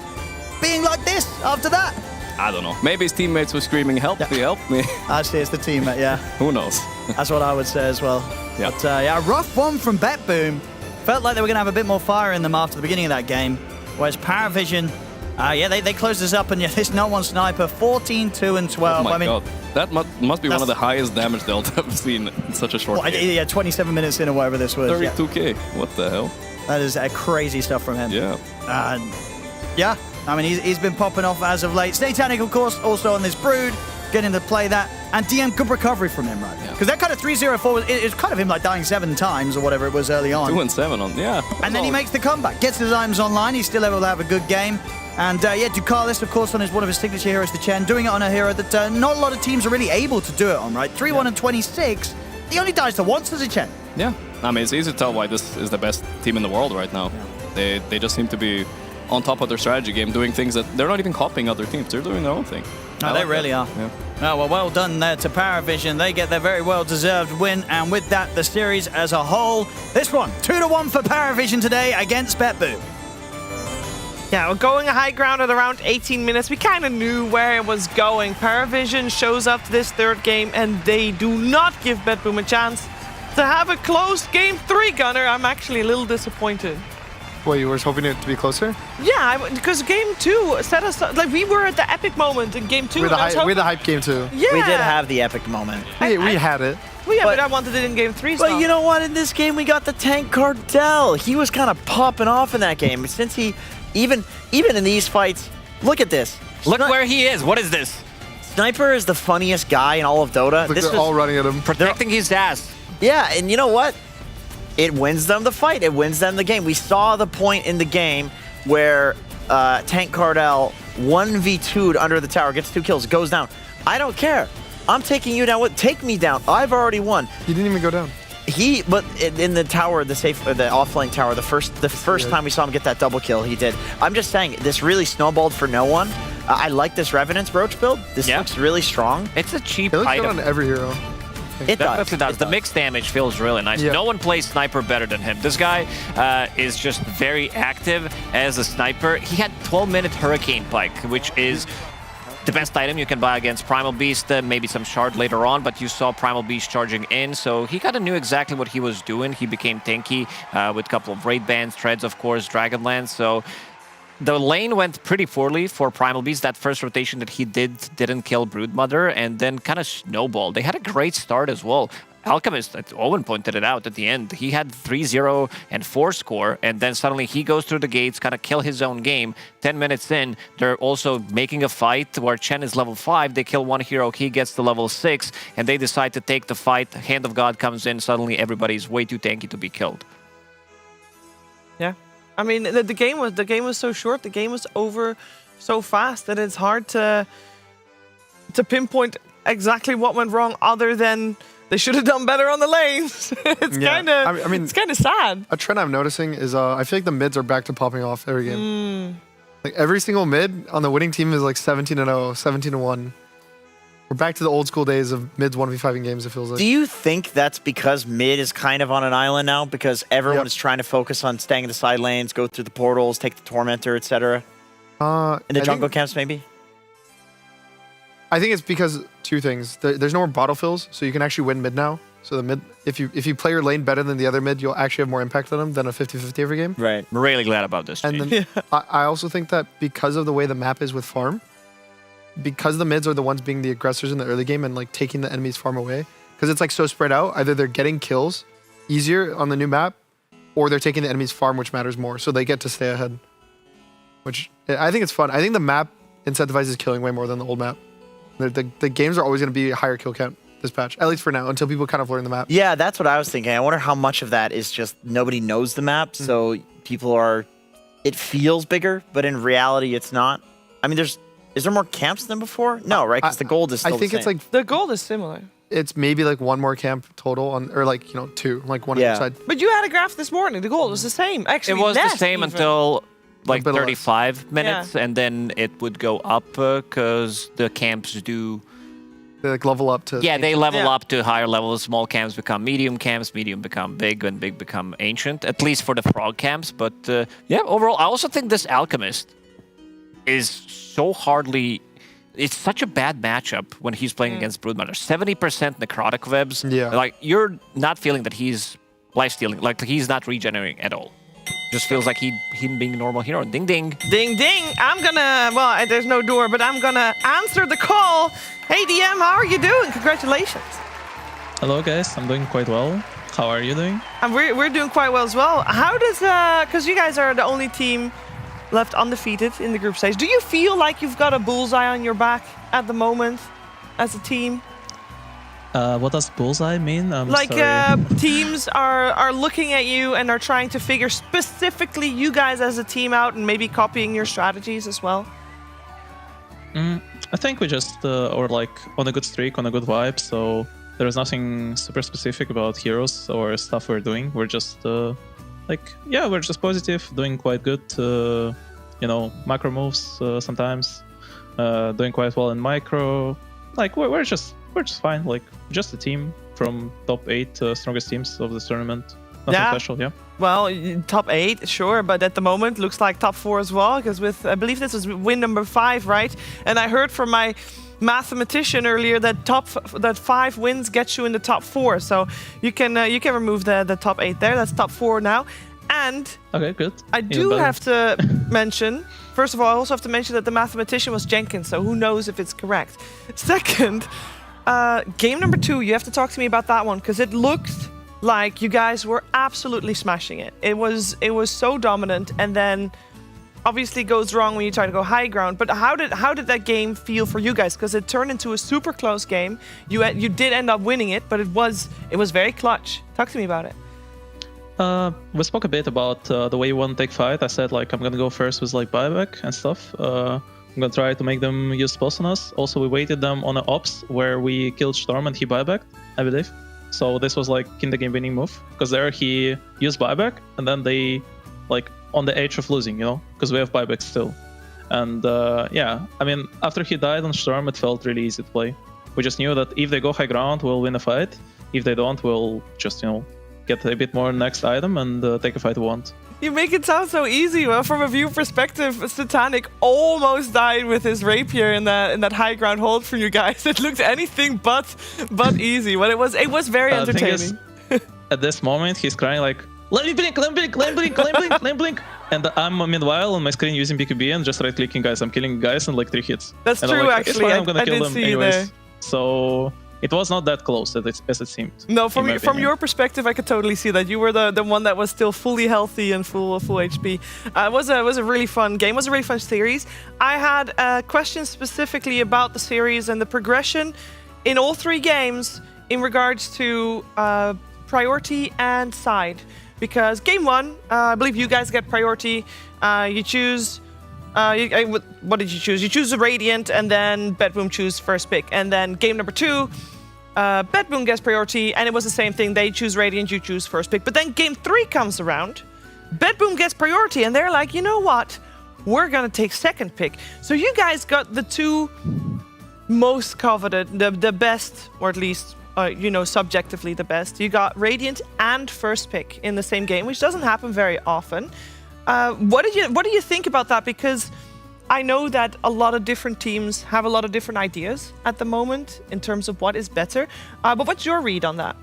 being like this after that? I don't know. Maybe his teammates were screaming, help me, help me. Actually, it's the teammate, yeah. Who knows? That's what I would say as well. Yeah. But yeah, a rough one from Betboom. Felt like they were going to have a bit more fire in them after the beginning of that game. Whereas Paravision, yeah, they closed this up, and yeah, this no one sniper, 14-2 and 12. Oh my I mean, god, that must be one of the highest damage delta I've seen in such a short game. Yeah, 27 minutes in or whatever this was. 32k, what the hell? That is crazy stuff from him. Yeah. Yeah, I mean, he's been popping off as of late. Satanic, of course, also on this Brood, getting to play that. And DM, good recovery from him right now. Because that kind of 3-0-4, it's kind of him like dying 7 times or whatever it was early on. 2 and 7 on, yeah. And then he makes the comeback, gets his items online, he's still able to have a good game. And yeah, Ducalis, of course, on one of his signature heroes, the Chen, doing it on a hero that not a lot of teams are really able to do it on, right? 3-1 and 26, he only dies to once as a Chen. Yeah, I mean, it's easy to tell why this is the best team in the world right now. Yeah. They just seem to be on top of their strategy game, doing things that they're not even copying other teams. They're doing their own thing. No, they really are. Yeah. Oh, well done there to Paravision. They get their very well-deserved win, and with that, the series as a whole. This one, 2-1 for Paravision today against Betboom. Yeah, we're going a high ground at around 18 minutes. We kind of knew where it was going. Paravision shows up this third game, and they do not give Betboom a chance to have a close game 3, Gunner. I'm actually a little disappointed. Well, you were hoping it to be closer? Yeah, because game 2 set us up, like we were at the epic moment in game 2. We're the hype game 2. Yeah. We did have the epic moment. We had it. Well, yeah, but I wanted it in game 3. But you know what? In this game, we got the tank Cardell. He was kind of popping off in that game. Since he, even in these fights, look at this. Look where he is. What is this? Sniper is the funniest guy in all of Dota. Look, they're all running at him. Protecting his ass. Yeah, and you know what? It wins them the fight. It wins them the game. We saw the point in the game where Tank Cardell 1v2'd under the tower, gets 2 kills, goes down. I don't care. I'm taking you down. Take me down. I've already won. You didn't even go down. But in the tower, the offlane tower, the first time we saw him get that double kill, he did. I'm just saying, this really snowballed for no one. I like this Revenant's Brooch build. This looks really strong. It's a cheap It looks item. good on every hero. It does. The mixed damage feels really nice. Yeah. No one plays sniper better than him. This guy is just very active as a sniper. He had 12-minute Hurricane Pike, which is the best item you can buy against Primal Beast, maybe some Shard later on, but you saw Primal Beast charging in, so he kind of knew exactly what he was doing. He became tanky with a couple of raid bans, Treads, of course, Dragonlance, so the lane went pretty poorly for Primal Beast. That first rotation that he didn't kill Broodmother, and then kind of snowballed. They had a great start as well. Alchemist, Owen pointed it out at the end, he had 3-0 and 4 score, and then suddenly he goes through the gates, kind of kill his own game. 10 minutes in, they're also making a fight where Chen is level 5, they kill one hero, he gets to level 6, and they decide to take the fight. Hand of God comes in, suddenly everybody's way too tanky to be killed. Yeah. I mean, the game was so short, the game was over so fast that it's hard to pinpoint exactly what went wrong other than they should have done better on the lanes. It's kind of it's kind of sad. A trend I'm noticing is I feel like the mids are back to popping off every game. Like every single mid on the winning team is like 17-0, 17-1. We're back to the old school days of mids 1v5 in games, it feels like. Do you think that's because mid is kind of on an island now? Because everyone is trying to focus on staying in the side lanes, go through the portals, take the Tormentor, etc. In the jungle camps, maybe? I think it's because two things. There's no more bottle fills, so you can actually win mid now. So the mid, if you play your lane better than the other mid, you'll actually have more impact on them than a 50-50 every game. Right. I'm really glad about this. And then I also think that because of the way the map is with farm, because the mids are the ones being the aggressors in the early game and like taking the enemy's farm away, because it's like so spread out, either they're getting kills easier on the new map, or they're taking the enemy's farm, which matters more, so they get to stay ahead. Which I think it's fun. I think the map incentivizes killing way more than the old map. The games are always going to be a higher kill count this patch, at least for now, until people kind of learn the map. Yeah, that's what I was thinking. I wonder how much of that is just nobody knows the map, so people are... It feels bigger, but in reality, it's not. I mean, is there more camps than before? No, right? Because the gold is still I think the it's same. like... The gold is similar. It's maybe like one more camp total, or like, you know, two, like one on each side. But you had a graph this morning. The gold was the same. Actually, it was the less same even. until like bit less. 35 minutes, and then it would go up because the camps do... They like level up to... Yeah, they level up to higher levels. Small camps become medium camps, medium become big, and big become ancient, at least for the frog camps. But yeah, overall, I also think this Alchemist is so hardly... It's such a bad matchup when he's playing against Broodmother. 70% necrotic webs. Yeah. Like, you're not feeling that he's life-stealing. Like, he's not regenerating at all. Just feels like him being a normal hero. Ding, ding. Ding, ding. I'm gonna... Well, there's no door, but I'm gonna answer the call. Hey, DM, how are you doing? Congratulations. Hello, guys. I'm doing quite well. How are you doing? And we're doing quite well as well. How does... Because you guys are the only team left undefeated in the group stage. Do you feel like you've got a bullseye on your back at the moment as a team? What does bullseye mean? I'm like sorry. Teams are looking at you and are trying to figure specifically you guys as a team out and maybe copying your strategies as well? I think we just are like on a good streak, on a good vibe, so there is nothing super specific about heroes or stuff we're doing. We're just we're just positive, doing quite good, you know, macro moves sometimes, doing quite well in micro. Like we're just fine, like just a team from top 8 strongest teams of this tournament. Nothing special, yeah. Well, top 8, sure, but at the moment looks like top 4 as well, because with, I believe this was win number 5, right? And I heard from my mathematician earlier that 5 wins gets you in the top 4, so you can remove the top 8 there. That's top 4 now. And okay, good. I do have to mention, first of all, I also have to mention that the mathematician was Jenkins, so who knows if it's correct. Second, game number 2, you have to talk to me about that one, because it looked like you guys were absolutely smashing it. It was so dominant, and then obviously goes wrong when you try to go high ground. But how did that game feel for you guys? Because it turned into a super close game. You did end up winning it, but it was very clutch. Talk to me about it. We spoke a bit about the way you want to take fight. I said like I'm gonna go first with like buyback and stuff. I'm gonna try to make them use spells on us. Also, we waited them on an ops where we killed Storm and he buybacked, I believe. So this was like in the game winning move, because there he used buyback, and then they like on the edge of losing, you know, because we have buyback still. And yeah, I mean, after he died on Storm, it felt really easy to play. We just knew that if they go high ground, we'll win a fight. If they don't, we'll just, you know, get a bit more next item and take a fight we want. You make it sound so easy. Well, from a view perspective, Satanic almost died with his rapier in that high ground hold for you guys. It looked anything but easy. But it was very entertaining. At this moment, he's crying like, "Let me blink, let me blink, let me blink, let me blink, let me blink." And I'm meanwhile on my screen using BKB and just right-clicking guys. I'm killing guys in like 3 hits. That's and true, like, actually. I'm gonna I kill did them see anyways. there. So it was not that close as it seemed. No, from your perspective, I could totally see that. You were the one that was still fully healthy and full HP. It was a really fun game. It was a really fun series. I had a question specifically about the series and the progression in all 3 games in regards to priority and side. Because game 1, I believe you guys get priority. You choose... what did you choose? You choose a Radiant, and then Bedboom choose first pick. And then game number 2, Bedboom gets priority, and it was the same thing. They choose Radiant, you choose first pick. But then game 3 comes around, Bedboom gets priority, and they're like, you know what? We're gonna take second pick. So you guys got the 2 most coveted, the best, or at least, you know, subjectively the best. You got Radiant and first pick in the same game, which doesn't happen very often. What do you think about that? Because I know that a lot of different teams have a lot of different ideas at the moment in terms of what is better. But what's your read on that?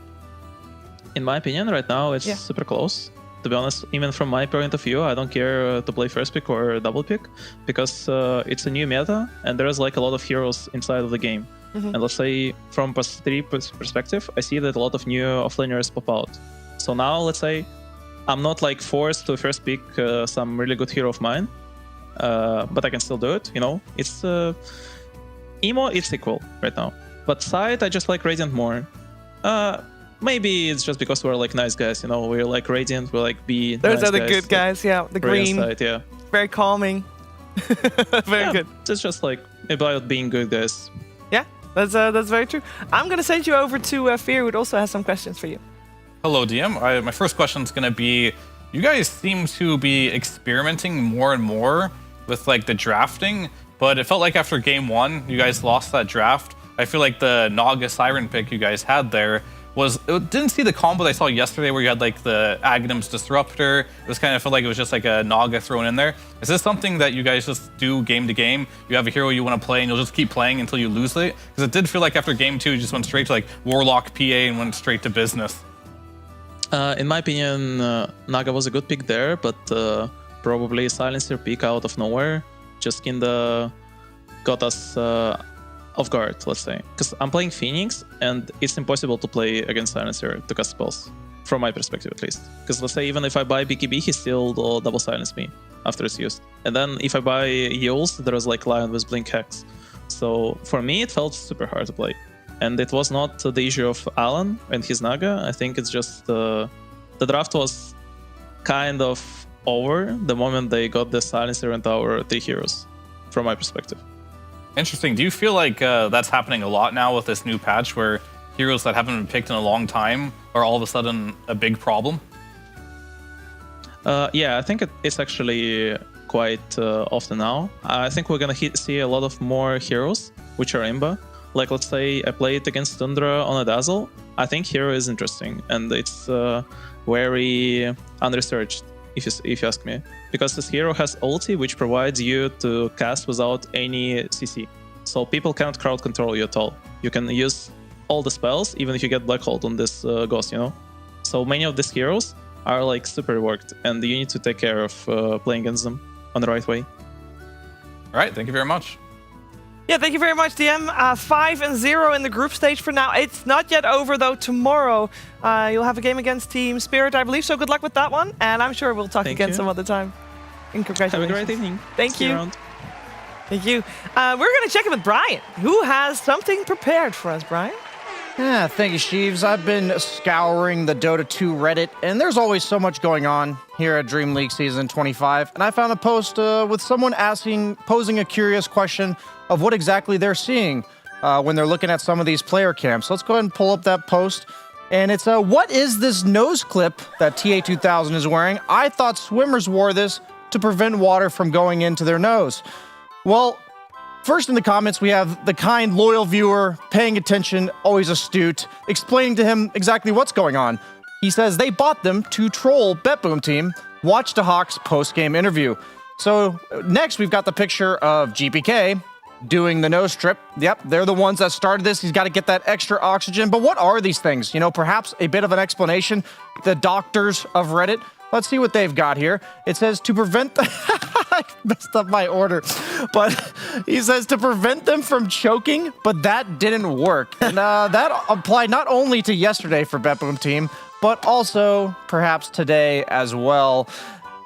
In my opinion, right now it's super close. To be honest, even from my point of view, I don't care to play first pick or double pick, because it's a new meta and there's like a lot of heroes inside of the game. And let's say from PS3 perspective, I see that a lot of new offlaners pop out. So now let's say I'm not like forced to first pick some really good hero of mine, but I can still do it, you know. It's emo, it's equal right now. But side, I just like Radiant more. Maybe it's just because we're like nice guys, you know. We're like Radiant, we're like B. Those nice are the guys, good guys, yeah. The green, side, yeah. Very calming. Very good. It's just like about being good guys. Yeah, that's very true. I'm gonna send you over to Fear, who also has some questions for you. Hello, DM. My first question is going to be, you guys seem to be experimenting more and more with like the drafting, but it felt like after game 1, you guys lost that draft. I feel like the Naga Siren pick you guys had there didn't see the combo that I saw yesterday where you had like the Aghanim's Disruptor. It was kind of felt like it was just like a Naga thrown in there. Is this something that you guys just do game to game? You have a hero you want to play and you'll just keep playing until you lose it? Because it did feel like after game 2, you just went straight to like Warlock PA and went straight to business. In my opinion, Naga was a good pick there, but probably Silencer pick out of nowhere just got us off guard, let's say. Because I'm playing Phoenix, and it's impossible to play against Silencer to cast spells, from my perspective at least. Because let's say even if I buy BKB, he still double silence me after it's used. And then if I buy Yules, there's like Lion with Blink Hex. So for me, it felt super hard to play. And it was not the issue of Alan and his Naga. I think it's just the draft was kind of over the moment they got the Silencer and our 3 heroes, from my perspective. Interesting. Do you feel like that's happening a lot now with this new patch where heroes that haven't been picked in a long time are all of a sudden a big problem? Yeah, I think it's actually quite often now. I think we're going to see a lot of more heroes which are imba. Like, let's say I played against Tundra on a Dazzle. I think hero is interesting, and it's very unresearched, if you ask me. Because this hero has ulti, which provides you to cast without any CC. So people can't crowd control you at all. You can use all the spells, even if you get Black Hold on this Ghost, you know? So many of these heroes are like super worked, and you need to take care of playing against them on the right way. All right, thank you very much. Yeah, thank you very much, DM. 5-0 in the group stage for now. It's not yet over, though. Tomorrow, you'll have a game against Team Spirit, I believe. So good luck with that one. And I'm sure we'll talk again some other time. And congratulations. Have a great evening. Thank you. Thank you. We're going to check in with Brian, who has something prepared for us, Brian. Yeah, thank you, Sheaves. I've been scouring the Dota 2 Reddit, and there's always so much going on here at Dream League Season 25. And I found a post with someone posing a curious question of what exactly they're seeing when they're looking at some of these player camps. Let's go ahead and pull up that post. And it's what is this nose clip that TA2000 is wearing? I thought swimmers wore this to prevent water from going into their nose. Well, first in the comments, we have the kind, loyal viewer, paying attention, always astute, explaining to him exactly what's going on. He says they bought them to troll BetBoom Team. Watch the Hawks post-game interview. So next, we've got the picture of GPK doing the nose strip. Yep, they're the ones that started this. He's got to get that extra oxygen. But what are these things? You know, perhaps a bit of an explanation. The doctors of Reddit. Let's see what they've got here. It says to prevent the... I messed up my order. But he says to prevent them from choking, but that didn't work. And that applied not only to yesterday for BetBoom Team, but also perhaps today as well.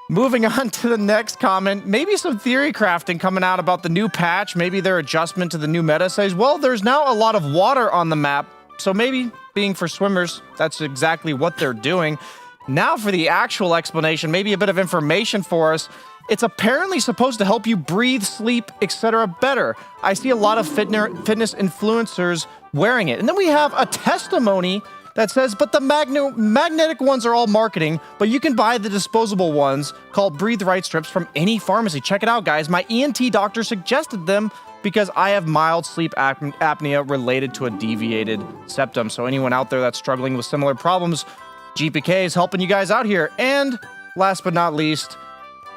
Moving on to the next comment, maybe some theory crafting coming out about the new patch, maybe their adjustment to the new meta says, well, there's now a lot of water on the map, so maybe being for swimmers, that's exactly what they're doing. Now for the actual explanation, maybe a bit of information for us. It's apparently supposed to help you breathe, sleep, etc. better. I see a lot of fitness influencers wearing it. And then we have a testimony that says, but the magnetic ones are all marketing, but you can buy the disposable ones called Breathe Right strips from any pharmacy. Check it out, guys. My ENT doctor suggested them because I have mild sleep apnea related to a deviated septum. So anyone out there that's struggling with similar problems, GPK is helping you guys out here. And last but not least,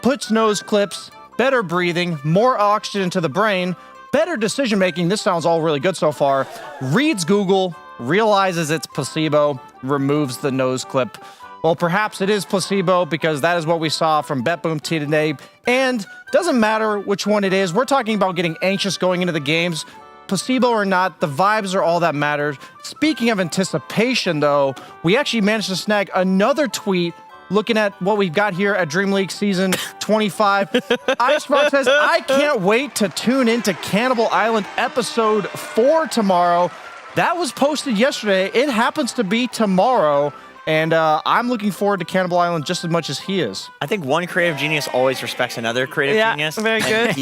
puts nose clips, better breathing, more oxygen to the brain, better decision making. This sounds all really good so far. Reads Google, realizes it's placebo, removes the nose clip. Well, perhaps it is placebo because that is what we saw from BetBoom Team today. And doesn't matter which one it is. We're talking about getting anxious going into the games. Placebo or not, the vibes are all that matters. Speaking of anticipation, though, we actually managed to snag another tweet looking at what we've got here at Dream League Season 25. Icebox says, I can't wait to tune into Cannibal Island Episode 4 tomorrow. That was posted yesterday. It happens to be tomorrow. And I'm looking forward to Cannibal Island just as much as he is. I think one creative genius always respects another creative genius. Very good.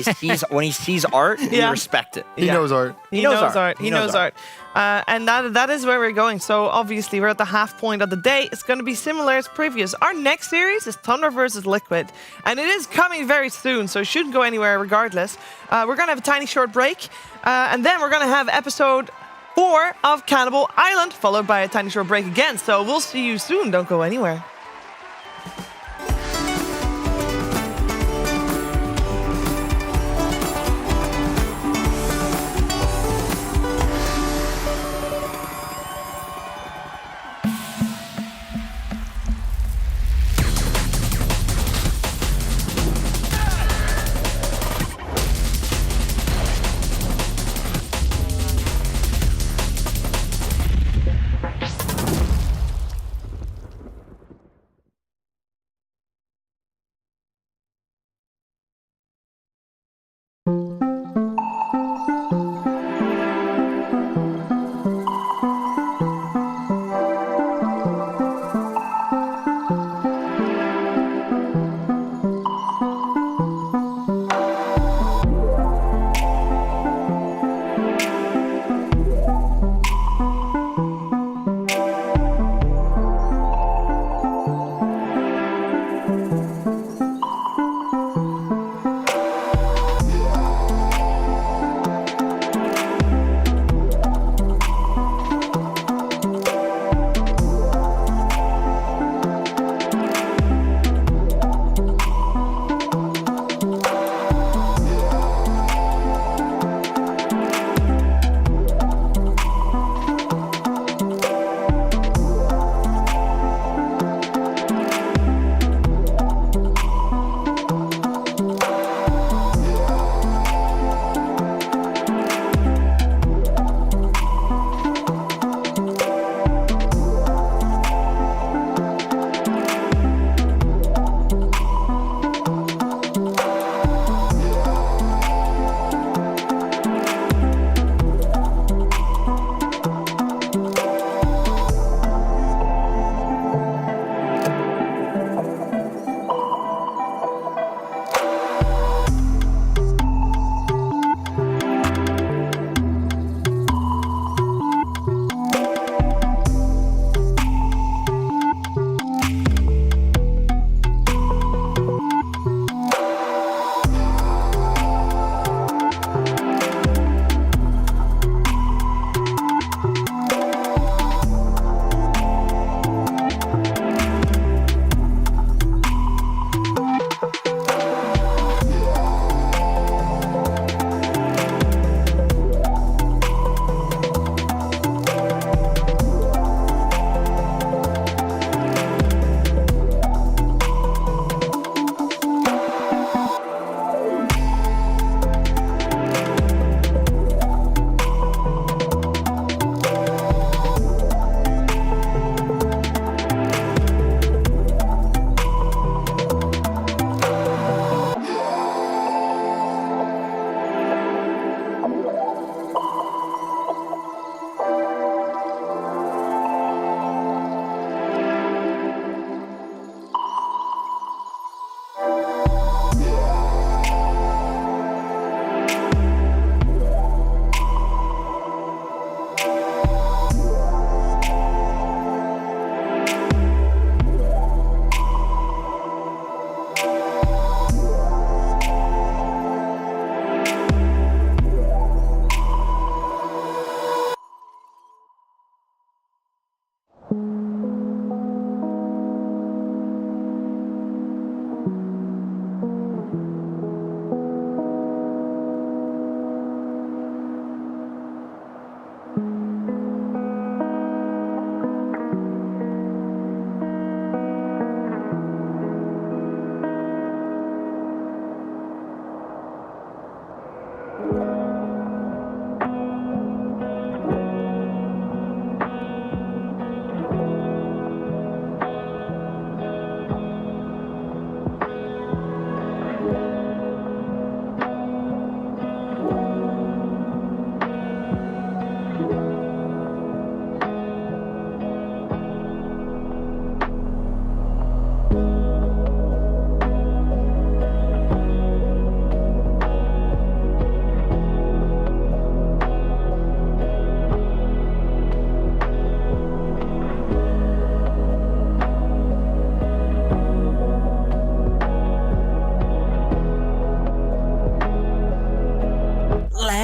When he sees art, you respect it. He knows art. He knows art. He knows art. And that is where we're going. So obviously we're at the half point of the day. It's going to be similar as previous. Our next series is Thunder versus Liquid. And it is coming very soon, so it shouldn't go anywhere regardless. We're going to have a tiny short break. And then we're going to have episode 4 of Cannibal Island, followed by a tiny short break again. So we'll see you soon. Don't go anywhere.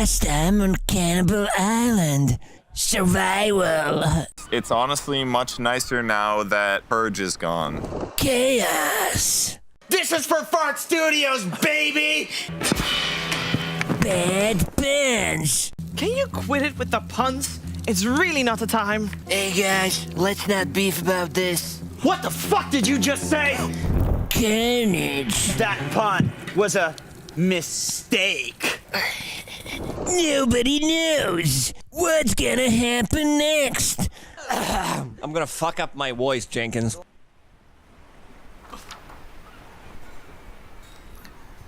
Last time on Cannibal Island. Survival. It's honestly much nicer now that Purge is gone. Chaos. This is for Fart Studios, baby! Bad puns. Can you quit it with the puns? It's really not the time. Hey guys, let's not beef about this. What the fuck did you just say? Carnage. That pun was a mistake. Nobody knows what's gonna happen next. I'm gonna fuck up my voice, Jenkins.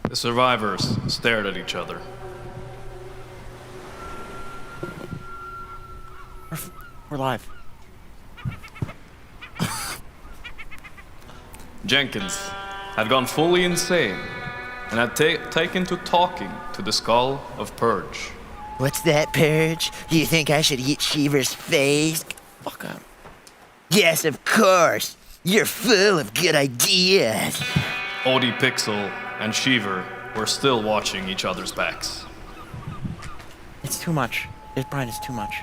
The survivors stared at each other. We're live. Jenkins had gone fully insane and had taken to talking to the skull of Purge. What's that, Purge? Do you think I should eat Shiver's face? Fuck up. Yes, of course. You're full of good ideas. Odie Pixel and Shiver were still watching each other's backs. It's too much. Brian, it's too much.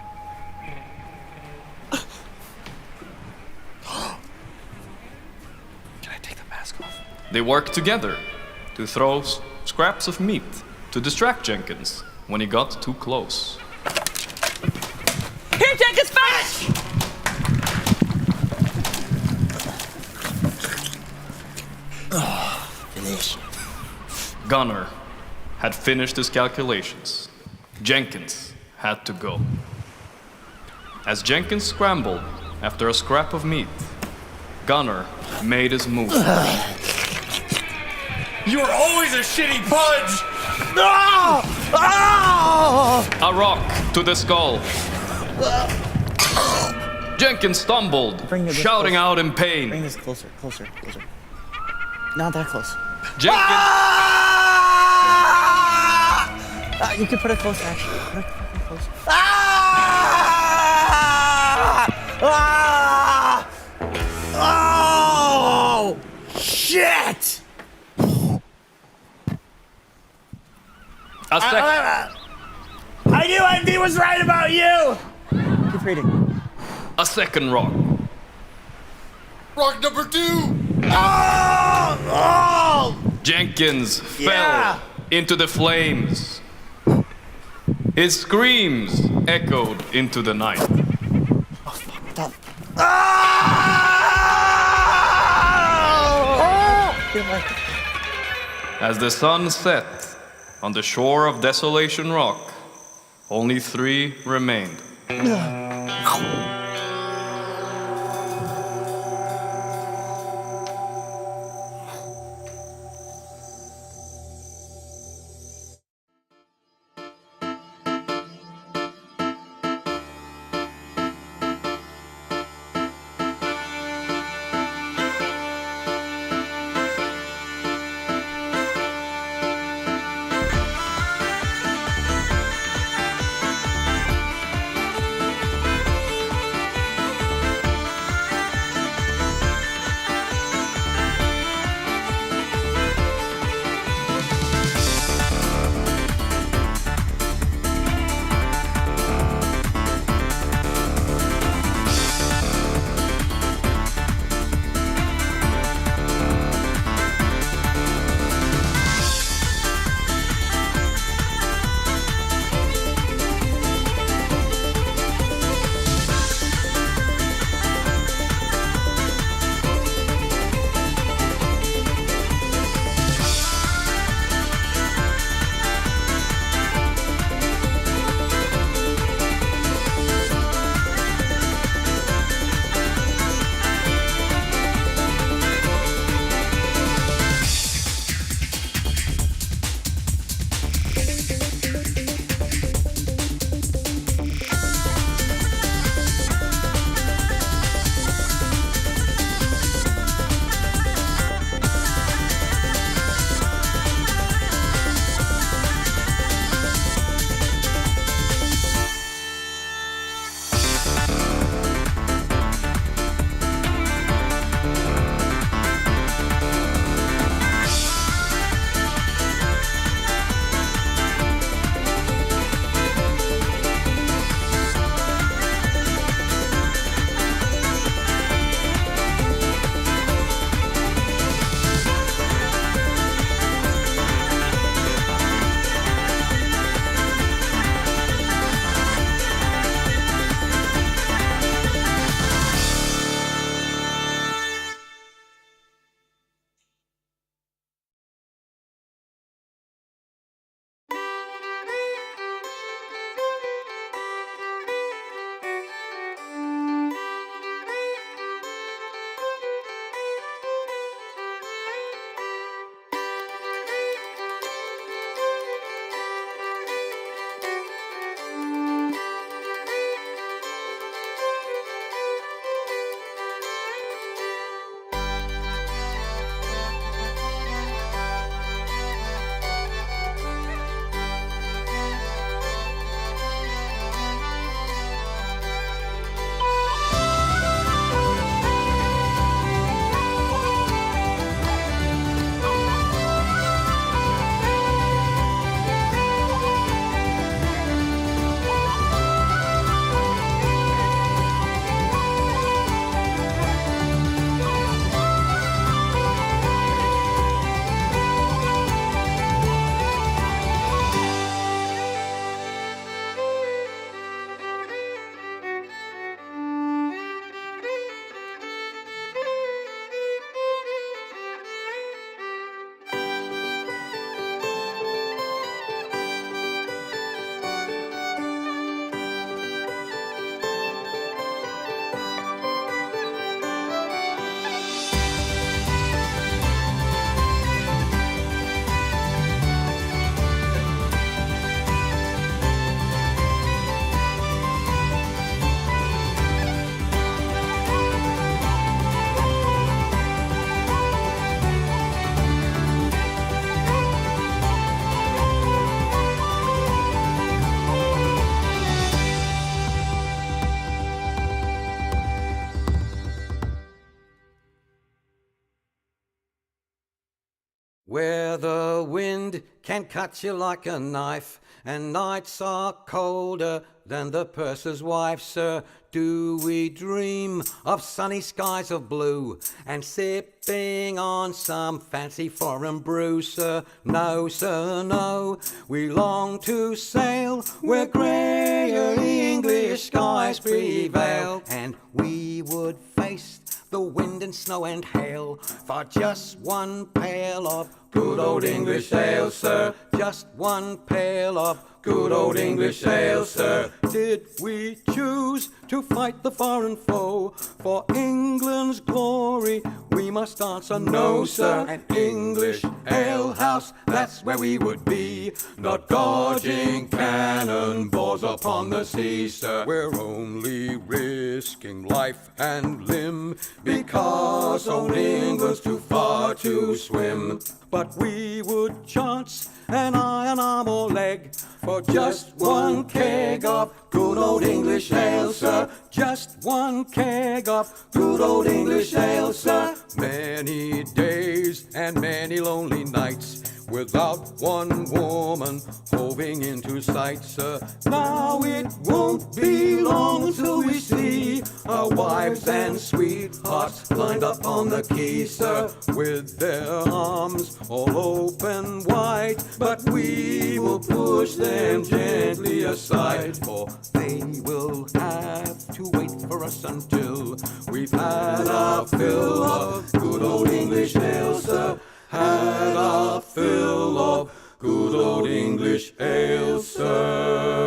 Can I take the mask off? They worked together to throw scraps of meat to distract Jenkins when he got too close. Here, Jenkins, fetch! Delicious. Gunnar had finished his calculations. Jenkins had to go. As Jenkins scrambled after a scrap of meat, Gunnar made his move. You were always a shitty punch! No! Oh! A rock to the skull. Jenkins stumbled, shouting out in pain. Bring this closer. Not that close. Jenkins. You can put it closer, actually. Put it closer. Oh! Shit! I knew MD was right about you! Keep reading. A second rock. Rock number 2! Oh! Jenkins fell into the flames. His screams echoed into the night. As the sun set on the shore of Desolation Rock, only 3 remained. where the wind can cut you like a knife, and nights are colder than the purser's wife, sir. Do we dream of sunny skies of blue and sipping on some fancy foreign brew, sir? No, sir, no. We long to sail where greyer English skies prevail, and we would face the wind and snow and hail for just one pail of good old English ale, sir. Just one pail of good old English ale, sir. Did we choose to fight the foreign foe for England's glory? We must answer no, sir. An English ale house, that's where we would be, not gorging cannonballs upon the sea, sir. We're only risking life and limb because old England's too far to swim. But we would chance an iron arm or leg for just one keg of good old English ale, sir. Just one keg of good old English ale, sir. Many days and many lonely nights without one woman hoving into sight, sir. Now it won't be long till we see our wives and sweethearts lined up on the quay, sir, with their arms all open wide. But we will push them gently aside, for they will have to wait for us until we've had our fill of good old English ale, sir. Had our fill of good old English ale, sir.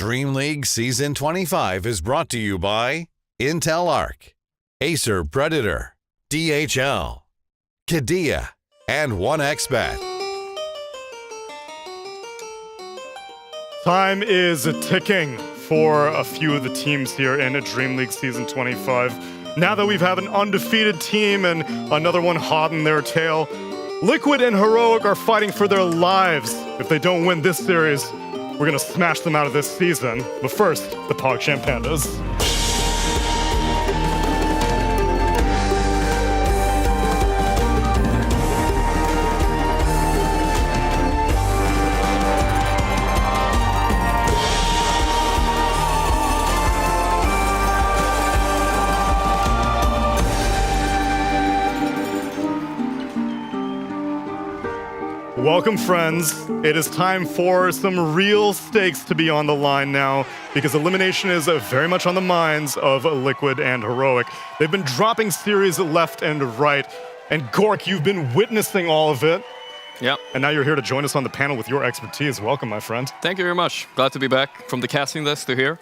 Dream League Season 25 is brought to you by Intel Arc, Acer Predator, DHL, Kadia, and 1xBet. Time is ticking for a few of the teams here in Dream League Season 25. Now that we've had an undefeated team and another one hot in their tail, Liquid and Heroic are fighting for their lives. If they don't win this series, we're gonna smash them out of this season. But first, the PogChamp Pandas. Welcome, friends. It is time for some real stakes to be on the line now, because elimination is very much on the minds of Liquid and Heroic. They've been dropping series left and right, and Gork, you've been witnessing all of it. Yep. And now you're here to join us on the panel with your expertise. Welcome, my friend. Thank you very much. Glad to be back from the casting desk to here.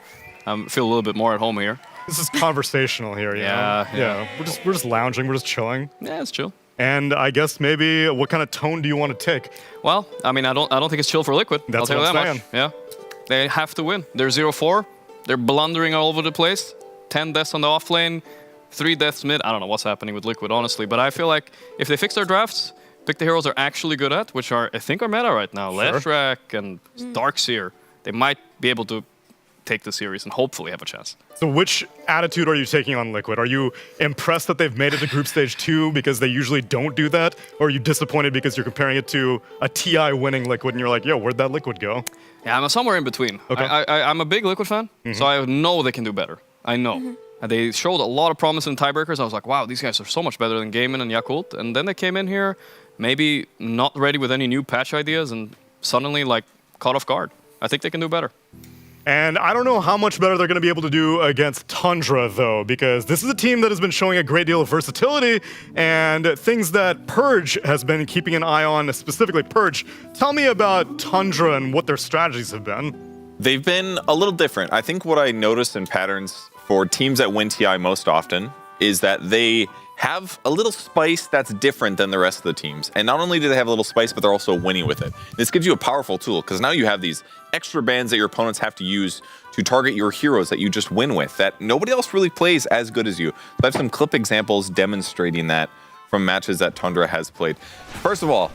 I feel a little bit more at home here. This is conversational here, you know? Yeah. We're just lounging, we're just chilling. Yeah, it's chill. And I guess maybe what kind of tone do you want to take? Well, I mean, I don't think it's chill for Liquid. That's I'll tell you what that I'm much. Yeah, they have to win. They're 0-4. They're blundering all over the place. 10 deaths on the off lane, 3 deaths mid. I don't know what's happening with Liquid, honestly. But I feel like if they fix their drafts, pick the heroes they're actually good at, which are, I think, are meta right now. Sure. Leshrac and Darkseer. They might be able to take the series and hopefully have a chance. So which attitude are you taking on Liquid? Are you impressed that they've made it to Group Stage 2 because they usually don't do that? Or are you disappointed because you're comparing it to a TI winning Liquid and you're like, yo, where'd that Liquid go? Yeah, I'm somewhere in between. Okay. I'm a big Liquid fan, so I know they can do better. I know. And they showed a lot of promise in tiebreakers. I was like, wow, these guys are so much better than Gaimin and Yakult. And then they came in here, maybe not ready with any new patch ideas, and suddenly, like, caught off guard. I think they can do better. And I don't know how much better they're going to be able to do against Tundra, though, because this is a team that has been showing a great deal of versatility and things that Purge has been keeping an eye on, specifically Purge. Tell me about Tundra and what their strategies have been. They've been a little different. I think what I noticed in patterns for teams that win TI most often is that they have a little spice that's different than the rest of the teams. And not only do they have a little spice, but they're also winning with it. This gives you a powerful tool, because now you have these extra bands that your opponents have to use to target your heroes that you just win with, that nobody else really plays as good as you. I have some clip examples demonstrating that from matches that Tundra has played. First of all,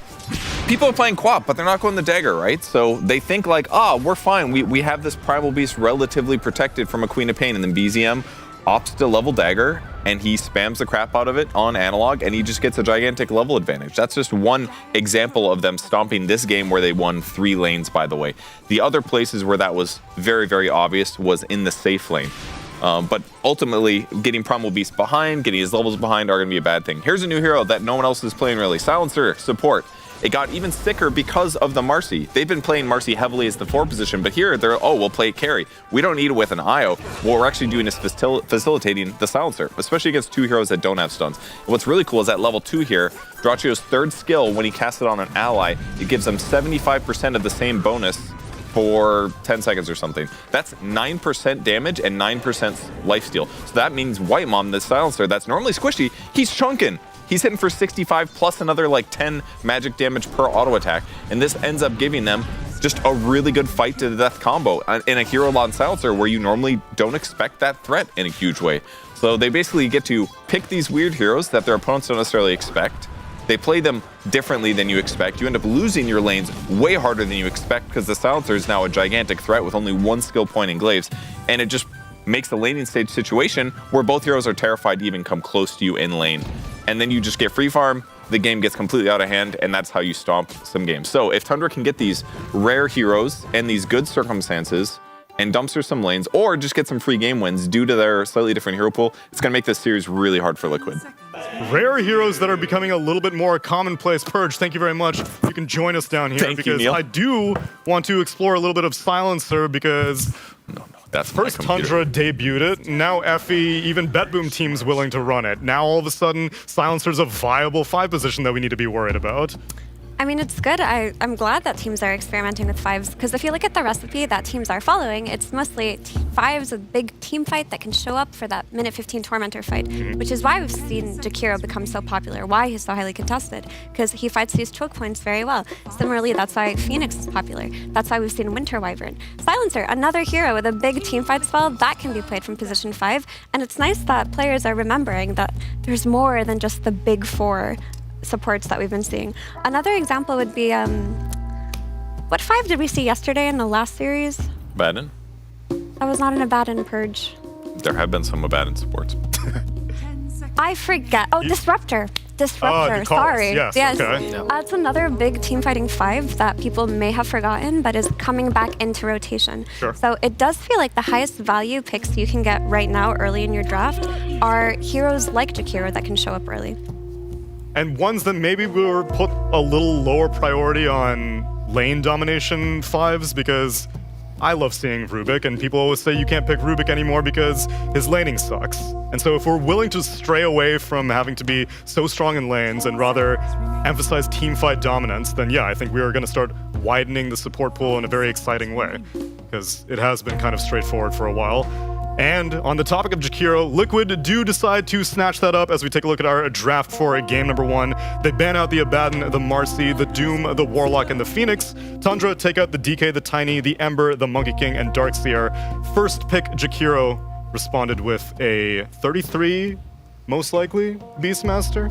people are playing Quap, but they're not going the dagger, right? So they think like, we're fine. We have this Primal Beast relatively protected from a Queen of Pain, and then BZM opts to level dagger, and he spams the crap out of it on analog, and he just gets a gigantic level advantage. That's just one example of them stomping this game where they won 3 lanes, by the way. The other places where that was very, very obvious was in the safe lane. But ultimately, getting Primal Beast behind, getting his levels behind are going to be a bad thing. Here's a new hero that no one else is playing really. Silencer, support. It got even sicker because of the Marcy. They've been playing Marcy heavily as the 4 position, but here they're, we'll play carry. We don't need it with an IO. What we're actually doing is facilitating the Silencer, especially against 2 heroes that don't have stuns. And what's really cool is at level 2 here, Dracio's 3rd skill, when he casts it on an ally, it gives them 75% of the same bonus for 10 seconds or something. That's 9% damage and 9% lifesteal. So that means White Mom, the Silencer, that's normally squishy, he's chunking. He's hitting for 65 plus another like 10 magic damage per auto attack. And this ends up giving them just a really good fight to the death combo in a hero on Silencer where you normally don't expect that threat in a huge way. So they basically get to pick these weird heroes that their opponents don't necessarily expect. They play them differently than you expect. You end up losing your lanes way harder than you expect because the Silencer is now a gigantic threat with only 1 skill point in Glaives. And it just makes the laning stage situation where both heroes are terrified to even come close to you in lane. And then you just get free farm, the game gets completely out of hand, and that's how you stomp some games. So if Tundra can get these rare heroes and these good circumstances and dumpster some lanes, or just get some free game wins due to their slightly different hero pool, it's going to make this series really hard for Liquid. Rare heroes that are becoming a little bit more commonplace. Purge, thank you very much. You can join us down here. Thank you, because Neil. I do want to explore a little bit of Silencer because that's first Tundra debuted it. Now Effie, even BetBoom teams willing to run it. Now all of a sudden, Silencer's a viable 5 position that we need to be worried about. I mean, it's good. I'm glad that teams are experimenting with fives, because if you look at the recipe that teams are following, it's mostly fives, a big team fight that can show up for that minute 15 Tormentor fight, which is why we've seen Jakiro become so popular, why he's so highly contested, because he fights these choke points very well. Similarly, that's why Phoenix is popular. That's why we've seen Winter Wyvern. Silencer, another hero with a big team fight spell, that can be played from position 5, and it's nice that players are remembering that there's more than just the big 4 supports that we've been seeing. Another example would be, what 5 did we see yesterday in the last series? Abaddon? That was not an Abaddon Purge. There have been some Abaddon supports. I forget. Oh, Disruptor. Disruptor, sorry. Yes, okay. That's another big team fighting 5 that people may have forgotten, but is coming back into rotation. Sure. So it does feel like the highest value picks you can get right now early in your draft are heroes like Jakiro that can show up early. And ones that maybe were put a little lower priority on lane domination 5s, because I love seeing Rubik, and people always say you can't pick Rubik anymore because his laning sucks. And so if we're willing to stray away from having to be so strong in lanes and rather emphasize teamfight dominance, then yeah, I think we are going to start widening the support pool in a very exciting way, because it has been kind of straightforward for a while. And on the topic of Jakiro, Liquid do decide to snatch that up as we take a look at our draft for game number 1. They ban out the Abaddon, the Marcy, the Doom, the Warlock, and the Phoenix. Tundra take out the DK, the Tiny, the Ember, the Monkey King, and Darkseer. First pick Jakiro responded with a 33, most likely, Beastmaster.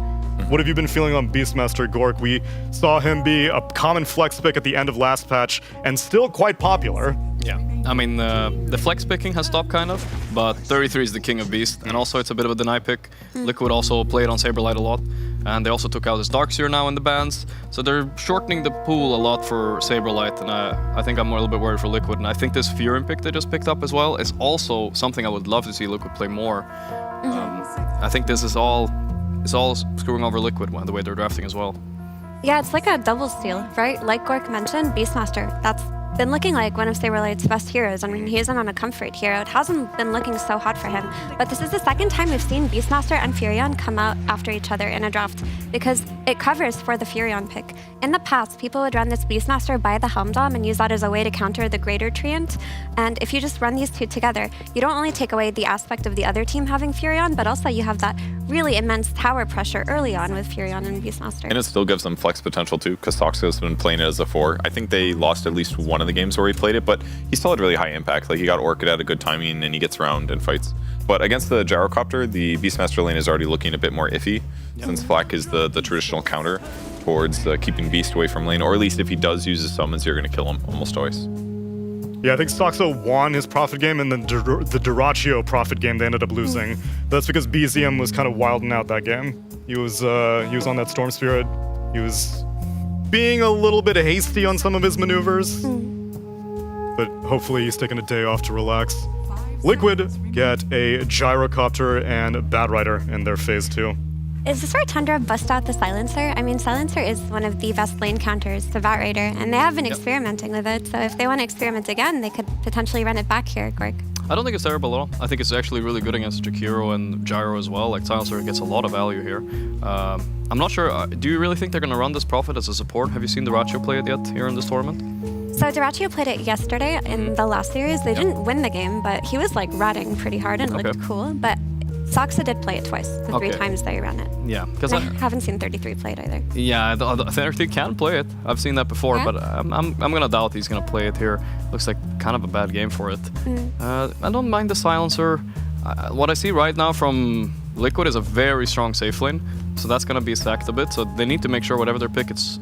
What have you been feeling on Beastmaster, Gork? We saw him be a common flex pick at the end of last patch, and still quite popular. Yeah, I mean, the flex picking has stopped kind of, but 33 is the king of Beast, and also it's a bit of a deny pick. Liquid also played on Saberlight a lot, and they also took out his Darkseer now in the bans, so they're shortening the pool a lot for Saberlight, and I think I'm a little bit worried for Liquid, and I think this Furin pick they just picked up as well is also something I would love to see Liquid play more. I think this is all screwing over Liquid the way they're drafting as well. Yeah, it's like a double steal, right? Like Gork mentioned, Beastmaster, that's been looking like one of Saberlight's best heroes. I mean, he isn't on a comfort hero. It hasn't been looking so hot for him. But this is the second time we've seen Beastmaster and Furion come out after each other in a draft, because it covers for the Furion pick. In the past, people would run this Beastmaster by the Helm Dom and use that as a way to counter the Greater Treant. And if you just run these two together, you don't only take away the aspect of the other team having Furion, but also you have that really immense tower pressure early on with Furion and Beastmaster. And it still gives them flex potential too, because Soxo's been playing it as a 4. I think they lost at least one of the games where he played it, but he still had really high impact. Like, he got Orchid at a good timing and he gets around and fights. But against the Gyrocopter, the Beastmaster lane is already looking a bit more iffy, since Flak is the traditional counter towards keeping Beast away from lane, or at least if he does use his summons, you're going to kill him almost always. Yeah, I think Soxo won his Prophet game, and then the Duraccio Prophet game they ended up losing. That's because BZM was kind of wilding out that game. He was on that Storm Spirit. He was being a little bit hasty on some of his maneuvers. But hopefully he's taking a day off to relax. Liquid get a Gyrocopter and a Batrider in their phase 2. Is this where Tundra bust out the Silencer? I mean, Silencer is one of the best lane counters to Batrider, and they have been experimenting with it, so if they want to experiment again, they could potentially run it back here, Gork. I don't think it's terrible at all. I think it's actually really good against Jakiro and Gyro as well. Like, Silencer gets a lot of value here. I'm not sure, do you really think they're going to run this Prophet as a support? Have you seen Duraccio play it yet here in this tournament? So Duraccio played it yesterday in the last series. They didn't win the game, but he was like ratting pretty hard and looked cool. But Soxa did play it twice, the 3 times they ran it. Yeah, because I haven't seen 33 played either. Yeah, the 33 can play it. I've seen that before, but I'm gonna doubt he's gonna play it here. Looks like kind of a bad game for it. I don't mind the Silencer. What I see right now from Liquid is a very strong safe lane, so that's gonna be sacked a bit. So they need to make sure whatever their pick is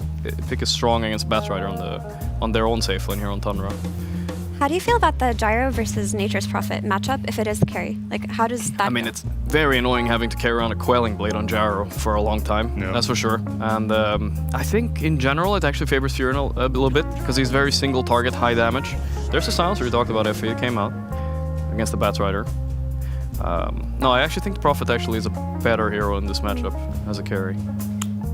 strong against Batrider on their own safe lane here on Tundra. How do you feel about the Gyro versus Nature's Prophet matchup if it is carry? Like, how does that I mean, go? it's very annoying having to carry around a Quelling Blade on Gyro for a long time, that's for sure. And I think in general it actually favors Furin a little bit, because he's very single target, high damage. There's a Silencer we talked about if it came out against the Batrider. No, I actually think the Prophet actually is a better hero in this matchup as a carry.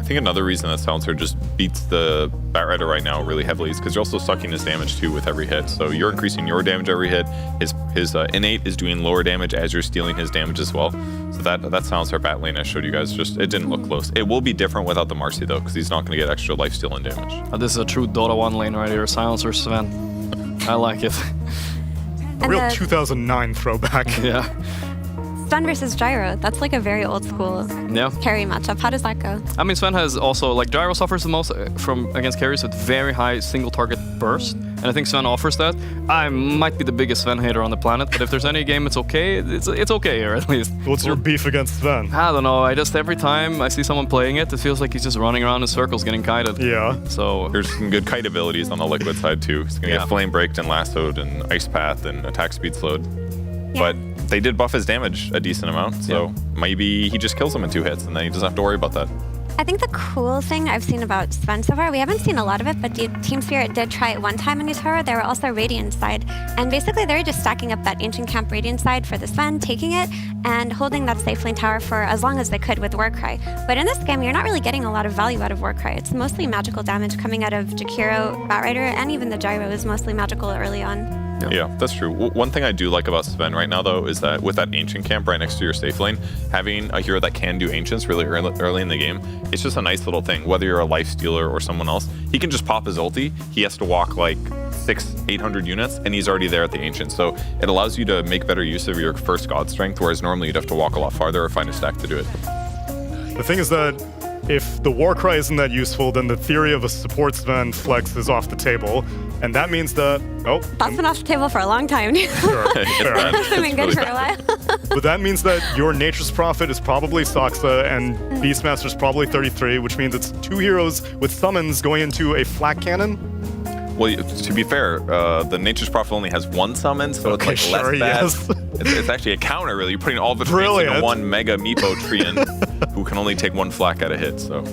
I think another reason that Silencer just beats the Batrider right now really heavily is because you're also sucking his damage too with every hit. So you're increasing your damage every hit. His innate is doing lower damage as you're stealing his damage as well. So that Silencer bat lane I showed you guys, just it didn't look close. It will be different without the Marcy though, because he's not going to get extra life steal and damage. This is a true Dota 1 lane right here. Silencer Sven. I like it. A real 2009 throwback. Yeah. Sven versus Gyro, that's like a very old school carry matchup. How does that go? I mean, Sven has also, like, Gyro suffers the most from against carries with very high single target burst, and I think Sven offers that. I might be the biggest Sven hater on the planet, but if there's any game it's okay, it's okay here at least. What's your beef against Sven? I don't know, every time I see someone playing it, it feels like he's just running around in circles getting kited. Yeah. So there's some good kite abilities on the Liquid side too. He's gonna get flame braked and lassoed and ice path and attack speed slowed. But they did buff his damage a decent amount, so maybe he just kills him in 2 hits and then he doesn't have to worry about that. I think the cool thing I've seen about Sven so far, we haven't seen a lot of it, but Team Spirit did try it one time in Utara. They were also Radiant side. And basically they were just stacking up that Ancient Camp Radiant side for the Sven, taking it, and holding that safe lane tower for as long as they could with Warcry. But in this game, you're not really getting a lot of value out of Warcry. It's mostly magical damage coming out of Jakiro, Batrider, and even the Gyro is mostly magical early on. Yeah, that's true. One thing I do like about Sven right now, though, is that with that Ancient Camp right next to your safe lane, having a hero that can do Ancients really early in the game, it's just a nice little thing. Whether you're a life stealer or someone else, he can just pop his ulti. He has to walk like 600-800 units, and he's already there at the Ancient. So it allows you to make better use of your first God Strength, whereas normally you'd have to walk a lot farther or find a stack to do it. The thing is that if the Warcry isn't that useful, then the theory of a support Sven flex is off the table. And that means that, That's been off the table for a long time. Sure. It's been good for a while. But that means that your Nature's Prophet is probably Soxa and Beastmaster's probably 33, which means it's 2 heroes with summons going into a flak cannon. Well, to be fair, the Nature's Prophet only has 1 summon, so it's like less bad. Yes. It's actually a counter, really. You're putting all the treants into one mega Meepo Treant who can only take 1 flak at a hit, so...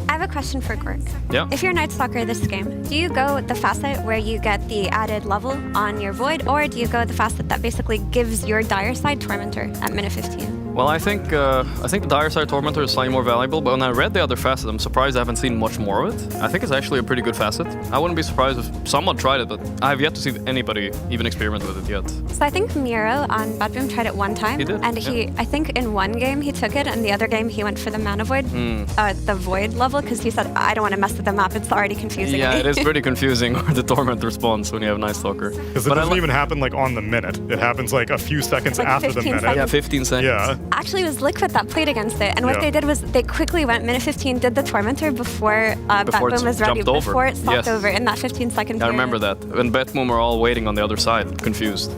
I have a question for Gork. Yeah. If you're Night Stalker this game, do you go with the facet where you get the added level on your Void, or do you go with the facet that basically gives your Dire side Tormentor at minute 15? Well, I think the Dire Side Tormentor is slightly more valuable, but when I read the other facet, I'm surprised I haven't seen much more of it. I think it's actually a pretty good facet. I wouldn't be surprised if someone tried it, but I have yet to see anybody even experiment with it yet. So I think Miro on Badboom tried it one time, He did, and I think in one game he took it, and the other game he went for the Mana Void, the Void level, because he said, I don't want to mess with the map, it's already confusing Yeah, me. it is pretty confusing where the Torment responds when you have Night Stalker. Because it doesn't even happen like on the minute. It happens like a few seconds Like after the 15 minute. seconds. Yeah, 15 seconds. Yeah. Actually, it was Liquid that played against it, and what they did was they quickly went minute 15, did the Tormentor before Batboom was ready, before it stopped over in that 15-second period. I remember that. When Batboom were all waiting on the other side, confused.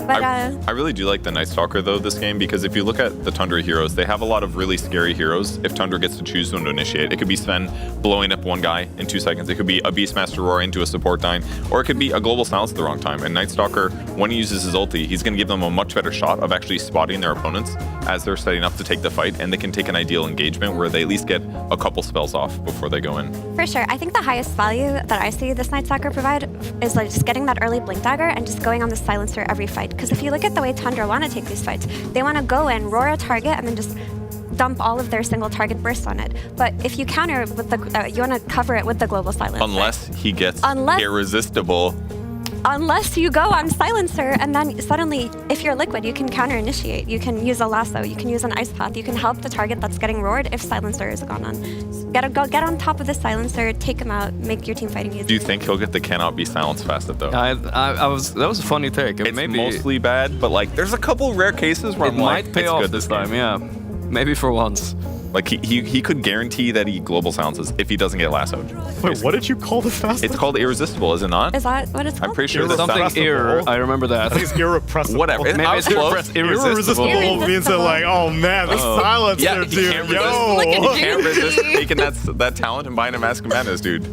But, I really do like the Night Stalker though this game, because if you look at the Tundra heroes, they have a lot of really scary heroes if Tundra gets to choose when to initiate. It could be Sven blowing up one guy in 2 seconds. It could be a Beastmaster roar into a support dying, or it could be a Global Silence at the wrong time. And Night Stalker, when he uses his ulti, he's going to give them a much better shot of actually spotting their opponents as they're setting up to take the fight, and they can take an ideal engagement where they at least get a couple spells off before they go in. For sure. I think the highest value that I see this Night Stalker provide is like just getting that early Blink Dagger and just going on the Silencer every fight. Because if you look at the way Tundra want to take these fights, they want to go in, roar a target, and then just dump all of their single target bursts on it. But if you counter with the, you want to cover it with the Global Silence. Unless he gets irresistible. Unless you go on Silencer, and then suddenly, if you're Liquid, you can counter-initiate. You can use a lasso. You can use an ice path. You can help the target that's getting roared if Silencer is gone on. So get on top of the Silencer, take him out, make your team fighting easier. Do you think he'll get the cannot be silenced facet though? That was a funny take. It's mostly bad, but like there's a couple rare cases where it might pay off this time. Yeah, maybe for once. Like he could guarantee that he global silences if he doesn't get lassoed. Wait, what did you call the fast? It's called irresistible, is it not? Is that what it's called? I'm pretty sure something I remember that. I think it's irrepressible. Whatever. Maybe it's irresistible means that like, oh man, the silencer, dude. He can't resist taking that talent and buying a Mask of Madness, dude.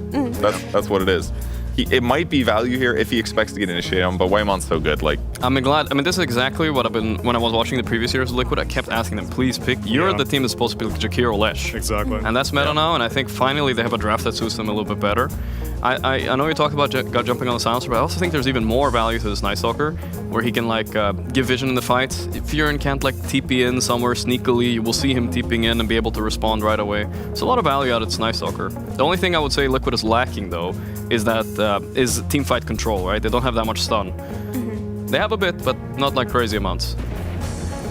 That's what it is. It might be value here if he expects to get initiated on, but Waymon's so good. Like, I'm glad. I mean, this is exactly what I've been when I was watching the previous years of Liquid. I kept asking them, please pick. You're the team that's supposed to be Jakiro Lesh. Exactly. And that's meta now, and I think finally they have a draft that suits them a little bit better. I know you talk about gut jumping on the silencer, but I also think there's even more value to this Night Stalker, where he can like give vision in the fight. If Furin can't like TP in somewhere sneakily, you will see him TPing in and be able to respond right away. So a lot of value out of this Night Stalker. The only thing I would say Liquid is lacking though is that is team fight control, right? They don't have that much stun. They have a bit, but not like crazy amounts.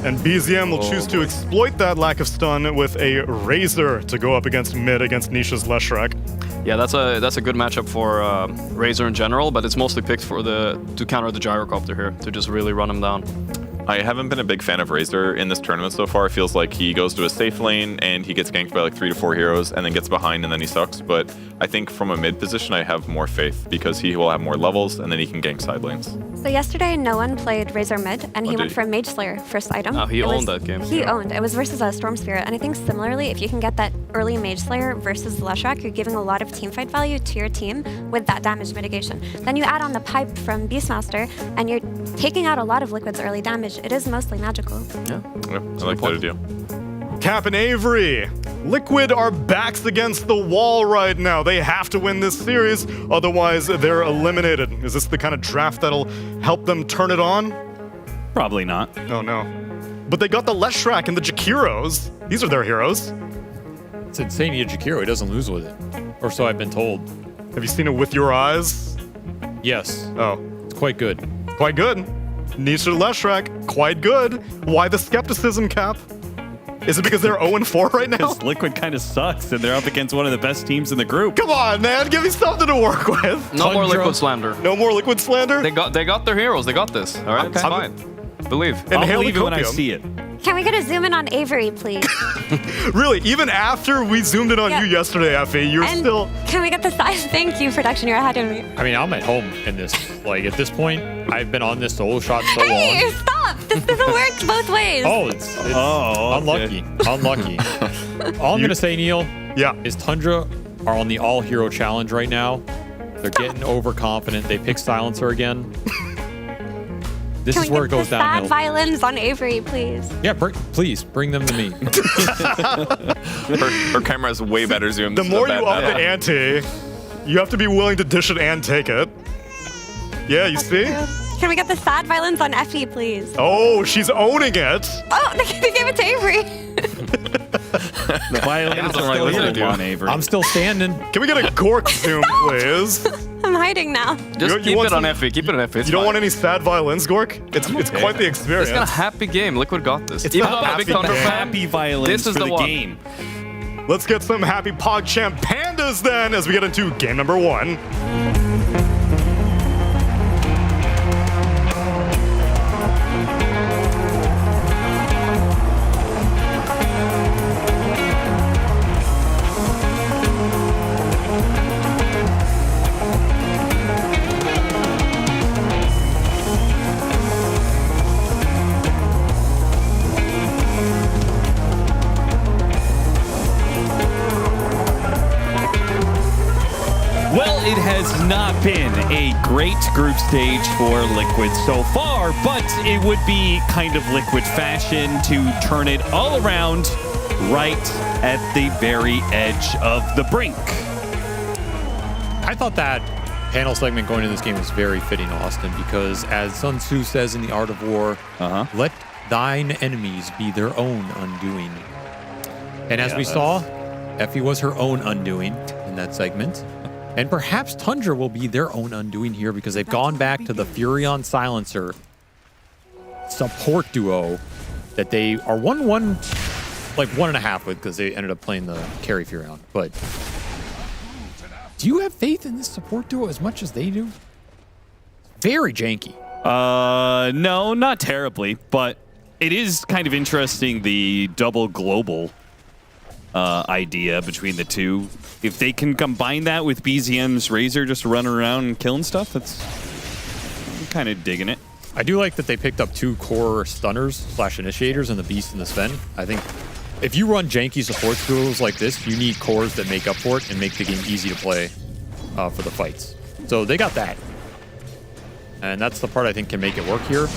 And BZM will choose to exploit that lack of stun with a Razor to go up against mid against Nisha's Leshrac. Yeah, that's a good matchup for Razor in general, but it's mostly picked for to counter the Gyrocopter here, to just really run him down. I haven't been a big fan of Razor in this tournament so far. It feels like he goes to a safe lane and he gets ganked by like 3 to 4 heroes and then gets behind and then he sucks. But I think from a mid position, I have more faith because he will have more levels and then he can gank side lanes. So yesterday, no one played Razor mid, and he went for Mage Slayer first item. Oh, he owned that game. He owned. It was versus a Storm Spirit, and I think similarly, if you can get that early Mage Slayer versus Leshrac, you're giving a lot of team fight value to your team with that damage mitigation. Then you add on the pipe from Beastmaster, and you're taking out a lot of Liquid's early damage. It is mostly magical. Yeah, I like that idea. Cap and Avery. Liquid are backs against the wall right now. They have to win this series, otherwise they're eliminated. Is this the kind of draft that'll help them turn it on? Probably not. Oh no. But they got the Leshrac and the Jakiros. These are their heroes. It's insane to get Jakiro. He doesn't lose with it. Or so I've been told. Have you seen it with your eyes? Yes. Oh. It's quite good. Quite good. Nisha Leshrac, quite good. Why the skepticism, Cap? Is it because they're 0-4 right now? Because Liquid kind of sucks, and they're up against one of the best teams in the group. Come on, man. Give me something to work with. No more Liquid slander. No more Liquid slander? They got their heroes. They got this. All right, Okay. it's fine. Believe. I'll believe it when I see it. Can we get a zoom in on Avery, please? Really, even after we zoomed in on you yesterday, Effie, you're And still... Can we get the size? Thank you, production. You're ahead of me. I mean, I'm at home in this. Like, at this point, I've been on this solo shot so long. Hey, stop! This doesn't work both ways. Oh, it's unlucky. Unlucky. All I'm going to say, Neil, is Tundra are on the all-hero challenge right now. They're getting overconfident. They pick Silencer again. This Can is we where it get goes the sad downhill. violins on Avery, please? Yeah, please, bring them to me. Her camera has way better zoom. The This is a more you bad up meta. the ante, you have to be willing to dish it and take it. Yeah, you see? Can we get the sad violins on Effie, please? Oh, she's owning it. Oh, they gave it to Avery. The violins are like, what do on Avery? I'm still standing. Can we get a Gork zoom, please? I'm hiding now. Just keep it on Effie. Keep it on Effie. You don't want any sad violins, Gork? It's quite the experience. It's got a happy game. Liquid got this. It's Even a though I'm a big happy Thunder game. fan, Happy violins this is for the one. game. Let's get some happy PogChamp pandas then as we get into game number 1. Well, it has not been a great group stage for Liquid so far, but it would be kind of Liquid fashion to turn it all around right at the very edge of the brink. I thought that panel segment going into this game was very fitting, Austin, because as Sun Tzu says in The Art of War, let thine enemies be their own undoing. And as we saw, Effie was her own undoing in that segment. And perhaps Tundra will be their own undoing here because they've gone back to the Furion Silencer support duo that they are 1-1, like 1.5 with because they ended up playing the carry Furion. But do you have faith in this support duo as much as they do? Very janky. No, not terribly, but it is kind of interesting, the double global idea between the two. If they can combine that with BZM's Razor just running around and killing stuff, I'm kind of digging it. I do like that they picked up 2 core stunners / initiators in the Beast and the Sven. I think if you run janky support duos like this, you need cores that make up for it and make the game easy to play for the fights. So they got that. And that's the part I think can make it work here.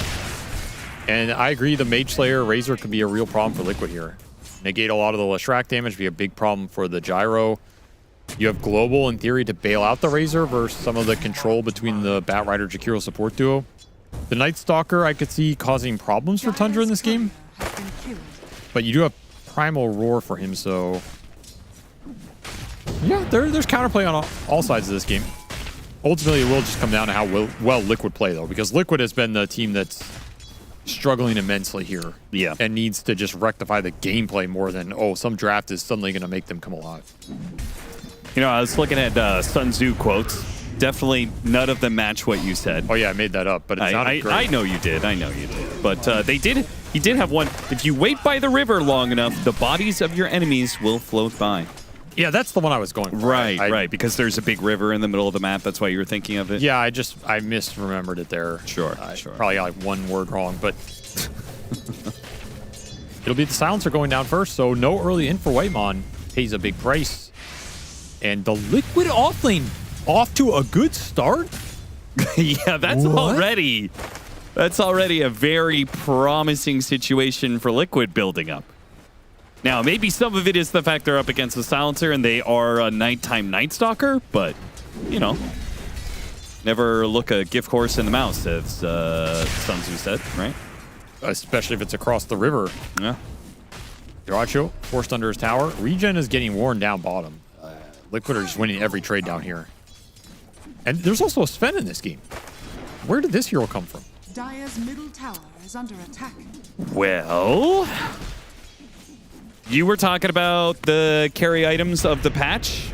And I agree, the Mage Slayer Razor could be a real problem for Liquid here. Negate a lot of the Leshrac damage, be a big problem for the Gyro. You have Global, in theory, to bail out the Razor versus some of the control between the Batrider Jakiro support duo. The Night Stalker I could see causing problems for Tundra in this game. But you do have Primal Roar for him, so... Yeah, there's counterplay on all sides of this game. Ultimately, it will just come down to how well Liquid play, though, because Liquid has been the team that's struggling immensely here. Yeah. And needs to just rectify the gameplay more than, oh, some draft is suddenly going to make them come alive. You know, I was looking at Sun Tzu quotes. Definitely none of them match what you said. Oh, yeah, I made that up, but it sounded great. I know you did. I know you did. But he did have one. If you wait by the river long enough, the bodies of your enemies will float by. Yeah, that's the one I was going for. Right, because there's a big river in the middle of the map. That's why you were thinking of it. Yeah, I misremembered it there. Sure. Probably got like one word wrong, but it'll be the Silencer going down first, so no early in for Whitemon. Pays a big price. And the Liquid offlane off to a good start? Yeah, that's already a very promising situation for Liquid building up. Now, maybe some of it is the fact they're up against the Silencer and they are a nighttime Night Stalker, but, you know, never look a gift horse in the mouth, as Sun Tzu said, right? Especially if it's across the river. Yeah. Duracho forced under his tower. Regen is getting worn down bottom. Liquid are just winning every trade down here. And there's also a Sven in this game. Where did this hero come from? Dire's middle tower is under attack. Well, you were talking about the carry items of the patch.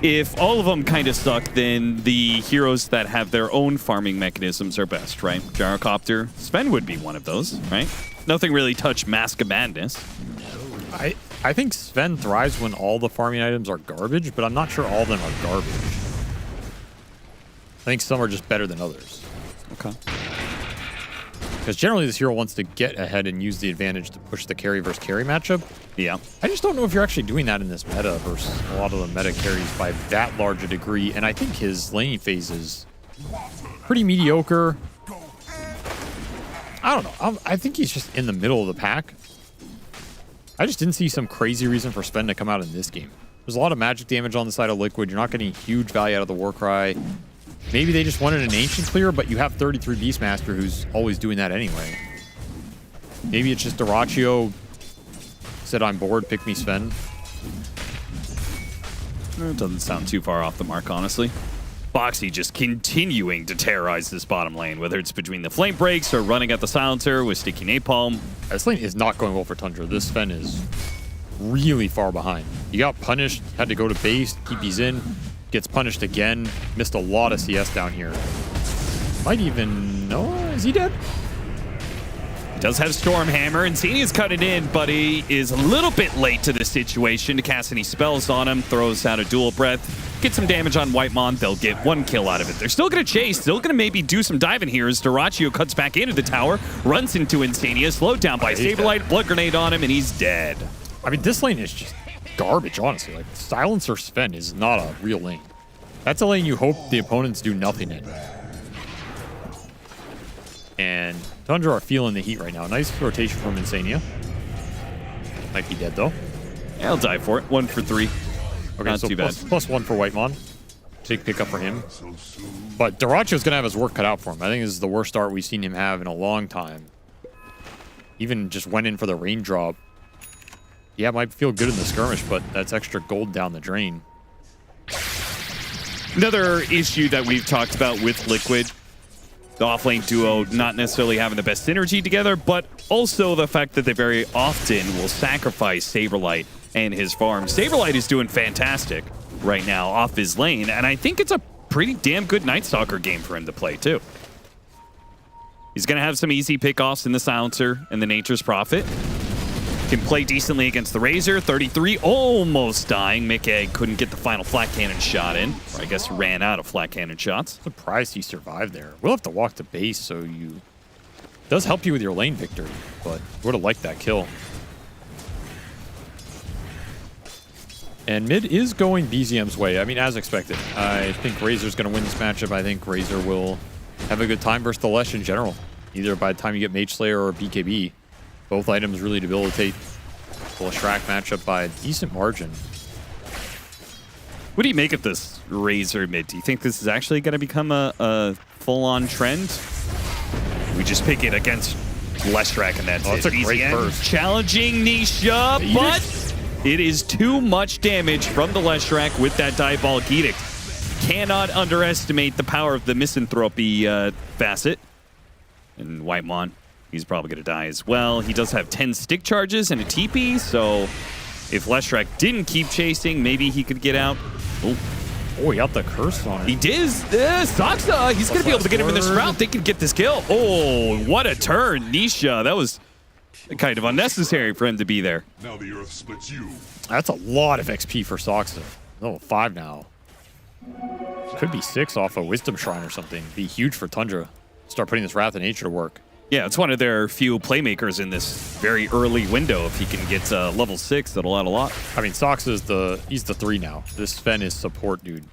If all of them kind of suck, then the heroes that have their own farming mechanisms are best, right? Gyrocopter, Sven would be one of those, right? Nothing really touched Mask of Madness. I think Sven thrives when all the farming items are garbage, but I'm not sure all of them are garbage. I think some are just better than others. Okay. Because generally this hero wants to get ahead and use the advantage to push the carry versus carry matchup. Yeah. I just don't know if you're actually doing that in this meta versus a lot of the meta carries by that large a degree. And I think his laning phase is pretty mediocre. I don't know. I think he's just in the middle of the pack. I just didn't see some crazy reason for Sven to come out in this game. There's a lot of magic damage on the side of Liquid. You're not getting huge value out of the Warcry. Maybe they just wanted an Ancient clear, but you have 33 Beastmaster who's always doing that anyway. Maybe it's just Duracho said, I'm bored, pick me Sven. It doesn't sound too far off the mark, honestly. Boxy just continuing to terrorize this bottom lane, whether it's between the flame breaks or running at the Silencer with sticky napalm. This lane is not going well for Tundra. This Sven is really far behind. He got punished, had to go to base, TP's in, gets punished again, missed a lot of CS down here. Might even... No, is he dead? He does have Stormhammer, and Insania's cut it in, but he is a little bit late to this situation to cast any spells on him, throws out a dual breath, get some damage on Whitemon, they'll get one kill out of it. They're still going to chase, still going to maybe do some diving here as Duracho cuts back into the tower, runs into Insania, slowed down by Saberlight, blood grenade on him, and he's dead. I mean, this lane is just garbage, honestly. Like, Silencer Sven is not a real lane. That's a lane you hope the opponents do nothing in. And Tundra are feeling the heat right now. Nice rotation from Insania. Might be dead, though. Yeah, I'll die for it. 1 for 3. Okay, not so too bad. plus 1 for Whitemon. Big pickup for him. But Duracho's going to have his work cut out for him. I think this is the worst start we've seen him have in a long time. Even just went in for the raindrop. Yeah, it might feel good in the skirmish, but that's extra gold down the drain. Another issue that we've talked about with Liquid, the offlane duo not necessarily having the best synergy together, but also the fact that they very often will sacrifice Saberlight and his farm. Saberlight is doing fantastic right now off his lane, and I think it's a pretty damn good Night Stalker game for him to play, too. He's going to have some easy pickoffs in the Silencer and the Nature's Prophet. Can play decently against the Razor. 33, almost dying. Mickey couldn't get the final flat cannon shot in. Or I guess ran out of flat cannon shots. Surprised he survived there. We'll have to walk to base, so you... Does help you with your lane victory, but would have liked that kill. And mid is going BZM's way. I mean, as expected. I think Razor's going to win this matchup. I think Razor will have a good time versus the Lesh in general. Either by the time you get Mage Slayer or BKB. Both items really debilitate the Leshrac matchup by a decent margin. What do you make of this Razor mid? Do you think this is actually going to become a full-on trend? We just pick it against Leshrac, and that's That's a great burst. Challenging Nisha, but it is too much damage from the Leshrac with that Diabolic Edict. Cannot underestimate the power of the Misanthropy facet. And Whitemon, he's probably going to die as well. He does have 10 stick charges and a TP, so if Leshrac didn't keep chasing, maybe he could get out. Oh, he got the curse on it. He did. Saksa, he's going to be able to get him in this route. They can get this kill. Oh, what a turn. Nisha, that was kind of unnecessary for him to be there. Now the earth splits you. That's a lot of XP for Saksa. Level 5 now. Could be 6 off a Wisdom Shrine or something. Be huge for Tundra. Start putting this Wrath of Nature to work. Yeah, it's one of their few playmakers in this very early window. If he can get level 6, that'll add a lot. I mean, Sox is he's the 3 now. This Sven is support, dude.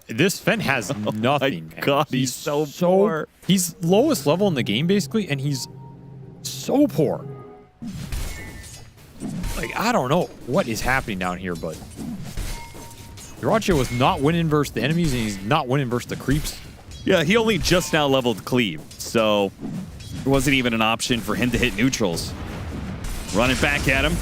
This Sven has nothing. My God, he's so poor. He's lowest level in the game, basically, and he's so poor. Like, I don't know what is happening down here, but Dyrachyo was not winning versus the enemies, and he's not winning versus the creeps. Yeah, he only just now leveled Cleave, so it wasn't even an option for him to hit neutrals. Running back at him.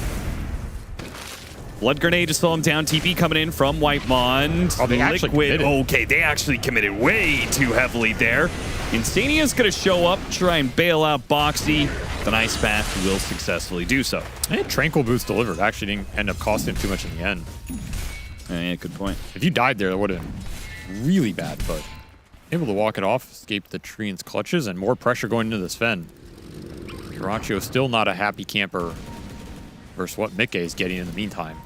Blood Grenade to slow him down. TP coming in from Whitemon. Oh, they actually committed. Okay, they actually committed way too heavily there. Insania's going to show up, try and bail out Boxy. The Nice Path will successfully do so. And Tranquil Boots delivered. Actually didn't end up costing him too much in the end. Yeah, good point. If you died there, that would have been really bad, but able to walk it off, escape the Treant's clutches, and more pressure going into the Sven. Dyrachyo still not a happy camper versus what Mikke is getting in the meantime.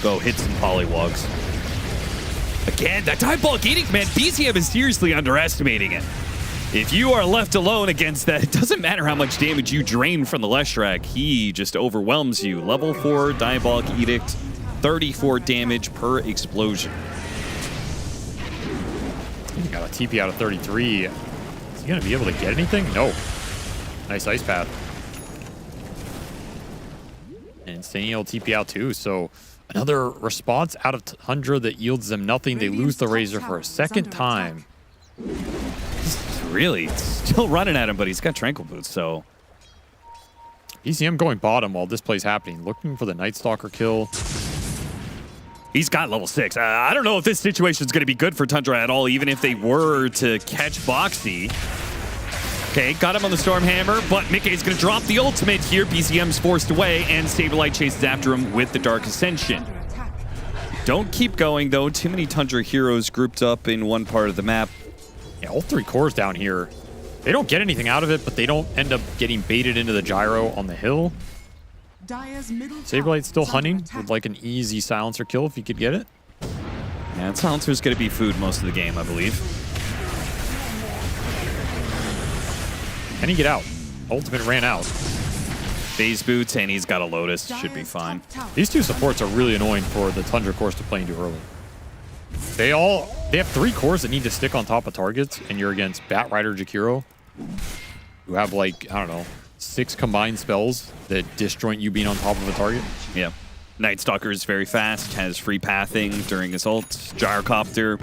Go hit some polywogs. Again, that Diabolic Edict, man, BZM is seriously underestimating it. If you are left alone against that, it doesn't matter how much damage you drain from the Leshrac, he just overwhelms you. Level 4 Diabolic Edict, 34 damage per explosion. He got a TP out of 33. Is he going to be able to get anything? No. Nice Ice Path. And Insania will TP out too, so another response out of Tundra that yields them nothing. They lose the Razor for a second time. He's really still running at him, but he's got Tranquil Boots, so BZM going bottom while this play's happening, looking for the Night Stalker kill. He's got level 6. I don't know if this situation is going to be good for Tundra at all, even if they were to catch Boxy. Okay, got him on the Stormhammer, but Mikke is going to drop the ultimate here. BZM's forced away, and Saberlight chases after him with the Dark Ascension. Don't keep going, though. Too many Tundra heroes grouped up in one part of the map. Yeah, all 3 cores down here. They don't get anything out of it, but they don't end up getting baited into the gyro on the hill. Saberlight's still hunting with like an easy silencer kill if he could get it. Yeah, silencer's going to be food most of the game, I believe. Can he get out? Ultimate ran out. Phase boots, and he's got a Lotus. Should be fine. These 2 supports are really annoying for the Tundra cores to play into early. They have 3 cores that need to stick on top of targets, and you're against Batrider Jakiro, who have like, I don't know, 6 combined spells that disjoint you being on top of a target. Yeah. Night Stalker is very fast, has free pathing during his ult. Gyrocopter,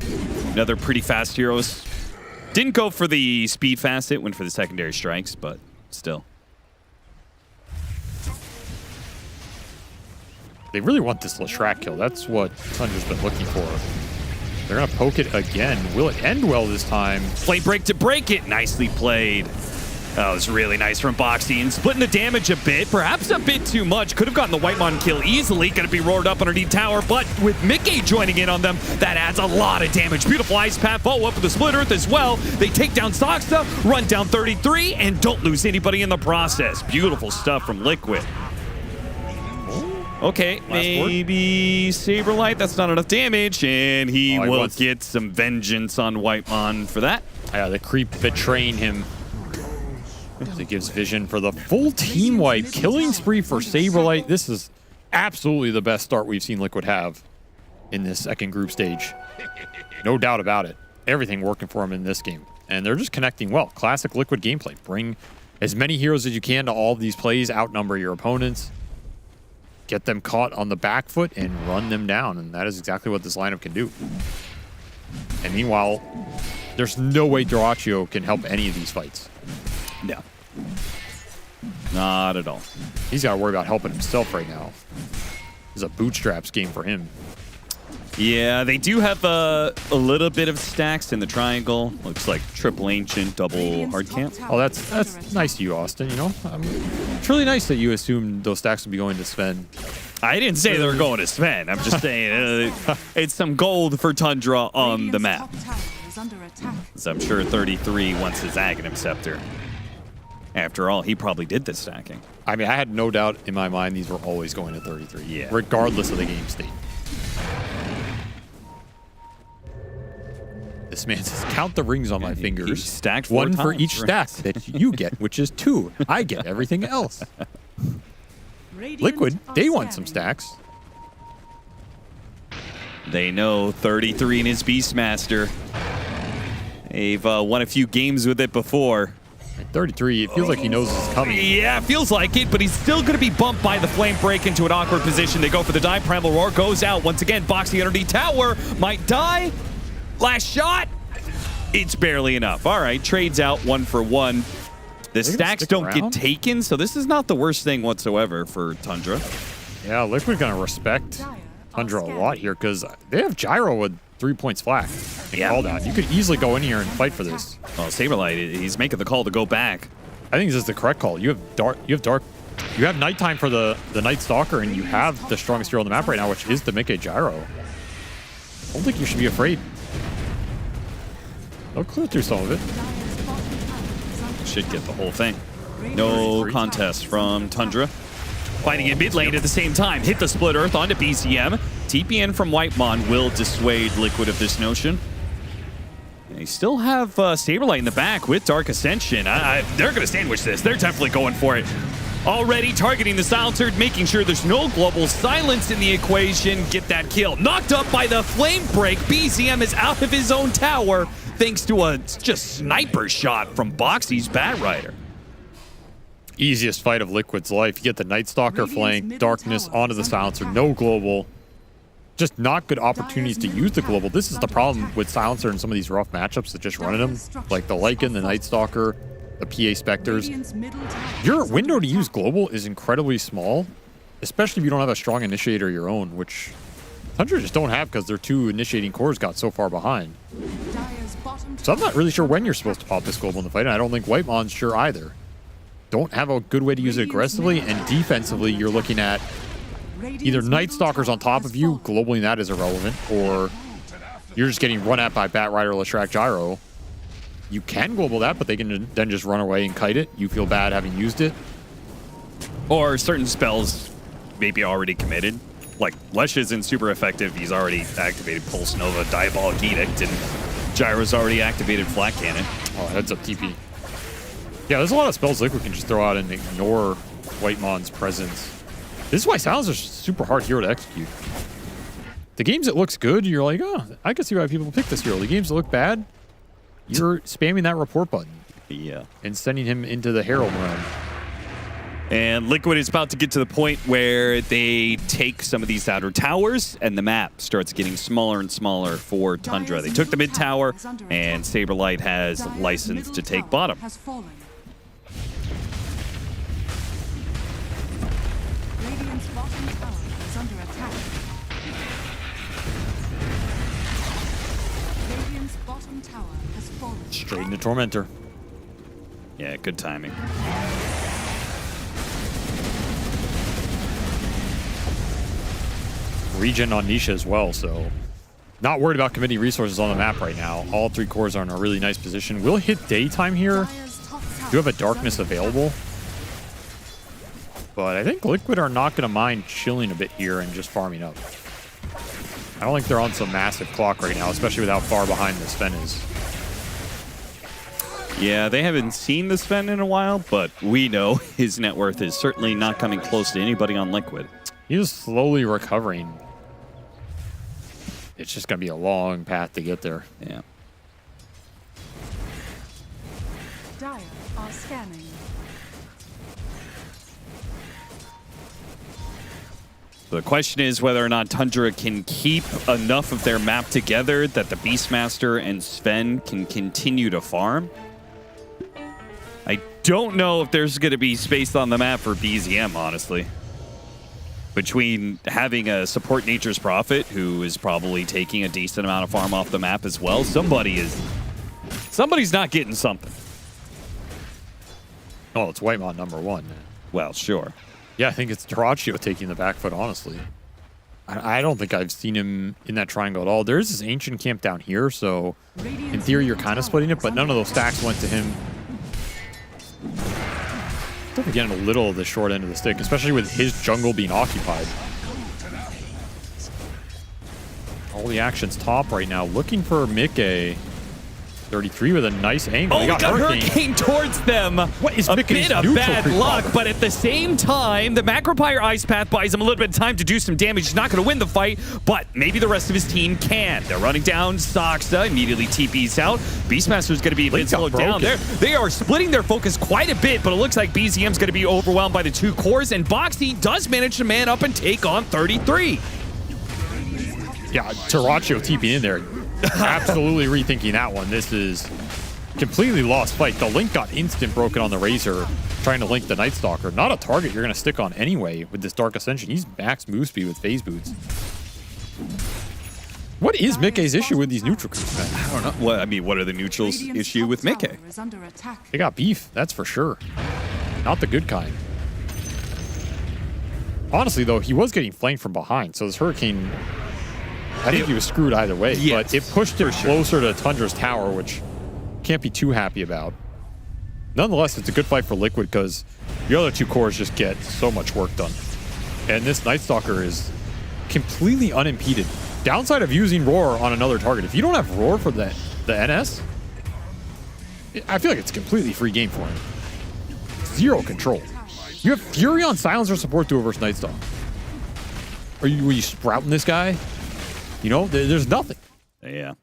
another pretty fast heroes. Didn't go for the speed facet, went for the secondary strikes, but still. They really want this Leshrac kill. That's what Tundra's been looking for. They're going to poke it again. Will it end well this time? Flame break to break it. Nicely played. That was really nice from Boxy, and splitting the damage a bit, perhaps a bit too much. Could have gotten the Whitemon kill easily. Going to be roared up underneath tower, but with Mikke joining in on them, that adds a lot of damage. Beautiful Ice Path, follow up with the Split Earth as well. They take down Saksa, run down 33, and don't lose anybody in the process. Beautiful stuff from Liquid. Okay, maybe Saberlight, that's not enough damage, and he will get some vengeance on Whitemon for that. Yeah, the creep betraying him. It gives vision for the full team wipe. Killing spree for Saberlight. This is absolutely the best start we've seen Liquid have in this second group stage. No doubt about it. Everything working for them in this game. And they're just connecting well. Classic Liquid gameplay. Bring as many heroes as you can to all of these plays. Outnumber your opponents. get them caught on the back foot and run them down, and that is exactly what this lineup can do. And meanwhile, there's no way Dyrachyo can help any of these fights. No. Not at all. He's got to worry about helping himself right now. This is a bootstraps game for him. Yeah, they do have a little bit of stacks in the triangle. Looks like triple ancient, double hard camp. Oh, that's nice of you, Austin. You know, it's really nice that you assumed those stacks would be going to Sven. I didn't say they were going to Sven. I'm just saying it's some gold for Tundra on the map. So I'm sure 33 wants his Aghanim Scepter. After all, he probably did the stacking. I mean, I had no doubt in my mind these were always going to 33. Yeah. Regardless of the game state. This man says, count the rings on my fingers. He stacked 4 one for times, each right? stack that you get, which is 2. I get everything else. Liquid, they want some stacks. They know 33 in his Beastmaster. They've won a few games with it before. At 33, it feels like he knows it's coming. Yeah, it feels like it, but he's still going to be bumped by the flame break into an awkward position. They go for the dive. Primal Roar goes out. Once again, Boxy underneath tower. Might die. Last shot. It's barely enough. All right, trades out 1 for 1. The stacks don't get taken, so this is not the worst thing whatsoever for Tundra. Yeah, Liquid going to respect Tundra a lot here because they have Gyro with 3 points flat. Yeah. Called out. You could easily go in here and fight for this. Well, Saberlight, he's making the call to go back. I think this is the correct call. You have nighttime for the Night Stalker, and you have the strongest hero on the map right now, which is the Mickey Gyro. I don't think you should be afraid. They'll clear through some of it. Should get the whole thing. No contest from Tundra. Fighting in mid lane at the same time. Hit the Split Earth onto BCM. TPN from Whitemon will dissuade Liquid of this notion. And they still have Saberlight in the back with Dark Ascension. They're going to sandwich this. They're definitely going for it. Already targeting the Silencer, making sure there's no global silence in the equation. Get that kill. Knocked up by the Flame Break. BCM is out of his own tower thanks to a just sniper shot from Boxy's Batrider. Easiest fight of Liquid's life. You get the Night Stalker flank, Darkness onto the Silencer, no global. Just not good opportunities to use the global. This is the problem with Silencer in some of these rough matchups that just running them, like the Lycan, the Night Stalker, the PA Spectres. Your window to use global is incredibly small, especially if you don't have a strong initiator of your own, which Tundra just don't have because their 2 initiating cores got so far behind. So I'm not really sure when you're supposed to pop this global in the fight, and I don't think Whitemon's sure either. Don't have a good way to use it aggressively, and defensively you're looking at either Night Stalkers on top of you, globaling that is irrelevant, or you're just getting run at by Batrider, Leshrac, Gyro. You can global that, but they can then just run away and kite it. You feel bad having used it. Or certain spells maybe already committed. Like Lesh isn't super effective. He's already activated Pulse Nova, Diabolic Edict, and Gyro's already activated Flat Cannon. Oh, heads up TP. Yeah, there's a lot of spells Liquid can just throw out and ignore Whitemon's presence. This is why Silencer's super hard hero to execute. The games that looks good, you're like, oh, I can see why people pick this hero. The games that look bad, you're spamming that report button. Yeah. And sending him into the Herald realm. And Liquid is about to get to the point where they take some of these outer towers, and the map starts getting smaller and smaller for Tundra. They took the mid tower, and Saberlight has license to take bottom. Radiant's bottom tower is under attack. Radiant's bottom tower has fallen. Straight into Tormentor. Yeah, good timing. Regen on Nisha as well, so not worried about committing resources on the map right now. All 3 cores are in a really nice position. We'll hit daytime here. Do have a Darkness available. But I think Liquid are not going to mind chilling a bit here and just farming up. I don't think they're on some massive clock right now, especially with how far behind the Sven is. Yeah, they haven't seen the Sven in a while, but we know his net worth is certainly not coming close to anybody on Liquid. He's slowly recovering. It's just going to be a long path to get there. Yeah. Dire are scanning. The question is whether or not Tundra can keep enough of their map together that the Beastmaster and Sven can continue to farm. I don't know if there's going to be space on the map for BZM, honestly. Between having a support Nature's Prophet, who is probably taking a decent amount of farm off the map as well, somebody's not getting something. Oh, it's Whitemon #1. Well, sure. Yeah, I think it's Dyrachyo taking the back foot, honestly. I don't think I've seen him in that triangle at all. There's this ancient camp down here, so in theory you're kind of splitting it, but none of those stacks went to him. Still getting a little of the short end of the stick, especially with his jungle being occupied. All the action's top right now, looking for Mickey. 33 with a nice angle. Oh, we got Hurricane towards them. What is a Mickey's bit of neutral bad creep luck, cover? but at the same time, the Macropyre Ice Path buys him a little bit of time to do some damage. He's not going to win the fight, but maybe the rest of his team can. They're running down. Soxa immediately TP's out. Beastmaster's going to be a bit slowed down there. They are splitting their focus quite a bit, but it looks like BZM's going to be overwhelmed by the 2 cores, and Boxy does manage to man up and take on 33. Yeah, Dyrachyo TPing in there. Absolutely rethinking that one. This is completely lost fight. The link got instant broken on the Razor, trying to link the Night Stalker. Not a target you're going to stick on anyway with this Dark Ascension. He's max move speed with phase boots. What is Mickey's issue with these neutral creeps, man? I don't know. Well, I mean, what are the neutrals' issue with Mickey? They got beef, that's for sure. Not the good kind. Honestly, though, he was getting flanked from behind, so this Hurricane, I think he was screwed either way. Yes, but it pushed him closer to Tundra's tower, which can't be too happy about. Nonetheless, it's a good fight for Liquid because the other 2 cores just get so much work done. And this Night Stalker is completely unimpeded. Downside of using Roar on another target, if you don't have Roar for the NS, I feel like it's a completely free game for him. Zero control. You have Fury on Silencer support duo versus Night Stalker. Were you sprouting this guy? You know, there's nothing. Yeah.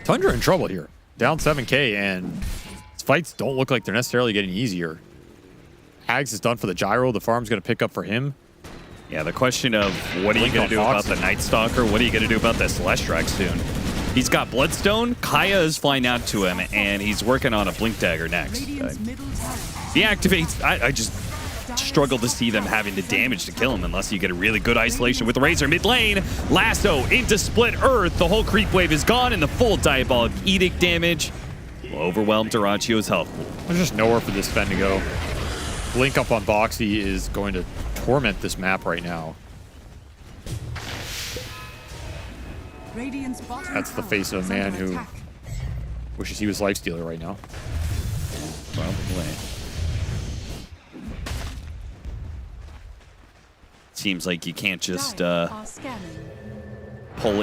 Tundra in trouble here. Down 7k, and his fights don't look like they're necessarily getting easier. Ags is done for the gyro. The farm's going to pick up for him. Yeah, the question of what are you going to do about the Night Stalker? What are you going to do about this Celestrak soon? He's got Bloodstone. Kaya is flying out to him, and he's working on a Blink Dagger next. He activates. I just struggle to see them having the damage to kill him unless you get a really good isolation with the Razor mid lane. Lasso into Split Earth. The whole creep wave is gone, and the full Diabolic Edict damage will overwhelm Dyrachyo's health pool. There's just nowhere for this Sven to go. Blink up on Boxy is going to torment this map right now. That's the face of a man who wishes he was Lifestealer right now. Probably. Seems like you can't just pull out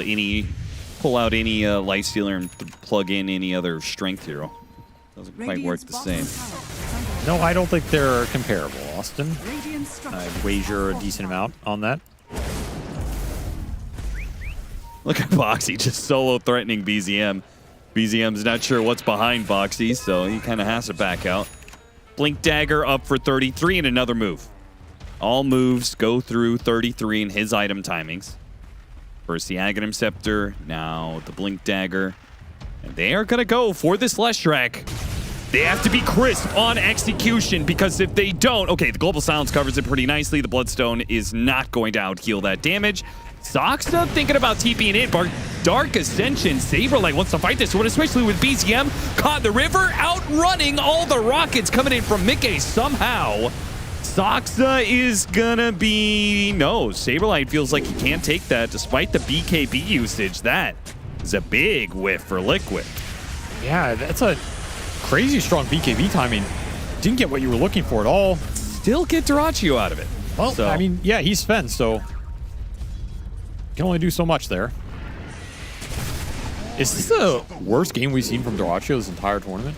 any Lifestealer and plug in any other Strength hero. Doesn't quite work the same. No, I don't think they're comparable, Austin. I'd wager a decent amount on that. Look at Boxy just solo threatening BZM. BZM's not sure what's behind Boxy, so he kind of has to back out. Blink Dagger up for 33 and another move. All moves go through 33 in his item timings. First the Aghanim Scepter, now the Blink Dagger. And they are going to go for this Celestrak. They have to be crisp on execution because if they don't... Okay, the Global Silence covers it pretty nicely. The Bloodstone is not going to out-heal that damage. Soxa thinking about TPing in. Dark Ascension. Saberlight wants to fight this one, especially with BZM. Caught in the river, outrunning all the rockets coming in from Mickey somehow. Soxa is gonna be... No, Saberlight feels like he can't take that despite the BKB usage. That is a big whiff for Liquid. Yeah, that's a crazy strong BKB timing. Didn't get what you were looking for at all. Still get Dyrachyo out of it. Well, I mean, yeah, he's Sven, so can only do so much there. Is this the worst game we've seen from Dyrachyo this entire tournament?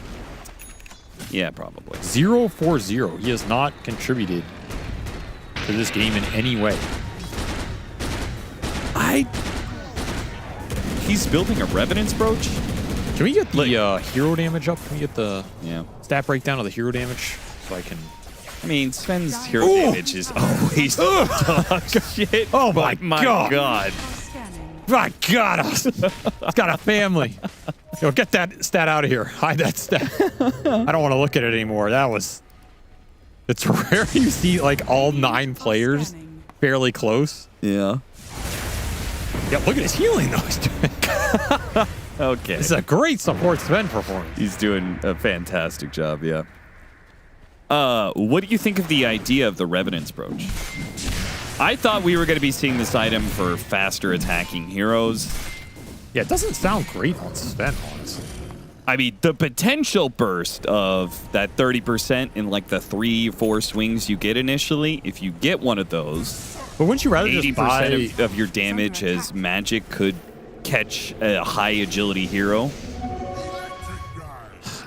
Yeah, probably. 0-4-0. He has not contributed to this game in any way. He's building a Revenant's Brooch. Can we get the hero damage up? Can we get the stat breakdown of the hero damage so I can I mean, Sven's hero damage is always dog shit. Oh my god. My God, Austin. It's got a family. Yo, get that stat out of here. Hide that stat. I don't want to look at it anymore. That was... It's rare you see, like, all 9 players fairly close. Yeah. Yeah, look at his healing, though. He's doing... Okay. This is a great support Sven performance. He's doing a fantastic job, yeah. What do you think of the idea of the Revenant's Brooch? I thought we were going to be seeing this item for faster attacking heroes. Yeah, it doesn't sound great on Sven, honestly. I mean, the potential burst of that 30% in like the 3-4 swings you get initially, if you get one of those, but wouldn't you rather 80% of your damage as magic could catch a high agility hero?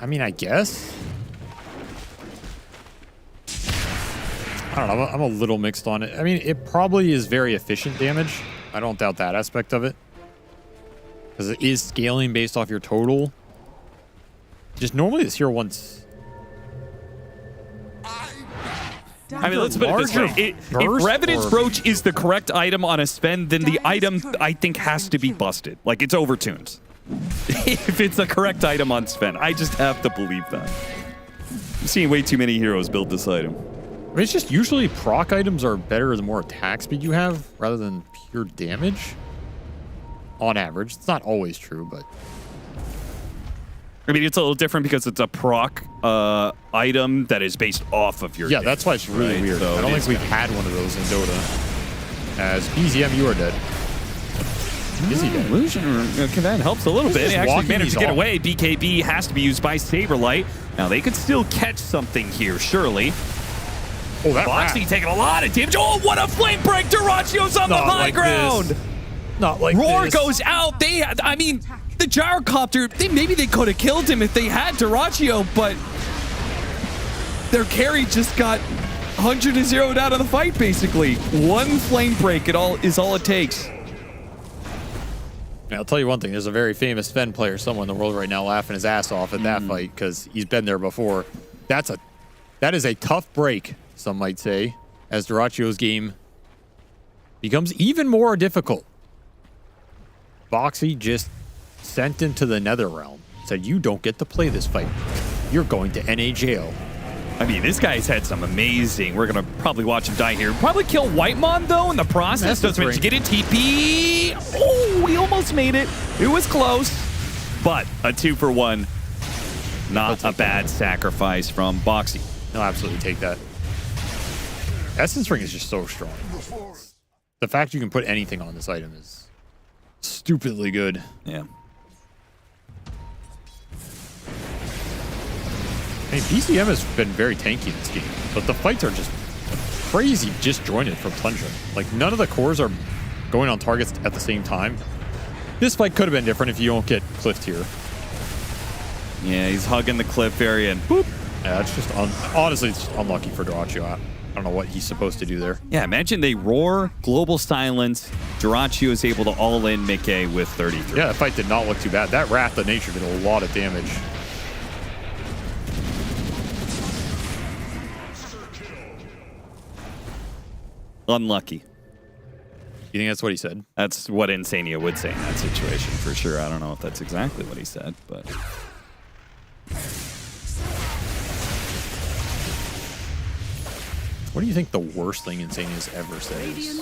I mean, I guess. I don't know. I'm a little mixed on it. I mean, it probably is very efficient damage. I don't doubt that aspect of it. Because it is scaling based off your total. Just normally this hero wants... I mean, let's put it this way. If Revenant's Brooch is the correct item on a Sven, then the item, I think, has to be busted. Like, it's overtuned. If it's the correct item on Sven. I just have to believe that. I'm seeing way too many heroes build this item. I mean, it's just usually proc items are better the more attack speed you have rather than pure damage. On average. It's not always true, but... I mean, it's a little different because it's a proc item that is based off of your damage, that's why it's really weird. So I don't think we've had one of those in Dota. As BZM, you are dead. Is he dead? Illusion Command helps a little bit. He actually managed to get off. away. BKB has to be used by Saberlight. Now, they could still catch something here, surely. Oh, that Boxy taking a lot of damage. Oh, what a flame break! Duracio's on the high ground! This. Not like Roar this. goes out. I mean, the gyrocopter, maybe they could have killed him if they had Duraccio, but their carry just got 100-0'd out of the fight, basically. One flame break is all it takes. Yeah, I'll tell you one thing. There's a very famous Sven player somewhere in the world right now laughing his ass off at that fight because he's been there before. That is a tough break, some might say, as Duraccio's game becomes even more difficult. Boxy just sent him to the nether realm. Said, you don't get to play this fight. You're going to NA jail. I mean, this guy's had some amazing... We're going to probably watch him die here. Probably kill Whitemon, though, in the process. Doesn't manage to get it. TP. Oh, he almost made it. It was close. But a 2-for-1. Not a bad sacrifice from Boxy. He'll absolutely take that. Essence Ring is just so strong. The fact you can put anything on this item is stupidly good. Yeah. I mean, BCM has been very tanky in this game, but the fights are just crazy disjointed from Tundra. Like, none of the cores are going on targets at the same time. This fight could have been different if you don't get cliffed here. Yeah, he's hugging the cliff area and boop. Yeah, it's just, honestly, it's unlucky for Duraccio. I don't know what he's supposed to do there. Yeah, imagine they roar, global silence. Duraccio is able to all-in Mickey with 33. Yeah, that fight did not look too bad. That Wrath of Nature did a lot of damage. Unlucky. You think that's what he said? That's what Insania would say in that situation, for sure. I don't know if that's exactly what he said, but... What do you think the worst thing Insania's ever said is?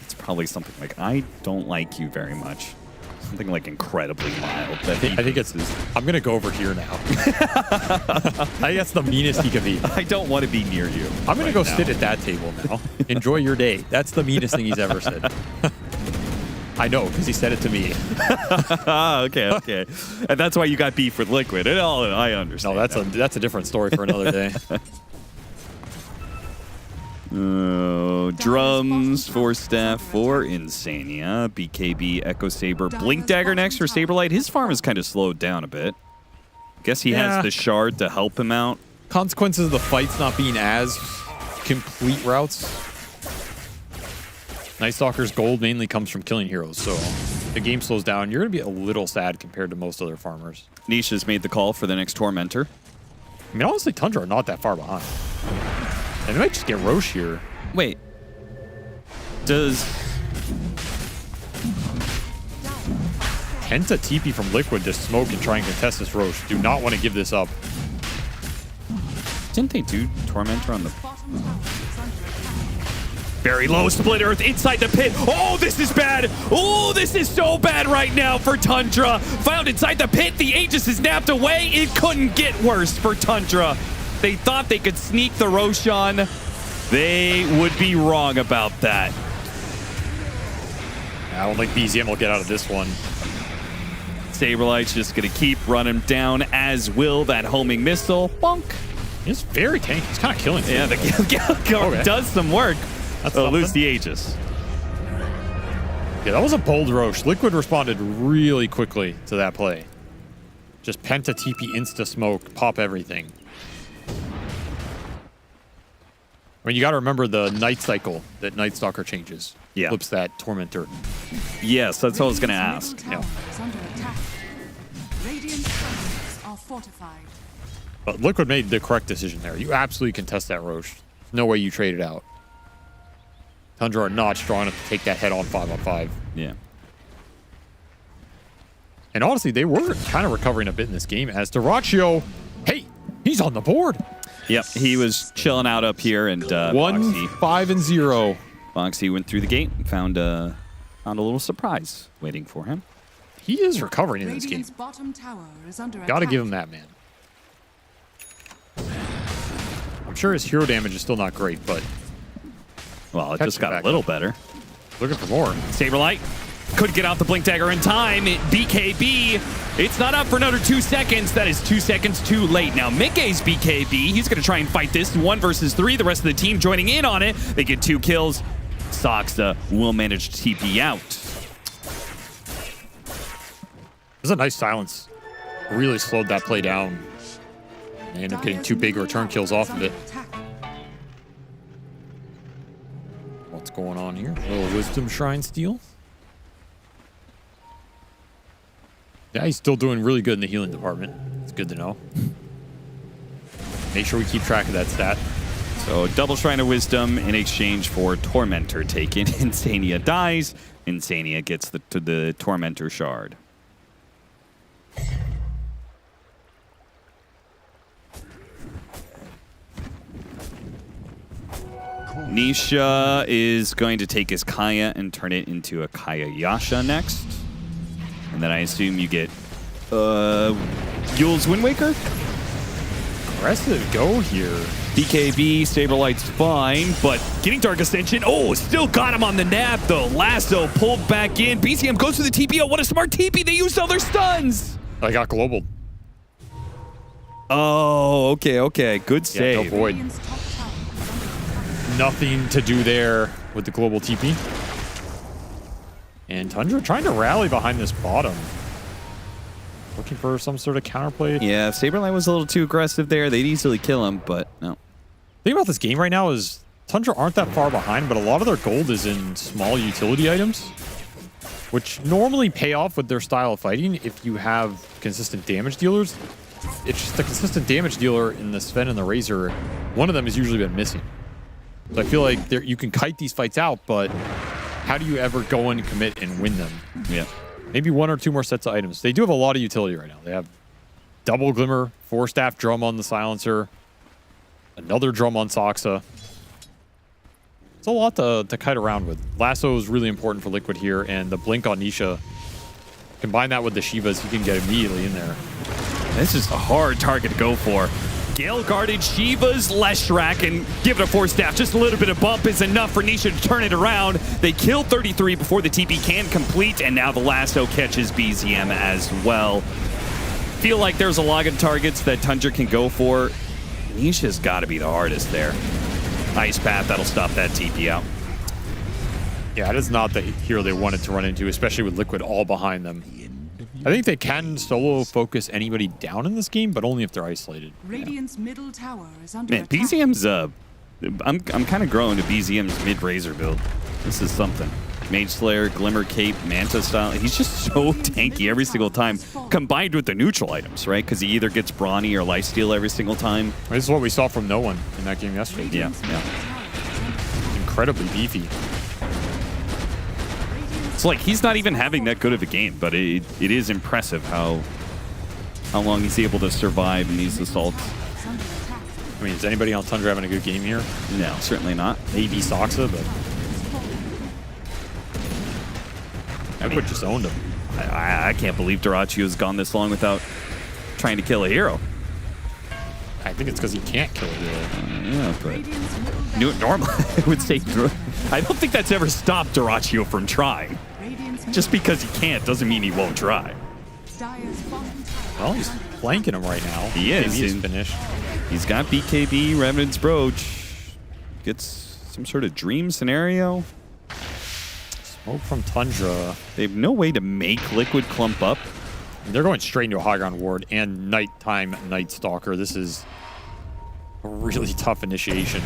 It's probably something like, I don't like you very much. Something like incredibly mild. I think it's, I'm going to go over here now. I think that's the meanest he can be. I don't want to be near you. I'm going to go sit at that table now. Enjoy your day. That's the meanest thing he's ever said. I know, because he said it to me. Okay. And that's why you got beef with Liquid. I understand. No, that's a different story for another day. Drums for staff for Insania. BKB, Echo Saber, Blink Dagger next for Saberlight. His farm is kind of slowed down a bit. Guess he has the shard to help him out. Consequences of the fights not being as complete routes. Night Stalker's gold mainly comes from killing heroes, so the game slows down. You're going to be a little sad compared to most other farmers. Nisha's made the call for the next Tormentor. I mean, honestly, Tundra are not that far behind. And they might just get Roche here. Wait. Does Penta TP from Liquid to smoke and try and contest this Roche. Do not want to give this up. Didn't they do Tormentor on the... Very low split earth inside the pit. Oh, this is bad. Oh, this is so bad right now for Tundra. Found inside the pit. The Aegis is napped away. It couldn't get worse for Tundra. They thought they could sneak the Roshan. They would be wrong about that. I don't think BZM will get out of this one. Saberlight's just going to keep running down, as will that homing missile. Bonk. It's very tanky. It's kind of killing. Yeah, the Gilgar does some work. Lose the Aegis. Yeah, that was a bold Roche. Liquid responded really quickly to that play. Just Penta TP insta smoke, pop everything. I mean, you got to remember the night cycle that Night Stalker changes. Yeah. Flips that Tormentor. Yes, that's what I was going to ask. Yeah. Radiant structures are fortified. But Liquid made the correct decision there. You absolutely contest that Roche. No way you trade it out. Tundra are not strong enough to take that head on 5-on-5. Yeah. And honestly, they were kind of recovering a bit in this game as Dyrachyo, hey, he's on the board. Yep, he was chilling out up here, and 1-5-0. Boxy went through the gate and found a little surprise waiting for him. He is recovering in this game. Bottom tower is under Gotta give him that, man. I'm sure his hero damage is still not great, but... Well, it just got a little better. Looking for more. Saberlight could get out the Blink Dagger in time. BKB, it's not up for another 2 seconds. That is 2 seconds too late. Now, Mickey's BKB, he's going to try and fight this 1 versus 3. The rest of the team joining in on it. They get 2 kills. Soxa will manage to TP out. This is a nice silence. Really slowed that play down. They end up getting 2 big return kills off of it. What's going on here? A little Wisdom Shrine steal. Yeah, he's still doing really good in the healing department. It's good to know. Make sure we keep track of that stat. So double Shrine of Wisdom in exchange for Tormentor taken. Insania dies. Insania gets the Tormentor shard. Nisha is going to take his Kaya and turn it into a Kaya Yasha next. And then I assume you get Yule's Wind Waker? Aggressive go here. BKB, Saberlight's fine, but getting Dark Ascension. Oh, still got him on the nap, though. Lasso pulled back in. BCM goes for the TP. Oh, what a smart TP. They used all their stuns. I got global. Oh, okay. Good save. Yeah, no void. Nothing to do there with the global TP. And Tundra trying to rally behind this bottom. Looking for some sort of counterplay. Yeah, if Saberlight was a little too aggressive there, they'd easily kill him, but no. The thing about this game right now is Tundra aren't that far behind, but a lot of their gold is in small utility items, which normally pay off with their style of fighting if you have consistent damage dealers. It's just the consistent damage dealer in the Sven and the Razor, one of them has usually been missing. So I feel like you can kite these fights out, but how do you ever go in, commit, and win them? Yeah. Maybe 1 or 2 more sets of items. They do have a lot of utility right now. They have double Glimmer, 4-staff drum on the Silencer, another drum on Soxa. It's a lot to kite around with. Lasso is really important for Liquid here, and the Blink on Nisha. Combine that with the Shivas, he can get immediately in there. This is a hard target to go for. Gale guarded Shiva's Leshrac and give it a 4-staff. Just a little bit of bump is enough for Nisha to turn it around. They killed 33 before the TP can complete, and now the Lasso catches BZM as well. Feel like there's a lot of targets that Tundra can go for. Nisha's got to be the hardest there. Ice Path, that'll stop that TP out. Yeah, that is not the hero they wanted to run into, especially with Liquid all behind them. I think they can solo focus anybody down in this game, but only if they're isolated. Radiant's middle tower is under Man, BZM's I'm kind of growing to BZM's mid-Razor build. This is something. Mage Slayer, Glimmer Cape, Manta style. He's just so tanky every single time, combined with the neutral items, right? Because he either gets Brawny or Lifesteal every single time. This is what we saw from No One in that game yesterday. Yeah. Incredibly beefy. It's like he's not even having that good of a game, but it is impressive how long he's able to survive in these assaults. I mean, is anybody on Tundra having a good game here? No, certainly not. Maybe Soxa, but Liquid just owned him. I can't believe Durachio's gone this long without trying to kill a hero. I think it's because he can't kill a hero. Yeah, but normally I would say I don't think that's ever stopped Durachio from trying. Just because he can't doesn't mean he won't try. Well, he's flanking him right now. He is. He's finished. He's got BKB, Revenant's Brooch. Gets some sort of dream scenario. Smoke from Tundra. They have no way to make Liquid clump up. They're going straight into a high ground ward and nighttime Night Stalker. This is a really tough initiation.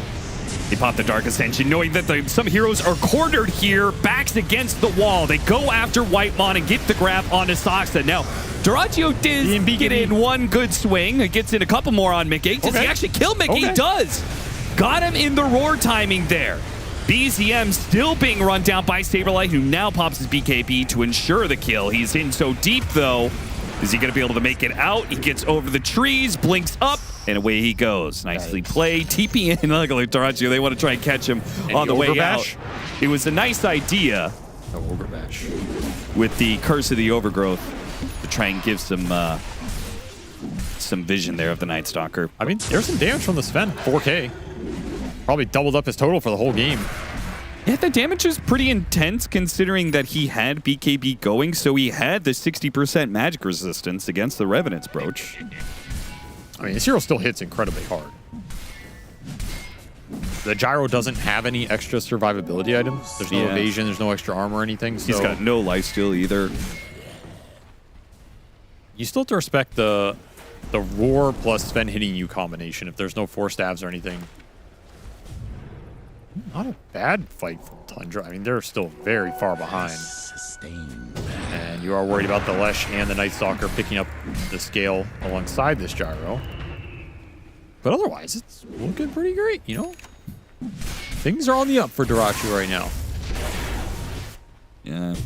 They pop the Dark Ascension, knowing that some heroes are cornered here, backs against the wall. They go after Whitemon and get the grab onto Soxa. Now, Durachio did get in one good swing. It gets in a couple more on Mickey. Does he actually kill Mickey? He does. Got him in the roar timing there. BZM still being run down by Saberlight, who now pops his BKB to ensure the kill. He's in so deep, though. Is he going to be able to make it out? He gets over the trees, blinks up, and away he goes. Nicely played. TP in like Durachio. They want to try and catch him on the way out. It was a nice idea. No Overbash. With the Curse of the Overgrowth to try and give some vision there of the Night Stalker. I mean, there's some damage from the Sven. 4K. Probably doubled up his total for the whole game. Yeah, the damage is pretty intense considering that he had BKB going, so he had the 60% magic resistance against the Revenant's Brooch. I mean, this hero still hits incredibly hard. The Gyro doesn't have any extra survivability items. There's no evasion, there's no extra armor or anything. So he's got no lifesteal either. You still have to respect the Roar plus Sven hitting you combination if there's no 4 stabs or anything. Not a bad fight from Tundra. I mean, they're still very far behind. And you are worried about the Lesh and the Night Stalker picking up the scale alongside this Gyro. But otherwise, it's looking pretty great, you know? Things are on the up for Durachio right now. Yeah.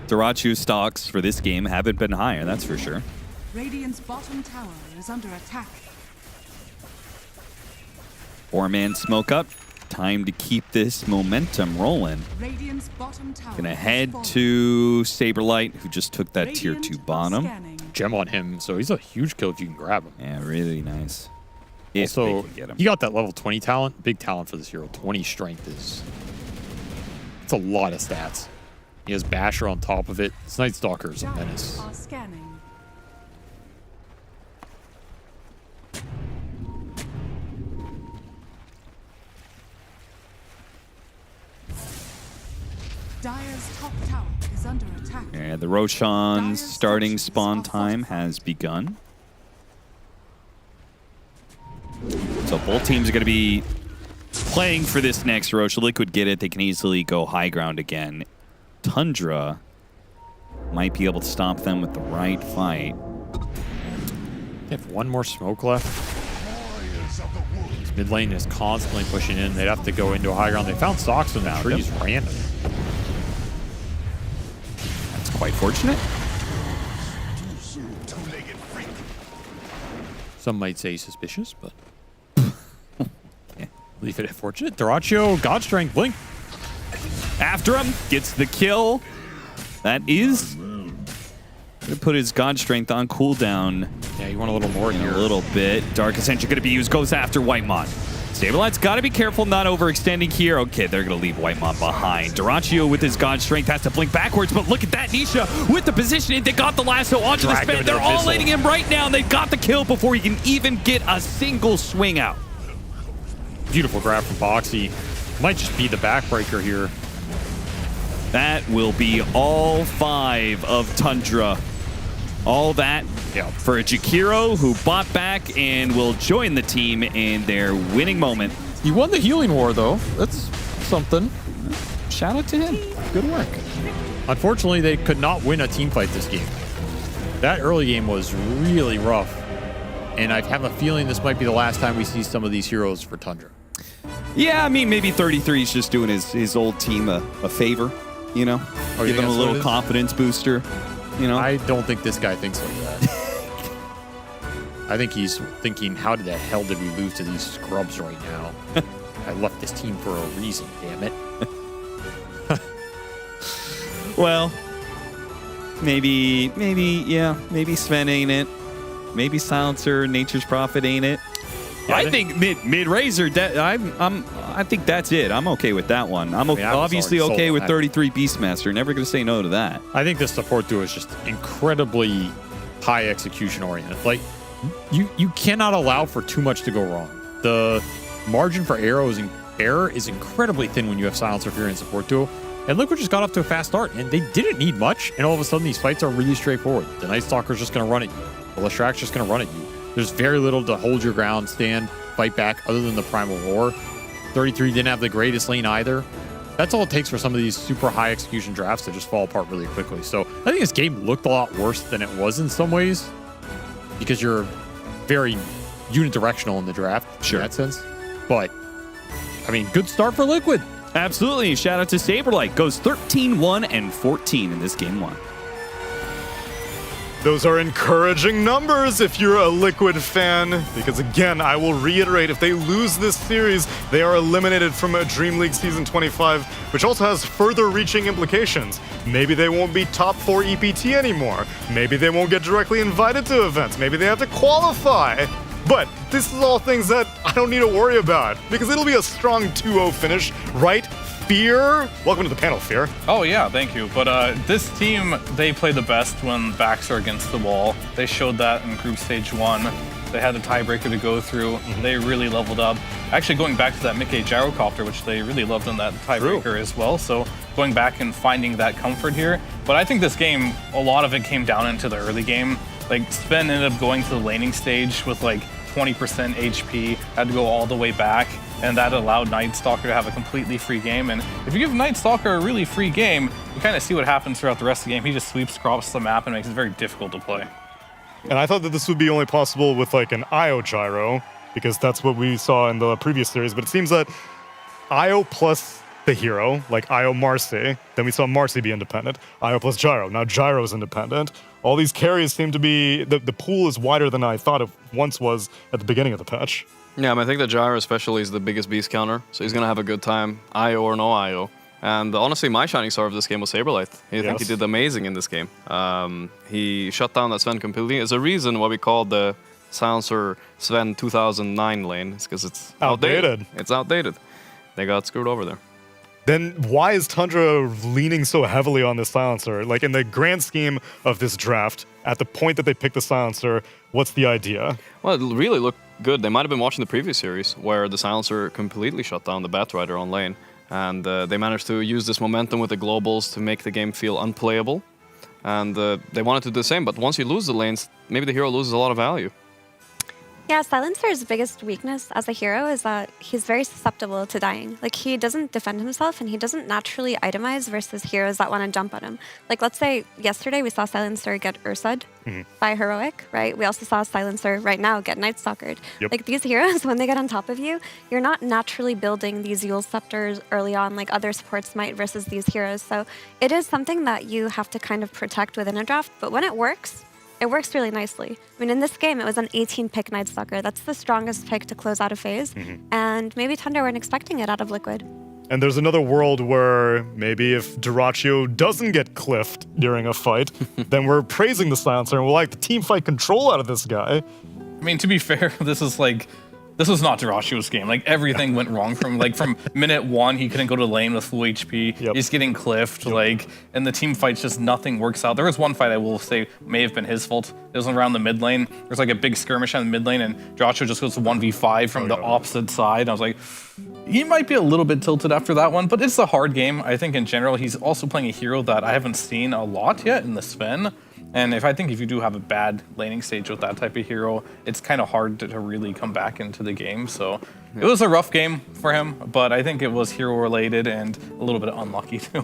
Durachio's stocks for this game haven't been higher, that's for sure. Radiant's bottom tower is under attack. 4-man smoke up. Time to keep this momentum rolling. Radiant's bottom tower. Gonna head to Saberlight, who just took that tier 2 bottom. Gem on him, so he's a huge kill if you can grab him. Yeah, really nice. Also, he got that level 20 talent. Big talent for this hero. 20 strength is... It's a lot of stats. He has Basher on top of it. This Night Stalker is a menace. Scanning. Dire's top tower is under attack. Yeah, the Roshan's starting spawn time has begun. So both teams are going to be playing for this next Rosh. Liquid get it. They can easily go high ground again. Tundra might be able to stop them with the right fight. They have one more smoke left. This mid lane is constantly pushing in. They'd have to go into a high ground. They found Sox in the trees random. That's quite fortunate. Some might say suspicious, but leave it at fortunate. Durachio, God Strength, Blink. After him, gets the kill. That is gonna put his God Strength on cooldown. Yeah, you want a little more here. A little bit. Dark Ascension gonna be used, goes after Whitemon. Saberlight's gotta be careful not overextending here. Okay, they're gonna leave Whitemon behind. Durachio with his God Strength has to blink backwards, but look at that, Nisha with the positioning. They got the lasso onto the spin. They're all leading him right now, and they've got the kill before he can even get a single swing out. Beautiful grab from Boxy. Might just be the backbreaker here. That will be all 5 of Tundra. All that for a Jakiro who bought back and will join the team in their winning moment. He won the healing war, though. That's something. shout out to him. Good work. Unfortunately, they could not win a team fight this game. That early game was really rough. And I have a feeling this might be the last time we see some of these heroes for Tundra. Yeah, I mean, maybe 33 is just doing his old team a favor, you know? Oh, Give them a little confidence booster, you know? I don't think this guy thinks like that. I think he's thinking, how the hell did we lose to these scrubs right now? I left this team for a reason, damn it. Well, maybe Sven ain't it. Maybe Silencer, Nature's Prophet ain't it. Yeah, I think mid Razor. I think that's it. I'm okay with that one. I'm obviously okay with 33 Beastmaster. Never gonna say no to that. I think the support duo is just incredibly high execution oriented. Like you cannot allow for too much to go wrong. The margin for error is incredibly thin when you have Silencer, Fury, and support duo. And Liquid just got off to a fast start, and they didn't need much. And all of a sudden, these fights are really straightforward. The Night Stalker's just going to run at you. The Leshrac just going to run at you. There's very little to hold your ground, stand, fight back, other than the Primal Roar. 33 didn't have the greatest lane either. That's all it takes for some of these super high execution drafts to just fall apart really quickly. So I think this game looked a lot worse than it was in some ways, because you're very unidirectional in the draft in that sense. But, I mean, good start for Liquid. Absolutely. Shout out to Saberlight. Goes 13-1 and 14 in this game 1. Those are encouraging numbers if you're a Liquid fan, because again, I will reiterate, if they lose this series, they are eliminated from a Dream League Season 25, which also has further reaching implications. Maybe they won't be top 4 EPT anymore. Maybe they won't get directly invited to events. Maybe they have to qualify. But this is all things that I don't need to worry about, because it'll be a strong 2-0 finish, right? Fear? Welcome to the panel, Fear. Oh yeah, thank you. But this team, they play the best when backs are against the wall. They showed that in Group Stage 1. They had a tiebreaker to go through. They really leveled up. Actually, going back to that Mickey Gyrocopter, which they really loved in that tiebreaker as well. So going back and finding that comfort here. But I think this game, a lot of it came down into the early game. Like, Sven ended up going to the laning stage with like 20% HP, had to go all the way back, and that allowed Night Stalker to have a completely free game. And if you give Night Stalker a really free game, you kind of see what happens throughout the rest of the game. He just sweeps across the map and makes it very difficult to play. And I thought that this would be only possible with like an IO gyro, because that's what we saw in the previous series, but it seems that IO plus the hero, like IO Marcy, then we saw Marcy be independent, IO plus Gyro, now Gyro's independent. All these carries seem to be, the pool is wider than I thought it once was at the beginning of the patch. Yeah, I think that Gyro especially is the biggest beast counter, so he's going to have a good time, IO or no IO. And honestly, my shining star of this game was Saberlight. I think he did amazing in this game. He shut down that Sven completely. There's a reason why we called the Silencer Sven 2009 lane. It's because it's outdated. It's outdated. They got screwed over there. Then why is Tundra leaning so heavily on this Silencer? Like, in the grand scheme of this draft, at the point that they picked the Silencer, what's the idea? Well, it really looked good. They might have been watching the previous series where the Silencer completely shut down the Batrider on lane. And they managed to use this momentum with the globals to make the game feel unplayable. And they wanted to do the same, but once you lose the lanes, maybe the hero loses a lot of value. Yeah, Silencer's biggest weakness as a hero is that he's very susceptible to dying. Like, he doesn't defend himself, and he doesn't naturally itemize versus heroes that want to jump on him. Like, let's say yesterday we saw Silencer get Ursa'd by Heroic, right? We also saw Silencer right now get Night Stalkered. Like, these heroes, when they get on top of you, you're not naturally building these Eul Scepters early on like other supports might versus these heroes. So it is something that you have to kind of protect within a draft, but when it works really nicely. I mean, in this game, it was an 18-pick Night Stalker. That's the strongest pick to close out a phase. And maybe Tundra weren't expecting it out of Liquid. And there's another world where maybe if Dyrachyo doesn't get cliffed during a fight, then we're praising the Silencer and we'll like the team fight control out of this guy. I mean, to be fair, this was not Dyrachyo's game. Like, everything went wrong from minute 1, he couldn't go to the lane with full HP. He's getting cliffed, and the team fights, just nothing works out. There was one fight I will say may have been his fault. It was around the mid lane. There's like a big skirmish on the mid lane, and Dyrachyo just goes to 1v5 from the opposite side. I was like, he might be a little bit tilted after that one, but it's a hard game. I think in general, he's also playing a hero that I haven't seen a lot yet in the Sven. And I think if you do have a bad laning stage with that type of hero, it's kind of hard to really come back into the game. So It was a rough game for him, but I think it was hero-related and a little bit unlucky, too.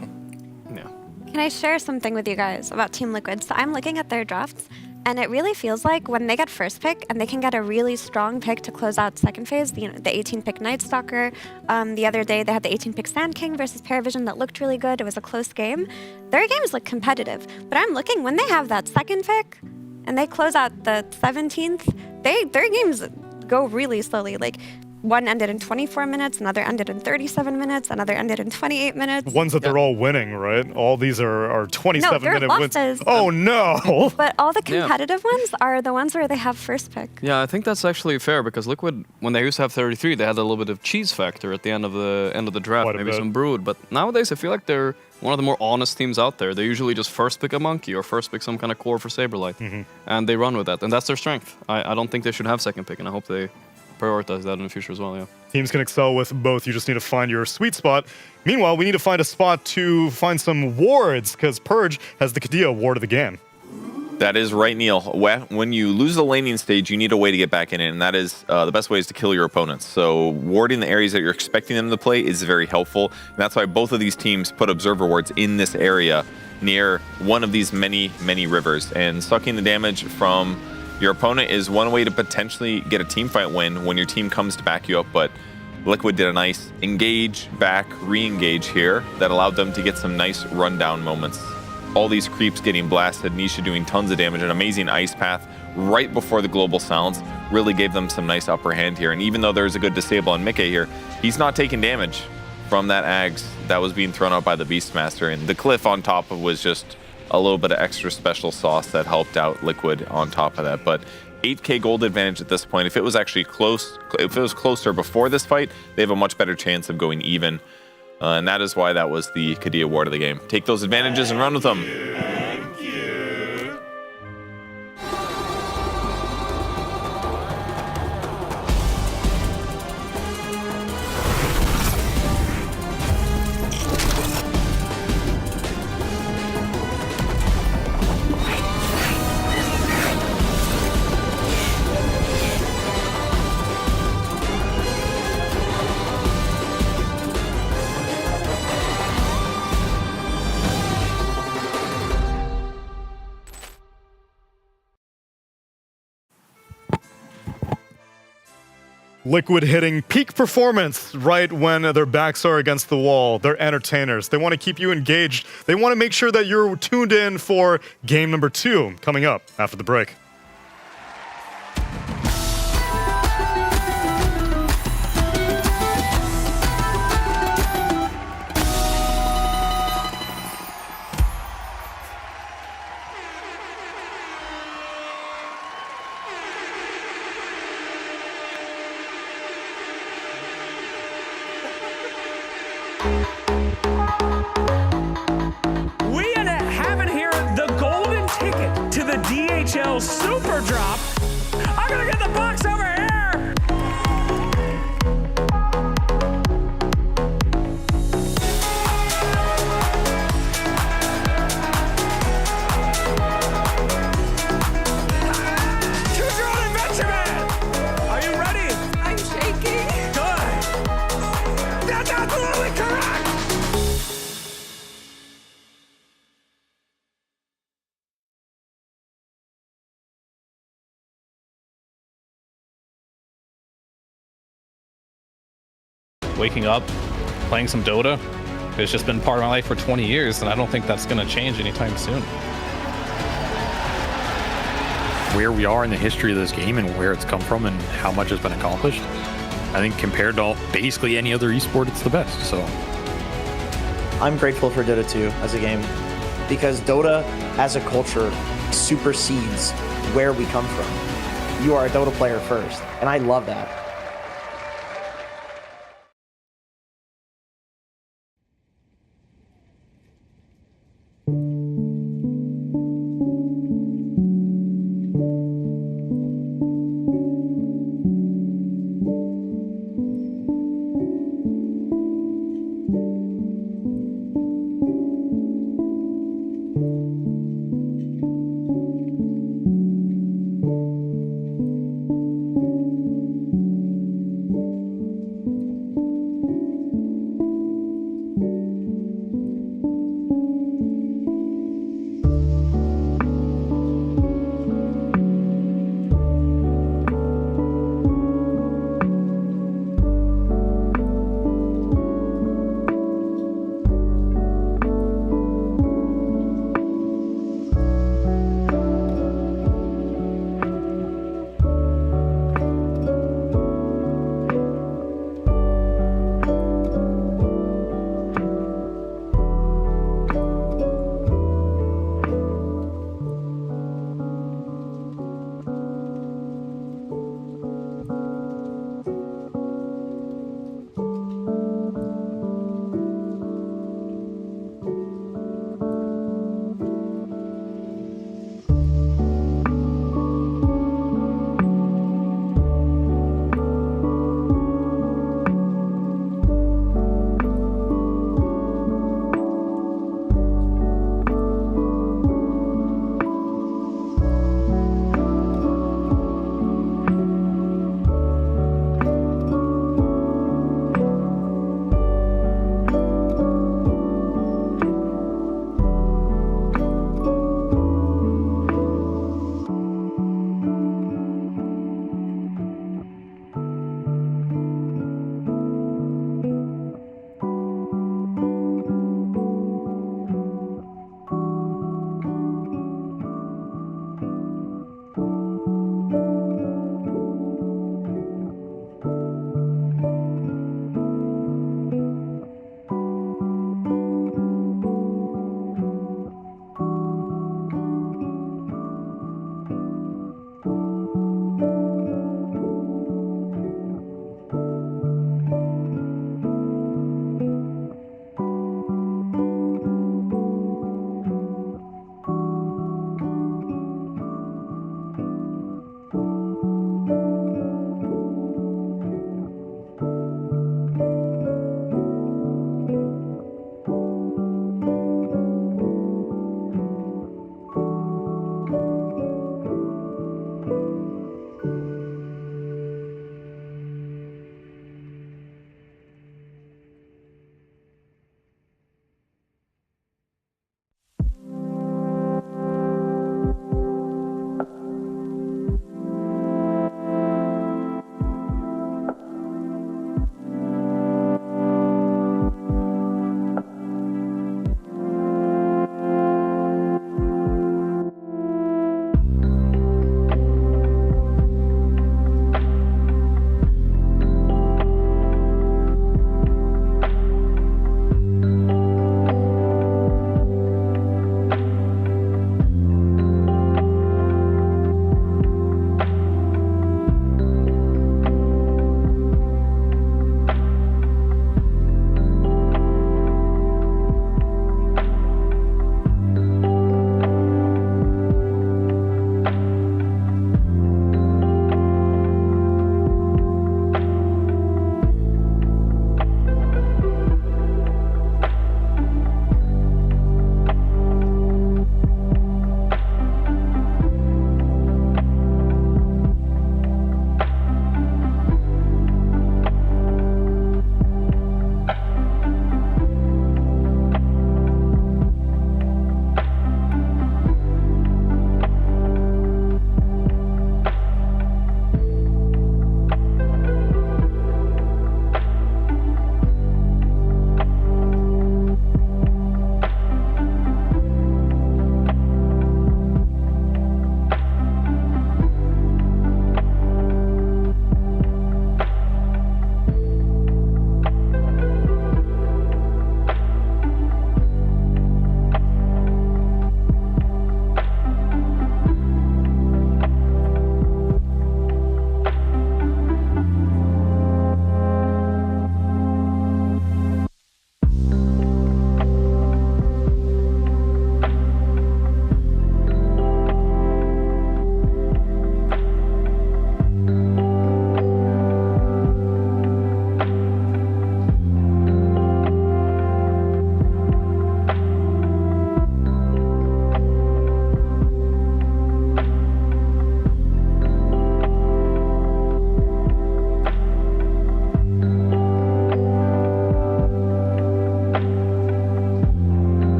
Yeah. Can I share something with you guys about Team Liquid? So I'm looking at their drafts, and it really feels like when they get first pick and they can get a really strong pick to close out second phase, the 18-pick Night Stalker. The other day, they had the 18-pick Sand King versus Paravision that looked really good. It was a close game. Their games look competitive, but I'm looking, when they have that second pick and they close out the 17th, their games go really slowly. Like, one ended in 24 minutes, another ended in 37 minutes, another ended in 28 minutes. Ones that they're all winning, right? All these are 27-minute wins. losses. Oh, no! But all the competitive ones are the ones where they have first pick. Yeah, I think that's actually fair because Liquid, when they used to have 33, they had a little bit of cheese factor at the end of the draft, maybe some brood. But nowadays, I feel like they're one of the more honest teams out there. They usually just first pick a monkey or first pick some kind of core for Saberlight, and they run with that, and that's their strength. I don't think they should have second pick, and I hope they prioritize that in the future as well, yeah. Teams can excel with both. You just need to find your sweet spot. Meanwhile, we need to find a spot to find some wards, because Purge has the Kadia ward of the game. That is right, Neil. When you lose the laning stage, you need a way to get back in it, and that is the best way is to kill your opponents. So warding the areas that you're expecting them to play is very helpful, and that's why both of these teams put observer wards in this area near one of these many, many rivers, and sucking the damage from your opponent is one way to potentially get a team fight win when your team comes to back you up, but Liquid did a nice engage, back, re-engage here that allowed them to get some nice rundown moments. All these creeps getting blasted, Nisha doing tons of damage, an amazing ice path right before the global silence really gave them some nice upper hand here. And even though there's a good disable on Mickey here, he's not taking damage from that Ags that was being thrown out by the Beastmaster. And the cliff on top of was just a little bit of extra special sauce that helped out Liquid on top of that. But 8k gold advantage at this point. If it was actually close, if it was closer before this fight, they have a much better chance of going even. And that is why that was the Kadia ward of the game. Take those advantages and run with them. Liquid hitting peak performance right when their backs are against the wall. They're entertainers. They want to keep you engaged. They want to make sure that you're tuned in for game number 2 coming up after the break. We have it here, the golden ticket to the DHL Super Drop. I'm gonna get the box over here. Choose your own adventure, man. Are you ready? I'm shaking. Good. That's absolutely correct. Waking up, playing some Dota, it's just been part of my life for 20 years, and I don't think that's going to change anytime soon. Where we are in the history of this game and where it's come from and how much has been accomplished, I think compared to basically any other esport, it's the best. So I'm grateful for Dota 2 as a game because Dota as a culture supersedes where we come from. You are a Dota player first, and I love that.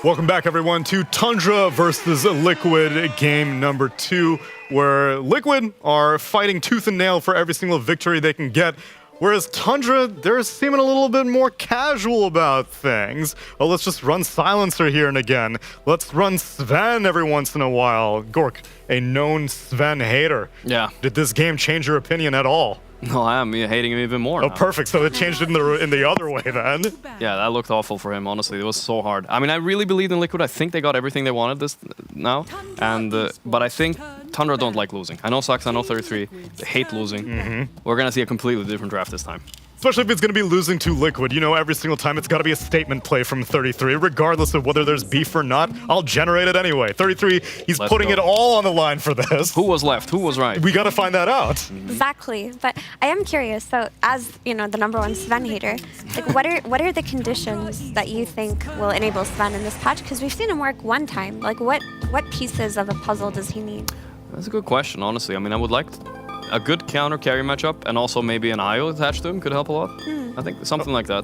Welcome back, everyone, to Tundra versus Liquid, game number 2, where Liquid are fighting tooth and nail for every single victory they can get, whereas Tundra, they're seeming a little bit more casual about things. Well, let's just run Silencer here and again. Let's run Sven every once in a while. Gork, a known Sven hater. Yeah. Did this game change your opinion at all? No, I am hating him even more. Oh, now. perfect. So it changed it in the other way then. Yeah, that looked awful for him. Honestly, it was so hard. I mean, I really believed in Liquid. I think they got everything they wanted this now, and but I think Tundra don't like losing. I know Sax, I know 33. They hate losing. We're gonna see a completely different draft this time. Especially if it's going to be losing to Liquid. You know, every single time it's got to be a statement play from 33, regardless of whether there's beef or not. I'll generate it anyway. 33, he's putting it all on the line for this. Who was left? Who was right? We got to find that out. Exactly. But I am curious. So, as you know, the #1 Sven hater, like, what are the conditions that you think will enable Sven in this patch? Because we've seen him work one time. Like, what pieces of a puzzle does he need? That's a good question, honestly. I mean, I would like a good counter carry matchup, and also maybe an IO attached to him could help a lot. I think something like that.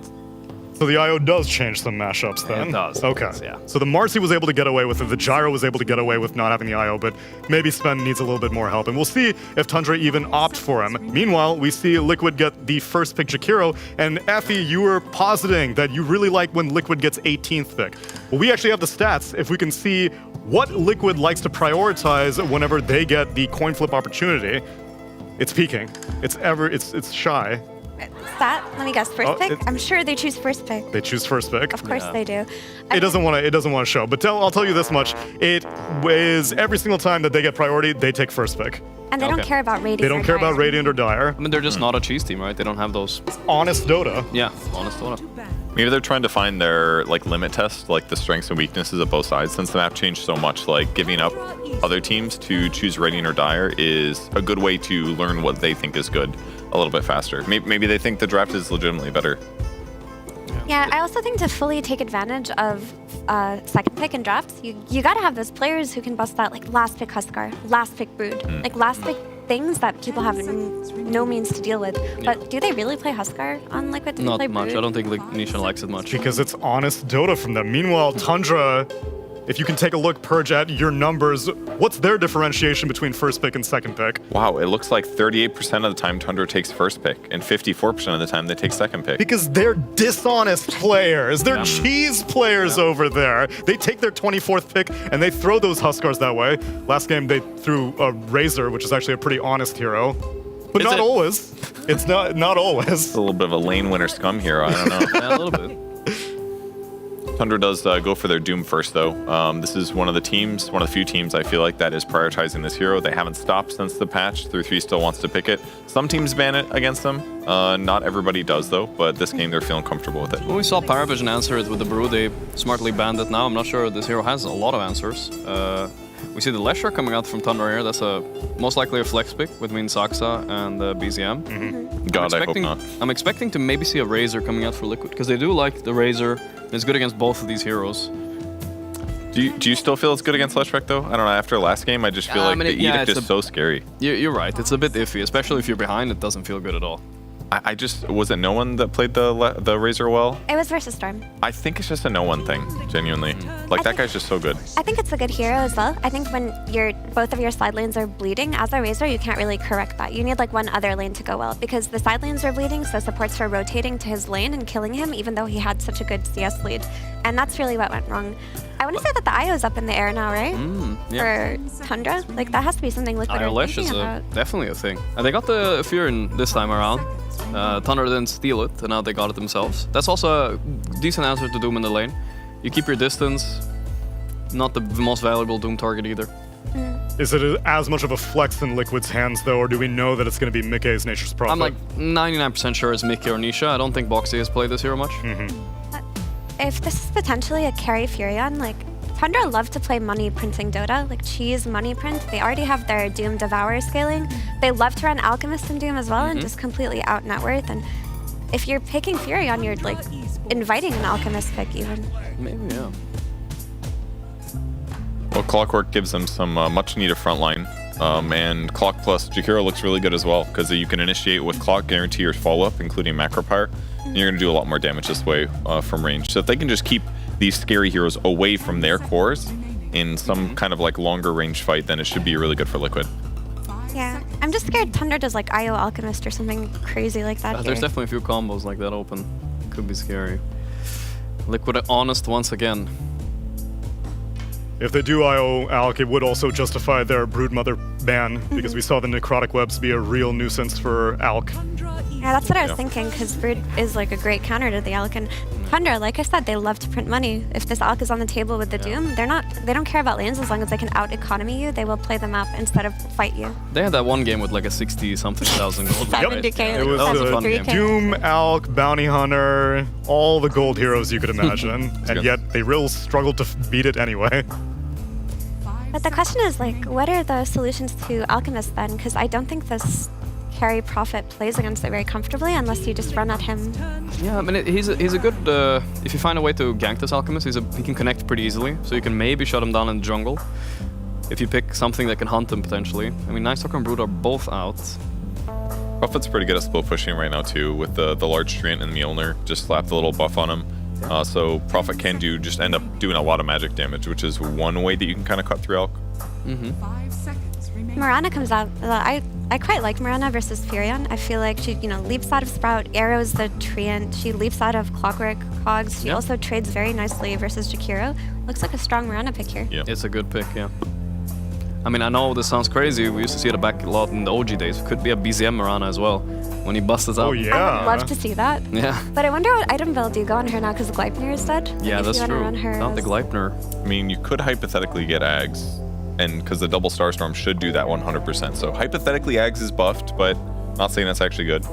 So the IO does change some mashups then? It does. Okay. Yeah. So the Marcy was able to get away with it, the Gyro was able to get away with not having the IO, but maybe Sven needs a little bit more help. And we'll see if Tundra even opt for him. Meanwhile, we see Liquid get the first pick Jakiro, and Effie, you were positing that you really like when Liquid gets 18th pick. Well, we actually have the stats. If we can see what Liquid likes to prioritize whenever they get the coin flip opportunity, it's peaking. It's shy. Stat? Let me guess. First pick? I'm sure they choose first pick. They choose first pick. Of course they do. It doesn't want to show. But I'll tell you this much: it is every single time that they get priority, they take first pick. And they don't care about Radiant. They don't care about Radiant or Dire. I mean, they're just not a cheese team, right? They don't have those. Honest Dota. Yeah, honest Dota. Maybe they're trying to find their limit test, like the strengths and weaknesses of both sides. Since the map changed so much, like giving up other teams to choose Radiant or Dire is a good way to learn what they think is good a little bit faster. Maybe they think the draft is legitimately better. Yeah, I also think to fully take advantage of second pick in drafts, you gotta have those players who can bust that like last pick Huskar, last pick Brood, like last pick things that people have no means to deal with. But do they really play Huskar on Liquid? Do they Not play much. Brood? I don't think Nisha likes it much. Because it's honest Dota from them. Meanwhile, Tundra, if you can take a look, Purge, at your numbers, what's their differentiation between first pick and second pick? Wow, it looks like 38% of the time Tundra takes first pick, and 54% of the time they take second pick. Because they're dishonest players. They're cheese players over there. They take their 24th pick and they throw those Huskars that way. Last game they threw a Razor, which is actually a pretty honest hero. But not always. It's not always. It's a little bit of a lane winner scum hero, I don't know. Yeah, a little bit. Tundra does go for their Doom first, though. This is one of the few teams I feel like that is prioritizing this hero. They haven't stopped since the patch. 3-3 still wants to pick it. Some teams ban it against them. Not everybody does, though, but this game they're feeling comfortable with it. When we saw Paravision answer it with the Brew, they smartly banned it now. I'm not sure this hero has a lot of answers. We see the Lesher coming out from Tundra here. That's most likely a flex pick between Saxa and BZM. God, I hope not. I'm expecting to maybe see a Razor coming out for Liquid, because they do like the Razor. It's good against both of these heroes. Do you still feel it's good against Leshrac, though? I don't know. After last game, I just feel like the Edict is so scary. You're right. It's a bit iffy, especially if you're behind. It doesn't feel good at all. Was it no one that played the Razor well? It was versus Storm. I think it's just a no one thing, genuinely. Like, that guy's just so good. I think it's a good hero as well. I think when both of your side lanes are bleeding, as a Razor, you can't really correct that. You need like one other lane to go well, because the side lanes are bleeding, so supports are rotating to his lane and killing him, even though he had such a good CS lead. And that's really what went wrong. I want to say that the IO's up in the air now, right? Yeah. For Tundra? Like, that has to be something Liquid are Lesh thinking is about. definitely a thing. And they got the Furin this time around. Tundra didn't steal it, and now they got it themselves. That's also a decent answer to Doom in the lane. You keep your distance, not the most valuable Doom target either. Is it as much of a flex in Liquid's hands, though, or do we know that it's going to be Mickey's Nature's Prophet? I'm like 99% sure it's Mickey or Nisha. I don't think Boxy has played this hero much. If this is potentially a carry Furion, like, Tundra love to play money printing Dota, like cheese money print. They already have their Doom Devourer scaling. They love to run Alchemist in Doom as well, and just completely out net worth. And if you're picking Furion, you're like inviting an Alchemist pick even. Maybe, yeah. Well, Clockwork gives them some much needed frontline. And Clock plus Jakiro looks really good as well, because you can initiate with Clock, guarantee your follow-up, including Macro Pyre, and you're going to do a lot more damage this way from range. So if they can just keep these scary heroes away from their cores in some kind of like longer range fight, then it should be really good for Liquid. Yeah, I'm just scared Tundra does like IO Alchemist or something crazy like that. There's definitely a few combos like that open. Could be scary. Liquid honest once again. If they do IO Alc, it would also justify their Broodmother ban, because we saw the necrotic webs be a real nuisance for Alc. Yeah, that's what I was thinking, because Brood is like a great counter to the Alc. And Tundra, like I said, they love to print money. If this Alc is on the table with the Doom, they don't care about lanes as long as they can out economy you. They will play them up instead of fight you. They had that one game with like a 60-something thousand gold. 70K, It was 73K. Doom, Alc, Bounty Hunter, all the gold heroes you could imagine, and yet they really struggled to beat it anyway. But the question is, like, what are the solutions to Alchemist then? Because I don't think this carry Prophet plays against it very comfortably unless you just run at him. Yeah, I mean, he's a good... if you find a way to gank this Alchemist, he can connect pretty easily, so you can maybe shut him down in the jungle. If you pick something that can hunt him, potentially. I mean, Night Stalker and Brood are both out. Prophet's pretty good at split pushing right now too, with the large Treant and Mjolnir. Just slap the little buff on him. So Prophet can just end up doing a lot of magic damage, which is one way that you can kind of cut through Alc. Mirana comes out. I quite like Mirana versus Furion. I feel like she, leaps out of Sprout, arrows the Treant. She leaps out of Clockwork Cogs. She also trades very nicely versus Jakiro. Looks like a strong Mirana pick here. Yeah, it's a good pick, yeah. I mean, I know this sounds crazy. We used to see it back a lot in the OG days. It could be a BZM Mirana as well, when he busts us out. Oh, yeah. I would love to see that. Yeah. But I wonder what item build you go on her now, because Gleipnir is dead. Yeah, that's true. Not the Gleipnir. I mean, you could hypothetically get Ags, and because the double Starstorm should do that 100%. So hypothetically, Ags is buffed, but not saying that's actually good.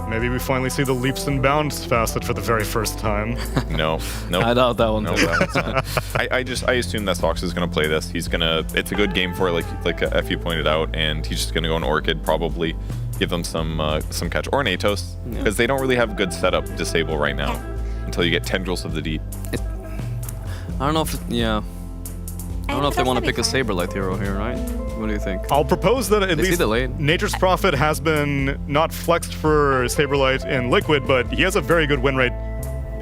Maybe we finally see the leaps and bounds facet for the very first time. No. I doubt that one. No, I assume that Sox is going to play this. He's going to... It's a good game for it, like Effie pointed out, and he's just going to go on Orchid, probably. Give them some catch. Or an Atos, because they don't really have good setup disable right now until you get Tendrils of the Deep. I don't know if... I don't know if they want to pick a Saberlight hero here, right? What do you think? I'll propose that at least Nature's Prophet has been not flexed for Saberlight in Liquid, but he has a very good win rate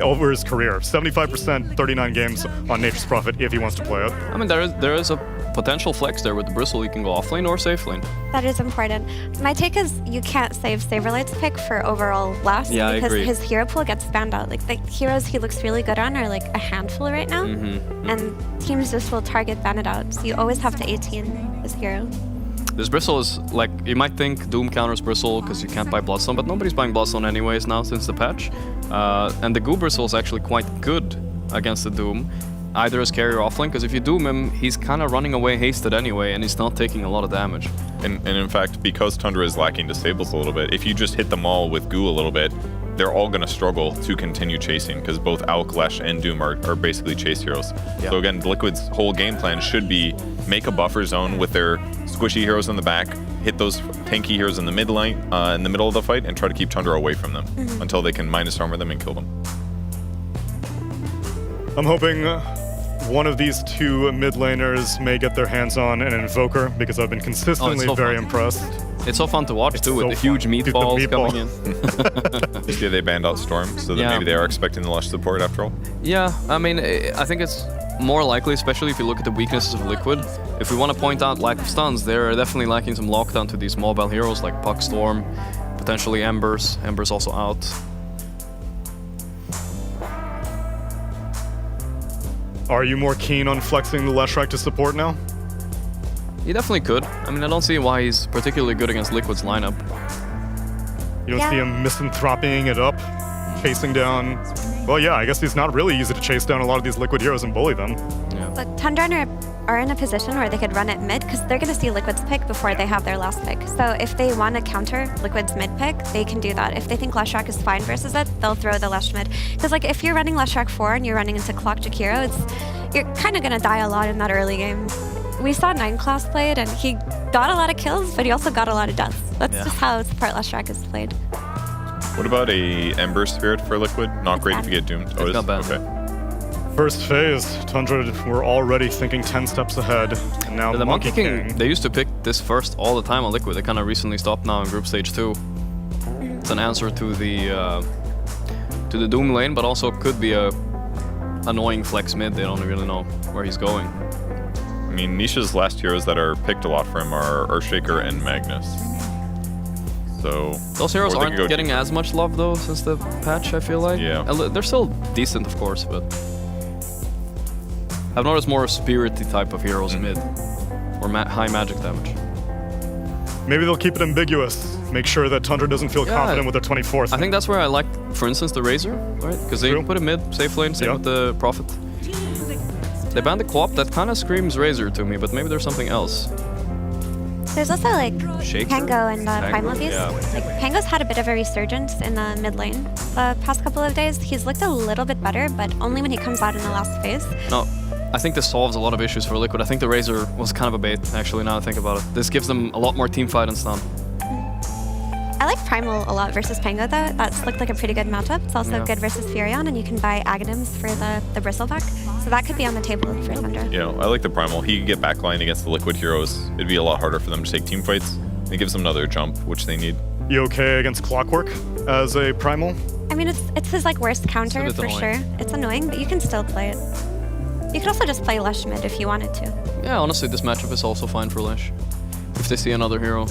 over his career. 75%, 39 games on Nature's Prophet if he wants to play it. I mean, there is a potential flex there with the Bristle. You can go off lane or safe lane. That is important. My take is you can't save Saberlight's pick for overall last because his hero pool gets spammed out. Like the heroes he looks really good on are like a handful right now, and teams just will target ban it out. So you always have to 18 his hero. This Bristle is like, you might think Doom counters Bristle because you can't buy Bloodstone, but nobody's buying Bloodstone anyways now since the patch. And the Goo Bristle is actually quite good against the Doom, either as carry or offlane, because if you Doom him, he's kind of running away hasted anyway, and he's not taking a lot of damage. And in fact, because Tundra is lacking disables a little bit, if you just hit them all with Goo a little bit, they're all going to struggle to continue chasing, because both Alc, Lesh, and Doom are basically chase heroes. Yeah. So again, Liquid's whole game plan should be make a buffer zone with their squishy heroes in the back, hit those tanky heroes in the mid lane, in the middle of the fight, and try to keep Tundra away from them until they can minus armor them and kill them. I'm hoping one of these two mid laners may get their hands on an Invoker, because I've been consistently very impressed. It's so fun to watch too, with the huge meatballs coming in. Yeah, they banned out Storm, so that maybe they are expecting the Lush support after all. Yeah, I mean, I think it's more likely, especially if you look at the weaknesses of Liquid. If we want to point out lack of stuns, they're definitely lacking some lockdown to these mobile heroes like Puck Storm, potentially Embers. Embers also out. Are you more keen on flexing the Leshrac to support now? He definitely could. I mean, I don't see why he's particularly good against Liquid's lineup. You don't see him misanthropying it up, chasing down... Well, yeah, I guess it's not really easy to chase down a lot of these Liquid heroes and bully them. Yeah. But Tundra are in a position where they could run it mid, because they're going to see Liquid's pick before they have their last pick. So if they want to counter Liquid's mid pick, they can do that. If they think Leshrac is fine versus it, they'll throw the Lesh mid. Because like if you're running Leshrac 4 and you're running into Clock Jakiro, you're kind of going to die a lot in that early game. We saw 9 Class play it, and he got a lot of kills, but he also got a lot of deaths. That's just how support Leshrac is played. What about a Ember Spirit for Liquid? Not great if you get doomed. It's not bad. Okay. First phase, Tundra were already thinking 10 steps ahead, and now the Monkey King. They used to pick this first all the time on Liquid. They kind of recently stopped now in Group Stage 2. It's an answer to the Doom lane, but also could be a annoying flex mid. They don't really know where he's going. I mean, Nisha's last heroes that are picked a lot for him are Earthshaker and Magnus. So those heroes aren't getting as much love though since the patch, I feel like. Yeah. They're still decent, of course, but I've noticed more spirity type of heroes mid or high magic damage. Maybe they'll keep it ambiguous. Make sure that Tundra doesn't feel confident with their 24th. I think that's where I like, for instance, the Razor, right? Because they put a mid, safe lane, same with the Prophet. They banned the Co-op, that kind of screams Razor to me, but maybe there's something else. There's also like Shaker? Pango and Primal Beast. Yeah. Like Pango's had a bit of a resurgence in the mid lane the past couple of days. He's looked a little bit better, but only when he comes out in the last phase. No, I think this solves a lot of issues for Liquid. I think the Razor was kind of a bait, actually, now I think about it. This gives them a lot more team fight and stun. I like Primal a lot versus Pango though. That's looked like a pretty good matchup. It's also good versus Furion, and you can buy Aghanims for the Bristleback. So that could be on the table for Thunder. Yeah, I like the Primal. He could get backline against the Liquid heroes. It'd be a lot harder for them to take team fights. It gives them another jump, which they need. You okay against Clockwork as a Primal? I mean, it's his like worst counter for sure. It's annoying, but you can still play it. You could also just play Lush mid if you wanted to. Yeah, honestly, this matchup is also fine for Lush. If they see another hero.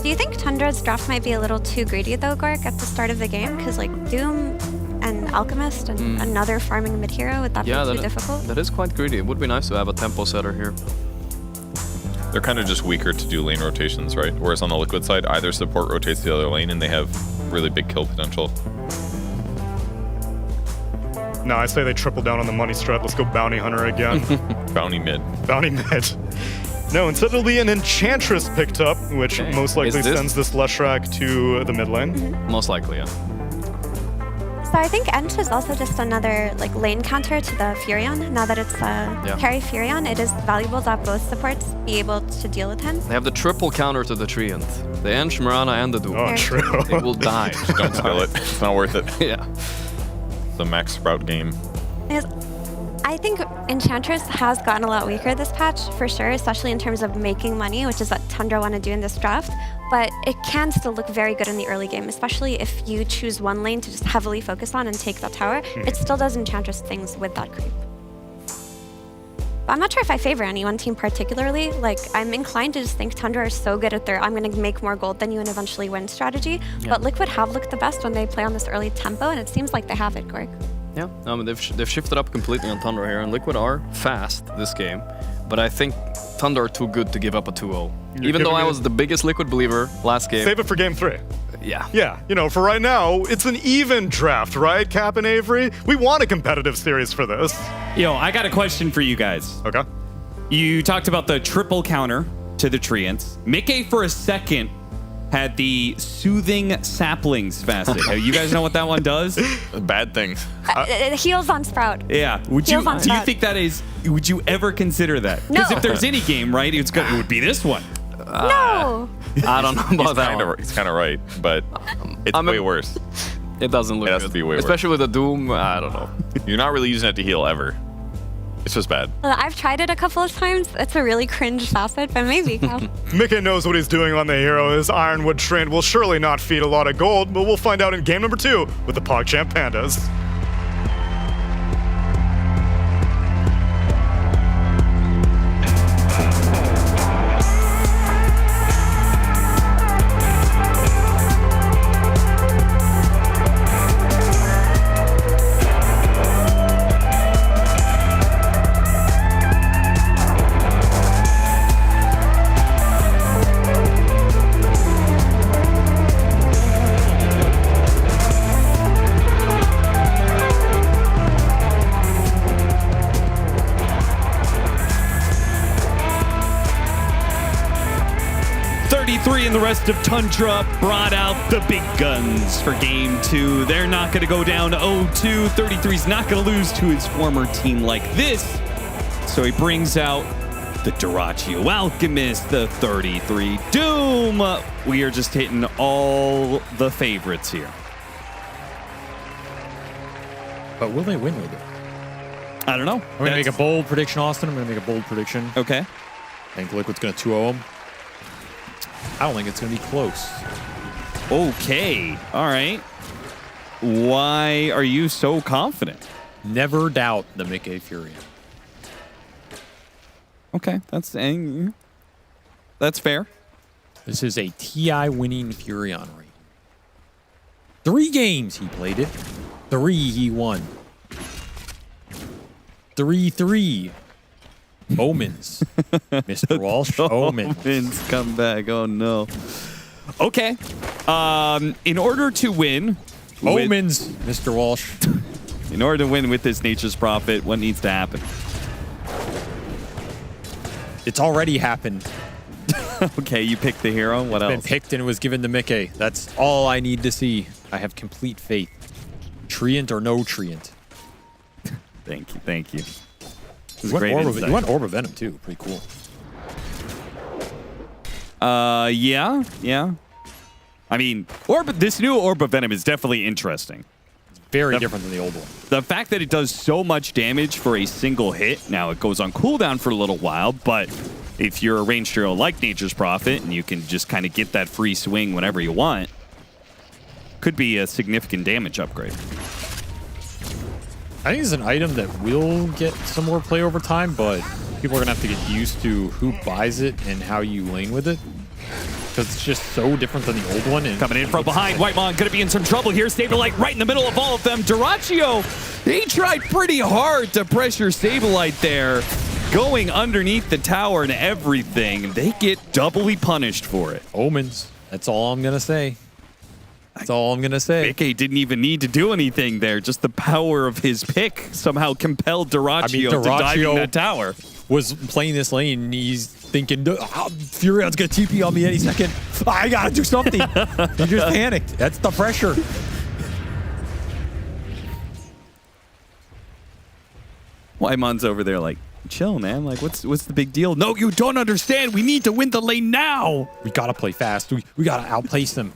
Do you think Tundra's draft might be a little too greedy though, Gork, at the start of the game? Because like Doom and Alchemist and another farming mid hero, would that be too difficult? That is quite greedy. It would be nice to have a tempo setter here. They're kind of just weaker to do lane rotations, right? Whereas on the Liquid side, either support rotates the other lane and they have really big kill potential. No, I say they triple down on the money strat. Let's go Bounty Hunter again. Bounty mid. Bounty mid. No, instead it'll be an Enchantress picked up, which most likely sends this Leshrac to the mid lane. Most likely, yeah. So I think Ench is also just another like lane counter to the Furion. Now that it's carry Furion, it is valuable to have both supports be able to deal with him. They have the triple counter to the Treant. The Ench, Mirana, and the Doom. Oh, true. It will die. Just don't spill it. It's not worth it. Yeah. The max Sprout game. I think Enchantress has gotten a lot weaker this patch, for sure, especially in terms of making money, which is what Tundra want to do in this draft. But it can still look very good in the early game, especially if you choose one lane to just heavily focus on and take that tower. It still does Enchantress things with that creep. But I'm not sure if I favor any one team particularly. Like, I'm inclined to just think Tundra are so good at their I'm going to make more gold than you and eventually win strategy. Yeah. But Liquid have looked the best when they play on this early tempo, and it seems like they have it, Gork. Yeah, they've shifted up completely on Tundra here, and Liquid are fast this game. But I think Tundra are too good to give up a 2-0. Even though I was the biggest Liquid believer last game. Save it for game 3. Yeah. Yeah, you know, for right now, it's an even draft, right, Cap and Avery? We want a competitive series for this. Yo, I got a question for you guys. Okay. You talked about the triple counter to the Treants. Mickey, for a second, had the soothing saplings facet. You guys know what that one does? Bad thing. It heals on Sprout. Yeah. Do you think that is? Would you ever consider that? Because if there's any game, right, it would be this one. No. I don't know about that one. He's kind of right, but it's way worse. It doesn't look good. It has to be way worse. Especially with the Doom, I don't know. You're not really using it to heal ever. It's just bad. I've tried it a couple of times. It's a really cringe facet, but maybe. Mickey knows what he's doing on the hero. His Ironwood Trend will surely not feed a lot of gold, but we'll find out in game number 2 with the PogChamp Pandas. And the rest of Tundra brought out the big guns for game 2. They're not going to go down 0-2. 33's not going to lose to his former team like this. So he brings out the Duraccio Alchemist, the 33 Doom. We are just hitting all the favorites here. But will they win with it? I don't know. I'm going to make a bold prediction, Austin. I'm going to make a bold prediction. Okay. I think Liquid's going to 2-0 them. I don't think it's going to be close. Okay. All right. Why are you so confident? Never doubt the Mickey Furion. Okay, that's fair. This is a TI winning Furion rate. 3 games he played it. 3 he won. 3-3. Omens. Mr. Walsh, Omens. Omens come back. Oh, no. Okay. In order to win... Omens, Mr. Walsh. In order to win with this Nature's Prophet, what needs to happen? It's already happened. Okay, you picked the hero. What else? Been picked and it was given to Mickey. That's all I need to see. I have complete faith. Treant or no Treant. Thank you, thank you. You went Orb of Venom too. Pretty cool. Yeah. I mean, this new Orb of Venom is definitely interesting. It's very different than the old one. The fact that it does so much damage for a single hit, now it goes on cooldown for a little while, but if you're a ranged hero like Nature's Prophet and you can just kind of get that free swing whenever you want, could be a significant damage upgrade. I think it's an item that will get some more play over time, but people are going to have to get used to who buys it and how you lane with it. Because it's just so different than the old one. And coming in from behind, Whitemon going to be in some trouble here. Saberlight right in the middle of all of them. Dyrachyo, he tried pretty hard to pressure Saberlight there. Going underneath the tower and everything. They get doubly punished for it. Omens. That's all I'm going to say. That's all I'm going to say. Mickey didn't even need to do anything there. Just the power of his pick somehow compelled Dyrachyo to dive in that tower. Was playing this lane and he's thinking, Furion's going to TP on me any second. I got to do something. He just panicked. That's the pressure. Whitemon's over there like, chill, man. Like, what's the big deal? No, you don't understand. We need to win the lane now. We got to play fast. We got to outplace them.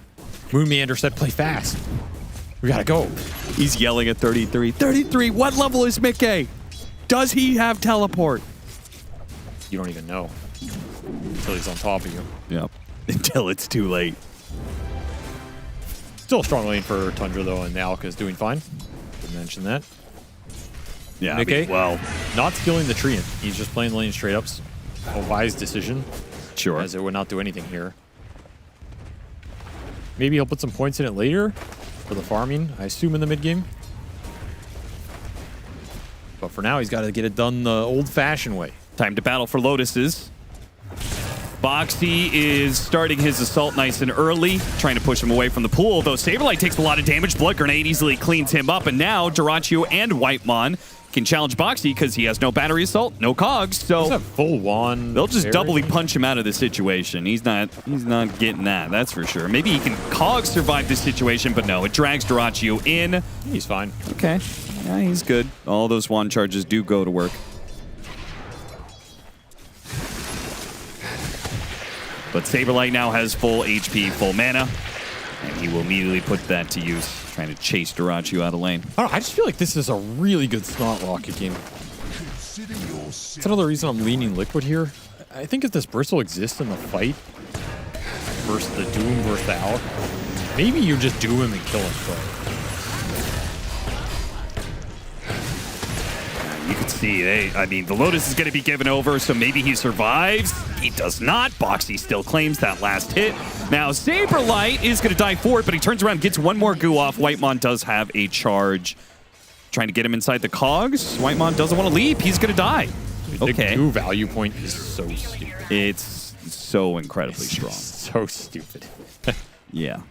Moonmeander said play fast. We got to go. He's yelling at 33. 33, what level is Mickey? Does he have teleport? You don't even know until he's on top of you. Yep. Until it's too late. Still a strong lane for Tundra, though, and Alka's doing fine. Didn't mention that. Yeah, Mickey, I mean, well, not skilling the Treant. He's just playing lane straight ups. A wise decision. Sure. As it would not do anything here. Maybe he'll put some points in it later for the farming, I assume, in the mid game. But for now, he's got to get it done the old-fashioned way. Time to battle for Lotuses. Boxy is starting his assault nice and early, trying to push him away from the pool, though Saberlight takes a lot of damage. Blood Grenade easily cleans him up, and now Dyrachyo and Whitemon can challenge Boxy because he has no battery assault, no cogs, so a full wand. They'll just doubly punch him out of the situation. He's not getting that, that's for sure. Maybe he can cog survive this situation, but no, it drags Dyrachyo in. He's fine. Okay, yeah, he's good. All those wand charges do go to work. But Saberlight now has full HP, full mana, and he will immediately put that to use, trying to chase Dyrachyo out of lane. I don't know, I just feel like this is a really good Snot Rocket game. That's another reason I'm leaning Liquid here. I think if this Bristle exists in the fight versus the Doom versus the Owl, maybe you just do him and kill him. You can see, I mean, the Lotus is going to be given over, so maybe he survives. He does not. Boxy still claims that last hit. Now, Saberlight is going to die for it, but he turns around, gets one more goo off. Whitemon does have a charge. Trying to get him inside the cogs. Whitemon doesn't want to leap. He's going to die. Okay. The goo value point is so stupid. It's so incredibly strong. So stupid. Yeah.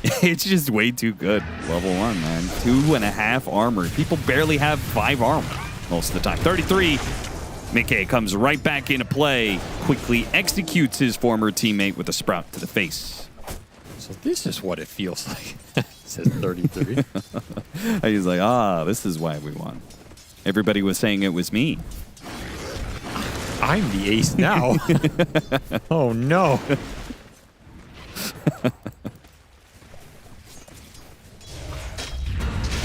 It's just way too good. Level 1, man. 2.5 armor. People barely have 5 armor most of the time. 33. Mickey comes right back into play. Quickly executes his former teammate with a sprout to the face. So this is what it feels like. Says 33. He's like, this is why we won. Everybody was saying it was me. I'm the ace now. Oh, no.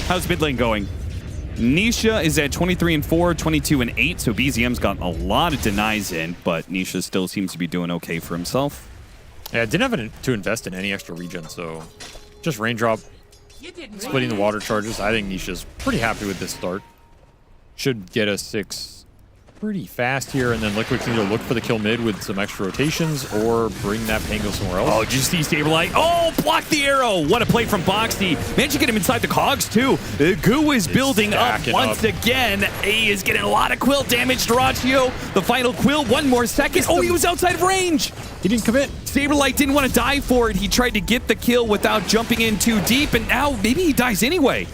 How's mid lane going? Nisha is at 23-4, 22-8, so BZM's gotten a lot of denies in, but Nisha still seems to be doing okay for himself. Yeah, didn't have to invest in any extra regen, so just raindrop, splitting the water charges. I think Nisha's pretty happy with this start. Should get a 6 pretty fast here, and then Liquid can either look for the kill mid with some extra rotations or bring that Pango somewhere else. Oh, did you see Saberlight? Oh, block the arrow. What a play from Boxy. Managed to get him inside the cogs, too. Goo is building up once again. He is getting a lot of quill damage. Dyrachyo, the final quill, 1 more second. Oh, he was outside of range. He didn't commit. Saberlight didn't want to die for it. He tried to get the kill without jumping in too deep, and now maybe he dies anyway.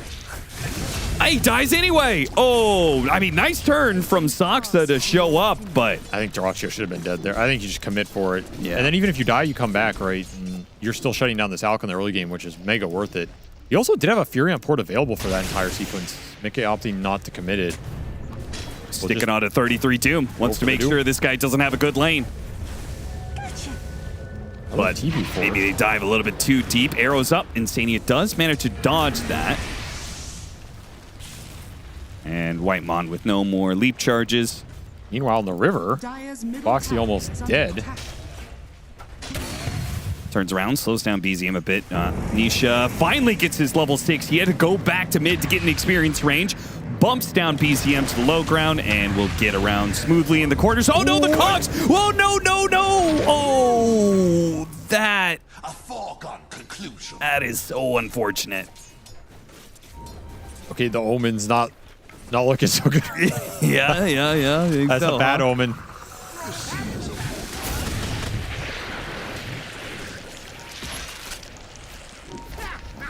He dies anyway. Oh, I mean, nice turn from Soxa to show up, but I think Dyrachyo should have been dead there. I think you just commit for it. Yeah. And then even if you die, you come back, right? And you're still shutting down this Alk in the early game, which is mega worth it. You also did have a Fury on port available for that entire sequence. Mickey opting not to commit it. Sticking on to 33 Doom. Wants to make sure this guy doesn't have a good lane. But maybe they dive a little bit too deep. Arrows up. Insania does manage to dodge that. And Whitemon with no more leap charges. Meanwhile, in the river, Boxy almost dead. Turns around, slows down BZM a bit. Nisha finally gets his level 6. He had to go back to mid to get an experience range. Bumps down BZM to the low ground and will get around smoothly in the corners. Oh no, the cogs! Whoa, no, no, no! Oh, that... A foregone conclusion. That is so unfortunate. Okay, the Omen's not looking so good. yeah. That's a bad omen.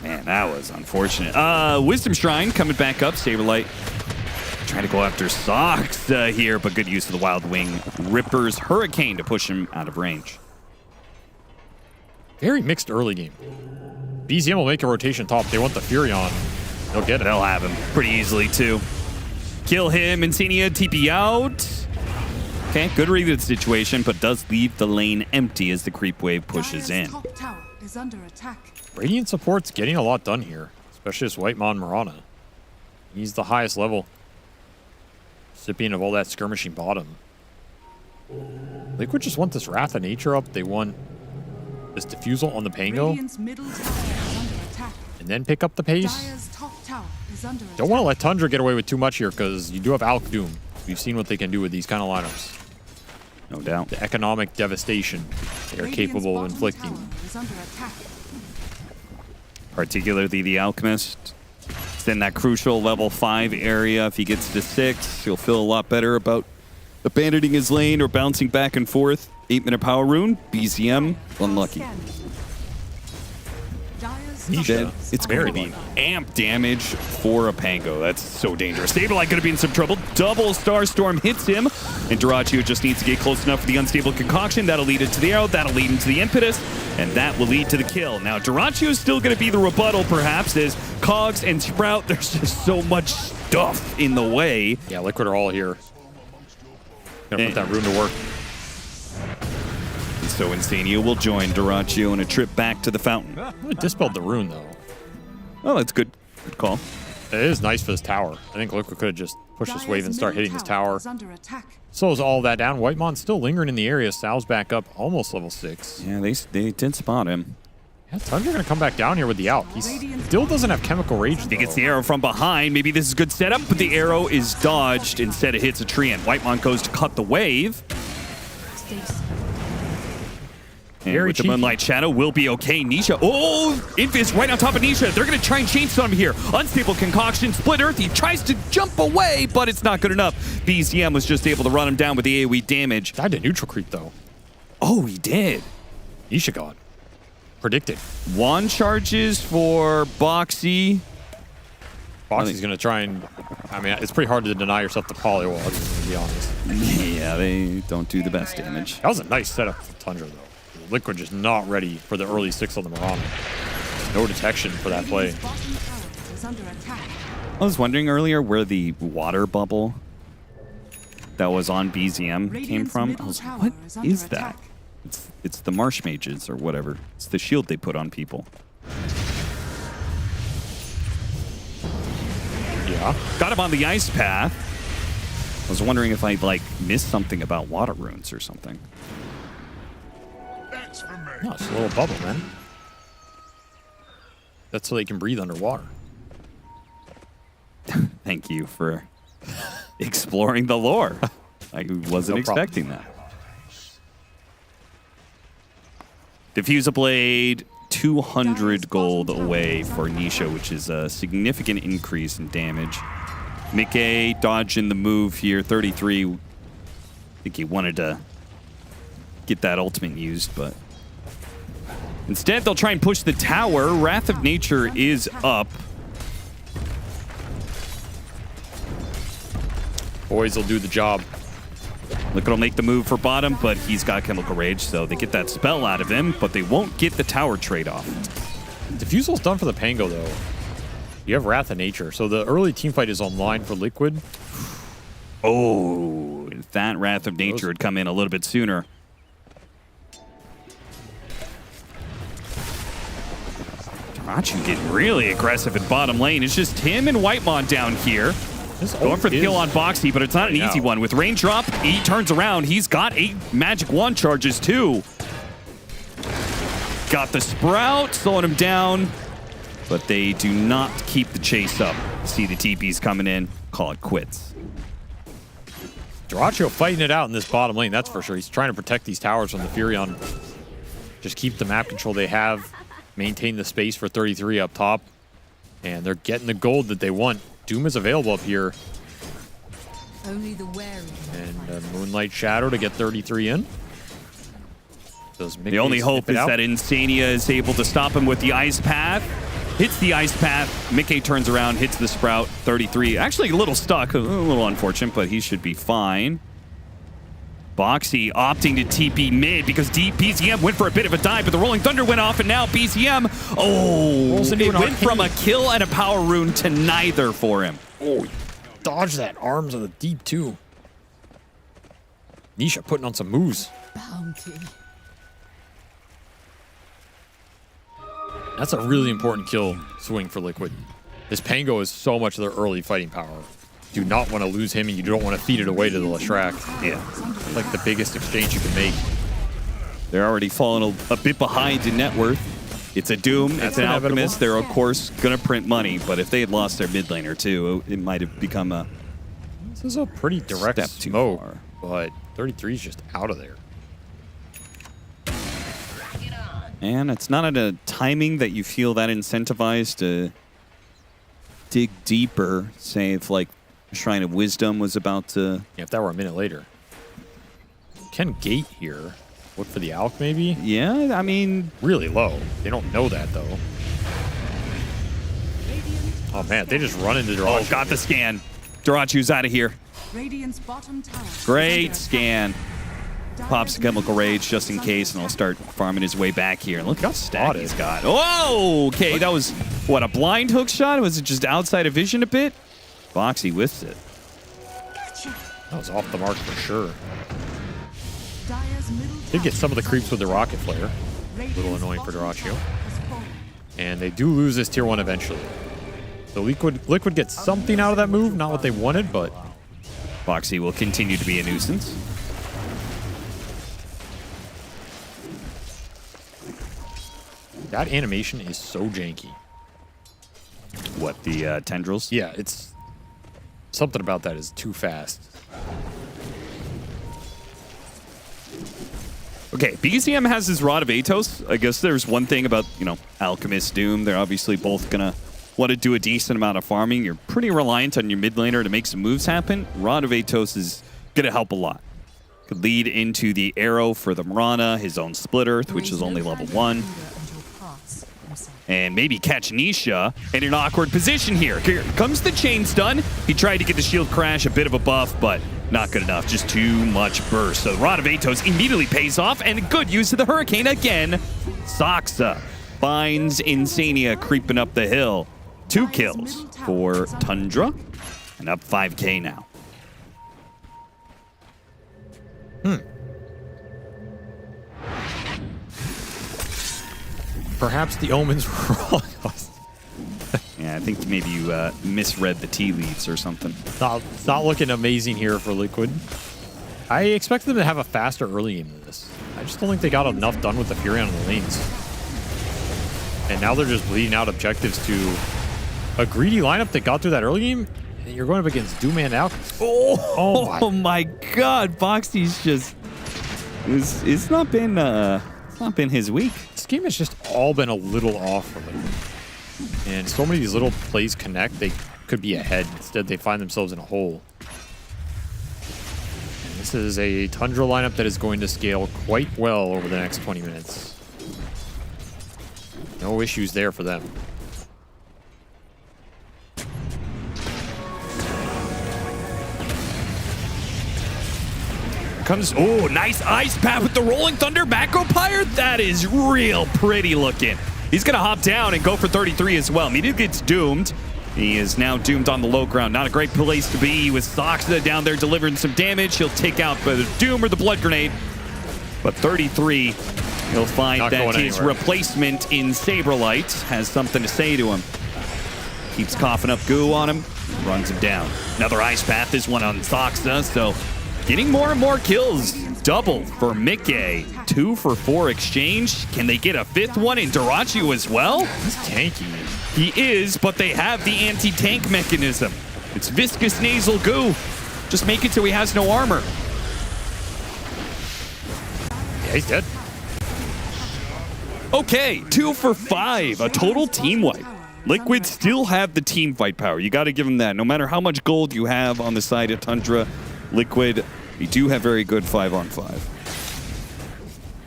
Man, that was unfortunate. Wisdom Shrine coming back up. Saberlight trying to go after Socks here, but good use of the Wild Wing. Ripper's Hurricane to push him out of range. Very mixed early game. BZM will make a rotation top. They want the Fury on. They'll get it. They'll have him pretty easily, too. Kill him. Insania TP out. Okay, good read of the situation, but does leave the lane empty as the creep wave pushes in. Top tower is under attack. Radiant support's getting a lot done here, especially this Whitemon Mirana. He's the highest level. Recipient of all that skirmishing bottom. Liquid just want this Wrath of Nature up. They want this Diffusal on the Pango. Radiant's middle tower is under attack. And then pick up the pace. Dire's top tower is under attack. Don't want to let Tundra get away with too much here because you do have Alk Doom. We've seen what they can do with these kind of lineups. No doubt. The economic devastation they are capable of inflicting. Is under attack. Particularly the Alchemist. It's in that crucial level 5 area. If he gets to 6, he'll feel a lot better about abandoning his lane or bouncing back and forth. 8-minute power rune. BZM, unlucky. Nisha. It's going to be amp damage for a Pango. That's so dangerous. Saberlight going to be in some trouble. Double Starstorm hits him. And Dyrachyo just needs to get close enough for the unstable concoction. That'll lead into the arrow. That'll lead into the impetus. And that will lead to the kill. Now, Dyrachyo is still going to be the rebuttal, perhaps, as Cogs and Sprout, there's just so much stuff in the way. Yeah, Liquid are all here. Gonna put that rune to work. So Insania will join Dyrachyo in a trip back to the fountain. It dispelled the rune, though. Oh, that's good. Good call. It is nice for this tower. I think Liquid could have just pushed this wave and start hitting this tower. Under attack. Slows all that down. Whitemon's still lingering in the area. Sal's back up, almost level 6. Yeah, they did spot him. Yeah, Tundra gonna come back down here with the Alk. He still doesn't have Chemical Rage, though. He gets the arrow from behind. Maybe this is a good setup, but the arrow is dodged. Instead, it hits a tree, and Whitemon goes to cut the wave. And with the Moonlight Shadow, will be okay. Nisha, oh, Invis right on top of Nisha. They're going to try and chainsaw him here. Unstable Concoction, Split Earth. He tries to jump away, but it's not good enough. BZM was just able to run him down with the AoE damage. Died to neutral creep, though. Oh, he did. Nisha got predicted. Wand charges for Boxy. Boxy's going to try and... I mean, it's pretty hard to deny yourself the polywall, to be honest. Yeah, they don't do the best damage. That was a nice setup for Tundra, though. Liquid just not ready for the early 6 on the Mirana. No detection for that play. I was wondering earlier where the water bubble that was on BZM came from. I was like, what is that? It's the Marsh Mages or whatever. It's the shield they put on people. Yeah. Got him on the ice path. I was wondering if I missed something about water runes or something. No, it's a little bubble, man. That's so they can breathe underwater. Thank you for exploring the lore. I wasn't expecting that. Diffuser Blade, 200 gold away for Nisha, which is a significant increase in damage. Mickey dodging the move here, 33. I think he wanted to get that ultimate used, but instead they'll try and push the tower. Wrath of Nature is up. Boys will do the job. Liquid will make the move for bottom, but he's got Chemical Rage, so they get that spell out of him, but they won't get the tower trade-off. Diffusal's done for the Pango, though. You have Wrath of Nature, so the early team fight is online for Liquid. Oh, if that Wrath of Nature had come in a little bit sooner. Tarachu getting really aggressive in bottom lane. It's just him and Whitemon down here. Going for the kill on Boxy, but it's not an easy one. With Raindrop, he turns around. He's got 8 Magic Wand charges, too. Got the Sprout, slowing him down. But they do not keep the chase up. See the TPs coming in, call it quits. Duracho fighting it out in this bottom lane, that's for sure. He's trying to protect these towers from the Furion. Just keep the map control they have. Maintain the space for 33 up top. And they're getting the gold that they want. Doom is available up here. Only the wary. And Moonlight Shadow to get 33 in. The only hope is that Insania is able to stop him with the Ice Path. Hits the Ice Path. Mickey turns around, hits the Sprout. 33. Actually a little stuck. A little unfortunate, but he should be fine. Boxy opting to TP mid because BZM went for a bit of a dive, but the Rolling Thunder went off, and now BZM, it went from a kill and a power rune to neither for him. Oh, dodge that arms of the deep, too. Nisha putting on some moves. Bounty. That's a really important kill swing for Liquid. This Pango is so much of their early fighting power. Do not want to lose him, and you don't want to feed it away to the Leshrac. Yeah. Like the biggest exchange you can make. They're already falling a bit behind in net worth. It's a Doom, it's an Alchemist. They're, of course, going to print money, but if they had lost their mid laner, too, it might have become a This is a pretty direct smoke, but 33 is just out of there. And it's not at a timing that you feel that incentivized to dig deeper, say if, like, Shrine of Wisdom was about to... Yeah, if that were a minute later. Can gate here. Look for the Alch, maybe? Yeah, I mean... Really low. They don't know that, though. Oh, man, they just run into Durachu. Oh, got the scan. Durachu's out of here. Radiant's bottom tower. Great scan. Pops the Chemical Rage just in case, and I'll start farming his way back here. And look how stacked he's got. Oh, okay, that was, what, a blind hook shot? Was it just outside of vision a bit? Boxy whiffs it. That was off the mark for sure. Did get some of the creeps with the Rocket Flare. A little annoying for Duracho. And they do lose this tier 1 eventually. So Liquid gets something out of that move. Not what they wanted, but... Boxy will continue to be a nuisance. That animation is so janky. What, the tendrils? Yeah, it's... Something about that is too fast. Okay, BZM has his Rod of Atos. I guess there's one thing about, you know, Alchemist, Doom. They're obviously both going to want to do a decent amount of farming. You're pretty reliant on your mid laner to make some moves happen. Rod of Atos is going to help a lot. Could lead into the arrow for the Mirana, his own Split Earth, which is only level 1. And maybe catch Nisha in an awkward position here. Here comes the chain stun. He tried to get the shield crash, a bit of a buff, but not good enough. Just too much burst. So the Rod of Atos immediately pays off, and good use of the Hurricane again. Saksa finds Insania creeping up the hill. 2 kills for Tundra, and up 5k now. Perhaps the omens were wrong. Yeah, I think maybe you misread the tea leaves or something. It's not looking amazing here for Liquid. I expected them to have a faster early game than this. I just don't think they got enough done with the Furion on the lanes. And now they're just bleeding out objectives to a greedy lineup that got through that early game. And you're going up against Doom and Alchemist. Oh my God, Boxy's just it's not been his week. This game has just all been a little off for them. And so many of these little plays connect, they could be ahead. Instead, they find themselves in a hole. And this is a Tundra lineup that is going to scale quite well over the next 20 minutes. No issues there for them. Comes, oh, nice ice path with the Rolling Thunder Macro Pyre. That is real pretty looking. He's going to hop down and go for 33 as well. Immediately gets doomed. He is now doomed on the low ground. Not a great place to be with Soxa down there delivering some damage. He'll take out the Doom or the Blood Grenade. But 33, he'll find that his replacement in Saberlight has something to say to him. Keeps coughing up goo on him, runs him down. Another ice path, this one on Soxa, so getting more and more kills. Double for Mickey. 2 for 4 exchange. Can they get a 5th one in Dyrachyo as well? He's tanky. He is, but they have the anti-tank mechanism. It's viscous nasal goo. Just make it so he has no armor. Yeah, he's dead. Okay, 2 for 5. A total team wipe. Liquid still have the team fight power. You got to give them that. No matter how much gold you have on the side of Tundra, Liquid, we do have very good 5-on-5.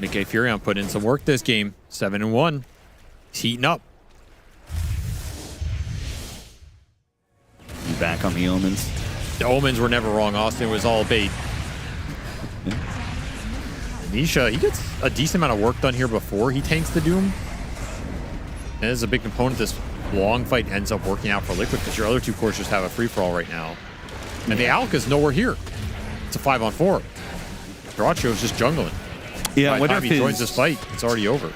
Mickey Furion put in some work this game. 7-1. He's heating up. You back on the Omens? The Omens were never wrong, Austin. It was all bait. Nisha, he gets a decent amount of work done here before he tanks the Doom. And as a big component, this long fight ends up working out for Liquid because your other two cores just have a free-for-all right now. And the Alk is nowhere here. It's a 5-on-4. Dyrachyo is just jungling. Yeah, by what the time if he joins this fight, it's already over.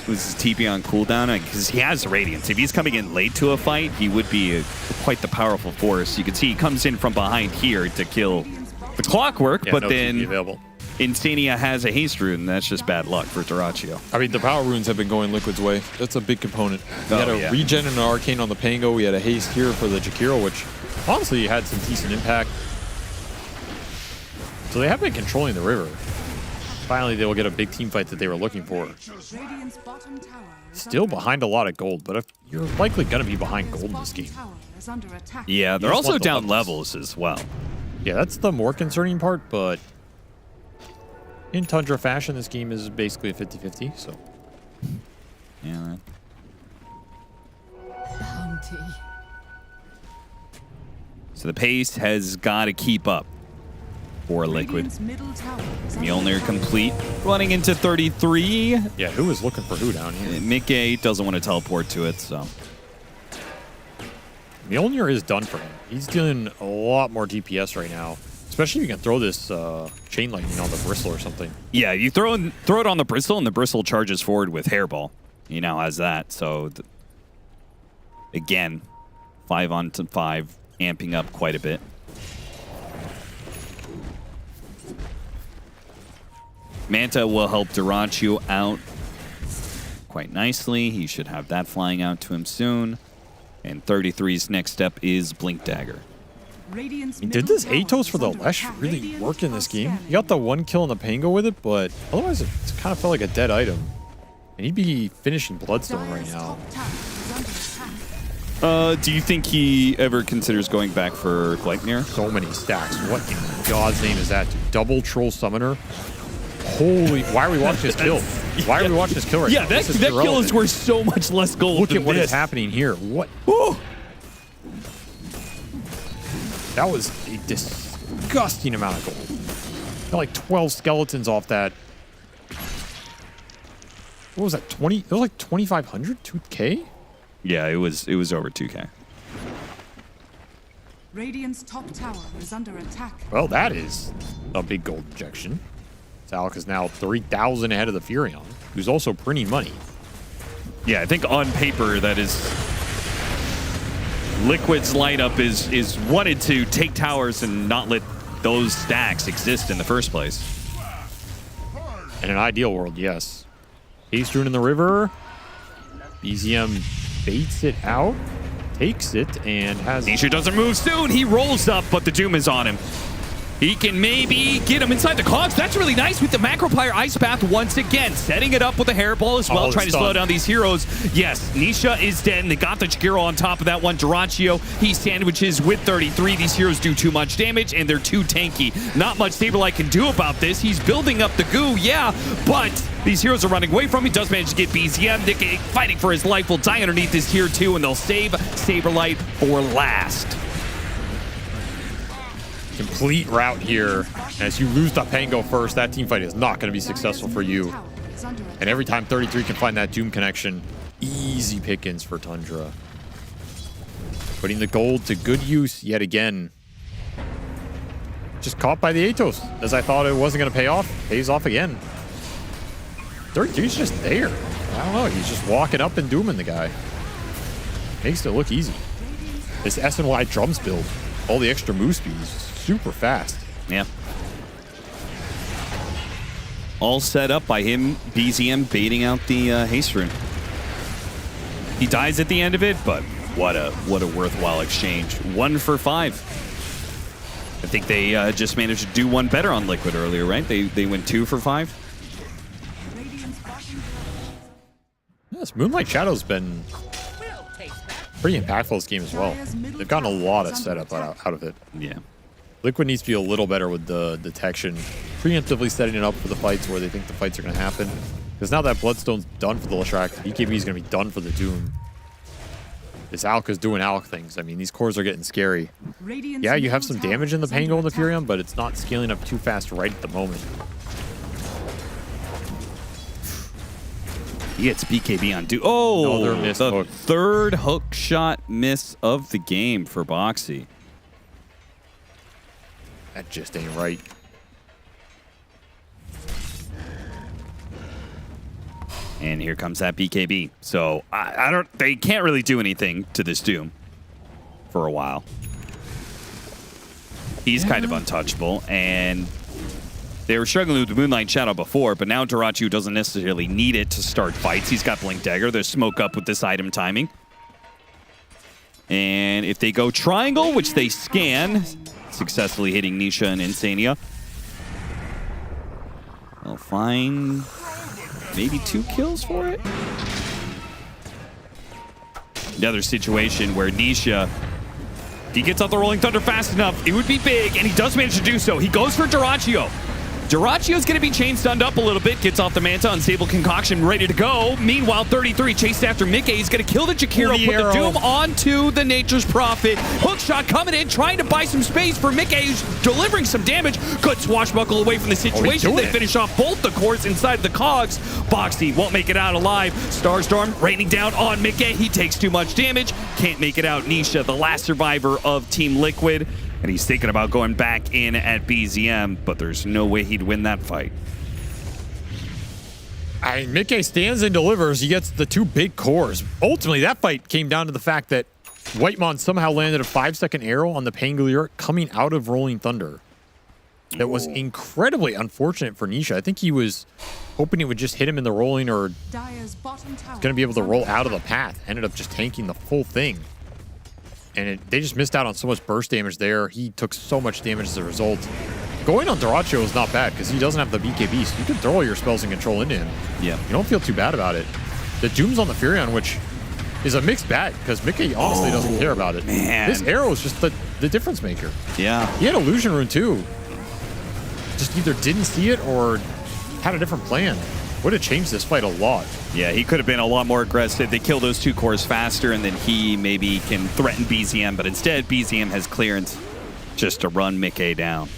Was his TP on cooldown? Because he has Radiance. If he's coming in late to a fight, he would be quite the powerful force. You can see he comes in from behind here to kill the Clockwork, but no then TP available. Insania has a haste rune, and that's just bad luck for Dyrachyo. I mean, the power runes have been going Liquid's way. That's a big component. We had a regen and an arcane on the Pango. We had a haste here for the Jakiro, which honestly had some decent impact. So they have been controlling the river. Finally, they will get a big team fight that they were looking for. Still behind a lot of gold, but if you're likely going to be behind gold in this game. Yeah, they're also down levels as well. Yeah, that's the more concerning part, but in Tundra fashion, this game is basically a 50-50, so. Yeah. So the pace has got to keep up for Liquid. Mjolnir complete. Running into 33. Yeah, who is looking for who down here? Mickey doesn't want to teleport to it, so. Mjolnir is done for him. He's doing a lot more DPS right now. Especially if you can throw this chain lightning on the bristle or something. Yeah, you throw it on the bristle, and the bristle charges forward with hairball. He now has that, so again, 5-on-5, amping up quite a bit. Manta will help Dyrachyo out quite nicely. He should have that flying out to him soon. And 33's next step is Blink Dagger. I mean, did this Atos for the Lesh really work in this game? He got the 1 kill in the Pango with it, but otherwise it kind of felt like a dead item. And he'd be finishing Bloodstone right now. Do you think he ever considers going back for Gleipnir? So many stacks. What in God's name is that, dude? Double Troll Summoner? Holy, why are we watching this kill? Why are we watching this kill right now? Yeah, that kill is worth so much less gold. Look at what is happening here. What? Ooh. That was a disgusting amount of gold. Got like 12 skeletons off that. What was that? 20? It was like 2,500? 2K? Yeah, it was over 2K. Radiant's top tower is under attack. Well, that is a big gold injection. Alk is now 3,000 ahead of the Furion, who's also printing money. Yeah, I think on paper that is Liquid's lineup is wanted to take towers and not let those stacks exist in the first place. In an ideal world, yes. Haste rune in the river. BZM baits it out, takes it, and has... Nisha doesn't move soon. He rolls up, but the Doom is on him. He can maybe get him inside the cogs. That's really nice with the Macropire Ice Path once again. Setting it up with a hairball as well, trying to slow down these heroes. Yes, Nisha is dead, and they got the Chikiro on top of that one. Duraccio, he sandwiches with 33. These heroes do too much damage, and they're too tanky. Not much Saberlight can do about this. He's building up the goo, yeah, but these heroes are running away from him. He does manage to get BZM. Nick fighting for his life will die underneath this tier 2, and they'll save Saberlight for last. Complete route here. As you lose Pango first, that team fight is not going to be successful for you. And every time 33 can find that Doom connection, easy pickings for Tundra. Putting the gold to good use yet again. Just caught by the Atos, as I thought it wasn't going to pay off. Pays off again. 33's just there. I don't know, he's just walking up and dooming the guy. Makes it look easy. This SNY drums build, all the extra move speed is super fast. Yeah. All set up by him, BZM baiting out the haste rune. He dies at the end of it, but what a worthwhile exchange. 1 for 5. I think they just managed to do one better on Liquid earlier, right? They went 2 for 5. Yes, Moonlight Shadow's been pretty impactful this game as well. They've gotten a lot of setup out of it. Yeah. Liquid needs to be a little better with the detection, preemptively setting it up for the fights where they think the fights are going to happen. Because now that Bloodstone's done for the Leshrac, BKB is going to be done for the Doom. This Alk is doing Alk things. I mean, these cores are getting scary. Yeah, you have some damage in the Pango and the Furion, but it's not scaling up too fast right at the moment. He gets BKB on Doom. Oh, another missed the hook. Third hook shot miss of the game for Boxy. That just ain't right. And here comes that BKB. So I don't. They can't really do anything to this Doom for a while. He's kind of untouchable, and they were struggling with the Moonlight Shadow before, but now Duraccio doesn't necessarily need it to start fights. He's got Blink Dagger. There's smoke up with this item timing. And if they go triangle, which they scan, successfully hitting Nisha and Insania, they'll find maybe 2 kills for it. Another situation where Nisha, if he gets out the Rolling Thunder fast enough, it would be big, and he does manage to do so. He goes for Duraccio. Duraccio's going to be chain stunned up a little bit, gets off the Manta, Unstable Concoction, ready to go. Meanwhile, 33 chased after Mickey. He's going to kill the Jakiro, put the Doom onto the Nature's Prophet. Hookshot coming in, trying to buy some space for Mickey, who's delivering some damage. Good swashbuckle away from the situation. They finish off both the cores inside of the cogs. Boxy won't make it out alive. Starstorm raining down on Mickey. He takes too much damage. Can't make it out. Nisha, the last survivor of Team Liquid. And he's thinking about going back in at BZM, but there's no way he'd win that fight. I mean, Mickey stands and delivers. He gets the 2 big cores. Ultimately, that fight came down to the fact that Whitemon somehow landed a 5-second arrow on the Pangolier coming out of Rolling Thunder. That was incredibly unfortunate for Nisha. I think he was hoping it would just hit him in the rolling or going to be able to roll out of the path. Ended up just tanking the full thing. And they just missed out on so much burst damage there. He took so much damage as a result. Going on Duraccio is not bad because he doesn't have the BKB, so you can throw all your spells and control into him. Yeah. You don't feel too bad about it. The Doom's on the Furion, which is a mixed bag because Mickey honestly doesn't care about it. Man. This arrow is just the difference maker. Yeah. He had Illusion Rune too. Just either didn't see it or had a different plan. Would have changed this fight a lot. Yeah, he could have been a lot more aggressive. They kill those 2 cores faster, and then he maybe can threaten BZM, but instead BZM has clearance just to run Mickey down.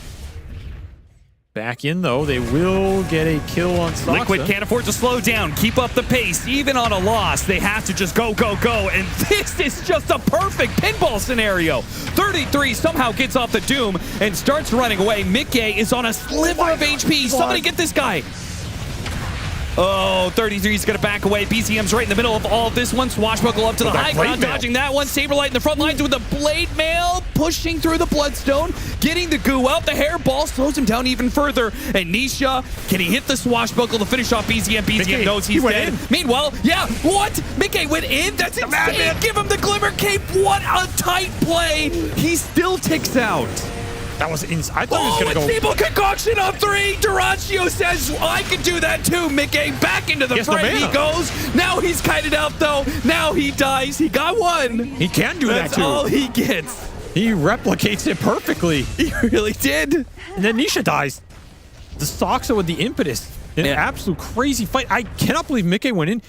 Back in, though, they will get a kill on Soxa. Liquid can't afford to slow down, keep up the pace. Even on a loss, they have to just go, go, go. And this is just a perfect pinball scenario. 33 somehow gets off the Doom and starts running away. Mickey is on a sliver of HP. Somebody get this guy. Oh, 33's going to back away. BZM's right in the middle of all of this one. Swashbuckle up to the high ground, dodging that one. Saberlight in the front lines with the blade mail, pushing through the Bloodstone, getting the goo out. The hairball slows him down even further. And Nisha, can he hit the Swashbuckle to finish off BZM? BZM knows he's dead. Meanwhile, yeah, what? Mickey went in? That's insane. Give him the Glimmer Cape. What a tight play. He still ticks out. That was insane. I thought he was going to go. Feeble concoction on 3. Duraccio says, I can do that too. Mickey back into the fray he goes. Now he's kited out though. Now he dies. He got 1. He can do that too. That's all he gets. He replicates it perfectly. He really did. And then Nisha dies. The Soxa with the impetus. An absolute crazy fight. I cannot believe Mickey went in.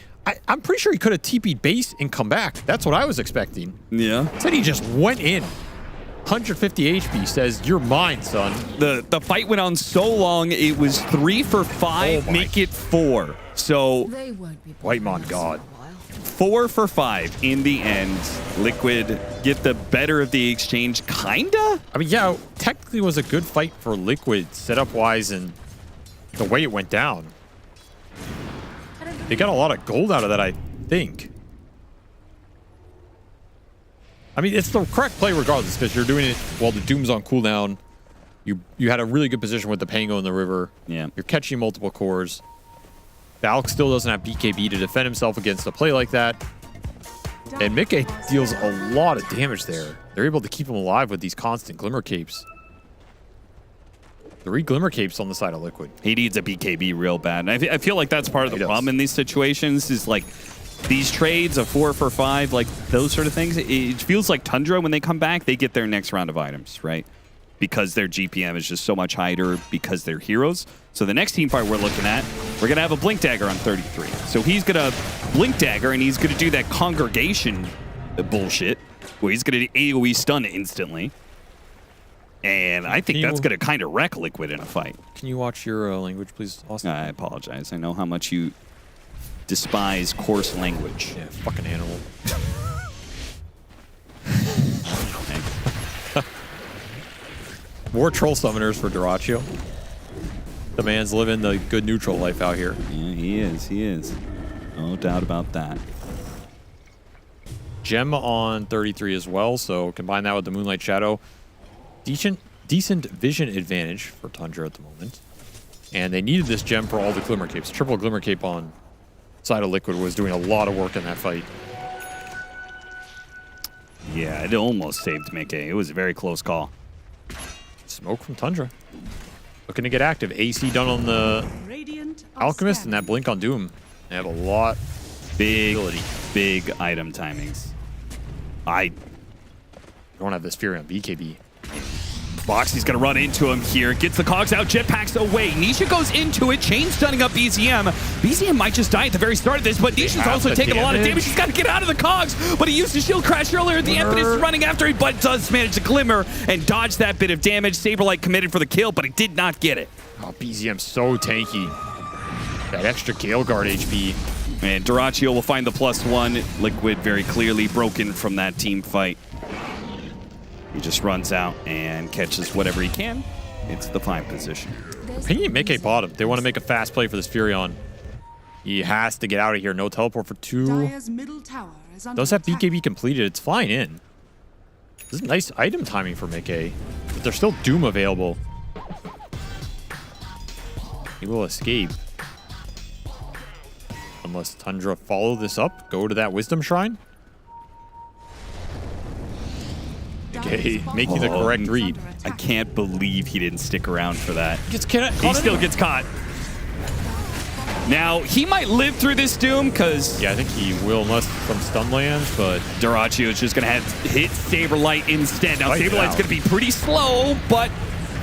I'm pretty sure he could have TP'd base and come back. That's what I was expecting. Yeah. Instead, he just went in. 150 HP says, you're mine, son. The fight went on so long, it was 3 for 5, make it 4. So, Whitemon God. 4 for 5 in the end. Liquid get the better of the exchange, kinda? I mean, yeah, technically it was a good fight for Liquid, setup-wise, and the way it went down. They got a lot of gold out of that, I think. I mean, it's the correct play regardless, because you're doing it while the Doom's on cooldown. You had a really good position with the Pango in the river. Yeah. You're catching multiple cores. Valk still doesn't have BKB to defend himself against a play like that. And Mickey deals a lot of damage there. They're able to keep him alive with these constant Glimmer Capes. 3 Glimmer Capes on the side of Liquid. He needs a BKB real bad. And I feel like that's part of the problem in these situations is like these trades of 4 for 5, like those sort of things. It feels like Tundra, when they come back, they get their next round of items, right? Because their GPM is just so much higher because they're heroes. So the next team fight we're looking at, we're going to have a Blink Dagger on 33. So he's going to Blink Dagger, and he's going to do that Congregation bullshit, where he's going to AoE stun instantly. And I think that's going to kind of wreck Liquid in a fight. Can you watch your language, please, Austin? I apologize. I know how much you despise coarse language. Yeah, fucking animal. More troll summoners for Duraccio. The man's living the good neutral life out here. Yeah, he is. He is. No doubt about that. Gem on 33 as well, so combine that with the Moonlight Shadow. Decent vision advantage for Tundra at the moment. And they needed this gem for all the Glimmer Capes. Triple Glimmer Cape on side of Liquid was doing a lot of work in that fight. Yeah, it almost saved Mickey. It was a very close call. Smoke from Tundra. Looking to get active. AC done on the Alchemist and that Blink on Doom. They have a lot big item timings. I don't have this Fury on BKB. Boxy's gonna run into him here. Gets the cogs out, jetpacks away. Nisha goes into it, chain stunning up BZM. BZM might just die at the very start of this, but Nisha's also taking a lot of damage. He's got to get out of the cogs, but he used his shield crash earlier. The Impetus is running after him, but does manage to glimmer and dodge that bit of damage. Saberlight committed for the kill, but he did not get it. Oh, BZM's so tanky. That extra Gale Guard HP. And Duraccio will find the +1. Liquid very clearly broken from that team fight. He just runs out and catches whatever he can. It's the 5 position. He make a bottom. They want to make a fast play for this Furion. He has to get out of here. No teleport for 2. Does have BKB completed. It's flying in. This is nice item timing for Mickey. But there's still Doom available. He will escape. Unless Tundra follow this up. Go to that Wisdom Shrine. Okay, making the correct read. I can't believe he didn't stick around for that. He still gets caught. Now, he might live through this Doom, because... Yeah, I think he will unless some stun lands, but... Duraccio is just going to have hit Saberlight instead. Now, Saberlight's going to be pretty slow, but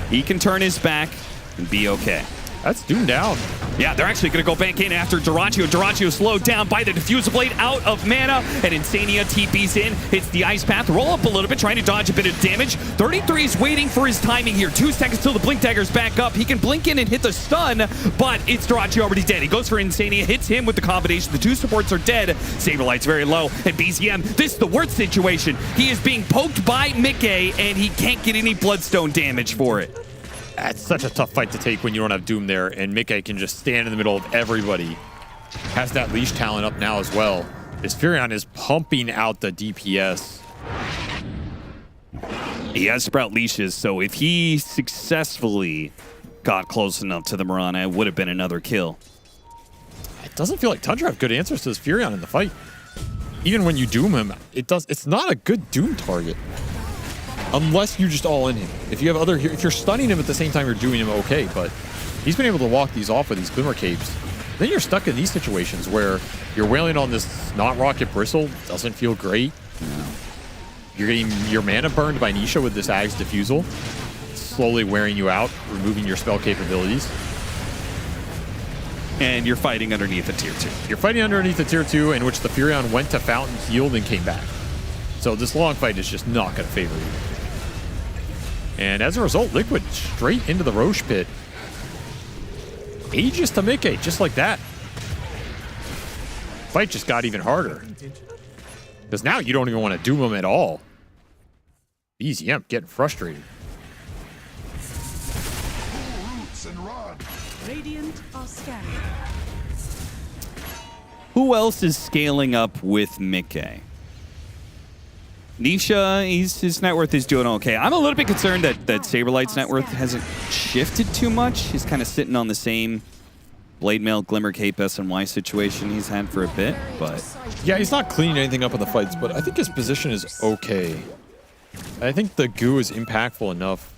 he can turn his back and be okay. That's Doom down. Yeah, they're actually going to go back in after Duraccio. Duraccio slowed down by the Diffuser Blade, out of mana, and Insania TP's in, hits the Ice Path, roll up a little bit, trying to dodge a bit of damage. 33 is waiting for his timing here. 2 seconds till the Blink Dagger's back up. He can blink in and hit the stun, but it's Duraccio already dead. He goes for Insania, hits him with the combination. The 2 supports are dead. Saberlight's very low, and BZM, this is the worst situation. He is being poked by Mickey, and he can't get any Bloodstone damage for it. That's such a tough fight to take when you don't have Doom there, and Mickey can just stand in the middle of everybody has that leash talent up now as well. As Furion is pumping out the DPS. He has Sprout leashes, so if he successfully got close enough to the Mirana, it would have been another kill. It doesn't feel like Tundra have good answers to this Furion in the fight. Even when you doom him, it's not a good doom target. Unless you just all in him. If you're stunning him at the same time you're doing him, okay, but he's been able to walk these off with these Glimmer Capes. Then you're stuck in these situations where you're wailing on this not rocket bristle, doesn't feel great. No. You're getting your mana burned by Nisha with this Ag's Diffusal, slowly wearing you out, removing your spell capabilities. And you're fighting underneath a tier 2. You're fighting underneath a tier 2 in which the Furion went to Fountain, healed, and came back. So this long fight is just not going to favor you. And as a result, Liquid straight into the Roche pit. Aegis to Mickey, just like that. Fight just got even harder. Because now you don't even want to doom him at all. BZM getting frustrated. Radiant are scanning. Who else is scaling up with Mickey? Nisha, his net worth is doing okay. I'm a little bit concerned that Saberlight's net worth hasn't shifted too much. He's kind of sitting on the same Blade Mail, Glimmer Cape, SNY situation he's had for a bit, but... Yeah, he's not cleaning anything up in the fights, but I think his position is okay. I think the goo is impactful enough.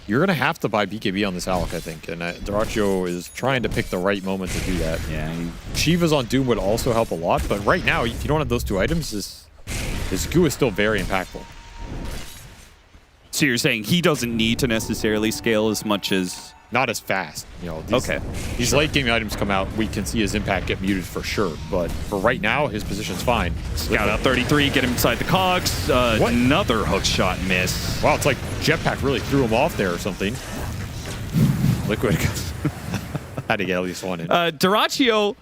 You're going to have to buy BKB on this Alec, I think, and Dyrachyo is trying to pick the right moment to do that. Yeah. Shiva's on Doom would also help a lot, but right now, if you don't have those two items, this goo is still very impactful. So you're saying he doesn't need to necessarily scale as much as... Not as fast. You know, these late game items come out, we can see his impact get muted for sure. But for right now, his position's fine. Scout out 33, get him inside the cogs. Another hook shot miss. Wow, it's like Jetpack really threw him off there or something. Liquid had to get at least one in. Dyrachyo,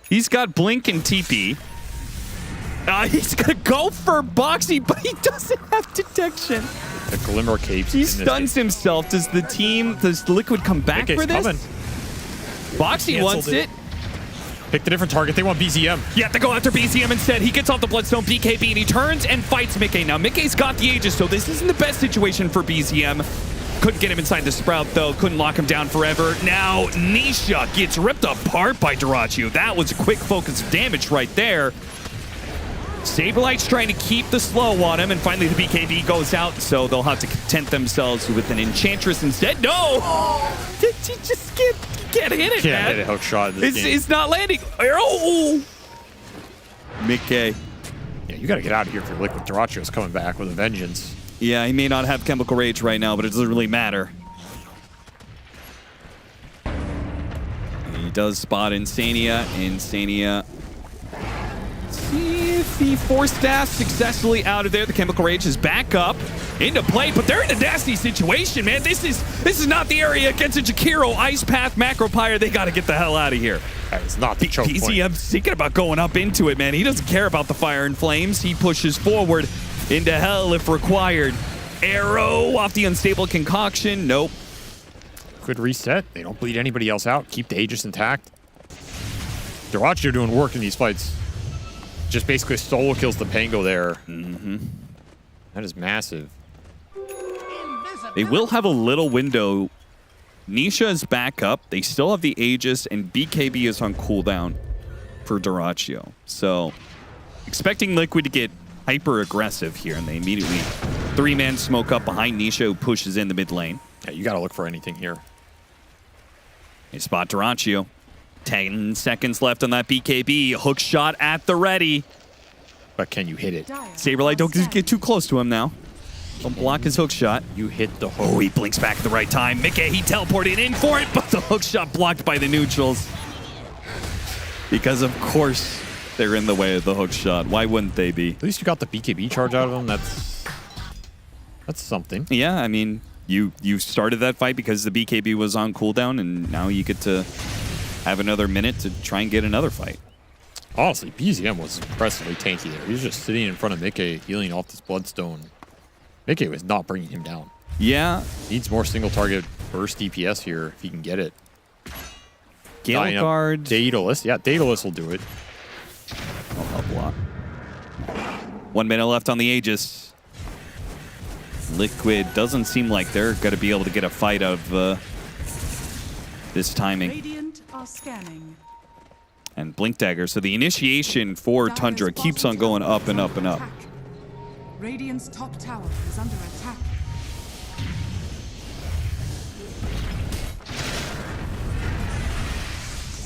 he's got Blink and TP. He's going to go for Boxy, but he doesn't have detection. The Glimmer Capes. He stuns himself. Does Liquid come back for this? Coming. Boxy wants it. Pick the different target. They want BZM. You have to go after BZM instead. He gets off the Bloodstone BKB and he turns and fights Mickey. Now, Mickey's got the Aegis, so this isn't the best situation for BZM. Couldn't get him inside the Sprout, though. Couldn't lock him down forever. Now, Nisha gets ripped apart by Dyrachyo. That was a quick focus of damage right there. Saberlight's trying to keep the slow on him, and finally the BKB goes out, so they'll have to content themselves with an Enchantress instead. No! You just can't hit it, Can't hit a hook shot in this game. It's not landing. Oh! Mickey. Yeah, you got to get out of here for Liquid. Dyrachyo's coming back with a vengeance. Yeah, he may not have Chemical Rage right now, but it doesn't really matter. He does spot Insania. Insania... See if he forced Dash successfully out of there. The Chemical Rage is back up into play, but they're in a nasty situation, man. This is not the area against a Jakiro, Ice Path, Macropyre. They got to get the hell out of here. That is not the choke point. PZM's thinking about going up into it, man. He doesn't care about the fire and flames. He pushes forward into hell if required. Arrow off the Unstable Concoction. Nope. Good reset. They don't bleed anybody else out. Keep the Aegis intact. Dyrachyo doing work in these fights. Just basically solo kills the Pango there. That is massive. They will have a little window. Nisha is back up. They still have the Aegis, and BKB is on cooldown for Dyrachyo. So, expecting Liquid to get hyper-aggressive here, and they immediately three-man smoke up behind Nisha, who pushes in the mid lane. Yeah, you got to look for anything here. They spot Dyrachyo. 10 seconds left on that BKB. Hook shot at the ready. But can you hit it? Saberlight, don't get too close to him now. Don't block his hook shot. You hit the hook. Oh, he blinks back at the right time. Mickey, he teleported in for it, but the hook shot blocked by the neutrals. Because, of course, they're in the way of the hook shot. Why wouldn't they be? At least you got the BKB charge out of them. That's something. Yeah, I mean, you started that fight because the BKB was on cooldown, and now you get to have another minute to try and get another fight. Honestly, BZM was impressively tanky there. He was just sitting in front of Mickey, healing off this Bloodstone. Mickey was not bringing him down. Yeah. Needs more single target burst DPS here if he can get it. Gale Guard. Daedalus. Yeah, Daedalus will do it. That'll help a lot. 1 minute left on the Aegis. Liquid doesn't seem like they're going to be able to get a fight of this timing. Radiant are scanning. And Blink Dagger. So the initiation for Tundra keeps on going up and up and up. Radiant's top tower is under attack.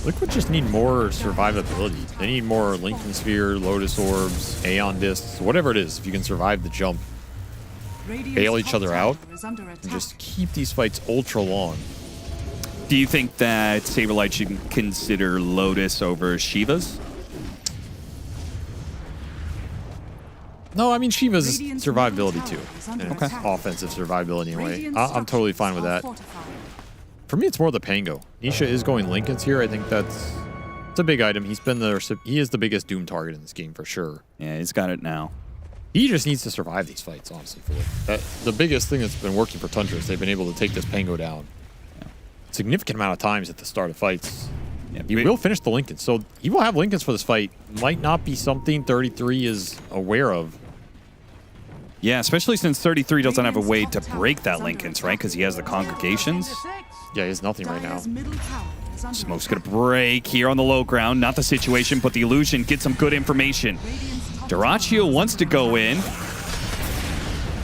Liquid just need more survivability. They need more Lincoln Sphere, Lotus Orbs, Aeon Discs, whatever it is. If you can survive the jump, bail each other out, and just keep these fights ultra long. Do you think that Saberlight should consider Lotus over Shiva's? No, I mean, Shiva's survivability too. And it's offensive survivability anyway. I'm totally fine with that. For me, it's more the Pango. Nisha is going Lincolns here. I think it's a big item. He is the biggest Doom target in this game for sure. Yeah, he's got it now. He just needs to survive these fights, honestly. The biggest thing that's been working for Tundra is they've been able to take this Pango down. Significant amount of times at the start of fights. Yeah, he will finish the Lincolns, so he will have Lincolns for this fight. Might not be something 33 is aware of. Yeah, especially since 33 doesn't have a way to break that Lincolns, right? Because he has the congregations. Yeah, he has nothing right now. Smoke's gonna break here on the low ground. Not the situation, but the illusion gets some good information. Dyrachyo wants to go in.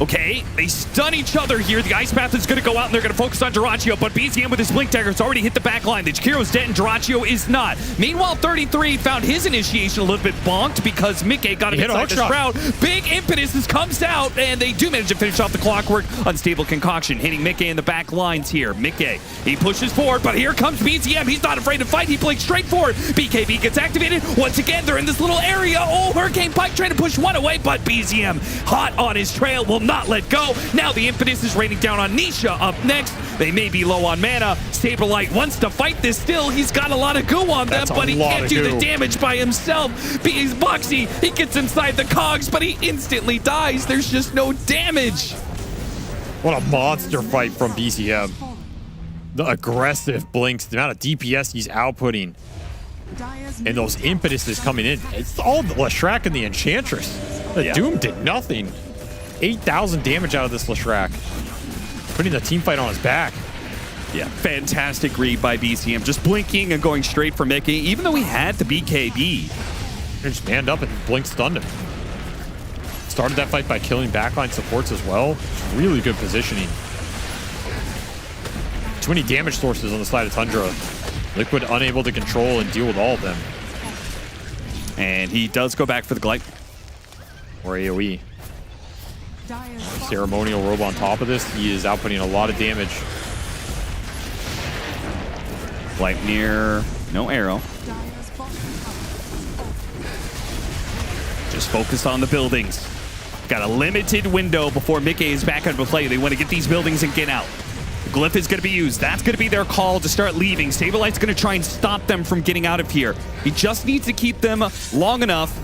Okay, they stun each other here. The Ice Path is going to go out, and they're going to focus on Dyrachyo, but BZM with his Blink Dagger has already hit the back line. The Jakiro's dead, and Dyrachyo is not. Meanwhile, 33 found his initiation a little bit bonked because Mickey got him inside the shroud. Big impetus comes out, and they do manage to finish off the clockwork. Unstable concoction hitting Mickey in the back lines here. Mickey, he pushes forward, but here comes BZM. He's not afraid to fight. He blinks straight forward. BKB gets activated. Once again, they're in this little area. Oh, Hurricane Pike trying to push one away, but BZM, hot on his trail, will not let go. Now the impetus is raining down on Nisha up next. They may be low on mana. Saberlight wants to fight this still. He's got a lot of goo on them, but he can't do the damage by himself. He's Boxy. He gets inside the cogs, but he instantly dies. There's just no damage. What a monster fight from BCM. The aggressive blinks, the amount of DPS he's outputting, and those impetuses coming in. It's all the Leshrac and the Enchantress. The Doom did nothing. 8,000 damage out of this Leshrac, putting the team fight on his back. Yeah, fantastic read by BCM. Just blinking and going straight for Mickey, even though he had the BKB. He just manned up and Blink stunned him. Started that fight by killing backline supports as well. Really good positioning. Too many damage sources on the side of Tundra. Liquid unable to control and deal with all of them. And he does go back for the Glide. Or AoE. Ceremonial robe on top of this. He is outputting a lot of damage. Gleipnir, no arrow. Just focus on the buildings. Got a limited window before Mickey is back into play. They want to get these buildings and get out. The glyph is going to be used. That's going to be their call to start leaving. Saberlight's going to try and stop them from getting out of here. He just needs to keep them long enough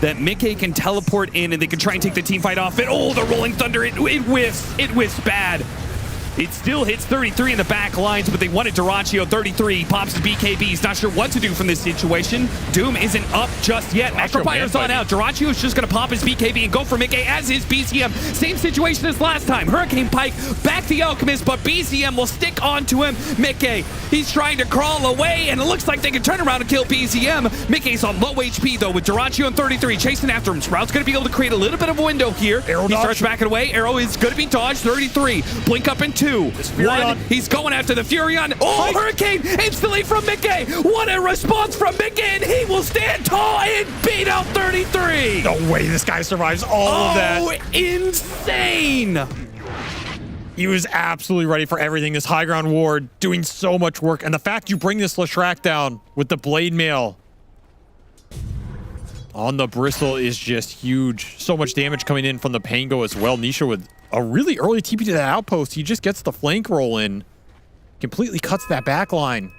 that Mickey can teleport in and they can try and take the team fight off it. Oh, the Rolling Thunder, it whiffs. It whiffs bad. It still hits 33 in the back lines, but they wanted Dyrachyo. 33 pops the BKBs. Not sure what to do from this situation. Doom isn't up just yet. Macrofire's on out. Dyrachyo is just going to pop his BKB and go for Mickey as his BCM. Same situation as last time. Hurricane Pike back the Alchemist, but BCM will stick onto him. Mickey, he's trying to crawl away, and it looks like they can turn around and kill BCM. Mickey's on low HP, though, with Dyrachyo and 33 chasing after him. Sprout's going to be able to create a little bit of a window here. Arrow he starts backing away. Arrow is going to be dodged. 33. Blink up in 2. One, he's going after the Furion. Oh, Hurricane instantly from Mickey. What a response from Mickey, and he will stand tall and beat out 33. No way this guy survives all of that. Oh, insane. He was absolutely ready for everything. This high ground ward doing so much work. And the fact you bring this Leshrac down with the blade mail on the bristle is just huge. So much damage coming in from the Pango as well. Nisha with a really early TP to that outpost. He just gets the flank roll in. Completely cuts that back line.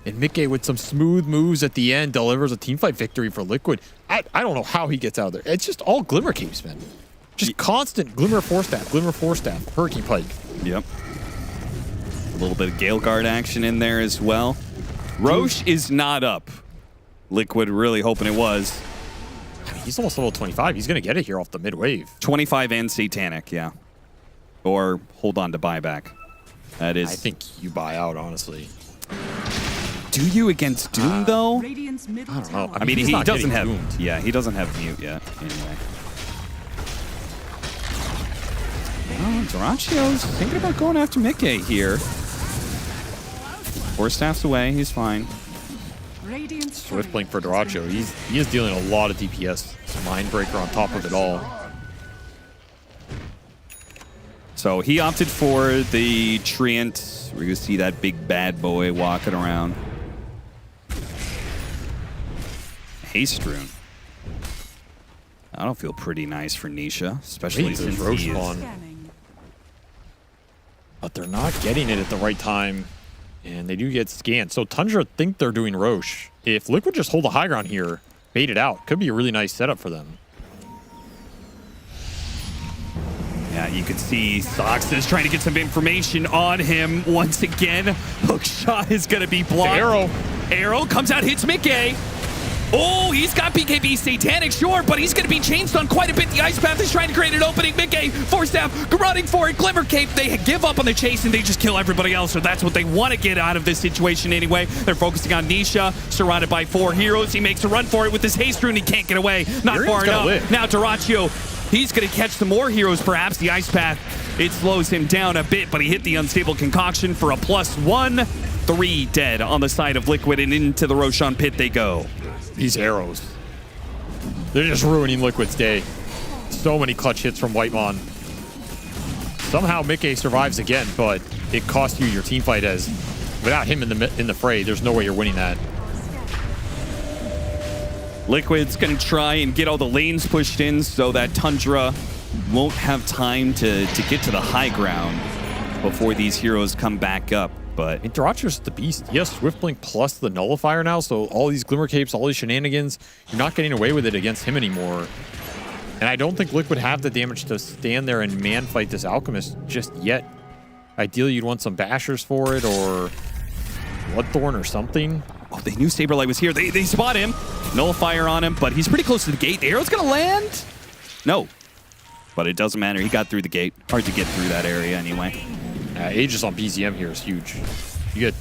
And Mickey with some smooth moves at the end delivers a teamfight victory for Liquid. I don't know how he gets out of there. It's just all Glimmer Capes, man. Just constant Glimmer Force Staff, Hurricane Pike. Yep. A little bit of Gale Guard action in there as well. Roche is not up. Liquid really hoping it was. He's almost level 25. He's going to get it here off the mid wave. 25 and Satanic, yeah. Or hold on to buyback. That is. I think you buy out, honestly. Do you against Doom, though? I don't know. I mean, he's he not doesn't getting have. doomed. Yeah, he doesn't have mute yet. Anyway. Oh, Duracio's thinking about going after Mickey here. 4 staffs away. He's fine. Swift blink for Duracio. He is dealing a lot of DPS. Mindbreaker on top of it all. So he opted for the Treant. We're going to see that big bad boy walking around. Haste Rune. That'll feel pretty nice for Nisha, especially since Roche he is... spawn. But they're not getting it at the right time. And they do get scanned. So Tundra think they're doing Roche. If Liquid just hold the high ground here, bait it out, could be a really nice setup for them. Yeah, you can see Sox is trying to get some information on him once again. Hook shot is going to be blocked. Arrow comes out, hits Mickey. Oh, he's got BKB Satanic, sure, but he's going to be changed on quite a bit. The Ice Path is trying to create an opening. Mickey, 4-staff, running for it. Glimmer Cape, they give up on the chase and they just kill everybody else. So that's what they want to get out of this situation anyway. They're focusing on Nisha, surrounded by 4 heroes. He makes a run for it with his Haste Rune. He can't get away. Not far enough. Now Duraccio, he's going to catch some more heroes, perhaps. The Ice Path, it slows him down a bit, but he hit the Unstable Concoction for a +1. 3 dead on the side of Liquid, and into the Roshan pit they go. These arrows. They're just ruining Liquid's day. So many clutch hits from Whitemon. Somehow Mickey survives again, but it cost you your team fight, as without him in the fray, there's no way you're winning that. Liquid's going to try and get all the lanes pushed in so that Tundra won't have time to get to the high ground before these heroes come back up. But Duracio's the beast. He has Swift Blink plus the Nullifier now, so all these Glimmer Capes, all these shenanigans, you're not getting away with it against him anymore. And I don't think Liquid have the damage to stand there and man fight this Alchemist just yet. Ideally, you'd want some Bashers for it, or Bloodthorn or something. Oh, they knew Saberlight was here. They spot him. Nullifier on him, but he's pretty close to the gate. The arrow's going to land? No. But it doesn't matter. He got through the gate. Hard to get through that area anyway. Aegis on BZM here is huge. You get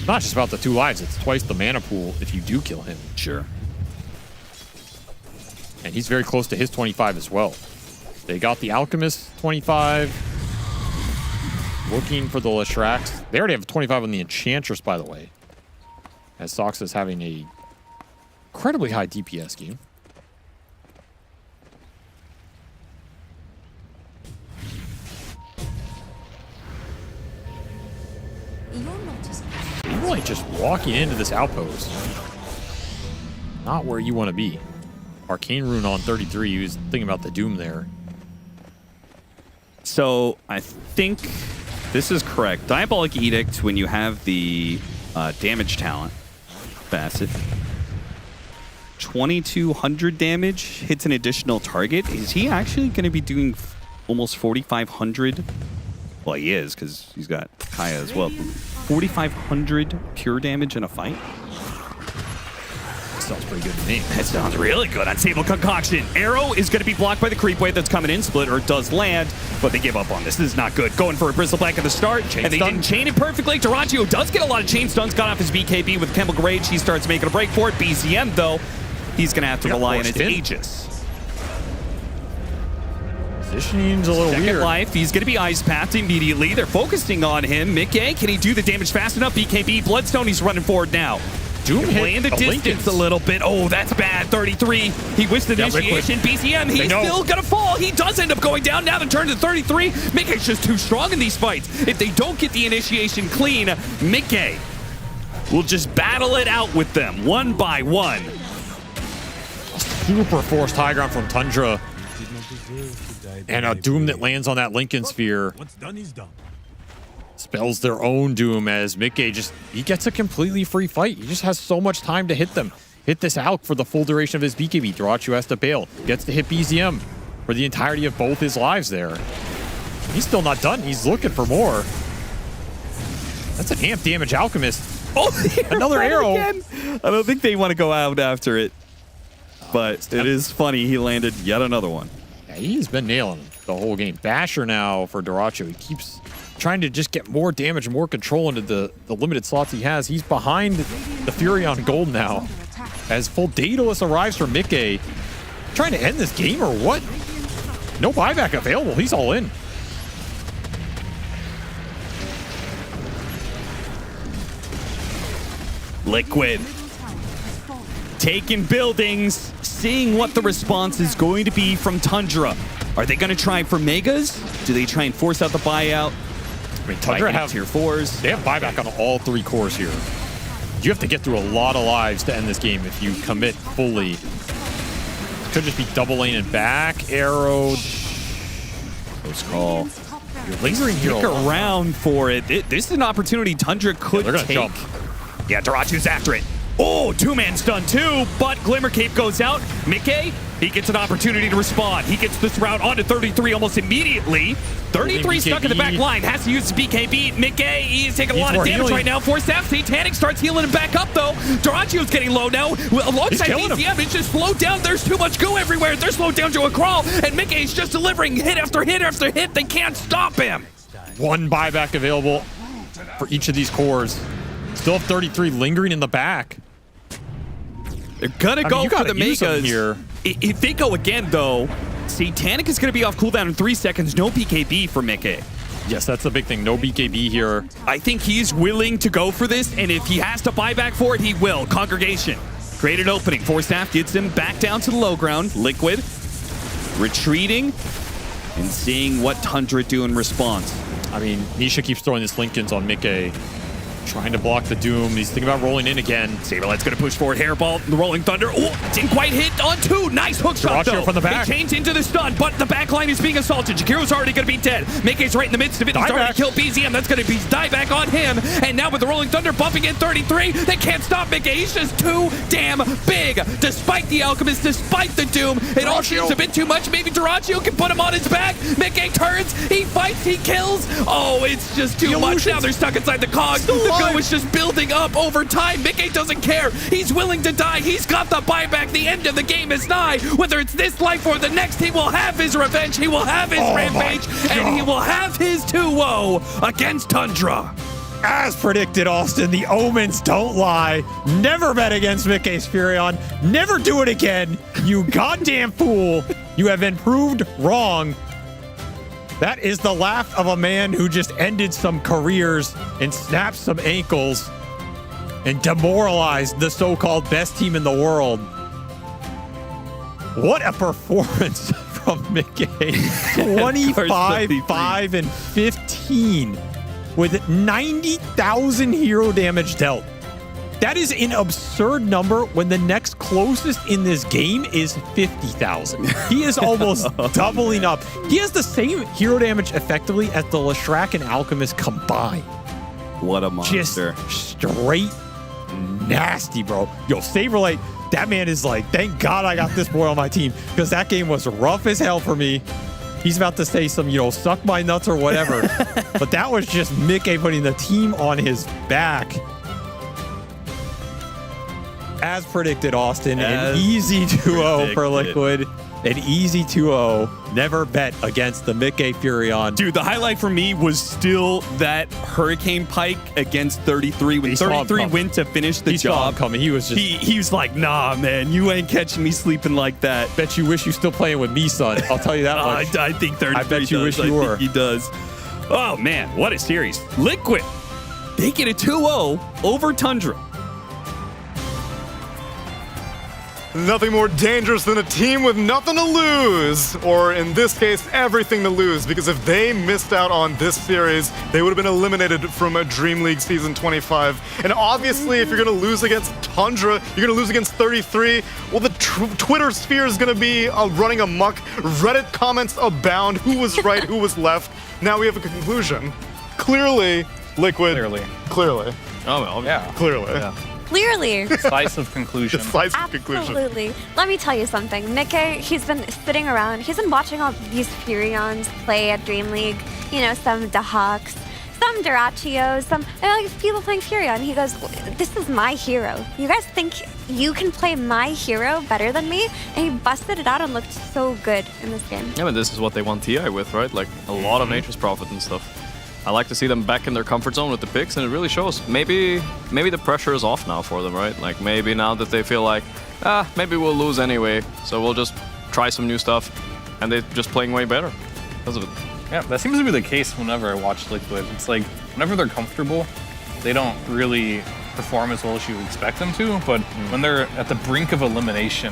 not just about the 2 lives, it's twice the mana pool if you do kill him. Sure. And he's very close to his 25 as well. They got the Alchemist 25. Looking for the Leshrax. They already have 25 on the Enchantress, by the way. As Sox is having a incredibly high DPS game. You're like just walking into this outpost. Not where you want to be. Arcane Rune on 33. He was thinking about the Doom there. So I think this is correct. Diabolic Edict, when you have the damage talent facet, 2200 damage hits an additional target. Is he actually going to be doing almost 4500? Well, he is, because he's got Kaya as well. 4,500 pure damage in a fight? Sounds pretty good to me. That sounds really good. Unstable Concoction. Arrow is going to be blocked by the creep wave that's coming in. Split, or it does land, but they give up on this. This is not good. Going for a Bristleback at the start, and they didn't chain it perfectly. Duraccio does get a lot of chain stuns. Got off his BKB with Chemical Rage. He starts making a break for it. BZM, though, he's going to have to rely on his Aegis. Positioning's a little weird. Life, he's going to be Ice Pathed immediately. They're focusing on him. Mickey, can he do the damage fast enough? BKB, Bloodstone, he's running forward now. Doom playing the distance a little bit. Oh, that's bad. 33. He whiffed the initiation. BZM, he's still going to fall. He does end up going down. Now the turn to 33. Mickey's just too strong in these fights. If they don't get the initiation clean, Mickey will just battle it out with them one by one. Super forced high ground from Tundra. And a Doom that lands on that Lincoln Sphere. What's done is done. Spells their own Doom, as Mickey he gets a completely free fight. He just has so much time to hit them. Hit this Alk for the full duration of his BKB. Duraccio has to bail. Gets to hit BZM for the entirety of both his lives there. He's still not done. He's looking for more. That's an amp damage Alchemist. Oh, Another arrow. Again. I don't think they want to go out after it. But it is funny. He landed yet another one. Yeah, he's been nailing the whole game. Basher now for Duracho. He keeps trying to just get more damage and more control into the limited slots he has. He's behind the Fury on gold now. As full Daedalus arrives for Mickey. Trying to end this game or what? No buyback available. He's all in. Liquid. Taking buildings, seeing what the response is going to be from Tundra. Are they going to try for Megas? Do they try and force out the buyout? I mean, Tundra have tier 4s. They have buyback on all 3 cores here. You have to get through a lot of lives to end this game if you commit fully. Could just be double lane and back, arrowed. Close call. You're lingering here. Stick around for it. This is an opportunity Tundra could they're gonna take. jump. Yeah, Durachu's after it. Oh, 2-man stun too, but Glimmer Cape goes out. Mickey, he gets an opportunity to respond. He gets this route onto 33 almost immediately. 33 stuck in the back line, has to use the BKB. Mickey, he's taking a lot of damage right now. Force staff, Satanic starts healing him back up though. Durachu's getting low now. Alongside BCM, it's just slowed down. There's too much go everywhere. They're slowed down to a crawl, and Mickey's just delivering hit after hit after hit. They can't stop him. 1 buyback available for each of these cores. Still have 33 lingering in the back. They're gonna go for the Megas here. If they go again, though, Satanic is gonna be off cooldown in 3 seconds. No BKB for Mickey. Yes, that's the big thing. No BKB here. I think he's willing to go for this, and if he has to buy back for it, he will. Congregation. Create an opening. Force staff gets him back down to the low ground. Liquid. Retreating. And seeing what Tundra do in response. I mean, Nisha keeps throwing this Lincolns on Mickey. Trying to block the Doom. He's thinking about rolling in again. Saberlight's going to push forward. Hairball, the Rolling Thunder. Oh, didn't quite hit on 2. Nice hook shot, though. From the back. It chains into the stun, but the back line is being assaulted. Jakiro's already going to be dead. Mickey's right in the midst of it. He's already killed BZM. That's going to be dieback on him. And now with the Rolling Thunder bumping in 33, they can't stop Mickey. He's just too damn big. Despite the Alchemist, despite the Doom, it all seems a bit too much. Maybe Duracho can put him on his back. Mickey turns, he fights, he kills. Oh, it's just too much. Now they're stuck inside the cogs. The go is just building up over time. Mickey doesn't care. He's willing to die. He's got the buyback. The end of the game is nigh. Whether it's this life or the next, he will have his revenge. He will have his rampage. And he will have his 2-0 against Tundra. As predicted, Austin, the omens don't lie. Never bet against Mickey's Furion. Never do it again. You goddamn fool. You have been proved wrong. That is the laugh of a man who just ended some careers and snapped some ankles and demoralized the so-called best team in the world. What a performance from Mickey. 25, 5, and 15 with 90,000 hero damage dealt. That is an absurd number when the next closest in this game is 50,000. He is almost doubling up. He has the same hero damage effectively as the Leshrac and Alchemist combined. What a monster. Just straight nasty, bro. Yo, Saberlight, that man is like, thank God I got this boy on my team because that game was rough as hell for me. He's about to say some, suck my nuts or whatever. But that was just Mickey putting the team on his back. As predicted, Austin, an easy 2-0 for Liquid. An easy 2-0. Never bet against the Mickey Furion. Dude, the highlight for me was still that Hurricane Pike against 33. When 33 went to finish the job, coming. He was just... He was like, nah, man, you ain't catching me sleeping like that. Bet you wish you still playing with me, son. I'll tell you that much. I think 33 I bet you wish you were. I think he does. Oh, man, what a series. Liquid, they get a 2-0 over Tundra. Nothing more dangerous than a team with nothing to lose, or in this case, everything to lose, because if they missed out on this series, they would have been eliminated from a Dream League Season 25. And obviously, if you're going to lose against Tundra, you're going to lose against 33, well, the Twitter sphere is going to be running amok. Reddit comments abound. Who was right, who was left? Now we have a conclusion. Clearly, Liquid. Clearly. Oh, well, yeah. Clearly. Yeah. Clearly. Decisive conclusion. Decisive conclusion. Absolutely. Let me tell you something. Mickey, he's been sitting around. He's been watching all these Furions play at Dream League. Some Dahawks, some Duraccio, some like people playing Furia, and he goes, "This is my hero. You guys think you can play my hero better than me?" And he busted it out and looked so good in this game. Yeah, but this is what they want TI with, right? Like a lot of Nature's Prophet and stuff. I like to see them back in their comfort zone with the picks, and it really shows. Maybe the pressure is off now for them, right? Like maybe now that they feel like, maybe we'll lose anyway, so we'll just try some new stuff, and they're just playing way better because of it. Yeah, that seems to be the case whenever I watch Liquid. It's like, whenever they're comfortable, they don't really perform as well as you expect them to, but when they're at the brink of elimination,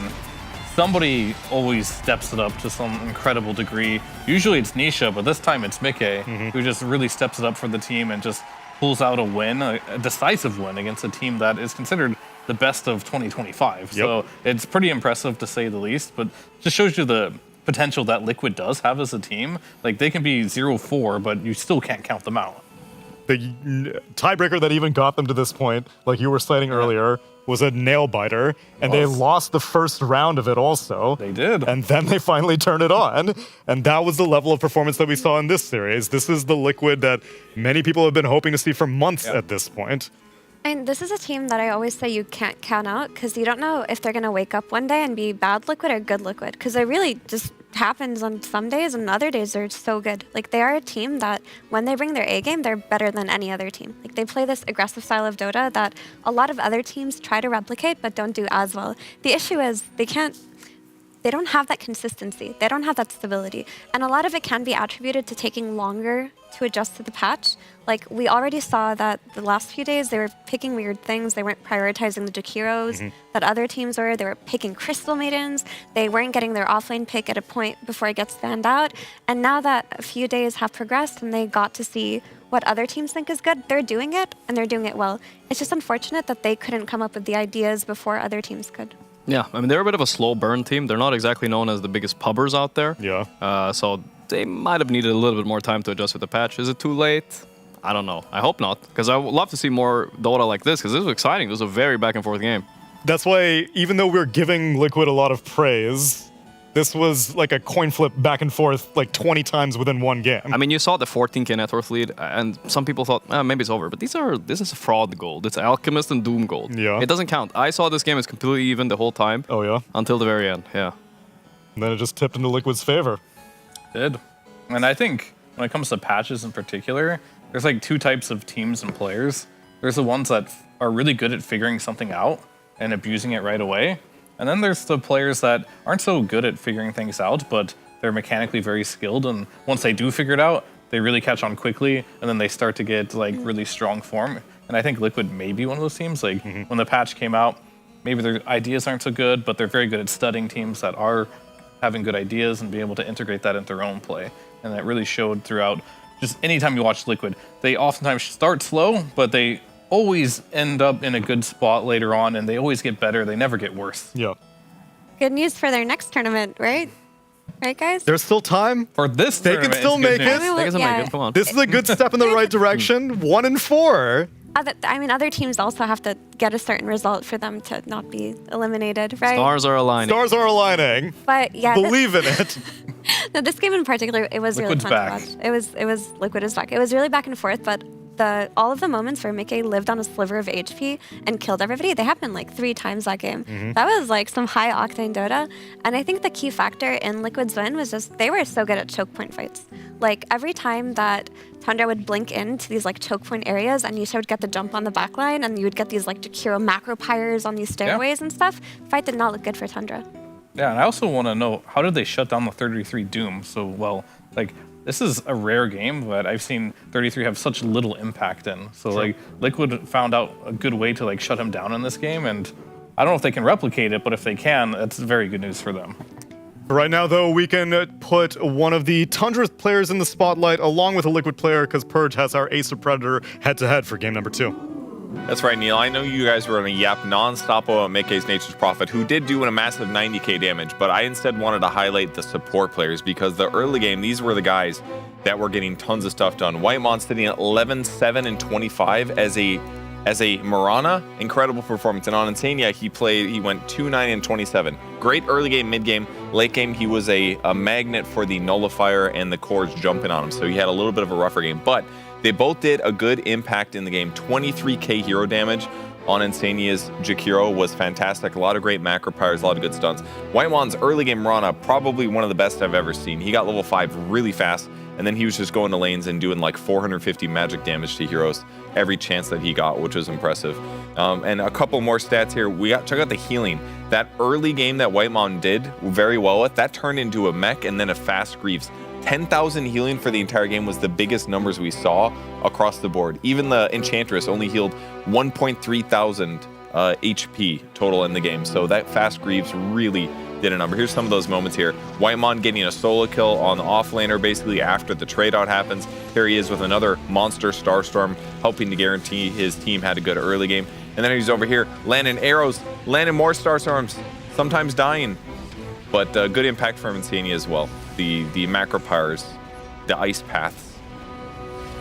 somebody always steps it up to some incredible degree. Usually it's Nisha, but this time it's Mickey, who just really steps it up for the team and just pulls out a win, a decisive win against a team that is considered the best of 2025. So it's pretty impressive to say the least, but just shows you the potential that Liquid does have as a team. Like, they can be 0-4, but you still can't count them out. The tiebreaker that even got them to this point, like you were citing earlier, was a nail biter, and they lost the first round of it also. They did. And then they finally turned it on, and that was the level of performance that we saw in this series. This is the Liquid that many people have been hoping to see for months at this point. And this is a team that I always say you can't count out, because you don't know if they're going to wake up one day and be bad Liquid or good Liquid, because it really just happens on some days, and other days they're so good. Like, they are a team that when they bring their A game, they're better than any other team. Like, they play this aggressive style of Dota that a lot of other teams try to replicate but don't do as well. The issue is they don't have that consistency. They don't have that stability. And a lot of it can be attributed to taking longer to adjust to the patch. Like, we already saw that the last few days they were picking weird things. They weren't prioritizing the Jakiros that other teams were. They were picking Crystal Maidens. They weren't getting their offlane pick at a point before it gets fanned out. And now that a few days have progressed and they got to see what other teams think is good, they're doing it, and they're doing it well. It's just unfortunate that they couldn't come up with the ideas before other teams could. Yeah, I mean, they're a bit of a slow burn team. They're not exactly known as the biggest pubbers out there. Yeah. So they might have needed a little bit more time to adjust with the patch. Is it too late? I don't know. I hope not, because I would love to see more Dota like this, because this was exciting. This was a very back and forth game. That's why, even though we're giving Liquid a lot of praise, this was like a coin flip back and forth like 20 times within one game. I mean, you saw the 14k net worth lead, and some people thought, maybe it's over. But this is fraud gold. It's Alchemist and Doom gold. Yeah. It doesn't count. I saw this game as completely even the whole time. Oh, yeah? Until the very end, yeah. And then it just tipped into Liquid's favor. It did. And I think when it comes to patches in particular, there's like two types of teams and players. There's the ones that are really good at figuring something out and abusing it right away. And then there's the players that aren't so good at figuring things out, but they're mechanically very skilled. And once they do figure it out, they really catch on quickly, and then they start to get like really strong form. And I think Liquid may be one of those teams. Like when the patch came out, maybe their ideas aren't so good, but they're very good at studying teams that are having good ideas and being able to integrate that into their own play. And that really showed throughout. Just anytime you watch Liquid, they oftentimes start slow, but they always end up in a good spot later on, and they always get better. They never get worse. Yeah. Good news for their next tournament, right? Right, guys? There's still time. For this They can still make it. They can make it, come on. This is a good step in the right direction. 1-4. Other teams also have to get a certain result for them to not be eliminated, right? Stars are aligning. Stars are aligning. But yeah, Believe in it. No, this game in particular, it was Liquid's really fun back. to watch. It was Liquid is back. It was really back and forth, but all of the moments where Mickey lived on a sliver of HP and killed everybody, they happened like 3 times that game. That was like some high octane Dota. And I think the key factor in Liquid's win was just they were so good at choke point fights. Like every time that Tundra would blink into these like choke point areas and Nisha would get the jump on the backline and you would get these like Jakiro macro pyres on these stairways and stuff, the fight did not look good for Tundra. Yeah, and I also want to know, how did they shut down the 33 Doom so well? Like, this is a rare game, but I've seen 33 have such little impact in. So, like, Liquid found out a good way to, like, shut him down in this game, and I don't know if they can replicate it, but if they can, that's very good news for them. Right now, though, we can put one of the Tundra players in the spotlight along with a Liquid player, because Purge has our Ace of Predator head-to-head for game number 2. That's right, Neil. I know you guys were going to yap nonstop about Mickey's Nature's Prophet, who did do a massive 90k damage, but I instead wanted to highlight the support players, because the early game, these were the guys that were getting tons of stuff done. Whitemon sitting at 11, 7, and 25 as a Mirana. Incredible performance. And on Insania, he went 2, 9, and 27. Great early game, mid game. Late game, he was a magnet for the Nullifier and the cores jumping on him, so he had a little bit of a rougher game. But They both did a good impact in the game. 23k hero damage on Insania's Jakiro was fantastic. A lot of great macro powers, a lot of good stunts. Whitemon's early game Rana, probably one of the best I've ever seen. He got level 5 really fast, and then he was just going to lanes and doing like 450 magic damage to heroes every chance that he got, which was impressive. And a couple more stats here. Check out the healing. That early game that Whitemon did very well with, that turned into a mech and then a fast Greaves. 10,000 healing for the entire game was the biggest numbers we saw across the board. Even the Enchantress only healed 1.3 thousand HP total in the game. So that fast Greaves really did a number. Here's some of those moments here. Whitemon getting a solo kill on the offlaner basically after the trade out happens. Here he is with another monster Starstorm, helping to guarantee his team had a good early game. And then he's over here landing arrows, landing more Starstorms, sometimes dying. But good impact from Insania as well. The macro powers, the ice paths,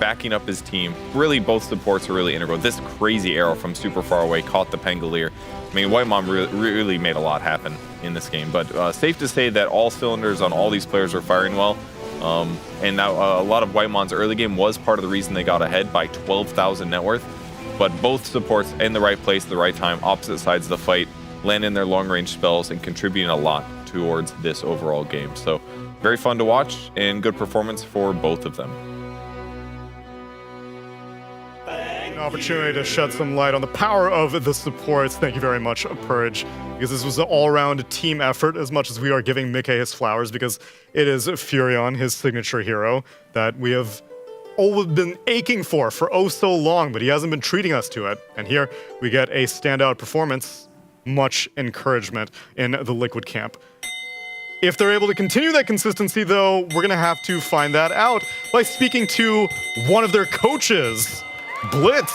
backing up his team. Really, both supports are really integral. This crazy arrow from super far away caught the Pangolier. I mean, Whitemon really made a lot happen in this game. But safe to say that all cylinders on all these players are firing well. And now a lot of Whitemon's early game was part of the reason they got ahead by 12,000 net worth. But both supports in the right place at the right time, opposite sides of the fight, landing their long-range spells and contributing a lot towards this overall game. So very fun to watch and good performance for both of them. An opportunity to shed some light on the power of the supports. Thank you very much, Purge, because this was an all-around team effort as much as we are giving Mickey his flowers, because it is Furion, his signature hero, that we have always been aching for oh so long, but he hasn't been treating us to it. And here we get a standout performance. Much encouragement in the Liquid camp. If they're able to continue that consistency, though, we're going to have to find that out by speaking to one of their coaches, Blitz.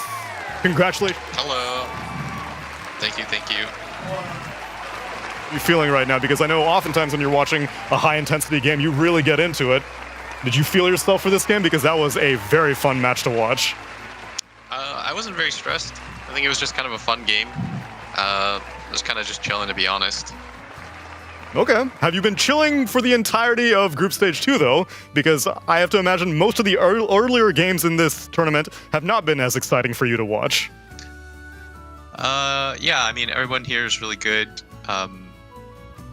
Congratulations. Hello. Thank you, thank you. How are you feeling right now? Because I know oftentimes when you're watching a high-intensity game, you really get into it. Did you feel yourself for this game? Because that was a very fun match to watch. I wasn't very stressed. I think it was just kind of a fun game. I was kind of just chilling, to be honest. Okay. Have you been chilling for the entirety of Group Stage 2, though? Because I have to imagine most of the earlier games in this tournament have not been as exciting for you to watch. Yeah, I mean, everyone here is really good.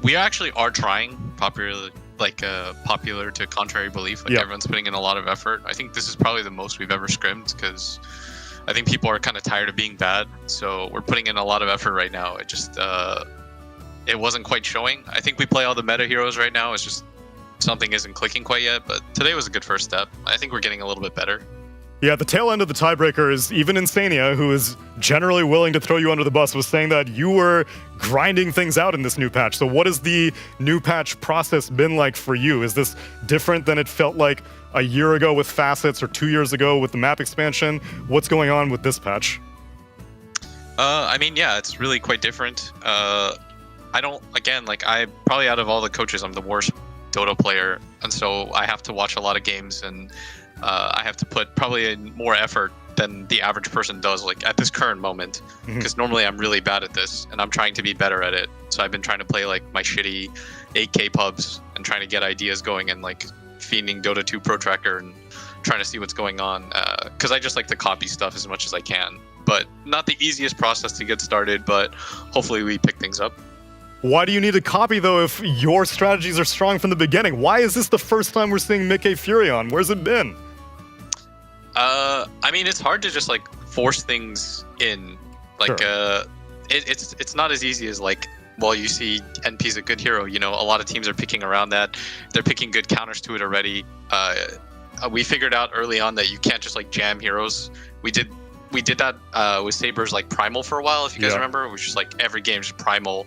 We actually are trying, popular to contrary belief. Like, everyone's putting in a lot of effort. I think this is probably the most we've ever scrimmed, because I think people are kind of tired of being bad. So we're putting in a lot of effort right now. It just... it wasn't quite showing. I think we play all the meta heroes right now. It's just something isn't clicking quite yet, but today was a good first step. I think we're getting a little bit better. Yeah, the tail end of the tiebreaker is even Insania, who is generally willing to throw you under the bus, was saying that you were grinding things out in this new patch. So what has the new patch process been like for you? Is this different than it felt like a year ago with Facets or 2 years ago with the map expansion? What's going on with this patch? I mean, yeah, it's really quite different. I probably out of all the coaches, I'm the worst Dota player, and so I have to watch a lot of games, and I have to put probably in more effort than the average person does, like at this current moment, because normally I'm really bad at this, and I'm trying to be better at it. So I've been trying to play like my shitty 8K pubs and trying to get ideas going, and like fiending Dota 2 Pro Tracker and trying to see what's going on, because I just like to copy stuff as much as I can. But not the easiest process to get started, but hopefully we pick things up. Why do you need to copy, though, if your strategies are strong from the beginning? Why is this the first time we're seeing Mickey Furion? Where's it been? I mean, it's hard to just like force things in. Like, it's not as easy as like, well, you see NP's a good hero. You know, a lot of teams are picking around that. They're picking good counters to it already. We figured out early on that you can't just like jam heroes. We did that with Saber's like Primal for a while, if you guys remember. It was just like every game just Primal.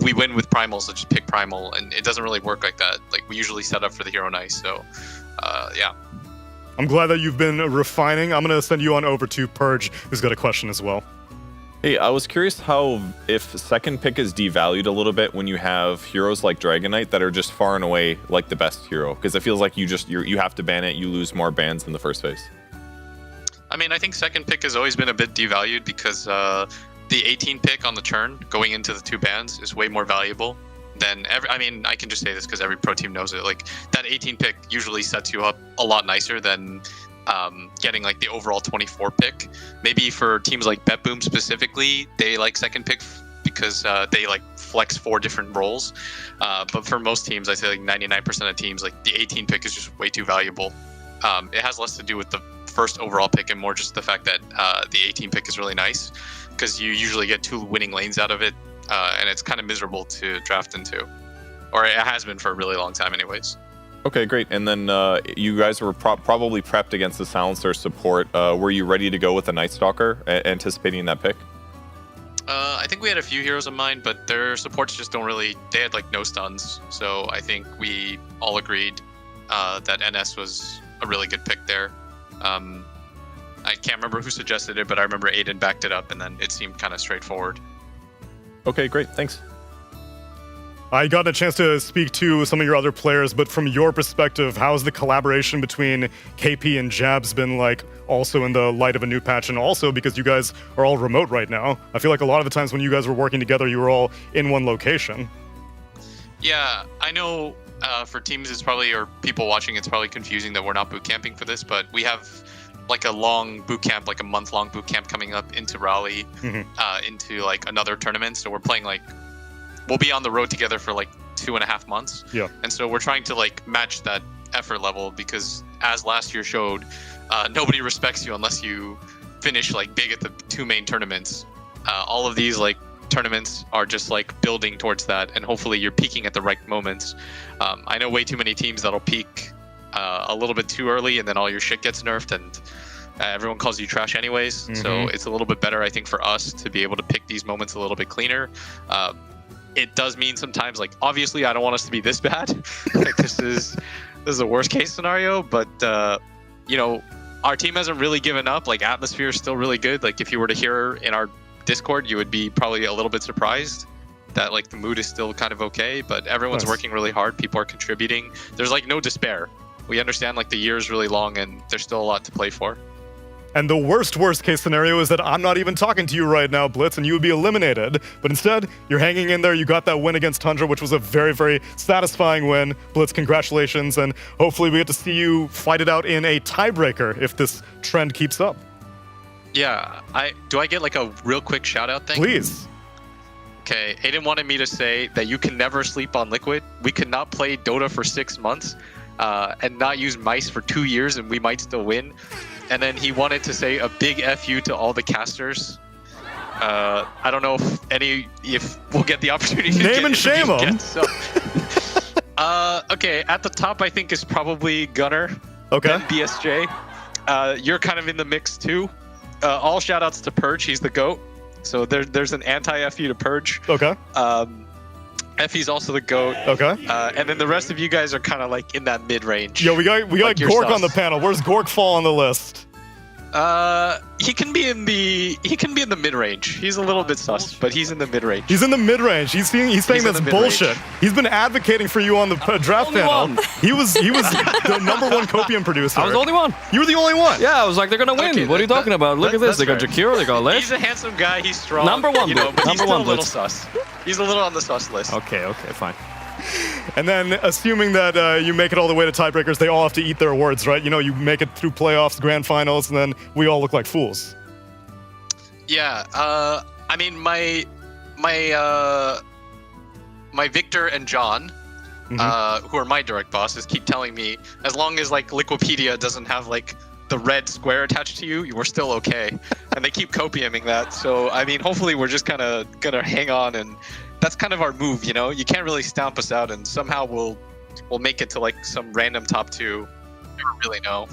We win with Primal, so just pick Primal, and it doesn't really work like that. Like, we usually set up for the hero nice, so yeah. I'm glad that you've been refining. I'm going to send you on over to Purge, who's got a question as well. Hey, I was curious if second pick is devalued a little bit when you have heroes like Dragon Knight that are just far and away like the best hero, because it feels like you have to ban it, you lose more bans in the first phase. I mean, I think second pick has always been a bit devalued because the 18 pick on the turn going into the 2 bans is way more valuable than I can just say this because every pro team knows it. Like, that 18 pick usually sets you up a lot nicer than getting like the overall 24 pick. Maybe for teams like BetBoom specifically, they like second pick because they like flex 4 different roles. But for most teams, I say like 99% of teams, like the 18 pick is just way too valuable. It has less to do with the first overall pick and more just the fact that the 18 pick is really nice because you usually get 2 winning lanes out of it, and it's kind of miserable to draft into, or it has been for a really long time anyways. Okay, great. And then you guys were probably prepped against the Silencer support. Were you ready to go with the Night Stalker, anticipating that pick? I think we had a few heroes in mind, but their supports just don't really... They had like no stuns, so I think we all agreed that NS was a really good pick there. I can't remember who suggested it, but I remember Aiden backed it up, and then it seemed kind of straightforward. Okay, great. Thanks. I got a chance to speak to some of your other players, but from your perspective, how's the collaboration between KP and Jabs been like, also in the light of a new patch, and also because you guys are all remote right now? I feel like a lot of the times when you guys were working together, you were all in one location. Yeah, I know for teams it's probably, or people watching, it's probably confusing that we're not boot camping for this, but we have like a long boot camp, like a month-long boot camp coming up into Raleigh, into like another tournament. So we're playing like, we'll be on the road together for like 2.5 months. Yeah. And so we're trying to like match that effort level because as last year showed, nobody respects you unless you finish like big at the 2 main tournaments. All of these like tournaments are just like building towards that, and hopefully you're peaking at the right moments. I know way too many teams that'll peak a little bit too early and then all your shit gets nerfed and everyone calls you trash anyways. So it's a little bit better, I think, for us to be able to pick these moments a little bit cleaner. It does mean sometimes, like, obviously I don't want us to be this bad. Like this is a worst case scenario, but you know, our team hasn't really given up. Like atmosphere is still really good. Like if you were to hear in our Discord, you would be probably a little bit surprised that like the mood is still kind of okay, but everyone's working really hard. People are contributing. There's like no despair. We understand like the year is really long and there's still a lot to play for. And the worst case scenario is that I'm not even talking to you right now, Blitz, and you would be eliminated. But instead, you're hanging in there. You got that win against Tundra, which was a very, very satisfying win. Blitz, congratulations. And hopefully we get to see you fight it out in a tiebreaker if this trend keeps up. Yeah, do I get like a real quick shout out thing? Please. Okay, Aiden wanted me to say that you can never sleep on Liquid. We could not play Dota for 6 months and not use mice for 2 years and we might still win. And then he wanted to say a big FU to all the casters. I don't know if we'll get the opportunity to name and shame them. So. Okay, at the top I think is probably Gunner. Okay. Then BSJ. You're kind of in the mix too. All shout outs to Purge, he's the GOAT. So there's an anti-FU to Purge. Okay. Effie's also the GOAT. Okay. And then the rest of you guys are kind of like in that mid-range. Yo, we got like Gork on the panel. Where's Gork fall on the list? He can be in the mid-range. He's a little bit sus, but he's in the mid-range. He's in the mid-range. He's saying that's bullshit. He's been advocating for you on the draft panel. He was the #1 copium producer. I was the only one. You were the only one. Yeah, I was like, they're gonna win. Okay, what are you talking about? Look at this. They got Jakiro, they got Les. He's a handsome guy. He's strong. #1, you know, but he's still a little Blitz. sus. He's a little on the sus list. Okay, fine. And then, assuming that you make it all the way to tiebreakers, they all have to eat their words, right? You know, you make it through playoffs, grand finals, and then we all look like fools. Yeah. I mean, my Victor and John, who are my direct bosses, keep telling me as long as like Liquipedia doesn't have like the red square attached to you, we're still okay. And they keep copiuming that. So I mean, hopefully we're just kind of gonna hang on, and that's kind of our move, you know. You can't really stomp us out, and somehow we'll make it to like some random top 2. Never really know.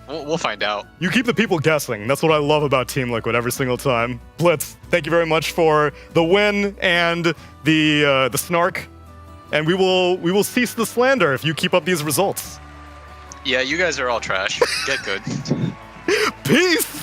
We'll find out. You keep the people guessing. That's what I love about Team Liquid every single time. Blitz, thank you very much for the win and the snark, and we will cease the slander if you keep up these results. Yeah, you guys are all trash. Get good. Peace.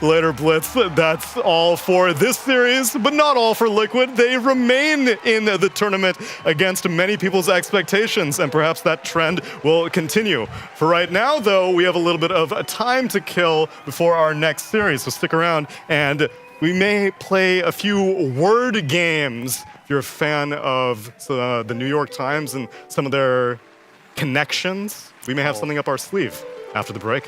Later, Blitz. That's all for this series, but not all for Liquid. They remain in the tournament against many people's expectations, and perhaps that trend will continue. For right now, though, we have a little bit of time to kill before our next series, so stick around, and we may play a few word games. If you're a fan of the New York Times and some of their connections, we may have something up our sleeve. after the break.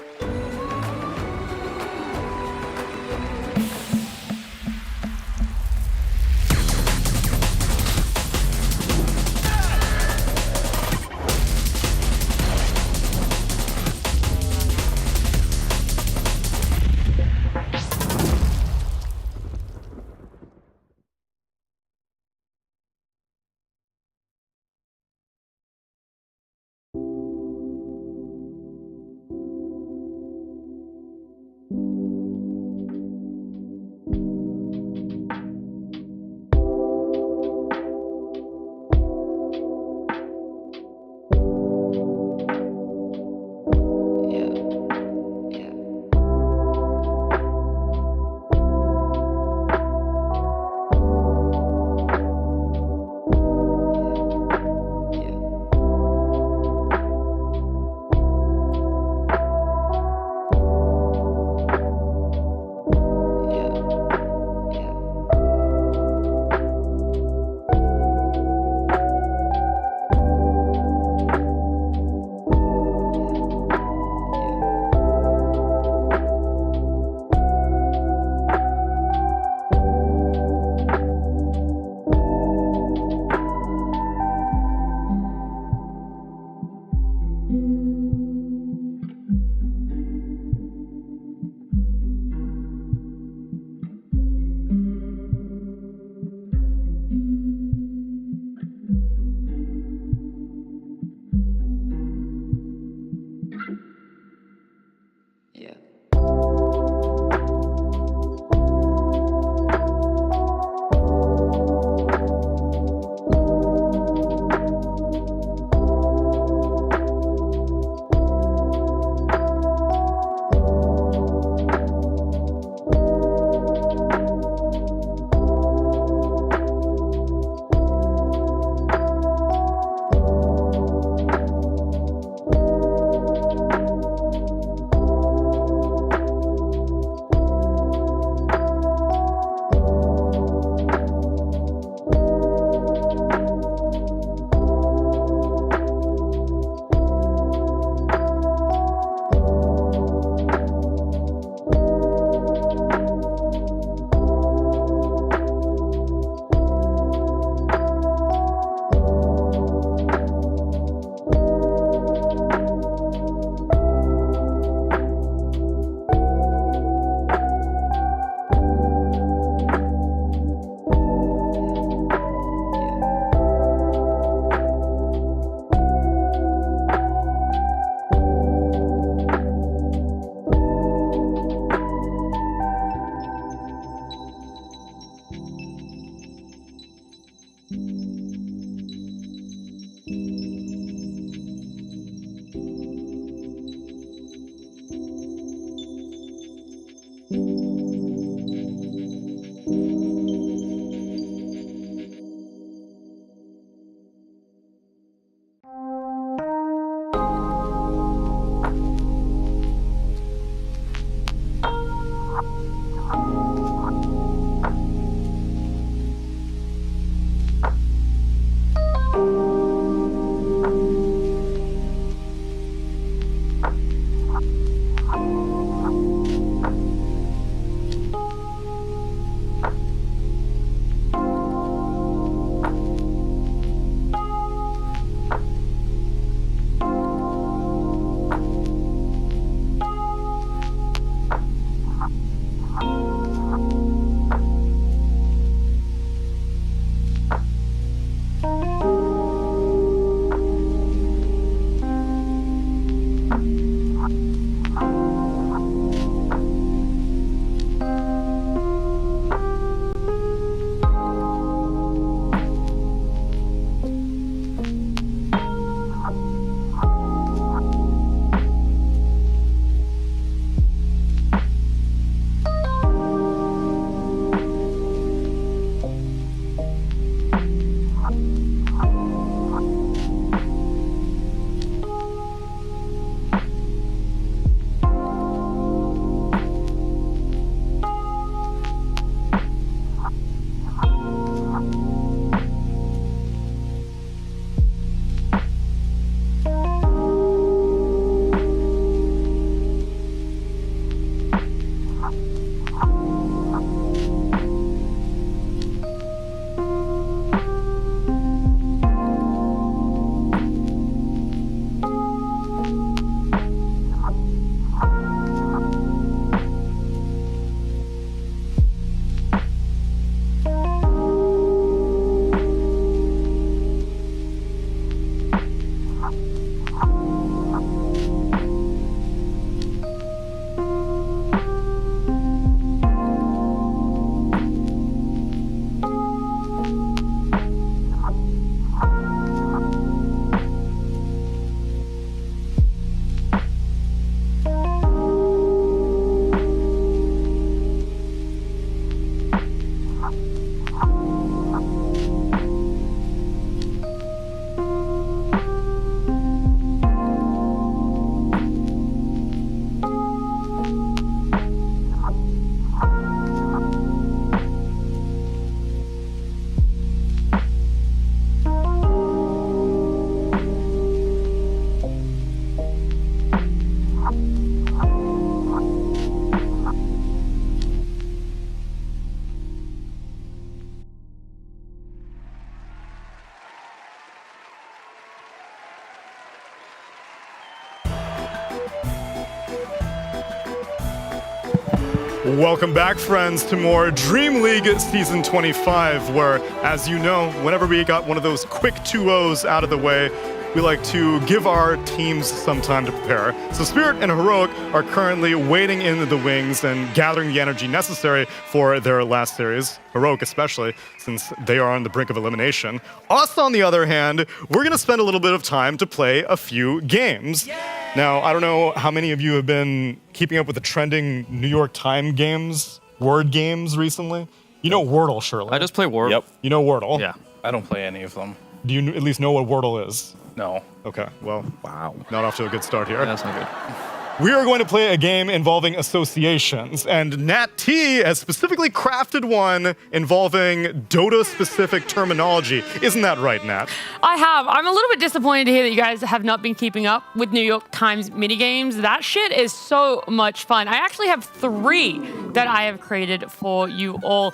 Welcome back, friends, to more Dream League Season 25, where, as you know, whenever we got one of those quick 2-0s out of the way, we like to give our teams some time to prepare. So Spirit and Heroic are currently waiting in the wings and gathering the energy necessary for their last series. Heroic especially, since they are on the brink of elimination. Us, on the other hand, we're going to spend a little bit of time to play a few games. Now, I don't know how many of you have been keeping up with the trending New York Times games, word games recently. You know Wordle, surely. I just play Wordle. Yep. You know Wordle? Yeah, I don't play any of them. Do you at least know what Wordle is? No. Okay, well, wow. Not off to a good start here. Yeah, that's not good. We are going to play a game involving associations, and Nat T has specifically crafted one involving Dota-specific terminology. Isn't that right, Nat? I have. I'm a little bit disappointed to hear that you guys have not been keeping up with New York Times minigames. That shit is so much fun. I actually have 3 that I have created for you all.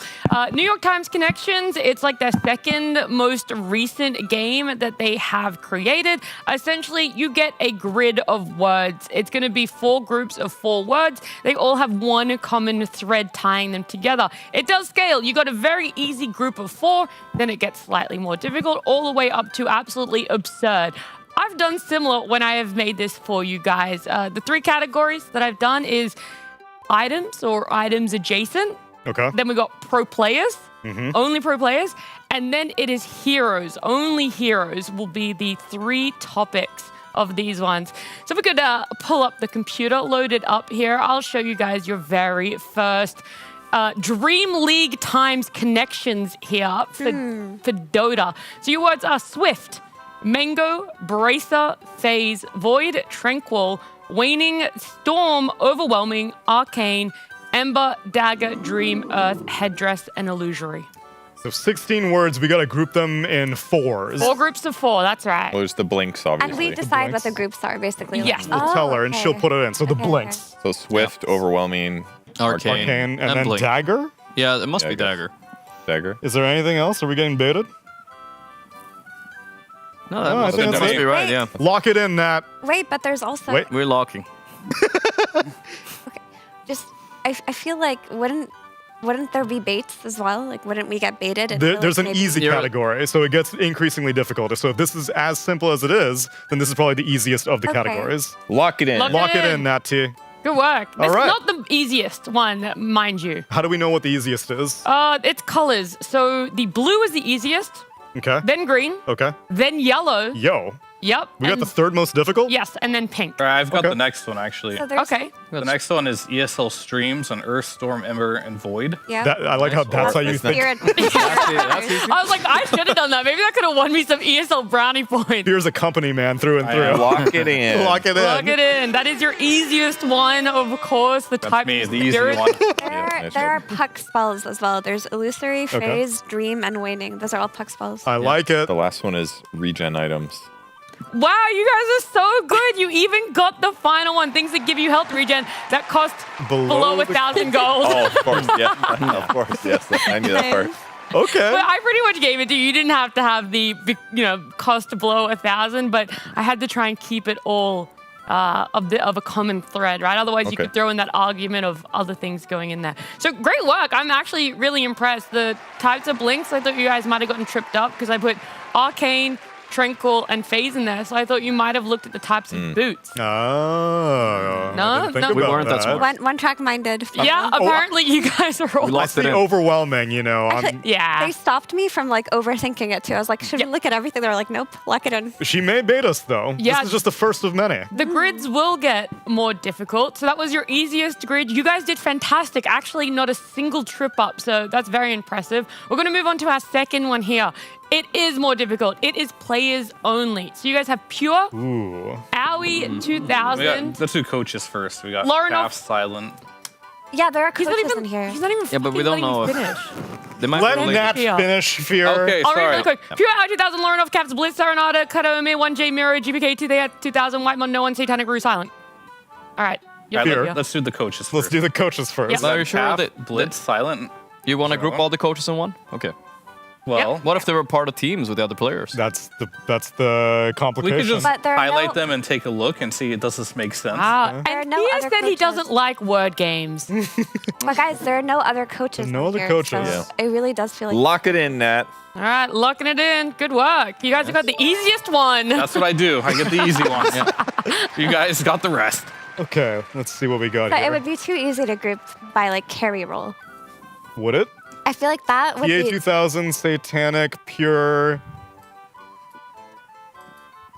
New York Times Connections, it's like their second most recent game that they have created. Essentially, you get a grid of words. It's going to be 4 groups of 4 words. They all have one common thread tying them together. It does scale. You got a very easy group of 4, then it gets slightly more difficult, all the way up to absolutely absurd. I've done similar when I have made this for you guys. The 3 categories that I've done is items or items adjacent. Okay. Then we got pro players, only pro players. And then it is heroes. Only heroes will be the 3 topics of these ones. So if we could pull up the computer, load it up here, I'll show you guys your very first Dream League Times Connections here for Dota. So your words are Swift, Mango, Bracer, Phase, Void, Tranquil, Waning, Storm, Overwhelming, Arcane, Ember, Dagger, Dream, Earth, Headdress, and Illusory. So 16 words, we got to group them in 4s. 4 groups of 4, that's right. Well, there's the blinks, obviously. And we decide what the groups are, basically. Yes. We'll tell her, and she'll put it in. So the blinks. So Swift, Overwhelming, Arcane. And then Blink. Dagger? Yeah, it must be Dagger. Dagger. Is there anything else? Are we getting baited? No, that must be right, yeah. Lock it in, Nat. Wait, but there's also... Wait. We're locking. Just, I feel like, wouldn't there be baits as well? Like, wouldn't we get baited? And There's feel an like easy category, so it gets increasingly difficult. So if this is as simple as it is, then this is probably the easiest of the categories. Lock it in. Lock it in, in. Nat T. Good work. All This right. is not the easiest one, mind you. How do we know what the easiest is? It's colors. So the blue is the easiest, Okay. then green, Okay. then yellow. Yo. Yep. We got the 3rd most difficult? Yes, and then pink. All right, I've got Okay. the next one, actually. So there's- Okay. The next one is ESL Streams on Earth, Storm, Ember, and Void. Yeah. I like how that's how you think. Spirit. I was like, I should have done that. Maybe that could have won me some ESL brownie points. Here's a company man through and I through. am. Lock it in. Lock it in. Plug it in. That is your easiest one, of course. The type me, is the easy Spirit. one. There are puck spells as well. There's Illusory, Phase, Dream, and Waning. Those are all puck spells. I like it. The last one is regen items. Wow, you guys are so good. You even got the final one. Things that give you health regen that cost below 1,000 gold. Oh, of course, yeah. Of course, yes. I knew that part. Okay. But I pretty much gave it to you. You didn't have to have the, cost below 1,000, but I had to try and keep it all of a common thread, right? Otherwise, you could throw in that argument of other things going in there. So great work. I'm actually really impressed. The types of blinks, I thought you guys might have gotten tripped up because I put Arcane, Tranquil, and Phase in there, so I thought you might have looked at the types of boots. Oh. No, I didn't think no. about We weren't that smart. One track minded. Yeah, apparently you guys are all... That's the overwhelming, you know. Yeah. They stopped me from like overthinking it too. I was like, should we look at everything? They were like, nope, lock it in. She may bait us, though. Yeah. This is just the first of many. The grids will get more difficult. So that was your easiest grid. You guys did fantastic. Actually, not a single trip up. So that's very impressive. We're going to move on to our second one here. It is more difficult. It is players only. So you guys have Pure, Owie 2000. Let's do coaches first. We got Lauren Fast, Silent. Yeah, there are He's coaches not even in here. He's not even Yeah, but we fucking don't letting know me if- finish. They might Let be Nat Yeah. finish, Fear. Okay, All right, sorry. really quick. Pure Owie 2000, Lauren of Caps, Blitz, Serenada, Kadomi, 1J Mirror, GPK 2000, Whitemon, No One, Satanic, Rue, Silent. All right. All right, Fear. let's do the coaches first. Let's do the coaches first. Yeah. Are you sure Cap, that Blitz, Silent. you want to group all the coaches in one? Okay. Well, what if they were part of teams with the other players? That's the we complication. could just But there are highlight no- them and take a look and see, does this make sense? There are And no Pierre other said he coaches. doesn't like word games. But guys, there are no other coaches. No on other here, coaches. So it really does feel like. Lock it in, Nat. All right, locking it in. Good work. You guys have got the easiest one. That's what I do. I get the easy ones. You guys got the rest. Okay, let's see what we got But here. it would be too easy to group by like carry role. Would it? I feel like that would be. TA2000, Satanic, Pure.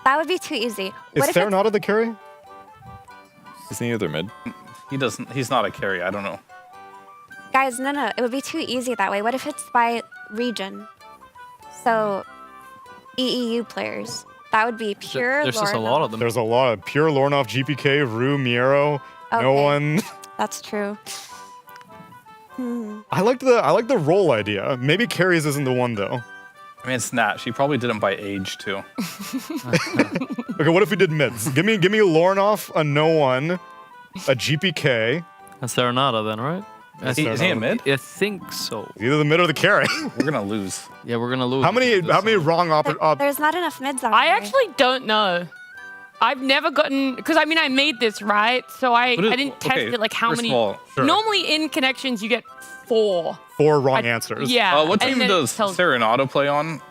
That would be too easy. Is What if it's, Serenata the carry? Isn't he other mid? He doesn't. He's not a carry. I don't know. guys? No. It would be too easy that way. What if it's by region? So, EEU players. That would be pure. There's just a Lorna. lot of them. There's a lot of Pure, Lornoff, GPK, Rue, Miero. No Okay. one. That's true. I like the role idea. Maybe carries isn't the one though. I mean, it's Nat. She probably did them by age too. Okay, what if we did mids? Give me Lornoff, a no one, a GPK. That's Serenata then, right? Is he a mid? I think so. Either the mid or the carry. We're gonna lose. Yeah, we're gonna lose. How many wrong There's not enough mids on I here. actually don't know. I've never gotten, because I mean, I made this, right? So I didn't test it, like how first many. of all, Normally in connections, you get 4. 4 wrong answers. Yeah. What and team then it does tells- Serenata play on?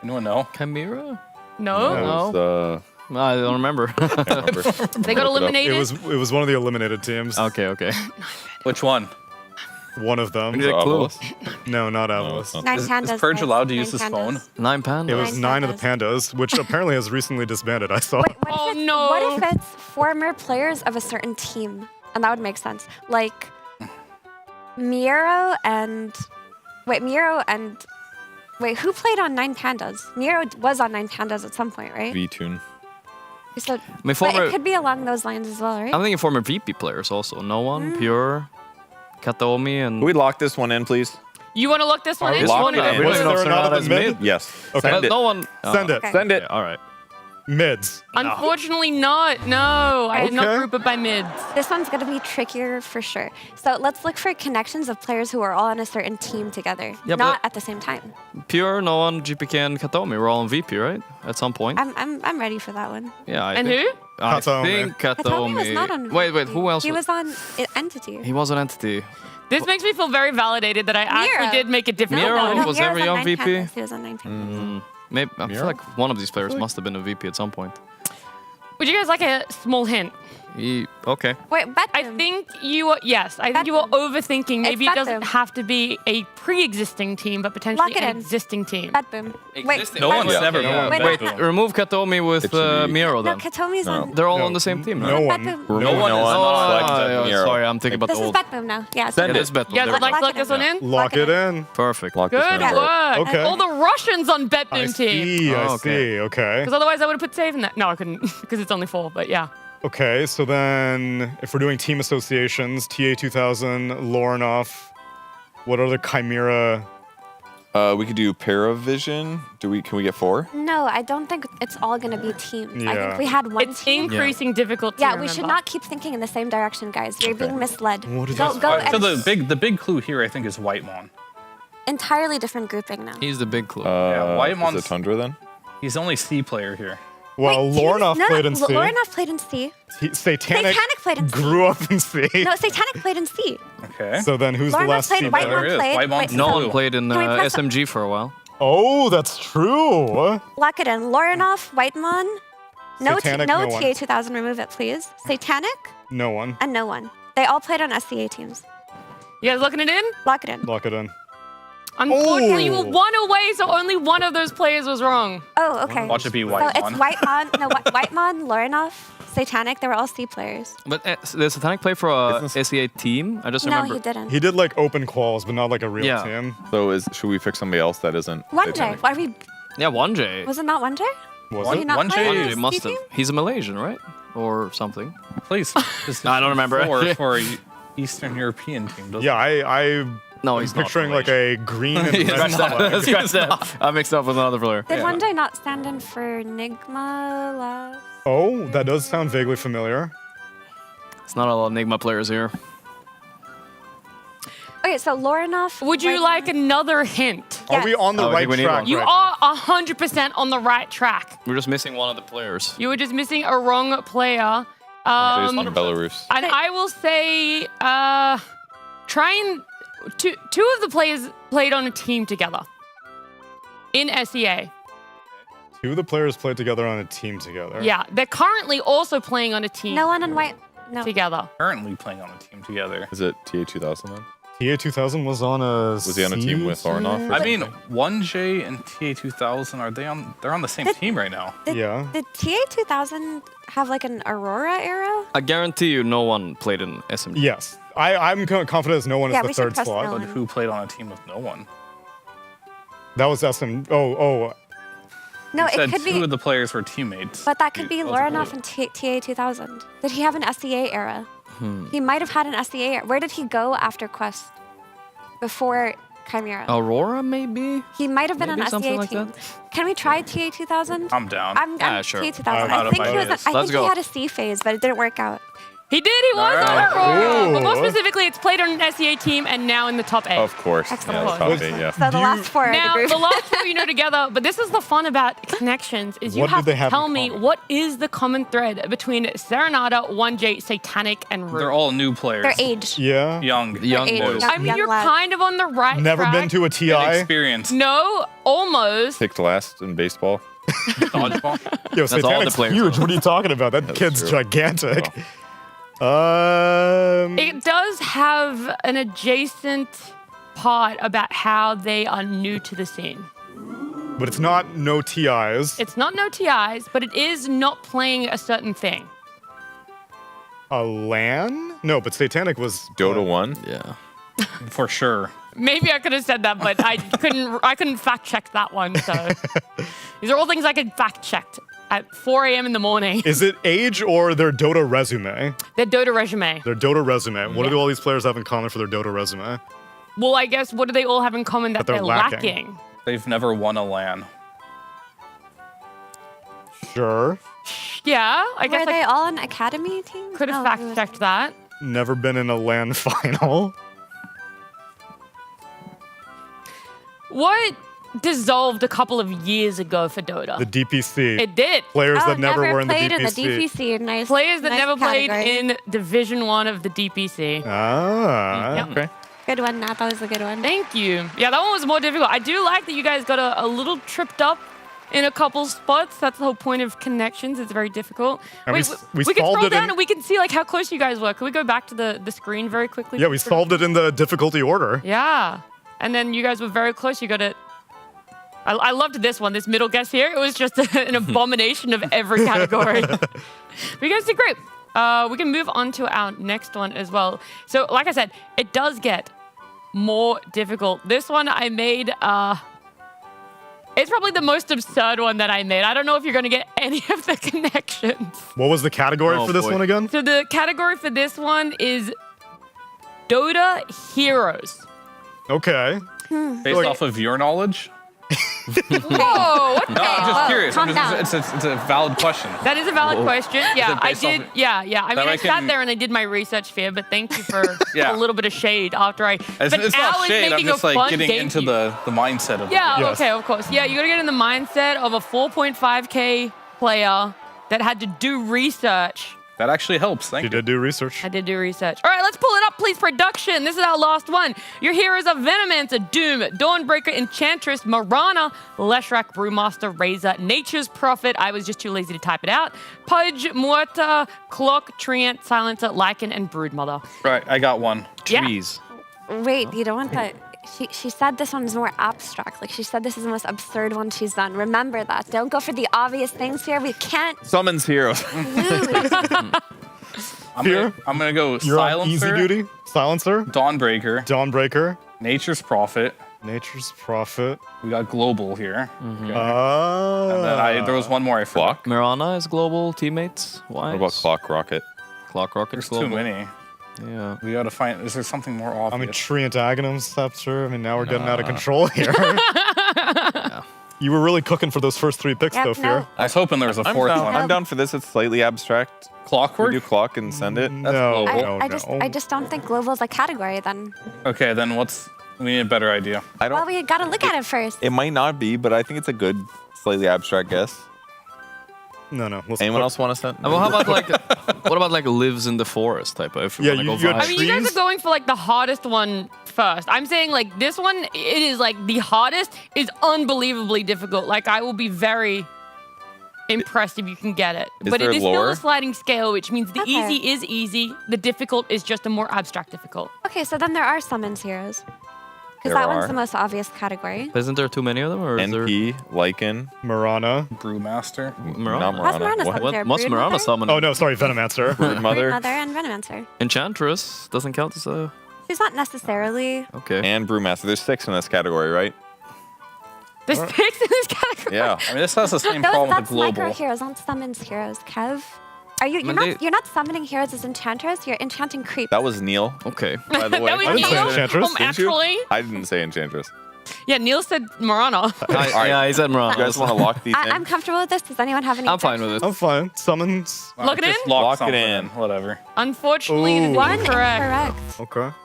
Anyone know? Chimera? No. I don't remember. They got eliminated. It was one of the eliminated teams. Okay. Which one? One of them. We need a clue. No, not Avalos. Nine Is pandas, Purge guys. allowed to Nine use his pandas. phone? 9 pandas. It was 9 of the pandas, which apparently has recently disbanded. I saw. What if it's former players of a certain team? And that would make sense. Like Miero and who played on Nine Pandas? Miero was on Nine Pandas at some point, right? V-Tune. So, My but former- it could be along those lines as well, right? I'm thinking former VP players also. No one, Pure, Kataomi, and. Can we lock this one in, please? You want to look this one in? Lock it in. Was Serenata the mid? Yes. Okay. Send it. No one. Send it. Okay. Send it. Yeah, all right. Mids. Unfortunately not. No, I did not Okay. group it by mids. This one's going to be trickier for sure. So let's look for connections of players who are all on a certain team together, Yeah, not but- at the same time. Pure, no one, GPK, and Kataomi. We're all on VP, right? At some point. I'm ready for that one. Yeah. I And think, who? I Kataomi. think Kataomi Kataomi. was not on. Wait, VP. who else? He was on Entity. He was an entity. This makes me feel very validated that I actually Miro. did make a difference. Miro was Miro's every on Nine VP? Pandas. He was on 9 Pandas. Maybe I feel like one of these players must have been a VP at some point. Would you guys like a small hint? Okay. Wait, I think you are, yes, I think you are overthinking. Maybe it doesn't Bedboom. have to be a pre-existing team, but potentially Lock it an in. existing team. Bedboom. Wait, No one's Bedboom. never been. Wait, Wait, no. remove Kataomi with It should be- Miro No, then. Katomi's on. They're all No, on the same team. no right? one. Bedboom. Remove No one is select Oh, Miro. sorry, I'm thinking about This the is old. Bedboom now. Yeah. Send Yeah, it. this bet. You guys would like to Lock look it this in. one in? Lock it in. Perfect. Lock this Good in. work. Okay. All the Russians on I Bedboom team. see. I Oh, okay. see. Okay. Because otherwise I would have put save in that. No, I couldn't because it's only 4, but yeah. Okay. So then, if we're doing team associations, TA2000, Lornoff. What other Chimera? We could do Paravision. Can we get 4? No, I don't think it's all going to be teams. I Yeah. think we had one It's team. increasing difficulty. Yeah, we should remember. not keep thinking in the same direction, guys. You're being misled. What is Go, this? go So and the big clue here, I think, is Whitemon. entirely different grouping now. He's the big clue. Whitemon's- Is it Tundra then? He's only C player here. Well, Wait, Lornoff no, played in C. Lornoff played in C. Satanic Satanic played in C. grew up in C. No, Satanic played in C. Okay. So then, who's the Lornoff last played, C Whitemon player? There is. played. Whitemon's wait, No so- one played in Can we press SMG for a while. Oh, that's true. Lock it in. Lornoff, Whitemon. No, Satanic, no no one. TA2000. Remove it, please. Satanic No one. and no one. They all played on SCA teams. You guys looking it in? Lock it in. Lock it in. Unfortunately, you Oh. were 1 away, so only one of those players was wrong. Oh, okay. Watch it be So Whitemon. it's Whitemon, Whitemon, Lornoff, Satanic. They were all C players. But the Satanic play for a SEA team? I just No, remember. he didn't. He did like open quals, but not like a real Yeah. team. So should we pick somebody else that isn't? One J. Satanic? Are we? Yeah, 1J. Was it not One J? Was Did he not play on 1J the must C have. team? He's a Malaysian, right? Or something. Please. This is I don't remember. 4 for a Eastern European team. doesn't Yeah, I No, he's not picturing like a green and He's red not. flag. Scratch that. I mixed up with another player. Did One J not stand in for Nigma last? Oh, that does sound vaguely familiar. It's not a lot of Enigma players here. Okay, so Lorinoff. Would you like another hint? Are we on the I right think we need track? one. You right are 100% on the right track. We're just missing one of the players. You were just missing a wrong player. There's Belarus. And I will say, two of the players played on a team together in SEA. Two of the players played together on a team together. Yeah, they're currently also playing on a team. No one on white. No. Together. Currently playing on a team together. Is it TA2000 then? TA2000 was on a. Was he on a team with Ornoff? I mean, 1J and TA2000 are they on? They're on the same team right now. Yeah. Did TA2000 have like an Aurora era? I guarantee you, no one played in SMG. Yes. I'm confident as no one Yeah, is we the should third trust slot. no But one. who played on a team with no one? That was SM. Oh. No, You it said could two be. of the players were teammates. But that could be Those are Lorinoff and TA2000. Did he have an SEA era? He might have had an SEA era. Where did he go after Quest? Before Chimera? Aurora, maybe? He might have been Maybe on something SEA like team. that. Can we try TA2000? I'm down. I'm sure. TA2000. I'm out I of think, my he, was, list. I Let's think he go. had a C phase, but it didn't work out. He did. He was on Alright. Aurora. But more Ooh. specifically, it's played on an SEA team and now in the top 8. Of course. Excellent. Yeah, top 8, yeah. So the last four are Now, the the group. last two you know together, but this is the fun about connections, is you What do have they to have tell in me common? what is the common thread between Serenada, 1J, Satanic, and Root. They're all new players. Their age. Yeah. Young. Young age. boys. I mean, Young you're lad. kind of on the right Never track. been to a TI. Inexperienced. No, almost. Picked last in baseball. Dodgeball. Yo, all the Satanic's players. huge. What are you talking about? That kid's true. gigantic. It does have an adjacent part about how they are new to the scene. But it's not no TIs. It's not no TIs, but it is not playing a certain thing. A LAN? No, but Satanic was Dota 1? Yeah. For sure. Maybe I could have said that, but I couldn't fact check that one. So these are all things I could fact check at 4 a.m. in the morning. Is it age or their Dota resume? Their Dota resume. Their Dota resume. What Yeah. do all these players have in common for their Dota resume? Well, I guess what do they all have in common that But they're they're lacking. lacking? They've never won a LAN. Sure. Yeah, I Were guess they I all on academy teams? could have No, fact checked that. Never been in a LAN final. What dissolved a couple of years ago for Dota? The DPC. It did. Players Oh, that never were in the played DPC. in the DPC. Nice. Players that nice never played category. in Division 1 of the DPC. Ah, Yep. okay. Good one, Nat. That was a good one. Thank you. Yeah, that one was more difficult. I do like that you guys got a little tripped up in a couple spots. That's the whole point of connections. It's very difficult. And Wait, we can solved scroll it down in- and we can see like how close you guys were. Can we go back to the screen very quickly? Yeah, we solved it in the difficulty order. Yeah. And then you guys were very close. You got it. I loved this one, this middle guess here. It was just an abomination of every category. But you guys did great. We can move on to our next one as well. So, like I said, it does get more difficult. This one I made, it's probably the most absurd one that I made. I don't know if you're going to get any of the connections. What was the category Oh, for this boy. one again? So the category for this one is Dota Heroes. Okay. Based off of your knowledge? Whoa, what the No, I'm just hell? curious. calm down. It's a valid question. That is a valid question. Yeah, I based off did. of- Yeah. I That mean, I I sat can- there and I did my research here, but thank you for Yeah. a little bit of shade after I spent It's not hours shade. I'm making just a like fun getting game into to you. the mindset of Yeah, it. Yes. okay, of course. Yeah, you gotta get in the mindset of a 4.5K player that had to do research. That actually helps. Thank You you. did do research. I did do research. All right, let's pull it up, please. Production. This is our last one. Your heroes are Venomancer, Doom, Dawnbreaker, Enchantress, Marana, Leshrac, Brewmaster, Razor, Nature's Prophet. I was just too lazy to type it out. Pudge, Morta, Clock, Treant, Silencer, Lycan, and Broodmother. Right, I got one. Yeah. Trees. Wait, you don't want that. She said this one is more abstract. Like she said this is the most absurd one she's done. Remember that. Don't go for the obvious things here. We can't Summons heroes. lose. I'm gonna go You're on Silencer, easy duty. Silencer. Dawnbreaker, Dawnbreaker. Nature's Prophet. Nature's Prophet. We got Global here. Ah. And then there was one more I forgot. Mirana is global teammates. Why? What about Clock Rocket? Clock Rocket There's is global. too many. Yeah. We gotta find. Is there something more obvious? I mean, Tree Antagonum Scepter. I mean, now we're getting out of control here. You were really cooking for those first 3 picks, Yep, though, Fear. no. I was hoping there was a I'm fourth down, one. I'm down for this. It's slightly abstract. Clockwork? We do clock and send it. No, I just don't think global is a category then. Okay, then we need a better idea. I don't. Well, we gotta look at it first. It might not be, but I think it's a good, slightly abstract guess. No. Anyone else want to send? Well, how about what about like lives in the forest type of? Yeah, wanna you go got vibe? I mean, you guys are going for like the hardest one first. I'm saying like this one, it is like the hardest is unbelievably difficult. Like I will be very impressed if you can get it. Is But there it is still lore? a sliding scale, which means the Okay. easy is easy. The difficult is just a more abstract difficult. Okay, so then there are summons heroes. Because There that one's are. the most obvious category. Isn't there too many of them, or is there? NP, Lycan, Marana. Brewmaster. not What's Marana. Marana What? summon there? What's Brood Marana Mother? summon? Oh, no, sorry, Venomancer. Brood Mother Mother and Venomancer. Enchantress doesn't count as a. She's not necessarily. Okay. And Brewmaster. There's 6 in this category, right? There's 6 in this category. Yeah. I mean, this has the same Those, problem with that's the global. micro heroes, not summons heroes, Kev. Are you? You're I mean, not. You're not summoning heroes as enchanters. You're enchanting creep. That was Neil. Okay. By the way, That was I didn't say Neil. Enchantress. Didn't you? Actually, I didn't say Enchantress. yeah, Neil said Marana. Yeah, he said Marana. You guys want to lock these in? I'm comfortable with this. Does anyone have any? I'm fine with it. I'm fine. Summons. Lock it Just in? lock Lock it something in. Whatever. Unfortunately, it is One incorrect. incorrect. Okay.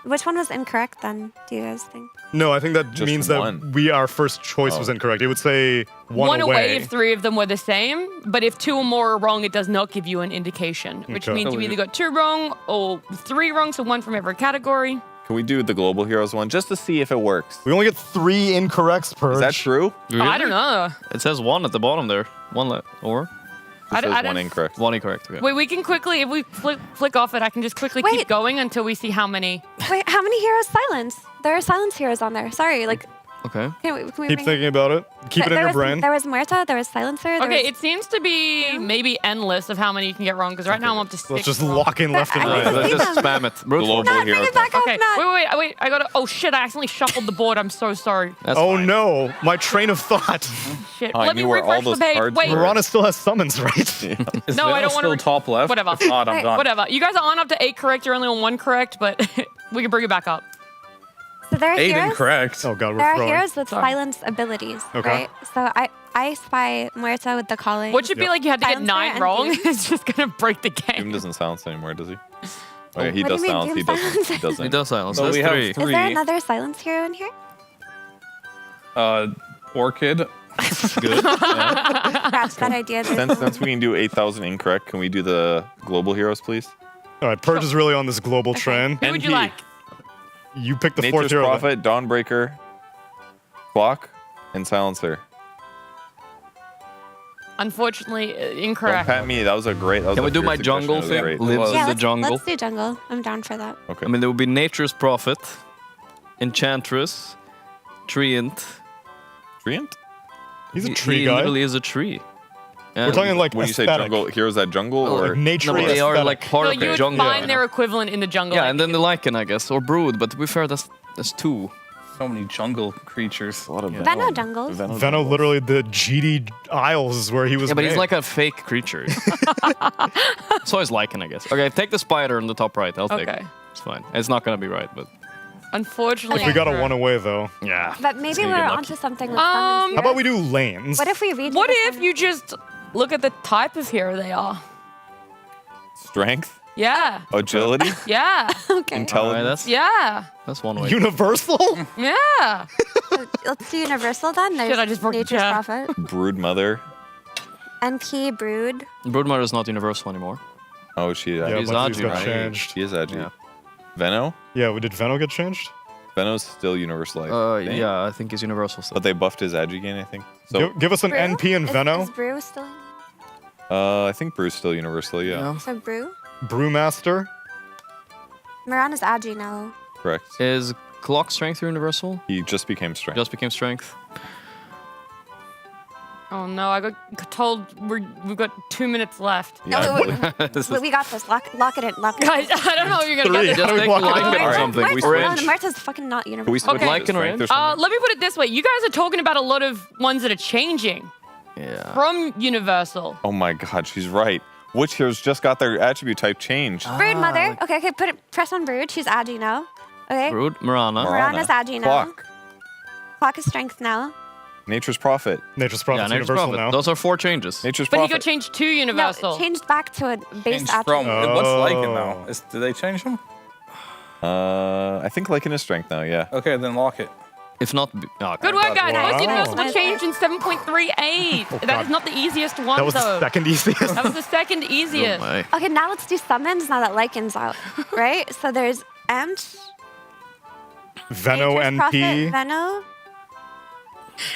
Which one was incorrect then? Do you guys think? No, I think that Just means one. that our first choice was incorrect. It would say one away. if 3 of them were the same, but if 2 or more are wrong, it does not give you an indication, which Okay. means you either got 2 wrong or 3 wrong, so 1 from every category. Can we do the Global Heroes one just to see if it works? We only get 3 incorrects, Purge. Is that true? I don't know. It says 1 at the bottom there. 1 or It I says don't- one incorrect. 1 incorrect. Okay. Wait, we can quickly, if we flick off it, I can just quickly keep Wait. going until we see how many. Wait, how many heroes silence? There are silence heroes on there. Sorry, like. Okay. Can we Keep bring- thinking about it. Keep it in There your was- brain. There was Muerta, there was Silencer. There Okay, was, it seems to be maybe endless of how many you can get wrong, because right now I'm up to 6. Let's just lock in left and I right. can Let's see just them. spam it. Brute Global force. Bring Heroes. it back up, Okay, Nat. wait, I gotta, oh shit, I accidentally shuffled the board, I'm so sorry. That's Oh fine. no, my train of thought. Shit, I let me knew where all refresh the those page, cards wait. were. Marana still has summons, right? Is No, I Venom don't want still to. top left? Whatever. If not, I'm Hey, done. Whatever. You guys are on up to 8 correct, you're only on 1 correct, but we can bring it back up. So there are 8 heroes. incorrect. Oh god, we're There are throwing. heroes with Sorry. silence abilities, Okay. right? So I spy Muerta with the calling. What should be like you had to get Silencer 9 and wrong? Doom. It's just gonna break the Doom game. doesn't silence anymore, does he? Okay, he What do you does mean, silence. Doom He doesn't. He silences? He doesn't. does silence. So That's we have 3. Is there 3. another silence hero in here? Orchid. Good. Scratch that idea. Since we can do 8,000 incorrect, can we do the Global Heroes, please? All right, Purge is really on this global train. Who would you NP. like? You pick the fourth Nature's hero. then. Prophet, Dawnbreaker, Clock, and Silencer. Unfortunately, Don't incorrect. pat me. That was a great. That was Can a we do great my suggestion. jungle That was thing? great. Lives Yeah, in the let's, jungle. let's do jungle. I'm down for that. Okay. I mean, there would be Nature's Prophet, Enchantress, Treant. Treant? He's a He- tree he guy. literally is a tree. We're talking like when you say aesthetic. jungle, heroes that jungle Oh, or like nature. No, but they are aesthetic. like part No, of you the would jungle. find their equivalent in the jungle. Yeah, I and then think. the Lycan, I guess, or Brood. But to be fair, that's 2. So many jungle creatures. a lot of Veno jungles. Veno, literally the GD Isles is where he was. Yeah, but he's made. like a fake creature. So is Lycan, I guess. Okay, take the spider in the top right. I'll take it. Okay. It's fine. It's not gonna be right, but Unfortunately, we got a incorrect. one away though. yeah. But maybe gonna we're get lucky. onto something with summons How about heroes. we do lanes? What if we read? What if you just look at the type of hero they are? strength, Yeah. agility, Yeah. Okay. intelligence. Yeah. That's one way. Universal? Yeah. Let's do universal then. There's Shit, I just broke the Nature's chair. Prophet, Brood Mother. NP, Brood. Broodmother is not universal anymore. Oh, she. Yeah, He's but these Aju, got right? changed. She is Aju. Yeah. Veno. Yeah, did Veno get changed? Veno's still universal. I think. Yeah, I think he's universal still. But they buffed his Aju gain, I think. So Give us an Brew? NP and Veno. Is Brew still? I think Brew's still universal. Yeah. So Brew. Brewmaster. Mirana's Agi now. Correct. Is Clock Strength universal? He just became strength. Just became Strength. Oh no, I got told we've got 2 minutes left. No, we got this. Lock it in. Lock it in. Guys, I don't know if you're gonna Three. get Just How do we take block it Lycan in? or Alright. something. We We switch. switch. Marta's fucking not Can we universal. switch Okay. to Lycan or strength or in? something? Let me put it this way. You guys are talking about a lot of ones that are changing Yeah. from Universal. Oh my God, she's right. Which heroes just got their attribute type changed? Brood Mother. Okay, press on Brood. She's Agi now. Okay. Brood, Marana. Mirana's Agi now. Clock. Clock is strength now. Nature's Prophet. Nature's Prophet's Nature's universal Prophet. now. Those are 4 changes. Nature's But he Prophet. got changed to universal. No, changed back to a base Changed attribute. from. What's Lycan now? Did they change him? I think Lycan is strength now, yeah. Okay, then lock it. If not... Oh, Good work, guys. Wow. Most universal got changed in 7.38. That is not the easiest one, That was though. the second easiest. That was the second easiest. Okay, now let's do summons now that Lycan's out, right? So there's Ent, Veno Nature's Prophet, NP. Veno.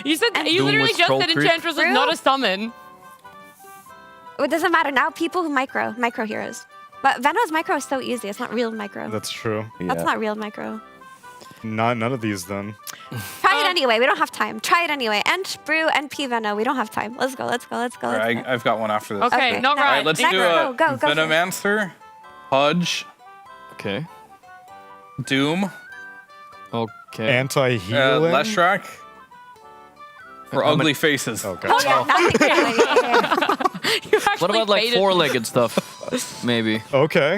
You said you Doom literally with just Troll said Creep. Enchantress was not a summon. It doesn't matter now. People who micro heroes. But Veno's micro is so easy. It's not real micro. That's true. That's not real micro. None of these then. Try it anyway. We don't have time. Try it anyway. Ent, Brew, NP, Veno. We don't have time. Let's go. Let's go. Let's go. All Let's right, go. I've got one after this. Okay, not All right. All right, let's Next, do a go. Venomancer, Pudge, Okay. Doom, Okay. Anti-healing. Leshrac, or Ugly Faces. Okay. Oh, yeah, What about like 4-legged stuff? Maybe. Okay.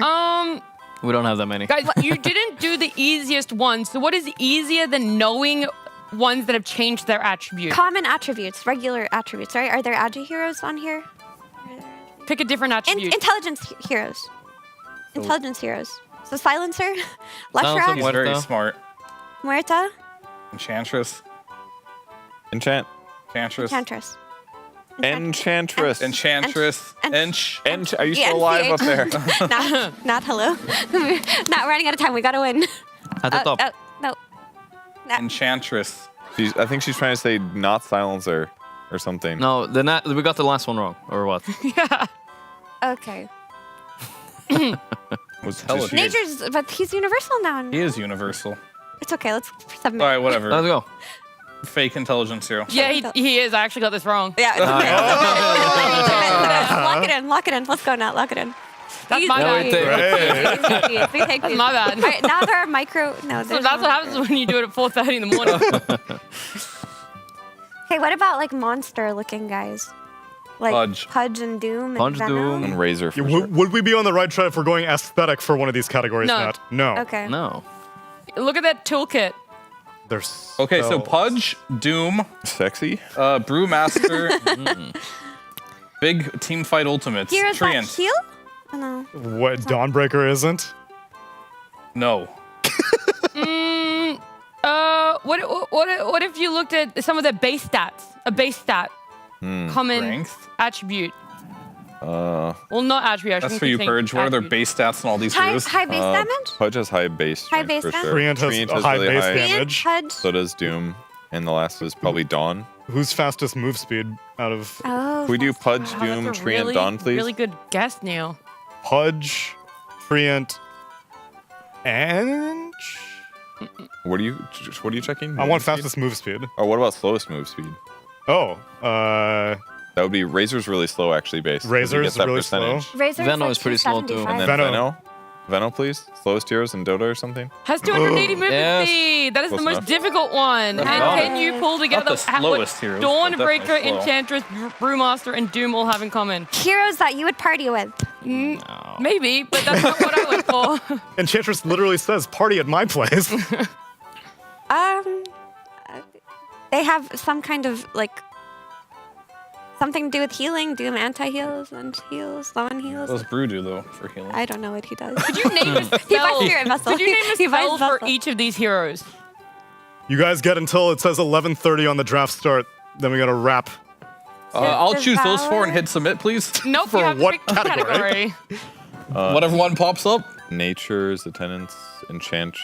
We don't have that many. Guys, you didn't do the easiest one. So what is easier than knowing ones that have changed their attribute? Common attributes, regular attributes, right? Are there agi heroes on here? Pick a different attribute. Intelligence heroes. Intelligence heroes. So Silencer, Silencer is Leshrac, very smart. Muerta, Enchantress. Enchantress. Enchantress. Enchantress. Enchantress. Are you still alive up there? not hello. Not running out of time. We gotta win. At the top. No. Enchantress. I think she's trying to say not silencer or something. No, we got the last one wrong, or what? Okay. Nature's, but he's universal now. He is universal. It's okay. Let's submit. All right, whatever. Let's go. Fake intelligence hero. Yeah, he is. I actually got this wrong. Yeah. Lock it in. Let's go now. Lock it in. That's my bad. We take That's my bad. All right, now there are micro. No, So that's what happens when you do it at 4:30 in the morning. Okay, what about like monster-looking guys? Like Pudge and Doom and Venom? and Razor. For Would we be on the right track if we're going aesthetic for one of these categories, No. Matt? No. Okay. No. Look at that toolkit. They're Okay, so Pudge, Doom, sexy, Brewmaster, big team fight ultimates, Heroes that Treant. heal? Oh, no. What Dawnbreaker isn't? No. What if you looked at some of their base stats? A base stat, common Strength? attribute. Well, not attribute. That's for you, Purge. What are their base stats on all these heroes? High base damage? Pudge has high base. High strength base for damage? sure. Treant has Treant high really base high. damage. Pudge? So does Doom, and the last is probably Dawn. Who's fastest move speed out of Oh. Can we do Pudge, Wow, Doom, that's a Treant, Dawn, please? Really good guess, Neil. Pudge, Treant, and What are you checking? I want Move speed? fastest move speed. Or what about slowest move speed? Oh, that would be Razor's really slow actually base. 'cause he Razor's gets that really percentage. slow. Razor's Veno like is pretty slow, too. 275. And then Veno, please. Slowest heroes in Dota or something. Has 280 movement Yes. speed. That is the Close most enough. difficult one. That's And not can you pull together the slowest heroes, but Dawnbreaker, definitely slow. Enchantress, Brewmaster, and Doom all have in common? Heroes that you would party with. Maybe, but that's not what I went for. Enchantress literally says party at my place. They have some kind of like something to do with healing. Doom anti-heals and heals, non-heals. What does Brew do, though, for healing? I don't know what he does. Could you name a He buys spell? spirit vessel. Could you name a He buys spell for vessel. each of these heroes? You guys get until it says 11:30 on the draft start. Then we gotta wrap. I'll choose those Devour? four and hit submit, please. Nope, For you have what to pick the category? Whatever one pops up. Nature's, Attendance, Enchant.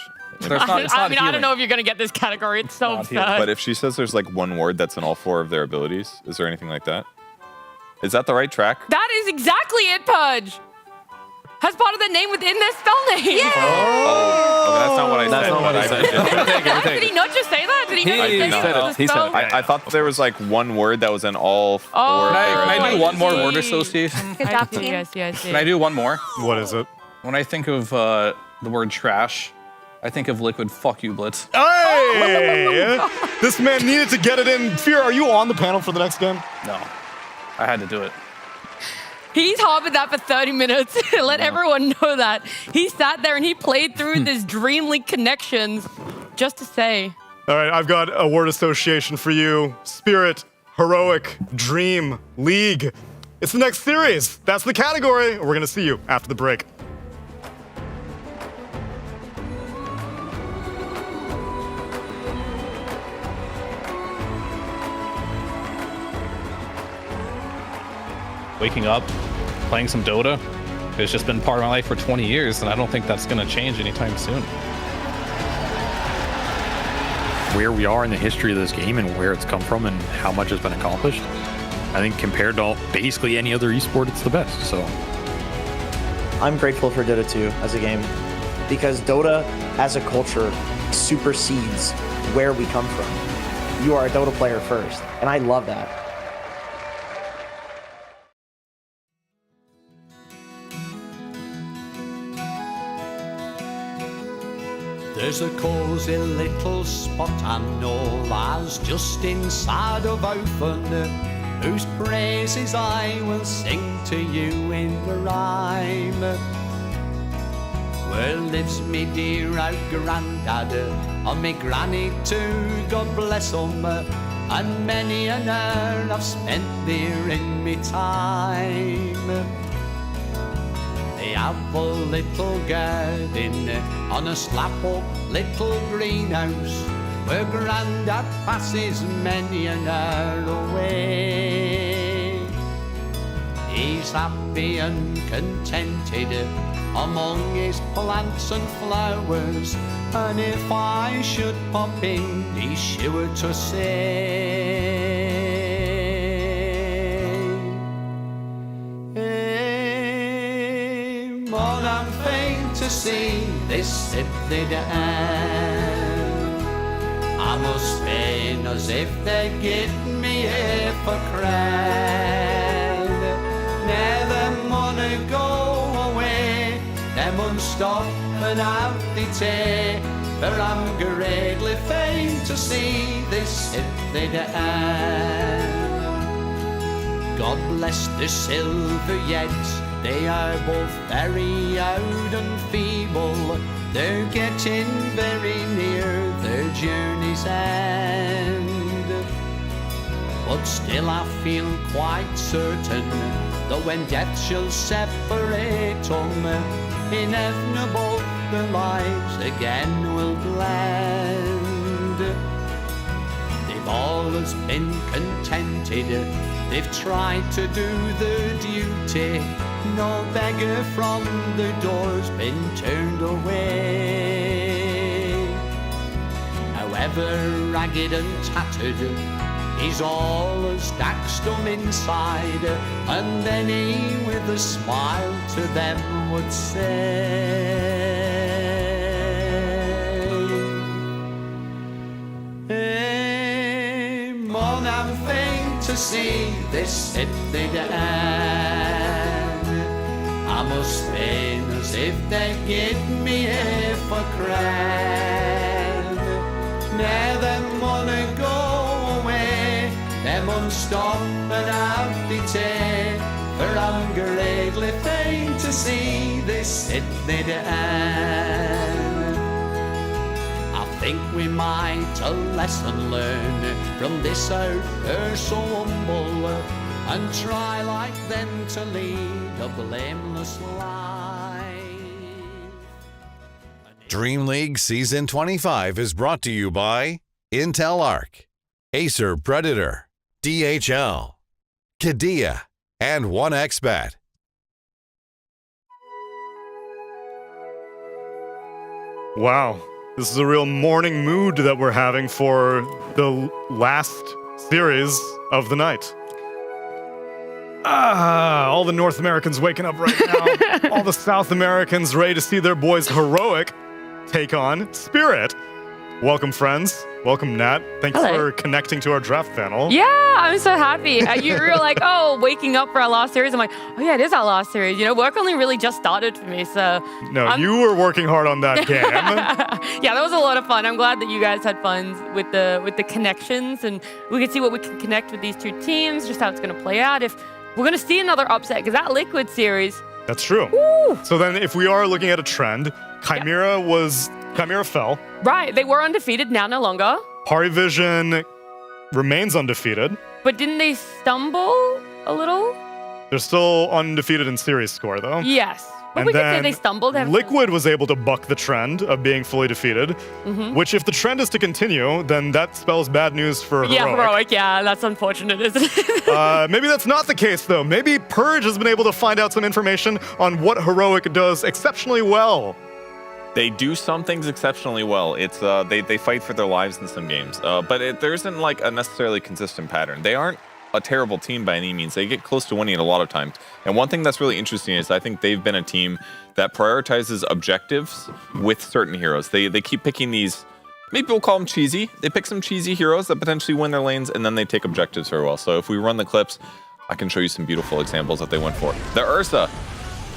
There's not, it's not I mean, I healing. don't know if you're gonna get this category. It's so not healing. absurd. But if she says there's like one word that's in all four of their abilities, is there anything like that? Is that the right track? That is exactly it, Pudge. Has part of their name within their spell name. Yeah. Oh, that's not what I said. That's not what but I said. Did he not just say that? Did he not He just say said it it. was a He said spell? it. I thought there was like one word that was in all four. Oh, of their Can I do abilities. one more word see. association? Good job, team. Yes. Can I do one more? What is it? When I think of the word trash, I think of liquid fuck you, Blitz. Hey! This man needed to get it in. Fear, are you on the panel for the next game? No. I had to do it. He's harbored that for 30 minutes. Let everyone know that. He sat there and he played through this DreamLeague connections just to say All right, I've got a word association for you. Spirit, Heroic, Dream, League. It's the next series. That's the category. We're going to see you after the break. Waking up, playing some Dota, it's just been part of my life for 20 years, and I don't think that's going to change anytime soon. Where we are in the history of this game and where it's come from and how much has been accomplished, I think compared to basically any other esport, it's the best. So I'm grateful for Dota 2 as a game because Dota as a culture supersedes where we come from. You are a Dota player first, and I love that. There's a cosy little spot I know lies just inside of Open, whose praises I will sing to you in the rhyme. Where lives me dear old granddad, and me granny too, God bless 'em, and many an hour I've spent there in me time. They have a little garden on a slap-up little greenhouse where Grandad passes many an hour away. He's happy and contented among his plants and flowers, and if I should pop in, he's sure to say, "Mon, I'm fain to see this sifted end. I must feign as if they get me here for cred. Never wanna go away, they mun stop and have the tea, for I'm greatly fain to see this sifted end. God bless the silver yets, they are both very old and feeble. They're getting very near their journey's end. But still I feel quite certain that when death shall separate them, inevitable their lives again will blend. They've always been contented, they've tried to do their duty. No beggar from the door's been turned away. However ragged and tattered, he's always daxed them inside, and then he with a smile to them would say, "Hey, mon, I'm fain to see this sifted end. I must feign as if they get me here for cred. Never wanna go away, they mun stop and have the tea, for I'm greatly fain to see this sifted end. I think we might a lesson learn from this earth so humble, and try like them to lead a blameless life." DreamLeague Season 25 is brought to you by Intel Arc, Acer Predator, DHL, Qiddiya, and 1xBet. Wow, this is a real morning mood that we're having for the last series of the night. All the North Americans waking up right now. All the South Americans ready to see their boys Heroic take on Spirit. Welcome, friends. Welcome, Nat. Thanks for connecting to our draft panel. Yeah, I'm so happy. You were like, oh, waking up for our last series. I'm like, oh yeah, it is our last series. You know, work only really just started for me, so. No, you were working hard on that game. Yeah, that was a lot of fun. I'm glad that you guys had fun with the connections, and we could see what we can connect with these two teams, just how it's going to play out. If we're going to see another upset, because that Liquid series. That's true. Woo! So then if we are looking at a trend, Chimera fell. Right, they were undefeated, now no longer. Parivision remains undefeated. But didn't they stumble a little? They're still undefeated in series score, though. Yes. But And we could say then they stumbled. Liquid was able to buck the trend of being fully defeated, which if the trend is to continue, then that spells bad news for Heroic. Yeah, Heroic. Yeah, that's unfortunate, isn't it? Maybe that's not the case, though. Maybe Purge has been able to find out some information on what Heroic does exceptionally well. They do some things exceptionally well. It's they fight for their lives in some games, but there isn't like a necessarily consistent pattern. They aren't a terrible team by any means. They get close to winning it a lot of times. And one thing that's really interesting is I think they've been a team that prioritizes objectives with certain heroes. They keep picking these, maybe we'll call them cheesy. They pick some cheesy heroes that potentially win their lanes, and then they take objectives very well. So if we run the clips, I can show you some beautiful examples that they went for. The Ursa,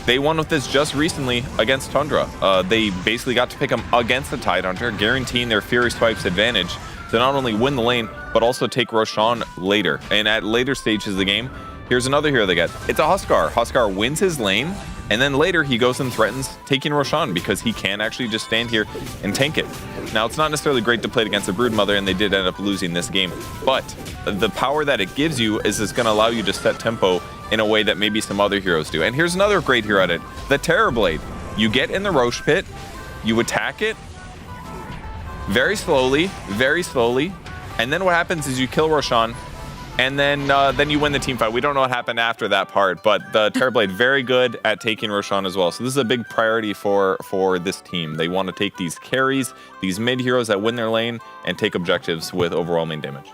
they won with this just recently against Tundra. They basically got to pick them against the Tidehunter, guaranteeing their Fury Swipes advantage to not only win the lane, but also take Roshan later. And at later stages of the game, here's another hero they get. It's a Huskar. Huskar wins his lane, and then later he goes and threatens taking Roshan because he can actually just stand here and tank it. Now, it's not necessarily great to play it against the Broodmother, and they did end up losing this game, but the power that it gives you is it's going to allow you to set tempo in a way that maybe some other heroes do. And here's another great hero at it, the Terrorblade. You get in the Roche Pit, you attack it, very slowly, and then what happens is you kill Roshan, and then you win the team fight. We don't know what happened after that part, but the Terrorblade very good at taking Roshan as well. So this is a big priority for this team. They want to take these carries, these mid heroes that win their lane, and take objectives with overwhelming damage.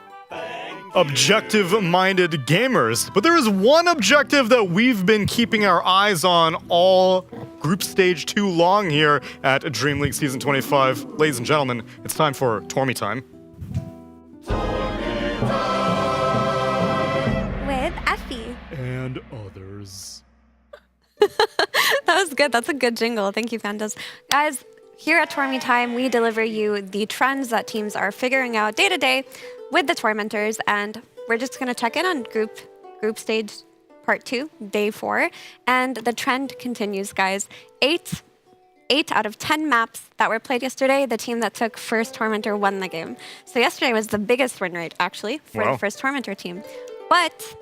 Objective-minded gamers. But there is one objective that we've been keeping our eyes on all group stage 2 long here at Dream League Season 25. Ladies and gentlemen, it's time for Tormy time. With Effie. And others. That was good. That's a good jingle. Thank you, Pandas. Guys, here at Tormy Time, we deliver you the trends that teams are figuring out day to day with the Tormentors, and we're just going to check in on group stage part 2, day 4, and the trend continues, guys. 8 out of 10 maps that were played yesterday, the team that took first Tormentor won the game. So yesterday was the biggest win rate, actually, for the first Tormentor team. But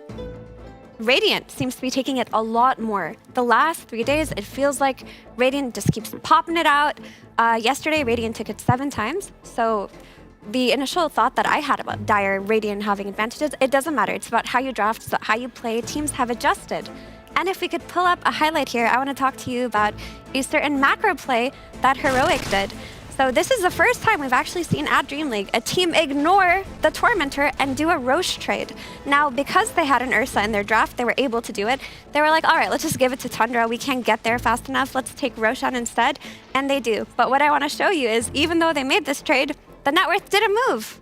Radiant seems to be taking it a lot more. The last 3 days, it feels like Radiant just keeps popping it out. Yesterday, Radiant took it 7 times. So the initial thought that I had about Dire Radiant having advantages, it doesn't matter. It's about how you draft, it's about how you play. Teams have adjusted. And if we could pull up a highlight here, I want to talk to you about a certain macro play that Heroic did. So this is the first time we've actually seen at Dream League a team ignore the Tormentor and do a Roche trade. Now, because they had an Ursa in their draft, they were able to do it. They were like, all right, let's just give it to Tundra. We can't get there fast enough. Let's take Roshan instead. And they do. But what I want to show you is, even though they made this trade, the net worth didn't move.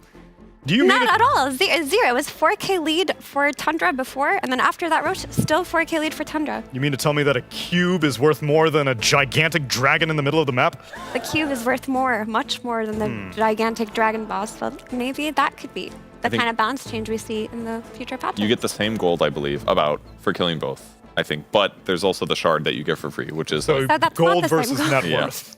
Not at all. Zero. It was 4K lead for Tundra before, and then after that, Roche, still 4K lead for Tundra. You mean to tell me that a cube is worth more than a gigantic dragon in the middle of the map? The cube is worth more, much more than the gigantic dragon boss. So maybe that could be the kind of balance change we see in the future patches. You get the same gold, I believe, for killing both, I think. But there's also the shard that you get for free, which is so like gold versus net worth.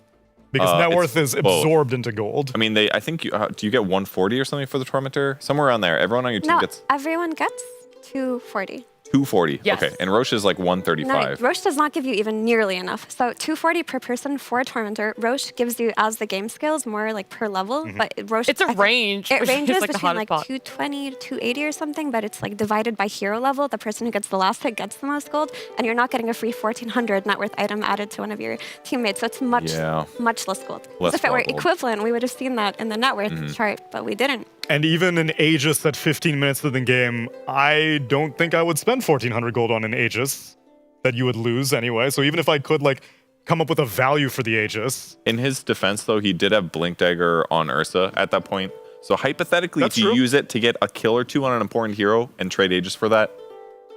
Because net worth is absorbed both. into gold. I mean, I think do you get 140 or something for the Tormentor? Somewhere around there. Everyone on your team gets. Everyone gets 240. 240. Yes. Okay, and Roche is like 135. No, Roche does not give you even nearly enough. So 240 per person for Tormentor. Roche gives you, as the game scales, more like per level. But Roche, it's a range. It ranges like between like 220 to 280 or something, but it's like divided by hero level. The person who gets the last hit gets the most gold, and you're not getting a free 1400 net worth item added to one of your teammates. So it's much less gold. If it were equivalent, we would have seen that in the net worth chart, but we didn't. And even an Aegis at 15 minutes of the game, I don't think I would spend 1400 gold on an Aegis that you would lose anyway. So even if I could like come up with a value for the Aegis. In his defense though, he did have Blink Dagger on Ursa at that point. So hypothetically, if you use it to get a kill or two on an important hero and trade Aegis for that,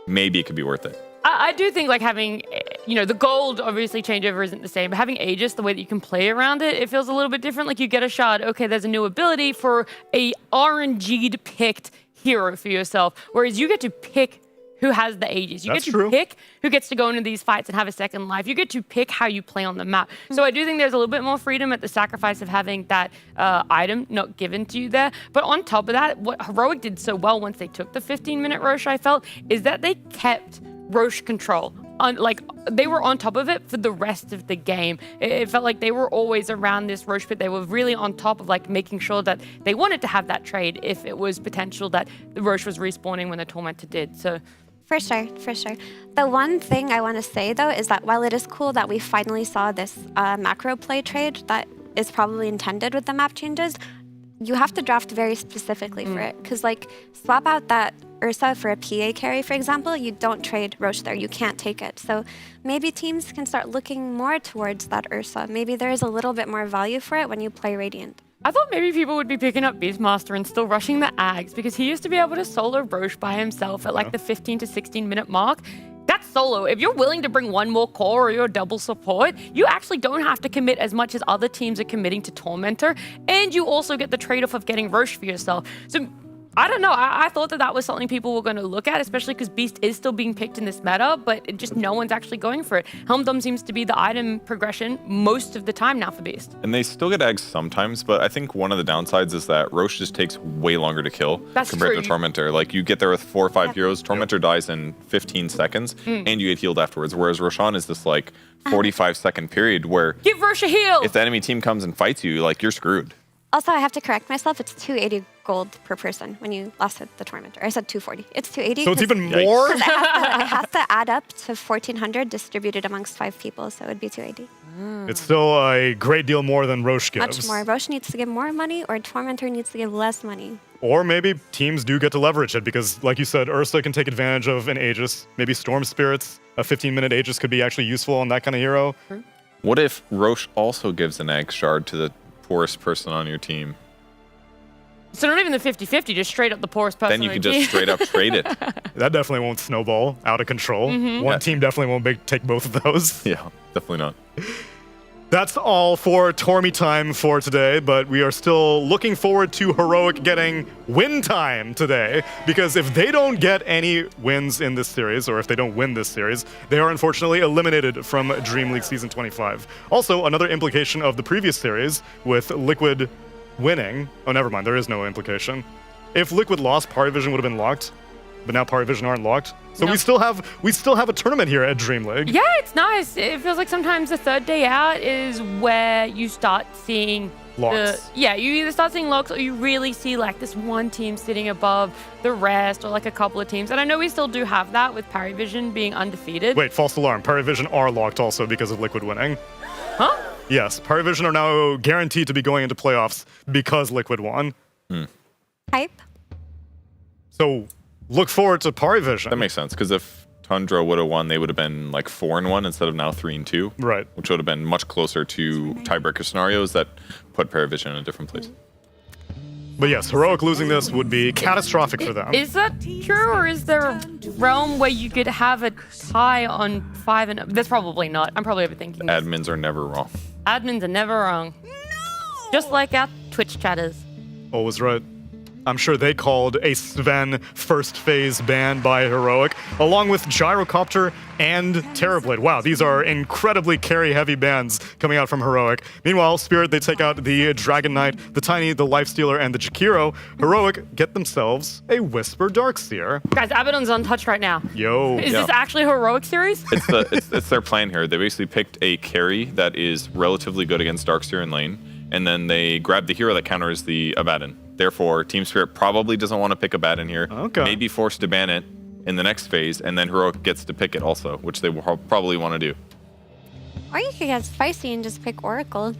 maybe it could be worth it. I do think like having, the gold obviously changeover isn't the same, but having Aegis, the way that you can play around it, it feels a little bit different. Like you get a shot, okay, there's a new ability for a RNG'd picked hero for yourself, whereas you get to pick who has the Aegis. You That's get to true. pick who gets to go into these fights and have a second life. You get to pick how you play on the map. So I do think there's a little bit more freedom at the sacrifice of having that item not given to you there. But on top of that, what Heroic did so well once they took the 15-minute Roche, I felt, is that they kept Roche control. They were on top of it for the rest of the game. It felt like they were always around this Roche pit. They were really on top of making sure that they wanted to have that trade if it was potential that the Roche was respawning when the Tormentor did. So. For sure, for sure. The one thing I want to say, though, is that while it is cool that we finally saw this macro play trade that is probably intended with the map changes, you have to draft very specifically for it. Because, swap out that Ursa for a PA carry, for example, you don't trade Roche there. You can't take it. So maybe teams can start looking more towards that Ursa. Maybe there is a little bit more value for it when you play Radiant. I thought maybe people would be picking up Beastmaster and still rushing the Ags because he used to be able to solo Roche by himself at the 15 to 16 minute mark. That's solo. If you're willing to bring one more core or you're double support, you actually don't have to commit as much as other teams are committing to Tormentor, and you also get the trade-off of getting Roche for yourself. So I don't know. I thought that was something people were going to look at, especially because Beast is still being picked in this meta, but just no one's actually going for it. Helmdom seems to be the item progression most of the time now for Beast. And they still get eggs sometimes, but I think one of the downsides is that Roche just takes way longer to kill compared to Tormentor. You get there with 4 or 5 heroes, Tormentor dies in 15 seconds, and you get healed afterwards, whereas Roshan is this 45-second period where give Roche a heal! If the enemy team comes and fights you, you're screwed. Also, I have to correct myself. It's 280 gold per person when you last hit the Tormentor. I said 240. It's 280. So it's even more? It has to add up to 1,400 distributed amongst 5 people, so it would be 280. It's still a great deal more than Roche gives. Much more. Roche needs to give more money, or Tormentor needs to give less money. Or maybe teams do get to leverage it because, like you said, Ursa can take advantage of an Aegis. Maybe Storm Spirits, a 15-minute Aegis could be actually useful on that kind of hero. What if Roche also gives an egg shard to the poorest person on your team? So not even the 50-50, just straight up the poorest person. Then you can just straight up trade it. That definitely won't snowball out of control. One team definitely won't take both of those. Yeah, definitely not. That's all for Tormy time for today, but we are still looking forward to Heroic getting win time today, because if they don't get any wins in this series, or if they don't win this series, they are unfortunately eliminated from Dream League Season 25. Also, another implication of the previous series with Liquid winning. Oh, never mind, there is no implication. If Liquid lost, Parivision would have been locked, but now Parivision aren't locked. So we still have a tournament here at Dream League. Yeah, it's nice. It feels like sometimes the third day out is where you start seeing locks. You either start seeing locks or you really see this one team sitting above the rest, or a couple of teams. And I know we still do have that with Parivision being undefeated. Wait, false alarm. Parivision are locked also because of Liquid winning. Huh? Yes, Parivision are now guaranteed to be going into playoffs because Liquid won. Hype. So look forward to Parivision. That makes sense, because if Tundra would have won, they would have been 4-1 instead of now 3-2. Right. Which would have been much closer to tiebreaker scenarios that put Parivision in a different place. But yes, Heroic losing this would be catastrophic for them. Is that true, or is there a realm where you could have a tie on 5 and... That's probably not. I'm probably overthinking this. Admins are never wrong. Admins are never wrong. No! Just like our Twitch chatters. Always right. I'm sure they called a Sven first phase ban by Heroic, along with Gyrocopter and Terrorblade. Wow, these are incredibly carry-heavy bans coming out from Heroic. Meanwhile, Spirit, they take out the Dragon Knight, the Tiny, the Lifestealer, and the Jakiro. Heroic get themselves a Whisper Darkseer. Guys, Abaddon's untouched right now. Yo. Is this actually a Heroic series? It's their plan here. They basically picked a carry that is relatively good against Darkseer in lane, and then they grabbed the hero that counters the Abaddon. Therefore, Team Spirit probably doesn't want to pick Abaddon here. Okay. May be forced to ban it in the next phase, and then Heroic gets to pick it also, which they will probably want to do. Or you could get spicy and just pick Oracle.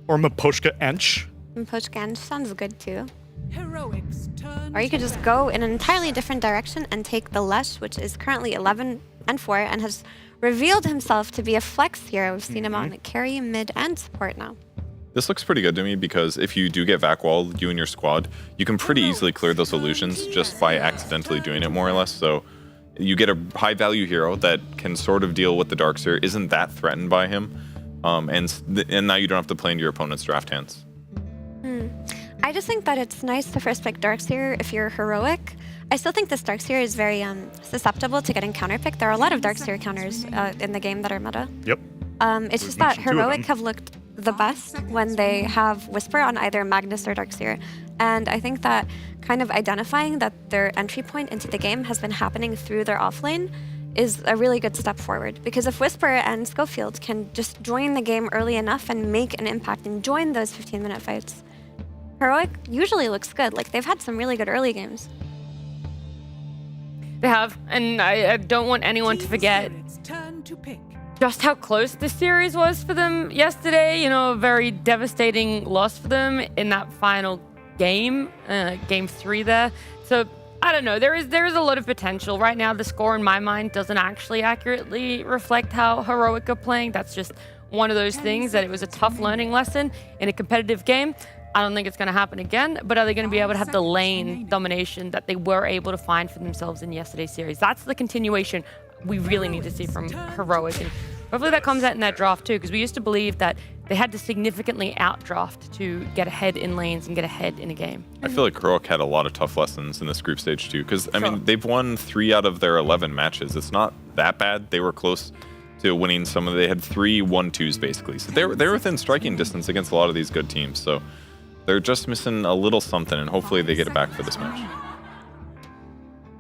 Or Maposhka Ench. Maposhka sounds good too. Heroics turn. Or you could just go in an entirely different direction and take the Lesh, which is currently 11-4 and has revealed himself to be a flex hero. We've seen him on the carry, mid, and support now. This looks pretty good to me, because if you do get vac wall, you and your squad, you can pretty easily clear those illusions just by accidentally doing it, more or less. So you get a high value hero that can sort of deal with the Darkseer, isn't that threatened by him, and now you don't have to play into your opponent's draft hands. I just think that it's nice to first pick Darkseer if you're Heroic, I still think this Darkseer is very susceptible to getting counterpicked. There are a lot of Darkseer counters in the game that are meta. Yep. It's just that Heroic have looked the best when they have Whisper on either Magnus or Darkseer. And I think that kind of identifying that their entry point into the game has been happening through their offlane is a really good step forward. Because if Whisper and Schofield can just join the game early enough and make an impact and join those 15-minute fights, Heroic usually looks good. Like, they've had some really good early games. They have, and I don't want anyone to forget just how close this series was for them yesterday. You know, a very devastating loss for them in that final game, game 3 there. So I don't know. There is a lot of potential right now. The score in my mind doesn't actually accurately reflect how Heroic are playing. That's just one of those things that it was a tough learning lesson in a competitive game. I don't think it's going to happen again, but are they going to be able to have the lane domination that they were able to find for themselves in yesterday's series? That's the continuation we really need to see from Heroic, and hopefully that comes out in that draft too, because we used to believe that they had to significantly outdraft to get ahead in lanes and get ahead in a game. I feel like Heroic had a lot of tough lessons in this group stage too, because I mean, they've won 3 out of their 11 matches. It's not that bad. They were close to winning some of. They had 3 1-2s basically, so they're within striking distance against a lot of these good teams. So they're just missing a little something, and hopefully they get it back for this match.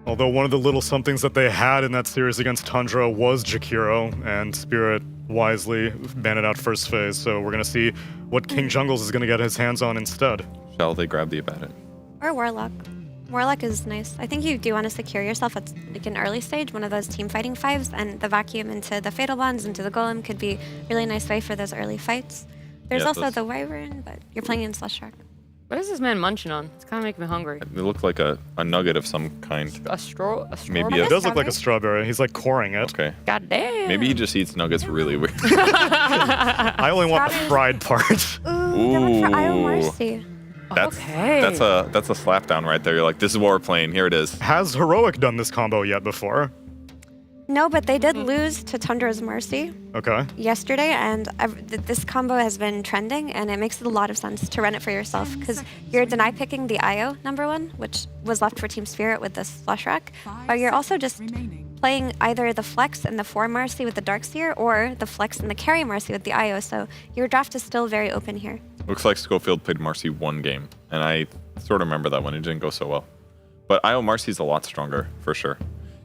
Although one of the little somethings that they had in that series against Tundra was Jakiro, and Spirit wisely banned out first phase, so we're going to see what King Jungles is going to get his hands on instead. Shall they grab the Abaddon? Or Warlock. Warlock is nice. I think you do want to secure yourself at like an early stage, one of those team fighting 5s, and the vacuum into the Fatal Bonds, into the Golem could be a really nice way for those early fights. There's also the Wyvern, but you're playing in Slush Shark. What is this man munching on? It's kind of making me hungry. It looked like a nugget of some kind. A straw? Maybe it does look like a strawberry. He's like coring it. Okay. God damn. Maybe he just eats nuggets really weird. I only want the fried part. Ooh, for Io Marcy. That's a slap down right there. You're like, this is what we're playing. Here it is. Has Heroic done this combo yet before? No, but they did lose to Tundra's Marcy yesterday, and this combo has been trending, and it makes a lot of sense to run it for yourself, because you're deny picking the IO #1, which was left for Team Spirit with this Slush Rack, but you're also just playing either the Flex and the 4 Marcy with the Darkseer, or the Flex and the Carry Marcy with the IO, so your draft is still very open here. Looks like Schofield played Marcy 1 game, and I sort of remember that one. It didn't go so well. But IO Marcy's a lot stronger, for sure.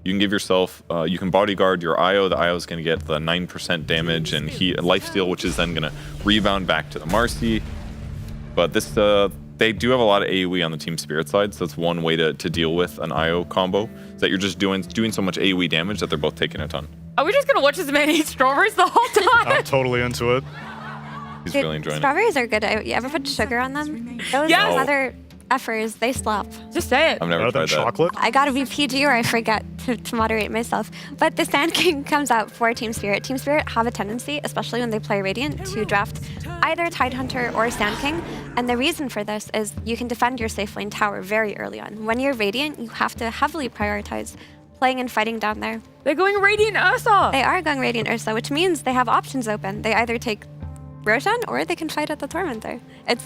You can give yourself, you can bodyguard your IO. The IO is going to get the 9% damage and lifesteal, which is then going to rebound back to the Marcy. But this, they do have a lot of AoE on the Team Spirit side, so that's one way to deal with an IO combo, is that you're just doing so much AoE damage that they're both taking a ton. Are we just going to watch this man eat strawberries the whole time? I'm totally into it. He's really enjoying strawberries are good. You ever put sugar on them? Those other effers, they slap. Just say it. I've never tried that. Chocolate? I gotta be PG or I forget to moderate myself. But the Sand King comes out for Team Spirit. Team Spirit have a tendency, especially when they play Radiant, to draft either Tidehunter or Sand King. And the reason for this is you can defend your safe lane tower very early on. When you're Radiant, you have to heavily prioritize playing and fighting down there. They're going Radiant Ursa! They are going Radiant Ursa, which means they have options open. They either take Roshan, or they can fight at the Tormentor.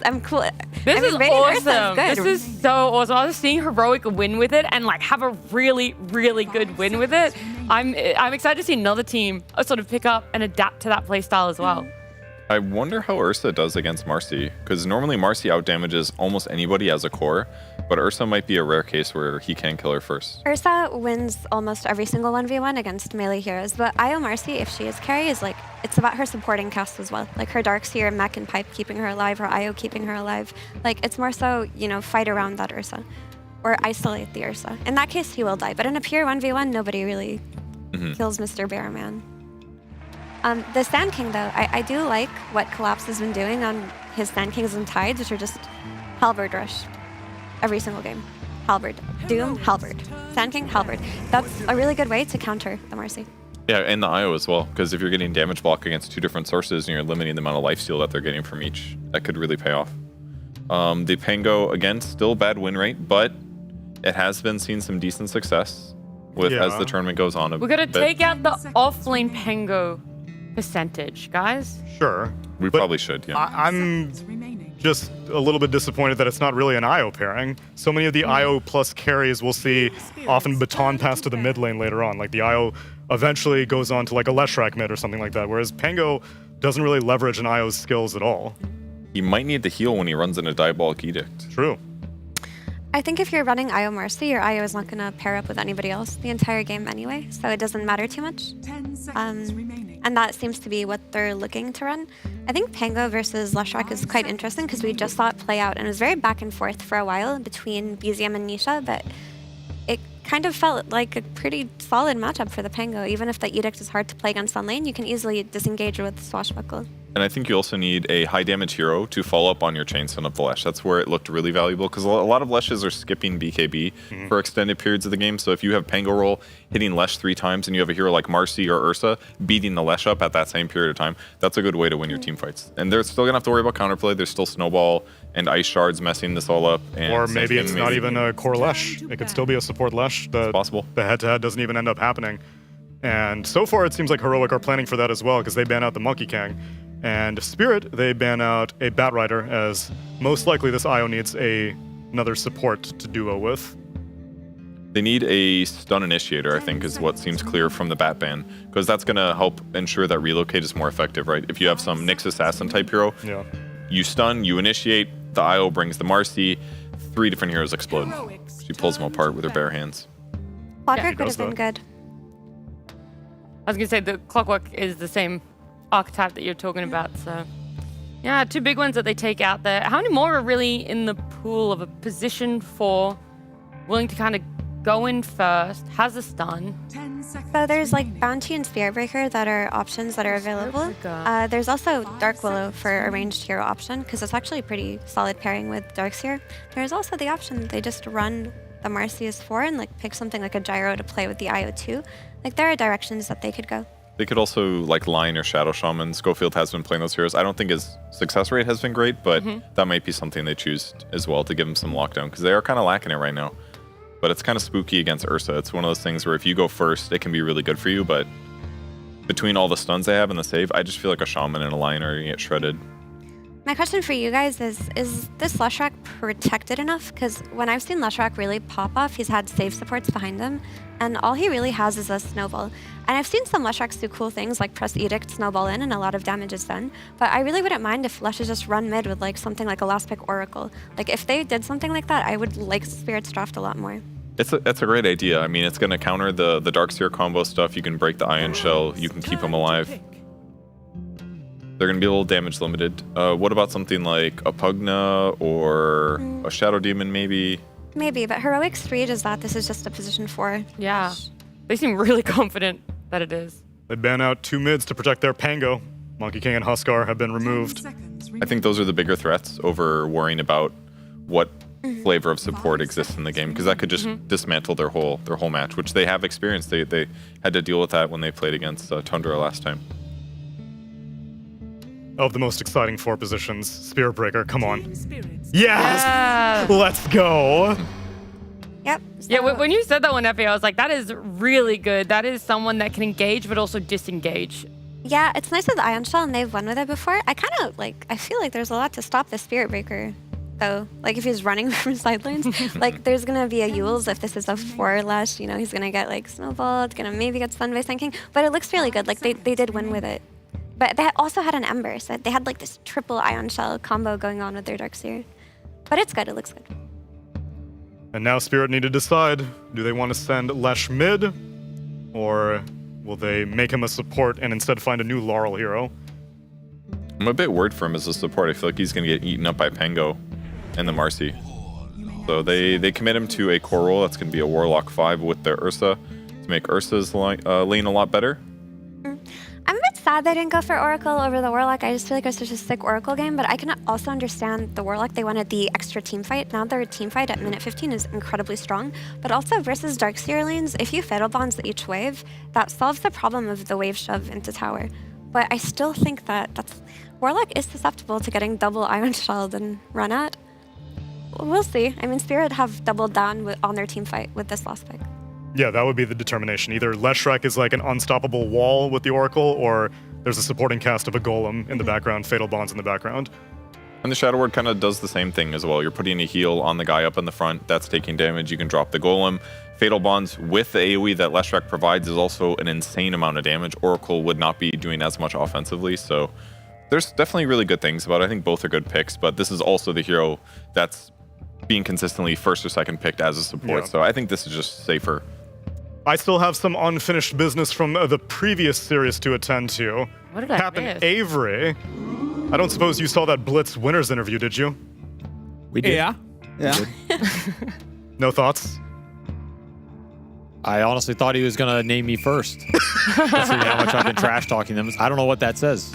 I'm cool. This is Radiant Ursa is awesome. good. This is so awesome. I was seeing Heroic win with it and like have a really, really good win with it. I'm excited to see another team sort of pick up and adapt to that playstyle as well. I wonder how Ursa does against Marcy, because normally Marcy outdamages almost anybody as a core, but Ursa might be a rare case where he can kill her first. Ursa wins almost every single 1v1 against melee heroes, but Io Marcy, if she is carry, is like, it's about her supporting cast as well. Like her Darkseer, Mech, and Pipe keeping her alive, her Io keeping her alive. Like, it's more so, you know, fight around that Ursa, or isolate the Ursa. In that case, he will die, but in a pure 1v1, nobody really kills Mr. Bearman. The Sand King, though, I do like what Collapse has been doing on his Sand Kings and Tides, which are just Halberd Rush every single game. Halberd. Doom, Halberd. Sand King, Halberd. That's a really good way to counter the Marcy. Yeah, and the IO as well, because if you're getting damage block against 2 different sources and you're limiting the amount of lifesteal that they're getting from each, that could really pay off. The Pango, again, still bad win rate, but it has been seeing some decent success with as the tournament goes on. We're going to take out the offlane Pango percentage, guys. Sure. We probably should, yeah. I'm just a little bit disappointed that it's not really an IO pairing. So many of the IO plus carries we'll see often baton pass to the mid lane later on. Like the IO eventually goes on to like a Leshrac mid or something like that, whereas Pango doesn't really leverage an IO's skills at all. He might need to heal when he runs in a Diabolic Edict. True. I think if you're running IO Mercy, your IO is not going to pair up with anybody else the entire game anyway, so it doesn't matter too much. 10 seconds remaining. And that seems to be what they're looking to run. I think Pango versus Leshrac is quite interesting because we just saw it play out, and it was very back and forth for a while between BZM and Nisha, but it kind of felt like a pretty solid matchup for the Pango. Even if the Edict is hard to play against on lane, you can easily disengage with Swashbuckle. And I think you also need a high damage hero to follow up on your chain stun of the Lesh. That's where it looked really valuable because a lot of Leshes are skipping BKB for extended periods of the game. So if you have Pango roll hitting Lesh 3 times and you have a hero like Marcy or Ursa beating the Lesh up at that same period of time, that's a good way to win your team fights. And they're still going to have to worry about counterplay. There's still Snowball and Ice Shards messing this all up. And or maybe it's not even a core Lesh. It could still be a support Lesh. It's possible. The head-to-head doesn't even end up happening. And so far it seems like Heroic are planning for that as well because they ban out the Monkey King. And Spirit, they ban out a Bat Rider, as most likely this IO needs another support to duo with. They need a stun initiator, I think, is what seems clear from the Bat ban, because that's going to help ensure that relocate is more effective, right? If you have some Nyx Assassin type hero, you stun, you initiate, the IO brings the Marcy, 3 different heroes explode. She pulls them apart with her bare hands. Clockwork would have been good. I was going to say the Clockwork is the same archetype that you're talking about, so yeah, 2 big ones that they take out there. How many more are really in the pool of a position 4 willing to kind of go in first, has a stun? So there's like Bounty and Spearbreaker that are options that are available. There's also Dark Willow for a ranged hero option because it's actually a pretty solid pairing with Darkseer. There's also the option they just run the Marcy as 4 and like pick something like a Gyro to play with the IO2. Like there are directions that they could go. They could also like Line or Shadow Shaman. Schofield has been playing those heroes. I don't think his success rate has been great, but that might be something they choose as well to give him some lockdown because they are kind of lacking it right now. But it's kind of spooky against Ursa. It's one of those things where if you go first, it can be really good for you, but between all the stuns they have and the save, I just feel like a Shaman and a Lion are going to get shredded. My question for you guys is this Leshrac protected enough? Because when I've seen Leshrac really pop off, he's had save supports behind him, and all he really has is a Snowball. And I've seen some Leshracs do cool things like press Edict, Snowball in, and a lot of damage is done. But I really wouldn't mind if Leshes just run mid with like something like a last pick Oracle. Like if they did something like that, I would like Spirit's Draft a lot more. That's a great idea. I mean, it's going to counter the Darkseer combo stuff. You can break the Ion Shell. You can keep him alive. They're going to be a little damage limited. What about something like a Pugna or a Shadow Demon maybe? Maybe, but Heroic's read is that this is just a position 4. Yeah. They seem really confident that it is. They ban out 2 mids to protect their Pango. Monkey King and Huskar have been removed. I think those are the bigger threats over worrying about what flavor of support exists in the game, because that could just dismantle their whole match, which they have experienced. They had to deal with that when they played against Tundra last time. Of the most exciting 4 positions, Spirit Breaker, come on. Yes! Let's go! Yep. Yeah, when you said that one, Effie, I was like, that is really good. That is someone that can engage but also disengage. Yeah, it's nice with the Ion Shell, and they've won with it before. I kind of I feel like there's a lot to stop the Spirit Breaker, though. Like if he's running from side lanes, like there's gonna be a Yules if this is a 4 Lesh, you know, he's gonna get like Snowball, it's gonna maybe get stunned by Sun but it looks really good. Like they did win with it. But they also had an Ember, so they had like this triple Ion Shell combo going on with their Darkseer. But it's good, it looks good. And now Spirit need to decide, do they want to send Lesh mid, or will they make him a support and instead find a new Laurel hero? I'm a bit worried for him as a support. I feel like he's going to get eaten up by Pango and the Marcy. So they commit him to a core role that's going to be a Warlock 5 with their Ursa to make Ursa's lane a lot better. I'm a bit sad they didn't go for Oracle over the Warlock. I just feel like it was such a sick Oracle game, but I can also understand the Warlock. They wanted the extra team fight. Now their team fight at minute 15 is incredibly strong, but also versus Darkseer lanes, if you Fatal Bonds each wave, that solves the problem of the wave shove into tower. But I still think that's Warlock is susceptible to getting double Iron Shelled and run at. We'll see. I mean, Spirit have doubled down on their team fight with this last pick. Yeah, that would be the determination. Either Leshrac is like an unstoppable wall with the Oracle, or there's a supporting cast of a Golem in the background, Fatal Bonds in the background. And the Shadow Word kind of does the same thing as well. You're putting a heal on the guy up in the front that's taking damage. You can drop the Golem. Fatal Bonds with the AoE that Leshrac provides is also an insane amount of damage. Oracle would not be doing as much offensively, so there's definitely really good things about it. I think both are good picks, but this is also the hero that's being consistently first or second picked as a support, so I think this is just safer. I still have some unfinished business from the previous series to attend to. What did I Captain miss? Avery, I don't suppose you saw that Blitz winners interview, did you? We did. Yeah. No thoughts? I honestly thought he was going to name me first. Considering how much I've been trash talking them. I don't know what that says.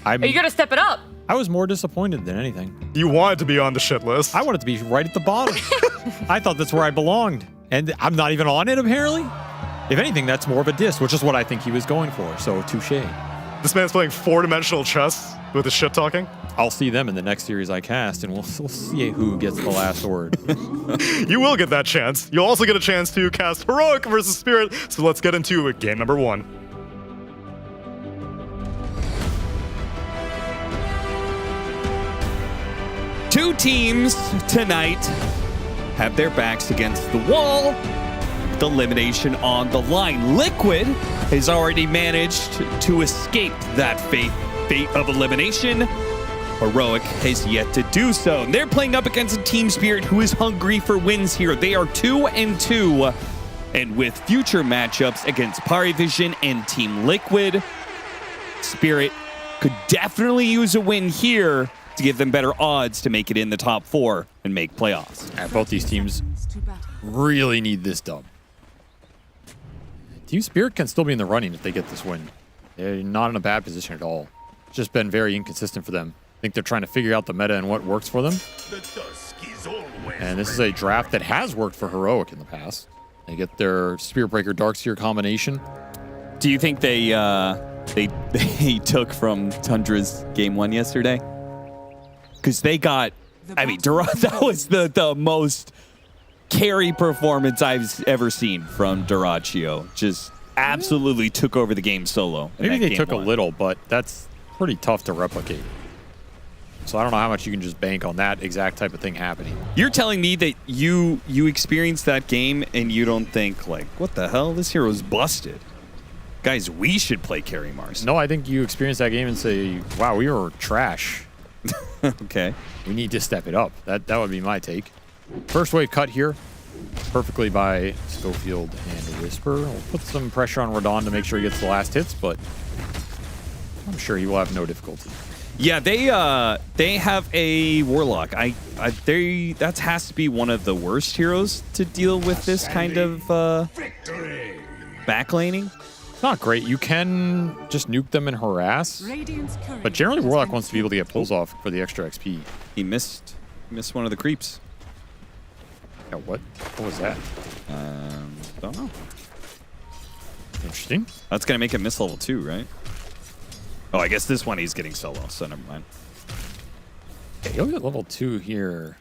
You got to step it up. I was more disappointed than anything. You wanted to be on the shit list. I wanted to be right at the bottom. I thought that's where I belonged. And I'm not even on it, apparently. If anything, that's more of a diss, which is what I think he was going for. So, touche. This man's playing 4-dimensional chess with his shit talking. I'll see them in the next series I cast, and we'll see who gets the last word. You will get that chance. You'll also get a chance to cast Heroic versus Spirit. So let's get into game number 1. Two teams tonight have their backs against the wall. The elimination on the line. Liquid has already managed to escape that fate of elimination. Heroic has yet to do so. And they're playing up against a Team Spirit who is hungry for wins here. They are 2-2. And with future matchups against Parivision and Team Liquid, Spirit could definitely use a win here to give them better odds to make it in the top 4 and make playoffs. And both these teams really need this dub. Team Spirit can still be in the running if they get this win. They're not in a bad position at all. It's just been very inconsistent for them. I think they're trying to figure out the meta and what works for them. And this is a draft that has worked for Heroic in the past. They get their Spirit Breaker Darkseer combination. Do you think they took from Tundra's game 1 yesterday? Because they got, I mean, that was the most carry performance I've ever seen from Dyrachyo. Just absolutely took over the game solo. Maybe they took a little, but that's pretty tough to replicate. So I don't know how much you can just bank on that exact type of thing happening. You're telling me that you experienced that game and you don't think, like, what the hell? This hero's busted. Guys, we should play carry Mars. No, I think you experience that game and say, wow, we were trash. Okay. We need to step it up. That would be my take. First wave cut here. Perfectly by Schofield and Whisper. We'll put some pressure on Radon to make sure he gets the last hits, but I'm sure he will have no difficulty. Yeah, they have a Warlock. That has to be one of the worst heroes to deal with this kind of backlaning. It's not great. You can just nuke them and harass, but generally Warlock wants to be able to get pulls off for the extra XP. He missed one of the creeps. Yeah, what was that? Don't know. Interesting. That's gonna make him miss level 2, right? Oh, I guess this one he's getting solo, so never mind. Yeah, he'll get level 2 here.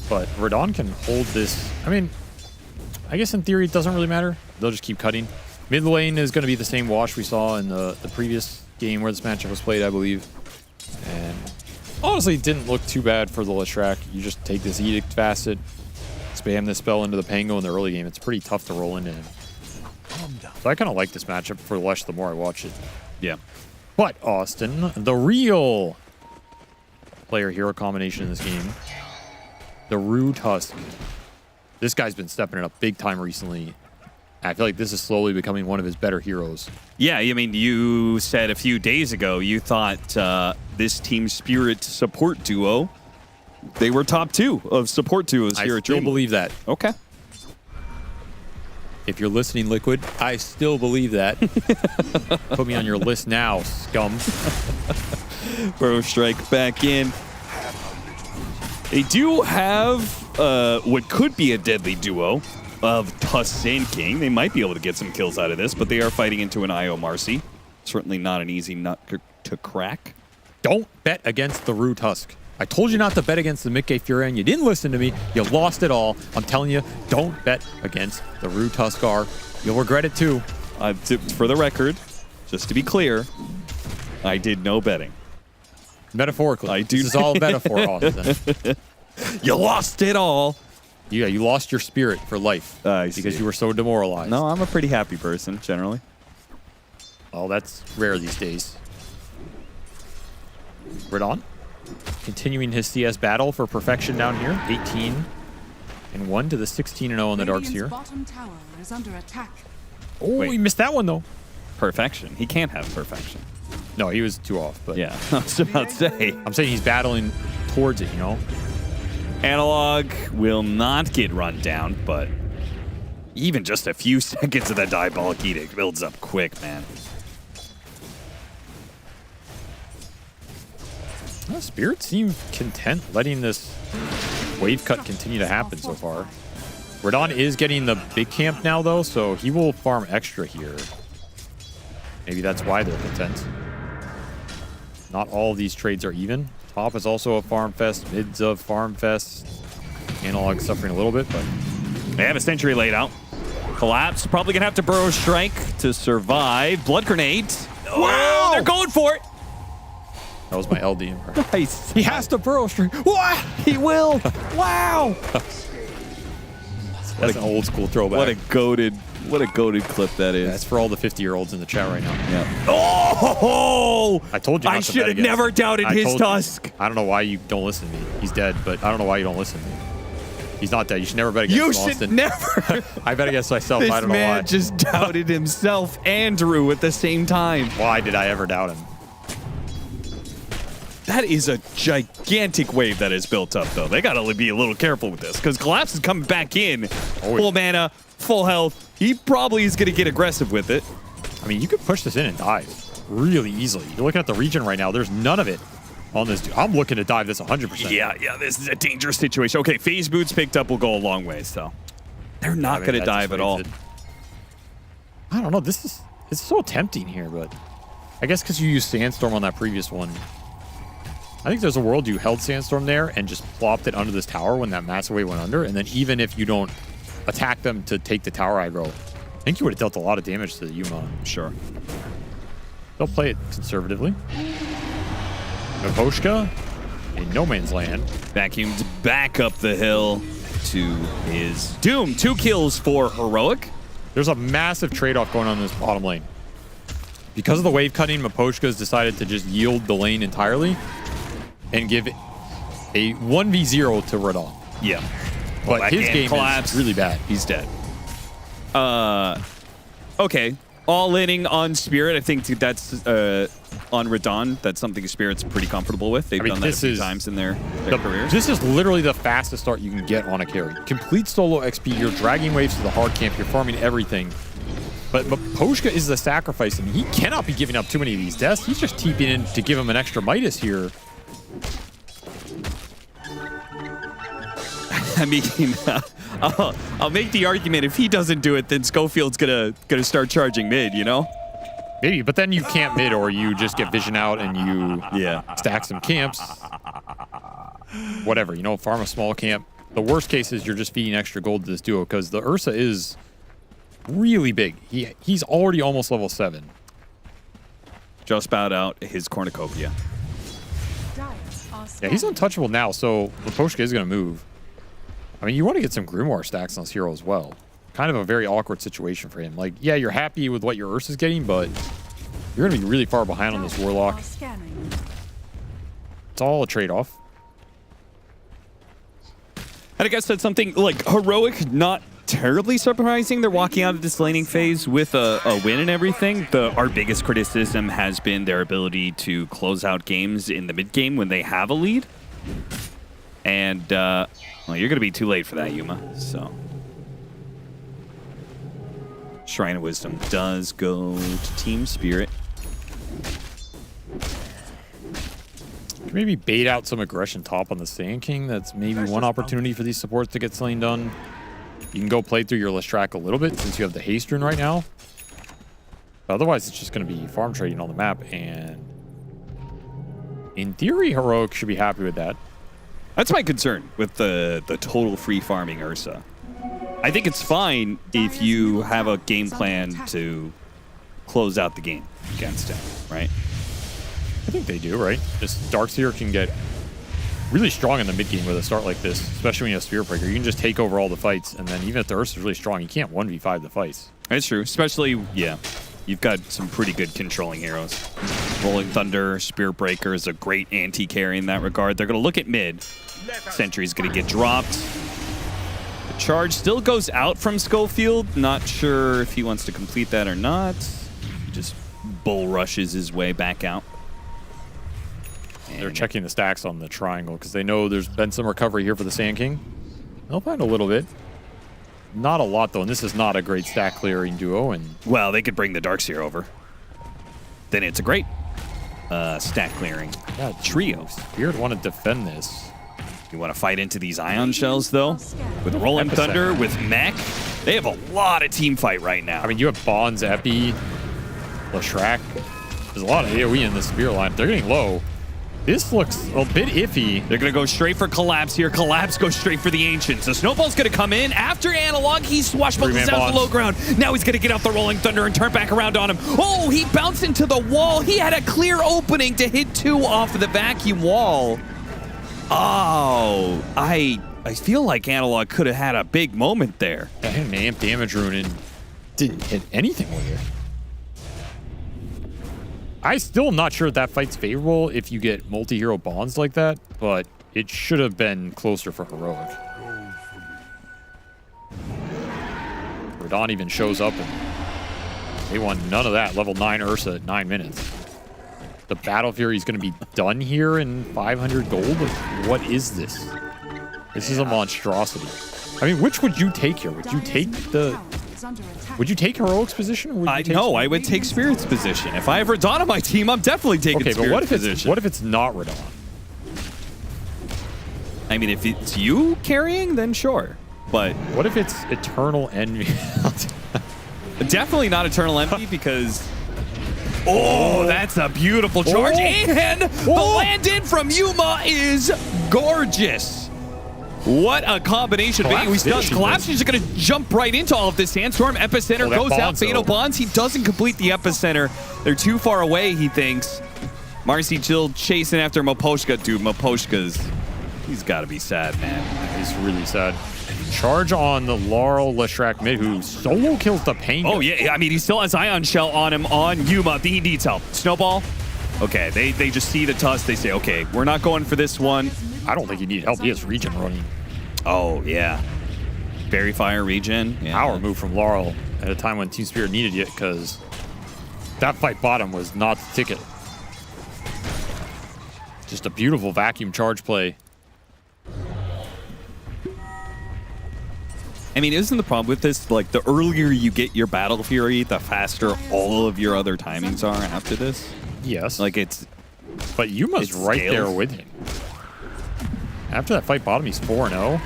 But Radon can hold this. I mean, I guess in theory it doesn't really matter. They'll just keep cutting. Mid lane is going to be the same wash we saw in the previous game where this matchup was played, I believe. And honestly, it didn't look too bad for the Leshrac. You just take this Edict Facet, spam this spell into the Pango in the early game. It's pretty tough to roll into him. So I kind of like this matchup for Lesh the more I watch it. Yeah. But Austin, the real player-hero combination in this game, the Rue Tusk. This guy's been stepping it up big time recently. I feel like this is slowly becoming one of his better heroes. Yeah, I mean, you said a few days ago you thought this Team Spirit support duo, they were top 2 of support duos here at DreamLeague. I still believe that. Okay. If you're listening, Liquid, I still believe that. Put me on your list now, scum. Burrow Strike back in. They do have what could be a deadly duo of Tusk and King. They might be able to get some kills out of this, but they are fighting into an IO Marcy. Certainly not an easy nut to crack. Don't bet against the Rue Tusk. I told you not to bet against the Mickey Fury, and you didn't listen to me. You lost it all. I'm telling you, don't bet against the Rue Tuskar. You'll regret it too. For the record, just to be clear, I did no betting. Metaphorically. This is all metaphor, Austin. You lost it all. Yeah, you lost your spirit for life because you were so demoralized. No, I'm a pretty happy person, generally. Oh, that's rare these days. Radon, continuing his CS battle for perfection down here. 18-1 to the 16-0 in the darks here. Bottom tower is under attack. Oh, he missed that one, though. Perfection. He can't have perfection. No, he was too off. But yeah, I was about to say. I'm saying he's battling towards it, you know? Analog will not get run down, but even just a few seconds of that diabolic edict builds up quick, man. Well, Spirit seem content letting this wave cut continue to happen so far. Radon is getting the big camp now, though, so he will farm extra here. Maybe that's why they're content. Not all of these trades are even. Top is also a farm fest. Mid's a farm fest. Analog suffering a little bit, but they have a sentry laid out. Collapse. Probably going to have to burrow strike to survive. Blood grenade. Wow! They're going for it. That was my LD impression. Nice. He has to burrow strike. What? He will. Wow. That's an old school throwback. What a goated clip that is. That's for all the 50-year-olds in the chat right now. Yeah. Oh! I told you not I to should bet have against never him. doubted his told tusk. You. I don't know why you don't listen to me. He's dead, but I don't know why you don't listen to me. He's not dead. You should never bet against You him, should Austin. never. I bet against myself. This I don't know man why. just doubted himself and Drew at the same time. Why did I ever doubt him? That is a gigantic wave that is built up, though. They got to be a little careful with this because Collapse is coming back in. Full mana, full health. He probably is going to get aggressive with it. I mean, you could push this in and dive really easily. You're looking at the region right now. There's none of it on this dude. I'm looking to dive this 100%. Yeah, this is a dangerous situation. Okay, phase boots picked up will go a long ways, though. They're not going to dive at all. I don't know. It's so tempting here, but I guess because you used Sandstorm on that previous one. I think there's a world you held Sandstorm there and just plopped it under this tower when that massive wave went under, and then even if you don't attack them to take the tower aggro, I think you would have dealt a lot of damage to the Yuma. Sure. They'll play it conservatively. Novoshka in no man's land. Vacuumed back up the hill to his doom. 2 kills for Heroic. There's a massive trade-off going on in this bottom lane. Because of the wave cutting, Mapochka's decided to just yield the lane entirely and give a 1v0 to Radon. Yeah. But his game is really bad. He's dead. Okay. All-inning on Spirit. I think that's on Radon. That's something Spirit's pretty comfortable with. They've done that a few times in their careers. This is literally the fastest start you can get on a carry. Complete solo XP. You're dragging waves to the hard camp. You're farming everything. But Poshka is the sacrifice, and he cannot be giving up too many of these deaths. He's just TPing in to give him an extra Midas here. I mean, I'll make the argument if he doesn't do it, then Schofield's gonna start charging mid, you know? Maybe, but then you can't mid, or you just get vision out and you stack some camps. Whatever, you know, farm a small camp. The worst case is you're just feeding extra gold to this duo because the Ursa is really big. He's already almost level 7. Just bowed out his cornucopia. Yeah, he's untouchable now, so Leposhka is going to move. I mean, you want to get some Grimoire stacks on this hero as well. Kind of a very awkward situation for him. Like, yeah, you're happy with what your Ursa's getting, but you're going to be really far behind on this Warlock. It's all a trade-off. And I guess that's something like Heroic, not terribly surprising. They're walking out of this laning phase with a win and everything. Our biggest criticism has been their ability to close out games in the mid game when they have a lead. And, well, you're going to be too late for that, Yuma. So, Shrine of Wisdom does go to Team Spirit. Maybe bait out some aggression top on the Sand King. That's maybe one opportunity for these supports to get something done. You can go play through your Lestrak a little bit since you have the haste rune right now. But otherwise, it's just going to be farm trading on the map. And in theory, Heroic should be happy with that. That's my concern with the total free farming Ursa. I think it's fine if you have a game plan to close out the game against him, right? I think they do, right? This Darkseer can get really strong in the mid game with a start like this, especially when you have Spirit Breaker. You can just take over all the fights, and then even if the Ursa is really strong, you can't 1v5 the fights. That's true. Especially, yeah, you've got some pretty good controlling heroes. Rolling Thunder, Spirit Breaker is a great anti-carry in that regard. They're going to look at mid. Sentry's going to get dropped. The charge still goes out from Schofield. Not sure if he wants to complete that or not. He just bull rushes his way back out. And they're checking the stacks on the triangle because they know there's been some recovery here for the Sand King. They'll find a little bit. Not a lot, though, and this is not a great stack clearing duo. And well, they could bring the Darkseer over. Then it's a great stack clearing trio. Spirit want to defend this. You want to fight into these Ion Shells, though? With Rolling Thunder, with Mech, they have a lot of team fight right now. I mean, you have Bonds, Epi, Leshrac. There's a lot of AoE in this Spirit line. They're getting low. This looks a bit iffy. They're going to go straight for Collapse here. Collapse goes straight for the Ancients. So Snowball's going to come in. After Analog, he swashbuckles down the low ground. Now he's going to get off the Rolling Thunder and turn back around on him. Oh, he bounced into the wall. He had a clear opening to hit 2 off of the vacuum wall. Oh, I feel like Analog could have had a big moment there. That hit an amp damage rune and didn't hit anything with it. I still am not sure that fight's favorable if you get multi-hero bonds like that, but it should have been closer for Heroic. Radon even shows up and they want none of that. Level 9 Ursa at 9 minutes. The Battle Fury is going to be done here in 500 gold? What is this? This is a monstrosity. I mean, which would you take here? Would you take the... Would you take Heroic's position? Or would you take no, I would take Spirit's position. If I have Radon on my team, I'm definitely taking Spirit's position. What if it's not Radon? I mean, if it's you carrying, then sure. But what if it's Eternal Envy? Definitely not Eternal Envy because... Oh, that's a beautiful charge. And the land-in from Yuma is gorgeous. What a combination. Collapse is going to jump right into all of this. Sandstorm, Epicenter goes out. Fatal Bonds. He doesn't complete the Epicenter. They're too far away, he thinks. Marcy Chill chasing after Moposhka. Dude, Moposhka's... He's got to be sad, man. He's really sad. Charge on the Laurel Leshrac mid, who solo kills the Penguin. Oh, yeah. I mean, he still has Ion Shell on him on Yuma. He needs help. Snowball. Okay, they just see the tusk. They say, okay, we're not going for this one. I don't think he needs help. He has regen running. Oh, yeah. Berry Fire regen. Yeah. Power move from Laurel at a time when Team Spirit needed it because that fight bottom was not the ticket. Just a beautiful vacuum charge play. I mean, isn't the problem with this, like, the earlier you get your Battle Fury, the faster all of your other timings are after this? Yes. Like, it's... But Yuma's right there with him. After that fight bottom, he's 4-0.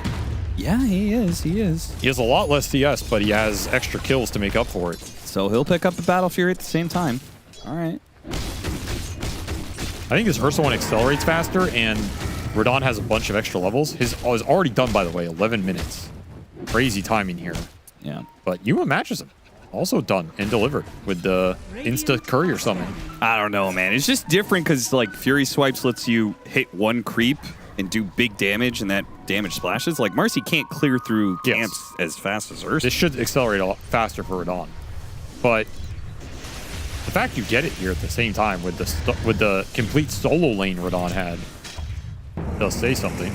Yeah, he is. He is. He has a lot less CS, but he has extra kills to make up for it. So he'll pick up the Battle Fury at the same time. All right. I think his Ursa one accelerates faster, and Radon has a bunch of extra levels. His is already done, by the way, 11 minutes. Crazy timing here. Yeah. But Yuma matches him. Also done and delivered with the Insta Courier Summon. I don't know, man. It's just different because, like, Fury Swipes lets you hit one creep and do big damage, and that damage splashes. Like, Marcy can't clear through camps as fast as Ursa. This should accelerate a lot faster for Radon. But the fact you get it here at the same time with the complete solo lane Radon had does say something.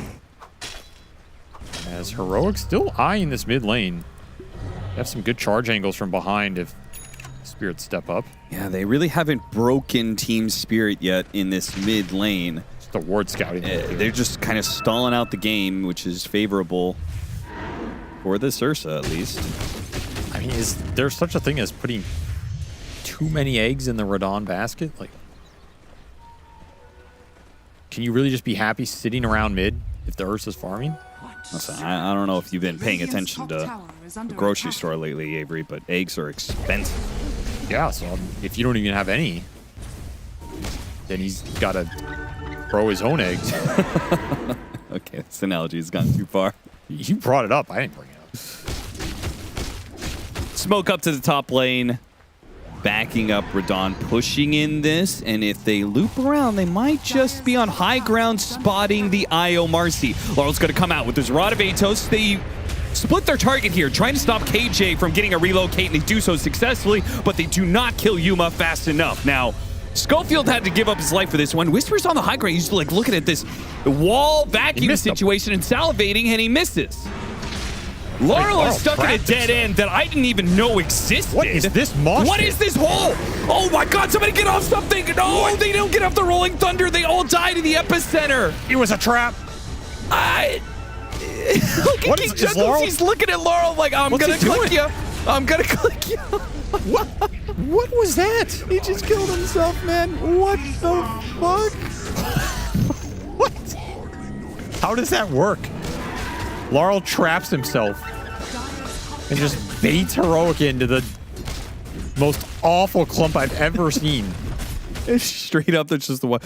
As Heroic still eyeing this mid lane. They have some good charge angles from behind if Spirits step up. Yeah, they really haven't broken Team Spirit yet in this mid lane. It's the ward scouting. They're just kind of stalling out the game, which is favorable for this Ursa, at least. I mean, is there such a thing as putting too many eggs in the Radon basket? Like, can you really just be happy sitting around mid if the Ursa's farming? Listen, I don't know if you've been paying attention to the grocery store lately, Avery, but eggs are expensive. Yeah, so if you don't even have any, then he's got to grow his own eggs. Okay, this analogy has gone too far. You brought it up. I didn't bring it up. Smoke up to the top lane. backing up Radon, pushing in this, and if they loop around, they might just be on high ground spotting the IO Marcy. Laurel's going to come out with his Rod of Atos. They split their target here, trying to stop KJ from getting a relocate, and they do so successfully, but they do not kill Yuma fast enough. Now, Schofield had to give up his life for this one. Whisper's on the high ground. He's like looking at this wall vacuum situation and salivating, and he misses. Laurel is stuck in a dead end that I didn't even know existed. What is this monster? What is this hole? Oh my God, somebody get off something. No, they don't get off the Rolling Thunder. They all died in the epicenter. It was a trap. Look at King Juggles. He's looking at Laurel like, I'm going to click you. I'm going to click you. What was that? He just killed himself, man. What the fuck? What? How does that work? Laurel traps himself and just baits Heroic into the most awful clump I've ever seen. It's straight up, that's just the one.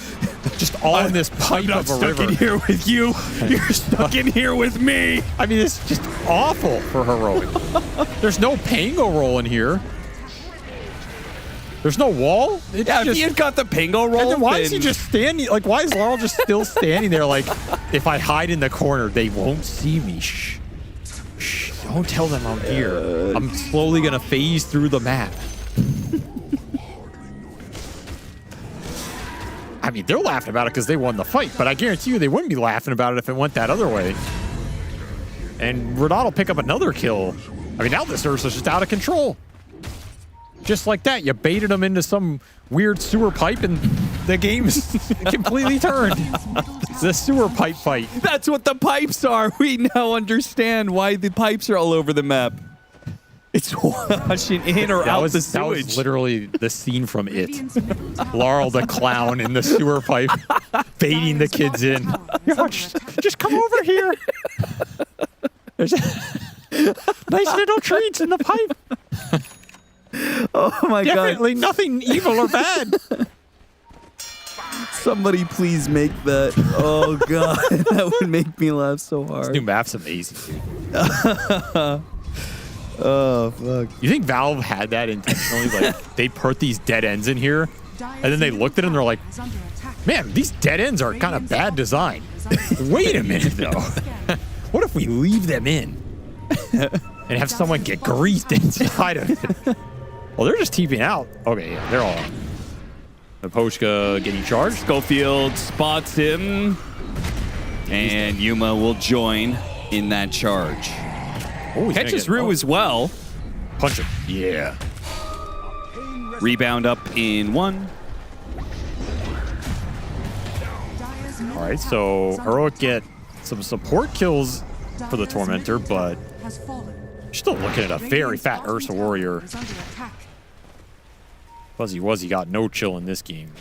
Just all in this pipe of a river. I'm stuck in here with you. You're stuck in here with me. I mean, it's just awful for Heroic. There's no Pango roll in here. There's no wall? Yeah, if he had got the Pango roll, and then why is he just standing? Like, why is Laurel just still standing there? Like, if I hide in the corner, they won't see me. Shh. Shh. Don't tell them I'm here. I'm slowly gonna phase through the map. I mean, they're laughing about it because they won the fight, but I guarantee you they wouldn't be laughing about it if it went that other way. And Radon will pick up another kill. I mean, now this Ursa's just out of control. Just like that, you baited him into some weird sewer pipe and the game is completely turned. The sewer pipe fight. That's what the pipes are. We now understand why the pipes are all over the map. It's washing in or out the sewage. That was literally the scene from It. Laurel the clown in the sewer pipe, baiting the kids in. Just come over here. There's nice little treats in the pipe. Oh my God. Definitely nothing evil or bad. Somebody please make that. Oh God, that would make me laugh so hard. This new map's amazing, dude. Oh, fuck. You think Valve had that intentionally? Like, they put these dead ends in here, and then they looked at them and they're like, man, these dead ends are kind of bad design. Wait a minute, though. What if we leave them in and have someone get greased inside of it? Well, they're just TPing out. Okay, yeah, they're all on. Napochka getting charged. Schofield spots him, and Yuma will join in that charge. Oh, catches Rue as well. Punch him. Yeah. Rebound up in 1. All right, so Heroic get some support kills for the Tormentor, but still looking at a very fat Ursa Warrior. Fuzzy Wuzzy got no chill in this game.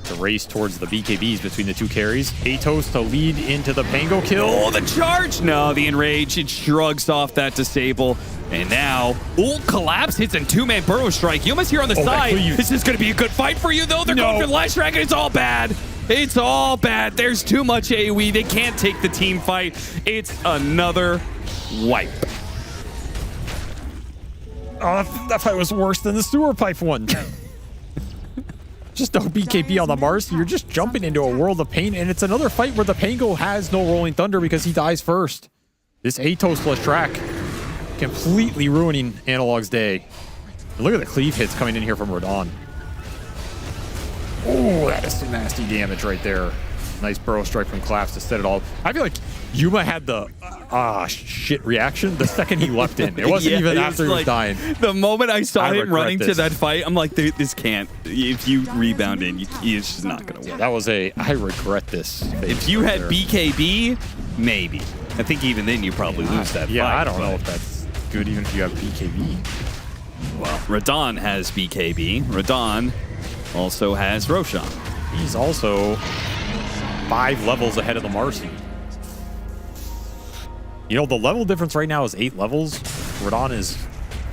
The race towards the BKBs between the two carries. Atos to lead into the Pango kill. Oh, the charge! No, the Enrage. It shrugs off that disable. And now, ult collapse hits and 2-man burrow strike. Yuma's here on the side. This is going to be a good fight for you, though. They're going for the Lash Dragon. It's all bad. It's all bad. There's too much AoE. They can't take the team fight. It's another wipe. Oh, that fight was worse than the sewer pipe one. Just no BKB on the Mars. You're just jumping into a world of pain, and it's another fight where the Pango has no Rolling Thunder because he dies first. This Atos-less track completely ruining Analog's day. And look at the cleave hits coming in here from Radon. Oh, that is some nasty damage right there. Nice burrow strike from Collapse to set it all. I feel like Yuma had the shit reaction the second he leapt in. It wasn't even after he was dying. The moment I saw him running to that fight, I'm like, this can't. If you rebound in, it's just not going to work. That was I regret this. If you had BKB, maybe. I think even then you probably lose that fight. Yeah, I don't know if that's good even if you have BKB. Well, Radon has BKB. Radon also has Roshan. He's also 5 levels ahead of the Marcy. You know, the level difference right now is 8 levels. Radon is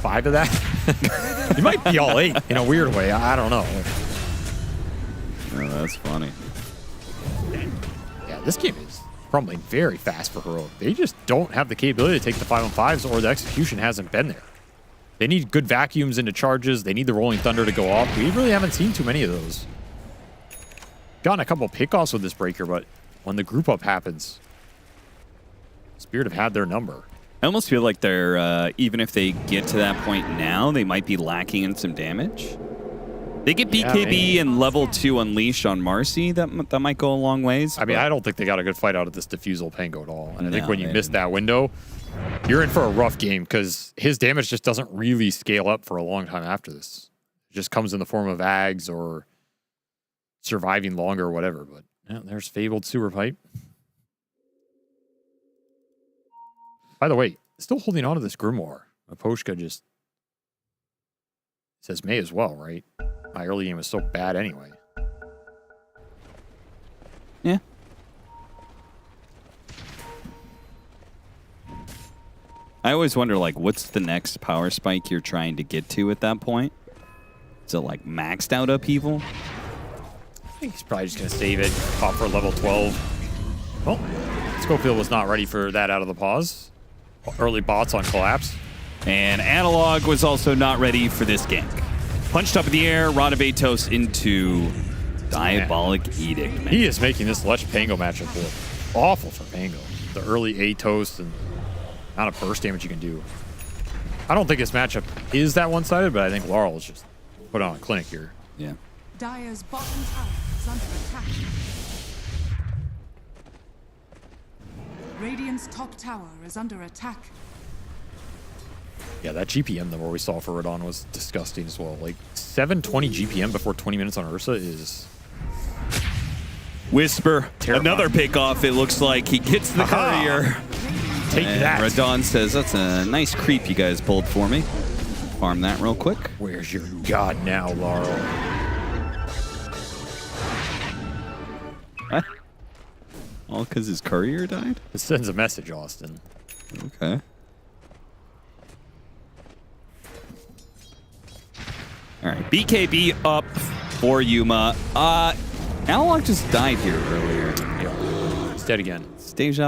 5 of that. He might be all 8 in a weird way. I don't know. Oh, that's funny. Yeah, this game is crumbling very fast for Heroic. They just don't have the capability to take the 5-on-5s, or the execution hasn't been there. They need good vacuums into charges. They need the Rolling Thunder to go off. We really haven't seen too many of those. Gotten a couple pickoffs with this breaker, but when the group up happens, Spirit have had their number. I almost feel like they're, even if they get to that point now, they might be lacking in some damage. They get BKB and level 2 Unleash on Marcy. That might go a long ways. I mean, I don't think they got a good fight out of this Diffusal Pango at all. And I think when you miss that window, you're in for a rough game because his damage just doesn't really scale up for a long time after this. It just comes in the form of Ags or surviving longer or whatever. But yeah, there's Fabled Sewer Pipe. By the way, still holding on to this Grimoire. Aposhka just says may as well, right? My early game was so bad anyway. Yeah. I always wonder, like, what's the next power spike you're trying to get to at that point? Is it, like, maxed out upheaval? I think he's probably just going to save it, pop for level 12. Well, Schofield was not ready for that out of the pause. Early bots on collapse. And Analog was also not ready for this gank. Punched up in the air, Rod of Atos into Diabolic Edict. Man. He is making this Lech Pango matchup look awful for Pango. The early Atos and amount of burst damage you can do. I don't think this matchup is that one-sided, but I think Laurel is just put on a clinic here. Yeah. Dire's bottom tower is under attack. Radiant's top tower is under attack. Yeah, that GPM number we saw for Radon was disgusting as well. Like 720 GPM before 20 minutes on Ursa is Whisper, terrifying. Another pickoff. It looks like he gets the courier. Take that. Radon says, that's a nice creep you guys pulled for me. Farm that real quick. Where's your god now, Laurel? What? All because his courier died? It sends a message, Austin. Okay. All right, BKB up for Yuma. Analog just died here earlier. Yeah, he's dead again. It's deja